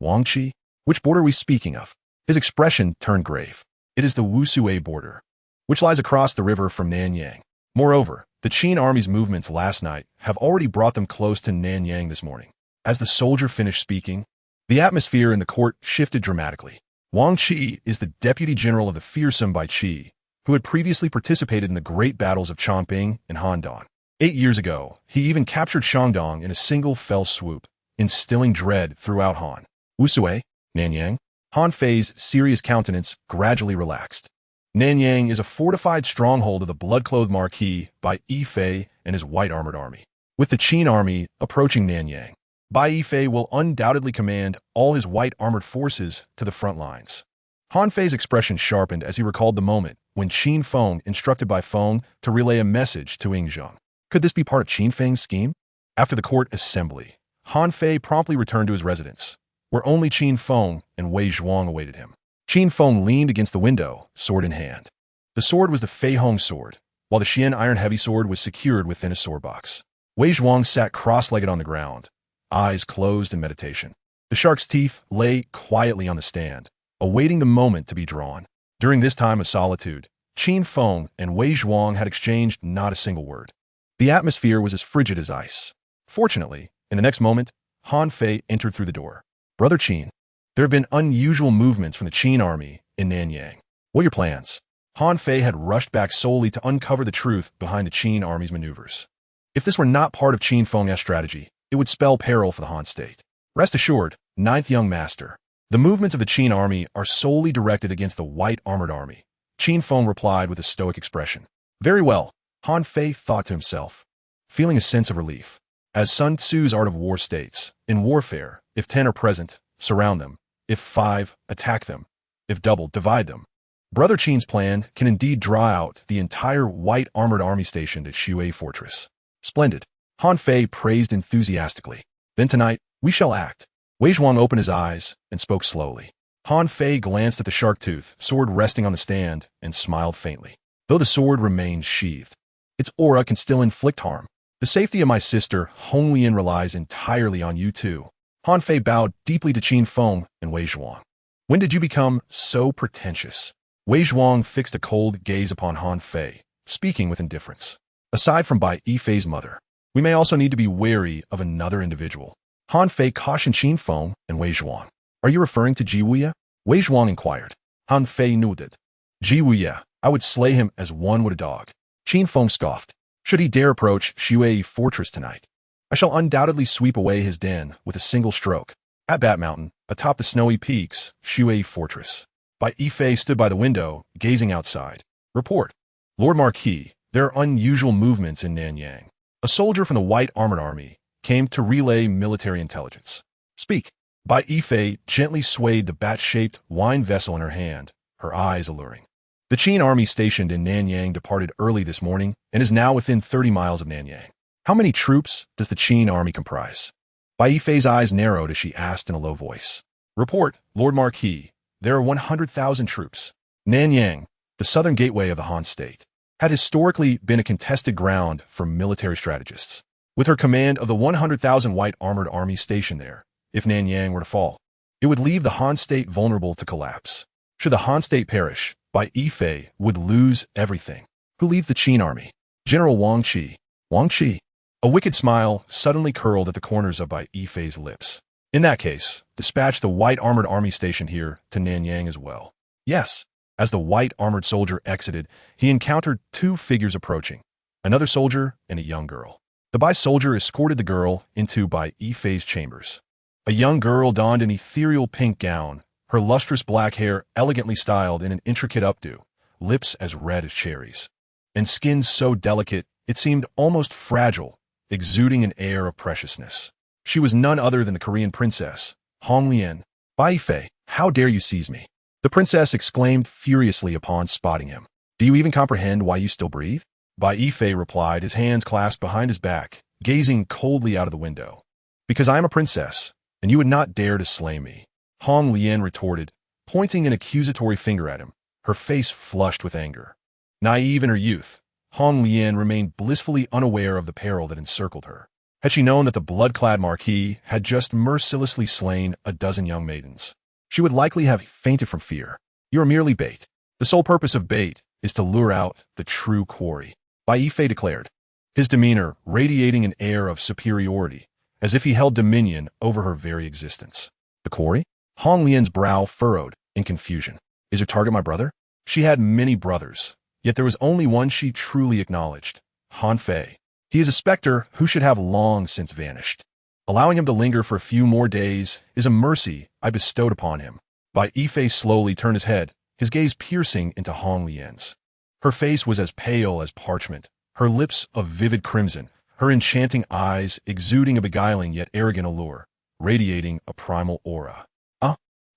"Wang Qi? Which border are we speaking of?" His expression turned grave. "It is the Wusui border, which lies across the river from Nanyang. Moreover, the Qin army's movements last night have already brought them close to Nanyang this morning." As the soldier finished speaking, the atmosphere in the court shifted dramatically. Wang Qi is the deputy general of the fearsome Bai Qi, who had previously participated in the great battles of Chongping and Handan. 8 years ago, he even captured Shandong in a single fell swoop, instilling dread throughout Han. "Wusui, Nanyang?" Han Fei's serious countenance gradually relaxed. Nanyang is a fortified stronghold of the blood-clothed Marquis Bai Yifei and his white-armored army. With the Qin army approaching Nanyang, Bai Yifei will undoubtedly command all his white-armored forces to the front lines. Han Fei's expression sharpened as he recalled the moment when Qin Feng instructed Bai Feng to relay a message to Ying Zheng. Could this be part of Qin Feng's scheme? After the court assembly, Han Fei promptly returned to his residence, where only Qin Feng and Wei Zhuang awaited him. Qin Feng leaned against the window, sword in hand. The sword was the Fei Hong sword, while the Xian iron heavy sword was secured within a sword box. Wei Zhuang sat cross-legged on the ground, eyes closed in meditation. The shark's teeth lay quietly on the stand, awaiting the moment to be drawn. During this time of solitude, Qin Feng and Wei Zhuang had exchanged not a single word. The atmosphere was as frigid as ice. Fortunately, in the next moment, Han Fei entered through the door. "Brother Qin, there have been unusual movements from the Qin army in Nanyang. What are your plans?" Han Fei had rushed back solely to uncover the truth behind the Qin army's maneuvers. If this were not part of Qin Feng's strategy, it would spell peril for the Han state. "Rest assured, Ninth Young Master, the movements of the Qin army are solely directed against the white-armored army," Qin Feng replied with a stoic expression. "Very well," Han Fei thought to himself, feeling a sense of relief. As Sun Tzu's Art of War states, in warfare, if 10 are present, surround them. If 5, attack them. If double, divide them. Brother Qin's plan can indeed draw out the entire white-armored army stationed at Shui Fortress. "Splendid," Han Fei praised enthusiastically. "Then tonight, we shall act." Wei Zhuang opened his eyes and spoke slowly. Han Fei glanced at the shark tooth, sword resting on the stand, and smiled faintly. Though the sword remained sheathed, its aura can still inflict harm. "The safety of my sister, Hong Lian, relies entirely on you two." Han Fei bowed deeply to Qin Feng and Wei Zhuang. "When did you become so pretentious?" Wei Zhuang fixed a cold gaze upon Han Fei, speaking with indifference. "Aside from Bai Yifei's mother, we may also need to be wary of another individual." Han Fei cautioned Qin Feng and Wei Zhuang. "Are you referring to Ji Wuye?" Wei Zhuang inquired. Han Fei nodded. "Ji Wuye, I would slay him as one would a dog." Qin Feng scoffed. "Should he dare approach Shui Fortress tonight, I shall undoubtedly sweep away his den with a single stroke." At Bat Mountain, atop the snowy peaks, Shui Fortress, Bai Yifei stood by the window, gazing outside. "Report. Lord Marquis, there are unusual movements in Nanyang." A soldier from the white-armored army came to relay military intelligence. "Speak." Bai Yifei gently swayed the bat-shaped wine vessel in her hand, her eyes alluring. "The Qin army stationed in Nanyang departed early this morning and is now within 30 miles of Nanyang. How many troops does the Qin army comprise?" Bai Yifei's eyes narrowed as she asked in a low voice. "Report, Lord Marquis, there are 100,000 troops." Nanyang, the southern gateway of the Han state, had historically been a contested ground for military strategists. With her command of the 100,000 white-armored army stationed there, if Nanyang were to fall, it would leave the Han state vulnerable to collapse. Should the Han state perish, Bai Yifei would lose everything. Who leads the Qin army? General Wang Qi. Wang Qi. A wicked smile suddenly curled at the corners of Bai Yifei's lips. "In that case, dispatch the white-armored army stationed here to Nanyang as well." "Yes." As the white-armored soldier exited, he encountered 2 figures approaching, another soldier and a young girl. The Bai soldier escorted the girl into Bai Yifei's chambers. A young girl donned an ethereal pink gown, her lustrous black hair elegantly styled in an intricate updo, lips as red as cherries, and skin so delicate it seemed almost fragile, exuding an air of preciousness. She was none other than the Korean princess, Hong Lian. Bai Fei, how dare you seize me? The princess exclaimed furiously upon spotting him. Do you even comprehend why you still breathe? Bai Fei replied, his hands clasped behind his back, gazing coldly out of the window. Because I am a princess, and you would not dare to slay me. Hong Lian retorted, pointing an accusatory finger at him, her face flushed with anger. Naive in her youth, Hong Lian remained blissfully unaware of the peril that encircled her. Had she known that the blood-clad marquis had just mercilessly slain a dozen young maidens, she would likely have fainted from fear. You are merely bait. The sole purpose of bait is to lure out the true quarry, Bai Fei declared, his demeanor radiating an air of superiority, as if he held dominion over her very existence. The quarry? Hong Lian's brow furrowed in confusion. Is your target my brother? She had many brothers, yet there was only one she truly acknowledged, Han Fei. He is a specter who should have long since vanished. Allowing him to linger for a few more days is a mercy I bestowed upon him. Bai Fei slowly turned his head, his gaze piercing into Hong Lian's. Her face was as pale as parchment, her lips of vivid crimson, her enchanting eyes exuding a beguiling yet arrogant allure, radiating a primal aura.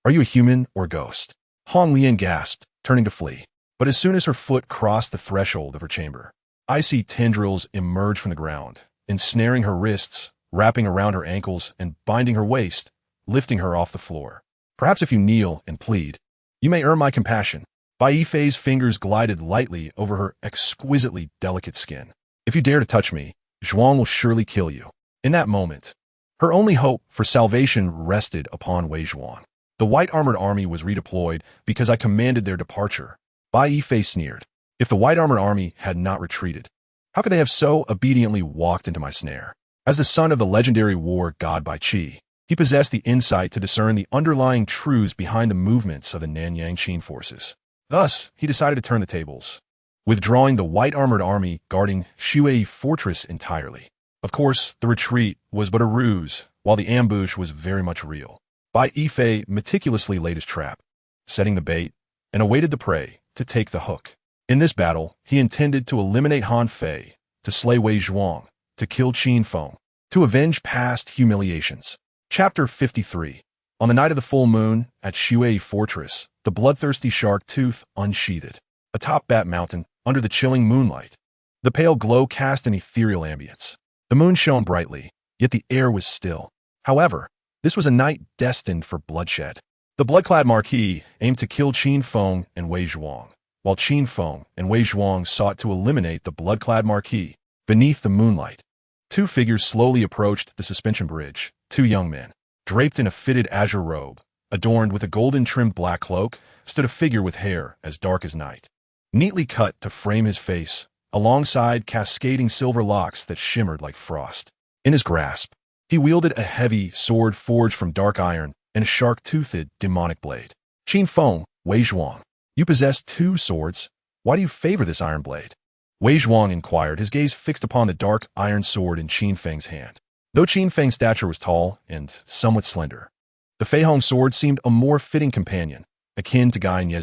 Are you a human or a ghost? Hong Lian gasped, turning to flee. But as soon as her foot crossed the threshold of her chamber, icy tendrils emerged from the ground, ensnaring her wrists, wrapping around her ankles, and binding her waist, lifting her off the floor. Perhaps if you kneel and plead, you may earn my compassion. Bai Fei's fingers glided lightly over her exquisitely delicate skin. If you dare to touch me, Zhuang will surely kill you. In that moment, her only hope for salvation rested upon Wei Zhuang. The white armored army was redeployed because I commanded their departure. Bai Fei sneered. If the white armored army had not retreated, how could they have so obediently walked into my snare? As the son of the legendary war god Bai Qi, he possessed the insight to discern the underlying truths behind the movements of the Nanyang Qin forces. Thus, he decided to turn the tables, withdrawing the white armored army guarding Shui fortress entirely. Of course, the retreat was but a ruse, while the ambush was very much real. Bai Fei meticulously laid his trap, setting the bait, and awaited the prey to take the hook. In this battle, he intended to eliminate Han Fei, to slay Wei Zhuang, to kill Qin Feng, to avenge past humiliations. Chapter 53. On the night of the full moon, at Shui Fortress, the bloodthirsty shark tooth unsheathed. Atop Bat Mountain, under the chilling moonlight, the pale glow cast an ethereal ambience. The moon shone brightly, yet the air was still. However, this was a night destined for bloodshed. The blood-clad marquis aimed to kill Qin Feng and Wei Zhuang, while Qin Feng and Wei Zhuang sought to eliminate the blood-clad marquis. Beneath the moonlight, two figures slowly approached the suspension bridge, two young men. Draped in a fitted azure robe, adorned with a golden-trimmed black cloak, stood a figure with hair as dark as night, neatly cut to frame his face, alongside cascading silver locks that shimmered like frost. In his grasp, he wielded a heavy sword forged from dark iron and a shark-toothed demonic blade. Qin Feng, Wei Zhuang, you possess two swords. Why do you favor this iron blade? Wei Zhuang inquired, his gaze fixed upon the dark iron sword in Qin Feng's hand. Though Qin Feng's stature was tall and somewhat slender, the Fei Hong sword seemed a more fitting companion, akin to Gai Nie.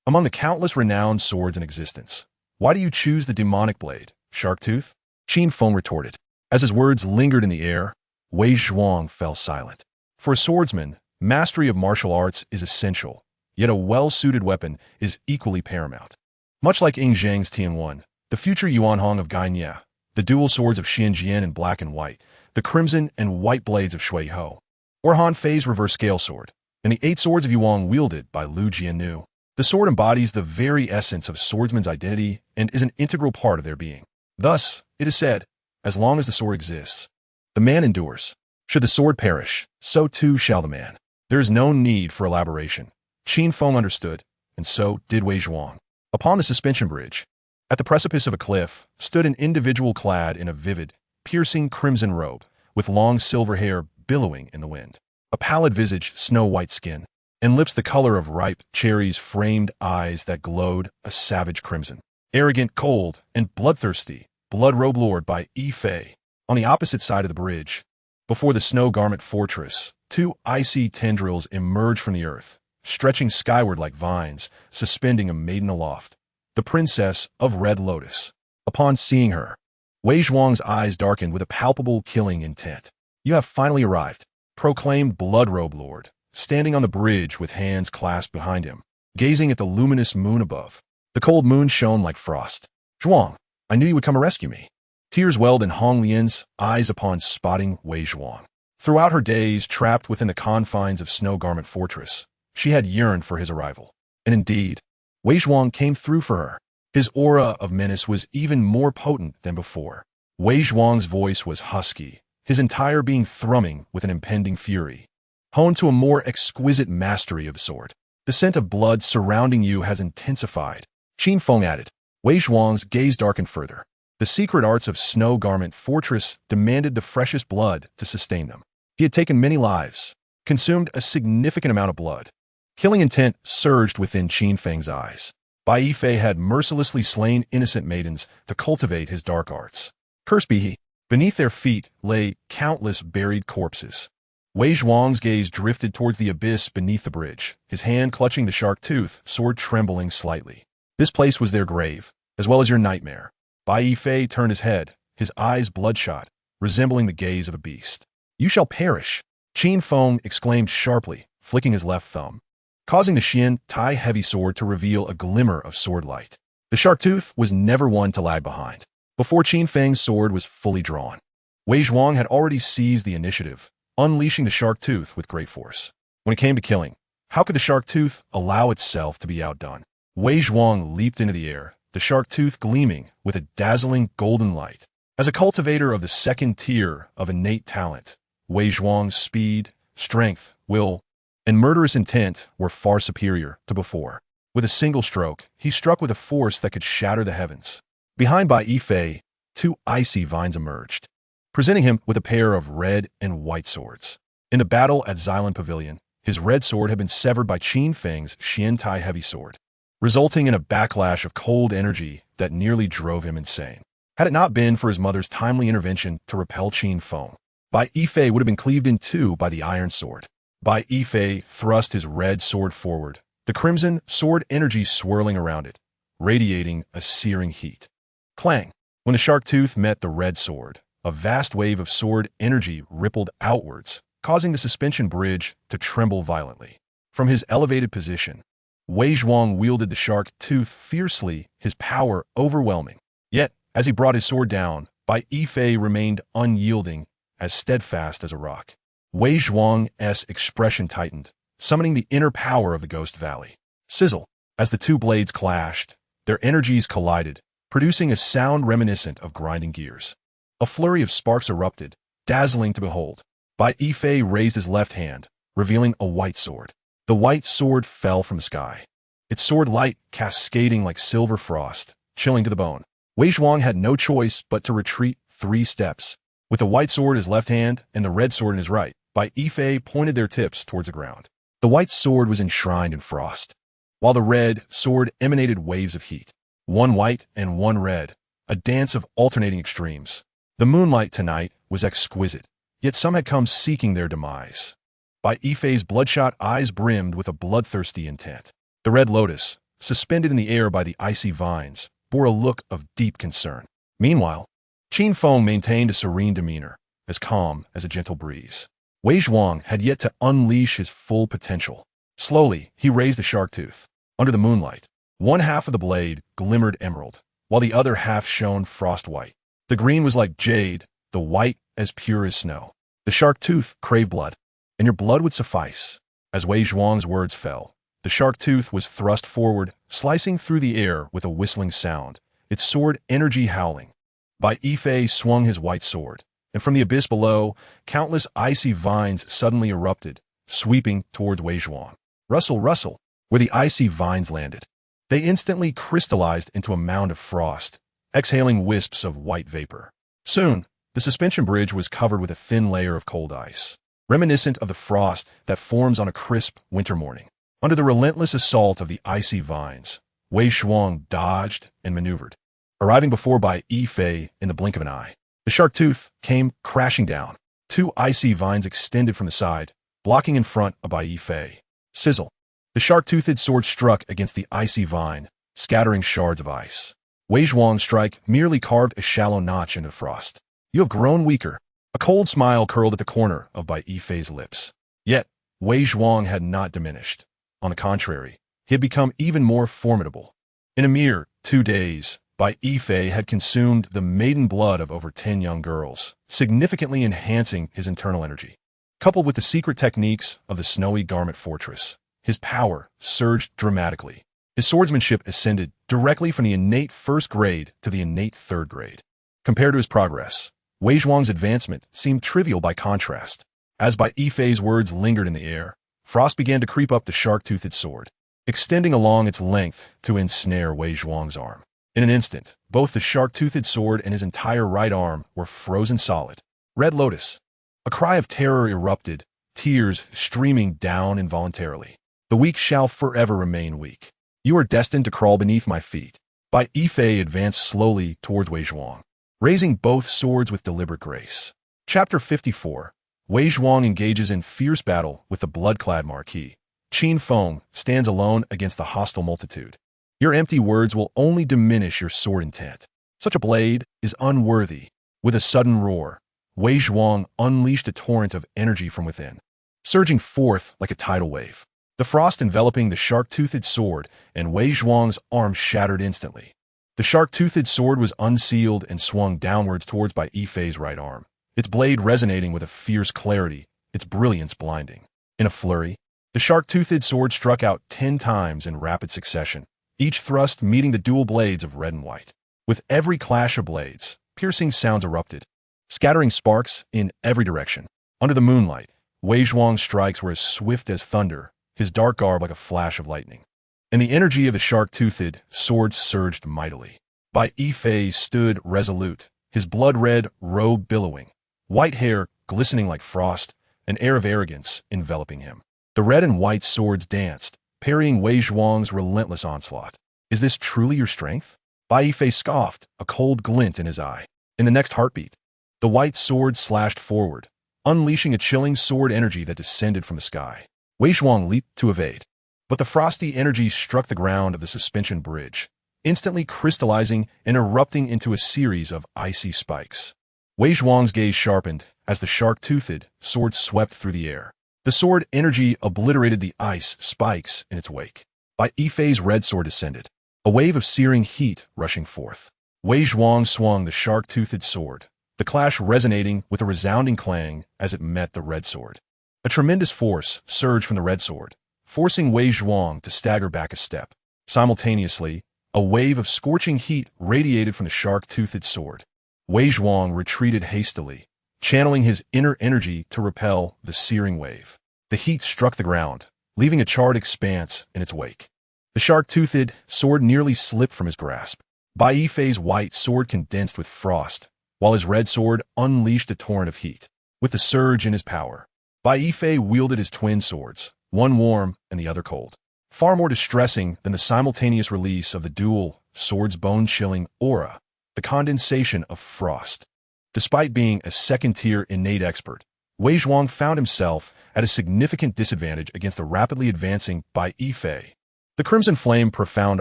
Among the countless renowned swords in existence, why do you choose the demonic blade, Sharktooth? Qin Feng retorted. As his words lingered in the air, Wei Zhuang fell silent. For a swordsman, mastery of martial arts is essential, yet a well-suited weapon is equally paramount. Much like Ying Zhang's Tianwen, the future Yuanhong of Gai Nie, the dual swords of Xianjian in black and white, the crimson and white blades of Shui Ho, or Han Fei's reverse scale sword, and the 8 swords of Yuan wielded by Lu Jiannu. The sword embodies the very essence of swordsman's identity and is an integral part of their being. Thus, it is said, as long as the sword exists, the man endures. Should the sword perish, so too shall the man. There is no need for elaboration. Qin Feng understood, and so did Wei Zhuang. Upon the suspension bridge, at the precipice of a cliff, stood an individual clad in a vivid, piercing crimson robe, with long silver hair billowing in the wind. A pallid visage, snow-white skin, and lips the color of ripe cherries framed eyes that glowed a savage crimson. Arrogant, cold, and bloodthirsty, blood-robe lord Bai Fei. On the opposite side of the bridge, before the snow garment fortress, 2 icy tendrils emerged from the earth, stretching skyward like vines, suspending a maiden aloft. The princess of Red Lotus. Upon seeing her, Wei Zhuang's eyes darkened with a palpable killing intent. "You have finally arrived," proclaimed Bloodrobe Lord, standing on the bridge with hands clasped behind him, gazing at the luminous moon above. The cold moon shone like frost. "Zhuang, I knew you would come to rescue me." Tears welled in Hong Lian's eyes upon spotting Wei Zhuang. Throughout her days trapped within the confines of Snow Garment Fortress, she had yearned for his arrival. And indeed, Wei Zhuang came through for her. His aura of menace was even more potent than before. Wei Zhuang's voice was husky, his entire being thrumming with an impending fury, honed to a more exquisite mastery of the sword. "The scent of blood surrounding you has intensified," Qin Feng added. Wei Zhuang's gaze darkened further. The secret arts of Snow Garment Fortress demanded the freshest blood to sustain them. He had taken many lives, consumed a significant amount of blood. Killing intent surged within Qin Feng's eyes. Bai Yifei had mercilessly slain innocent maidens to cultivate his dark arts. Cursed be he. Beneath their feet lay countless buried corpses. Wei Zhuang's gaze drifted towards the abyss beneath the bridge, his hand clutching the shark tooth, sword trembling slightly. "This place was their grave, as well as your nightmare." Bai Yifei turned his head, his eyes bloodshot, resembling the gaze of a beast. "You shall perish," Qin Feng exclaimed sharply, flicking his left thumb, causing the Xian Tai heavy sword to reveal a glimmer of sword light. The shark tooth was never one to lag behind. Before Qin Feng's sword was fully drawn, Wei Zhuang had already seized the initiative, unleashing the shark tooth with great force. When it came to killing, how could the shark tooth allow itself to be outdone? Wei Zhuang leaped into the air, the shark tooth gleaming with a dazzling golden light. As a cultivator of the second tier of innate talent, Wei Zhuang's speed, strength, will, and murderous intent were far superior to before. With a single stroke, he struck with a force that could shatter the heavens. Behind Bai Yifei, two icy vines emerged, presenting him with a pair of red and white swords. In the battle at Xylan Pavilion, his red sword had been severed by Qin Feng's Xian Tai heavy sword, resulting in a backlash of cold energy that nearly drove him insane. Had it not been for his mother's timely intervention to repel Qin Feng, Bai Yifei would have been cleaved in two by the iron sword. Bai Yifei thrust his red sword forward, the crimson sword energy swirling around it, radiating a searing heat. Clang! When the shark tooth met the red sword, a vast wave of sword energy rippled outwards, causing the suspension bridge to tremble violently. From his elevated position, Wei Zhuang wielded the shark tooth fiercely, his power overwhelming. Yet, as he brought his sword down, Bai Yifei remained unyielding, as steadfast as a rock. Wei Zhuang's expression tightened, summoning the inner power of the Ghost Valley. Sizzle! As the two blades clashed, their energies collided, producing a sound reminiscent of grinding gears. A flurry of sparks erupted, dazzling to behold. Bai Yifei raised his left hand, revealing a white sword. The white sword fell from the sky, its sword light cascading like silver frost, chilling to the bone. Wei Zhuang had no choice but to retreat 3 steps. With the white sword in his left hand and the red sword in his right, Bai Yifei pointed their tips towards the ground. The white sword was enshrined in frost, while the red sword emanated waves of heat. One white and one red, a dance of alternating extremes. The moonlight tonight was exquisite, yet some had come seeking their demise. Bai Yifei's bloodshot eyes brimmed with a bloodthirsty intent. The red lotus, suspended in the air by the icy vines, bore a look of deep concern. Meanwhile, Qin Feng maintained a serene demeanor, as calm as a gentle breeze. Wei Zhuang had yet to unleash his full potential. Slowly, he raised the shark tooth. Under the moonlight, one half of the blade glimmered emerald, while the other half shone frost white. The green was like jade, the white as pure as snow. The shark tooth craved blood, and your blood would suffice. As Wei Zhuang's words fell, the shark tooth was thrust forward, slicing through the air with a whistling sound, its sword energy howling. Bai Yifei swung his white sword, and from the abyss below, countless icy vines suddenly erupted, sweeping towards Wei Zhuang. Rustle, rustle, where the icy vines landed. They instantly crystallized into a mound of frost, exhaling wisps of white vapor. Soon, the suspension bridge was covered with a thin layer of cold ice, reminiscent of the frost that forms on a crisp winter morning. Under the relentless assault of the icy vines, Wei Zhuang dodged and maneuvered, arriving before Bai Yifei in the blink of an eye. The shark tooth came crashing down. 2 icy vines extended from the side, blocking in front of Bai Yifei. Sizzle! The shark-toothed sword struck against the icy vine, scattering shards of ice. Wei Zhuang's strike merely carved a shallow notch into frost. You have grown weaker. A cold smile curled at the corner of Bai Yifei's lips. Yet, Wei Zhuang had not diminished. On the contrary, he had become even more formidable. In a mere 2 days, Bai Yifei had consumed the maiden blood of over 10 young girls, significantly enhancing his internal energy. Coupled with the secret techniques of the snowy garment fortress, his power surged dramatically. His swordsmanship ascended directly from the innate 1st grade to the innate 3rd grade. Compared to his progress, Wei Zhuang's advancement seemed trivial by contrast. As Bai Yifei's words lingered in the air, frost began to creep up the shark-toothed sword, extending along its length to ensnare Wei Zhuang's arm. In an instant, both the shark-toothed sword and his entire right arm were frozen solid. Red Lotus. A cry of terror erupted, tears streaming down involuntarily. The weak shall forever remain weak. You are destined to crawl beneath my feet. Bai Yifei advanced slowly towards Wei Zhuang, raising both swords with deliberate grace. Chapter 54. Wei Zhuang engages in fierce battle with the blood-clad Marquis. Qin Feng stands alone against the hostile multitude. Your empty words will only diminish your sword intent. Such a blade is unworthy. With a sudden roar, Wei Zhuang unleashed a torrent of energy from within, surging forth like a tidal wave. The frost enveloping the shark-toothed sword and Wei Zhuang's arm shattered instantly. The shark-toothed sword was unsealed and swung downwards towards Bai Yifei's right arm, its blade resonating with a fierce clarity, its brilliance blinding. In a flurry, the shark-toothed sword struck out 10 times in rapid succession, each thrust meeting the dual blades of red and white. With every clash of blades, piercing sounds erupted, scattering sparks in every direction. Under the moonlight, Wei Zhuang's strikes were as swift as thunder, his dark garb like a flash of lightning. And the energy of the shark-toothed sword surged mightily. Bai Yifei stood resolute, his blood-red robe billowing, white hair glistening like frost, an air of arrogance enveloping him. The red and white swords danced, parrying Wei Zhuang's relentless onslaught. Is this truly your strength? Bai Yifei scoffed, a cold glint in his eye. In the next heartbeat, the white sword slashed forward, unleashing a chilling sword energy that descended from the sky. Wei Zhuang leaped to evade, but the frosty energy struck the ground of the suspension bridge, instantly crystallizing and erupting into a series of icy spikes. Wei Zhuang's gaze sharpened as the shark-toothed sword swept through the air. The sword energy obliterated the ice spikes in its wake. Bai Yifei's red sword descended, a wave of searing heat rushing forth. Wei Zhuang swung the shark-toothed sword, the clash resonating with a resounding clang as it met the red sword. A tremendous force surged from the red sword, forcing Wei Zhuang to stagger back a step. Simultaneously, a wave of scorching heat radiated from the shark-toothed sword. Wei Zhuang retreated hastily, channeling his inner energy to repel the searing wave. The heat struck the ground, leaving a charred expanse in its wake. The shark-toothed sword nearly slipped from his grasp. Bai Yifei's white sword condensed with frost, while his red sword unleashed a torrent of heat. With the surge in his power, Bai Yifei wielded his twin swords, one warm and the other cold. Far more distressing than the simultaneous release of the dual sword's bone-chilling aura, the condensation of frost. Despite being a second-tier innate expert, Wei Zhuang found himself at a significant disadvantage against the rapidly advancing Bai Yifei. The crimson flame profound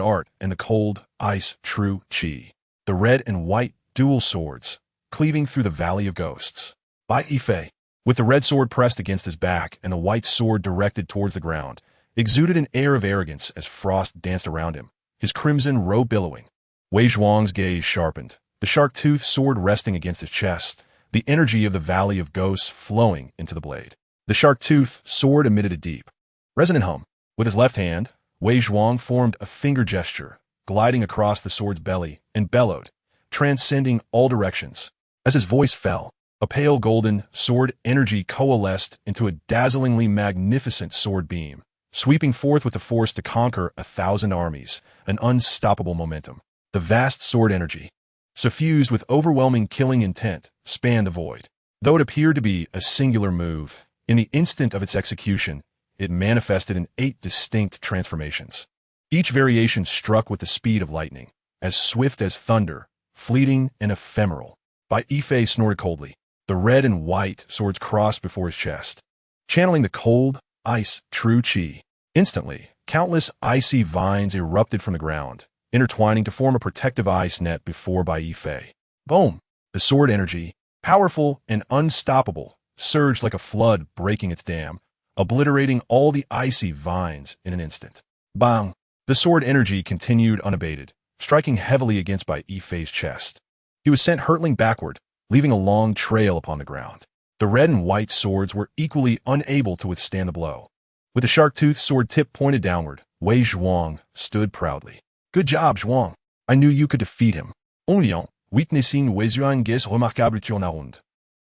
art and the cold ice true qi. The red and white dual swords, cleaving through the valley of ghosts. Bai Yifei, with the red sword pressed against his back and the white sword directed towards the ground, exuded an air of arrogance as frost danced around him, his crimson robe billowing. Wei Zhuang's gaze sharpened, the shark-toothed sword resting against his chest, the energy of the valley of ghosts flowing into the blade. The shark-toothed sword emitted a deep, resonant hum. With his left hand, Wei Zhuang formed a finger gesture, gliding across the sword's belly, and bellowed, transcending all directions. As his voice fell, a pale golden sword energy coalesced into a dazzlingly magnificent sword beam, sweeping forth with the force to conquer 1,000 armies, an unstoppable momentum. The vast sword energy, suffused with overwhelming killing intent, spanned the void. Though it appeared to be a singular move, in the instant of its execution, it manifested in 8 distinct transformations. Each variation struck with the speed of lightning, as swift as thunder, fleeting and ephemeral. Bai Yifei snorted coldly. The red and white swords crossed before his chest, channeling the cold, ice, true qi. Instantly, countless icy vines erupted from the ground, intertwining to form a protective ice net before Bai Yifei. Boom! The sword energy, powerful and unstoppable, surged like a flood breaking its dam, obliterating all the icy vines in an instant. Bang! The sword energy continued unabated, striking heavily against Bai Yifei's chest. He was sent hurtling backward, leaving a long trail upon the ground. The red and white swords were equally unable to withstand the blow. With the shark-toothed sword tip pointed downward, Wei Zhuang stood proudly. Good job, Zhuang. I knew you could defeat him. Onlion, witnessing Wei Zhuang's remarquable tournament.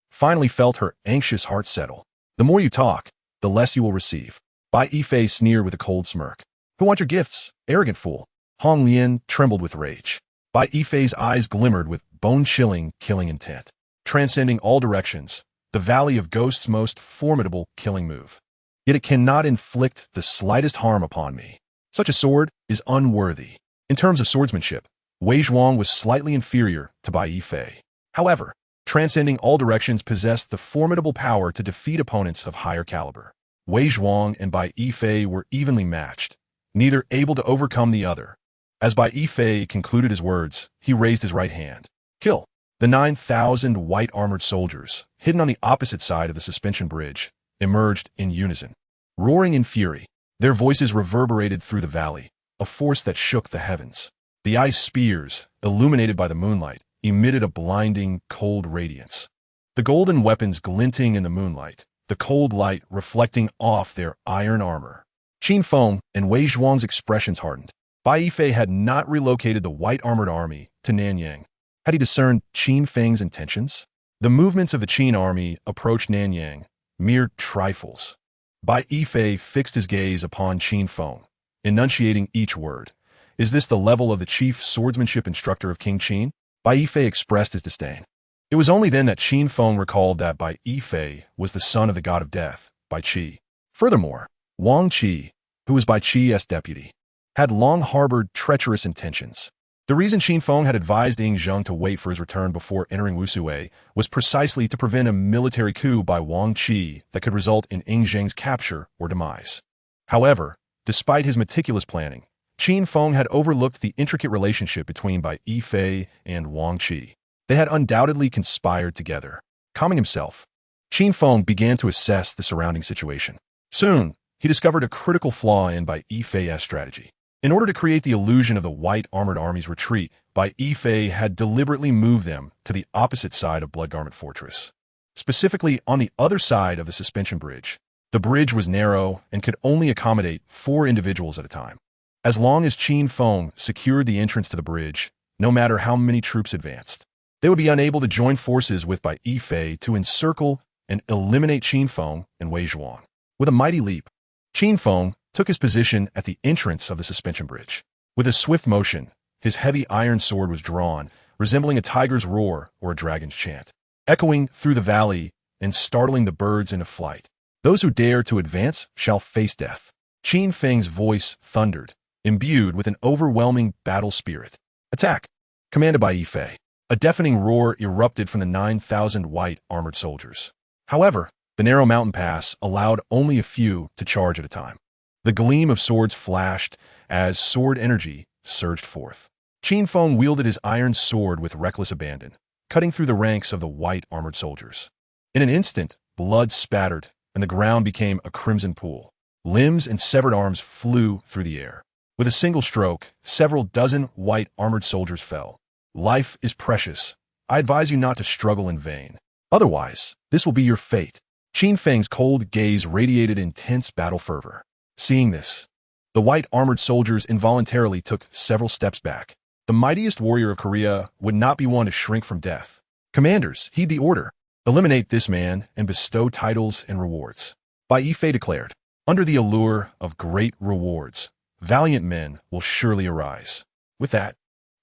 Finally felt her anxious heart settle. The more you talk, the less you will receive. Bai Yifei sneered with a cold smirk. Who want your gifts, arrogant fool? Hong Lian trembled with rage. Bai Yifei's eyes glimmered with bone-chilling, killing intent. Transcending all directions, the Valley of Ghosts' most formidable killing move. Yet it cannot inflict the slightest harm upon me. Such a sword is unworthy. In terms of swordsmanship, Wei Zhuang was slightly inferior to Bai Yifei. However, transcending all directions possessed the formidable power to defeat opponents of higher caliber. Wei Zhuang and Bai Yifei were evenly matched, neither able to overcome the other. As Bai Yifei concluded his words, he raised his right hand. Kill! The 9,000 white-armored soldiers, hidden on the opposite side of the suspension bridge, emerged in unison. Roaring in fury, their voices reverberated through the valley, a force that shook the heavens. The ice spears, illuminated by the moonlight, emitted a blinding, cold radiance. The golden weapons glinting in the moonlight, the cold light reflecting off their iron armor. Qin Feng and Wei Zhuang's expressions hardened. Bai Yifei had not relocated the white-armored army to Nanyang. Had he discerned Qin Feng's intentions? The movements of the Qin army approached Nanyang, mere trifles. Bai Yifei fixed his gaze upon Qin Feng, enunciating each word. Is this the level of the chief swordsmanship instructor of King Qin? Bai Yifei expressed his disdain. It was only then that Qin Feng recalled that Bai Yifei was the son of the god of death, Bai Qi. Furthermore, Wang Qi, who was Bai Qi's deputy, had long harbored treacherous intentions. The reason Qin Feng had advised Ying Zheng to wait for his return before entering Wusui was precisely to prevent a military coup by Wang Qi that could result in Ying Zheng's capture or demise. However, despite his meticulous planning, Qin Feng had overlooked the intricate relationship between Bai Yifei and Wang Qi. They had undoubtedly conspired together. Calming himself, Qin Feng began to assess the surrounding situation. Soon, he discovered a critical flaw in Bai Yifei's strategy. In order to create the illusion of the white-armored army's retreat, Bai Yifei had deliberately moved them to the opposite side of Blood Garment Fortress. Specifically, on the other side of the suspension bridge. The bridge was narrow and could only accommodate 4 individuals at a time. As long as Qin Feng secured the entrance to the bridge, no matter how many troops advanced, they would be unable to join forces with Bai Yifei to encircle and eliminate Qin Feng and Wei Zhuang. With a mighty leap, Qin Feng took his position at the entrance of the suspension bridge. With a swift motion, his heavy iron sword was drawn, resembling a tiger's roar or a dragon's chant, echoing through the valley and startling the birds into flight. Those who dare to advance shall face death. Qin Feng's voice thundered, imbued with an overwhelming battle spirit. Attack! Commanded by Yifei. A deafening roar erupted from the 9,000 white-armored soldiers. However, the narrow mountain pass allowed only a few to charge at a time. The gleam of swords flashed as sword energy surged forth. Qin Feng wielded his iron sword with reckless abandon, cutting through the ranks of the white-armored soldiers. In an instant, blood spattered, and the ground became a crimson pool. Limbs and severed arms flew through the air. With a single stroke, several dozen white-armored soldiers fell. Life is precious. I advise you not to struggle in vain. Otherwise, this will be your fate. Qin Feng's cold gaze radiated intense battle fervor. Seeing this, the white-armored soldiers involuntarily took several steps back. The mightiest warrior of Korea would not be one to shrink from death. Commanders, heed the order. Eliminate this man and bestow titles and rewards. Bai Yifei declared, under the allure of great rewards, valiant men will surely arise. With that,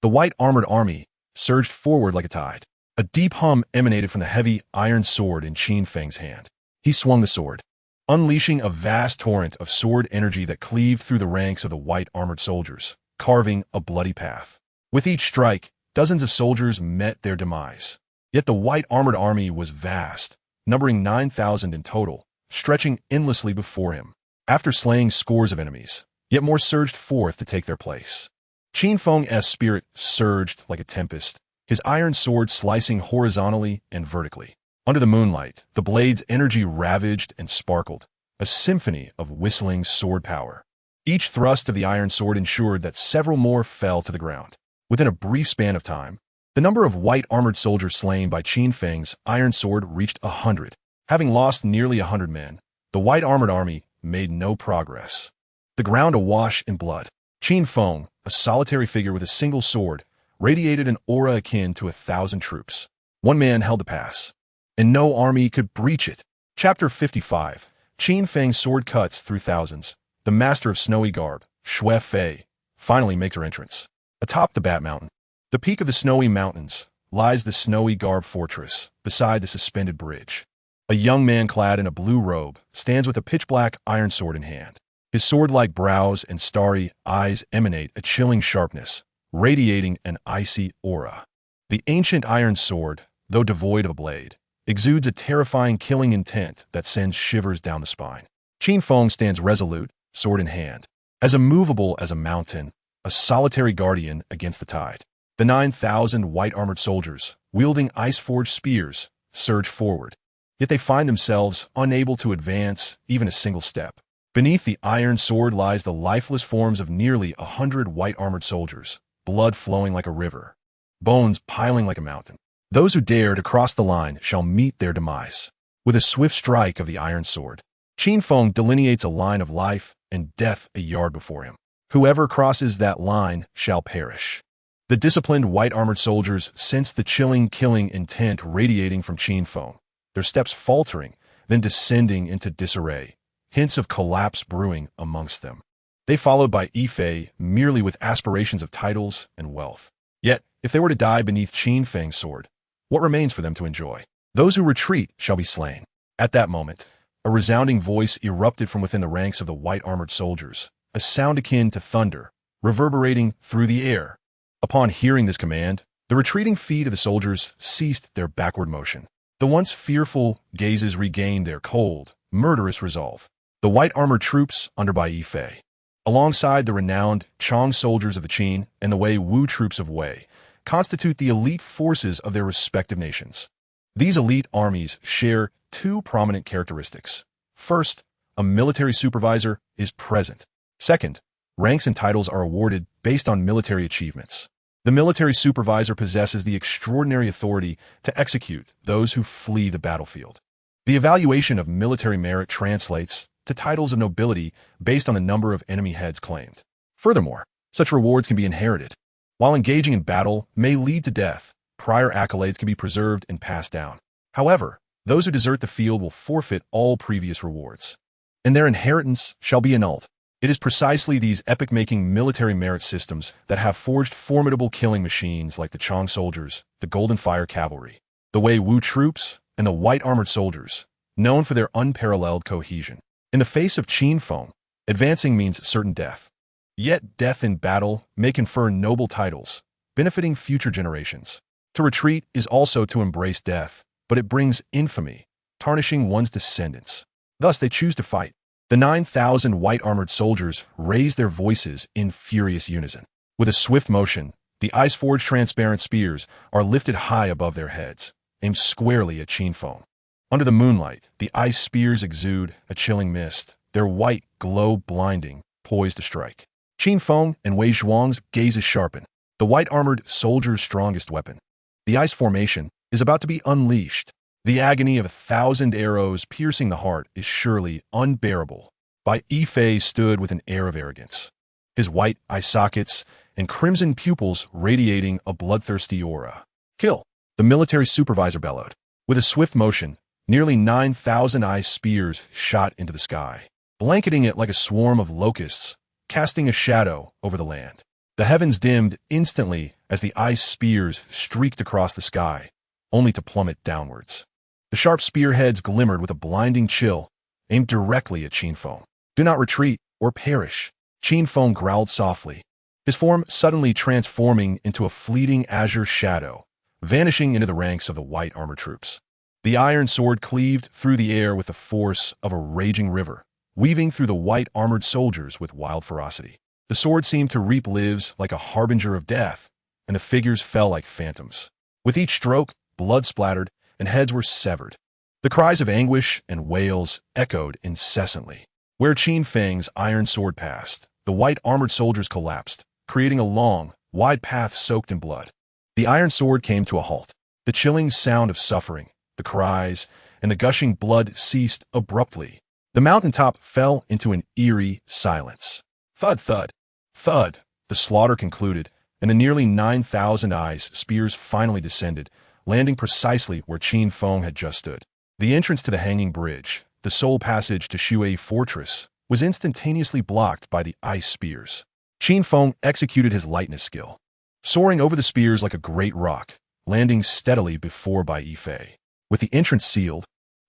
the white-armored army surged forward like a tide. A deep hum emanated from the heavy iron sword in Qin Feng's hand. He swung the sword, unleashing a vast torrent of sword energy that cleaved through the ranks of the white-armored soldiers, carving a bloody path. With each strike, dozens of soldiers met their demise. Yet the white-armored army was vast, numbering 9,000 in total, stretching endlessly before him. After slaying scores of enemies, yet more surged forth to take their place. Qin Feng's spirit surged like a tempest, his iron sword slicing horizontally and vertically. Under the moonlight, the blade's energy ravaged and sparkled, a symphony of whistling sword power. Each thrust of the iron sword ensured that several more fell to the ground. Within a brief span of time, the number of white-armored soldiers slain by Qin Feng's iron sword reached 100. Having lost nearly 100 men, the white-armored army made no progress. The ground awash in blood. Qin Feng, a solitary figure with a single sword, radiated an aura akin to 1,000 troops. One man held the pass, and no army could breach it. Chapter 55. Qin Feng's sword cuts through thousands. The master of snowy garb, Shui Fei, finally makes her entrance. Atop the Bat Mountain, the peak of the snowy mountains, lies the snowy garb fortress, beside the suspended bridge. A young man clad in a blue robe stands with a pitch-black iron sword in hand. His sword-like brows and starry eyes emanate a chilling sharpness, radiating an icy aura. The ancient iron sword, though devoid of a blade, exudes a terrifying killing intent that sends shivers down the spine. Qin Feng stands resolute, sword in hand, as immovable as a mountain, a solitary guardian against the tide. The 9,000 white-armored soldiers, wielding ice-forged spears, surge forward, yet they find themselves unable to advance even a single step. Beneath the iron sword lies the lifeless forms of nearly 100 white-armored soldiers, blood flowing like a river, bones piling like a mountain. Those who dare to cross the line shall meet their demise. With a swift strike of the iron sword, Qin Feng delineates a line of life and death a yard before him. Whoever crosses that line shall perish. The disciplined white-armored soldiers sense the chilling killing intent radiating from Qin Feng, their steps faltering, then descending into disarray, hints of collapse brewing amongst them. They followed by Yifei merely with aspirations of titles and wealth. Yet, if they were to die beneath Qin Feng's sword, what remains for them to enjoy? Those who retreat shall be slain. At that moment, a resounding voice erupted from within the ranks of the white-armored soldiers, a sound akin to thunder, reverberating through the air. Upon hearing this command, the retreating feet of the soldiers ceased their backward motion. The once fearful gazes regained their cold, murderous resolve. The white-armored troops under Bai Yifei, alongside the renowned Chang soldiers of the Qin and the Wei Wu troops of Wei, constitute the elite forces of their respective nations. These elite armies share two prominent characteristics. First, a military supervisor is present. Second, ranks and titles are awarded based on military achievements. The military supervisor possesses the extraordinary authority to execute those who flee the battlefield. The evaluation of military merit translates to titles of nobility based on the number of enemy heads claimed. Furthermore, such rewards can be inherited. While engaging in battle may lead to death, prior accolades can be preserved and passed down. However, those who desert the field will forfeit all previous rewards, and their inheritance shall be annulled. It is precisely these epic-making military merit systems that have forged formidable killing machines like the Chang soldiers, the Golden Fire Cavalry, the Wei Wu troops, and the white-armored soldiers, known for their unparalleled cohesion. In the face of Qin Feng, advancing means certain death. Yet death in battle may confer noble titles, benefiting future generations. To retreat is also to embrace death, but it brings infamy, tarnishing one's descendants. Thus they choose to fight. The 9,000 white-armored soldiers raise their voices in furious unison. With a swift motion, the ice-forged transparent spears are lifted high above their heads, aimed squarely at Qin Feng. Under the moonlight, the ice spears exude a chilling mist, their white glow blinding, poised to strike. Qin Feng and Wei Zhuang's gazes sharpen, the white-armored soldier's strongest weapon. The ice formation is about to be unleashed. The agony of 1,000 arrows piercing the heart is surely unbearable. Bai Yifei stood with an air of arrogance, his white eye sockets and crimson pupils radiating a bloodthirsty aura. Kill! The military supervisor bellowed. With a swift motion, nearly 9,000 ice spears shot into the sky, blanketing it like a swarm of locusts, casting a shadow over the land. The heavens dimmed instantly as the ice spears streaked across the sky, only to plummet downwards. The sharp spearheads glimmered with a blinding chill, aimed directly at Qin Feng. Do not retreat or perish, Qin Feng growled softly, his form suddenly transforming into a fleeting azure shadow, vanishing into the ranks of the white-armored troops. The iron sword cleaved through the air with the force of a raging river, weaving through the white armored soldiers with wild ferocity. The sword seemed to reap lives like a harbinger of death, and the figures fell like phantoms. With each stroke, blood splattered, and heads were severed. The cries of anguish and wails echoed incessantly. Where Qin Feng's iron sword passed, the white armored soldiers collapsed, creating a long, wide path soaked in blood. The iron sword came to a halt. The chilling sound of suffering, the cries, and the gushing blood ceased abruptly. The mountaintop fell into an eerie silence. Thud, thud, thud. The slaughter concluded, and the nearly 9,000 spears finally descended, landing precisely where Qin Feng had just stood. The entrance to the hanging bridge, the sole passage to Shui Fortress, was instantaneously blocked by the ice spears. Qin Feng executed his lightness skill, soaring over the spears like a great rock, landing steadily before Bai Yifei. With the entrance sealed,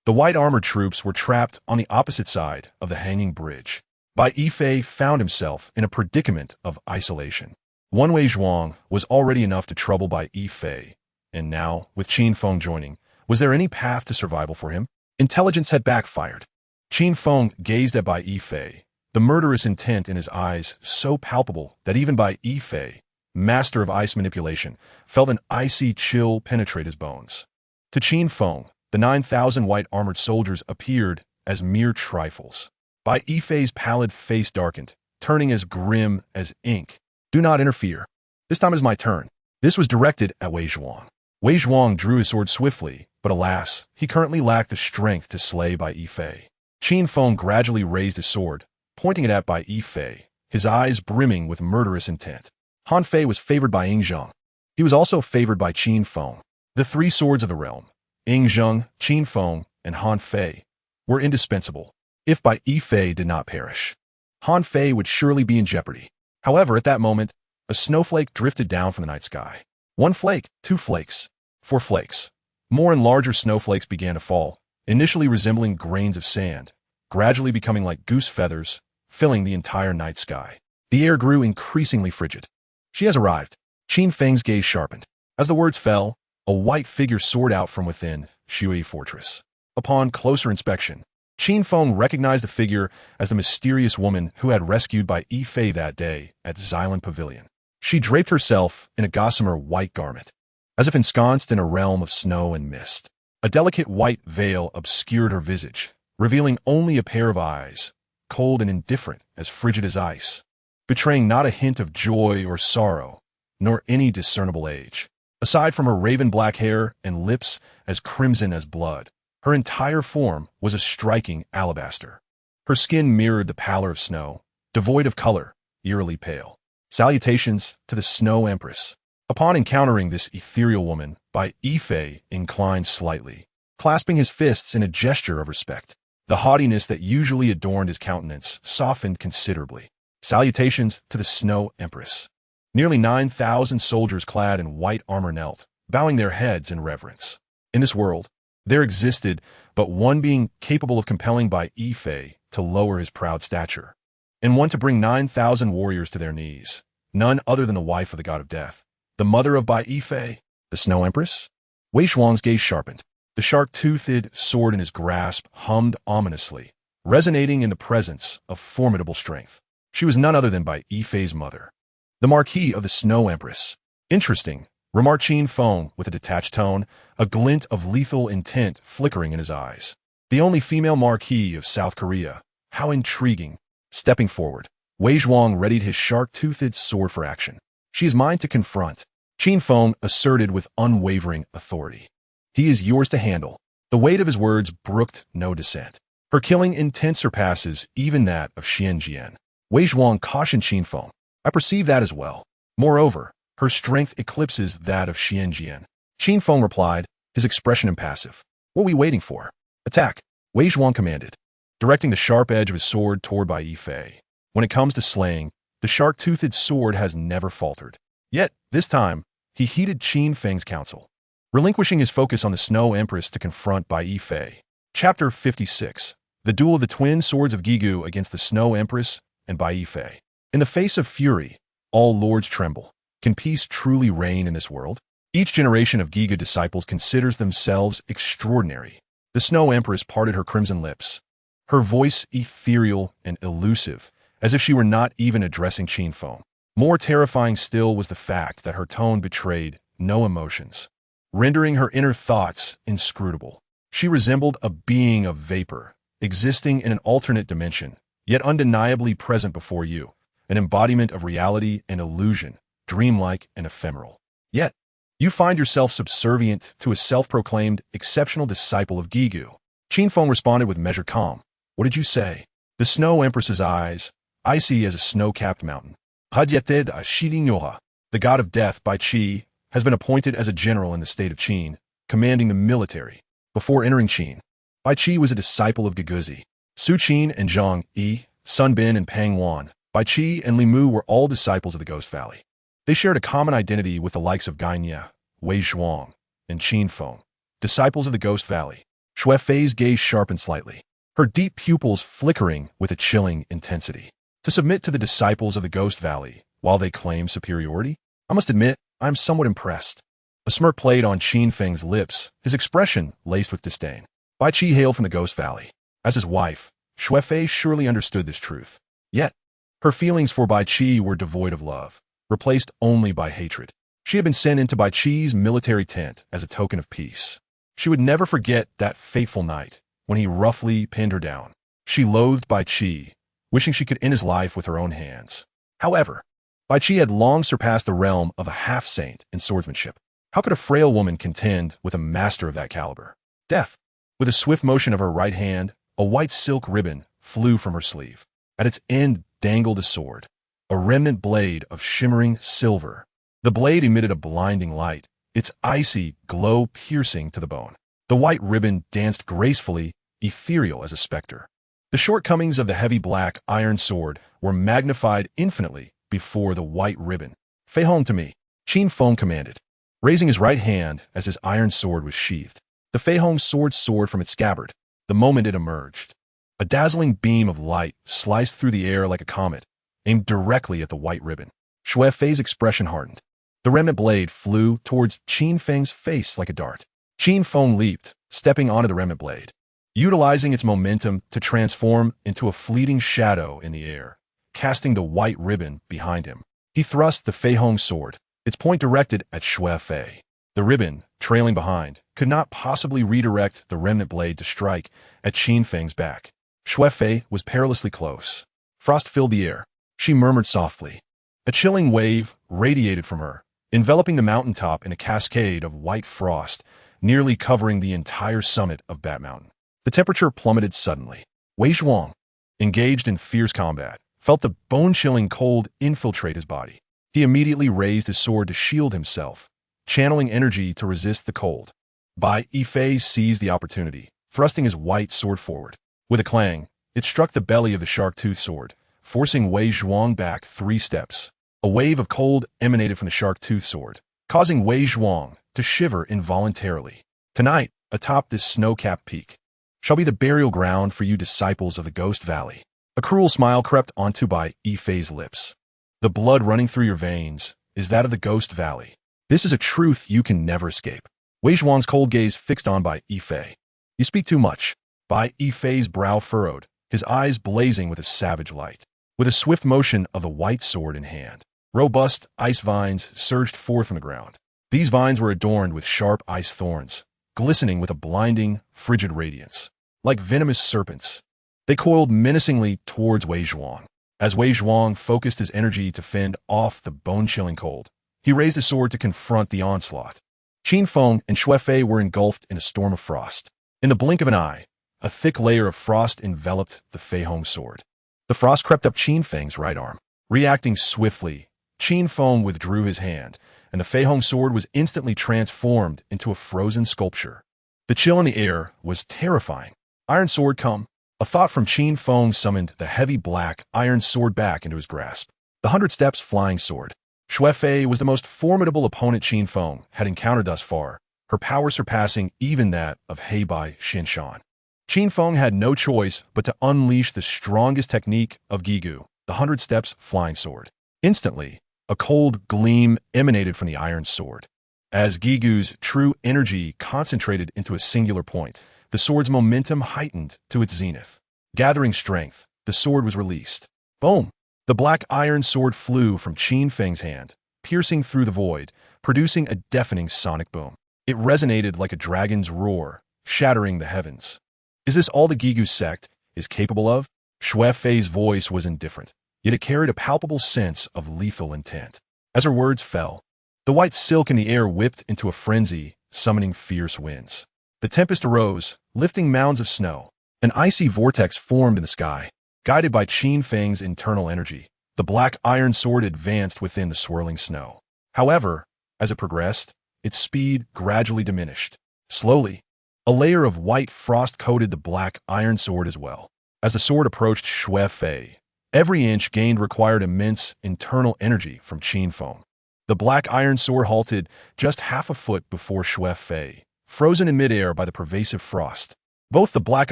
the white armored troops were trapped on the opposite side of the hanging bridge. Bai Yifei found himself in a predicament of isolation. One Wei Zhuang was already enough to trouble Bai Yifei, and now, with Qin Feng joining, was there any path to survival for him? Intelligence had backfired. Qin Feng gazed at Bai Yifei, the murderous intent in his eyes so palpable that even Bai Yifei, master of ice manipulation, felt an icy chill penetrate his bones. To Qin Feng, the 9,000 white armored soldiers appeared as mere trifles. Bai Yifei's pallid face darkened, turning as grim as ink. Do not interfere. This time is my turn. This was directed at Wei Zhuang. Wei Zhuang drew his sword swiftly, but alas, he currently lacked the strength to slay Bai Yifei. Qin Feng gradually raised his sword, pointing it at Bai Yifei, his eyes brimming with murderous intent. Han Fei was favored by Ying Zheng. He was also favored by Qin Feng. The three swords of the realm, Ying Zheng, Qin Feng, and Han Fei, were indispensable. If Bai Yifei did not perish, Han Fei would surely be in jeopardy. However, at that moment, a snowflake drifted down from the night sky. 1 flake, 2 flakes, 4 flakes. More and larger snowflakes began to fall, initially resembling grains of sand, gradually becoming like goose feathers, filling the entire night sky. The air grew increasingly frigid. She has arrived. Qin Feng's gaze sharpened. As the words fell, a white figure soared out from within Shui Fortress. Upon closer inspection, Qin Feng recognized the figure as the mysterious woman who had rescued Bai Yifei that day at Xylan Pavilion. She draped herself in a gossamer white garment, as if ensconced in a realm of snow and mist. A delicate white veil obscured her visage, revealing only a pair of eyes, cold and indifferent as frigid as ice, betraying not a hint of joy or sorrow, nor any discernible age. Aside from her raven-black hair and lips as crimson as blood, her entire form was a striking alabaster. Her skin mirrored the pallor of snow, devoid of color, eerily pale. Salutations to the Snow Empress. Upon encountering this ethereal woman, Bai Yifei inclined slightly, clasping his fists in a gesture of respect. The haughtiness that usually adorned his countenance softened considerably. Salutations to the Snow Empress. Nearly 9,000 soldiers clad in white armor knelt, bowing their heads in reverence. In this world, there existed but one being capable of compelling Bai Yifei to lower his proud stature, and one to bring 9,000 warriors to their knees, none other than the wife of the god of death, the mother of Bai Yifei, the Snow Empress. Wei Zhuang's gaze sharpened. The shark-toothed sword in his grasp hummed ominously, resonating in the presence of formidable strength. She was none other than Bai Yifei's mother, the Marquis of the Snow Empress. Interesting, remarked Qin Feng with a detached tone, a glint of lethal intent flickering in his eyes. The only female Marquis of South Korea. How intriguing. Stepping forward, Wei Zhuang readied his shark-toothed sword for action. She is mine to confront, Qin Feng asserted with unwavering authority. He is yours to handle. The weight of his words brooked no dissent. Her killing intent surpasses even that of Xian Jian. Wei Zhuang cautioned Qin Feng. I perceive that as well. Moreover, her strength eclipses that of Xian Jian. Qin Feng replied, his expression impassive. What are we waiting for? Attack, Wei Zhuang commanded, directing the sharp edge of his sword toward Bai Yifei. When it comes to slaying, the shark-toothed sword has never faltered. Yet, this time, he heeded Qin Feng's counsel, relinquishing his focus on the Snow Empress to confront Bai Yifei. Chapter 56. The Duel of the Twin Swords of Gigu against the Snow Empress and Bai Yifei. In the face of fury, all lords tremble. Can peace truly reign in this world? Each generation of Giga disciples considers themselves extraordinary. The Snow Empress parted her crimson lips, her voice ethereal and elusive, as if she were not even addressing Qin Feng. More terrifying still was the fact that her tone betrayed no emotions, rendering her inner thoughts inscrutable. She resembled a being of vapor, existing in an alternate dimension, yet undeniably present before you, an embodiment of reality and illusion, dreamlike and ephemeral. Yet, you find yourself subservient to a self-proclaimed exceptional disciple of Gigu. Qin Feng responded with measured calm. What did you say? The Snow Empress's eyes, icy as a snow-capped mountain. Hadieted a Shidinyoha, the god of death by Qi, has been appointed as a general in the state of Qin, commanding the military. Before entering Qin, Bai Qi was a disciple of Giguzi. Su Qin and Zhang Yi, Sun Bin and Pang Wan, Bai Qi and Li Mu were all disciples of the Ghost Valley. They shared a common identity with the likes of Gai Nie, Wei Zhuang, and Qin Feng, disciples of the Ghost Valley. Shui Fei's gaze sharpened slightly, her deep pupils flickering with a chilling intensity. To submit to the disciples of the Ghost Valley, while they claim superiority? I must admit, I am somewhat impressed. A smirk played on Qin Feng's lips, his expression laced with disdain. Bai Qi hailed from the Ghost Valley. As his wife, Shui Fei surely understood this truth. Yet, her feelings for Bai Qi were devoid of love, replaced only by hatred. She had been sent into Bai Qi's military tent as a token of peace. She would never forget that fateful night when he roughly pinned her down. She loathed Bai Qi, wishing she could end his life with her own hands. However, Bai Qi had long surpassed the realm of a half-saint in swordsmanship. How could a frail woman contend with a master of that caliber? Death. With a swift motion of her right hand, a white silk ribbon flew from her sleeve. At its end dangled a sword, a remnant blade of shimmering silver. The blade emitted a blinding light, its icy glow piercing to the bone. The white ribbon danced gracefully, ethereal as a specter. The shortcomings of the heavy black iron sword were magnified infinitely before the white ribbon. Fei Hong to me, Qin Feng commanded, raising his right hand as his iron sword was sheathed. The Fei Hong sword soared from its scabbard, the moment it emerged. A dazzling beam of light sliced through the air like a comet, aimed directly at the white ribbon. Shui Fei's expression hardened. The remnant blade flew towards Qin Feng's face like a dart. Qin Feng leaped, stepping onto the remnant blade, utilizing its momentum to transform into a fleeting shadow in the air, casting the white ribbon behind him. He thrust the Fei Hong sword, its point directed at Shui Fei. The ribbon, trailing behind, could not possibly redirect the remnant blade to strike at Qin Feng's back. Shui Fei was perilously close. Frost filled the air. She murmured softly. A chilling wave radiated from her, enveloping the mountaintop in a cascade of white frost, nearly covering the entire summit of Bat Mountain. The temperature plummeted suddenly. Wei Zhuang, engaged in fierce combat, felt the bone-chilling cold infiltrate his body. He immediately raised his sword to shield himself, channeling energy to resist the cold. Bai Yifei seized the opportunity, thrusting his white sword forward. With a clang, it struck the belly of the shark-toothed sword, forcing Wei Zhuang back 3 steps. A wave of cold emanated from the shark-toothed sword, causing Wei Zhuang to shiver involuntarily. Tonight, atop this snow-capped peak, shall be the burial ground for you disciples of the Ghost Valley. A cruel smile crept onto Bai Yifei's lips. The blood running through your veins is that of the Ghost Valley. This is a truth you can never escape. Wei Zhuang's cold gaze fixed on Bai Yifei. You speak too much. Bai Yifei's brow furrowed, his eyes blazing with a savage light. With a swift motion of the white sword in hand, robust ice vines surged forth from the ground. These vines were adorned with sharp ice thorns, glistening with a blinding, frigid radiance. Like venomous serpents, they coiled menacingly towards Wei Zhuang. As Wei Zhuang focused his energy to fend off the bone-chilling cold, he raised his sword to confront the onslaught. Qin Feng and Shui Fei were engulfed in a storm of frost. In the blink of an eye, a thick layer of frost enveloped the Fei Hong sword. The frost crept up Qin Feng's right arm. Reacting swiftly, Qin Feng withdrew his hand, and the Fei Hong sword was instantly transformed into a frozen sculpture. The chill in the air was terrifying. Iron sword come. A thought from Qin Feng summoned the heavy black iron sword back into his grasp. The 100 Steps flying sword. Shui Fei was the most formidable opponent Qin Feng had encountered thus far, her power surpassing even that of Heibai Xinshan. Qin Feng had no choice but to unleash the strongest technique of Gigu, the 100 Steps flying sword. Instantly, a cold gleam emanated from the iron sword. As Gigu's true energy concentrated into a singular point, the sword's momentum heightened to its zenith. Gathering strength, the sword was released. Boom! The black iron sword flew from Qin Feng's hand, piercing through the void, producing a deafening sonic boom. It resonated like a dragon's roar, shattering the heavens. Is this all the Gigu sect is capable of? Xue Fei's voice was indifferent, yet it carried a palpable sense of lethal intent. As her words fell, the white silk in the air whipped into a frenzy, summoning fierce winds. The tempest arose, lifting mounds of snow. An icy vortex formed in the sky. Guided by Qin Feng's internal energy, the black iron sword advanced within the swirling snow. However, as it progressed, its speed gradually diminished. Slowly, a layer of white frost coated the black iron sword as well. As the sword approached Xue Fei, every inch gained required immense internal energy from Qin Feng. The black iron sword halted just half a foot before Xue Fei, frozen in midair by the pervasive frost. Both the black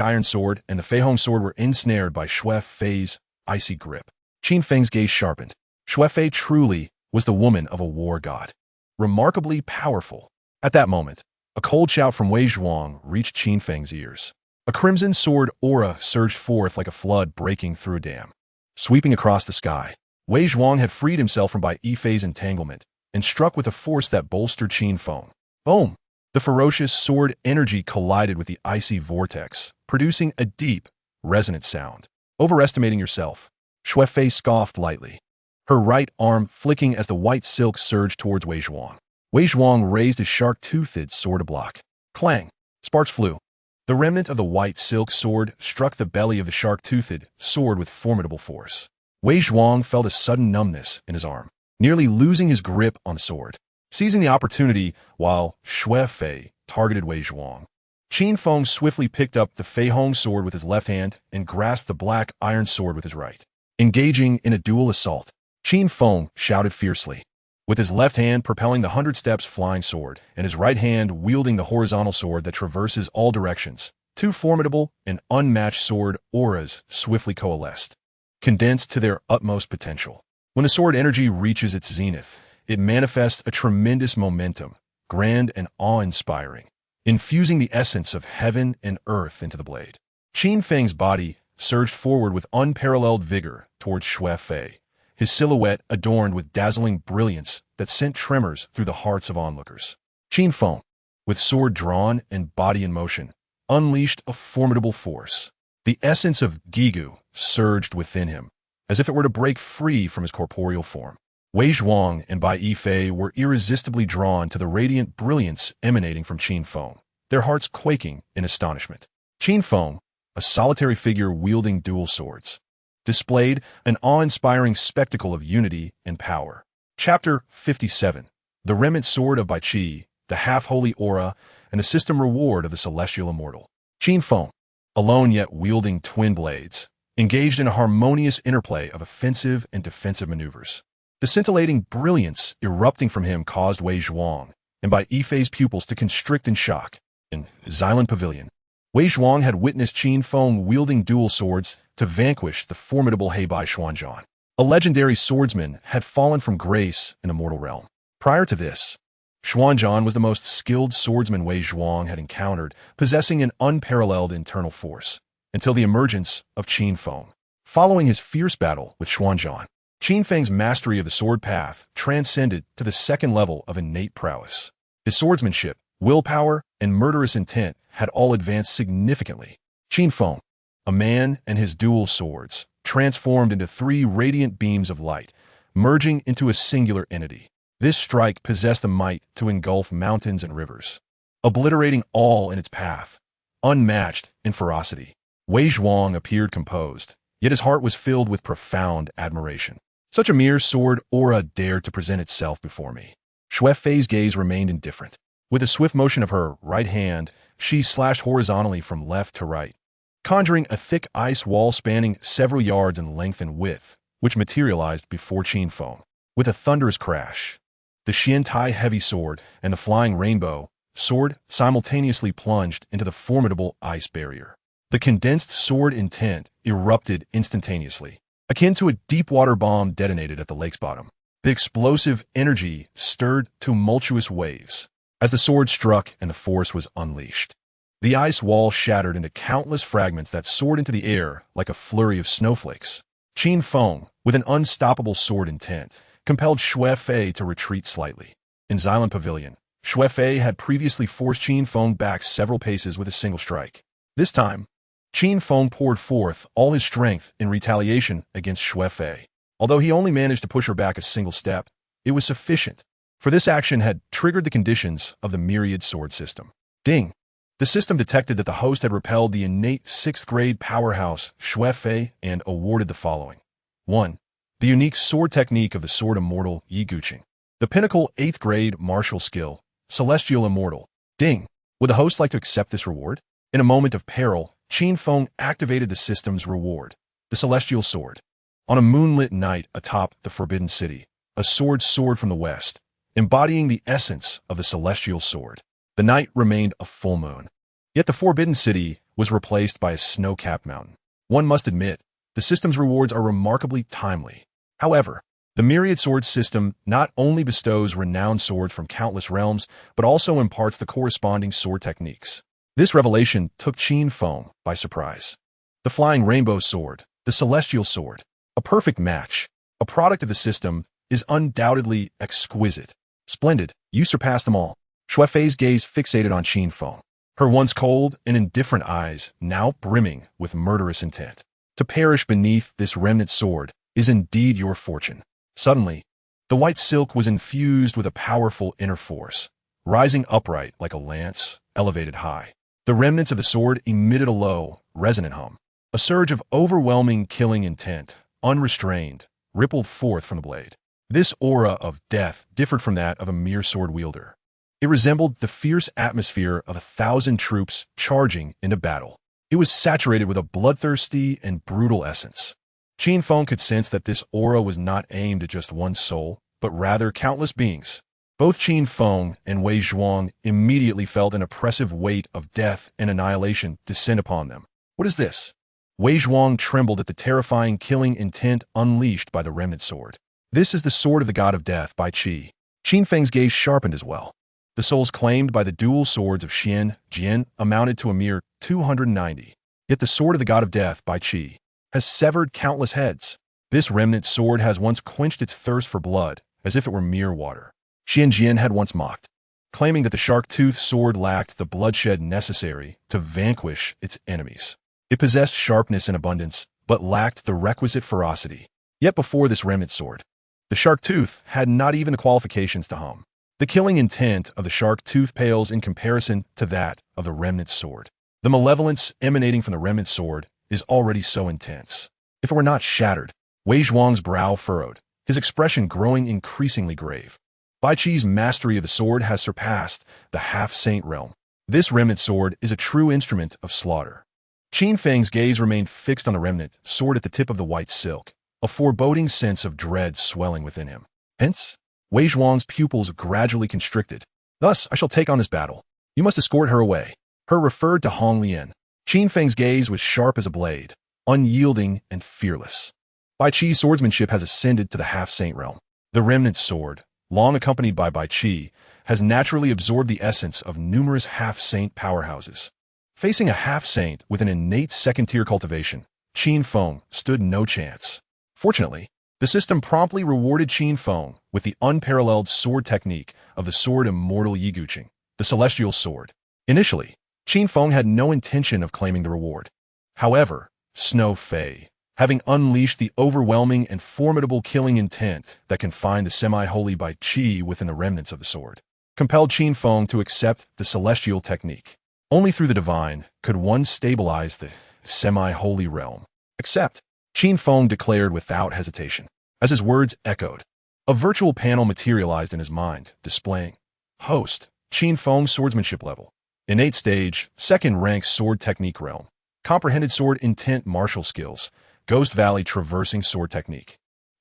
iron sword and the Fei Hong sword were ensnared by Xue Fei's icy grip. Qin Feng's gaze sharpened. Xue Fei truly was the woman of a war god. Remarkably powerful. At that moment, a cold shout from Wei Zhuang reached Qin Feng's ears. A crimson sword aura surged forth like a flood breaking through a dam. Sweeping across the sky, Wei Zhuang had freed himself from Bai Yifei's entanglement and struck with a force that bolstered Qin Feng. Boom! The ferocious sword energy collided with the icy vortex, producing a deep, resonant sound. Overestimating yourself, Xue Fei scoffed lightly, her right arm flicking as the white silk surged towards Wei Zhuang. Wei Zhuang raised his shark-toothed sword to block. Clang! Sparks flew. The remnant of the white silk sword struck the belly of the shark-toothed sword with formidable force. Wei Zhuang felt a sudden numbness in his arm, nearly losing his grip on the sword. Seizing the opportunity while Xue Fei targeted Wei Zhuang, Qin Feng swiftly picked up the Fei Hong sword with his left hand and grasped the black iron sword with his right. Engaging in a dual assault, Qin Feng shouted fiercely, with his left hand propelling the 100 steps flying sword and his right hand wielding the horizontal sword that traverses all directions. Two formidable and unmatched sword auras swiftly coalesced, condensed to their utmost potential. When the sword energy reaches its zenith, it manifests a tremendous momentum, grand and awe-inspiring, infusing the essence of heaven and earth into the blade. Qin Feng's body surged forward with unparalleled vigor towards Xue Fei, his silhouette adorned with dazzling brilliance that sent tremors through the hearts of onlookers. Qin Feng, with sword drawn and body in motion, unleashed a formidable force. The essence of Gigu surged within him, as if it were to break free from his corporeal form. Wei Zhuang and Bai Yifei were irresistibly drawn to the radiant brilliance emanating from Qin Feng, their hearts quaking in astonishment. Qin Feng, a solitary figure wielding dual swords, displayed an awe-inspiring spectacle of unity and power. Chapter 57. The Remnant Sword of Bai Qi, the Half-Holy Aura, and the System Reward of the Celestial Immortal. Qin Feng, alone yet wielding twin blades, engaged in a harmonious interplay of offensive and defensive maneuvers. The scintillating brilliance erupting from him caused Wei Zhuang and Bai Yifei's pupils to constrict in shock. In Xylan Pavilion, Wei Zhuang had witnessed Qin Feng wielding dual swords to vanquish the formidable Heibai Xuanzhan. A legendary swordsman had fallen from grace in the mortal realm. Prior to this, Xuanzhan was the most skilled swordsman Wei Zhuang had encountered, possessing an unparalleled internal force, until the emergence of Qin Feng. Following his fierce battle with Xuanzhan, Qin Feng's mastery of the sword path transcended to the second level of innate prowess. His swordsmanship, willpower, and murderous intent had all advanced significantly. Qin Feng, a man and his dual swords, transformed into three radiant beams of light, merging into a singular entity. This strike possessed the might to engulf mountains and rivers, obliterating all in its path, unmatched in ferocity. Wei Zhuang appeared composed, yet his heart was filled with profound admiration. Such a mere sword aura dared to present itself before me. Xue Fei's gaze remained indifferent. With a swift motion of her right hand, she slashed horizontally from left to right, conjuring a thick ice wall spanning several yards in length and width, which materialized before Qin Feng. With a thunderous crash, the Xian Tai heavy sword and the flying rainbow sword simultaneously plunged into the formidable ice barrier. The condensed sword intent erupted instantaneously, akin to a deep-water bomb detonated at the lake's bottom. The explosive energy stirred tumultuous waves as the sword struck and the force was unleashed. The ice wall shattered into countless fragments that soared into the air like a flurry of snowflakes. Qin Feng, with an unstoppable sword intent, compelled Shui Fei to retreat slightly. In Xylem Pavilion, Shui Fei had previously forced Qin Feng back several paces with a single strike. This time, Qin Feng poured forth all his strength in retaliation against Shui Fei. Although he only managed to push her back a single step, it was sufficient, for this action had triggered the conditions of the Myriad sword system. Ding! The system detected that the host had repelled the innate 6th-grade powerhouse Shui Fei and awarded the following. 1. The unique sword technique of the sword immortal Yi Guqing. The pinnacle 8th-grade martial skill, Celestial Immortal. Ding! Would the host like to accept this reward? In a moment of peril, Qin Feng activated the system's reward, the Celestial Sword. On a moonlit night atop the Forbidden City, a sword soared from the west, embodying the essence of the Celestial Sword. The night remained a full moon. Yet the Forbidden City was replaced by a snow-capped mountain. One must admit, the system's rewards are remarkably timely. However, the Myriad sword system not only bestows renowned swords from countless realms, but also imparts the corresponding sword techniques. This revelation took Qin Feng by surprise. The Flying Rainbow Sword, the Celestial Sword, a perfect match, a product of the system, is undoubtedly exquisite. Splendid, you surpass them all. Shui Fei's gaze fixated on Qin Feng, her once cold and indifferent eyes now brimming with murderous intent. To perish beneath this remnant sword is indeed your fortune. Suddenly, the white silk was infused with a powerful inner force, rising upright like a lance, elevated high. The remnants of the sword emitted a low, resonant hum. A surge of overwhelming killing intent, unrestrained, rippled forth from the blade. This aura of death differed from that of a mere sword wielder. It resembled the fierce atmosphere of 1,000 troops charging into battle. It was saturated with a bloodthirsty and brutal essence. Qin Feng could sense that this aura was not aimed at just one soul, but rather countless beings. Both Qin Feng and Wei Zhuang immediately felt an oppressive weight of death and annihilation descend upon them. What is this? Wei Zhuang trembled at the terrifying killing intent unleashed by the remnant sword. This is the sword of the god of death by Qi. Qin Feng's gaze sharpened as well. The souls claimed by the dual swords of Xian, Jian amounted to a mere 290. Yet the sword of the god of death by Qi has severed countless heads. This remnant sword has once quenched its thirst for blood, as if it were mere water. Xian Jian had once mocked, claiming that the shark-toothed sword lacked the bloodshed necessary to vanquish its enemies. It possessed sharpness in abundance, but lacked the requisite ferocity. Yet before this remnant sword, the shark tooth had not even the qualifications to hum. The killing intent of the shark tooth pales in comparison to that of the remnant sword. The malevolence emanating from the remnant sword is already so intense. If it were not shattered, Wei Zhuang's brow furrowed, his expression growing increasingly grave. Bai Qi's mastery of the sword has surpassed the half-saint realm. This remnant sword is a true instrument of slaughter. Qin Feng's gaze remained fixed on the remnant sword at the tip of the white silk, a foreboding sense of dread swelling within him. Hence, Wei Zhuang's pupils gradually constricted. Thus, I shall take on this battle. You must escort her away. Her referred to Hong Lian. Qin Feng's gaze was sharp as a blade, unyielding and fearless. Bai Qi's swordsmanship has ascended to the half-saint realm. The remnant sword, long accompanied by Bai Qi, has naturally absorbed the essence of numerous half-saint powerhouses. Facing a half-saint with an innate second-tier cultivation, Qin Feng stood no chance. Fortunately, the system promptly rewarded Qin Feng with the unparalleled sword technique of the sword immortal Yi Guqing, the Celestial Sword. Initially, Qin Feng had no intention of claiming the reward. However, Snow Fei, having unleashed the overwhelming and formidable killing intent that confined the semi-holy Bai Qi within the remnants of the sword, compelled Qin Feng to accept the celestial technique. Only through the divine could one stabilize the semi-holy realm. Accept, Qin Feng declared without hesitation. As his words echoed, a virtual panel materialized in his mind, displaying Host, Qin Feng's swordsmanship level. Innate stage, second rank sword technique realm. Comprehended sword intent martial skills. Ghost Valley traversing sword technique.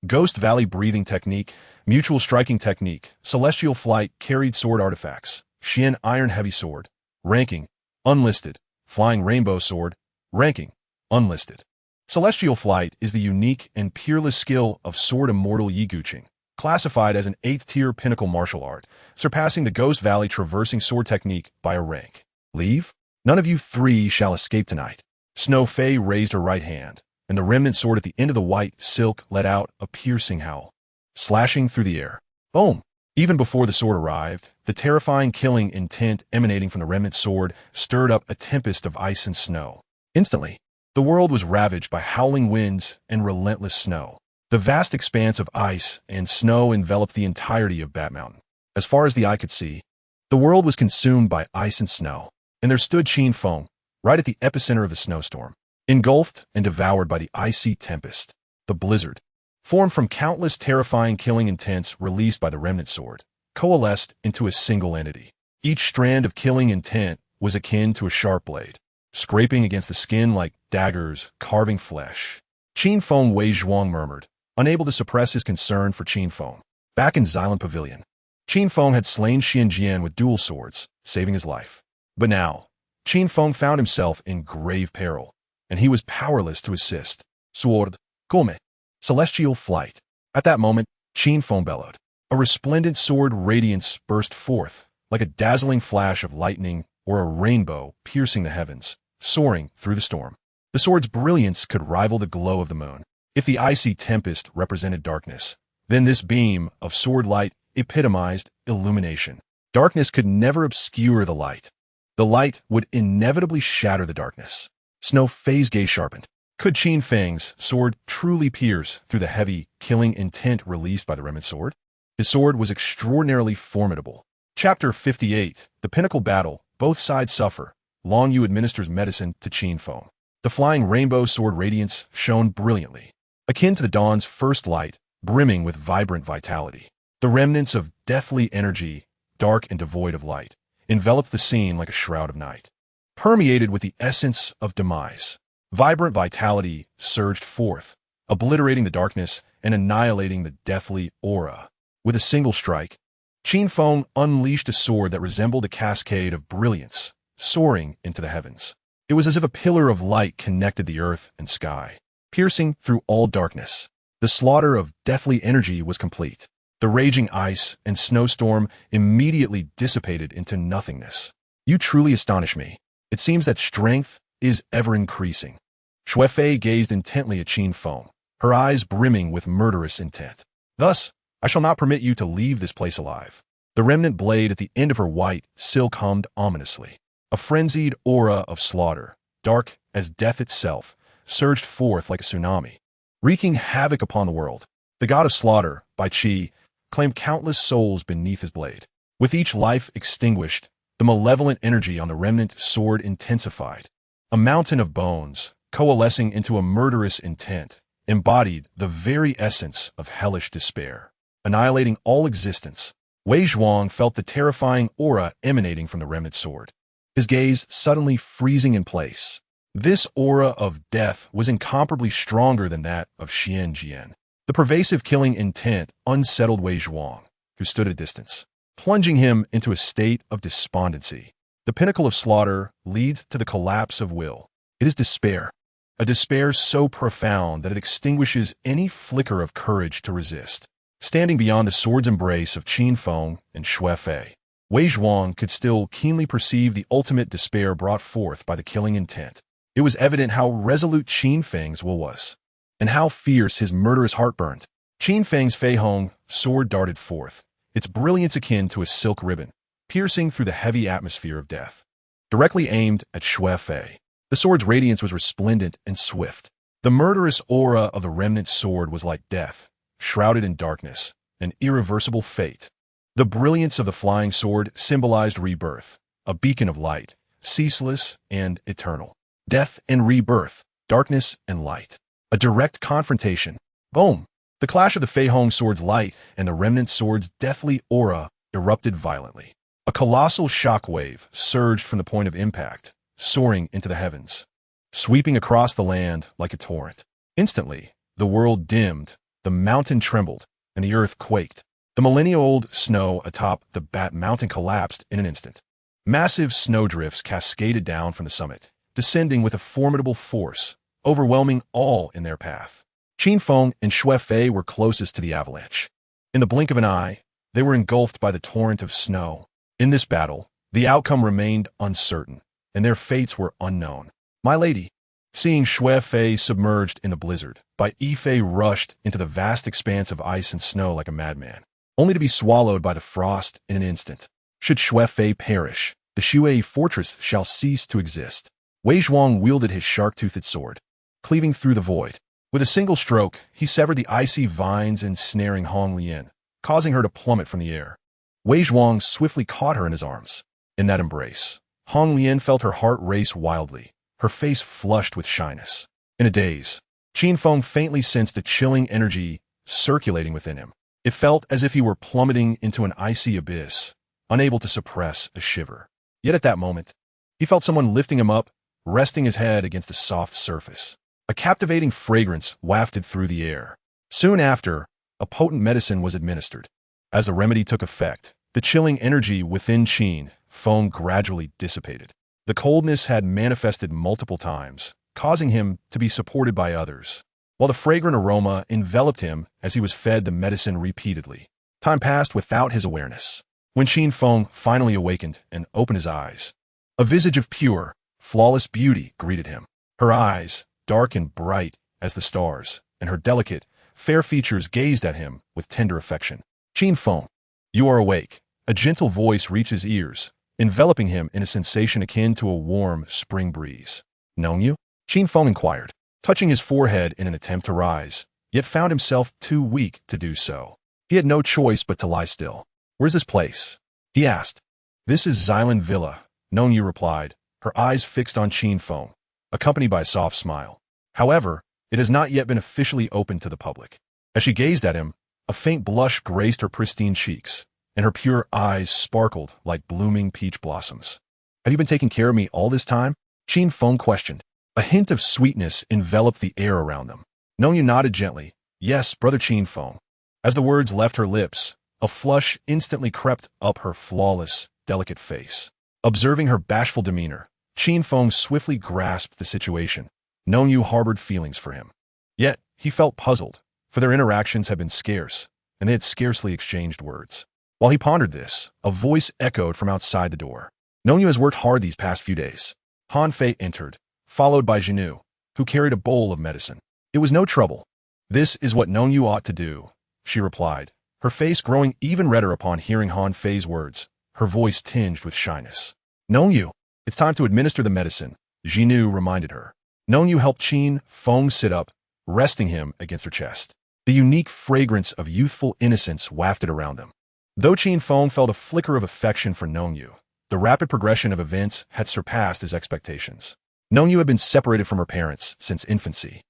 Ghost Valley breathing technique. Mutual striking technique. Celestial flight carried sword artifacts. Xian iron heavy sword. Ranking, unlisted. Flying rainbow sword. Ranking, unlisted. Celestial flight is the unique and peerless skill of sword immortal Yi Guqing, classified as an 8th-tier pinnacle martial art, surpassing the Ghost Valley traversing sword technique by a rank. Leave? None of you three shall escape tonight. Snow Fei raised her right hand, and the remnant sword at the end of the white silk let out a piercing howl, slashing through the air. Boom! Even before the sword arrived, the terrifying killing intent emanating from the remnant sword stirred up a tempest of ice and snow. Instantly, the world was ravaged by howling winds and relentless snow. The vast expanse of ice and snow enveloped the entirety of Bat Mountain. As far as the eye could see, the world was consumed by ice and snow, and there stood Qin Feng, right at the epicenter of the snowstorm, engulfed and devoured by the icy tempest. The blizzard, formed from countless terrifying killing intents released by the remnant sword, coalesced into a single entity. Each strand of killing intent was akin to a sharp blade, scraping against the skin like daggers carving flesh. Qin Feng Wei Zhuang murmured, unable to suppress his concern for Qin Feng. Back in Xylem Pavilion, Qin Feng had slain Xian Jian with dual swords, saving his life. But now, Qin Feng found himself in grave peril, and he was powerless to assist. Sword, Gome, celestial flight. At that moment, Qin Feng bellowed. A resplendent sword radiance burst forth, like a dazzling flash of lightning or a rainbow piercing the heavens, soaring through the storm. The sword's brilliance could rival the glow of the moon. If the icy tempest represented darkness, then this beam of sword light epitomized illumination. Darkness could never obscure the light. The light would inevitably shatter the darkness. Snow Fei's gaze sharpened. Could Qin Feng's sword truly pierce through the heavy, killing intent released by the remnant sword? His sword was extraordinarily formidable. Chapter 58, The Pinnacle Battle. Both sides suffer. Long Yu administers medicine to Qin Feng. The flying rainbow sword radiance shone brilliantly, akin to the dawn's first light, brimming with vibrant vitality. The remnants of deathly energy, dark and devoid of light, enveloped the scene like a shroud of night. Permeated with the essence of demise, vibrant vitality surged forth, obliterating the darkness and annihilating the deathly aura. With a single strike, Qin Feng unleashed a sword that resembled a cascade of brilliance, soaring into the heavens. It was as if a pillar of light connected the earth and sky, piercing through all darkness. The slaughter of deathly energy was complete. The raging ice and snowstorm immediately dissipated into nothingness. You truly astonish me. It seems that strength is ever increasing. Shui Fei gazed intently at Qin Feng, her eyes brimming with murderous intent. Thus, I shall not permit you to leave this place alive. The remnant blade at the end of her white silk hummed ominously. A frenzied aura of slaughter, dark as death itself, surged forth like a tsunami, wreaking havoc upon the world. The god of slaughter, Bai Qi, claimed countless souls beneath his blade. With each life extinguished, the malevolent energy on the remnant sword intensified. A mountain of bones, coalescing into a murderous intent, embodied the very essence of hellish despair. Annihilating all existence, Wei Zhuang felt the terrifying aura emanating from the remnant sword, his gaze suddenly freezing in place. This aura of death was incomparably stronger than that of Xian Jian. The pervasive killing intent unsettled Wei Zhuang, who stood at a distance, plunging him into a state of despondency. The pinnacle of slaughter leads to the collapse of will. It is despair, a despair so profound that it extinguishes any flicker of courage to resist. Standing beyond the sword's embrace of Qin Feng and Shui Fei, Wei Zhuang could still keenly perceive the ultimate despair brought forth by the killing intent. It was evident how resolute Qin Feng's will was, and how fierce his murderous heart burned. Qin Feng's Fei Hong sword darted forth, its brilliance akin to a silk ribbon, piercing through the heavy atmosphere of death. Directly aimed at Shui Fei, the sword's radiance was resplendent and swift. The murderous aura of the remnant sword was like death, shrouded in darkness, an irreversible fate. The brilliance of the flying sword symbolized rebirth, a beacon of light, ceaseless and eternal. Death and rebirth, darkness and light. A direct confrontation. Boom! The clash of the Fei Hong sword's light and the remnant sword's deathly aura erupted violently. A colossal shockwave surged from the point of impact, soaring into the heavens, sweeping across the land like a torrent. Instantly, the world dimmed, the mountain trembled, and the earth quaked. The millennia-old snow atop the Bat Mountain collapsed in an instant. Massive snowdrifts cascaded down from the summit, descending with a formidable force, overwhelming all in their path. Qin Feng and Shui Fei were closest to the avalanche. In the blink of an eye, they were engulfed by the torrent of snow. In this battle, the outcome remained uncertain. and their fates were unknown. My lady. Seeing Shui Fei submerged in the blizzard, Bai Yifei rushed into the vast expanse of ice and snow like a madman, only to be swallowed by the frost in an instant. Should Shui Fei perish, the Shui fortress shall cease to exist. Wei Zhuang wielded his shark-toothed sword, cleaving through the void. With a single stroke, he severed the icy vines ensnaring Hong Lian, causing her to plummet from the air. Wei Zhuang swiftly caught her in his arms. In that embrace, Hong Lian felt her heart race wildly, her face flushed with shyness. In a daze, Qin Feng faintly sensed a chilling energy circulating within him. It felt as if he were plummeting into an icy abyss, unable to suppress a shiver. Yet at that moment, he felt someone lifting him up, resting his head against a soft surface. A captivating fragrance wafted through the air. Soon after, a potent medicine was administered. As the remedy took effect, the chilling energy within Qin Feng gradually dissipated. The coldness had manifested multiple times, causing him to be supported by others, while the fragrant aroma enveloped him as he was fed the medicine repeatedly. Time passed without his awareness. When Qin Feng finally awakened and opened his eyes, a visage of pure, flawless beauty greeted him. Her eyes, dark and bright as the stars, and her delicate, fair features gazed at him with tender affection. Qin Feng, you are awake. A gentle voice reached his ears, enveloping him in a sensation akin to a warm spring breeze. Know you? Qin Feng inquired, touching his forehead in an attempt to rise, yet found himself too weak to do so. He had no choice but to lie still. Where's this place? He asked. This is Xylan Villa, Know you replied, her eyes fixed on Qin Feng, accompanied by a soft smile. However, it has not yet been officially opened to the public. As she gazed at him, a faint blush graced her pristine cheeks, and her pure eyes sparkled like blooming peach blossoms. Have you been taking care of me all this time? Qin Feng questioned. A hint of sweetness enveloped the air around them. Know you nodded gently. Yes, brother Qin Feng. As the words left her lips, a flush instantly crept up her flawless, delicate face. Observing her bashful demeanor, Qin Feng swiftly grasped the situation. Know you harbored feelings for him. Yet, he felt puzzled, for their interactions had been scarce, and they had scarcely exchanged words. While he pondered this, a voice echoed from outside the door. Know you has worked hard these past few days. Han Fei entered, followed by Jinu, who carried a bowl of medicine. It was no trouble. This is what Know you ought to do, she replied, her face growing even redder upon hearing Han Fei's words, her voice tinged with shyness. Know you, it's time to administer the medicine, Jinu reminded her. Know you helped Qin Feng sit up, resting him against her chest. The unique fragrance of youthful innocence wafted around them. Though Qin Feng felt a flicker of affection for Know you, the rapid progression of events had surpassed his expectations. Know you had been separated from her parents since infancy,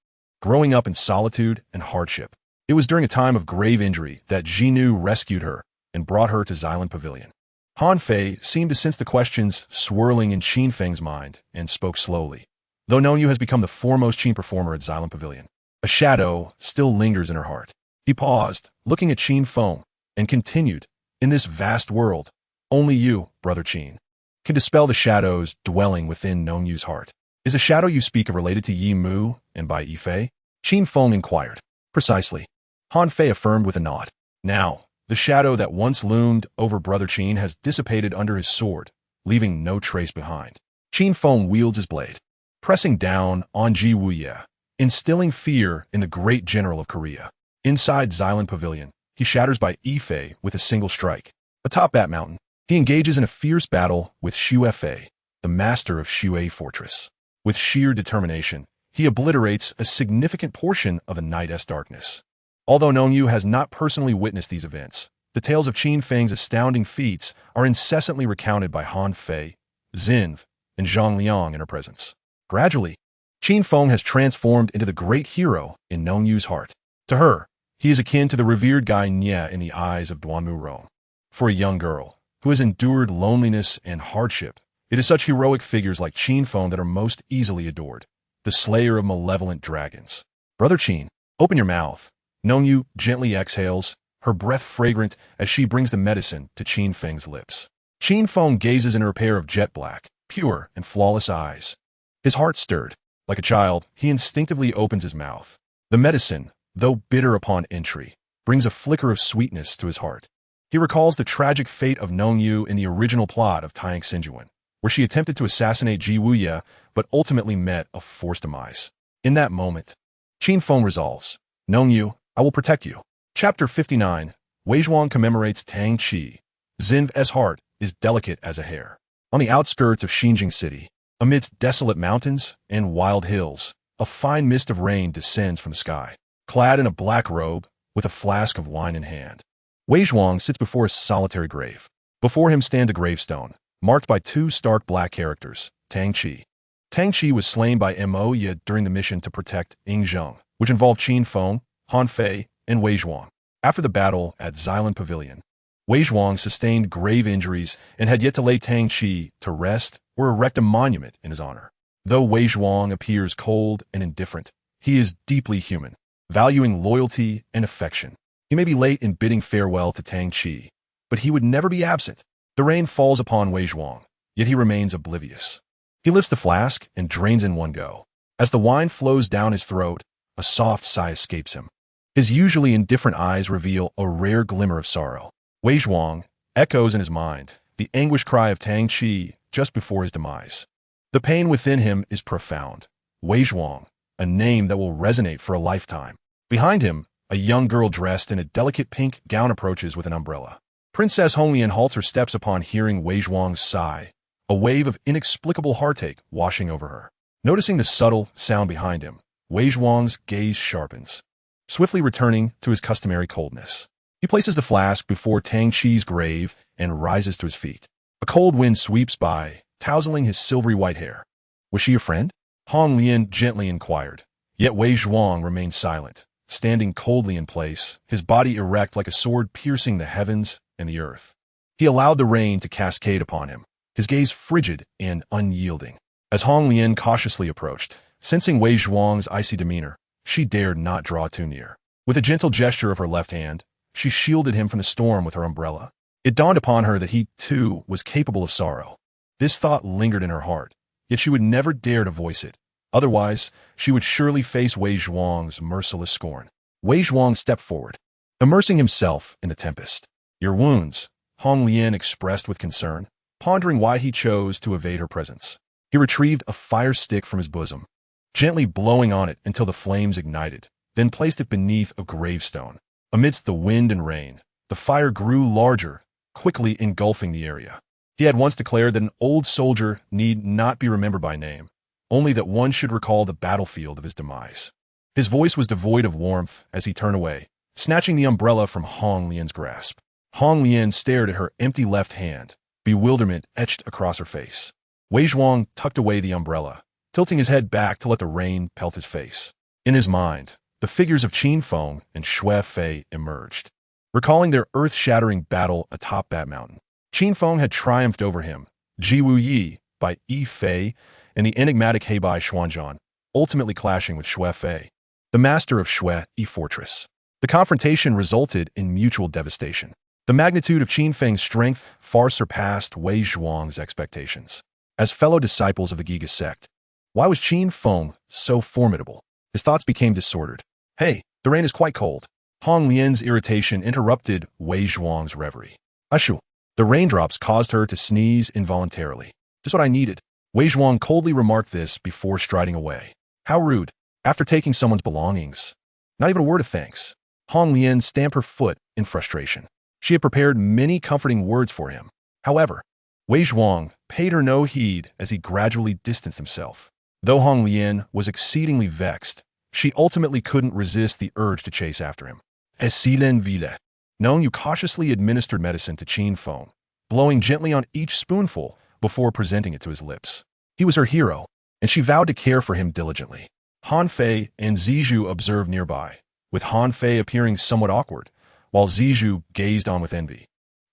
growing up in solitude and hardship. It was during a time of grave injury that Jinu rescued her and brought her to Xylan Pavilion. Han Fei seemed to sense the questions swirling in Qin Feng's mind and spoke slowly. Though Know you has become the foremost Qin performer at Xylan Pavilion, a shadow still lingers in her heart. He paused, looking at Qin Feng, and continued, in this vast world, only you, brother Qin, can dispel the shadows dwelling within Know you's heart. Is the shadow you speak of related to Yi Mu and Bai Yifei? Qin Feng inquired. Precisely. Han Fei affirmed with a nod. Now, the shadow that once loomed over brother Qin has dissipated under his sword, leaving no trace behind. Qin Feng wields his blade, pressing down on Ji Wuye, instilling fear in the great general of Korea. Inside Xylan Pavilion, he shatters Bai Yifei with a single strike. Atop that mountain, he engages in a fierce battle with Shui Fei, the master of Shui Fortress. With sheer determination, he obliterates a significant portion of the night's darkness. Although Know you has not personally witnessed these events, the tales of Qin Feng's astounding feats are incessantly recounted by Han Fei, Xinv, and Zhang Liang in her presence. Gradually, Qin Feng has transformed into the great hero in Know you's heart. To her, he is akin to the revered Gai Nie in the eyes of Duanmu Rome. For a young girl who has endured loneliness and hardship, it is such heroic figures like Qin Feng that are most easily adored, the slayer of malevolent dragons. Brother Qin, open your mouth. Know you gently exhales, her breath fragrant as she brings the medicine to Qin Feng's lips. Qin Feng gazes into her pair of jet black, pure, and flawless eyes. His heart stirred. Like a child, he instinctively opens his mouth. The medicine, though bitter upon entry, brings a flicker of sweetness to his heart. He recalls the tragic fate of Know you in the original plot of Taiyang Sinjuan, where she attempted to assassinate Ji Wuye, but ultimately met a forced demise. In that moment, Qin Feng resolves, "Knowing you, I will protect you." Chapter 59. Wei Zhuang commemorates Tang Qi. Xin's heart is delicate as a hair. On the outskirts of Xinjiang City, amidst desolate mountains and wild hills, a fine mist of rain descends from the sky. Clad in a black robe, with a flask of wine in hand, Wei Zhuang sits before a solitary grave. Before him stands a gravestone, marked by two stark black characters, Tang Qi. Tang Qi was slain by Mo Ye during the mission to protect Yingzheng, which involved Qin Feng, Han Fei, and Wei Zhuang. After the battle at Xilan Pavilion, Wei Zhuang sustained grave injuries and had yet to lay Tang Qi to rest or erect a monument in his honor. Though Wei Zhuang appears cold and indifferent, he is deeply human, valuing loyalty and affection. He may be late in bidding farewell to Tang Qi, but he would never be absent. The rain falls upon Wei Zhuang, yet he remains oblivious. He lifts the flask and drains in one go. As the wine flows down his throat, a soft sigh escapes him. His usually indifferent eyes reveal a rare glimmer of sorrow. Wei Zhuang echoes in his mind the anguished cry of Tang Qi just before his demise. The pain within him is profound. Wei Zhuang, a name that will resonate for a lifetime. Behind him, a young girl dressed in a delicate pink gown approaches with an umbrella. Princess Honglian halts her steps upon hearing Wei Zhuang's sigh, a wave of inexplicable heartache washing over her. Noticing the subtle sound behind him, Wei Zhuang's gaze sharpens, swiftly returning to his customary coldness. He places the flask before Tang Qi's grave and rises to his feet. A cold wind sweeps by, tousling his silvery white hair. Was she a friend? Honglian gently inquired. Yet Wei Zhuang remained silent, standing coldly in place, his body erect like a sword piercing the heavens and the earth. He allowed the rain to cascade upon him, his gaze frigid and unyielding. As Honglian cautiously approached, sensing Wei Zhuang's icy demeanor, she dared not draw too near. With a gentle gesture of her left hand, she shielded him from the storm with her umbrella. It dawned upon her that he, too, was capable of sorrow. This thought lingered in her heart, yet she would never dare to voice it. Otherwise, she would surely face Wei Zhuang's merciless scorn. Wei Zhuang stepped forward, immersing himself in the tempest. "Your wounds," Honglian expressed with concern, pondering why he chose to evade her presence. He retrieved a fire stick from his bosom, gently blowing on it until the flames ignited, then placed it beneath a gravestone. Amidst the wind and rain, the fire grew larger, quickly engulfing the area. He had once declared that an old soldier need not be remembered by name, only that one should recall the battlefield of his demise. His voice was devoid of warmth as he turned away, snatching the umbrella from Honglian's grasp. Honglian stared at her empty left hand, bewilderment etched across her face. Wei Zhuang tucked away the umbrella, tilting his head back to let the rain pelt his face. In his mind, the figures of Qin Feng and Shui Fei emerged, recalling their earth-shattering battle atop that mountain. Qin Feng had triumphed over him, Ji Wuye by Yi Fei, and the enigmatic Heibai Xuanzhan, ultimately clashing with Shui Fei, the master of Shui Fortress. The confrontation resulted in mutual devastation. The magnitude of Qin Feng's strength far surpassed Wei Zhuang's expectations. As fellow disciples of the Giga sect, why was Qin Feng so formidable? His thoughts became disordered. "Hey, the rain is quite cold." Honglian's irritation interrupted Wei Zhuang's reverie. "Ashu." The raindrops caused her to sneeze involuntarily. "Just what I needed." Wei Zhuang coldly remarked this before striding away. How rude, after taking someone's belongings. Not even a word of thanks. Honglian stamped her foot in frustration. She had prepared many comforting words for him. However, Wei Zhuang paid her no heed as he gradually distanced himself. Though Honglian was exceedingly vexed, she ultimately couldn't resist the urge to chase after him. Esilen vile. Knowing you cautiously administered medicine to Qin Feng, blowing gently on each spoonful before presenting it to his lips. He was her hero, and she vowed to care for him diligently. Han Fei and Zijou observed nearby, with Han Fei appearing somewhat awkward, while Zijou gazed on with envy,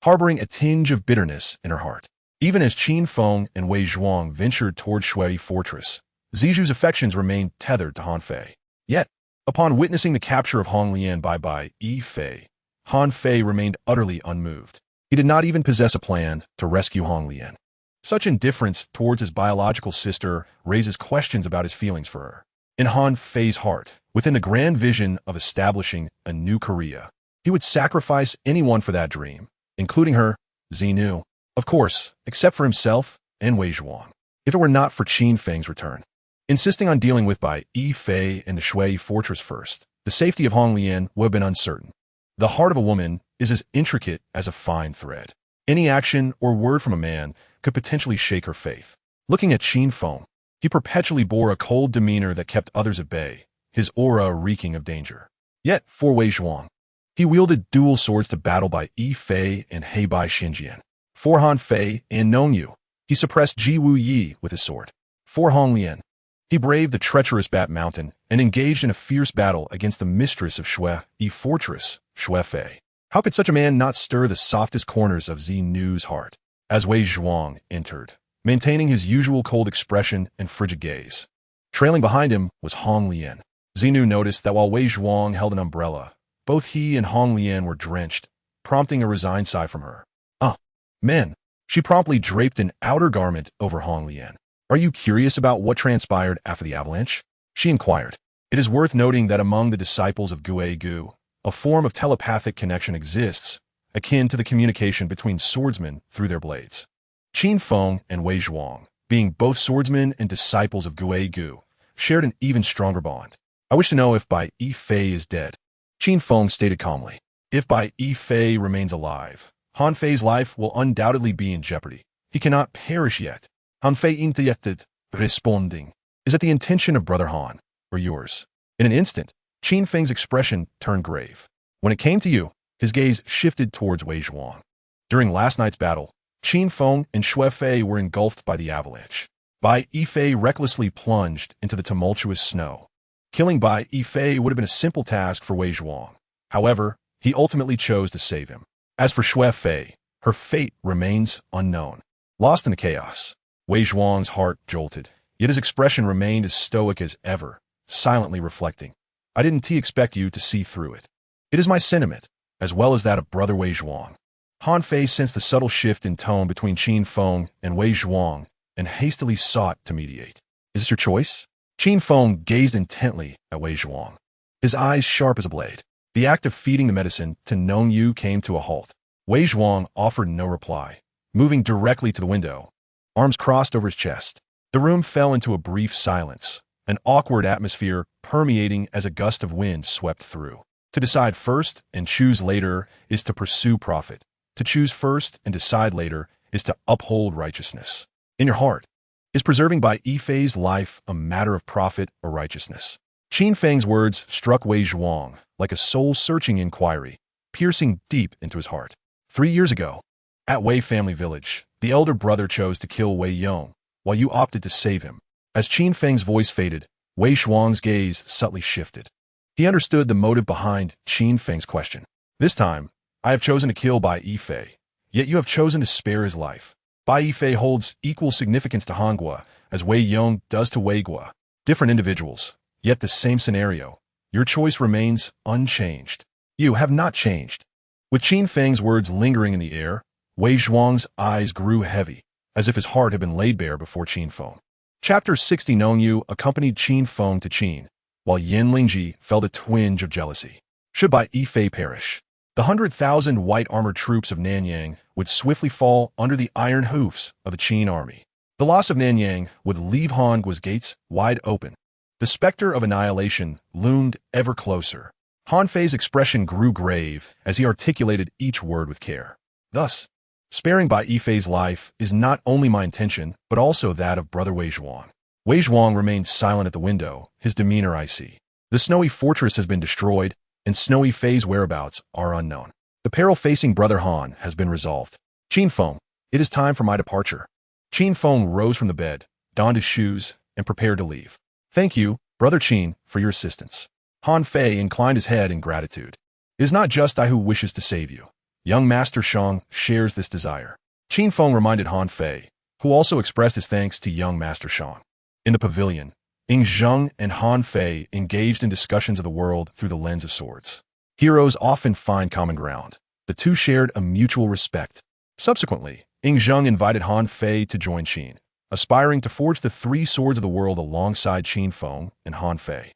harboring a tinge of bitterness in her heart. Even as Qin Feng and Wei Zhuang ventured toward Shui Fortress, Zijou's affections remained tethered to Han Fei. Yet, upon witnessing the capture of Honglian by Yi Fei, Han Fei remained utterly unmoved. He did not even possess a plan to rescue Honglian. Such indifference towards his biological sister raises questions about his feelings for her. In Han Fei's heart, within the grand vision of establishing a new Korea, he would sacrifice anyone for that dream, including her, Xinu. Of course, except for himself and Wei Zhuang, if it were not for Qin Feng's return. Insisting on dealing with Bai Fei and the Shui fortress first, the safety of Hong Lian would have been uncertain. The heart of a woman is as intricate as a fine thread. Any action or word from a man could potentially shake her faith. Looking at Qin Feng, he perpetually bore a cold demeanor that kept others at bay, his aura reeking of danger. Yet, for Wei Zhuang, he wielded dual swords to battle Bai Fei and Bai Xinjian. For Han Fei and Nong Yu, he suppressed Ji Wu Yi with his sword. For Hong Lian, he braved the treacherous Bat Mountain and engaged in a fierce battle against the mistress of Shui fortress, Shui Fei. How could such a man not stir the softest corners of Xinu's heart? As Wei Zhuang entered, maintaining his usual cold expression and frigid gaze. Trailing behind him was Hong Lian. Xinu noticed that while Wei Zhuang held an umbrella, both he and Hong Lian were drenched, prompting a resigned sigh from her. Men. She promptly draped an outer garment over Hong Lian. Are you curious about what transpired after the avalanche? She inquired. It is worth noting that among the disciples of Gui Gu, a form of telepathic connection exists, akin to the communication between swordsmen through their blades. Qin Feng and Wei Zhuang, being both swordsmen and disciples of Gui Gu, shared an even stronger bond. I wish to know if Bai Fei is dead. Qin Feng stated calmly. If Bai Fei remains alive, Han Fei's life will undoubtedly be in jeopardy. He cannot perish yet. Han Fei interjected, responding. Is it the intention of Brother Han, or yours? In an instant, Qin Feng's expression turned grave. When it came to you, his gaze shifted towards Wei Zhuang. During last night's battle, Qin Feng and Shui Fei were engulfed by the avalanche. Bai Fei recklessly plunged into the tumultuous snow. Killing Bai Fei would have been a simple task for Wei Zhuang. However, he ultimately chose to save him. As for Shui Fei, her fate remains unknown. Lost in the chaos, Wei Zhuang's heart jolted, yet his expression remained as stoic as ever, silently reflecting. I didn't expect you to see through it. It is my sentiment, as well as that of Brother Wei Zhuang. Han Fei sensed the subtle shift in tone between Qin Feng and Wei Zhuang and hastily sought to mediate. Is this your choice? Qin Feng gazed intently at Wei Zhuang, his eyes sharp as a blade. The act of feeding the medicine to Nong Yu came to a halt. Wei Zhuang offered no reply, moving directly to the window, arms crossed over his chest. The room fell into a brief silence, an awkward atmosphere permeating as a gust of wind swept through. To decide first and choose later is to pursue profit. To choose first and decide later is to uphold righteousness. In your heart, is preserving Bai Fei's life a matter of profit or righteousness? Qin Feng's words struck Wei Zhuang like a soul-searching inquiry, piercing deep into his heart. 3 years ago, at Wei family village, the elder brother chose to kill Wei Yong, while you opted to save him. As Qin Feng's voice faded, Wei Zhuang's gaze subtly shifted. He understood the motive behind Qin Feng's question. This time, I have chosen to kill Bai Fei, yet you have chosen to spare his life. Bai Fei holds equal significance to Hongua as Wei Yong does to Wei Gua. Different individuals, yet the same scenario. Your choice remains unchanged. You have not changed. With Qin Feng's words lingering in the air, Wei Zhuang's eyes grew heavy, as if his heart had been laid bare before Qin Feng. Chapter 60. Nong Yu accompanied Qin Feng to Qin, while Yin Lingji felt a twinge of jealousy. Should Bai Fei perish, the 100,000 white-armored troops of Nanyang would swiftly fall under the iron hoofs of the Qin army. The loss of Nanyang would leave Hongua's gates wide open. The specter of annihilation loomed ever closer. Han Fei's expression grew grave as he articulated each word with care. Thus, sparing Bai Fei's life is not only my intention, but also that of Brother Wei Zhuang. Wei Zhuang remained silent at the window, his demeanor icy. The snowy fortress has been destroyed, and Snowy Fei's whereabouts are unknown. The peril facing Brother Han has been resolved. Qin Feng, it is time for my departure. Qin Feng rose from the bed, donned his shoes, and prepared to leave. Thank you, Brother Qin, for your assistance. Han Fei inclined his head in gratitude. It is not just I who wishes to save you. Young Master Shang shares this desire. Qin Feng reminded Han Fei, who also expressed his thanks to young Master Shang. In the pavilion, Ying Zheng and Han Fei engaged in discussions of the world through the lens of swords. Heroes often find common ground. The two shared a mutual respect. Subsequently, Ying Zheng invited Han Fei to join Qin, aspiring to forge the 3 swords of the world alongside Qin Feng and Han Fei.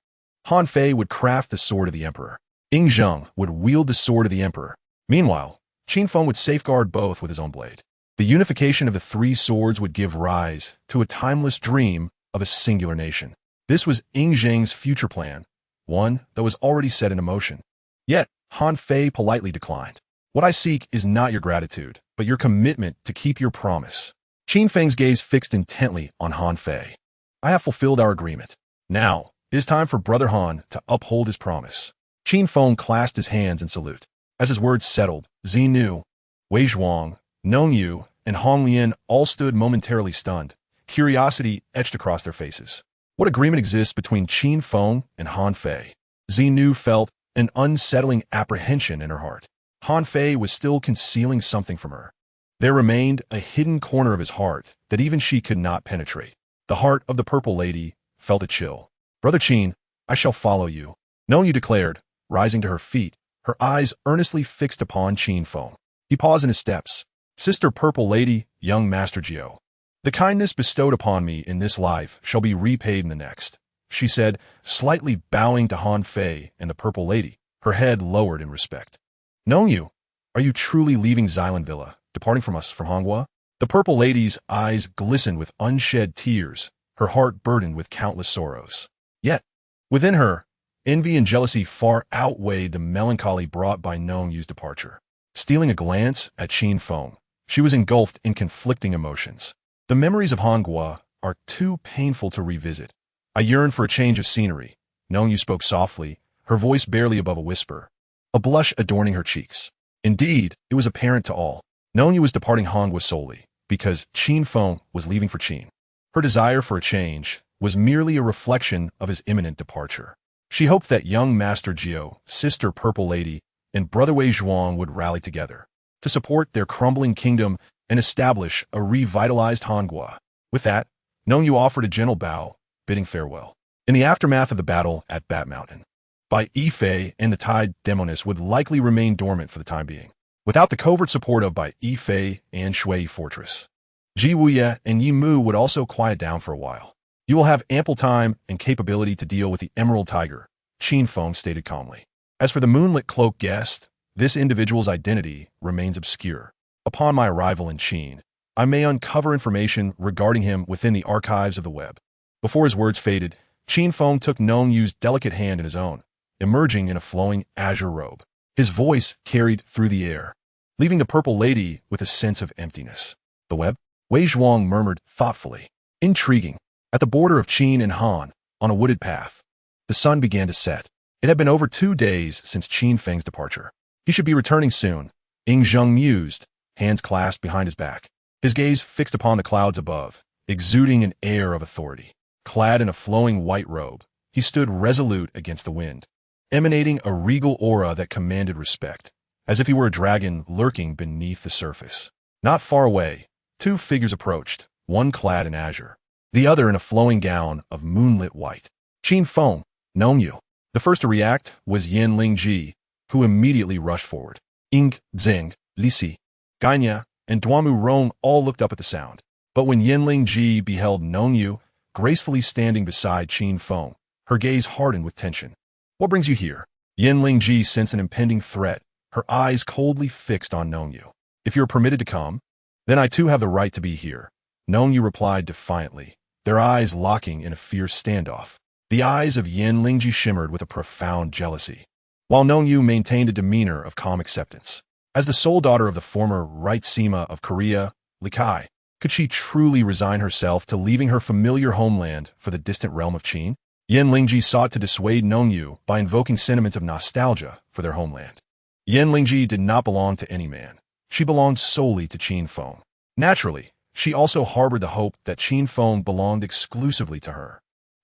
Han Fei would craft the sword of the emperor. Ying Zheng would wield the sword of the emperor. Meanwhile, Qin Feng would safeguard both with his own blade. The unification of the three swords would give rise to a timeless dream of a singular nation. This was Ying Zheng's future plan, one that was already set in motion. Yet, Han Fei politely declined. What I seek is not your gratitude, but your commitment to keep your promise. Qin Feng's gaze fixed intently on Han Fei. I have fulfilled our agreement. Now, it is time for Brother Han to uphold his promise. Qin Feng clasped his hands in salute. As his words settled, Gai Nie, Wei Zhuang, Nong Yu, and Hong Lian all stood momentarily stunned. Curiosity etched across their faces. What agreement exists between Qin Feng and Han Fei? Gai Nie felt an unsettling apprehension in her heart. Han Fei was still concealing something from her. There remained a hidden corner of his heart that even she could not penetrate. The heart of the Purple Lady felt a chill. Brother Qin, I shall follow you. Nong Yu declared, rising to her feet, her eyes earnestly fixed upon Qin Feng. He paused in his steps. Sister Purple Lady, young Master Jiao. The kindness bestowed upon me in this life shall be repaid in the next, she said, slightly bowing to Han Fei and the Purple Lady, her head lowered in respect. Nong Yu, are you truly leaving Xylan Villa, departing from us from Honghua? The Purple Lady's eyes glistened with unshed tears, her heart burdened with countless sorrows. Yet, within her, envy and jealousy far outweighed the melancholy brought by Nong Yu's departure. Stealing a glance at Qin Feng, she was engulfed in conflicting emotions. The memories of Honghua are too painful to revisit. I yearn for a change of scenery. Nong Yu spoke softly, her voice barely above a whisper, a blush adorning her cheeks. Indeed, it was apparent to all. Nong Yu was departing Honghua solely because Qin Feng was leaving for Qin. Her desire for a change was merely a reflection of his imminent departure. She hoped that young Master Jiao, Sister Purple Lady, and Brother Wei Zhuang would rally together to support their crumbling kingdom and establish a revitalized Honghua. With that, Nong Yu offered a gentle bow, bidding farewell. In the aftermath of the battle at Bat Mountain, Bai Yifei and the Tide Demoness would likely remain dormant for the time being. Without the covert support of Bai Yifei and Shui Fortress, Ji Wuye and Yi Mu would also quiet down for a while. You will have ample time and capability to deal with the Emerald Tiger, Qin Feng stated calmly. As for the Moonlit Cloak guest, this individual's identity remains obscure. Upon my arrival in Qin, I may uncover information regarding him within the archives of the web. Before his words faded, Qin Feng took Nong Yu's delicate hand in his own, emerging in a flowing azure robe. His voice carried through the air, leaving the Purple Lady with a sense of emptiness. The web? Wei Zhuang murmured thoughtfully. Intriguing. At the border of Qin and Han, on a wooded path, the sun began to set. It had been over 2 days since Qin Feng's departure. He should be returning soon, Ying Zheng mused, hands clasped behind his back. His gaze fixed upon the clouds above, exuding an air of authority. Clad in a flowing white robe, he stood resolute against the wind, emanating a regal aura that commanded respect, as if he were a dragon lurking beneath the surface. Not far away, 2 figures approached, one clad in azure, the other in a flowing gown of moonlit white. Qin Feng, Nong Yu. The first to react was Yan Lingji, who immediately rushed forward. Ying Zheng, Li Si, Gai Nie, and Duamu Rong all looked up at the sound. But when Yanling Ji beheld Nong Yu gracefully standing beside Qin Feng, her gaze hardened with tension. What brings you here? Yanling Ji sensed an impending threat, her eyes coldly fixed on Nong Yu. If you're permitted to come, then I too have the right to be here, Nong Yu replied defiantly, their eyes locking in a fierce standoff. The eyes of Yanling Ji shimmered with a profound jealousy, while Nong Yu maintained a demeanor of calm acceptance. As the sole daughter of the former Right Sima of Korea, Li Kai, could she truly resign herself to leaving her familiar homeland for the distant realm of Qin? Yan Lingji sought to dissuade Nong Yu by invoking sentiments of nostalgia for their homeland. Yan Lingji did not belong to any man. She belonged solely to Qin Feng. Naturally, she also harbored the hope that Qin Feng belonged exclusively to her.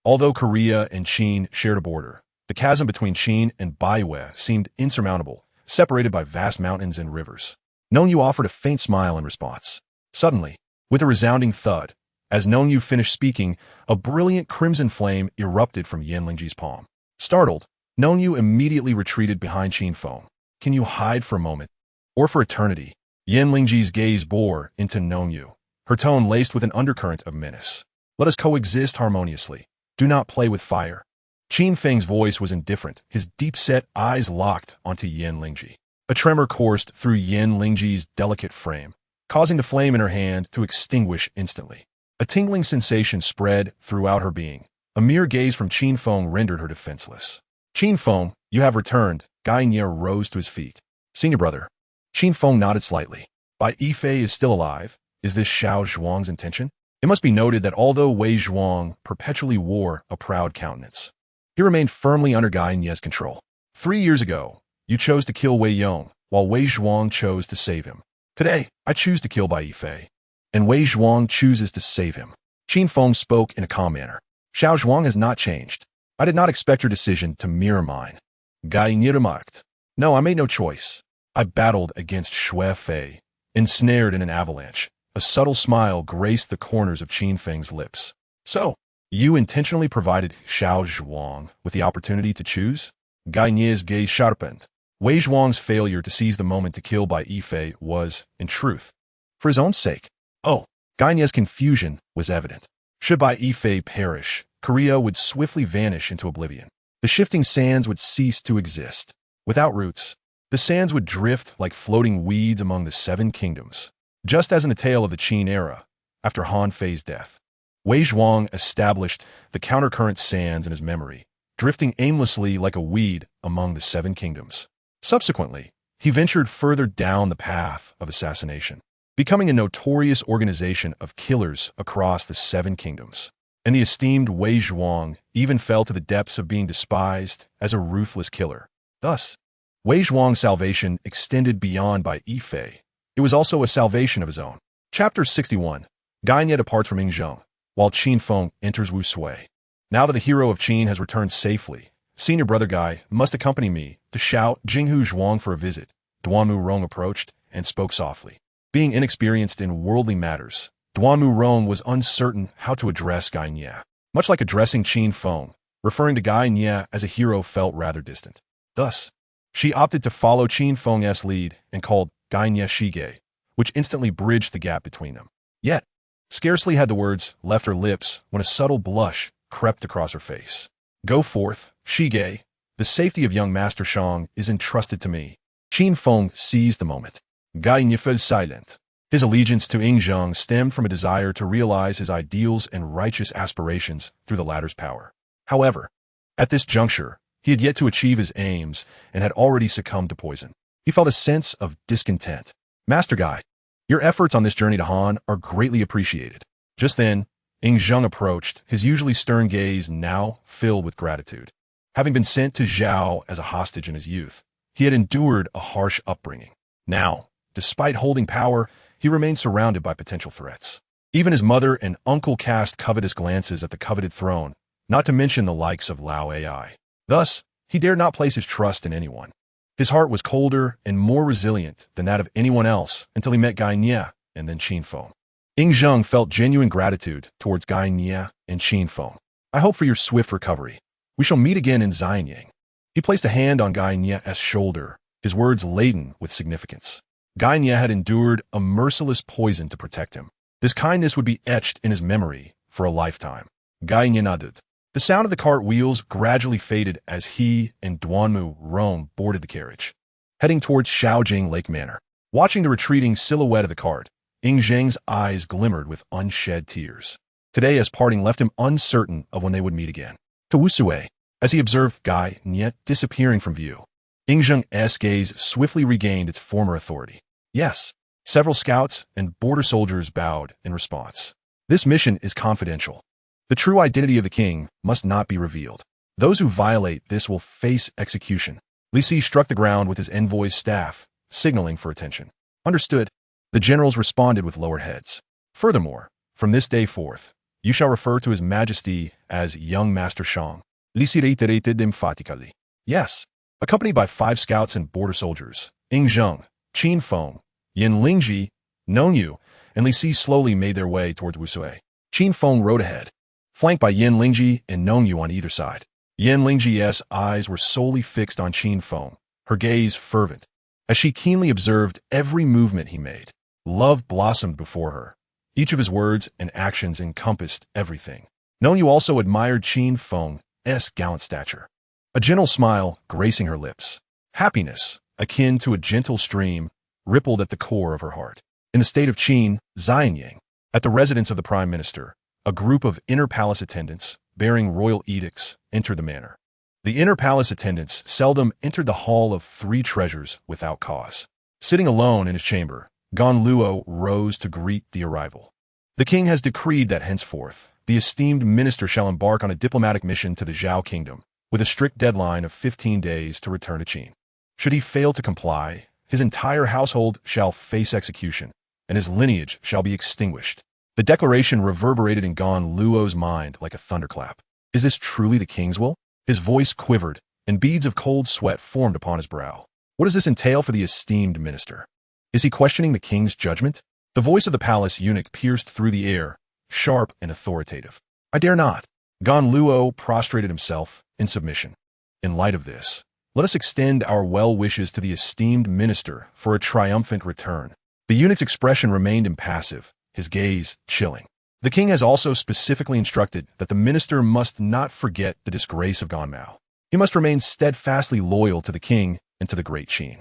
Although Korea and Qin shared a border, the chasm between Qin and Baiwei seemed insurmountable, separated by vast mountains and rivers. Nong Yu offered a faint smile in response. Suddenly, with a resounding thud, as Nong Yu finished speaking, a brilliant crimson flame erupted from Yan Lingji's palm. Startled, Nong Yu immediately retreated behind Qin Feng. Can you hide for a moment? Or for eternity? Yan Lingji's gaze bore into Nong Yu, her tone laced with an undercurrent of menace. Let us coexist harmoniously. Do not play with fire. Qin Feng's voice was indifferent, his deep-set eyes locked onto Yan Lingji. A tremor coursed through Yan Lingji's delicate frame, causing the flame in her hand to extinguish instantly. A tingling sensation spread throughout her being. A mere gaze from Qin Feng rendered her defenseless. Qin Feng, you have returned. Gai Nie rose to his feet. Senior brother. Qin Feng nodded slightly. Bai Yifei is still alive. Is this Xiao Zhuang's intention? It must be noted that although Wei Zhuang perpetually wore a proud countenance, he remained firmly under Gai Nie's control. 3 years ago, you chose to kill Wei Yong, while Wei Zhuang chose to save him. Today, I choose to kill Bai Yifei, and Wei Zhuang chooses to save him. Qin Feng spoke in a calm manner. Xiao Zhuang has not changed. I did not expect your decision to mirror mine. Gai Nie remarked. No, I made no choice. I battled against Shui Fei, ensnared in an avalanche. A subtle smile graced the corners of Qin Feng's lips. So, you intentionally provided Xiao Zhuang with the opportunity to choose? Gai Nie's gaze sharpened. Wei Zhuang's failure to seize the moment to kill Bai Yifei was, in truth, for his own sake. Oh, Gai Nie's confusion was evident. Should Bai Yifei perish, Korea would swiftly vanish into oblivion. The shifting sands would cease to exist. Without roots, the sands would drift like floating weeds among the 7 kingdoms. Just as in the tale of the Qin era, after Han Fei's death, Wei Zhuang established the countercurrent sands in his memory, drifting aimlessly like a weed among the 7 kingdoms. Subsequently, he ventured further down the path of assassination, becoming a notorious organization of killers across the 7 kingdoms. And the esteemed Wei Zhuang even fell to the depths of being despised as a ruthless killer. Thus, Wei Zhuang's salvation extended beyond Bai Yifei. It was also a salvation of his own. Chapter 61. Gai Nie departs from Yingzheng, while Qin Feng enters Wu Sui. Now that the hero of Qin has returned safely, senior brother Gai must accompany me to Xiao Jinghu Zhuang for a visit. Duanmu Rong approached and spoke softly. Being inexperienced in worldly matters, Duanmu Rong was uncertain how to address Gai Nie. Much like addressing Qin Feng, referring to Gai Nie as a hero felt rather distant. Thus, she opted to follow Qin Feng's lead and called Gai Nie Shige, which instantly bridged the gap between them. Yet, scarcely had the words left her lips when a subtle blush crept across her face. Go forth, Shige. The safety of young Master Shang is entrusted to me. Qin Feng seized the moment. Gai Nie fell silent. His allegiance to Yingzheng stemmed from a desire to realize his ideals and righteous aspirations through the latter's power. However, at this juncture, he had yet to achieve his aims and had already succumbed to poison. He felt a sense of discontent. Master Gai, your efforts on this journey to Han are greatly appreciated. Just then, Yingzheng approached, his usually stern gaze now filled with gratitude. Having been sent to Zhao as a hostage in his youth, he had endured a harsh upbringing. Now, despite holding power, he remained surrounded by potential threats. Even his mother and uncle cast covetous glances at the coveted throne, not to mention the likes of Lao Ai. Thus, he dared not place his trust in anyone. His heart was colder and more resilient than that of anyone else until he met Gai Nie and then Qin Feng. Yingzheng felt genuine gratitude towards Gai Nie and Qin Feng. I hope for your swift recovery. We shall meet again in Xianyang. He placed a hand on Gai Nie's shoulder, his words laden with significance. Gai Nie had endured a merciless poison to protect him. This kindness would be etched in his memory for a lifetime. Gai Nie nodded. The sound of the cart wheels gradually faded as he and Duanmu Rong boarded the carriage, heading towards Shaojing Lake Manor. Watching the retreating silhouette of the cart, Yingzheng's eyes glimmered with unshed tears. Today, as parting left him uncertain of when they would meet again. To Wu Sui, as he observed Gai Nie disappearing from view, Yingzheng's gaze swiftly regained its former authority. Yes, several scouts and border soldiers bowed in response. This mission is confidential. The true identity of the king must not be revealed. Those who violate this will face execution. Li Si struck the ground with his envoy's staff, signaling for attention. Understood. The generals responded with lowered heads. Furthermore, from this day forth, you shall refer to his majesty as young Master Shang. Li Si reiterated emphatically. Yes. Accompanied by 5 scouts and border soldiers, Yingzheng, Qin Feng, Yin Lingji, Nongyu, and Li Si slowly made their way towards Wu Sui. Qin Feng rode ahead, flanked by Yin Lingji and Nongyu on either side. Yin Lingji's eyes were solely fixed on Qin Feng, her gaze fervent, as she keenly observed every movement he made. Love blossomed before her. Each of his words and actions encompassed everything. Nongyu also admired Qin Feng's gallant stature. A gentle smile gracing her lips. Happiness, akin to a gentle stream, rippled at the core of her heart. In the state of Qin, Xianyang, at the residence of the prime minister, a group of inner palace attendants, bearing royal edicts, entered the manor. The inner palace attendants seldom entered the hall of three treasures without cause. Sitting alone in his chamber, Gan Luo rose to greet the arrival. The king has decreed that henceforth, the esteemed minister shall embark on a diplomatic mission to the Zhao kingdom, with a strict deadline of 15 days to return to Qin. Should he fail to comply, his entire household shall face execution, and his lineage shall be extinguished. The declaration reverberated in Gan Luo's mind like a thunderclap. Is this truly the king's will? His voice quivered, and beads of cold sweat formed upon his brow. What does this entail for the esteemed minister? Is he questioning the king's judgment? The voice of the palace eunuch pierced through the air, sharp and authoritative. I dare not. Gan Luo prostrated himself in submission. In light of this, let us extend our well wishes to the esteemed minister for a triumphant return. The eunuch's expression remained impassive, his gaze chilling. The king has also specifically instructed that the minister must not forget the disgrace of Gan Mao. He must remain steadfastly loyal to the king and to the great Qin.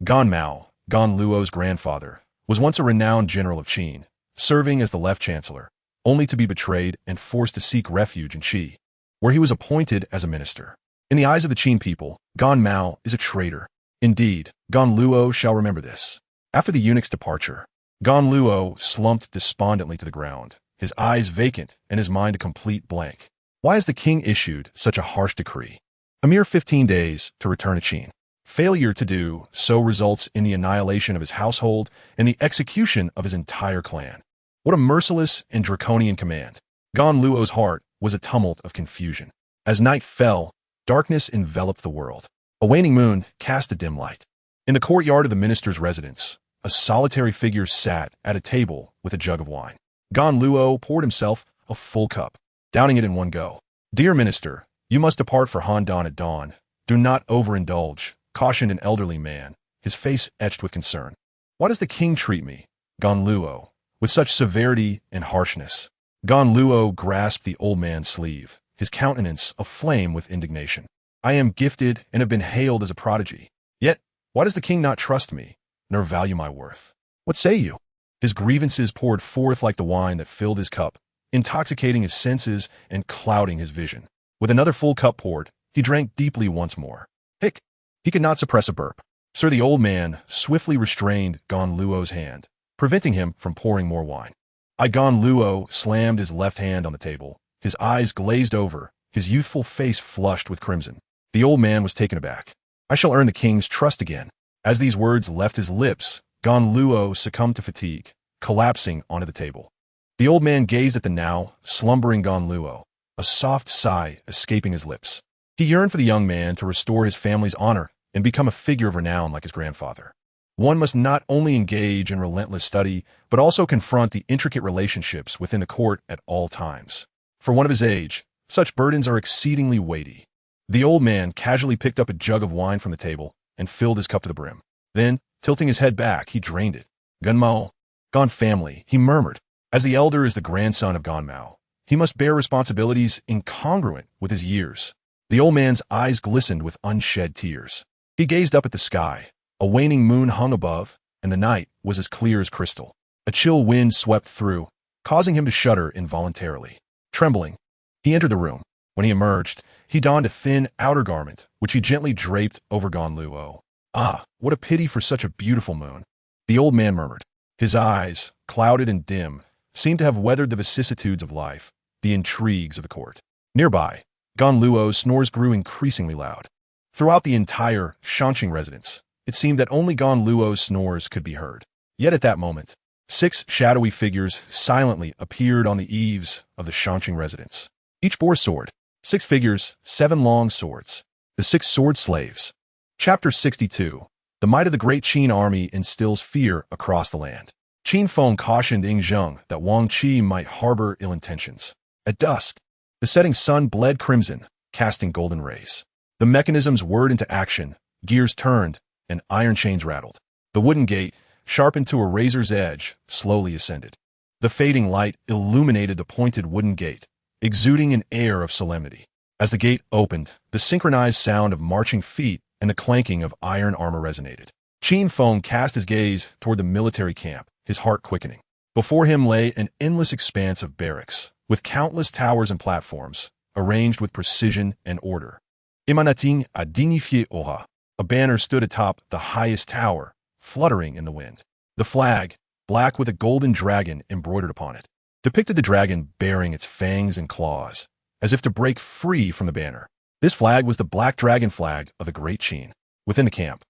Gan Mao, Gan Luo's grandfather, was once a renowned general of Qin, serving as the left chancellor, only to be betrayed and forced to seek refuge in Qi, where he was appointed as a minister. In the eyes of the Qin people, Gan Mao is a traitor. Indeed, Gan Luo shall remember this. After the eunuch's departure, Gan Luo slumped despondently to the ground, his eyes vacant and his mind a complete blank. Why has the king issued such a harsh decree? A mere 15 days to return to Qin. Failure to do so results in the annihilation of his household and the execution of his entire clan. What a merciless and draconian command. Gan Luo's heart was a tumult of confusion. As night fell, darkness enveloped the world. A waning moon cast a dim light. In the courtyard of the minister's residence, a solitary figure sat at a table with a jug of wine. Gan Luo poured himself a full cup, downing it in one go. Dear minister, you must depart for Handan at dawn. Do not overindulge, cautioned an elderly man, his face etched with concern. Why does the king treat me, Gan Luo, with such severity and harshness? Gan Luo grasped the old man's sleeve, his countenance aflame with indignation. I am gifted and have been hailed as a prodigy. Yet, why does the king not trust me, nor value my worth? What say you? His grievances poured forth like the wine that filled his cup, intoxicating his senses and clouding his vision. With another full cup poured, he drank deeply once more. Hic! He could not suppress a burp. Sir, the old man swiftly restrained Gan Luo's hand, preventing him from pouring more wine. Gan Luo slammed his left hand on the table, his eyes glazed over, his youthful face flushed with crimson. The old man was taken aback. I shall earn the king's trust again. As these words left his lips, Gan Luo succumbed to fatigue, collapsing onto the table. The old man gazed at the now slumbering Gan Luo, a soft sigh escaping his lips. He yearned for the young man to restore his family's honor and become a figure of renown like his grandfather. One must not only engage in relentless study, but also confront the intricate relationships within the court at all times. For one of his age, such burdens are exceedingly weighty. The old man casually picked up a jug of wine from the table and filled his cup to the brim. Then, tilting his head back, he drained it. Gan Mao, Gan family, he murmured. As the elder is the grandson of Gan Mao, he must bear responsibilities incongruent with his years. The old man's eyes glistened with unshed tears. He gazed up at the sky. A waning moon hung above, and the night was as clear as crystal. A chill wind swept through, causing him to shudder involuntarily. Trembling, he entered the room. When he emerged, he donned a thin outer garment, which he gently draped over Gan Luo. Ah, what a pity for such a beautiful moon, the old man murmured. His eyes, clouded and dim, seemed to have weathered the vicissitudes of life, the intrigues of the court. Nearby, Gan Luo's snores grew increasingly loud. Throughout the entire Shanqing residence, it seemed that only Gan Luo's snores could be heard. Yet at that moment, 6 shadowy figures silently appeared on the eaves of the Shanqing residence. Each bore a sword. 6 figures, 7 long swords. The 6 sword slaves. Chapter 62. The might of the great Qin army instills fear across the land. Qin Feng cautioned Ying Zheng that Wang Qi might harbor ill intentions. At dusk, the setting sun bled crimson, casting golden rays. The mechanisms whirred into action, gears turned, and iron chains rattled. The wooden gate, sharpened to a razor's edge, slowly ascended. The fading light illuminated the pointed wooden gate, exuding an air of solemnity. As the gate opened, the synchronized sound of marching feet and the clanking of iron armor resonated. Qin Feng cast his gaze toward the military camp, his heart quickening. Before him lay an endless expanse of barracks, with countless towers and platforms, arranged with precision and order. Emanating a dignifié aura, a banner stood atop the highest tower, fluttering in the wind. The flag, black with a golden dragon embroidered upon it, depicted the dragon baring its fangs and claws, as if to break free from the banner. This flag was the black dragon flag of the Great Qin. Within the camp,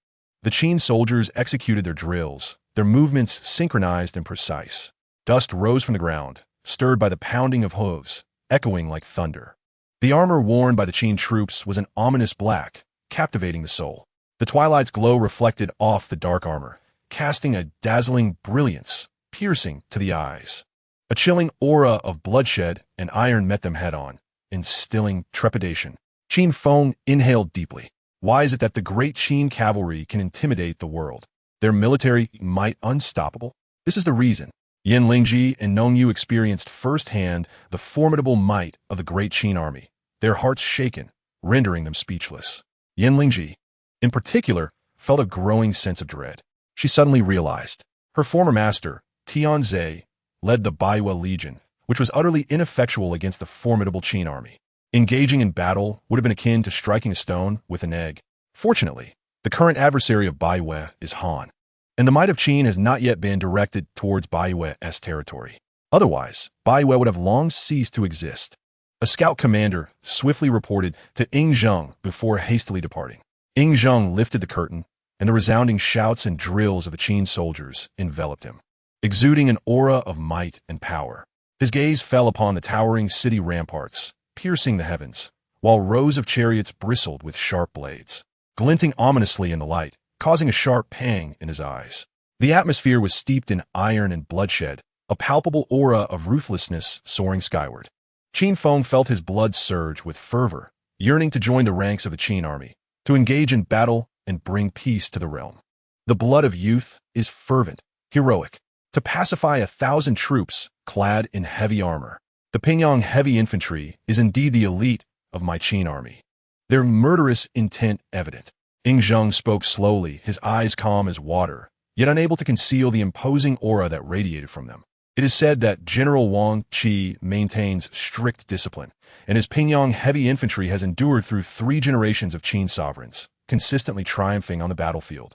the Qin soldiers executed their drills, their movements synchronized and precise. Dust rose from the ground, stirred by the pounding of hooves, echoing like thunder. The armor worn by the Qin troops was an ominous black, captivating the soul. The twilight's glow reflected off the dark armor, casting a dazzling brilliance, piercing to the eyes. A chilling aura of bloodshed and iron met them head-on, instilling trepidation. Qin Feng inhaled deeply. Why is it that the great Qin cavalry can intimidate the world? Their military might unstoppable? This is the reason. Yan Lingji and Nong Yu experienced firsthand the formidable might of the great Qin army, their hearts shaken, rendering them speechless. Yan Lingji, in particular, felt a growing sense of dread. She suddenly realized her former master, Tianze, led the Baiwa Legion, which was utterly ineffectual against the formidable Qin army. Engaging in battle would have been akin to striking a stone with an egg. Fortunately, the current adversary of Baiwa is Han, and the might of Qin has not yet been directed towards Baiwa's territory. Otherwise, Baiwa would have long ceased to exist. A scout commander swiftly reported to Ing Zheng before hastily departing. Ing Zheng lifted the curtain, and the resounding shouts and drills of the Qin soldiers enveloped him, exuding an aura of might and power. His gaze fell upon the towering city ramparts, piercing the heavens, while rows of chariots bristled with sharp blades, glinting ominously in the light, causing a sharp pang in his eyes. The atmosphere was steeped in iron and bloodshed, a palpable aura of ruthlessness soaring skyward. Qin Feng felt his blood surge with fervor, yearning to join the ranks of the Qin army, to engage in battle and bring peace to the realm. The blood of youth is fervent, heroic, to pacify 1,000 troops clad in heavy armor. The Pingyang heavy infantry is indeed the elite of my Qin army, their murderous intent evident. Ing Zheng spoke slowly, his eyes calm as water, yet unable to conceal the imposing aura that radiated from them. It is said that General Wang Qi maintains strict discipline, and his Pingyang heavy infantry has endured through 3 generations of Qin sovereigns, consistently triumphing on the battlefield.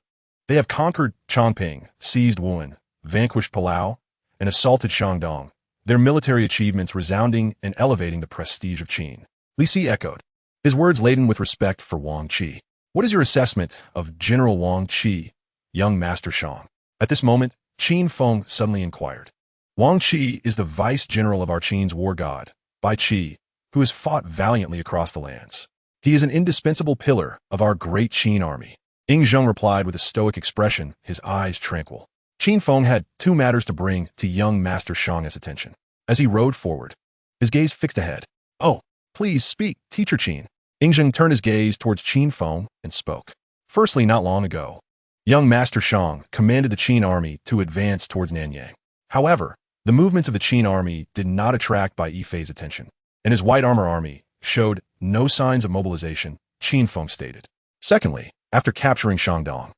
They have conquered Chongping, seized Wuhan, vanquished Palau, and assaulted Shandong, their military achievements resounding and elevating the prestige of Qin. Li Si echoed, his words laden with respect for Wang Qi. What is your assessment of General Wang Qi, young Master Shang? At this moment, Qin Feng suddenly inquired. Wang Qi is the vice-general of our Qin's war god, Bai Qi, who has fought valiantly across the lands. He is an indispensable pillar of our great Qin army. Ing Zheng replied with a stoic expression, his eyes tranquil. Qin Feng had 2 matters to bring to young Master Shang's attention. As he rode forward, his gaze fixed ahead. Oh, please speak, Teacher Qin. Ing Zheng turned his gaze towards Qin Feng and spoke. Firstly, not long ago, young Master Shang commanded the Qin army to advance towards Nanyang. However, the movements of the Qin army did not attract Bai Yifei's attention, and his white armor army showed no signs of mobilization, Qin Feng stated. Secondly, after capturing Shandong,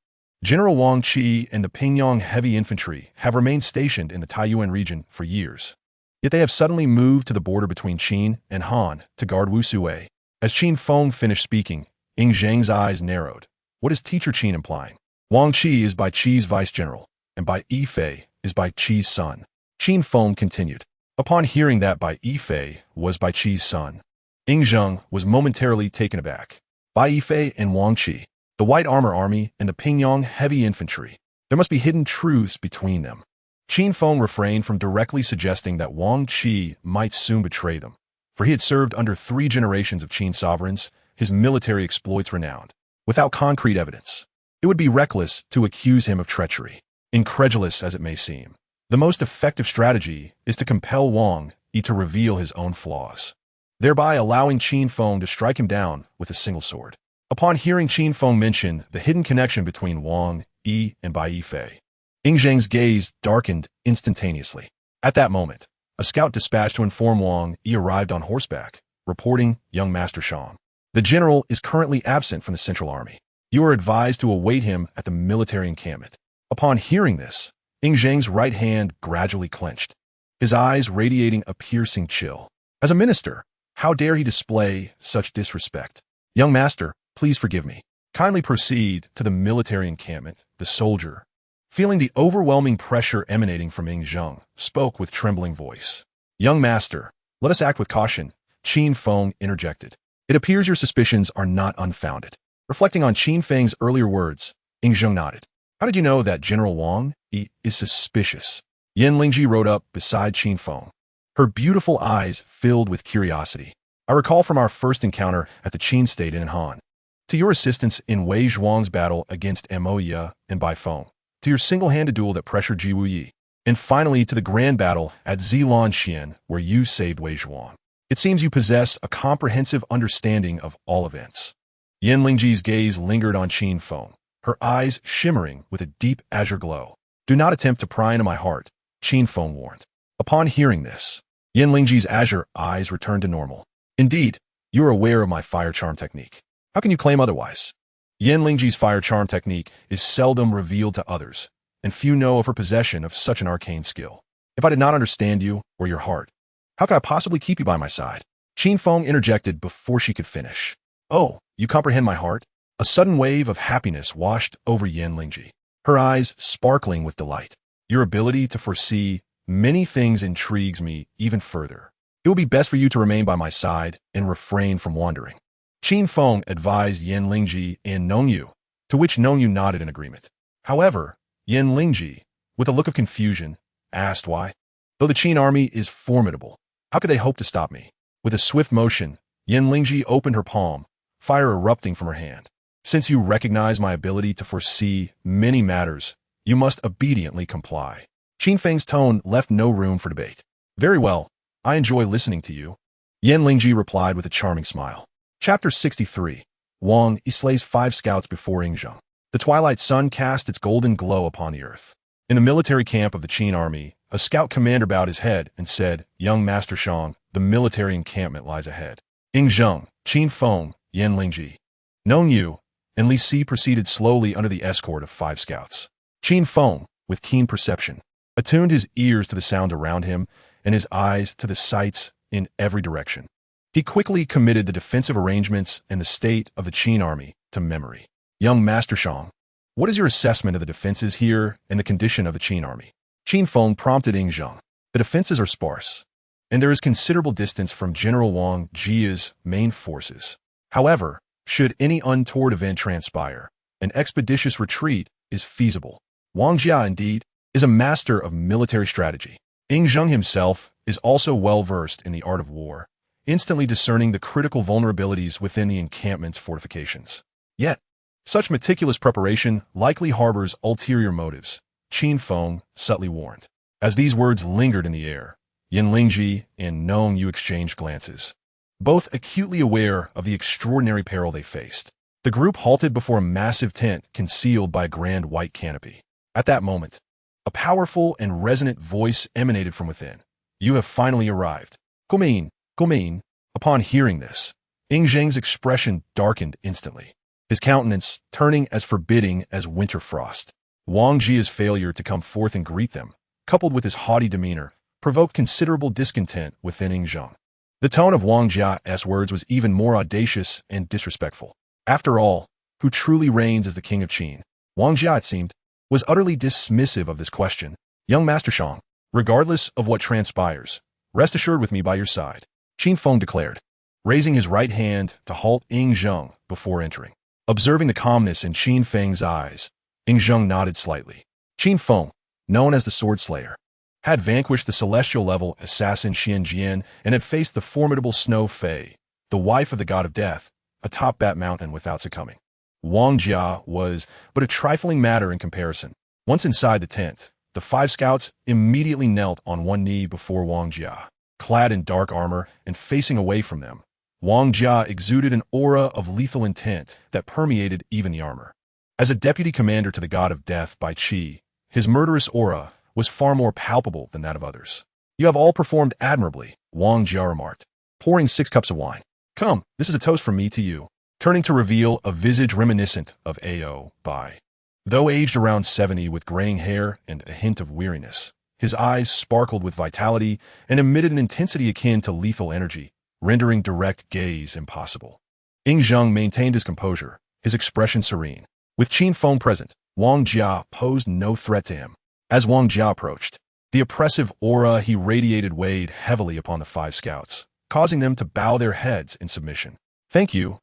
General Wang Qi and the Pingyang heavy infantry have remained stationed in the Taiyuan region for years. Yet they have suddenly moved to the border between Qin and Han to guard Wusui. As Qin Feng finished speaking, Ing Zheng's eyes narrowed. What is Teacher Qin implying? Wang Qi is Bai Qi's vice-general, and Bai Yifei is Bai Qi's son. Qin Feng continued. Upon hearing that Bai Yifei was Bai Qi's son, Ing Zheng was momentarily taken aback. Bai Yifei and Wang Qi, the white armor army and the Pingyang heavy infantry. There must be hidden truths between them. Qin Feng refrained from directly suggesting that Wang Qi might soon betray them, for he had served under 3 generations of Qin sovereigns, his military exploits renowned. Without concrete evidence, it would be reckless to accuse him of treachery, incredulous as it may seem. The most effective strategy is to compel Wang Yi to reveal his own flaws, thereby allowing Qin Feng to strike him down with a single sword. Upon hearing Qin Feng mention the hidden connection between Wang Yi and Bai Yifei, Ing Zheng's gaze darkened instantaneously. At that moment, a scout dispatched to inform Wang Yi arrived on horseback, reporting young Master Shang. The general is currently absent from the Central Army. You are advised to await him at the military encampment. Upon hearing this, Ing Zhang's right hand gradually clenched, his eyes radiating a piercing chill. As a minister, how dare he display such disrespect? Young master, please forgive me. Kindly proceed to the military encampment. The soldier, feeling the overwhelming pressure emanating from Ing Zhang, spoke with trembling voice. Young master, let us act with caution, Qin Feng interjected. It appears your suspicions are not unfounded. Reflecting on Qin Feng's earlier words, Ing Zhang nodded. How did you know that General Wang is suspicious? Yan Lingji rode up beside Qin Feng, her beautiful eyes filled with curiosity. I recall from our first encounter at the Qin State in Han, to your assistance in Wei Zhuang's battle against Mo Ye and Bai Feng, to your single-handed duel that pressured Ji Wuyi, and finally to the grand battle at Zilan Xian where you saved Wei Zhuang. It seems you possess a comprehensive understanding of all events. Yan Lingji's gaze lingered on Qin Feng, her eyes shimmering with a deep azure glow. Do not attempt to pry into my heart, Qin Feng warned. Upon hearing this, Yan Lingji's azure eyes returned to normal. Indeed, you are aware of my fire charm technique. How can you claim otherwise? Yan Lingji's fire charm technique is seldom revealed to others, and few know of her possession of such an arcane skill. If I did not understand you or your heart, how could I possibly keep you by my side? Qin Feng interjected before she could finish. Oh, you comprehend my heart? A sudden wave of happiness washed over Yan Lingji, her eyes sparkling with delight. Your ability to foresee many things intrigues me even further. It will be best for you to remain by my side and refrain from wandering. Qin Feng advised Yan Lingji and Nongyu, to which Nongyu nodded in agreement. However, Yan Lingji, with a look of confusion, asked why. Though the Qin army is formidable, how could they hope to stop me? With a swift motion, Yan Lingji opened her palm, fire erupting from her hand. Since you recognize my ability to foresee many matters, you must obediently comply. Qin Feng's tone left no room for debate. Very well, I enjoy listening to you. Yan Lingji replied with a charming smile. Chapter 63. Wang Yi slays 5 scouts before Ing Zhang. The twilight sun cast its golden glow upon the earth. In the military camp of the Qin army, a scout commander bowed his head and said, Young Master Shang, the military encampment lies ahead. Ing Zhang, Qin Feng, Yan Lingji, Nongyu, and Li Si proceeded slowly under the escort of 5 scouts. Qin Feng, with keen perception, attuned his ears to the sounds around him and his eyes to the sights in every direction. He quickly committed the defensive arrangements and the state of the Qin army to memory. Young Master Shang, what is your assessment of the defenses here and the condition of the Qin army? Qin Feng prompted Ing Zhang. The defenses are sparse, and there is considerable distance from General Wang Jia's main forces. However, should any untoward event transpire, an expeditious retreat is feasible. Wang Jia, indeed, is a master of military strategy. Ing Zhang himself is also well-versed in the art of war, instantly discerning the critical vulnerabilities within the encampment's fortifications. Yet, such meticulous preparation likely harbors ulterior motives, Qin Feng subtly warned. As these words lingered in the air, Yan Lingji and Nongyu exchanged glances, both acutely aware of the extraordinary peril they faced. The group halted before a massive tent concealed by a grand white canopy. At that moment, a powerful and resonant voice emanated from within. You have finally arrived. Come in. Upon hearing this, Ing Zhang's expression darkened instantly, his countenance turning as forbidding as winter frost. Wang Jia's failure to come forth and greet them, coupled with his haughty demeanor, provoked considerable discontent within Ing Zhang. The tone of Wang Jia's words was even more audacious and disrespectful. After all, who truly reigns as the king of Qin? Wang Jia, it seemed, was utterly dismissive of this question. Young Master Shang, regardless of what transpires, rest assured with me by your side, Qin Feng declared, raising his right hand to halt Ing Zhang before entering. Observing the calmness in Qin Feng's eyes, Ing Zhang nodded slightly. Qin Feng, known as the Sword Slayer, had vanquished the celestial-level assassin Xian Jian and had faced the formidable Snow Fei, the wife of the god of death, atop Bat Mountain without succumbing. Wang Jia was but a trifling matter in comparison. Once inside the tent, the 5 scouts immediately knelt on one knee before Wang Jia. Clad in dark armor and facing away from them, Wang Jia exuded an aura of lethal intent that permeated even the armor. As a deputy commander to the god of death by Qi, his murderous aura was far more palpable than that of others. You have all performed admirably, Wang Jia remarked, pouring 6 cups of wine. Come, this is a toast from me to you. Turning to reveal a visage reminiscent of Ao Bai. Though aged around 70 with graying hair and a hint of weariness, his eyes sparkled with vitality and emitted an intensity akin to lethal energy, rendering direct gaze impossible. Ying Zheng maintained his composure, his expression serene. With Qin Feng present, Wang Jia posed no threat to him. As Wang Jia approached, the oppressive aura he radiated weighed heavily upon the 5 scouts, causing them to bow their heads in submission. Thank you,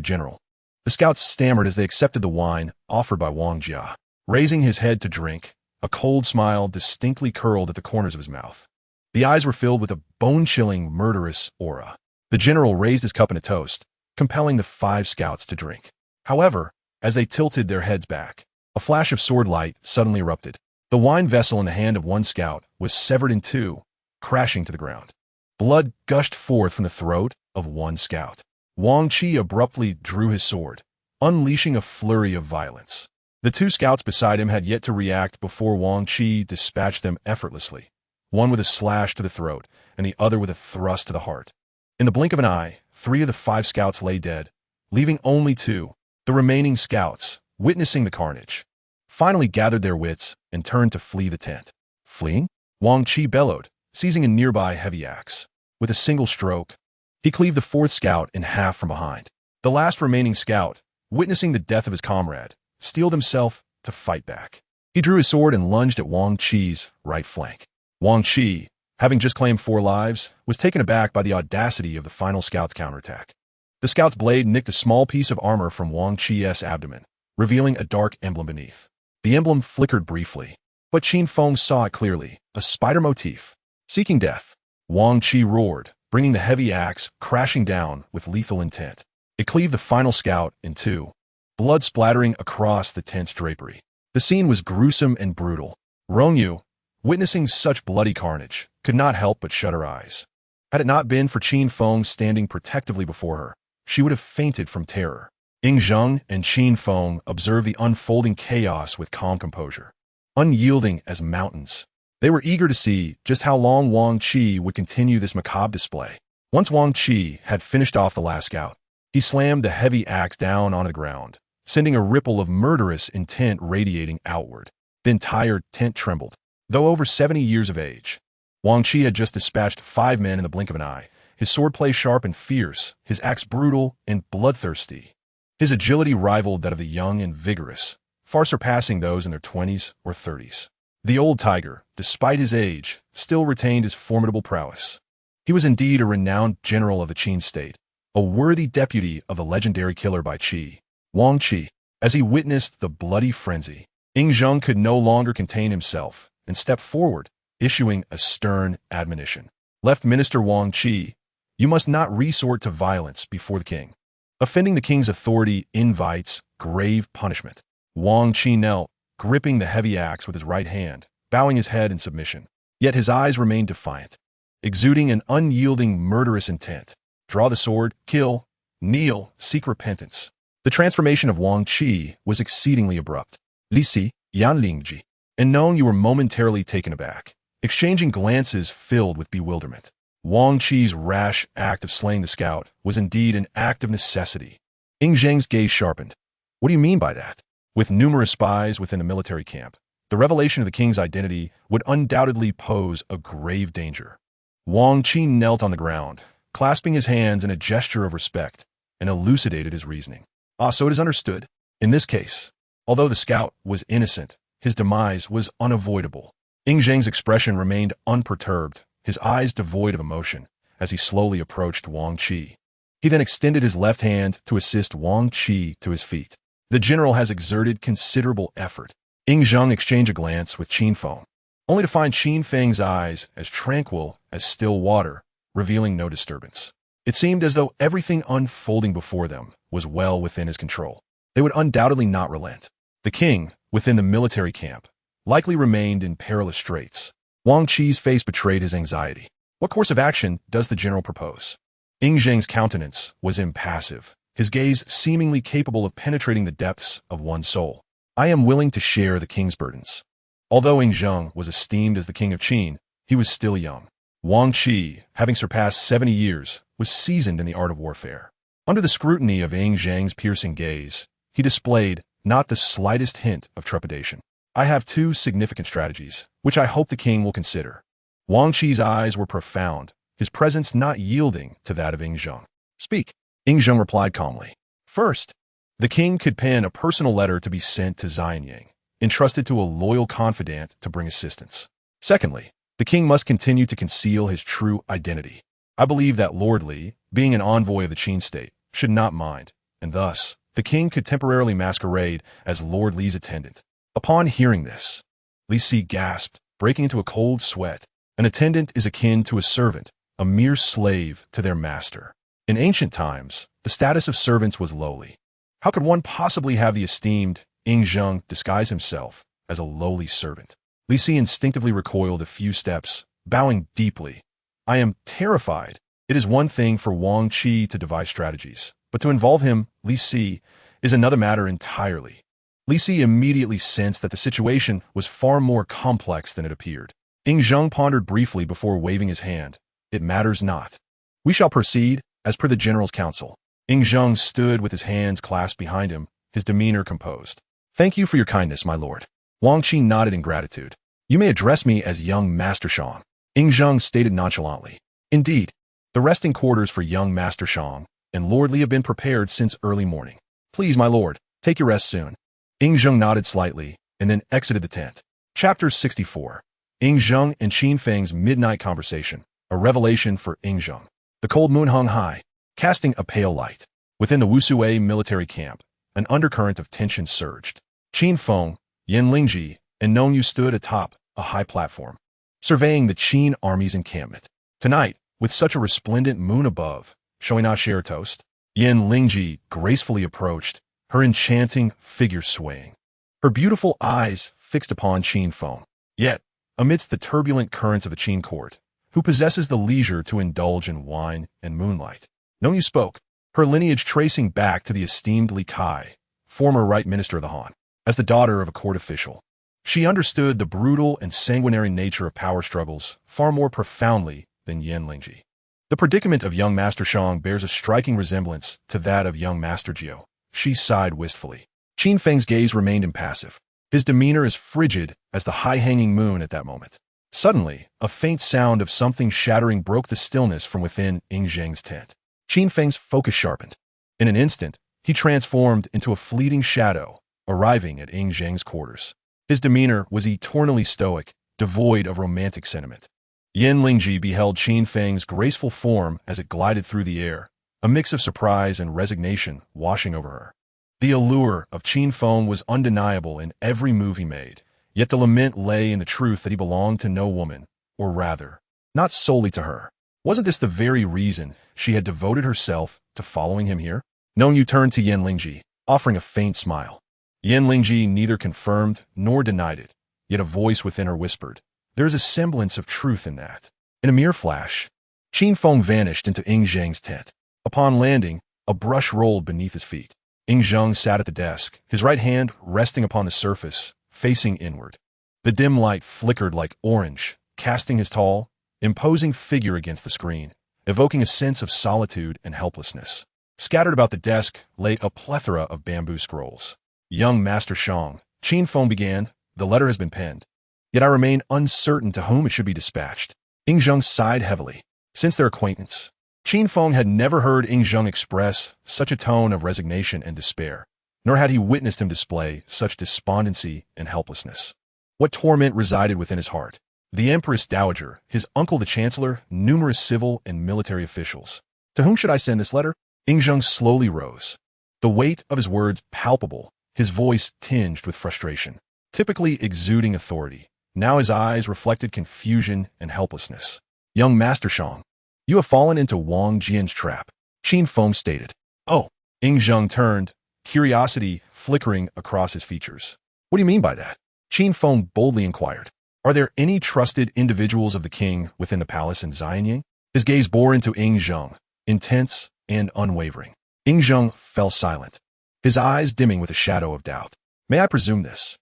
General. The scouts stammered as they accepted the wine offered by Wang Jia. Raising his head to drink, a cold smile distinctly curled at the corners of his mouth. The eyes were filled with a bone-chilling, murderous aura. The general raised his cup in a toast, compelling the 5 scouts to drink. However, as they tilted their heads back, a flash of sword light suddenly erupted. The wine vessel in the hand of one scout was severed in 2, crashing to the ground. Blood gushed forth from the throat of one scout. Wang Qi abruptly drew his sword, unleashing a flurry of violence. The 2 scouts beside him had yet to react before Wang Qi dispatched them effortlessly, one with a slash to the throat and the other with a thrust to the heart. In the blink of an eye, 3 of the 5 scouts lay dead, leaving only 2. The remaining scouts, witnessing the carnage, finally gathered their wits and turned to flee the tent. Fleeing? Wang Qi bellowed, seizing a nearby heavy axe. With a single stroke, he cleaved the 4th scout in half from behind. The last remaining scout, witnessing the death of his comrade, steeled himself to fight back. He drew his sword and lunged at Wang Qi's right flank. Wang Qi, having just claimed 4 lives, was taken aback by the audacity of the final scout's counterattack. The scout's blade nicked a small piece of armor from Wang Qi's abdomen, revealing a dark emblem beneath. The emblem flickered briefly, but Qin Feng saw it clearly, a spider motif. Seeking death, Wang Qi roared, bringing the heavy axe crashing down with lethal intent. It cleaved the final scout in 2, blood splattering across the tent's drapery. The scene was gruesome and brutal. Rongyu, witnessing such bloody carnage, could not help but shut her eyes. Had it not been for Qin Feng standing protectively before her, she would have fainted from terror. Ying Zheng and Qin Feng observed the unfolding chaos with calm composure. Unyielding as mountains, they were eager to see just how long Wang Qi would continue this macabre display. Once Wang Qi had finished off the last scout, he slammed the heavy axe down onto the ground, sending a ripple of murderous intent radiating outward. The entire tent trembled. Though over 70 years of age, Wang Qi had just dispatched 5 men in the blink of an eye, his swordplay sharp and fierce, his axe brutal and bloodthirsty. His agility rivaled that of the young and vigorous, far surpassing those in their 20s or 30s. The old tiger, despite his age, still retained his formidable prowess. He was indeed a renowned general of the Qin state, a worthy deputy of the legendary killer by Qi. Wang Qi, as he witnessed the bloody frenzy, Ying Zheng could no longer contain himself and stepped forward, issuing a stern admonition. Left Minister Wang Qi, you must not resort to violence before the king. Offending the king's authority invites grave punishment. Wang Qi knelt, gripping the heavy axe with his right hand, bowing his head in submission. Yet his eyes remained defiant, exuding an unyielding murderous intent. Draw the sword, kill, kneel, seek repentance. The transformation of Wang Qi was exceedingly abrupt. Li Si, Yan Lingji, and known you were momentarily taken aback, exchanging glances filled with bewilderment. Wang Qi's rash act of slaying the scout was indeed an act of necessity. Ying Zheng's gaze sharpened. What do you mean by that? With numerous spies within the military camp, the revelation of the king's identity would undoubtedly pose a grave danger. Wang Qi knelt on the ground, clasping his hands in a gesture of respect, and elucidated his reasoning. So it is understood. In this case, although the scout was innocent, his demise was unavoidable. Ying Zheng's expression remained unperturbed, his eyes devoid of emotion, as he slowly approached Wang Qi. He then extended his left hand to assist Wang Qi to his feet. The general has exerted considerable effort. Ying Zheng exchanged a glance with Qin Feng, only to find Qin Feng's eyes as tranquil as still water, revealing no disturbance. It seemed as though everything unfolding before them was well within his control. They would undoubtedly not relent. The king, within the military camp, likely remained in perilous straits. Wang Qi's face betrayed his anxiety. What course of action does the general propose? Ying Zheng's countenance was impassive, his gaze seemingly capable of penetrating the depths of one's soul. I am willing to share the king's burdens. Although Ying Zheng was esteemed as the king of Qin, he was still young. Wang Qi, having surpassed 70 years, was seasoned in the art of warfare. Under the scrutiny of Ying Zheng's piercing gaze, he displayed not the slightest hint of trepidation. I have two significant strategies, which I hope the king will consider. Wang Qi's eyes were profound, his presence not yielding to that of Ying Zheng. Speak. Ying Zheng replied calmly. First, the king could pen a personal letter to be sent to Xianying, entrusted to a loyal confidant to bring assistance. Secondly, the king must continue to conceal his true identity. I believe that Lord Li, being an envoy of the Qin state, should not mind, and thus, the king could temporarily masquerade as Lord Li's attendant. Upon hearing this, Li Si gasped, breaking into a cold sweat. An attendant is akin to a servant, a mere slave to their master. In ancient times, the status of servants was lowly. How could one possibly have the esteemed Ying Zheng disguise himself as a lowly servant? Li Si instinctively recoiled a few steps, bowing deeply. I am terrified. It is one thing for Wang Qi to devise strategies, but to involve him, Li Si, is another matter entirely. Li Si immediately sensed that the situation was far more complex than it appeared. Ying Zheng pondered briefly before waving his hand. It matters not. We shall proceed, as per the general's counsel. Ying Zheng stood with his hands clasped behind him, his demeanor composed. Thank you for your kindness, my lord. Wang Qi nodded in gratitude. You may address me as young Master Shang. Ying Zheng stated nonchalantly. Indeed, the resting quarters for young Master Shang and Lord Li have been prepared since early morning. Please, my lord, take your rest soon. Ying Zheng nodded slightly and then exited the tent. Chapter 64. Ying Zheng and Qin Feng's midnight conversation. A revelation for Ying Zheng. The cold moon hung high, casting a pale light. Within the Wusui military camp, an undercurrent of tension surged. Qin Feng, Yan Lingji, and Nong Yu stood atop a high platform, surveying the Qin army's encampment. Tonight, with such a resplendent moon above, shall we not share a toast? Yan Lingji gracefully approached, her enchanting figure swaying, her beautiful eyes fixed upon Qin Feng. Yet, amidst the turbulent currents of the Qin court, who possesses the leisure to indulge in wine and moonlight? Nong Yu spoke, her lineage tracing back to the esteemed Li Kai, former right minister of the Han. As the daughter of a court official, she understood the brutal and sanguinary nature of power struggles far more profoundly than Yan Lingji. The predicament of young Master Shang bears a striking resemblance to that of young Master Jiao. She sighed wistfully. Qin Feng's gaze remained impassive, his demeanor as frigid as the high-hanging moon at that moment. Suddenly, a faint sound of something shattering broke the stillness from within Ying Zheng's tent. Qin Feng's focus sharpened. In an instant, he transformed into a fleeting shadow, arriving at Ying Zheng's quarters. His demeanor was eternally stoic, devoid of romantic sentiment. Yan Lingji beheld Qin Feng's graceful form as it glided through the air, a mix of surprise and resignation washing over her. The allure of Qin Feng was undeniable in every move he made, yet the lament lay in the truth that he belonged to no woman, or rather, not solely to her. Wasn't this the very reason she had devoted herself to following him here? Nong Yu turned to Yan Lingji, offering a faint smile. Yan Lingji neither confirmed nor denied it, yet a voice within her whispered, there is a semblance of truth in that. In a mere flash, Qin Feng vanished into Ying Zheng's tent. Upon landing, a brush rolled beneath his feet. Ying Zheng sat at the desk, his right hand resting upon the surface, facing inward. The dim light flickered like orange, casting his tall, imposing figure against the screen, evoking a sense of solitude and helplessness. Scattered about the desk lay a plethora of bamboo scrolls. Young Master Shang, Qin Feng began, the letter has been penned. Yet I remain uncertain to whom it should be dispatched. Ying Zheng sighed heavily. Since their acquaintance, Qin Feng had never heard Ying Zheng express such a tone of resignation and despair, nor had he witnessed him display such despondency and helplessness. What torment resided within his heart? The Empress Dowager, his uncle the Chancellor, numerous civil and military officials. To whom should I send this letter? Ying Zheng slowly rose, the weight of his words palpable, his voice tinged with frustration. Typically exuding authority, now his eyes reflected confusion and helplessness. Young Master Shang, you have fallen into Wang Jian's trap, Qin Feng stated. Oh, Ying Zheng turned, curiosity flickering across his features. What do you mean by that? Qin Feng boldly inquired. Are there any trusted individuals of the king within the palace in Xianying? His gaze bore into Ying Zheng, intense and unwavering. Ying Zheng fell silent, his eyes dimming with a shadow of doubt. May I presume this?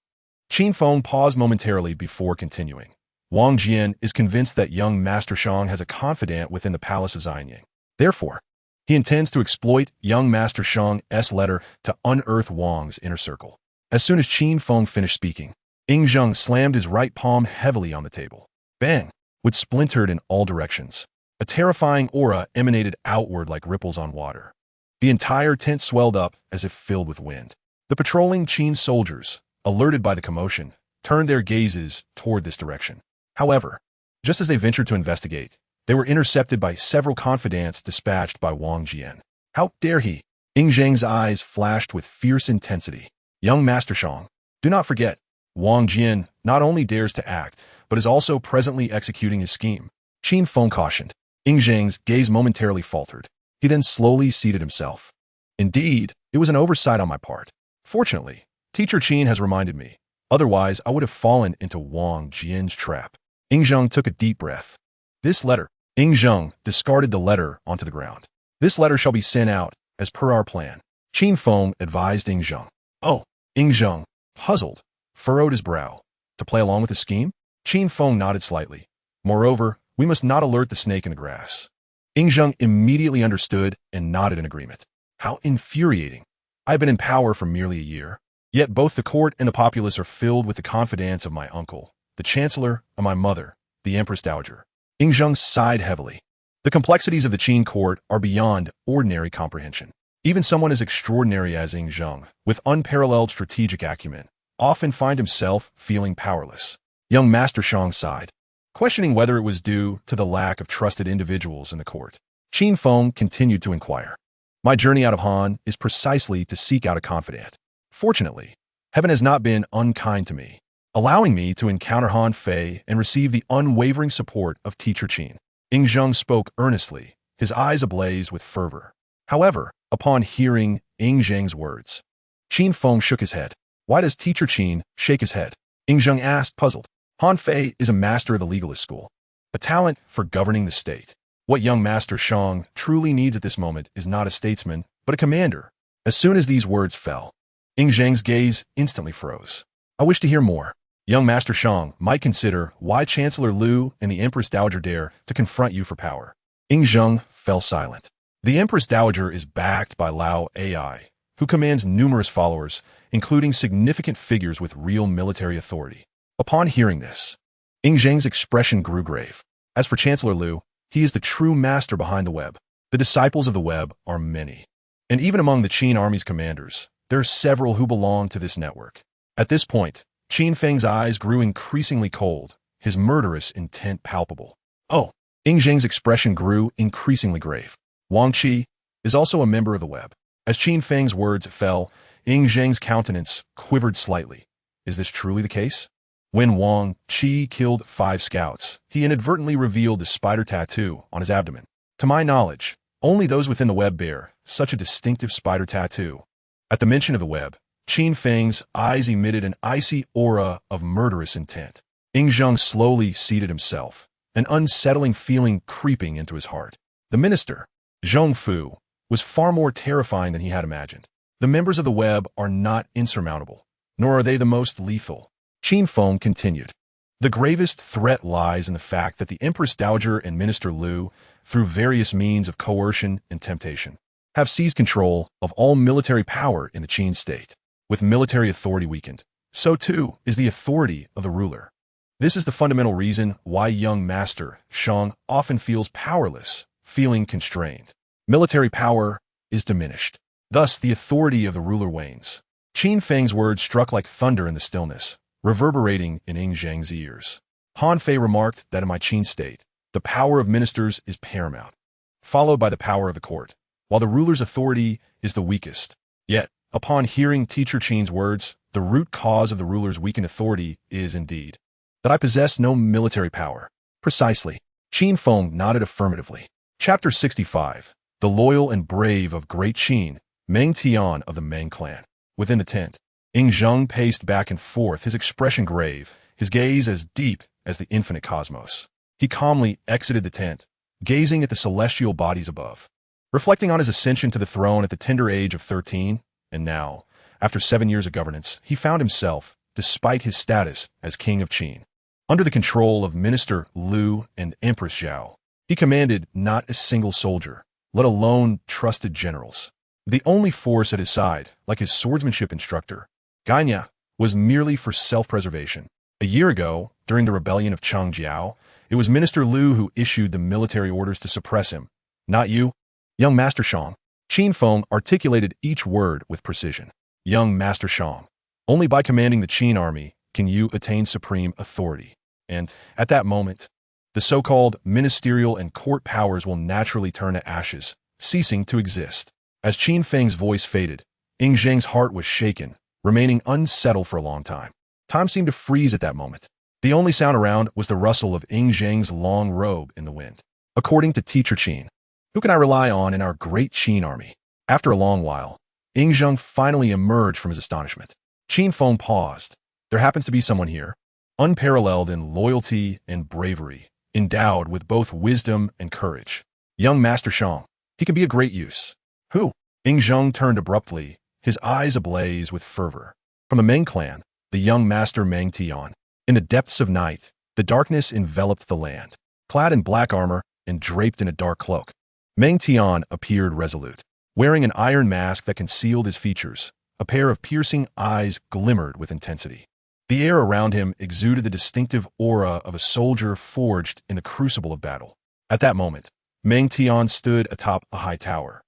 Qin Feng paused momentarily before continuing. Wang Jian is convinced that young Master Shang has a confidant within the palace of Xianying. Therefore, he intends to exploit young Master Shang's letter to unearth Wang's inner circle. As soon as Qin Feng finished speaking, Ying Zheng slammed his right palm heavily on the table. Bang! Which splintered in all directions. A terrifying aura emanated outward like ripples on water. The entire tent swelled up as if filled with wind. The patrolling Qin soldiers, alerted by the commotion, turned their gazes toward this direction. However, just as they ventured to investigate, they were intercepted by several confidants dispatched by Wang Jian. How dare he? Ying Zheng's eyes flashed with fierce intensity. Young Master Shang, do not forget, Wang Jian not only dares to act, but is also presently executing his scheme. Qin Feng cautioned. Ying Zheng's gaze momentarily faltered. He then slowly seated himself. Indeed, it was an oversight on my part. Fortunately, Teacher Qin has reminded me. Otherwise, I would have fallen into Wang Jian's trap. Ying Zheng took a deep breath. This letter. Ying Zheng discarded the letter onto the ground. This letter shall be sent out, as per our plan. Qin Feng advised Ying Zheng. Oh, Ying Zheng, puzzled, furrowed his brow. To play along with the scheme? Qin Feng nodded slightly. Moreover, we must not alert the snake in the grass. Ying Zheng immediately understood and nodded in agreement. How infuriating. I have been in power for merely a year. Yet both the court and the populace are filled with the confidence of my uncle, the chancellor, and my mother, the Empress Dowager. Ying Zheng sighed heavily. The complexities of the Qin court are beyond ordinary comprehension. Even someone as extraordinary as Ying Zheng, with unparalleled strategic acumen, often find himself feeling powerless. Young Master Shang sighed, questioning whether it was due to the lack of trusted individuals in the court. Qin Feng continued to inquire. My journey out of Han is precisely to seek out a confidant. Fortunately, heaven has not been unkind to me, allowing me to encounter Han Fei and receive the unwavering support of Teacher Qin. Ying Zheng spoke earnestly, his eyes ablaze with fervor. However, upon hearing Ying Zheng's words, Qin Feng shook his head. Why does Teacher Qin shake his head? Ying Zheng asked, puzzled. Han Fei is a master of the legalist school, a talent for governing the state. What young Master Shang truly needs at this moment is not a statesman, but a commander. As soon as these words fell, Ying Zheng's gaze instantly froze. I wish to hear more. Young Master Shang might consider why Chancellor Lu and the Empress Dowager dare to confront you for power. Ying Zheng fell silent. The Empress Dowager is backed by Lao AI, who commands numerous followers, including significant figures with real military authority. Upon hearing this, Ying Zheng's expression grew grave. As for Chancellor Lu, he is the true master behind the web. The disciples of the web are many. And even among the Qin army's commanders, there are several who belong to this network. At this point, Qin Feng's eyes grew increasingly cold, his murderous intent palpable. Oh, Ying Zheng's expression grew increasingly grave. Wang Qi is also a member of the web. As Qin Feng's words fell, Ying Zheng's countenance quivered slightly. Is this truly the case? When Wang Qi killed 5 scouts, he inadvertently revealed the spider tattoo on his abdomen. To my knowledge, only those within the web bear such a distinctive spider tattoo. At the mention of the web, Qin Feng's eyes emitted an icy aura of murderous intent. Ying Zheng slowly seated himself, an unsettling feeling creeping into his heart. The minister, Zhong Fu, was far more terrifying than he had imagined. The members of the web are not insurmountable, nor are they the most lethal. Qin Feng continued. The gravest threat lies in the fact that the Empress Dowager and Minister Lu, through various means of coercion and temptation, have seized control of all military power in the Qin state. With military authority weakened, so too is the authority of the ruler. This is the fundamental reason why young Master Shang often feels powerless, feeling constrained. Military power is diminished. Thus, the authority of the ruler wanes. Qin Feng's words struck like thunder in the stillness, reverberating in Ying Zheng's ears. Han Fei remarked that in my Qin state, the power of ministers is paramount, followed by the power of the court, while the ruler's authority is the weakest. Yet, upon hearing Teacher Qin's words, the root cause of the ruler's weakened authority is, indeed, that I possess no military power. Precisely. Qin Feng nodded affirmatively. Chapter 65. The Loyal and Brave of Great Qin, Meng Tian of the Meng clan. Within the tent, Ying Zheng paced back and forth, his expression grave, his gaze as deep as the infinite cosmos. He calmly exited the tent, gazing at the celestial bodies above. Reflecting on his ascension to the throne at the tender age of 13, and now, after 7 years of governance, he found himself, despite his status as King of Qin, under the control of Minister Lu and Empress Zhao. He commanded not a single soldier, let alone trusted generals. The only force at his side, like his swordsmanship instructor, Gai Nie was merely for self-preservation. A year ago, during the rebellion of Changjiao, it was Minister Liu who issued the military orders to suppress him. Not you, young Master Shang. Qin Feng articulated each word with precision. Young Master Shang. Only by commanding the Qin army can you attain supreme authority. And, at that moment, the so-called ministerial and court powers will naturally turn to ashes, ceasing to exist. As Qin Feng's voice faded, Ying Zheng's heart was shaken, remaining unsettled for a long time. Time seemed to freeze at that moment. The only sound around was the rustle of Ying Zheng's long robe in the wind. According to Teacher Qin, who can I rely on in our great Qin army? After a long while, Ying Zheng finally emerged from his astonishment. Qin Feng paused. There happens to be someone here, unparalleled in loyalty and bravery, endowed with both wisdom and courage. Young Master Shang. He can be a great use. Who? Ying Zheng turned abruptly, his eyes ablaze with fervor. From the Meng clan, the young master Meng Tian. In the depths of night, the darkness enveloped the land. Clad in black armor and draped in a dark cloak, Meng Tian appeared resolute. Wearing an iron mask that concealed his features, a pair of piercing eyes glimmered with intensity. The air around him exuded the distinctive aura of a soldier forged in the crucible of battle. At that moment, Meng Tian stood atop a high tower,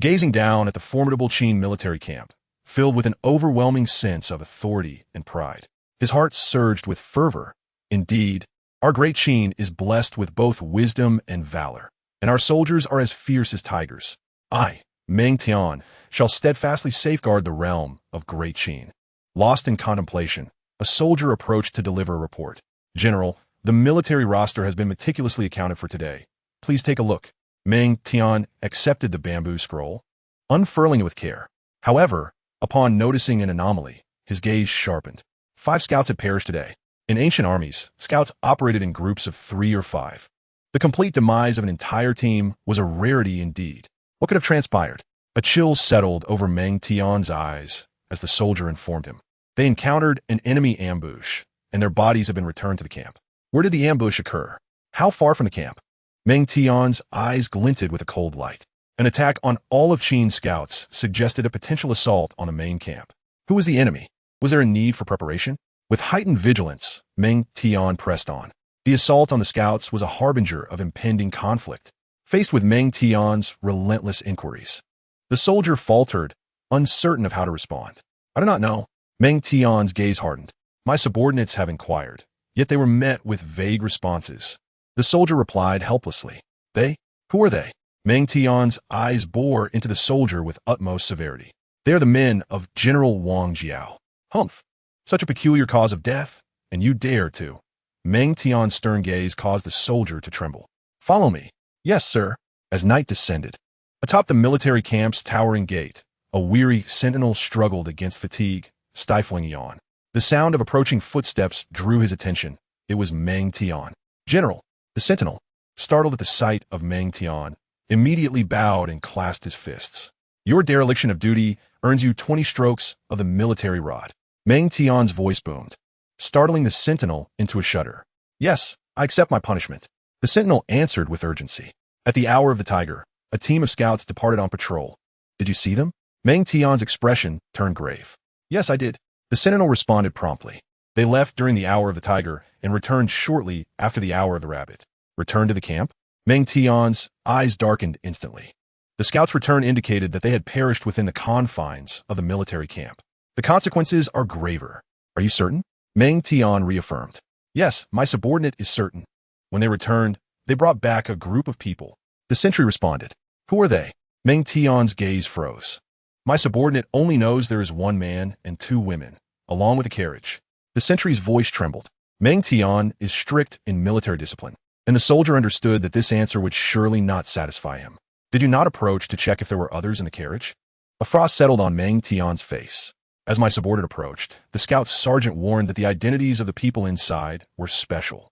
gazing down at the formidable Qin military camp, filled with an overwhelming sense of authority and pride. His heart surged with fervor. Indeed, our great Qin is blessed with both wisdom and valor, and our soldiers are as fierce as tigers. I, Meng Tian, shall steadfastly safeguard the realm of great Qin. Lost in contemplation, a soldier approached to deliver a report. General, the military roster has been meticulously accounted for today. Please take a look. Meng Tian accepted the bamboo scroll, unfurling it with care. However, upon noticing an anomaly, his gaze sharpened. 5 scouts had perished today. In ancient armies, scouts operated in groups of 3 or 5. The complete demise of an entire team was a rarity indeed. What could have transpired? A chill settled over Meng Tian's eyes as the soldier informed him. They encountered an enemy ambush, and their bodies have been returned to the camp. Where did the ambush occur? How far from the camp? Meng Tian's eyes glinted with a cold light. An attack on all of Qin's scouts suggested a potential assault on the main camp. Who was the enemy? Was there a need for preparation? With heightened vigilance, Meng Tian pressed on. The assault on the scouts was a harbinger of impending conflict. Faced with Meng Tian's relentless inquiries, the soldier faltered, uncertain of how to respond. I do not know. Meng Tian's gaze hardened. My subordinates have inquired, yet they were met with vague responses. The soldier replied helplessly. They? Who are they? Meng Tian's eyes bore into the soldier with utmost severity. They are the men of General Wang Jiao. Humph! Such a peculiar cause of death, and you dare to. Meng Tian's stern gaze caused the soldier to tremble. Follow me. Yes, sir. As night descended, atop the military camp's towering gate, a weary sentinel struggled against fatigue, stifling a yawn. The sound of approaching footsteps drew his attention. It was Meng Tian. General, the sentinel, startled at the sight of Meng Tian, immediately bowed and clasped his fists. Your dereliction of duty earns you 20 strokes of the military rod. Meng Tian's voice boomed, startling the sentinel into a shudder. Yes, I accept my punishment. The sentinel answered with urgency. At the hour of the tiger, a team of scouts departed on patrol. Did you see them? Meng Tian's expression turned grave. Yes, I did. The sentinel responded promptly. They left during the hour of the tiger and returned shortly after the hour of the rabbit. Returned to the camp? Meng Tian's eyes darkened instantly. The scouts' return indicated that they had perished within the confines of the military camp. The consequences are graver. Are you certain? Meng Tian reaffirmed. Yes, my subordinate is certain. When they returned, they brought back a group of people. The sentry responded. Who are they? Meng Tian's gaze froze. My subordinate only knows there is 1 man and 2 women, along with a carriage. The sentry's voice trembled. Meng Tian is strict in military discipline, and the soldier understood that this answer would surely not satisfy him. Did you not approach to check if there were others in the carriage? A frost settled on Meng Tian's face. As my subordinate approached, the scout's sergeant warned that the identities of the people inside were special.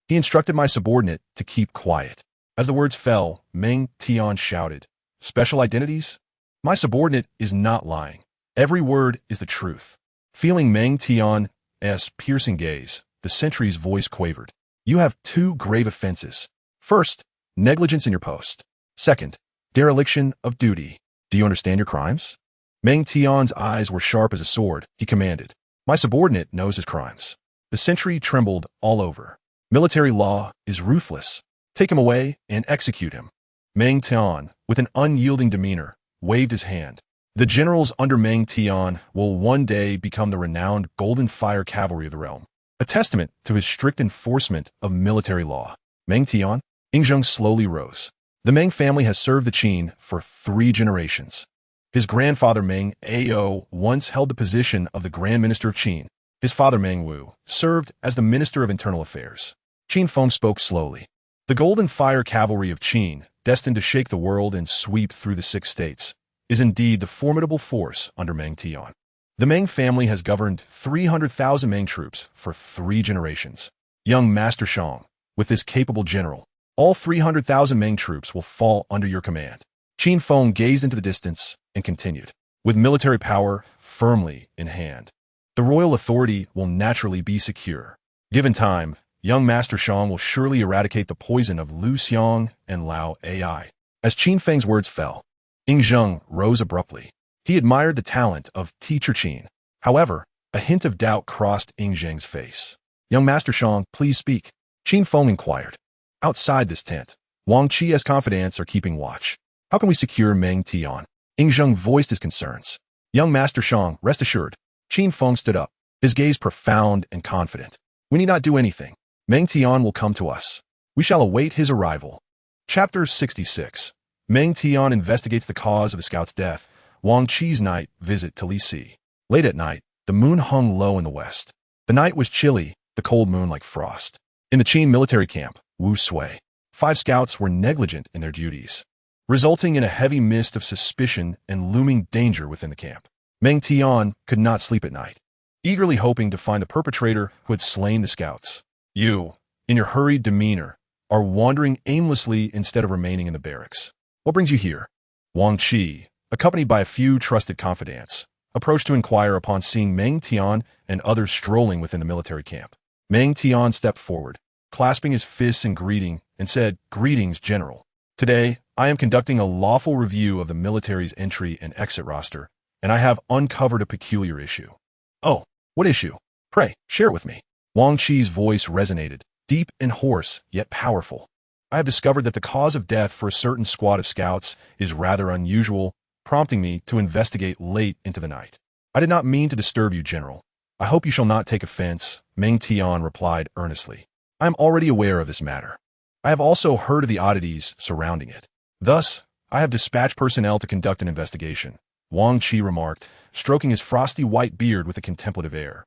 He instructed my subordinate to keep quiet. As the words fell, Meng Tian shouted, Special identities? My subordinate is not lying. Every word is the truth. Feeling Meng Tian's piercing gaze, the sentry's voice quavered. You have 2 grave offenses. First, negligence in your post. Second, dereliction of duty. Do you understand your crimes? Meng Tian's eyes were sharp as a sword. He commanded, "My subordinate knows his crimes." The sentry trembled all over. "Military law is ruthless. Take him away and execute him." Meng Tian, with an unyielding demeanor, waved his hand. "The generals under Meng Tian will one day become the renowned Golden Fire Cavalry of the realm, a testament to his strict enforcement of military law." Meng Tian? Yingzheng slowly rose. The Meng family has served the Qin for 3 generations. His grandfather Meng Ao once held the position of the Grand Minister of Qin. His father Meng Wu served as the Minister of Internal Affairs. Qin Feng spoke slowly. "The Golden Fire Cavalry of Qin, destined to shake the world and sweep through the 6 states, is indeed the formidable force under Meng Tian. The Meng family has governed 300,000 Meng troops for 3 generations. Young Master Shang, with this capable general, all 300,000 Meng troops will fall under your command." Qin Feng gazed into the distance and continued, "With military power firmly in hand, the royal authority will naturally be secure. Given time, young Master Shang will surely eradicate the poison of Lu Xiang and Lao Ai." As Qin Feng's words fell, Yingzheng rose abruptly. He admired the talent of Teacher Qin. However, a hint of doubt crossed Yingzheng's face. "Young Master Shang, please speak," Qin Feng inquired. "Outside this tent, Wang Qi's confidants are keeping watch. How can we secure Meng Tian?" Yingzheng voiced his concerns. "Young Master Shang, rest assured." Qin Feng stood up, his gaze profound and confident. "We need not do anything. Meng Tian will come to us. We shall await his arrival." Chapter 66. Meng Tian investigates the cause of the scout's death. Wang Qi's night visit to Li Si. Late at night, the moon hung low in the west. The night was chilly, the cold moon like frost. In the Qin military camp, Wu Sui, 5 scouts were negligent in their duties, resulting in a heavy mist of suspicion and looming danger within the camp. Meng Tian could not sleep at night, eagerly hoping to find the perpetrator who had slain the scouts. "You, in your hurried demeanor, are wandering aimlessly instead of remaining in the barracks. What brings you here?" Wang Qi, accompanied by a few trusted confidants, approached to inquire upon seeing Meng Tian and others strolling within the military camp. Meng Tian stepped forward, clasping his fists in greeting, and said, "Greetings, General. Today, I am conducting a lawful review of the military's entry and exit roster, and I have uncovered a peculiar issue." "Oh, what issue? Pray, share it with me." Wang Qi's voice resonated, deep and hoarse, yet powerful. "I have discovered that the cause of death for a certain squad of scouts is rather unusual, prompting me to investigate late into the night. I did not mean to disturb you, General. I hope you shall not take offense," Meng Tian replied earnestly. "I am already aware of this matter. I have also heard of the oddities surrounding it. Thus, I have dispatched personnel to conduct an investigation," Wang Qi remarked, stroking his frosty white beard with a contemplative air.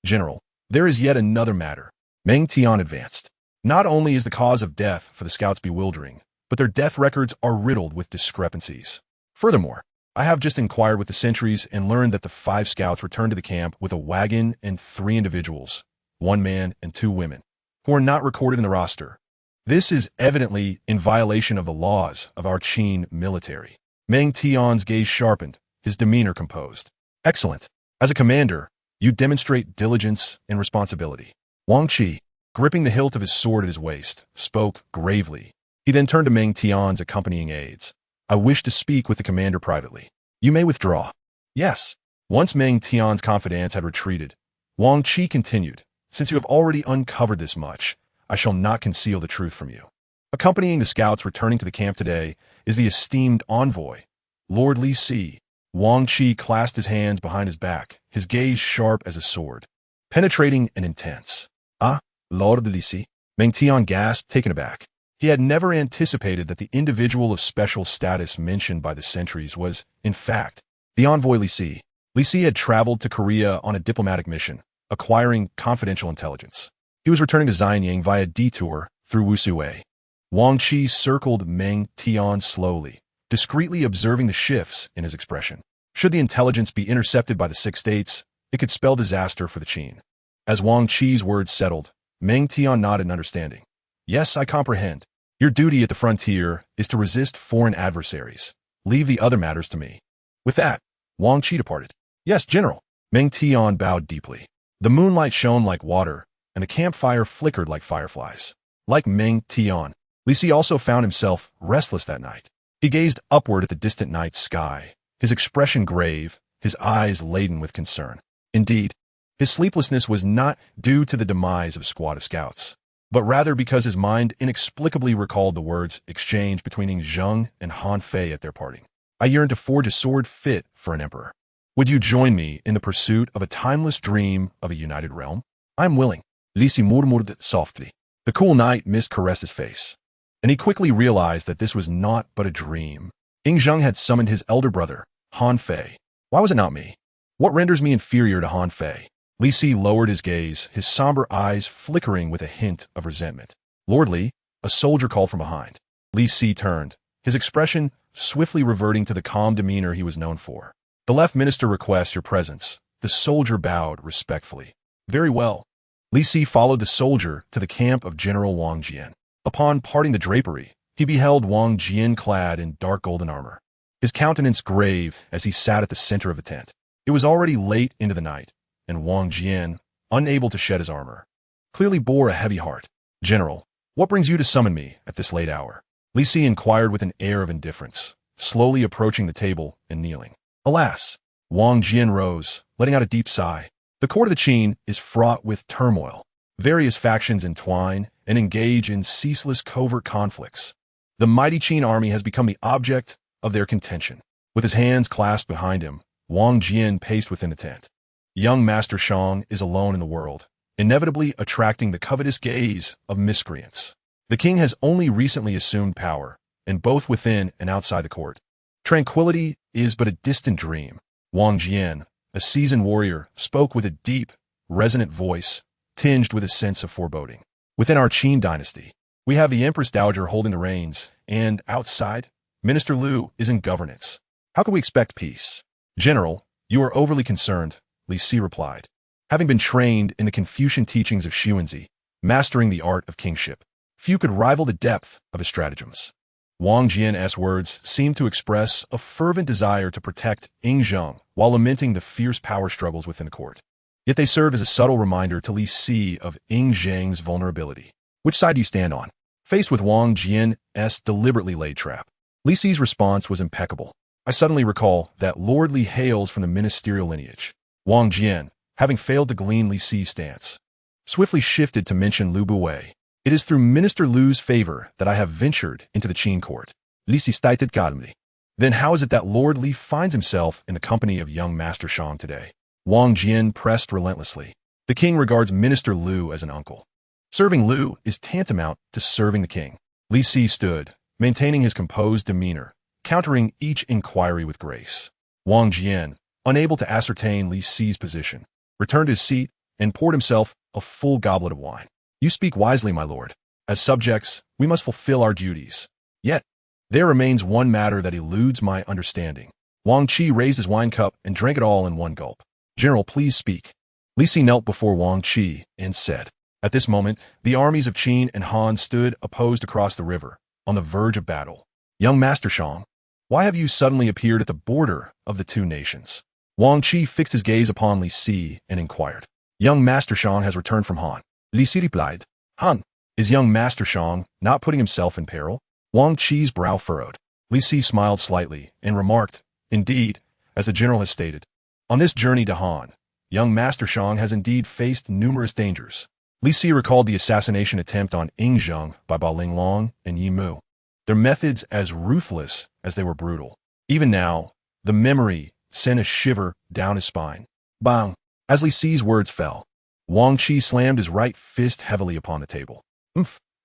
"General, there is yet another matter." Meng Tian advanced. "Not only is the cause of death for the scouts bewildering, but their death records are riddled with discrepancies. Furthermore, I have just inquired with the sentries and learned that the 5 scouts returned to the camp with a wagon and 3 individuals, 1 man and 2 women, who are not recorded in the roster. This is evidently in violation of the laws of our Qin military." Meng Tian's gaze sharpened, his demeanor composed. "Excellent. As a commander, you demonstrate diligence and responsibility." Wang Qi, gripping the hilt of his sword at his waist, spoke gravely. He then turned to Meng Tian's accompanying aides. "I wish to speak with the commander privately. You may withdraw." "Yes." Once Meng Tian's confidants had retreated, Wang Qi continued, "Since you have already uncovered this much, I shall not conceal the truth from you. Accompanying the scouts returning to the camp today is the esteemed envoy, Lord Li Si." Wang Qi clasped his hands behind his back, his gaze sharp as a sword, penetrating and intense. "Ah, Lord Li Si?" Meng Tian gasped, taken aback. He had never anticipated that the individual of special status mentioned by the sentries was, in fact, the envoy Li Si. Li Si had traveled to Korea on a diplomatic mission, acquiring confidential intelligence. He was returning to Xianying via detour through Wusui. Wang Qi circled Meng Tian slowly, discreetly observing the shifts in his expression. Should the intelligence be intercepted by the 6 states, it could spell disaster for the Qin. As Wang Qi's words settled, Meng Tian nodded in understanding. "Yes, I comprehend. Your duty at the frontier is to resist foreign adversaries. Leave the other matters to me." With that, Wang Qi departed. "Yes, General." Meng Tian bowed deeply. The moonlight shone like water, and the campfire flickered like fireflies. Like Meng Tian, Li Si also found himself restless that night. He gazed upward at the distant night sky, his expression grave, his eyes laden with concern. Indeed, his sleeplessness was not due to the demise of squad of scouts, but rather because his mind inexplicably recalled the words exchanged between Ing Zheng and Han Fei at their parting. I yearn to forge a sword fit for an emperor. Would you join me in the pursuit of a timeless dream of a united realm? I am willing. Li Si murmured softly. The cool night mist caressed his face, and he quickly realized that this was not but a dream. Ing Zheng had summoned his elder brother, Han Fei. Why was it not me? What renders me inferior to Han Fei? Li Si lowered his gaze, his somber eyes flickering with a hint of resentment. Lord Li, a soldier called from behind. Li Si turned, his expression swiftly reverting to the calm demeanor he was known for. The left minister requests your presence. The soldier bowed respectfully. Very well. Li Si followed the soldier to the camp of General Wang Jian. Upon parting the drapery, he beheld Wang Jian clad in dark golden armor, his countenance grave as he sat at the center of the tent. It was already late into the night, and Wang Jian, unable to shed his armor, clearly bore a heavy heart. General, what brings you to summon me at this late hour? Li Si inquired with an air of indifference, slowly approaching the table and kneeling. Alas! Wang Jian rose, letting out a deep sigh. The court of the Qin is fraught with turmoil. Various factions entwine and engage in ceaseless covert conflicts. The mighty Qin army has become the object of their contention. With his hands clasped behind him, Wang Jian paced within the tent. Young Master Shang is alone in the world, inevitably attracting the covetous gaze of miscreants. The king has only recently assumed power, and both within and outside the court. Tranquility is but a distant dream. Wang Jian, a seasoned warrior, spoke with a deep, resonant voice, tinged with a sense of foreboding. Within our Qin dynasty, we have the Empress Dowager holding the reins, and outside, Minister Liu is in governance. How can we expect peace? General, you are overly concerned, Li Si replied. Having been trained in the Confucian teachings of Xuanzi, mastering the art of kingship, few could rival the depth of his stratagems. Wang Jian's words seemed to express a fervent desire to protect Ing Zheng while lamenting the fierce power struggles within the court. Yet they serve as a subtle reminder to Li Si of Ing Zheng's vulnerability. Which side do you stand on? Faced with Wang Jian's deliberately laid trap, Li Si's response was impeccable. I suddenly recall that Lord Li hails from the ministerial lineage. Wang Jian, having failed to glean Li Si's stance, swiftly shifted to mention Lu Buwei. It is through Minister Lu's favor that I have ventured into the Qin court. Li Si stated calmly. Then how is it that Lord Li finds himself in the company of young Master Shang today? Wang Jian pressed relentlessly. The king regards Minister Lu as an uncle. Serving Lu is tantamount to serving the king. Li Si stood, maintaining his composed demeanor, countering each inquiry with grace. Wang Jian, unable to ascertain Li Si's position, returned to his seat and poured himself a full goblet of wine. You speak wisely, my lord. As subjects, we must fulfill our duties. Yet, there remains one matter that eludes my understanding. Wang Qi raised his wine cup and drank it all in one gulp. General, please speak. Li Si knelt before Wang Qi and said. At this moment, the armies of Qin and Han stood opposed across the river, on the verge of battle. Young Master Shang, why have you suddenly appeared at the border of the two nations? Wang Qi fixed his gaze upon Li Si and inquired. Young Master Shang has returned from Han. Li Si replied. Han, is young Master Shang not putting himself in peril? Wang Qi's brow furrowed. Li Si smiled slightly and remarked, indeed, as the general has stated, on this journey to Han, young Master Shang has indeed faced numerous dangers. Li Si recalled the assassination attempt on Ing Zheng by Ba Linglong and Yi Mu, their methods as ruthless as they were brutal. Even now, the memory sent a shiver down his spine. Bang! As Li Si's words fell, Wang Qi slammed his right fist heavily upon the table.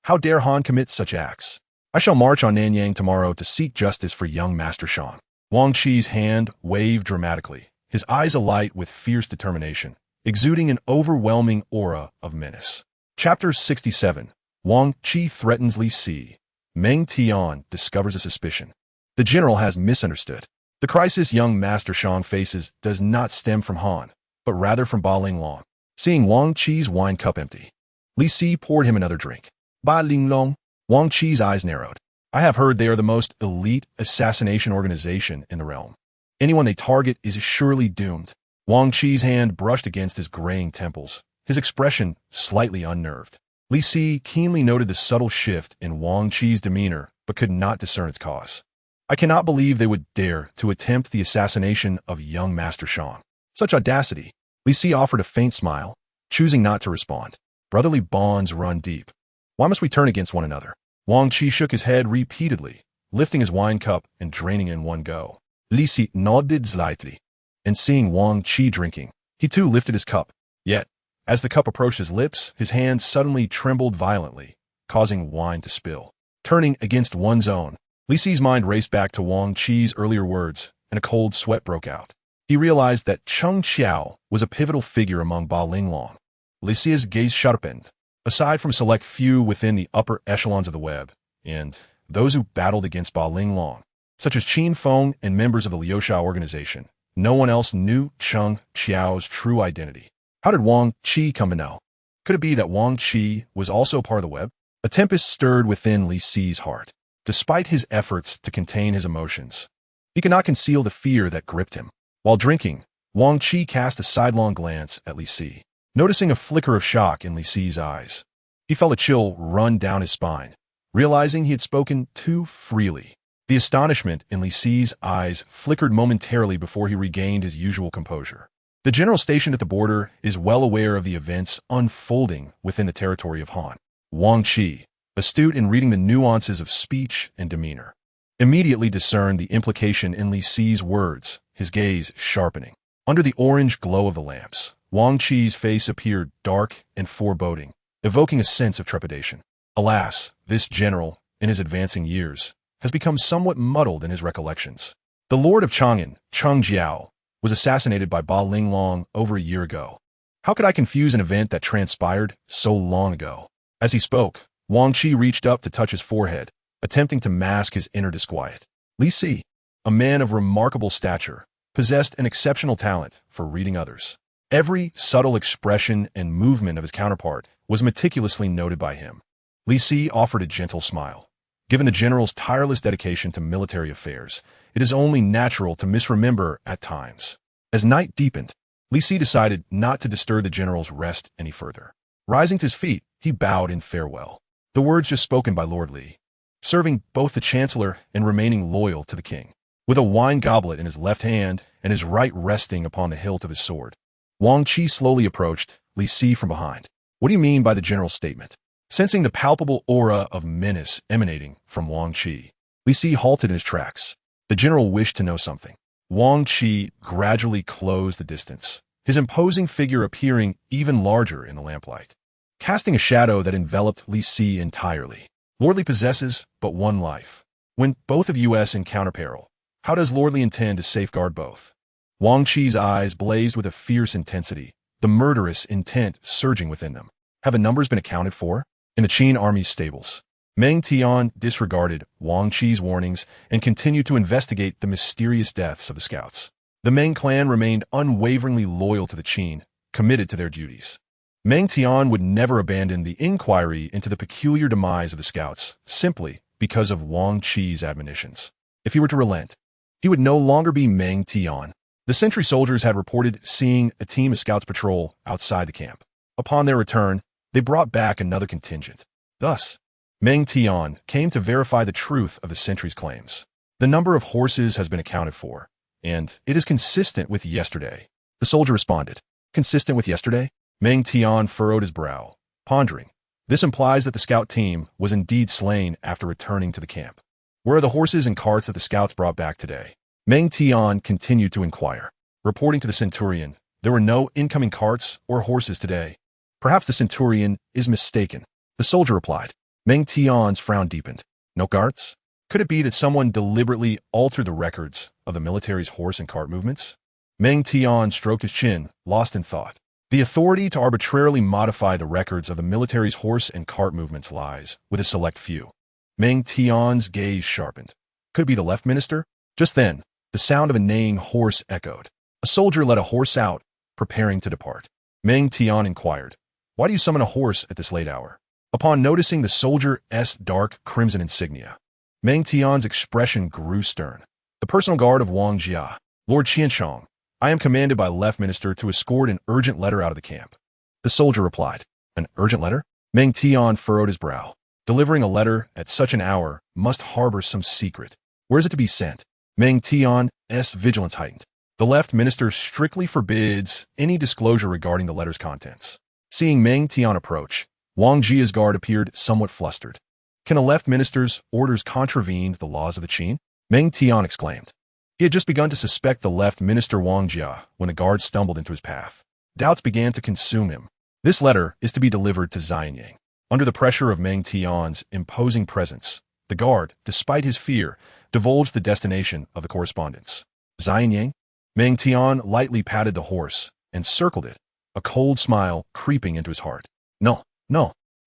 How dare Han commit such acts? I shall march on Nanyang tomorrow to seek justice for young Master Shang. Wang Qi's hand waved dramatically, his eyes alight with fierce determination, exuding an overwhelming aura of menace. Chapter 67. Wang Qi threatens Li Si. Meng Tian discovers a suspicion. The general has misunderstood. The crisis young Master Shang faces does not stem from Han, but rather from Ba Linglong. Seeing Wang Qi's wine cup empty, Li Si poured him another drink. Ba Linglong. Wang Qi's eyes narrowed. I have heard they are the most elite assassination organization in the realm. Anyone they target is surely doomed. Wang Qi's hand brushed against his graying temples, his expression slightly unnerved. Li Si keenly noted the subtle shift in Wang Qi's demeanor, but could not discern its cause. I cannot believe they would dare to attempt the assassination of young Master Shang. Such audacity. Li Si offered a faint smile, choosing not to respond. Brotherly bonds run deep. Why must we turn against one another? Wang Qi shook his head repeatedly, lifting his wine cup and draining in one go. Li Si nodded slightly, and seeing Wang Qi drinking, he too lifted his cup. Yet, as the cup approached his lips, his hand suddenly trembled violently, causing wine to spill. Turning against one's own, Li Si's mind raced back to Wang Qi's earlier words, and a cold sweat broke out. He realized that Cheng Qiao was a pivotal figure among Ba Linglong. Li Si's gaze sharpened. Aside from a select few within the upper echelons of the web, and those who battled against Ba Linglong, such as Qin Feng and members of the Liuxia organization, no one else knew Cheng Qiao's true identity. How did Wang Qi come to know? Could it be that Wang Qi was also part of the web? A tempest stirred within Li Si's heart. Despite his efforts to contain his emotions, he could not conceal the fear that gripped him. While drinking, Wang Qi cast a sidelong glance at Li Si. Noticing a flicker of shock in Li Si's eyes, he felt a chill run down his spine, realizing he had spoken too freely. The astonishment in Li Si's eyes flickered momentarily before he regained his usual composure. The general stationed at the border is well aware of the events unfolding within the territory of Han. Wang Qi, astute in reading the nuances of speech and demeanor, immediately discerned the implication in Li Si's words, his gaze sharpening. Under the orange glow of the lamps, Wang Qi's face appeared dark and foreboding, evoking a sense of trepidation. Alas, this general, in his advancing years, has become somewhat muddled in his recollections. The Lord of Chang'an, Cheng Jiao, was assassinated by Ba Linglong over a year ago. How could I confuse an event that transpired so long ago? As he spoke, Wang Qi reached up to touch his forehead, attempting to mask his inner disquiet. Li Si, a man of remarkable stature, possessed an exceptional talent for reading others. Every subtle expression and movement of his counterpart was meticulously noted by him. Li Si offered a gentle smile. Given the general's tireless dedication to military affairs, it is only natural to misremember at times. As night deepened, Li Si decided not to disturb the general's rest any further. Rising to his feet, he bowed in farewell. The words just spoken by Lord Li, serving both the chancellor and remaining loyal to the king. With a wine goblet in his left hand and his right resting upon the hilt of his sword, Wang Qi slowly approached Li Si from behind. What do you mean by the general's statement? Sensing the palpable aura of menace emanating from Wang Qi, Li Si halted in his tracks. The general wished to know something. Wang Qi gradually closed the distance, his imposing figure appearing even larger in the lamplight, casting a shadow that enveloped Li Si entirely. Lord Li possesses but one life. When both of us encounter peril, how does Lord Li intend to safeguard both? Wang Qi's eyes blazed with a fierce intensity, the murderous intent surging within them. Have the numbers been accounted for? In the Qin army's stables, Meng Tian disregarded Wang Qi's warnings and continued to investigate the mysterious deaths of the scouts. The Meng clan remained unwaveringly loyal to the Qin, committed to their duties. Meng Tian would never abandon the inquiry into the peculiar demise of the scouts, simply because of Wang Qi's admonitions. If he were to relent, he would no longer be Meng Tian. The sentry soldiers had reported seeing a team of scouts patrol outside the camp. Upon their return, they brought back another contingent. Thus, Meng Tian came to verify the truth of the sentry's claims. The number of horses has been accounted for, and it is consistent with yesterday. The soldier responded. Consistent with yesterday? Meng Tian furrowed his brow, pondering. This implies that the scout team was indeed slain after returning to the camp. Where are the horses and carts that the scouts brought back today? Meng Tian continued to inquire. Reporting to the centurion, there were no incoming carts or horses today. Perhaps the centurion is mistaken. The soldier replied. Meng Tian's frown deepened. No carts? Could it be that someone deliberately altered the records of the military's horse and cart movements? Meng Tian stroked his chin, lost in thought. The authority to arbitrarily modify the records of the military's horse and cart movements lies with a select few. Meng Tian's gaze sharpened. Could it be the left minister? Just then, the sound of a neighing horse echoed. A soldier led a horse out, preparing to depart. Meng Tian inquired, why do you summon a horse at this late hour? Upon noticing the soldier's dark crimson insignia, Meng Tian's expression grew stern. The personal guard of Wang Jia, Lord Qianshang, I am commanded by Left Minister to escort an urgent letter out of the camp. The soldier replied, an urgent letter? Meng Tian furrowed his brow. Delivering a letter at such an hour must harbor some secret. Where is it to be sent? Meng Tian's vigilance heightened. The left minister strictly forbids any disclosure regarding the letter's contents. Seeing Meng Tian approach, Wang Jia's guard appeared somewhat flustered. Can a left minister's orders contravene the laws of the Qin? Meng Tian exclaimed. He had just begun to suspect the left minister Wang Jia when the guard stumbled into his path. Doubts began to consume him. This letter is to be delivered to Gai Nie. Under the pressure of Meng Tian's imposing presence, the guard, despite his fear, divulged the destination of the correspondence. Gai Nie? Meng Tian lightly patted the horse and circled it, a cold smile creeping into his heart. No.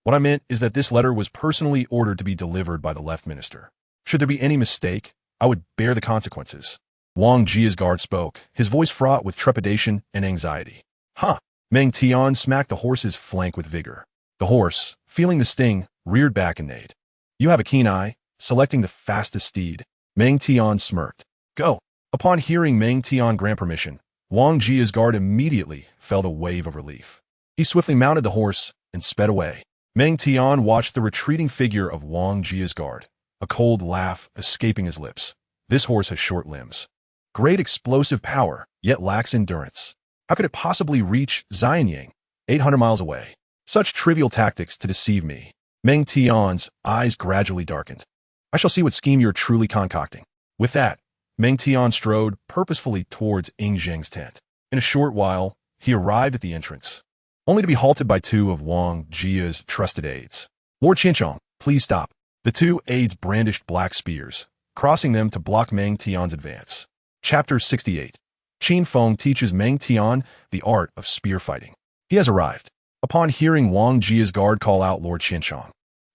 What I meant is that this letter was personally ordered to be delivered by the left minister. Should there be any mistake, I would bear the consequences. Wang Jia's guard spoke, his voice fraught with trepidation and anxiety. Ha! Meng Tian smacked the horse's flank with vigor. The horse, feeling the sting, reared back and neighed. You have a keen eye, selecting the fastest steed. Meng Tian smirked. Go. Upon hearing Meng Tian grant permission, Wang Jia's guard immediately felt a wave of relief. He swiftly mounted the horse and sped away. Meng Tian watched the retreating figure of Wang Jia's guard, a cold laugh escaping his lips. This horse has short limbs. Great explosive power, yet lacks endurance. How could it possibly reach Gai Nie, 800 miles away? Such trivial tactics to deceive me. Meng Tian's eyes gradually darkened. I shall see what scheme you're truly concocting. With that, Meng Tian strode purposefully towards Ying Zheng's tent. In a short while, he arrived at the entrance, only to be halted by two of Wang Jia's trusted aides. Lord Qin, please stop. The two aides brandished black spears, crossing them to block Meng Tian's advance. Chapter 68. Qin Feng teaches Meng Tian the art of spear fighting. He has arrived. Upon hearing Wang Jia's guard call out Lord Qin,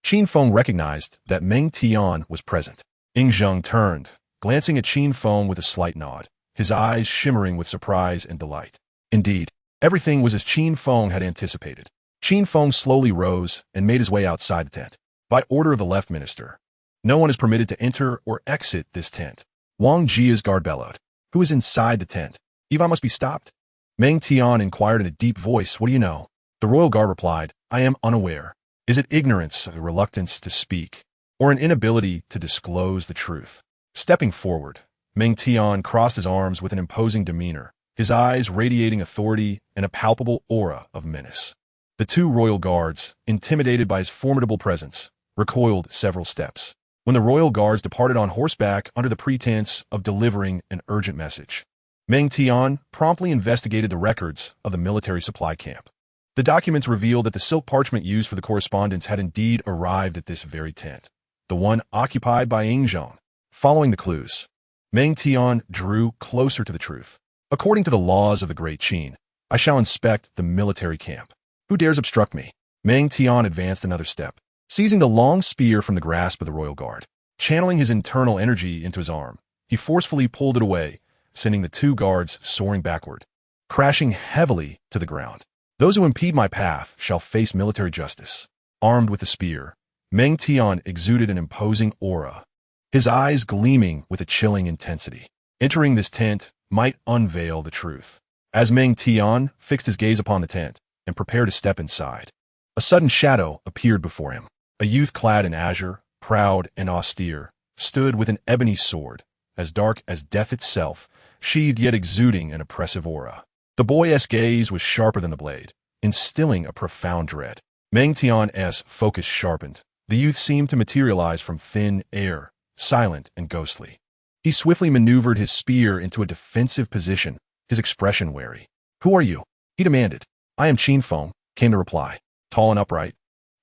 Qin Feng recognized that Meng Tian was present. Ying Zheng turned, glancing at Qin Feng with a slight nod, his eyes shimmering with surprise and delight. Indeed, everything was as Qin Feng had anticipated. Qin Feng slowly rose and made his way outside the tent. By order of the left minister, no one is permitted to enter or exit this tent. Wang Jia's guard bellowed. Who is inside the tent? Eva must be stopped. Meng Tian inquired in a deep voice, what do you know? The royal guard replied, I am unaware. Is it ignorance, a reluctance to speak, or an inability to disclose the truth? Stepping forward, Meng Tian crossed his arms with an imposing demeanor, his eyes radiating authority and a palpable aura of menace. The two royal guards, intimidated by his formidable presence, recoiled several steps. When the royal guards departed on horseback under the pretense of delivering an urgent message, Meng Tian promptly investigated the records of the military supply camp. The documents revealed that the silk parchment used for the correspondence had indeed arrived at this very tent, the one occupied by Ying Zheng. Following the clues, Meng Tian drew closer to the truth. According to the laws of the Great Qin, I shall inspect the military camp. Who dares obstruct me? Meng Tian advanced another step, seizing the long spear from the grasp of the royal guard. Channeling his internal energy into his arm, he forcefully pulled it away, sending the two guards soaring backward, crashing heavily to the ground. Those who impede my path shall face military justice. Armed with the spear, Meng Tian exuded an imposing aura, his eyes gleaming with a chilling intensity. Entering this tent might unveil the truth. As Meng Tian fixed his gaze upon the tent and prepared to step inside, a sudden shadow appeared before him. A youth clad in azure, proud and austere, stood with an ebony sword, as dark as death itself, sheathed yet exuding an oppressive aura. The boy's gaze was sharper than the blade, instilling a profound dread. Meng Tian's focus sharpened. The youth seemed to materialize from thin air, silent and ghostly. He swiftly maneuvered his spear into a defensive position, his expression wary. Who are you? He demanded. I am Qin Feng, came the reply. Tall and upright,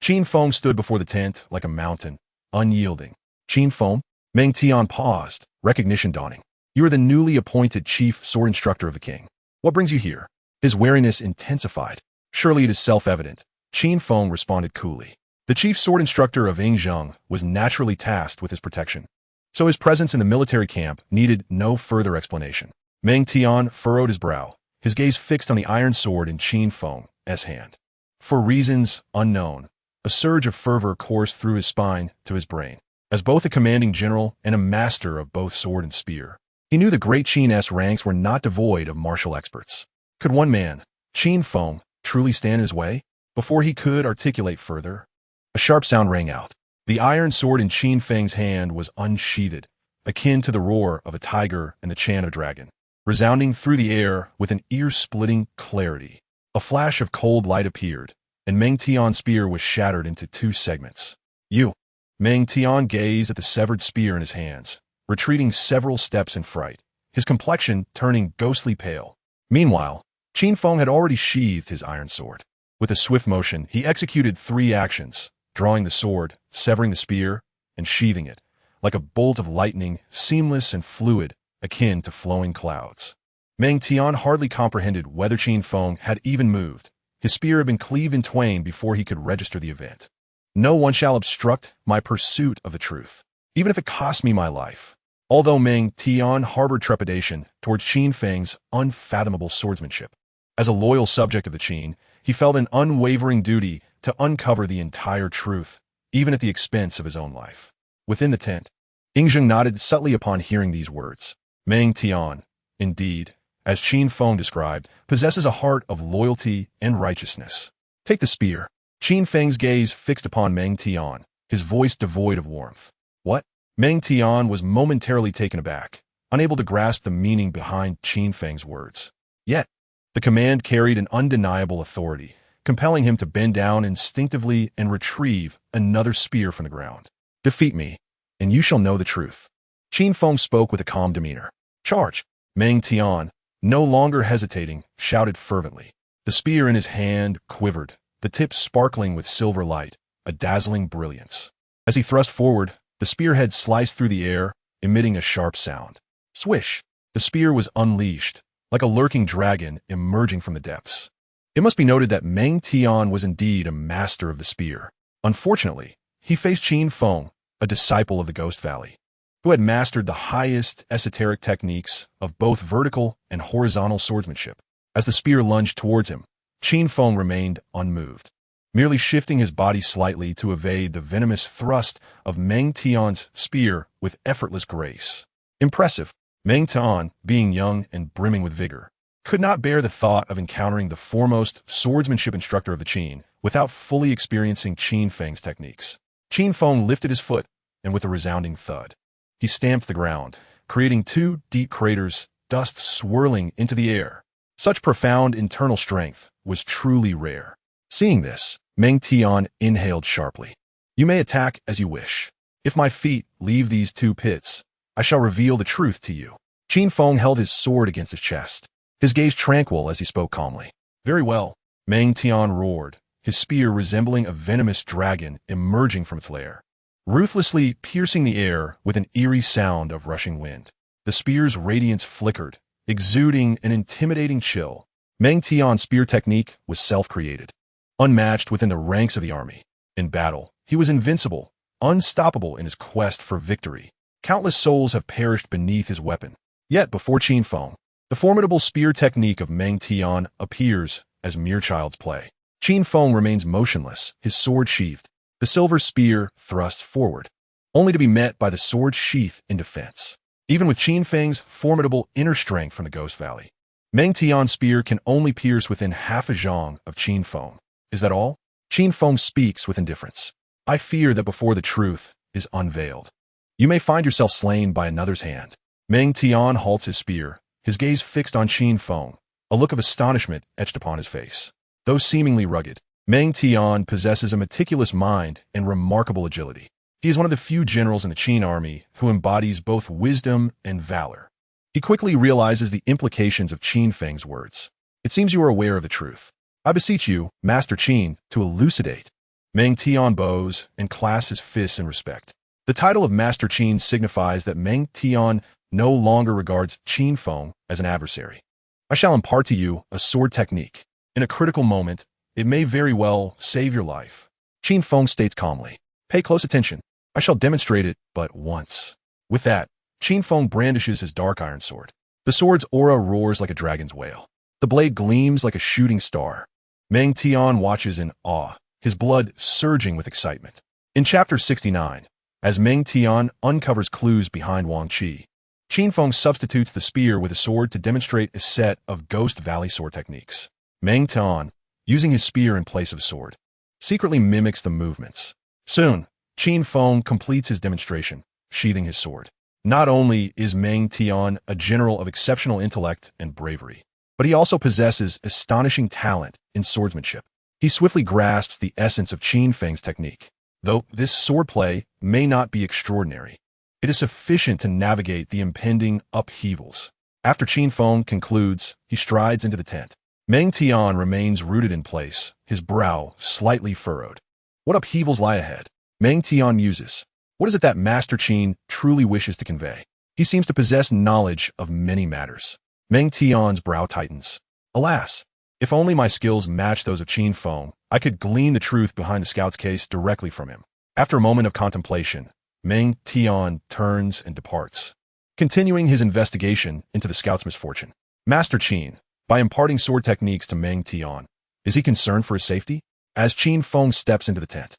Qin Feng stood before the tent like a mountain, unyielding. Qin Feng? Meng Tian paused, recognition dawning. You are the newly appointed chief sword instructor of the king. What brings you here? His wariness intensified. Surely it is self-evident. Qin Feng responded coolly. The chief sword instructor of Ying Zheng was naturally tasked with his protection, so his presence in the military camp needed no further explanation. Meng Tian furrowed his brow, his gaze fixed on the iron sword in Qin Feng's hand. For reasons unknown, a surge of fervor coursed through his spine to his brain. As both a commanding general and a master of both sword and spear, he knew the great Qin's ranks were not devoid of martial experts. Could one man, Qin Feng, truly stand in his way? Before he could articulate further, a sharp sound rang out. The iron sword in Qin Feng's hand was unsheathed, akin to the roar of a tiger and the chant of a dragon, resounding through the air with an ear-splitting clarity. A flash of cold light appeared, and Meng Tian's spear was shattered into two segments. You! Meng Tian gazed at the severed spear in his hands, retreating several steps in fright, his complexion turning ghostly pale. Meanwhile, Qin Feng had already sheathed his iron sword. With a swift motion, he executed 3 actions, drawing the sword, severing the spear, and sheathing it, like a bolt of lightning, seamless and fluid, akin to flowing clouds. Meng Tian hardly comprehended whether Qin Feng had even moved. His spear had been cleaved in twain before he could register the event. No one shall obstruct my pursuit of the truth, even if it costs me my life. Although Meng Tian harbored trepidation towards Qin Feng's unfathomable swordsmanship, as a loyal subject of the Qin, he felt an unwavering duty to uncover the entire truth, even at the expense of his own life. Within the tent, Yingzheng nodded subtly upon hearing these words. Meng Tian, indeed, as Qin Feng described, possesses a heart of loyalty and righteousness. Take the spear. Qin Feng's gaze fixed upon Meng Tian, his voice devoid of warmth. What? Meng Tian was momentarily taken aback, unable to grasp the meaning behind Qin Feng's words. Yet, the command carried an undeniable authority, compelling him to bend down instinctively and retrieve another spear from the ground. Defeat me, and you shall know the truth. Qin Feng spoke with a calm demeanor. Charge! Meng Tian, no longer hesitating, shouted fervently. The spear in his hand quivered, the tip sparkling with silver light, a dazzling brilliance. As he thrust forward, the spearhead sliced through the air, emitting a sharp sound. Swish! The spear was unleashed, like a lurking dragon emerging from the depths. It must be noted that Meng Tian was indeed a master of the spear. Unfortunately, he faced Qin Feng, a disciple of the Ghost Valley, who had mastered the highest esoteric techniques of both vertical and horizontal swordsmanship. As the spear lunged towards him, Qin Feng remained unmoved, merely shifting his body slightly to evade the venomous thrust of Meng Tian's spear with effortless grace. Impressive. Meng Tian, being young and brimming with vigor, could not bear the thought of encountering the foremost swordsmanship instructor of the Qin without fully experiencing Qin Feng's techniques. Qin Feng lifted his foot, and with a resounding thud, he stamped the ground, creating 2 deep craters, dust swirling into the air. Such profound internal strength was truly rare. Seeing this, Meng Tian inhaled sharply. You may attack as you wish. If my feet leave these 2 pits, I shall reveal the truth to you. Qin Feng held his sword against his chest, his gaze tranquil as he spoke calmly. Very well, Meng Tian roared, his spear resembling a venomous dragon emerging from its lair, ruthlessly piercing the air with an eerie sound of rushing wind. The spear's radiance flickered, exuding an intimidating chill. Meng Tian's spear technique was self-created, unmatched within the ranks of the army. In battle, he was invincible, unstoppable in his quest for victory. Countless souls have perished beneath his weapon. Yet before Qin Feng, the formidable spear technique of Meng Tian appears as mere child's play. Qin Feng remains motionless, his sword sheathed, the silver spear thrust forward, only to be met by the sword sheath in defense. Even with Qin Feng's formidable inner strength from the Ghost Valley, Meng Tian's spear can only pierce within half a zhang of Qin Feng. Is that all? Qin Feng speaks with indifference. I fear that before the truth is unveiled, you may find yourself slain by another's hand. Meng Tian halts his spear, his gaze fixed on Qin Feng, a look of astonishment etched upon his face. Though seemingly rugged, Meng Tian possesses a meticulous mind and remarkable agility. He is one of the few generals in the Qin army who embodies both wisdom and valor. He quickly realizes the implications of Qin Feng's words. It seems you are aware of the truth. I beseech you, Master Qin, to elucidate. Meng Tian bows and clasps his fists in respect. The title of Master Qin signifies that Meng Tian no longer regards Qin Feng as an adversary. I shall impart to you a sword technique. In a critical moment, it may very well save your life. Qin Feng states calmly. Pay close attention. I shall demonstrate it but once. With that, Qin Feng brandishes his dark iron sword. The sword's aura roars like a dragon's wail. The blade gleams like a shooting star. Meng Tian watches in awe, his blood surging with excitement. In Chapter 69, as Meng Tian uncovers clues behind Wang Qi, Qin Feng substitutes the spear with a sword to demonstrate a set of Ghost Valley sword techniques. Meng Tian, using his spear in place of sword, secretly mimics the movements. Soon, Qin Feng completes his demonstration, sheathing his sword. Not only is Meng Tian a general of exceptional intellect and bravery, but he also possesses astonishing talent in swordsmanship. He swiftly grasps the essence of Qin Feng's technique. Though this swordplay may not be extraordinary, it is sufficient to navigate the impending upheavals. After Qin Feng concludes, he strides into the tent. Meng Tian remains rooted in place, his brow slightly furrowed. What upheavals lie ahead? Meng Tian muses. What is it that Master Qin truly wishes to convey? He seems to possess knowledge of many matters. Meng Tian's brow tightens. Alas, if only my skills match those of Qin Feng, I could glean the truth behind the scout's case directly from him. After a moment of contemplation, Meng Tian turns and departs, continuing his investigation into the scout's misfortune. Master Qin, by imparting sword techniques to Meng Tian, is he concerned for his safety? As Qin Feng steps into the tent,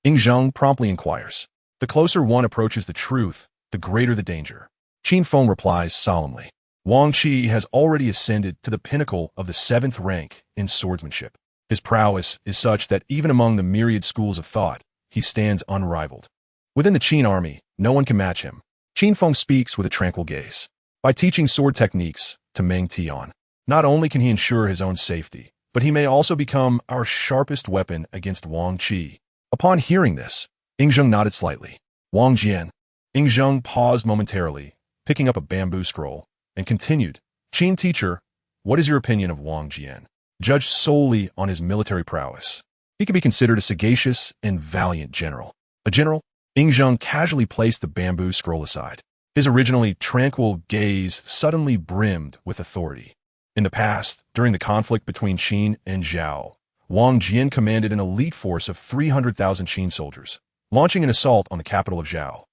Zhang promptly inquires. The closer one approaches the truth, the greater the danger. Qin Feng replies solemnly. Wang Qi has already ascended to the pinnacle of the 7th rank in swordsmanship. His prowess is such that even among the myriad schools of thought, he stands unrivaled. Within the Qin army, no one can match him. Qin Feng speaks with a tranquil gaze. By teaching sword techniques to Meng Tian, not only can he ensure his own safety, but he may also become our sharpest weapon against Wang Qi. Upon hearing this, Zhang nodded slightly. Wang Jian. Zhang paused momentarily, picking up a bamboo scroll, and continued. Qin teacher, what is your opinion of Wang Jian? Judged solely on his military prowess, he could be considered a sagacious and valiant general. A general? Zhang casually placed the bamboo scroll aside. His originally tranquil gaze suddenly brimmed with authority. In the past, during the conflict between Qin and Zhao, Wang Jian commanded an elite force of 300,000 Qin soldiers, launching an assault on the capital of Zhao,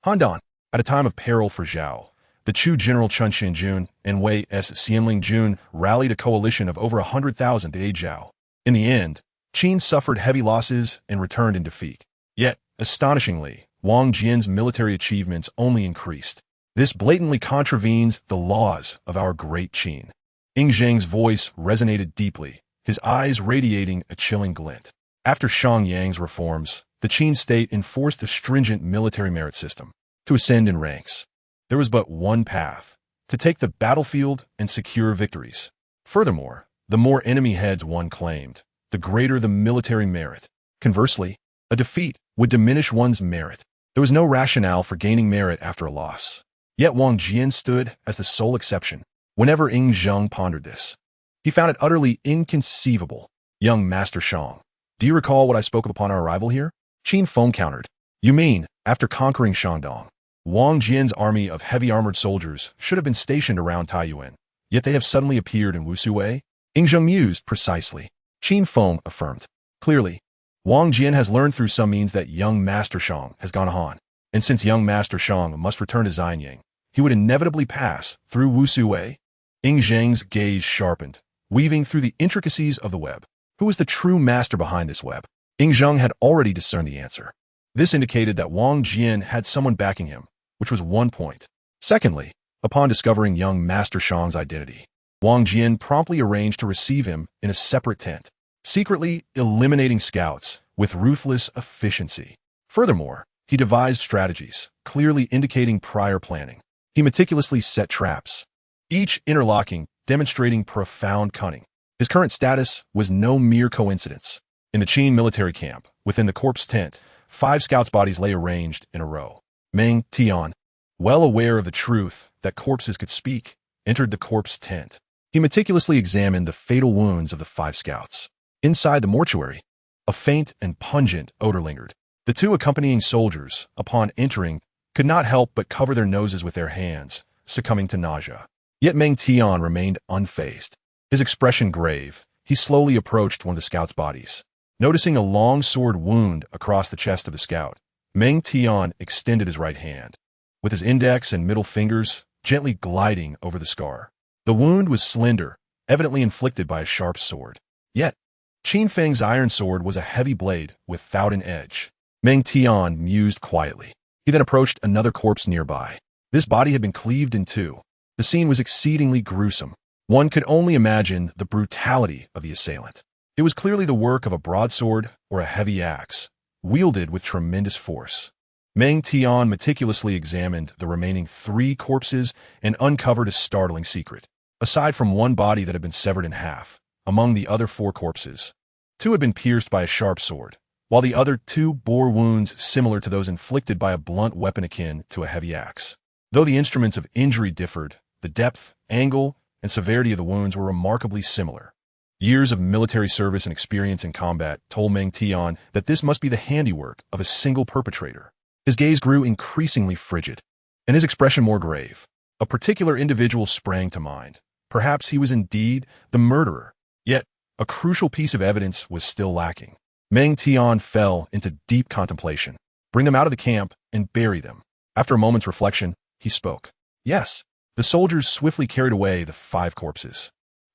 Handan. At a time of peril for Zhao, the Chu general Chen Xinjun and Wei Xianling Jun rallied a coalition of over 100,000 to aid Zhao. In the end, Qin suffered heavy losses and returned in defeat. Yet, astonishingly, Wang Jian's military achievements only increased. This blatantly contravenes the laws of our great Qin. Zhang's voice resonated deeply, his eyes radiating a chilling glint. After Shang Yang's reforms, the Qin state enforced a stringent military merit system. To ascend in ranks, there was but one path: to take the battlefield and secure victories. Furthermore, the more enemy heads one claimed, the greater the military merit. Conversely, a defeat would diminish one's merit. There was no rationale for gaining merit after a loss. Yet Wang Jian stood as the sole exception. Whenever Zhang pondered this, he found it utterly inconceivable. Young Master Shang, do you recall what I spoke of upon our arrival here? Qin Feng countered. You mean, after conquering Shandong, Wang Jian's army of heavy armored soldiers should have been stationed around Taiyuan, yet they have suddenly appeared in Wushuwei? Zhang mused precisely. Qin Feng affirmed. Clearly, Wang Jian has learned through some means that young Master Shang has gone Han, and since young Master Shang must return to Xianyang, he would inevitably pass through Wushuwei. Zhang's gaze sharpened, weaving through the intricacies of the web. Who was the true master behind this web? Zhang had already discerned the answer. This indicated that Wang Jian had someone backing him, which was one point. Secondly, upon discovering young Master Shang's identity, Wang Jian promptly arranged to receive him in a separate tent, secretly eliminating scouts with ruthless efficiency. Furthermore, he devised strategies, clearly indicating prior planning. He meticulously set traps, each interlocking, demonstrating profound cunning. His current status was no mere coincidence. In the Qin military camp, within the corpse tent, 5 scouts' bodies lay arranged in a row. Meng Tian, well aware of the truth that corpses could speak, entered the corpse tent. He meticulously examined the fatal wounds of the 5 scouts. Inside the mortuary, a faint and pungent odor lingered. The 2 accompanying soldiers, upon entering, could not help but cover their noses with their hands, succumbing to nausea. Yet Meng Tian remained unfazed. His expression grave, he slowly approached one of the scouts' bodies. Noticing a long sword wound across the chest of the scout, Meng Tian extended his right hand, with his index and middle fingers gently gliding over the scar. The wound was slender, evidently inflicted by a sharp sword. Yet, Qin Feng's iron sword was a heavy blade without an edge. Meng Tian mused quietly. He then approached another corpse nearby. This body had been cleaved in 2. The scene was exceedingly gruesome. One could only imagine the brutality of the assailant. It was clearly the work of a broadsword or a heavy axe, wielded with tremendous force. Meng Tian meticulously examined the remaining 3 corpses and uncovered a startling secret. Aside from one body that had been severed in half, among the other 4 corpses, 2 had been pierced by a sharp sword, while the other 2 bore wounds similar to those inflicted by a blunt weapon akin to a heavy axe. Though the instruments of injury differed, the depth, angle, and severity of the wounds were remarkably similar. Years of military service and experience in combat told Meng Tian that this must be the handiwork of a single perpetrator. His gaze grew increasingly frigid, and his expression more grave. A particular individual sprang to mind. Perhaps he was indeed the murderer. Yet, a crucial piece of evidence was still lacking. Meng Tian fell into deep contemplation. Bring them out of the camp and bury them. After a moment's reflection, he spoke. Yes. The soldiers swiftly carried away the 5 corpses.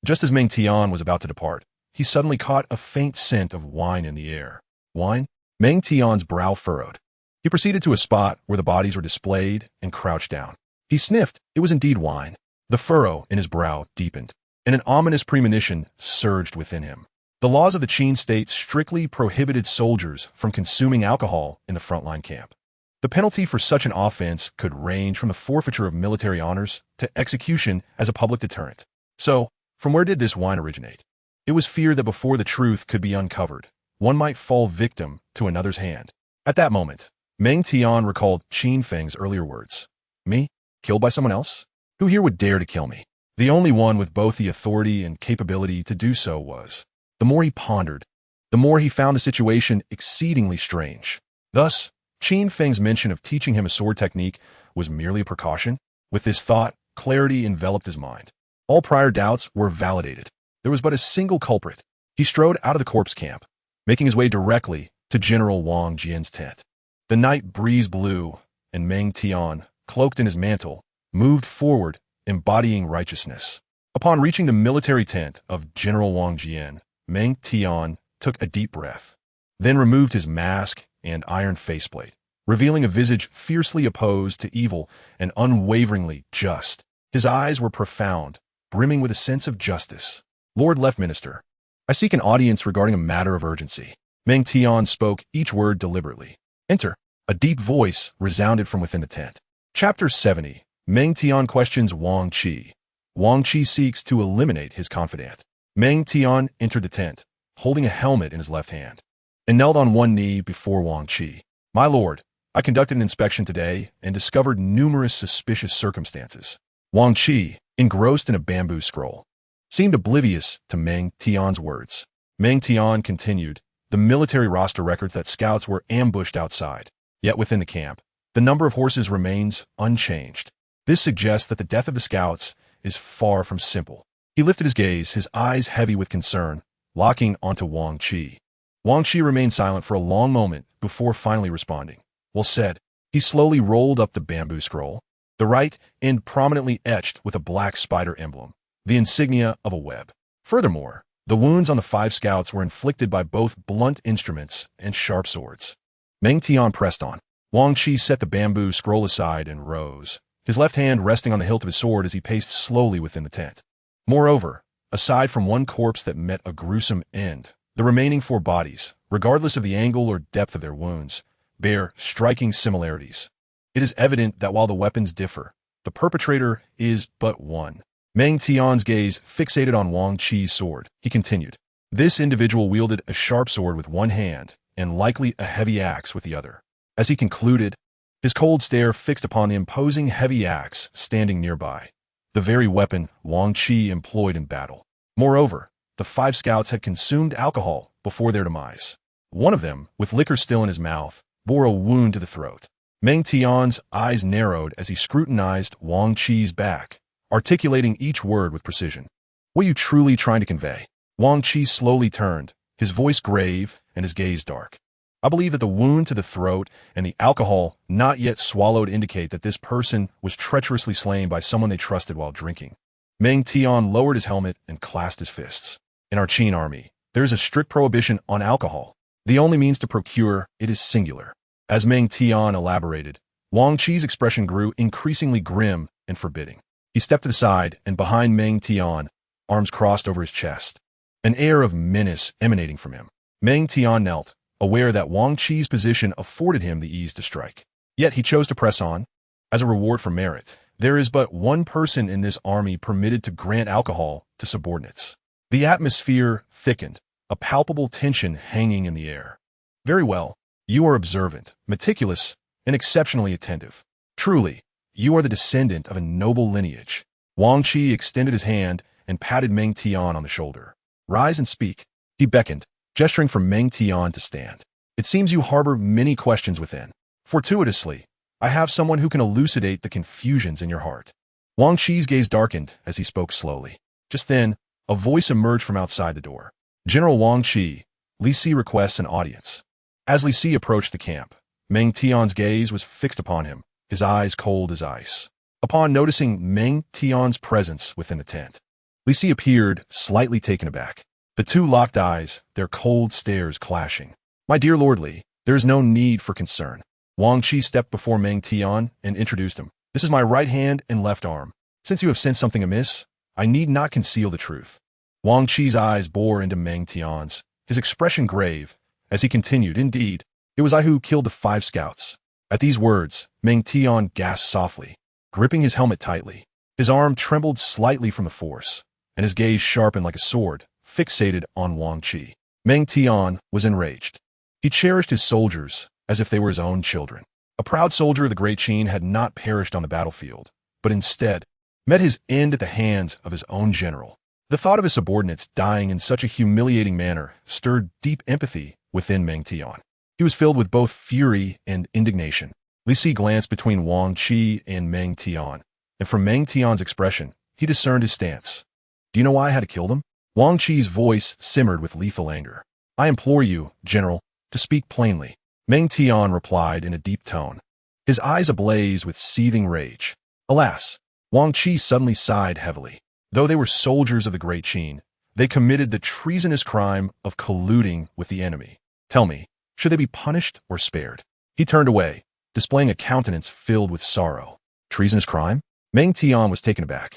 Just as Meng Tian was about to depart, he suddenly caught a faint scent of wine in the air. Wine? Meng Tian's brow furrowed. He proceeded to a spot where the bodies were displayed and crouched down. He sniffed. It was indeed wine. The furrow in his brow deepened, and an ominous premonition surged within him. The laws of the Qin state strictly prohibited soldiers from consuming alcohol in the frontline camp. The penalty for such an offense could range from the forfeiture of military honors to execution as a public deterrent. So, from where did this wine originate? It was feared that before the truth could be uncovered, one might fall victim to another's hand. At that moment, Meng Tian recalled Qin Feng's earlier words. Me? Killed by someone else? Who here would dare to kill me? The only one with both the authority and capability to do so was. The more he pondered, the more he found the situation exceedingly strange. Thus, Qin Feng's mention of teaching him a sword technique was merely a precaution. With this thought, clarity enveloped his mind. All prior doubts were validated. There was but a single culprit. He strode out of the corpse camp, making his way directly to General Wang Jian's tent. The night breeze blew, and Meng Tian, cloaked in his mantle, moved forward, embodying righteousness. Upon reaching the military tent of General Wang Jian, Meng Tian took a deep breath, then removed his mask and iron faceplate, revealing a visage fiercely opposed to evil and unwaveringly just. His eyes were profound, brimming with a sense of justice. Lord Left Minister, I seek an audience regarding a matter of urgency. Meng Tian spoke each word deliberately. Enter. A deep voice resounded from within the tent. Chapter 70. Meng Tian questions Wang Qi. Wang Qi seeks to eliminate his confidant. Meng Tian entered the tent, holding a helmet in his left hand, and knelt on one knee before Wang Qi. My lord, I conducted an inspection today and discovered numerous suspicious circumstances. Wang Qi, engrossed in a bamboo scroll, seemed oblivious to Meng Tian's words. Meng Tian continued, the military roster records that scouts were ambushed outside, yet within the camp, the number of horses remains unchanged. This suggests that the death of the scouts is far from simple. He lifted his gaze, his eyes heavy with concern, locking onto Wang Qi. Wang Qi remained silent for a long moment before finally responding. Well said. He slowly rolled up the bamboo scroll, the right end prominently etched with a black spider emblem, the insignia of a web. Furthermore, the wounds on the 5 scouts were inflicted by both blunt instruments and sharp swords. Meng Tian pressed on. Wang Qi set the bamboo scroll aside and rose, his left hand resting on the hilt of his sword as he paced slowly within the tent. Moreover, aside from one corpse that met a gruesome end, the remaining 4 bodies, regardless of the angle or depth of their wounds, bear striking similarities. It is evident that while the weapons differ, the perpetrator is but one. Meng Tian's gaze fixated on Wang Qi's sword. He continued. This individual wielded a sharp sword with one hand and likely a heavy axe with the other. As he concluded, his cold stare fixed upon the imposing heavy axe standing nearby, the very weapon Wang Qi employed in battle. Moreover, the 5 scouts had consumed alcohol before their demise. One of them, with liquor still in his mouth, bore a wound to the throat. Meng Tian's eyes narrowed as he scrutinized Wang Qi's back, articulating each word with precision. What are you truly trying to convey? Wang Qi slowly turned, his voice grave and his gaze dark. I believe that the wound to the throat and the alcohol not yet swallowed indicate that this person was treacherously slain by someone they trusted while drinking. Meng Tian lowered his helmet and clasped his fists. In our Qin army, there is a strict prohibition on alcohol. The only means to procure it is singular. As Meng Tian elaborated, Wang Qi's expression grew increasingly grim and forbidding. He stepped to the side, and behind Meng Tian, arms crossed over his chest, an air of menace emanating from him. Meng Tian knelt, aware that Wang Qi's position afforded him the ease to strike. Yet he chose to press on. As a reward for merit, there is but one person in this army permitted to grant alcohol to subordinates. The atmosphere thickened, a palpable tension hanging in the air. Very well. You are observant, meticulous, and exceptionally attentive. Truly, you are the descendant of a noble lineage. Wang Qi extended his hand and patted Meng Tian on the shoulder. Rise and speak. He beckoned, gesturing for Meng Tian to stand. It seems you harbor many questions within. Fortuitously, I have someone who can elucidate the confusions in your heart. Wang Qi's gaze darkened as he spoke slowly. Just then, a voice emerged from outside the door. General Wang Qi, Li Si requests an audience. As Li Si approached the camp, Meng Tian's gaze was fixed upon him, his eyes cold as ice. Upon noticing Meng Tian's presence within the tent, Li Si appeared, slightly taken aback. The two locked eyes, their cold stares clashing. My dear Lord Li, there is no need for concern. Wang Qi stepped before Meng Tian and introduced him. This is my right hand and left arm. Since you have sensed something amiss, I need not conceal the truth. Wang Qi's eyes bore into Meng Tian's, his expression grave, as he continued, Indeed, it was I who killed the 5 scouts. At these words, Meng Tian gasped softly, gripping his helmet tightly. His arm trembled slightly from the force, and his gaze sharpened like a sword, fixated on Wang Qi. Meng Tian was enraged. He cherished his soldiers as if they were his own children. A proud soldier of the Great Qin had not perished on the battlefield, but instead met his end at the hands of his own general. The thought of his subordinates dying in such a humiliating manner stirred deep empathy within Meng Tian. He was filled with both fury and indignation. Li Si glanced between Wang Qi and Meng Tian, and from Meng Tian's expression, he discerned his stance. Do you know why I had to kill them? Wang Qi's voice simmered with lethal anger. I implore you, General, to speak plainly. Meng Tian replied in a deep tone, his eyes ablaze with seething rage. Alas, Wang Qi suddenly sighed heavily. Though they were soldiers of the Great Qin, they committed the treasonous crime of colluding with the enemy. Tell me, should they be punished or spared? He turned away, displaying a countenance filled with sorrow. Treasonous crime? Meng Tian was taken aback.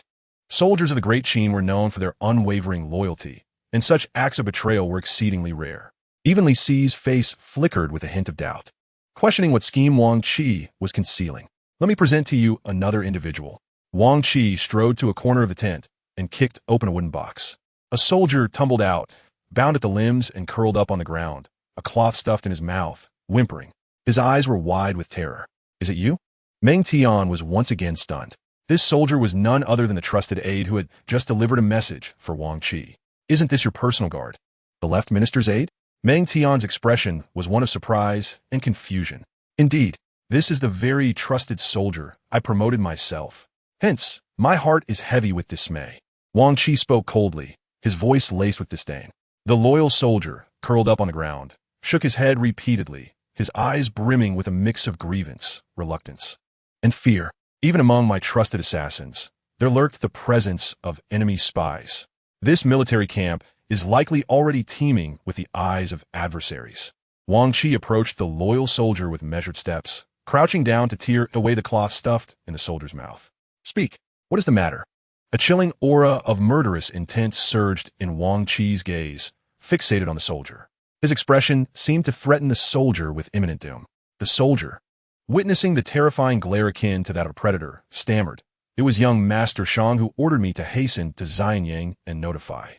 Soldiers of the Great Qin were known for their unwavering loyalty, and such acts of betrayal were exceedingly rare. Even Li Si's face flickered with a hint of doubt, questioning what scheme Wang Qi was concealing. Let me present to you another individual. Wang Qi strode to a corner of the tent and kicked open a wooden box. A soldier tumbled out, bound at the limbs and curled up on the ground, a cloth stuffed in his mouth, whimpering. His eyes were wide with terror. Is it you? Meng Tian was once again stunned. This soldier was none other than the trusted aide who had just delivered a message for Wang Qi. Isn't this your personal guard? The left minister's aide? Meng Tian's expression was one of surprise and confusion. Indeed, this is the very trusted soldier I promoted myself. Hence, my heart is heavy with dismay. Wang Qi spoke coldly, his voice laced with disdain. The loyal soldier, curled up on the ground, shook his head repeatedly, his eyes brimming with a mix of grievance, reluctance, and fear. Even among my trusted assassins, there lurked the presence of enemy spies. This military camp is likely already teeming with the eyes of adversaries. Wang Qi approached the loyal soldier with measured steps, crouching down to tear away the cloth stuffed in the soldier's mouth. Speak. What is the matter? A chilling aura of murderous intent surged in Wang Qi's gaze, fixated on the soldier. His expression seemed to threaten the soldier with imminent doom. The soldier, witnessing the terrifying glare akin to that of a predator, stammered. It was young Master Shang who ordered me to hasten to Xianyang and notify.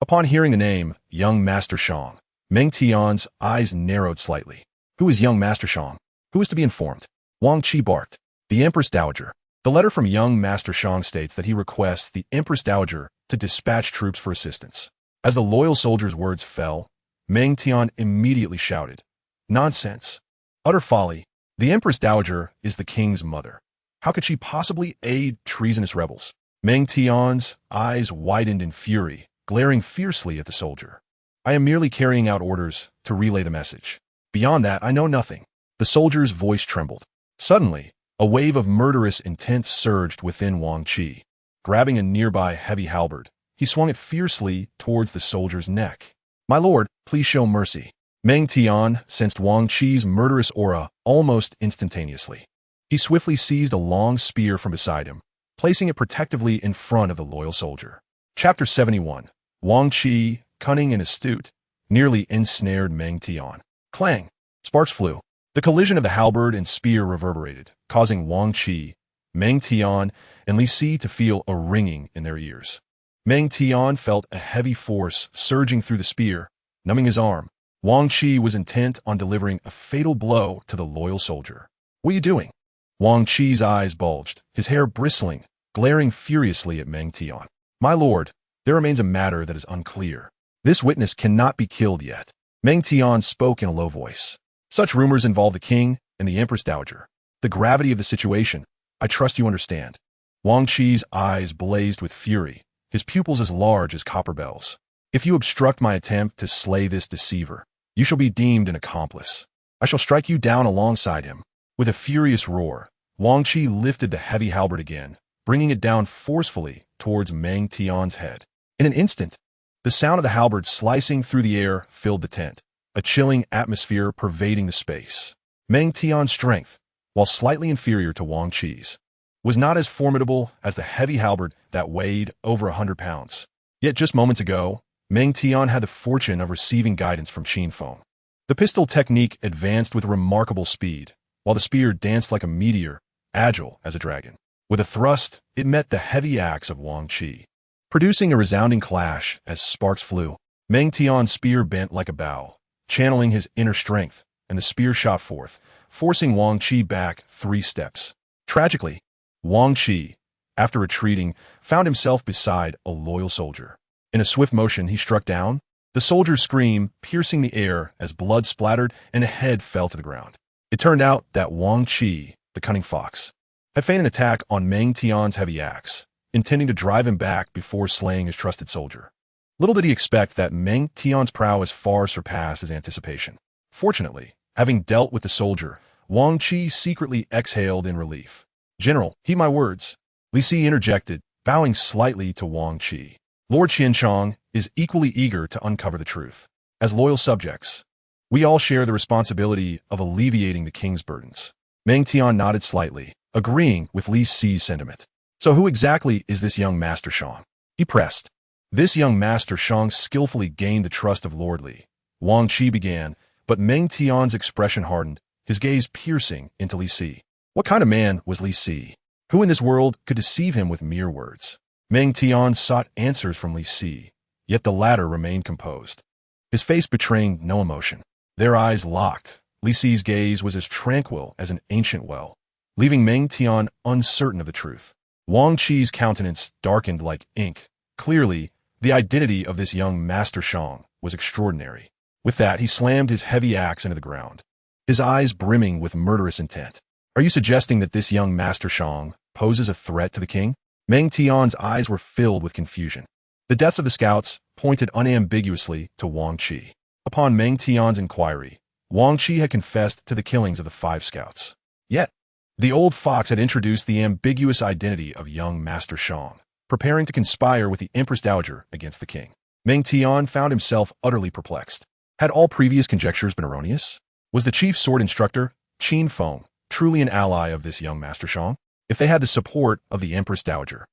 Upon hearing the name, young Master Shang, Meng Tian's eyes narrowed slightly. Who is young Master Shang? Who is to be informed? Wang Qi barked. The Empress Dowager. The letter from young Master Shang states that he requests the Empress Dowager to dispatch troops for assistance. As the loyal soldier's words fell, Meng Tian immediately shouted, Nonsense! Utter folly! The Empress Dowager is the king's mother. How could she possibly aid treasonous rebels? Meng Tian's eyes widened in fury, glaring fiercely at the soldier. I am merely carrying out orders to relay the message. Beyond that, I know nothing. The soldier's voice trembled. Suddenly, a wave of murderous intent surged within Wang Qi. Grabbing a nearby heavy halberd, he swung it fiercely towards the soldier's neck. My lord, please show mercy. Meng Tian sensed Wang Qi's murderous aura almost instantaneously. He swiftly seized a long spear from beside him, placing it protectively in front of the loyal soldier. Chapter 71. Wang Qi, cunning and astute, nearly ensnared Meng Tian. Clang! Sparks flew. The collision of the halberd and spear reverberated, causing Wang Qi, Meng Tian, and Li Si to feel a ringing in their ears. Meng Tian felt a heavy force surging through the spear, numbing his arm. Wang Qi was intent on delivering a fatal blow to the loyal soldier. "What are you doing?" Wang Qi's eyes bulged, his hair bristling, glaring furiously at Meng Tian. "My lord, there remains a matter that is unclear. This witness cannot be killed yet." Meng Tian spoke in a low voice. "Such rumors involve the king and the Empress Dowager. The gravity of the situation, I trust you understand." Wang Qi's eyes blazed with fury, his pupils as large as copper bells. "If you obstruct my attempt to slay this deceiver, you shall be deemed an accomplice. I shall strike you down alongside him." With a furious roar, Wang Qi lifted the heavy halberd again, bringing it down forcefully towards Meng Tian's head. In an instant, the sound of the halberd slicing through the air filled the tent, a chilling atmosphere pervading the space. Meng Tian's strength, while slightly inferior to Wang Qi's, was not as formidable as the heavy halberd that weighed over 100 pounds. Yet just moments ago, Meng Tian had the fortune of receiving guidance from Qin Feng. The pistol technique advanced with remarkable speed, while the spear danced like a meteor, agile as a dragon. With a thrust, it met the heavy axe of Wang Qi, producing a resounding clash as sparks flew. Meng Tian's spear bent like a bow, channeling his inner strength, and the spear shot forth, forcing Wang Qi back 3 steps. Tragically, Wang Qi, after retreating, found himself beside a loyal soldier. In a swift motion, he struck down, the soldier's scream piercing the air as blood splattered and a head fell to the ground. It turned out that Wang Qi, the cunning fox, had feigned an attack on Meng Tian's heavy axe, intending to drive him back before slaying his trusted soldier. Little did he expect that Meng Tian's prowess far surpassed his anticipation. Fortunately, having dealt with the soldier, Wang Qi secretly exhaled in relief. "General, heed my words," Li Si interjected, bowing slightly to Wang Qi. "Lord Qianchong is equally eager to uncover the truth. As loyal subjects, we all share the responsibility of alleviating the king's burdens." Meng Tian nodded slightly, agreeing with Li Si's sentiment. "So who exactly is this young Master Shang?" he pressed. "This young Master Shang skillfully gained the trust of Lord Li," Wang Qi began, but Meng Tian's expression hardened, his gaze piercing into Li Si. What kind of man was Li Si? Who in this world could deceive him with mere words? Meng Tian sought answers from Li Si, yet the latter remained composed, his face betraying no emotion. Their eyes locked. Li Si's gaze was as tranquil as an ancient well, leaving Meng Tian uncertain of the truth. Wang Qi's countenance darkened like ink. Clearly, the identity of this young Master Shang was extraordinary. With that, he slammed his heavy axe into the ground, his eyes brimming with murderous intent. "Are you suggesting that this young Master Shang poses a threat to the king?" Meng Tian's eyes were filled with confusion. The deaths of the scouts pointed unambiguously to Wang Qi. Upon Meng Tian's inquiry, Wang Qi had confessed to the killings of the 5 scouts. Yet, the old fox had introduced the ambiguous identity of young Master Shang, preparing to conspire with the Empress Dowager against the king. Meng Tian found himself utterly perplexed. Had all previous conjectures been erroneous? Was the chief sword instructor, Qin Feng, truly an ally of this young Master Shang? If they had the support of the Empress Dowager,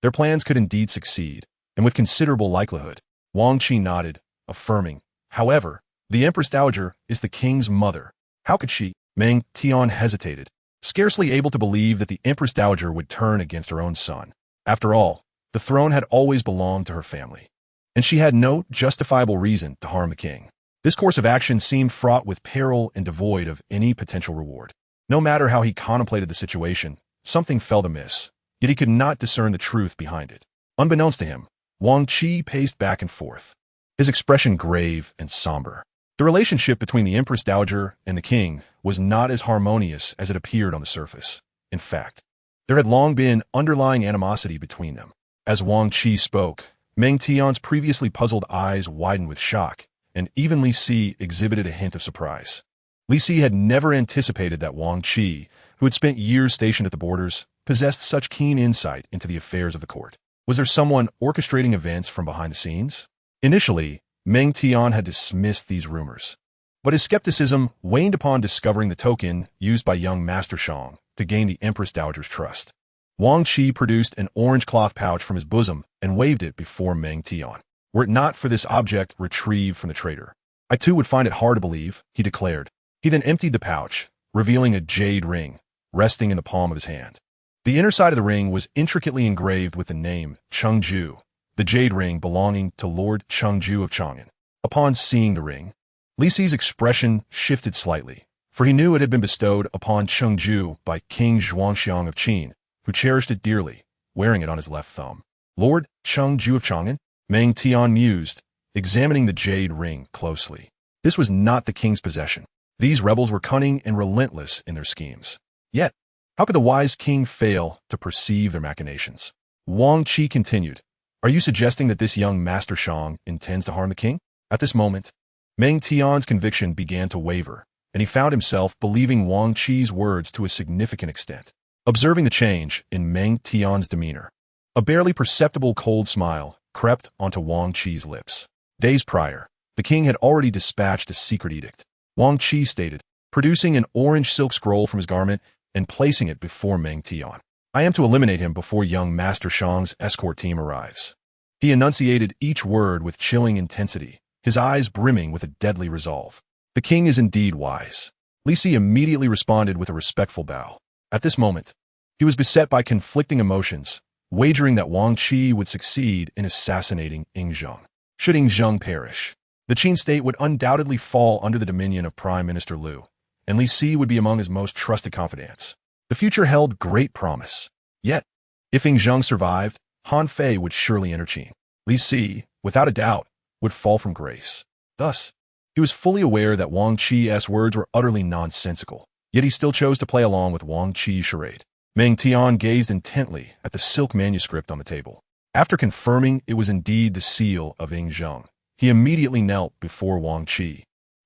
their plans could indeed succeed, and with considerable likelihood. Wang Qi nodded, affirming, "However, the Empress Dowager is the king's mother. How could she?" Meng Tian hesitated, scarcely able to believe that the Empress Dowager would turn against her own son. After all, the throne had always belonged to her family, and she had no justifiable reason to harm the king. This course of action seemed fraught with peril and devoid of any potential reward. No matter how he contemplated the situation, something felt amiss, yet he could not discern the truth behind it. Unbeknownst to him, Wang Qi paced back and forth, his expression grave and somber. The relationship between the Empress Dowager and the king was not as harmonious as it appeared on the surface. In fact, there had long been underlying animosity between them. As Wang Qi spoke, Meng Tian's previously puzzled eyes widened with shock, and even Li Si exhibited a hint of surprise. Li Si had never anticipated that Wang Qi, who had spent years stationed at the borders, possessed such keen insight into the affairs of the court. Was there someone orchestrating events from behind the scenes? Initially, Meng Tian had dismissed these rumors, but his skepticism waned upon discovering the token used by young Master Shang to gain the Empress Dowager's trust. Wang Qi produced an orange cloth pouch from his bosom and waved it before Meng Tian. "Were it not for this object retrieved from the traitor, I too would find it hard to believe," he declared, He then emptied the pouch, revealing a jade ring, resting in the palm of his hand. The inner side of the ring was intricately engraved with the name Chengju, the jade ring belonging to Lord Chengju of Chang'an. Upon seeing the ring, Li Si's expression shifted slightly, for he knew it had been bestowed upon Chengju by King Zhuangxiang of Qin, who cherished it dearly, wearing it on his left thumb. Lord Chengju of Chang'an? Meng Tian mused, examining the jade ring closely. This was not the king's possession. These rebels were cunning and relentless in their schemes. Yet, how could the wise king fail to perceive their machinations? Wang Qi continued, "Are you suggesting that this young Master Shang intends to harm the king?" At this moment, Meng Tian's conviction began to waver, and he found himself believing Wang Qi's words to a significant extent. Observing the change in Meng Tian's demeanor, a barely perceptible cold smile crept onto Wang Qi's lips. Days prior, the king had already dispatched a secret edict. Wang Qi stated, producing an orange silk scroll from his garment and placing it before Meng Tian. "I am to eliminate him before young Master Shang's escort team arrives." He enunciated each word with chilling intensity, his eyes brimming with a deadly resolve. The king is indeed wise. Li Si immediately responded with a respectful bow. At this moment, he was beset by conflicting emotions, wagering that Wang Qi would succeed in assassinating Ying Zheng. Should Ying Zheng perish, the Qin state would undoubtedly fall under the dominion of Prime Minister Liu, and Li Si would be among his most trusted confidants. The future held great promise. Yet, if Ying Zheng survived, Han Fei would surely enter Qin. Li Si, without a doubt, would fall from grace. Thus, he was fully aware that Wang Qi's words were utterly nonsensical, yet he still chose to play along with Wang Qi's charade. Meng Tian gazed intently at the silk manuscript on the table. After confirming it was indeed the seal of Ying Zheng, he immediately knelt before Wang Qi.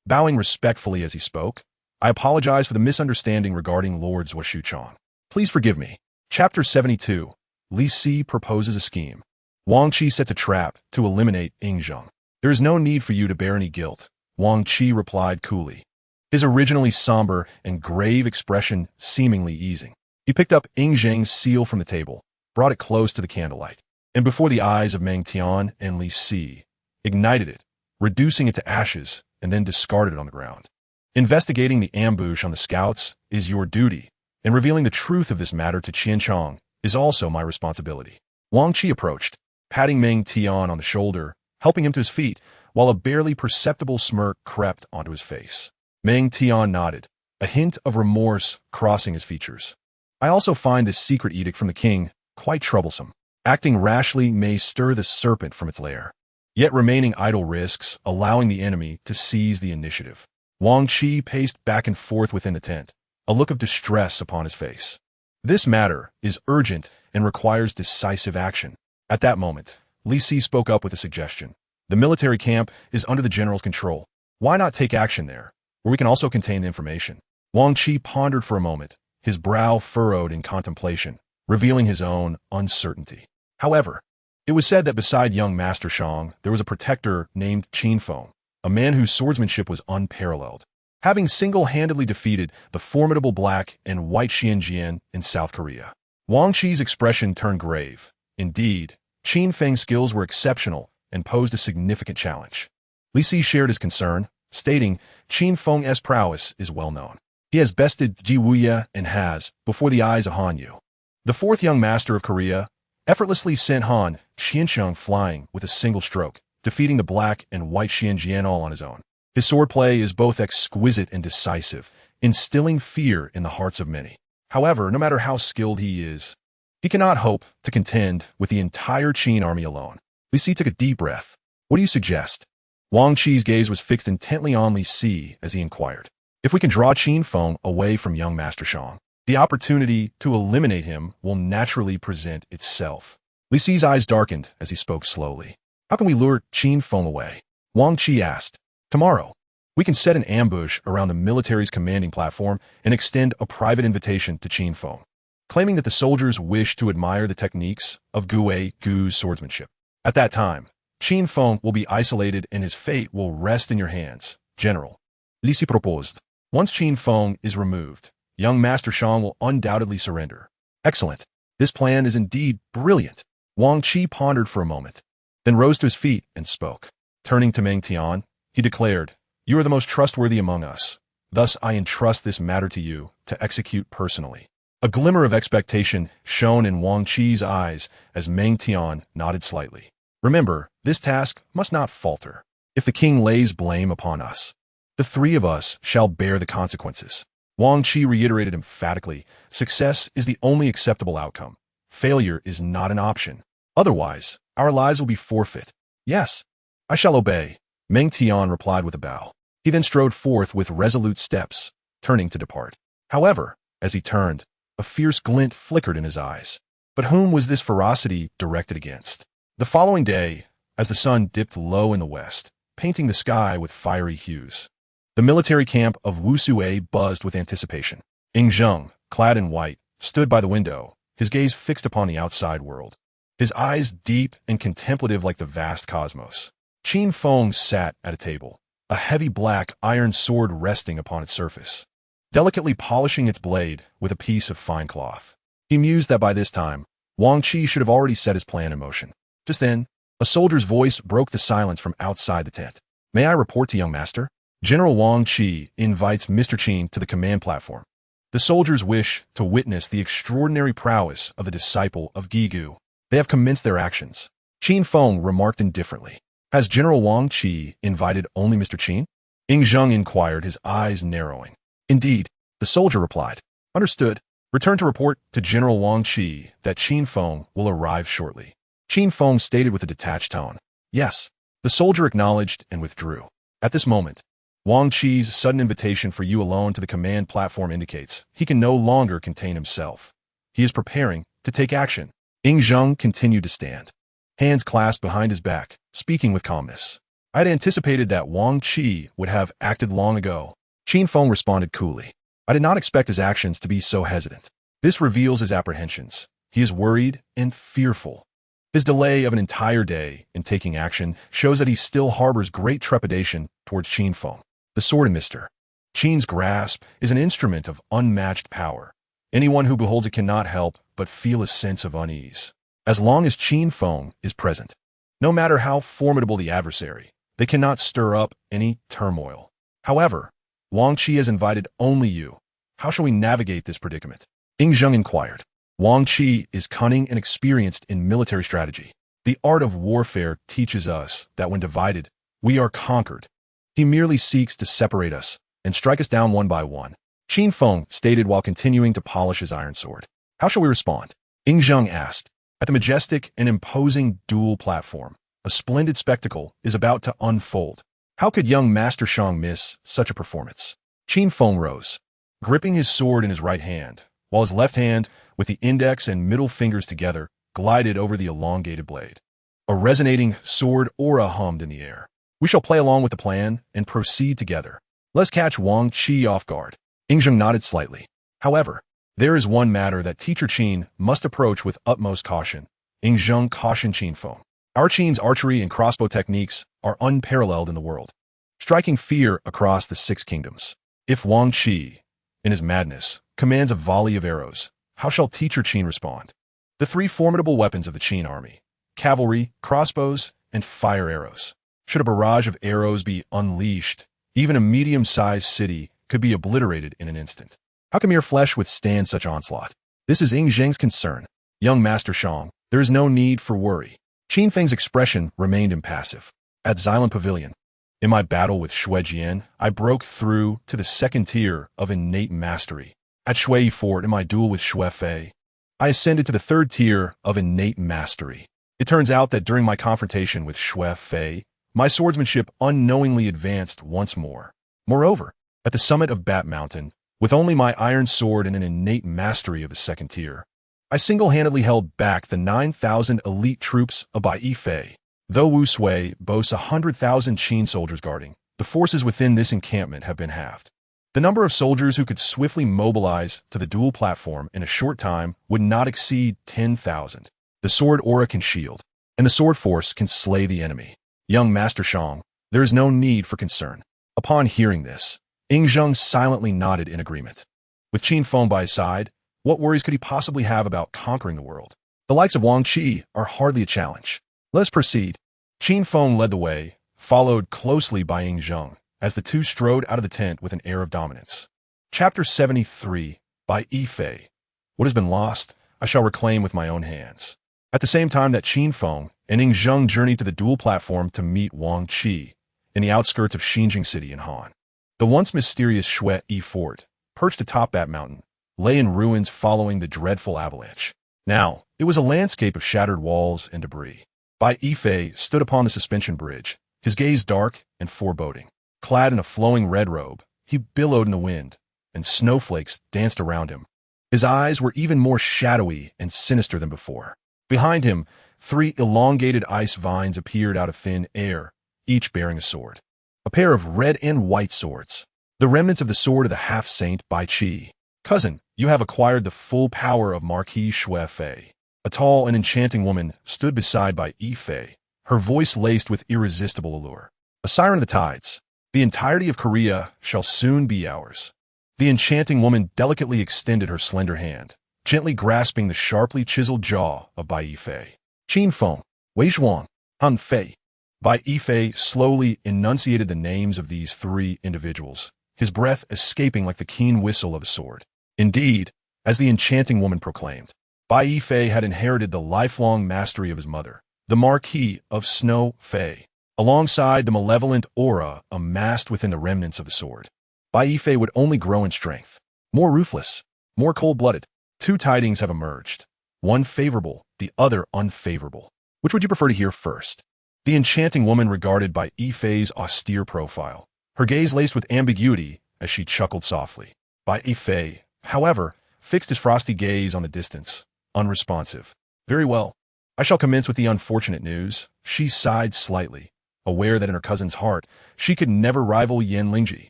Bowing respectfully as he spoke, "I apologize for the misunderstanding regarding Lord Zuoshuchang. Please forgive me." Chapter 72. Li Si proposes a scheme. Wang Qi sets a trap to eliminate Ying Zheng. "There is no need for you to bear any guilt," Wang Qi replied coolly, his originally somber and grave expression seemingly easing. He picked up Ying Zheng's seal from the table, brought it close to the candlelight, and before the eyes of Meng Tian and Li Si, ignited it, reducing it to ashes, and then discarded it on the ground. "Investigating the ambush on the scouts is your duty, and revealing the truth of this matter to Qian Chang is also my responsibility." Wang Qi approached, patting Meng Tian on the shoulder, helping him to his feet, while a barely perceptible smirk crept onto his face. Meng Tian nodded, a hint of remorse crossing his features. "I also find this secret edict from the king quite troublesome. Acting rashly may stir the serpent from its lair. Yet remaining idle risks allowing the enemy to seize the initiative." Wang Qi paced back and forth within the tent, a look of distress upon his face. "This matter is urgent and requires decisive action." At that moment, Li Si spoke up with a suggestion. "The military camp is under the general's control. Why not take action there, where we can also contain the information?" Wang Qi pondered for a moment, his brow furrowed in contemplation, revealing his own uncertainty. However, it was said that beside young Master Shang, there was a protector named Qin Feng, a man whose swordsmanship was unparalleled, having single-handedly defeated the formidable Black and White Xianjian in South Korea. Wang Qi's expression turned grave. Indeed, Qin Feng's skills were exceptional and posed a significant challenge. Li Si shared his concern, stating, "Qin Feng's prowess is well known. He has bested Ji Wuye and has, before the eyes of Han Yu, the fourth young master of Korea, effortlessly sent Han Qiansheng flying with a single stroke, defeating the Black and White Xianjian all on his own. His swordplay is both exquisite and decisive, instilling fear in the hearts of many. However, no matter how skilled he is, he cannot hope to contend with the entire Qin army alone." Li Si took a deep breath. "What do you suggest?" Wang Qi's gaze was fixed intently on Li Si as he inquired. "If we can draw Qin Feng away from young Master Shang, the opportunity to eliminate him will naturally present itself." Li Si's eyes darkened as he spoke slowly. "How can we lure Qin Feng away?" Wang Qi asked. "Tomorrow, we can set an ambush around the military's commanding platform and extend a private invitation to Qin Feng, claiming that the soldiers wish to admire the techniques of Gu's swordsmanship. At that time, Qin Feng will be isolated and his fate will rest in your hands, General." Li Si proposed. "Once Qin Feng is removed, young Master Shang will undoubtedly surrender." "Excellent. This plan is indeed brilliant." Wang Qi pondered for a moment, then rose to his feet and spoke. Turning to Meng Tian, he declared, "You are the most trustworthy among us. Thus I entrust this matter to you to execute personally." A glimmer of expectation shone in Wang Qi's eyes as Meng Tian nodded slightly. "Remember, this task must not falter. If the king lays blame upon us, the three of us shall bear the consequences." Wang Qi reiterated emphatically, "Success is the only acceptable outcome. Failure is not an option. Otherwise, our lives will be forfeit." "Yes, I shall obey," Meng Tian replied with a bow. He then strode forth with resolute steps, turning to depart. However, as he turned, a fierce glint flickered in his eyes. But whom was this ferocity directed against? The following day, as the sun dipped low in the west, painting the sky with fiery hues, the military camp of Wusue buzzed with anticipation. Ing Zheng, clad in white, stood by the window, his gaze fixed upon the outside world, his eyes deep and contemplative like the vast cosmos. Qin Feng sat at a table, a heavy black iron sword resting upon its surface, delicately polishing its blade with a piece of fine cloth. He mused that by this time, Wang Qi should have already set his plan in motion. Just then, a soldier's voice broke the silence from outside the tent. "May I report to young master? General Wang Qi invites Mr. Qin to the command platform." The soldiers wish to witness the extraordinary prowess of the disciple of Gigu. They have commenced their actions. Qin Feng remarked indifferently. "Has General Wang Qi invited only Mr. Qin?" Ing Zheng inquired, his eyes narrowing. "Indeed," the soldier replied. "Understood. Return to report to General Wang Qi that Qin Feng will arrive shortly." Qin Feng stated with a detached tone. "Yes." The soldier acknowledged and withdrew. At this moment, Wang Qi's sudden invitation for you alone to the command platform indicates he can no longer contain himself. He is preparing to take action. Ing Zheng continued to stand, hands clasped behind his back, speaking with calmness. "I had anticipated that Wang Qi would have acted long ago." Qin Feng responded coolly. "I did not expect his actions to be so hesitant. This reveals his apprehensions. He is worried and fearful. His delay of an entire day in taking action shows that he still harbors great trepidation towards Qin Feng. The sword in Mr. Qin's grasp is an instrument of unmatched power. Anyone who beholds it cannot help but feel a sense of unease. As long as Qin Feng is present, no matter how formidable the adversary, they cannot stir up any turmoil. However, Wang Qi has invited only you. How shall we navigate this predicament?" Ing Zheng inquired. "Wang Qi is cunning and experienced in military strategy. The art of warfare teaches us that when divided, we are conquered. He merely seeks to separate us and strike us down one by one," Qin Feng stated while continuing to polish his iron sword. "How shall we respond?" Ing Zheng asked. At the majestic and imposing duel platform, a splendid spectacle is about to unfold. How could young Master Shang miss such a performance? Qin Feng rose, gripping his sword in his right hand, while his left hand, with the index and middle fingers together, glided over the elongated blade. A resonating sword aura hummed in the air. "We shall play along with the plan and proceed together. Let's catch Wang Qi off guard." Ing Zheng nodded slightly. "However, there is one matter that Teacher Qin must approach with utmost caution." Ing Zheng cautioned Qin Feng. "Our Qin's archery and crossbow techniques are unparalleled in the world, striking fear across the 6 kingdoms. If Wang Qi, in his madness, commands a volley of arrows, how shall Teacher Qin respond?" The 3 formidable weapons of the Qin army, cavalry, crossbows, and fire arrows. Should a barrage of arrows be unleashed, even a medium-sized city could be obliterated in an instant. How can mere flesh withstand such onslaught? This is Ing Zheng's concern. "Young Master Shang, there is no need for worry." Qin Feng's expression remained impassive. At Xylem Pavilion, in my battle with Xue Jian, I broke through to the 2nd tier of innate mastery. At Shui Fort, in my duel with Xue Fei, I ascended to the 3rd tier of innate mastery. It turns out that during my confrontation with Xue Fei, my swordsmanship unknowingly advanced once more. Moreover, at the summit of Bat Mountain, with only my iron sword and an innate mastery of the 2nd tier, I single-handedly held back the 9,000 elite troops of Bai Yifei. Though Wu Sui boasts 100,000 Qin soldiers guarding, the forces within this encampment have been halved. The number of soldiers who could swiftly mobilize to the duel platform in a short time would not exceed 10,000. The sword aura can shield, and the sword force can slay the enemy. Young Master Shang, there is no need for concern. Upon hearing this, Ing Zheng silently nodded in agreement. With Qin Feng by his side, what worries could he possibly have about conquering the world? The likes of Wang Qi are hardly a challenge. Let us proceed. Qin Feng led the way, followed closely by Ing Zheng, as the two strode out of the tent with an air of dominance. Chapter 73 by Yi Fei. What has been lost, I shall reclaim with my own hands. At the same time that Qin Feng and Ning Zheng journeyed to the dual platform to meet Wang Qi in the outskirts of Xinjiang City in Han. The once mysterious Shui Yi Fort, perched atop that mountain, lay in ruins following the dreadful avalanche. Now, it was a landscape of shattered walls and debris. Bai Yifei stood upon the suspension bridge, his gaze dark and foreboding. Clad in a flowing red robe, he billowed in the wind, and snowflakes danced around him. His eyes were even more shadowy and sinister than before. Behind him, 3 elongated ice vines appeared out of thin air, each bearing a sword. A pair of red and white swords. The remnants of the sword of the half-saint Bai Qi. Cousin, you have acquired the full power of Marquis Shui Fei. A tall and enchanting woman stood beside Bai Yifei, her voice laced with irresistible allure. A siren of the tides. The entirety of Korea shall soon be ours. The enchanting woman delicately extended her slender hand, gently grasping the sharply chiseled jaw of Bai Yifei. Qin Feng, Wei Zhuang, Han Fei. Bai Yifei slowly enunciated the names of these 3 individuals, his breath escaping like the keen whistle of a sword. Indeed, as the enchanting woman proclaimed, Bai Yifei had inherited the lifelong mastery of his mother, the Marquis of Snow Fei, alongside the malevolent aura amassed within the remnants of the sword. Bai Yifei would only grow in strength, more ruthless, more cold-blooded. 2 tidings have emerged, one favorable, the other unfavorable. Which would you prefer to hear first? The enchanting woman regarded Bai Yifei's austere profile, her gaze laced with ambiguity as she chuckled softly. Bai Yifei, however, fixed his frosty gaze on the distance, unresponsive. Very well. I shall commence with the unfortunate news. She sighed slightly, aware that in her cousin's heart, she could never rival Yan Lingji.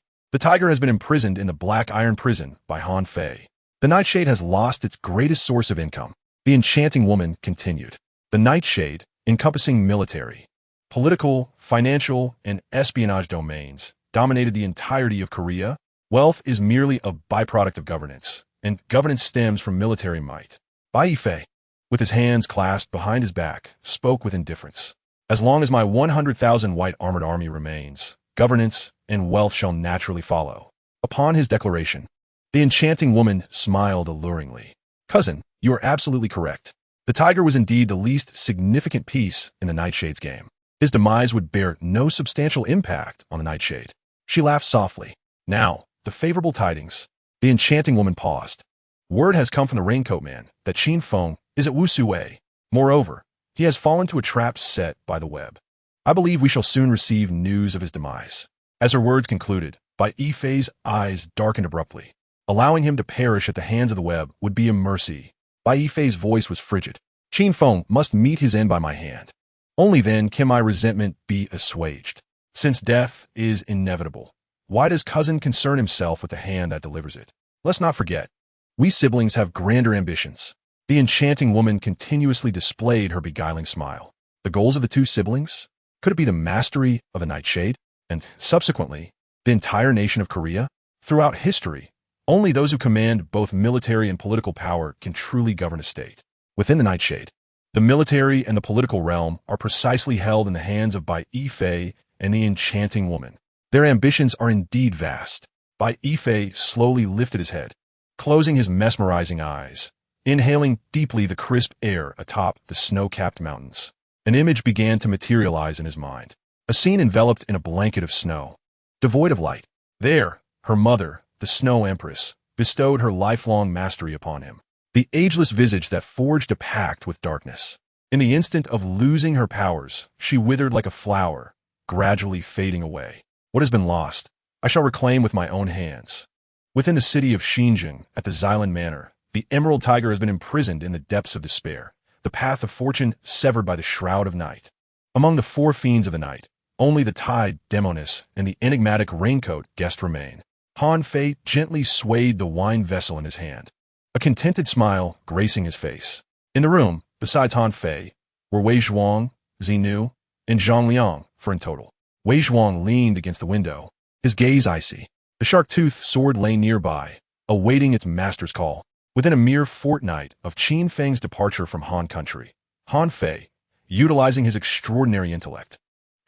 The tiger has been imprisoned in the Black Iron Prison by Han Fei. The Nightshade has lost its greatest source of income. The enchanting woman continued. The Nightshade, encompassing military, political, financial, and espionage domains, dominated the entirety of Korea. Wealth is merely a byproduct of governance, and governance stems from military might. Bai Yifei, with his hands clasped behind his back, spoke with indifference. As long as my 100,000 white armored army remains, governance and wealth shall naturally follow. Upon his declaration, the enchanting woman smiled alluringly. Cousin, you are absolutely correct. The tiger was indeed the least significant piece in the Nightshade's game. His demise would bear no substantial impact on the Nightshade. She laughed softly. Now, the favorable tidings. The enchanting woman paused. Word has come from the Raincoat Man that Qin Feng is at Wusui. Moreover, he has fallen to a trap set by the web. I believe we shall soon receive news of his demise. As her words concluded, Bai Yifei's eyes darkened abruptly. Allowing him to perish at the hands of the web would be a mercy. Bai Yifei's voice was frigid. Qin Feng must meet his end by my hand. Only then can my resentment be assuaged. Since death is inevitable, why does cousin concern himself with the hand that delivers it? Let's not forget, we siblings have grander ambitions. The enchanting woman continuously displayed her beguiling smile. The goals of the 2 siblings? Could it be the mastery of the Nightshade? And, subsequently, the entire nation of Korea? Throughout history, only those who command both military and political power can truly govern a state. Within the Nightshade, the military and the political realm are precisely held in the hands of Bai Yifei and the enchanting woman. Their ambitions are indeed vast. Bai Yifei slowly lifted his head, closing his mesmerizing eyes, inhaling deeply the crisp air atop the snow-capped mountains. An image began to materialize in his mind. A scene enveloped in a blanket of snow, devoid of light. There, her mother, the Snow Empress, bestowed her lifelong mastery upon him. The ageless visage that forged a pact with darkness. In the instant of losing her powers, she withered like a flower, gradually fading away. What has been lost, I shall reclaim with my own hands. Within the city of Xinjiang, at the Xilan Manor, the Emerald Tiger has been imprisoned in the depths of despair, the path of fortune severed by the shroud of night. Among the 4 fiends of the night, only the Tide Demoness and the enigmatic Raincoat guest remain. Han Fei gently swayed the wine vessel in his hand, a contented smile gracing his face. In the room, besides Han Fei, were Wei Zhuang, Xinu, and Zhang Liang, for in total. Wei Zhuang leaned against the window, his gaze icy. The shark-toothed sword lay nearby, awaiting its master's call. Within a mere fortnight of Qin Feng's departure from Han country, Han Fei, utilizing his extraordinary intellect,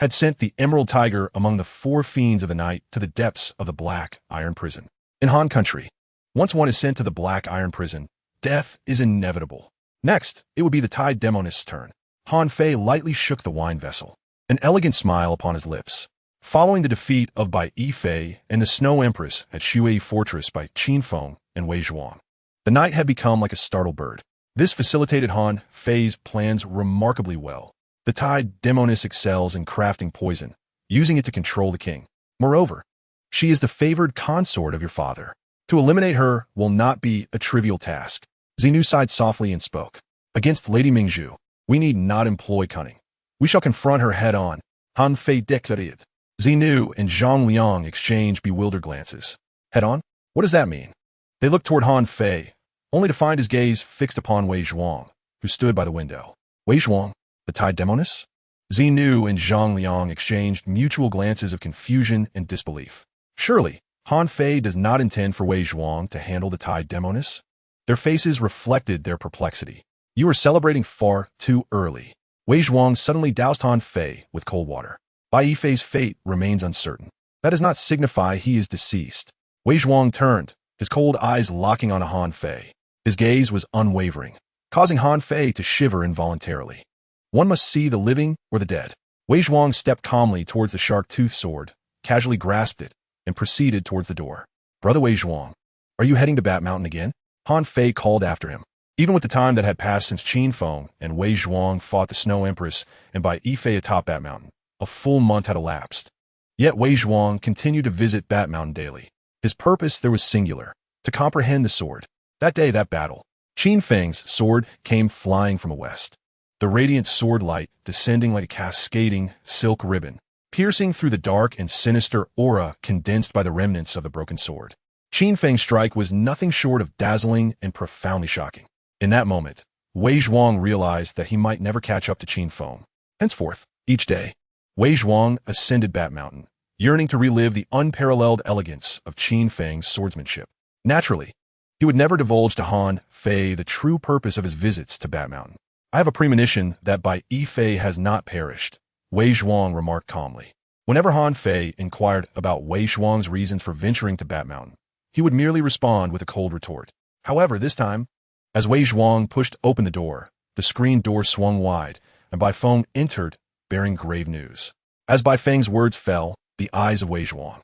had sent the Emerald Tiger among the four fiends of the night to the depths of the Black Iron Prison. In Han country, once one is sent to the Black Iron Prison, death is inevitable. Next, it would be the Tide Demonist's turn. Han Fei lightly shook the wine vessel, an elegant smile upon his lips. Following the defeat of Bai Yifei and the Snow Empress at Shui Fortress by Qin Feng and Wei Zhuang, the night had become like a startled bird. This facilitated Han Fei's plans remarkably well. The Tide Demonist excels in crafting poison, using it to control the king. Moreover, she is the favored consort of your father. To eliminate her will not be a trivial task. Xinu sighed softly and spoke. Against Lady Mingzhu, we need not employ cunning. We shall confront her head-on. Han Fei declared. Xinu and Zhang Liang exchanged bewildered glances. Head-on? What does that mean? They looked toward Han Fei, only to find his gaze fixed upon Wei Zhuang, who stood by the window. Wei Zhuang, the Tide Demonist? Xinu and Zhang Liang exchanged mutual glances of confusion and disbelief. Surely, Han Fei does not intend for Wei Zhuang to handle the Tide Demonist? Their faces reflected their perplexity. You are celebrating far too early. Wei Zhuang suddenly doused Han Fei with cold water. Bai Yifei's fate remains uncertain. That does not signify he is deceased. Wei Zhuang turned, his cold eyes locking on Han Fei. His gaze was unwavering, causing Han Fei to shiver involuntarily. One must see the living or the dead. Wei Zhuang stepped calmly towards the shark-toothed sword, casually grasped it, and proceeded towards the door. Brother Wei Zhuang, are you heading to Bat Mountain again? Han Fei called after him. Even with the time that had passed since Qin Feng and Wei Zhuang fought the Snow Empress and Bai Yifei atop Bat Mountain, a full month had elapsed. Yet Wei Zhuang continued to visit Bat Mountain daily. His purpose there was singular, to comprehend the sword. That day, that battle, Qin Feng's sword came flying from the west. The radiant sword light descending like a cascading silk ribbon, piercing through the dark and sinister aura condensed by the remnants of the broken sword. Qin Feng's strike was nothing short of dazzling and profoundly shocking. In that moment, Wei Zhuang realized that he might never catch up to Qin Feng. Henceforth, each day, Wei Zhuang ascended Bat Mountain, yearning to relive the unparalleled elegance of Qin Feng's swordsmanship. Naturally, he would never divulge to Han Fei the true purpose of his visits to Bat Mountain. I have a premonition that Bai Yifei has not perished, Wei Zhuang remarked calmly. Whenever Han Fei inquired about Wei Zhuang's reasons for venturing to Bat Mountain, he would merely respond with a cold retort. However, this time, as Wei Zhuang pushed open the door, the screen door swung wide, and Bai Feng entered, bearing grave news. As Bai Feng's words fell, the eyes of Wei Zhuang,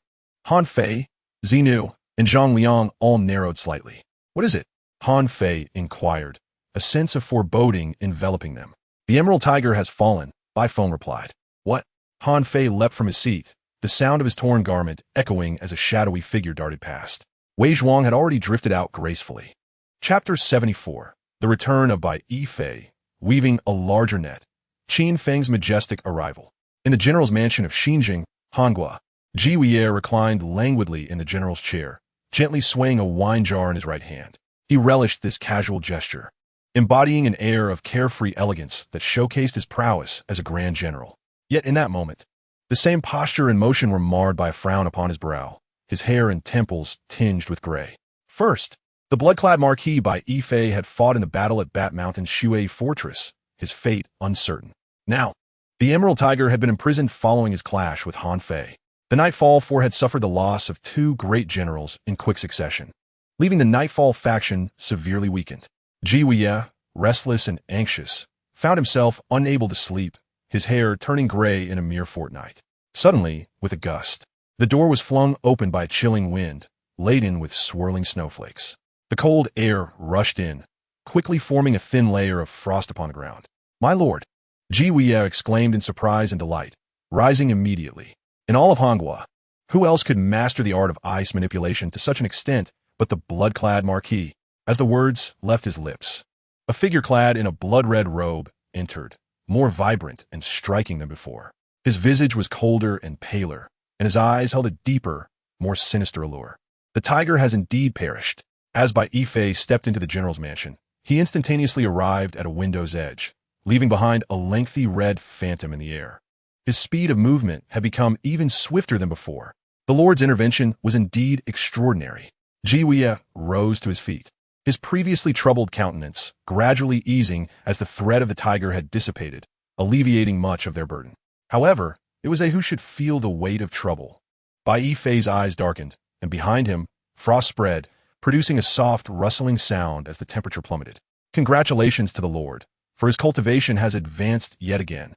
Han Fei, Xinu, and Zhang Liang all narrowed slightly. What is it? Han Fei inquired, a sense of foreboding enveloping them. The Emerald Tiger has fallen, Bai Feng replied. What? Han Fei leapt from his seat, the sound of his torn garment echoing as a shadowy figure darted past. Wei Zhuang had already drifted out gracefully. Chapter 74. The Return of Bai Yifei, weaving a larger net. Qin Feng's majestic arrival. In the general's mansion of Xinjing, Hangua, Ji Wei'er reclined languidly in the general's chair, gently swaying a wine jar in his right hand. He relished this casual gesture, embodying an air of carefree elegance that showcased his prowess as a grand general. Yet in that moment, the same posture and motion were marred by a frown upon his brow, his hair and temples tinged with gray. First, the blood-clad Marquis Bai Yifei had fought in the battle at Bat Mountain's Shui Fortress, his fate uncertain. Now, the Emerald Tiger had been imprisoned following his clash with Han Fei. The Nightfall Four had suffered the loss of two great generals in quick succession, leaving the Nightfall faction severely weakened. Ji Wei'er, restless and anxious, found himself unable to sleep, his hair turning gray in a mere fortnight. Suddenly, with a gust, the door was flung open by a chilling wind, laden with swirling snowflakes. The cold air rushed in, quickly forming a thin layer of frost upon the ground. My lord, Ji Wei'er exclaimed in surprise and delight, rising immediately. In all of Hangua, who else could master the art of ice manipulation to such an extent but the blood-clad Marquis? As the words left his lips, a figure clad in a blood-red robe entered, more vibrant and striking than before. His visage was colder and paler, and his eyes held a deeper, more sinister allure. The tiger has indeed perished. As Bai Yifei stepped into the general's mansion, he instantaneously arrived at a window's edge, leaving behind a lengthy red phantom in the air. His speed of movement had become even swifter than before. The Lord's intervention was indeed extraordinary. Ji Wei'er rose to his feet, his previously troubled countenance gradually easing as the threat of the tiger had dissipated, alleviating much of their burden. However, It was they who should feel the weight of trouble. Bai Yifei's eyes darkened, and behind him, frost spread, producing a soft, rustling sound as the temperature plummeted. Congratulations to the Lord, for his cultivation has advanced yet again.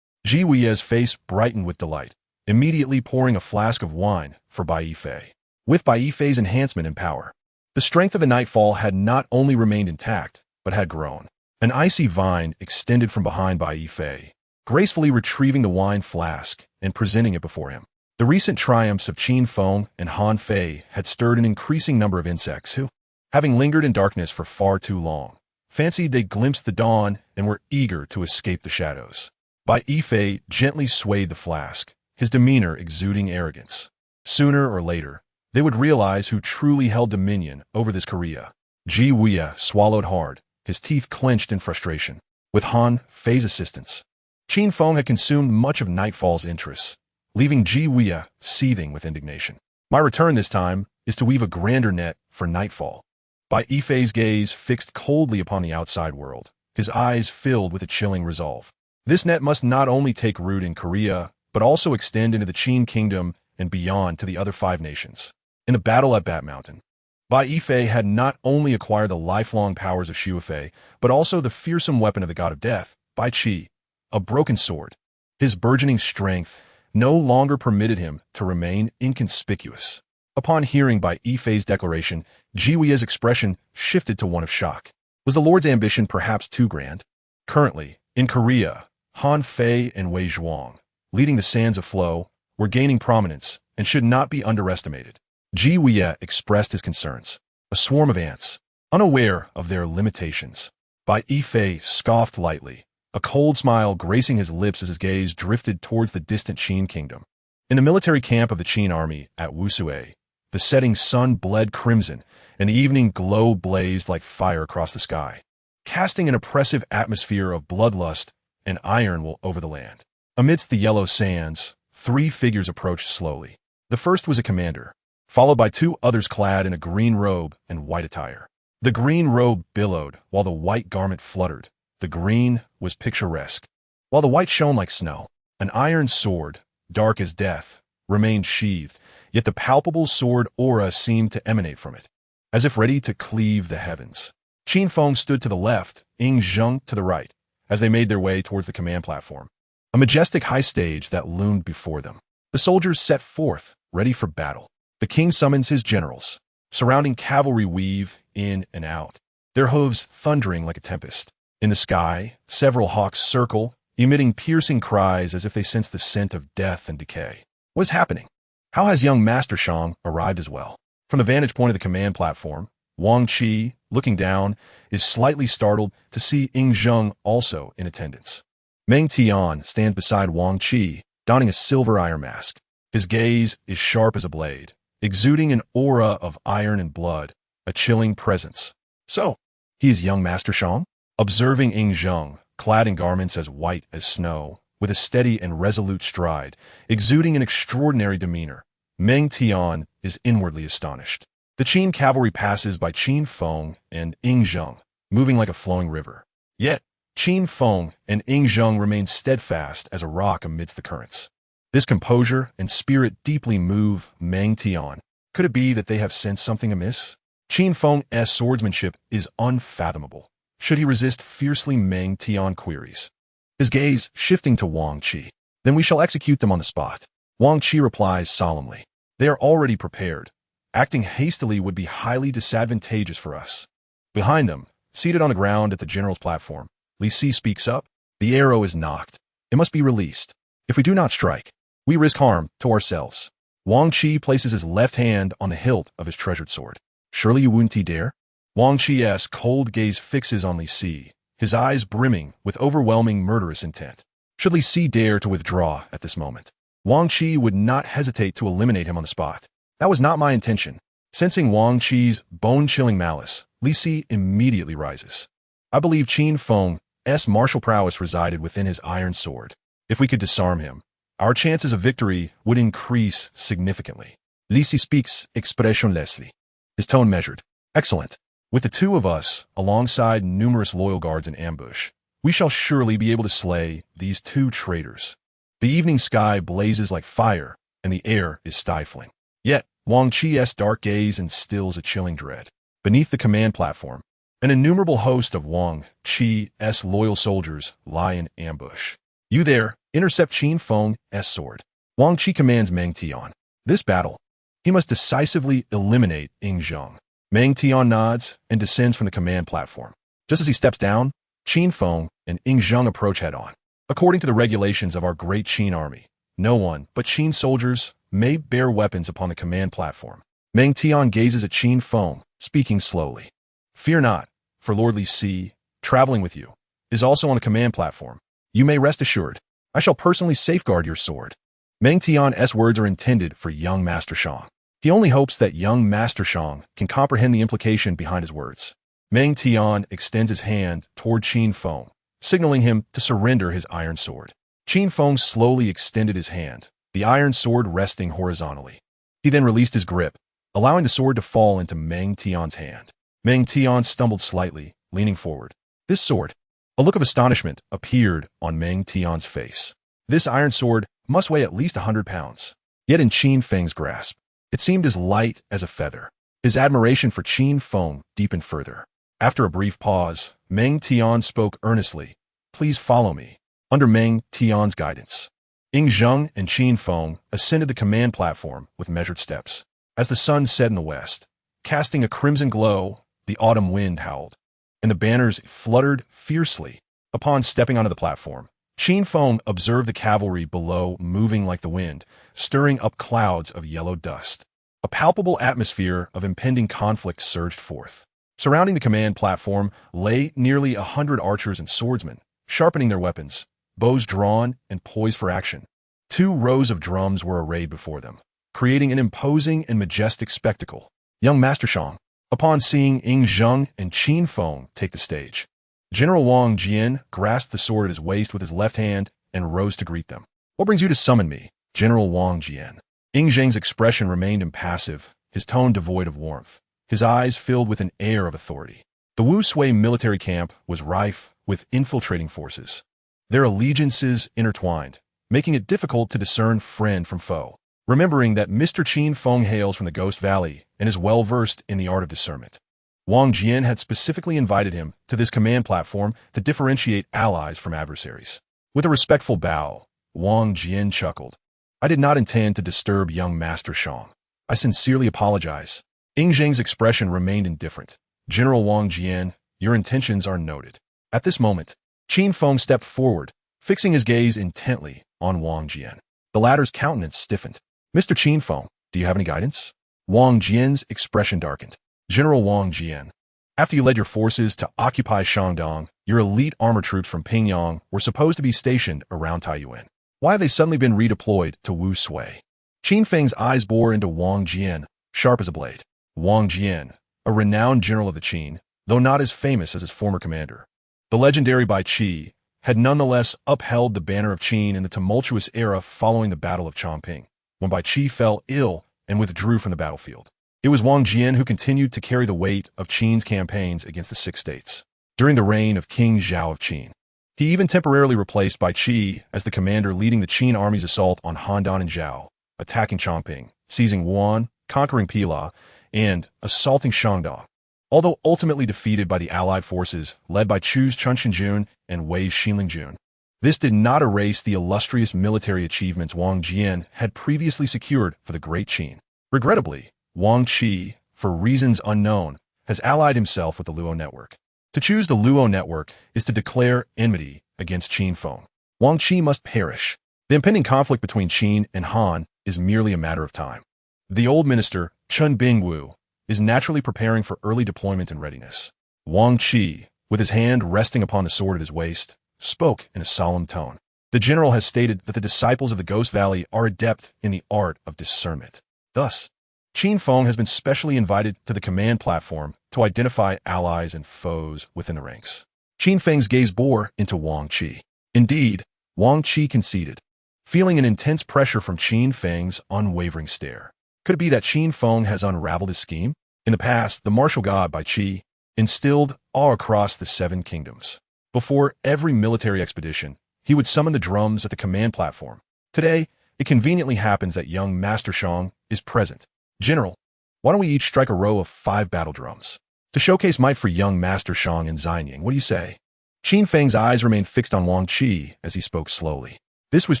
Gai Nie's face brightened with delight, immediately pouring a flask of wine for Bai Yifei. With Bai Yifei's enhancement in power, the strength of the Nightfall had not only remained intact, but had grown. An icy vine extended from behind Bai Yifei, gracefully retrieving the wine flask and presenting it before him. The recent triumphs of Qin Feng and Han Fei had stirred an increasing number of insects who, having lingered in darkness for far too long, fancied they glimpsed the dawn and were eager to escape the shadows. Bai Yifei gently swayed the flask, his demeanor exuding arrogance. Sooner or later, they would realize who truly held dominion over this Korea. Gai Nie swallowed hard, his teeth clenched in frustration. With Han Fei's assistance, Qin Feng had consumed much of Nightfall's interests, leaving Gai Nie seething with indignation. My return this time is to weave a grander net for Nightfall. Bai Yifei's gaze fixed coldly upon the outside world, his eyes filled with a chilling resolve. This net must not only take root in Korea, but also extend into the Qin kingdom and beyond to the other 5 nations. In the battle at Bat Mountain, Bai Yifei had not only acquired the lifelong powers of Shuofei, but also the fearsome weapon of the god of death, Bai Qi, a broken sword. His burgeoning strength no longer permitted him to remain inconspicuous. Upon hearing Bai Yifei's declaration, Gai Nie's expression shifted to one of shock. Was the Lord's ambition perhaps too grand? Currently, in Korea, Han Fei and Wei Zhuang, leading the sands of flow, were gaining prominence and should not be underestimated. Gai Nie expressed his concerns. A swarm of ants, unaware of their limitations. Bai Yifei scoffed lightly, a cold smile gracing his lips as his gaze drifted towards the distant Qin kingdom. In the military camp of the Qin army at Wusue, the setting sun bled crimson, and the evening glow blazed like fire across the sky, casting an oppressive atmosphere of bloodlust and iron will over the land. Amidst the yellow sands, 3 figures approached slowly. The first was a commander, followed by 2 others clad in a green robe and white attire. The green robe billowed, while the white garment fluttered. The green was picturesque, while the white shone like snow. An iron sword, dark as death, remained sheathed, yet the palpable sword aura seemed to emanate from it, as if ready to cleave the heavens. Qin Feng stood to the left, Ying Zheng to the right, as they made their way towards the command platform, a majestic high stage that loomed before them. The soldiers set forth, ready for battle. The king summons his generals. Surrounding cavalry weave in and out, their hooves thundering like a tempest. In the sky, several hawks circle, emitting piercing cries as if they sense the scent of death and decay. What is happening? How has young Master Shang arrived as well? From the vantage point of the command platform, Wang Qi, looking down, is slightly startled to see Ying Zheng also in attendance. Meng Tian stands beside Wang Qi, donning a silver iron mask. His gaze is sharp as a blade, exuding an aura of iron and blood, a chilling presence. So, he is young Master Shang? Observing Ying Zheng, clad in garments as white as snow, with a steady and resolute stride, exuding an extraordinary demeanor, Meng Tian is inwardly astonished. The Qin cavalry passes by Qin Feng and Ying Zheng, moving like a flowing river. Yet, Qin Feng and Ying Zheng remain steadfast as a rock amidst the currents. This composure and spirit deeply move Meng Tian. Could it be that they have sensed something amiss? Qin Feng's swordsmanship is unfathomable. Should he resist fiercely, Meng Tian queries, his gaze shifting to Wang Qi. Then we shall execute them on the spot. Wang Qi replies solemnly. They are already prepared. Acting hastily would be highly disadvantageous for us. Behind them, seated on the ground at the general's platform, Li Si speaks up. The arrow is knocked. It must be released. If we do not strike, we risk harm to ourselves. Wang Qi places his left hand on the hilt of his treasured sword. Surely you wouldn't dare? Wang Qi's cold gaze fixes on Li Si, his eyes brimming with overwhelming murderous intent. Should Li Si dare to withdraw at this moment, Wang Qi would not hesitate to eliminate him on the spot. That was not my intention. Sensing Wang Qi's bone-chilling malice, Li Si immediately rises. I believe Qin Feng's martial prowess resided within his iron sword. If we could disarm him, our chances of victory would increase significantly. Li Si speaks expressionlessly, his tone measured. Excellent. With the 2 of us, alongside numerous loyal guards in ambush, we shall surely be able to slay these 2 traitors. The evening sky blazes like fire, and the air is stifling. Yet, Wang Chi's dark gaze instills a chilling dread. Beneath the command platform, an innumerable host of Wang Chi's loyal soldiers lie in ambush. You there, intercept Qin Feng's sword. Wang Chi commands Meng Tian. This battle, he must decisively eliminate Ying Zheng. Meng Tian nods and descends from the command platform. Just as he steps down, Qin Feng and Ying Zheng approach head-on. According to the regulations of our great Qin army, no one but Qin soldiers may bear weapons upon the command platform. Meng Tian gazes at Qin Feng, speaking slowly. Fear not, for Lord Li Si, traveling with you, is also on the command platform. You may rest assured, I shall personally safeguard your sword. Meng Tian's words are intended for young Master Shang. He only hopes that young Master Shang can comprehend the implication behind his words. Meng Tian extends his hand toward Qin Feng, signaling him to surrender his iron sword. Qin Feng slowly extended his hand, the iron sword resting horizontally. He then released his grip, allowing the sword to fall into Meng Tian's hand. Meng Tian stumbled slightly, leaning forward. This sword. A look of astonishment appeared on Meng Tian's face. This iron sword must weigh at least 100 pounds. Yet in Qin Feng's grasp, it seemed as light as a feather. His admiration for Qin Feng deepened further. After a brief pause, Meng Tian spoke earnestly. Please follow me. Under Meng Tian's guidance, Ying Zheng and Qin Feng ascended the command platform with measured steps. As the sun set in the west, casting a crimson glow, the autumn wind howled, and the banners fluttered fiercely. Upon stepping onto the platform, Qin Feng observed the cavalry below moving like the wind, stirring up clouds of yellow dust. A palpable atmosphere of impending conflict surged forth. Surrounding the command platform lay nearly 100 archers and swordsmen, sharpening their weapons, bows drawn and poised for action. 2 rows of drums were arrayed before them, creating an imposing and majestic spectacle. Young Master Shang, upon seeing Ying Zheng and Qin Feng take the stage, General Wang Jian grasped the sword at his waist with his left hand and rose to greet them. What brings you to summon me, General Wang Jian? Ying Zheng's expression remained impassive, his tone devoid of warmth, his eyes filled with an air of authority. The Wu Sui military camp was rife with infiltrating forces, their allegiances intertwined, making it difficult to discern friend from foe. Remembering that Mr. Qin Feng hails from the Ghost Valley and is well-versed in the art of discernment, Wang Jian had specifically invited him to this command platform to differentiate allies from adversaries. With a respectful bow, Wang Jian chuckled. I did not intend to disturb young Master Shang. I sincerely apologize. Ying Zheng's expression remained indifferent. General Wang Jian, your intentions are noted. At this moment, Qin Feng stepped forward, fixing his gaze intently on Wang Jian. The latter's countenance stiffened. Mr. Qin Feng, do you have any guidance? Wang Jian's expression darkened. General Wang Jian, after you led your forces to occupy Shandong, your elite armor troops from Pingyang were supposed to be stationed around Taiyuan. Why have they suddenly been redeployed to Wu Sui? Qin Feng's eyes bore into Wang Jian, sharp as a blade. Wang Jian, a renowned general of the Qin, though not as famous as his former commander, the legendary Bai Qi, had nonetheless upheld the banner of Qin in the tumultuous era following the Battle of Chongping, when Bai Qi fell ill and withdrew from the battlefield. It was Wang Jian who continued to carry the weight of Qin's campaigns against the 6 states. During the reign of King Zhao of Qin, he even temporarily replaced Bai Qi as the commander leading the Qin army's assault on Handan and Zhao, attacking Chongping, seizing Wuhan, conquering Pila, and assaulting Shandong. Although ultimately defeated by the Allied forces led by Chu's Chun Shinjun and Wei's Xinlingjun, this did not erase the illustrious military achievements Wang Jian had previously secured for the Great Qin. Regrettably, Wang Qi, for reasons unknown, has allied himself with the Luo network. To choose the Luo network is to declare enmity against Qin Feng. Wang Qi must perish. The impending conflict between Qin and Han is merely a matter of time. The old minister, Chun Bingwu, is naturally preparing for early deployment and readiness. Wang Qi, with his hand resting upon the sword at his waist, spoke in a solemn tone. The general has stated that the disciples of the Ghost Valley are adept in the art of discernment. Thus, Qin Feng has been specially invited to the command platform to identify allies and foes within the ranks. Qin Feng's gaze bore into Wang Qi. Indeed, Wang Qi conceded, feeling an intense pressure from Qin Feng's unwavering stare. Could it be that Qin Feng has unraveled his scheme? In the past, the martial god Bai Qi instilled awe across the 7 kingdoms. Before every military expedition, he would summon the drums at the command platform, Today, it conveniently happens that young Master Shang is present. General, why don't we each strike a row of 5 battle drums? To showcase might for young Master Shang and Xianying, what do you say? Qin Feng's eyes remained fixed on Wang Qi as he spoke slowly. This was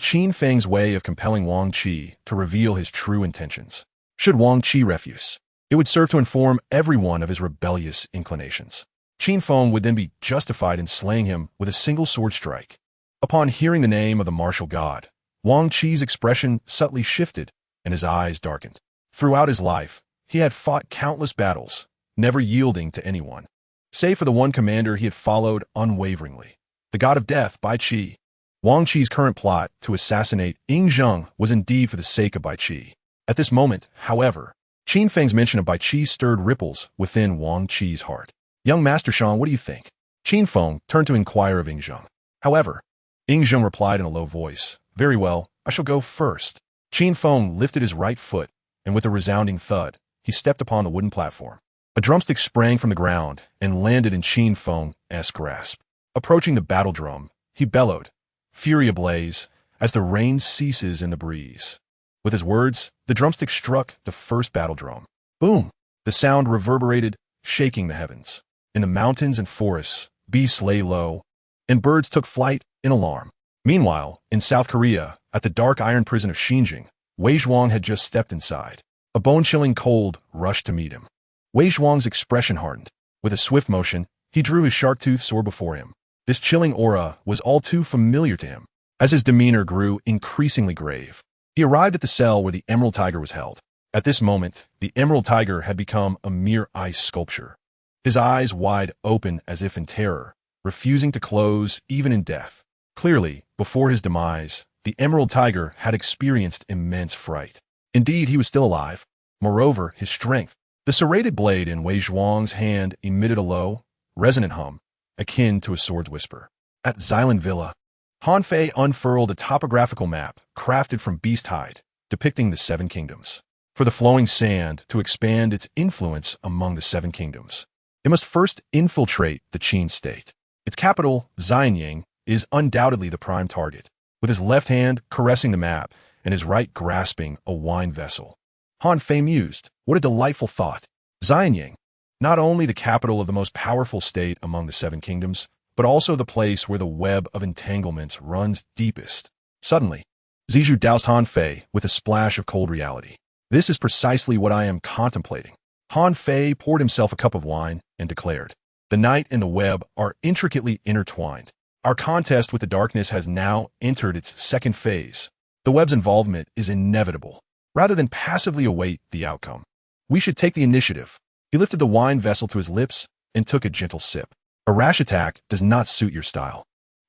Qin Feng's way of compelling Wang Qi to reveal his true intentions. Should Wang Qi refuse, it would serve to inform everyone of his rebellious inclinations. Qin Feng would then be justified in slaying him with a single sword strike. Upon hearing the name of the martial god, Wang Qi's expression subtly shifted and his eyes darkened. Throughout his life, he had fought countless battles, never yielding to anyone, save for the one commander he had followed unwaveringly, the god of death, Bai Qi. Wang Qi's current plot to assassinate Ying Zheng was indeed for the sake of Bai Qi. At this moment, however, Qin Feng's mention of Bai Qi stirred ripples within Wang Qi's heart. Young Master Shang, what do you think? Qin Feng turned to inquire of Ying Zheng. However, Ying Zheng replied in a low voice, "Very well, I shall go first." Qin Feng lifted his right foot, and with a resounding thud, he stepped upon the wooden platform. A drumstick sprang from the ground and landed in Qin Feng's grasp. Approaching the battle drum, he bellowed, fury ablaze, as the rain ceases in the breeze. With his words, the drumstick struck the first battle drum. Boom! The sound reverberated, shaking the heavens. In the mountains and forests, beasts lay low, and birds took flight in alarm. Meanwhile, in South Korea, at the dark iron prison of Xinjiang, Wei Zhuang had just stepped inside. A bone-chilling cold rushed to meet him. Wei Zhuang's expression hardened. With a swift motion, he drew his sharp-toothed sword before him. This chilling aura was all too familiar to him. As his demeanor grew increasingly grave, he arrived at the cell where the Emerald Tiger was held. At this moment, the Emerald Tiger had become a mere ice sculpture, his eyes wide open as if in terror, refusing to close even in death. Clearly, before his demise, the Emerald Tiger had experienced immense fright. Indeed, he was still alive. Moreover, his strength. The serrated blade in Wei Zhuang's hand emitted a low, resonant hum, akin to a sword's whisper. At Xylan Villa, Han Fei unfurled a topographical map crafted from beast hide, depicting the 7 kingdoms. For the flowing sand to expand its influence among the 7 kingdoms, it must first infiltrate the Qin state. Its capital, Xianying, is undoubtedly the prime target, with his left hand caressing the map and his right grasping a wine vessel. Han Fei mused, what a delightful thought. Xianying, not only the capital of the most powerful state among the 7 kingdoms, but also the place where the web of entanglements runs deepest. Suddenly, Zizhu doused Han Fei with a splash of cold reality. This is precisely what I am contemplating. Han Fei poured himself a cup of wine and declared, the night and the web are intricately intertwined. Our contest with the darkness has now entered its second phase. The web's involvement is inevitable. Rather than passively await the outcome, we should take the initiative. He lifted the wine vessel to his lips and took a gentle sip. A rash attack does not suit your style,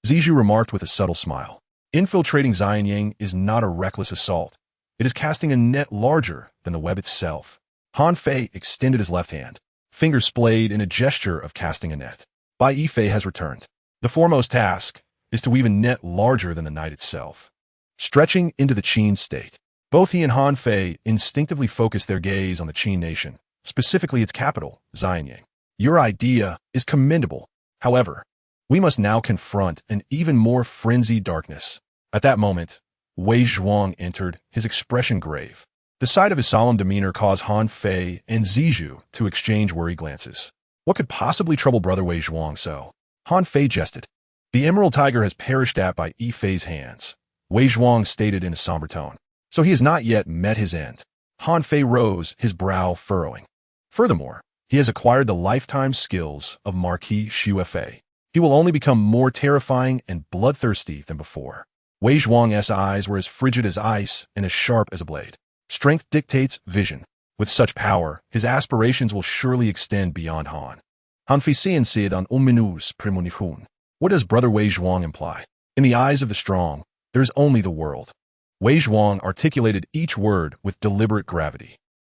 Zizhu remarked with a subtle smile. Infiltrating Xianying is not a reckless assault. It is casting a net larger than the web itself. Han Fei extended his left hand, fingers splayed in a gesture of casting a net. Bai Yifei has returned. The foremost task is to weave a net larger than the night itself. Stretching into the Qin state, both he and Han Fei instinctively focused their gaze on the Qin nation, specifically its capital, Xianying. Your idea is commendable. However, we must now confront an even more frenzied darkness. At that moment, Wei Zhuang entered, his expression grave. The sight of his solemn demeanor caused Han Fei and Zizhu to exchange worried glances. What could possibly trouble brother Wei Zhuang so? Han Fei jested. The Emerald Tiger has perished by Yifei's hands, Wei Zhuang stated in a somber tone. So he has not yet met his end. Han Fei rose, his brow furrowing. Furthermore, he has acquired the lifetime skills of Marquis Xuefei. He will only become more terrifying and bloodthirsty than before. Wei Zhuang's eyes were as frigid as ice and as sharp as a blade. Strength dictates vision. With such power, his aspirations will surely extend beyond Han. Han Fei said on minus premonifun. What does brother Wei Zhuang imply? In the eyes of the strong, there is only the world. Wei Zhuang articulated each word with deliberate gravity.